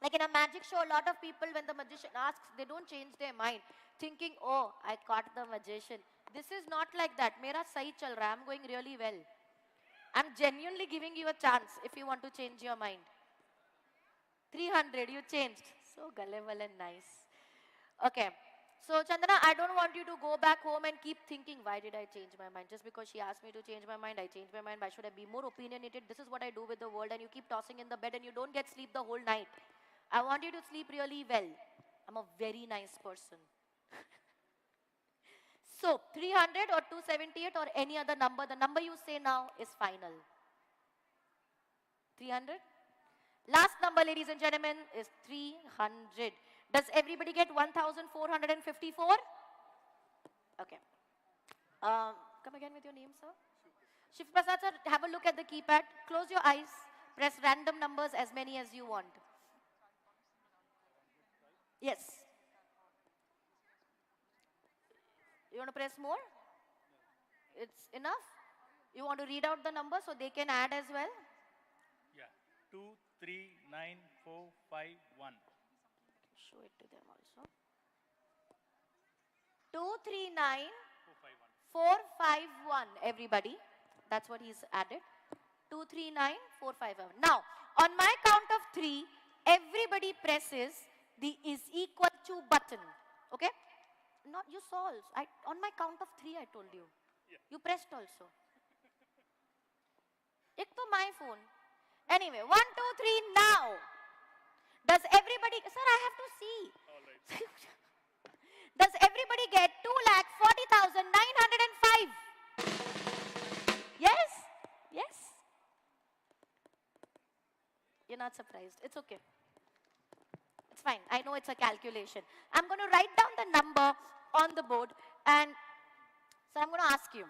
Like in a magic show, a lot of people, when the magician asks, they don't change their mind. Thinking, oh, I caught the magician. This is not like that. Mera sahi chal raha. I'm going really well. I'm genuinely giving you a chance if you want to change your mind. 300, you changed. So gullible and nice. Okay. So Chandana, I don't want you to go back home and keep thinking, why did I change my mind? Just because she asked me to change my mind, I changed my mind. Why should I be more opinionated? This is what I do with the world. And you keep tossing in the bed and you don't get sleep the whole night. I want you to sleep really well. I'm a very nice person. So 300 or 278 or any other number, the number you say now is final. 300? Last number, ladies and gentlemen, is 300. Does everybody get 1,454? Okay. Come again with your name, sir. Shiv Prasad, sir, have a look at the keypad. Close your eyes. Press random numbers, as many as you want. Yes. You want to press more? It's enough? You want to read out the number so they can add as well? Yeah. 2, 3, 9, 4, 5, 1. Show it to them also. 239 451. Everybody. That's what he's added. 239 451. Now, on my count of 3, everybody presses the is equal to button. Okay? Not you saw also. On my count of 3, I told you. Yeah. You pressed also. Ek to my phone. Anyway, 1, 2, 3 now. Does everybody, sir, I have to see. Does everybody get 2,40,905? Yes? Yes? You're not surprised. It's okay. It's fine. I know it's a calculation. I'm going to write down the number on the board, and so I'm going to ask you.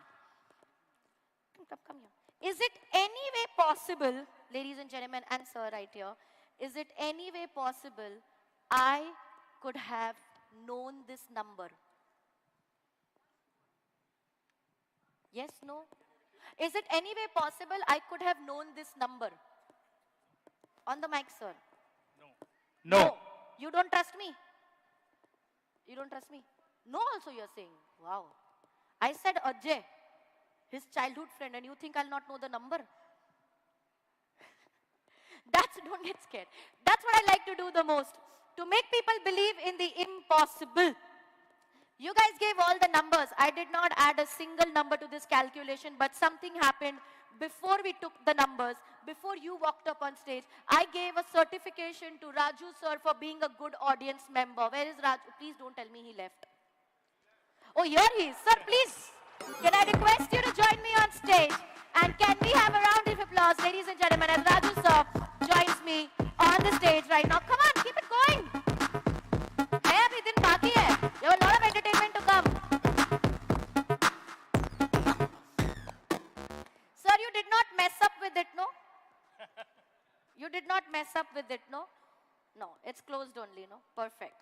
Come here. Is it any way possible, ladies and gentlemen, and sir right here, is it any way possible I could have known this number? Yes, no? Is it any way possible I could have known this number? On the mic, sir. No. You don't trust me? You don't trust me? No also you're saying. Wow. I said Ajay, his childhood friend, and you think I'll not know the number? Don't get scared. That's what I like to do the most. To make people believe in the impossible. You guys gave all the numbers. I did not add a single number to this calculation, but something happened before we took the numbers, before you walked up on stage. I gave a certification to Raju sir for being a good audience member. Where is Raju? Please don't tell me he left. Oh, here he is. Sir, please, can I request you to join me on stage? And can we have a round of applause, ladies and gentlemen, as Raju sir joins me on the stage right now. Come on, keep it going. Hey, abhi din baki hai. You have a lot of entertainment to come. Sir, you did not mess up with it, no? You did not mess up with it, no? No, it's closed only, no? Perfect.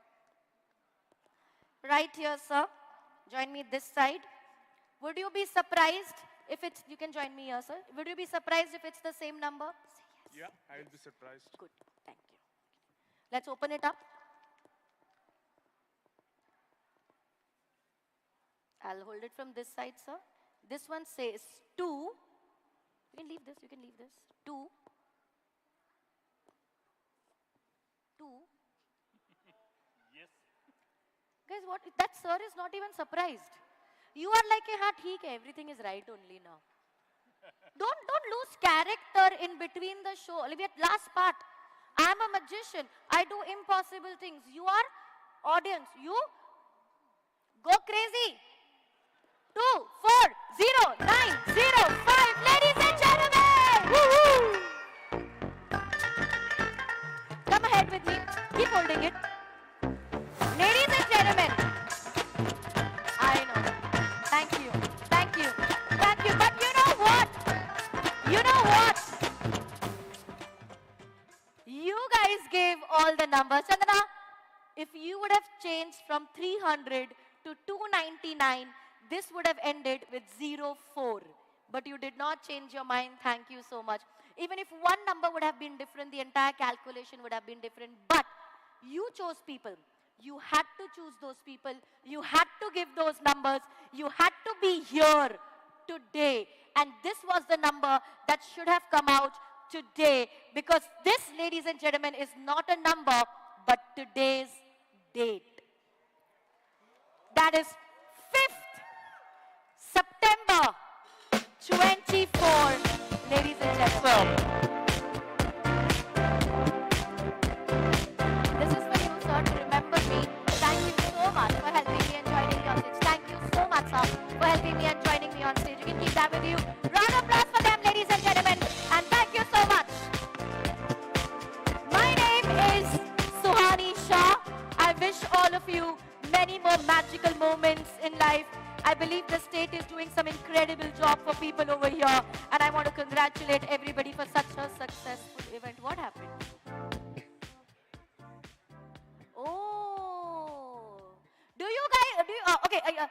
Right here, sir. Join me this side. Would you be surprised if it's, you can join me here, sir. Would you be surprised if it's the same number? Say yes. Yeah, I will be surprised. Good, thank you. Let's open it up. I'll hold it from this side, sir. This one says 2. You can leave this, 2. 2. Yes. Guys, what? That sir is not even surprised. You are like, theek hai, everything is right only now. Don't lose character in between the show. Last part. I am a magician. I do impossible things. You are audience. You go crazy. 2, 4, 0, 9, 0, 5. Ladies and gentlemen. Woo-hoo. Come ahead with me. Keep holding it. Ladies and gentlemen. I know. Thank you. Thank you. Thank you. But you know what? You know what? You guys gave all the numbers. Chandana, if you would have changed from 300 to 299, this would have ended with 04. But you did not change your mind. Thank you so much. Even if one number would have been different, the entire calculation would have been different. But you chose people. You had to choose those people. You had to give those numbers. You had to be here today. And this was the number that should have come out today. Because this, ladies and gentlemen, is not a number, but today's date. That is 5th September 24, ladies and gentlemen. This is for you, sir, to remember me. Thank you so much for helping me and joining me on stage. Thank you so much, sir, for helping me and joining me on stage. You can keep that with you. Round of applause for them, ladies and gentlemen. And thank you so much. My name is Suhani Shah. I wish all of you many more magical moments in life. I believe the state is doing some incredible job for people over here. And I want to congratulate everybody for such a successful event. What happened? Oh. Do you guys, okay, as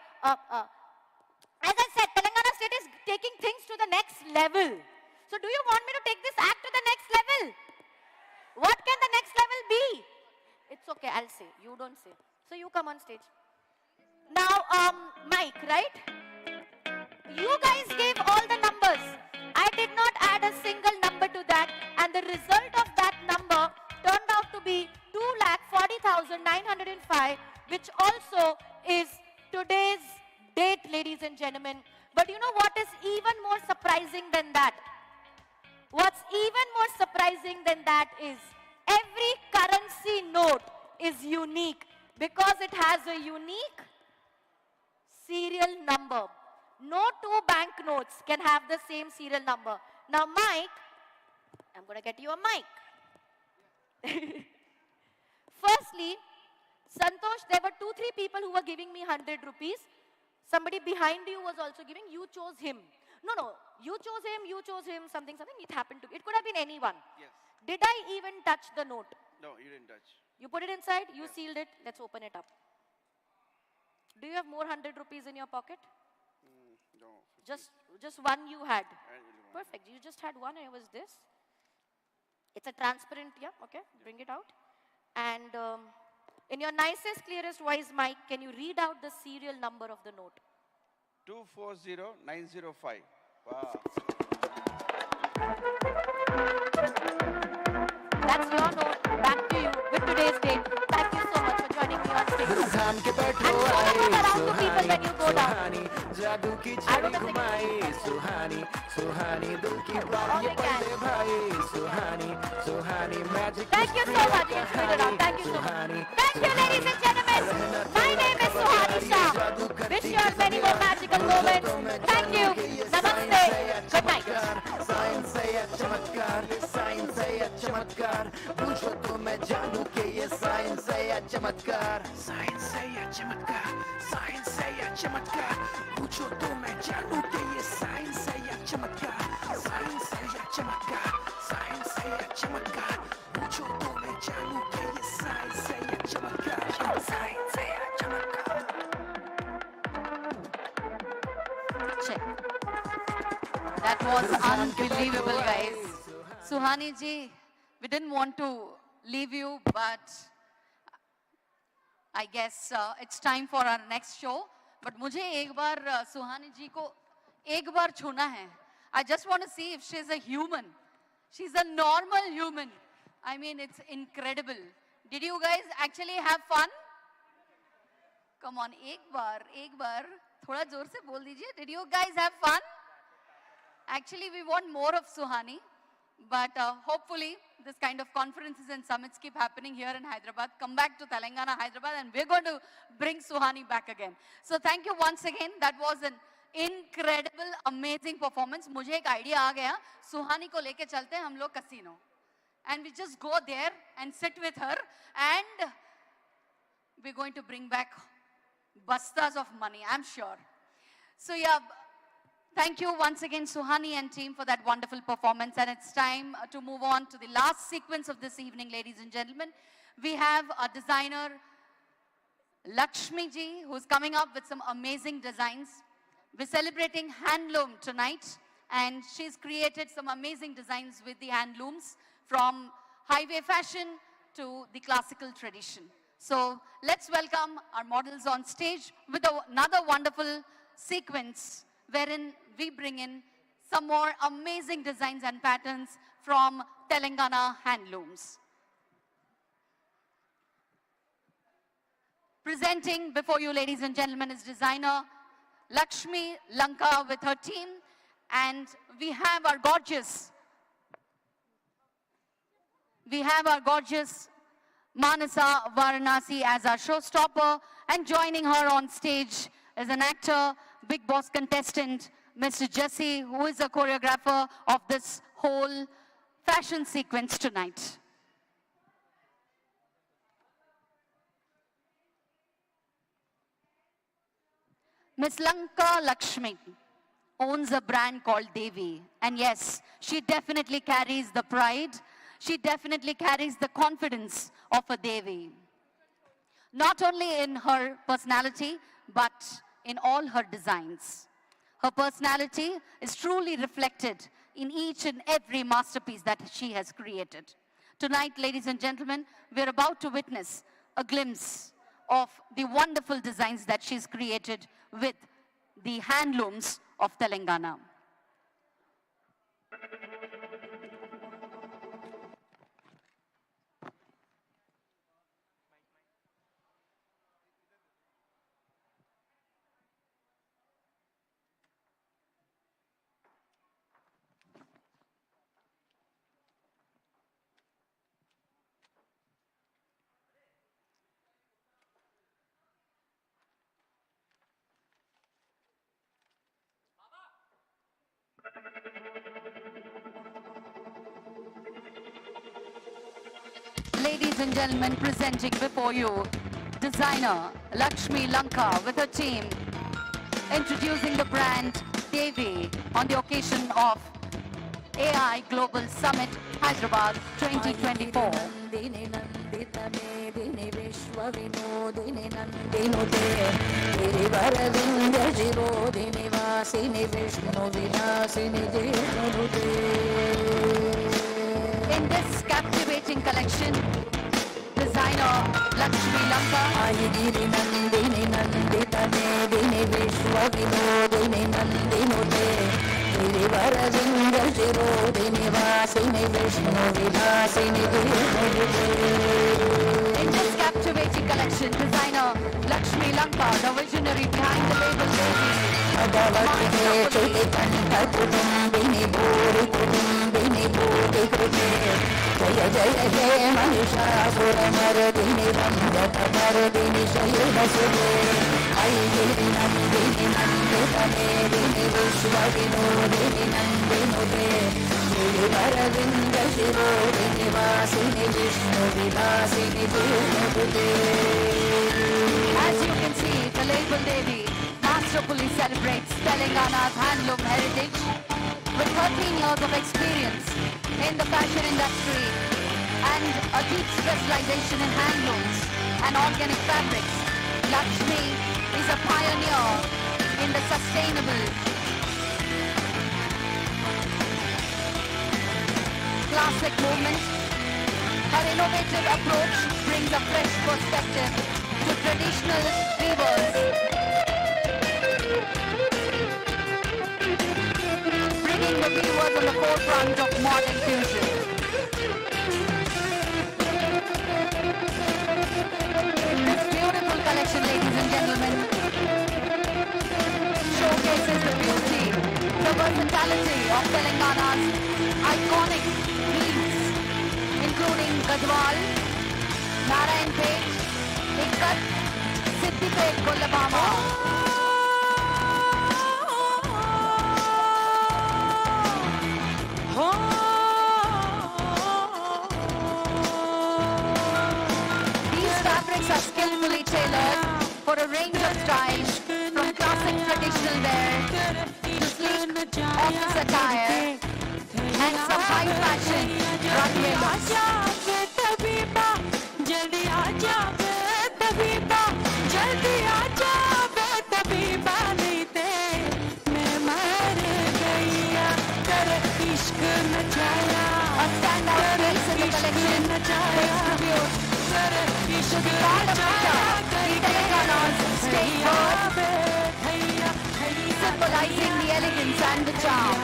I said, Telangana state is taking things to the next level. So do you want me to take this act to the next level? What can the next level be? It's okay, I'll say. You don't say. So you come on stage. Now, Mike, right? You guys gave all the numbers. I did not add a single number to that. And the result of that number turned out to be 2,40,905, which also is today's date, ladies and gentlemen. But you know what is even more surprising than that? What's even more surprising than that is every current currency note is unique because it has a unique serial number. No two banknotes can have the same serial number. Now, Mike, I'm going to get you a mic. Firstly, Santosh, there were 2-3 people who were giving me 100 rupees. Somebody behind you was also giving. You chose him. No. You chose him, something. It happened to be. It could have been anyone. Yes. Did I even touch the note? No, you didn't touch. You put it inside, you Yes. sealed it. Let's open it up. Do you have more 100 rupees in your pocket? No. Just one you had. I only one. Perfect. You just had one and it was this. It's a transparent, yeah, okay. Bring it out. And in your nicest, clearest voice, Mike, can you read out the serial number of the note? 240905. Wow. That's your note. Back to you with today's date. Thank you so much for joining me on stage. And show the note around to people when you go down. जादू की छड़ी घुमाई सुहानी सुहानी दिल की बात ये पढ़ ले भाई सुहानी सुहानी magic Thank you so much. Yes, put it up. Thank you so much. Thank you, ladies and gentlemen. My name is Suhani Shah. Wish you all many more magical moments. Thank you. Namaste. Good night. Science है या चमत्कार science है या चमत्कार पूछो तो मैं जानू के ये साइंस है या चमत्कार साइंस है या चमत्कार साइंस है या चमत्कार पूछो तो मैं जानू के ये साइंस है या चमत्कार साइंस है या चमत्कार साइंस है या चमत्कार पूछो तो मैं जानू के ये साइंस है या चमत्कार साइंस है या चमत्कार Check. That was unbelievable, guys. Suhani ji, we didn't want to leave you, but I guess it's time for our next show. But मुझे एक बार सुहानी जी को एक बार छूना है. I just want to see if she's a human. She's a normal human. I mean, it's incredible. Did you guys actually have fun? Come on, एक बार, थोड़ा जोर से बोल दीजिए. Did you guys have fun? Actually, we want more of Suhani, but hopefully this kind of conferences and summits keep happening here in Hyderabad. Come back to Telangana, Hyderabad, and we're going to bring Suhani back again. So thank you once again. That was an incredible, amazing performance. मुझे एक idea आ गया. Suhani को लेके चलते हैं हम लोग casino, and we just go there and sit with her, and we're going to bring back bastas of money, I'm sure. So yeah. Thank you once again, Suhani and team, for that wonderful performance. And it's time to move on to the last sequence of this evening, ladies and gentlemen. We have our designer, Lakshmi ji, who's coming up with some amazing designs. We're celebrating handloom tonight, and she's created some amazing designs with the handlooms, from highway fashion to the classical tradition. So let's welcome our models on stage with another wonderful sequence wherein we bring in some more amazing designs and patterns from Telangana handlooms. Presenting before you, ladies and gentlemen, is designer Lakshmi Lanka with her team, and we have our gorgeous Manasa Varanasi as our showstopper, and joining her on stage is an actor, Big Boss contestant, Mr. Jesse, who is a choreographer of this whole fashion sequence tonight. Miss Lanka Lakshmi owns a brand called Devi. And yes, she definitely carries the pride. She definitely carries the confidence of a Devi. Not only in her personality, but in all her designs. Her personality is truly reflected in each and every masterpiece that she has created. Tonight, ladies and gentlemen, we're about to witness a glimpse of the wonderful designs that she's created with the handlooms of Telangana. ladies and gentlemen, presenting before you designer Lakshmi Lanka with her team, introducing the brand Devi on the occasion of AI Global Summit Hyderabad 2024. In this captivating collection, designer Lakshmi Lanka in this captivating collection, designer Lakshmi Lanka, the visionary behind the label As you can see, the label Devi masterfully celebrates Telangana's handloom heritage with 13 years of experience in the fashion industry and a deep specialization in handlooms and organic fabrics. Lakshmi is a pioneer in the sustainable classic movement. Her innovative approach brings a fresh perspective to traditional weavers, bringing the weavers on the forefront of modern fusion. This beautiful collection, ladies and gentlemen, showcases the beauty, the versatility of Telangana's iconic weaves, including Gadwal, Narayanpet, Ikkat, Siddipet, Kollabama. These fabrics are skillfully tailored for a range of styles, from classic traditional wear to sleek office attire and some high fashion runway looks. A standout piece in the collection pays tribute to the God of Mecca, Telangana's state bird, symbolizing the elegance and the charm.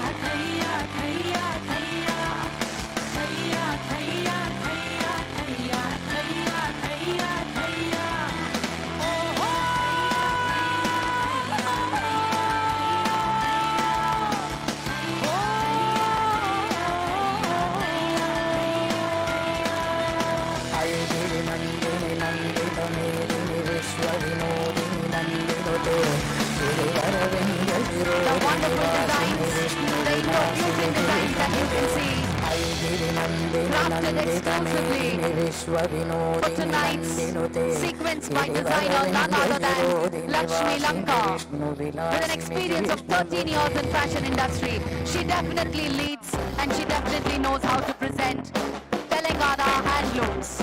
The wonderful designs, the introducing designs that you can see, crafted exclusively for tonight's sequence by designer none other than Lakshmi Lanka. With an experience of 13 years in fashion industry, she definitely leads and she definitely knows how to present Telangana handlooms.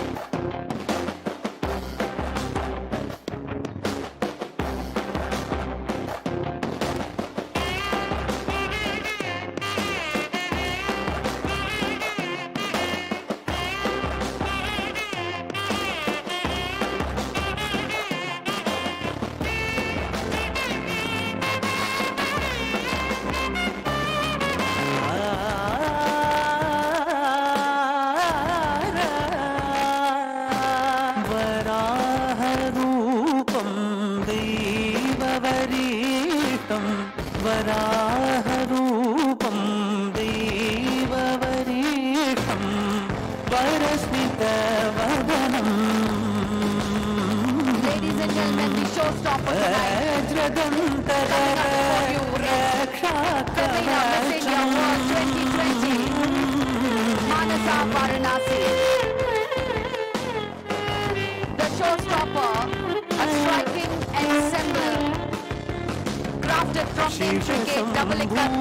Adopted from the intricate double cut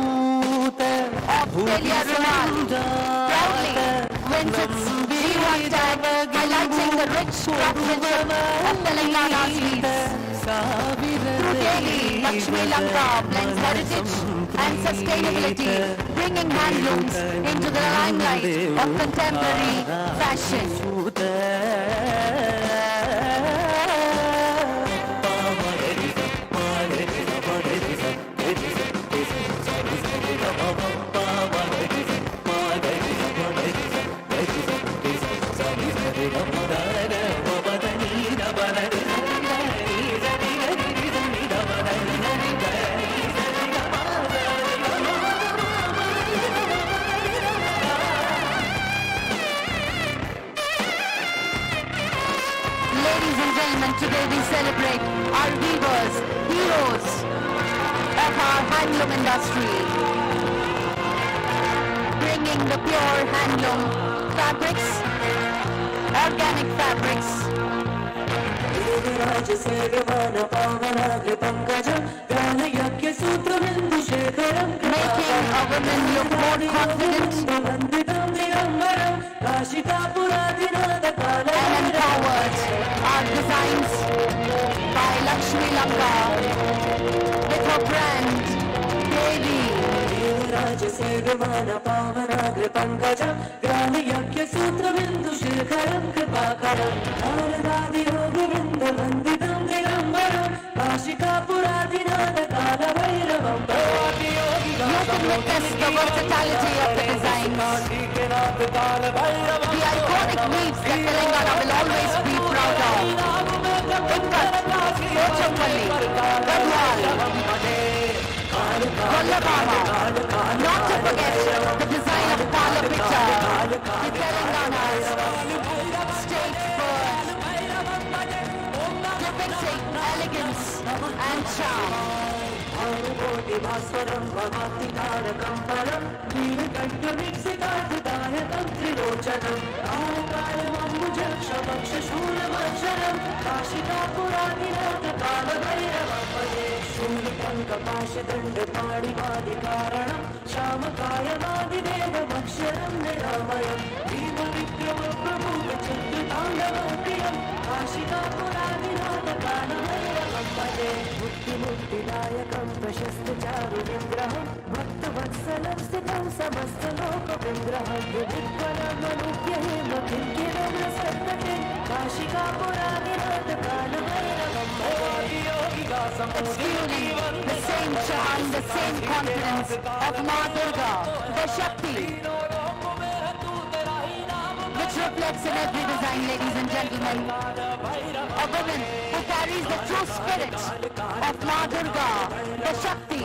of Celia Ronald, proudly wins its G1 tag, highlighting the rich craftsmanship of Telangana's leaves. Through daily, Lakshmi Lanka blends heritage and sustainability, bringing handlooms into the limelight of contemporary fashion. Ladies and gentlemen, today we celebrate our weavers, heroes of our handloom industry, bringing the pure handloom fabrics, organic fabrics, making a woman look more confident and empowered. Our designs by Lakshmi Lanka with her brand Devi. You can witness the versatility of the designs. The iconic weaves that Telangana will always be proud of. Ikkat, Pochampalli, Gadwal, Vallabhama, not to forget the design of Palapitta, the Telangana's state bird, depicting elegance and charm. Exuding the same charm, the same confidence of Ma Durga, the Shakti, which reflects in every design, ladies and gentlemen. A woman who carries the true spirit of Ma Durga, the Shakti.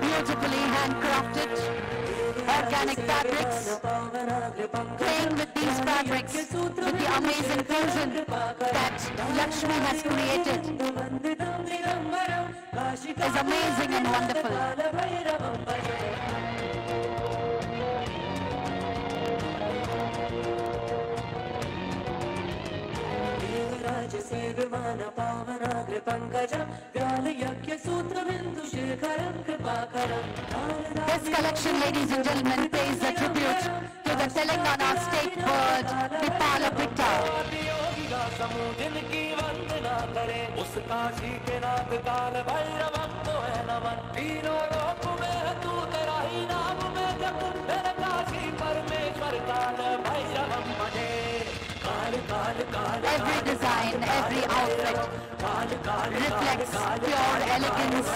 Beautifully handcrafted, organic fabrics, playing with these fabrics with the amazing fusion that Lakshmi has created is amazing and wonderful. This collection, ladies and gentlemen, pays a tribute to the Telangana state bird, the Palapitta. Every design, every outfit reflects pure elegance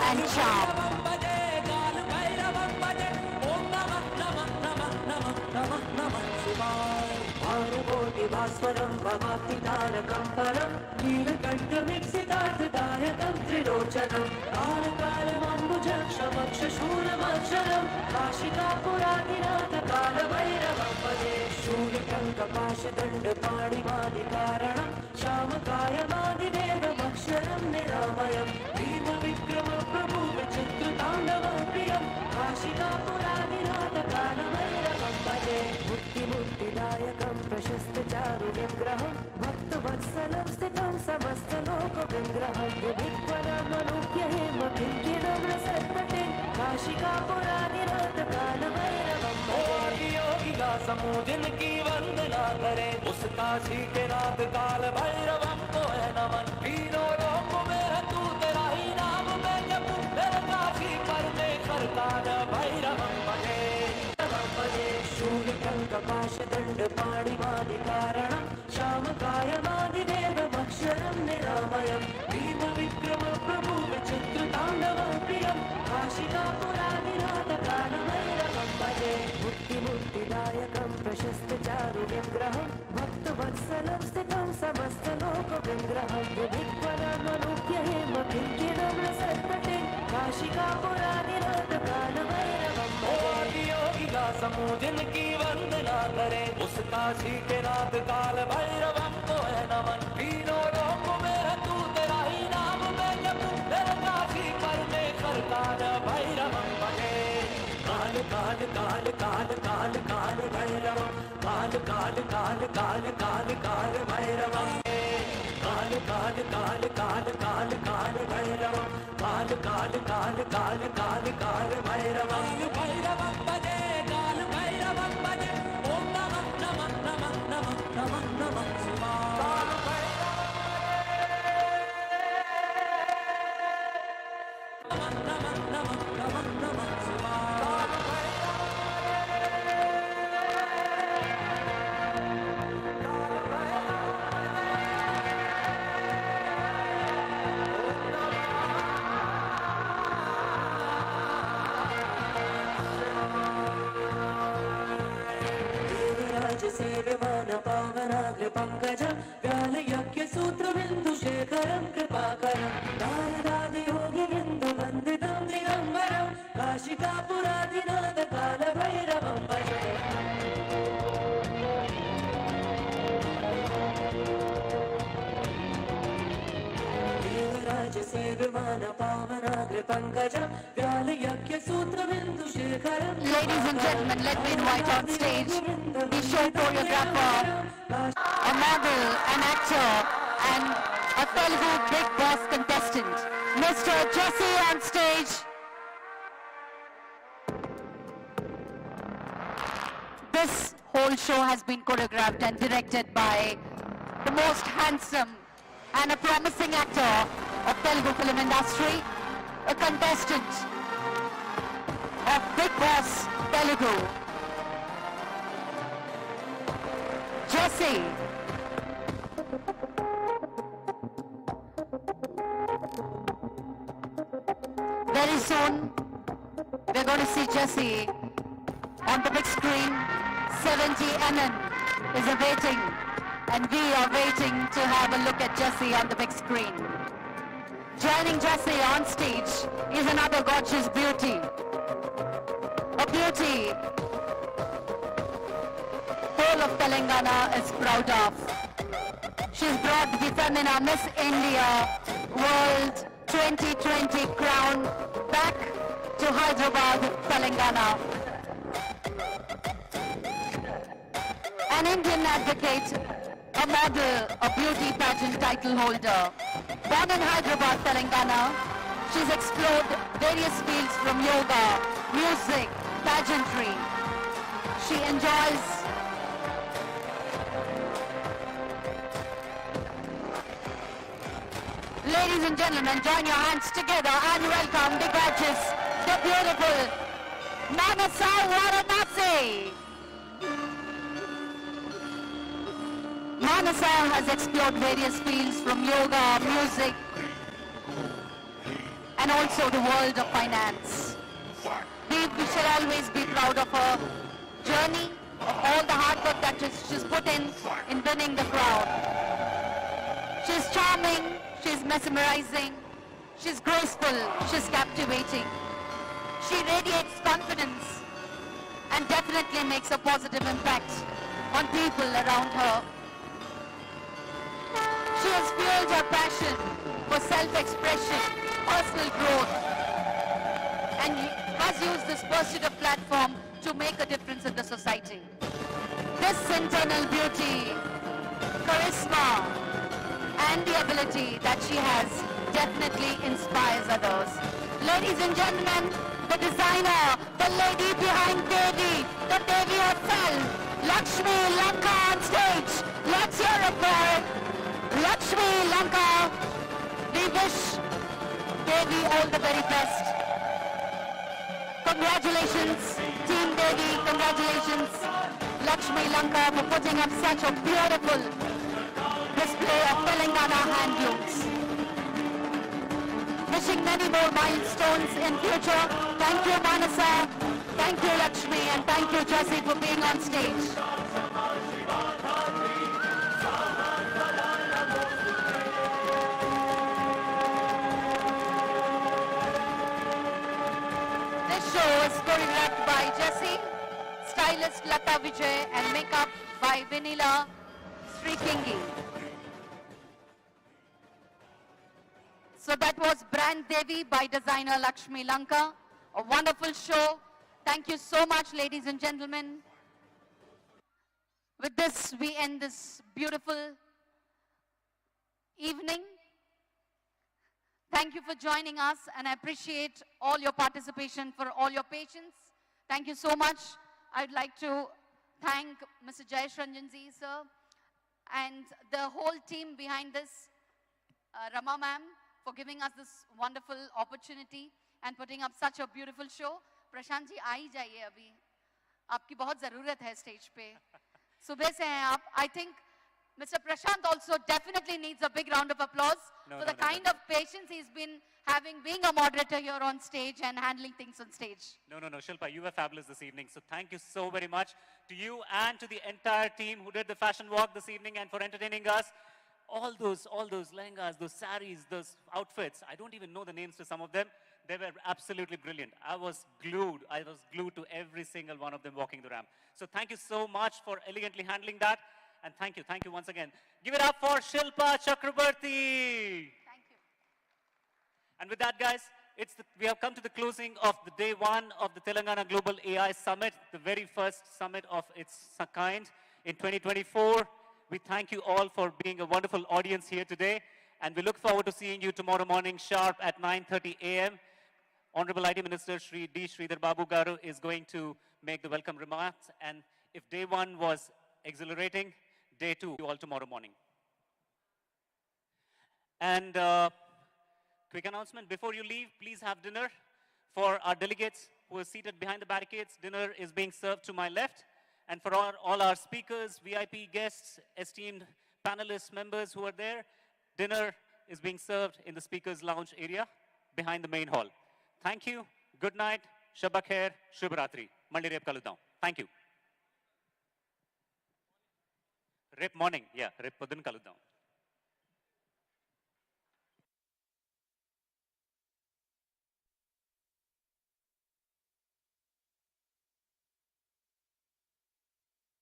and charm. कपाशदण्ड पाणिमादिकारणं श्यामकायमादिवेदमक्षरं निरामयं भीमविक्रमप्रभु विचित्रताण्डवप्रियं काशिकापुरादिनाथकालभैरवं भजे मुक्तिमुक्तिदायकं प्रशस्तचारुविग्रहं भक्तवत्सलं स्थितं समस्तलोकविग्रहं विधिक्वलमनुज्ञहेमकिङ्किणं रसत्पटे काशिकापुरादिनाथकालभैरवं भजे योगिगा समूदिन की वंदना करे उस काशी के नाथ काल भैरवम को है नमन तीनों लोक में है तू तेरा ही नाम मैं जपूं तेरे काशी परमेश्वर काल भैरवम भजे शूलिकं कपाशदण्ड पाणिमादिकारणं श्यामकायमादिदेवमक्षरं निरामयं भीमविक्रमप्रभु विचित्रताण्डवप्रियं काशिकापुरादिनाथकालभैरवं भजे मुक्तिमुक्तिदायकं प्रशस्तचारुविग्रहं भक्तवत्सलं स्थितं समस्तलोकविग्रहं विधिक्वलमनुज्ञहेमकिङ्किणं रसत्पटे काशिकापुरादिनाथकालभैरवं भजे योगिगा समूदिन की वंदना करे उस काशी के नाथ काल भैरवम को है नमन तीनों लोक में है तू तेरा ही नाम मैं जपूं तेरे काशी परमेश्वर काल भैरवम भजे काल काल काल काल काल काल भैरवम काल काल काल काल काल काल भैरवम काल काल काल काल काल काल भैरवम काल काल काल काल काल काल भैरवम भैरवम भजे काल भैरवम भजे ओम नमः नमः नमः नमः नमः नमः शिवाय नमः नमः नमः नमः नमः सेव्यमान पावनाग्र पंकज व्यालयज्ञ सूत्रबिन्दुशेखरं कृपाकरं नारदादि योगिबिन्दु वन्दितं दिगम्बरं काशिकापुरादिनाथ कालभैरवं भजे Devraj सेव्यमान पावनाग्र Pankaj व्यालयज्ञ सूत्रबिन्दुशेखरं. Ladies and gentlemen, let me invite on stage the show choreographer, a model, an actor, and a Telugu Big Boss contestant, Mr. Jesse on stage. This whole show has been choreographed and directed by the most handsome and a promising actor of Telugu film industry, a contestant of Big Boss Telugu, Jesse. Very soon, we're going to see Jesse on the big screen. 70 mm is awaiting, and we are waiting to have a look at Jesse on the big screen. Joining Jesse on stage is another gorgeous beauty. A beauty whole of Telangana is proud of. She's brought the Femina Miss India World 2020 crown back to Hyderabad, Telangana. An Indian advocate, a model, a beauty pageant title holder. Born in Hyderabad, Telangana, she's explored various fields from yoga, music, pageantry. She enjoys Ladies and gentlemen, join your hands together and welcome the gorgeous, the beautiful Manasa Varanasi. Manasa has explored various fields from yoga, music, and also the world of finance. We shall always be proud of her journey, of all the hard work that she's put in winning the crown. She's charming, she's mesmerizing, she's graceful, she's captivating. She radiates confidence and definitely makes a positive impact on people around her. She has fueled her passion for self-expression, personal growth, and has used this pursuit of platform to make a difference in the society. This internal beauty, charisma, and the ability that she has definitely inspires others. Ladies and gentlemen, the designer, the lady behind Devi, the Devi herself, Lakshmi Lanka on stage. Let's hear it for her. Lakshmi Lanka. We wish Devi all the very best. Congratulations, Team Devi, congratulations, Lakshmi Lanka, for putting up such a beautiful display of Telangana handlooms. Wishing many more milestones in future. Thank you, Manasa. Thank you, Lakshmi, and thank you, Jesse, for being on stage. This show is choreographed by Jesse, stylist Lata Vijay, and makeup by Vinila Srikingi. So that was Brand Devi by designer Lakshmi Lanka. A wonderful show. Thank you so much, ladies and gentlemen. With this, we end this beautiful evening. Thank you for joining us, and I appreciate all your participation, for all your patience. Thank you so much. I'd like to thank Mr. Jayesh Ranjanji, sir, and the whole team behind this, Rama ma'am, for giving us this wonderful opportunity and putting up such a beautiful show. Prashant ji आ ही जाइए अभी, आपकी बहुत ज़रूरत है stage पे. सुबह से हैं आप. I think Mr. Prashant also definitely needs a big round of applause for the kind of patience he's been having being a moderator here on stage and handling things on stage. No, Shilpa, you were fabulous this evening. So thank you so very much to you and to the entire team who did the fashion walk this evening and for entertaining us. All those lehengas, those saris, those outfits, I don't even know the names to some of them. They were absolutely brilliant. I was glued to every single one of them walking the ramp. So thank you so much for elegantly handling that. And thank you once again. Give it up for Shilpa Chakrabarti. Thank you. And with that, guys, we have come to the closing of the day one of the Telangana Global AI Summit, the very first summit of its kind in 2024. We thank you all for being a wonderful audience here today. And we look forward to seeing you tomorrow morning sharp at 9:30 a.m. Honorable IT Minister Shri D. Sridhar Babu Garu is going to make the welcome remarks. And if day one was exhilarating, day two, you all tomorrow morning. And quick announcement, before you leave, please have dinner. For our delegates who are seated behind the barricades, dinner is being served to my left. And for all our speakers, VIP guests, esteemed panelists, members who are there, dinner is being served in the speakers lounge area behind the main hall. Thank you. Good night. Shabba khair. Shubh Ratri. Malli rep kaludam. Thank you. Rep morning. Yeah, rep podun kaludam.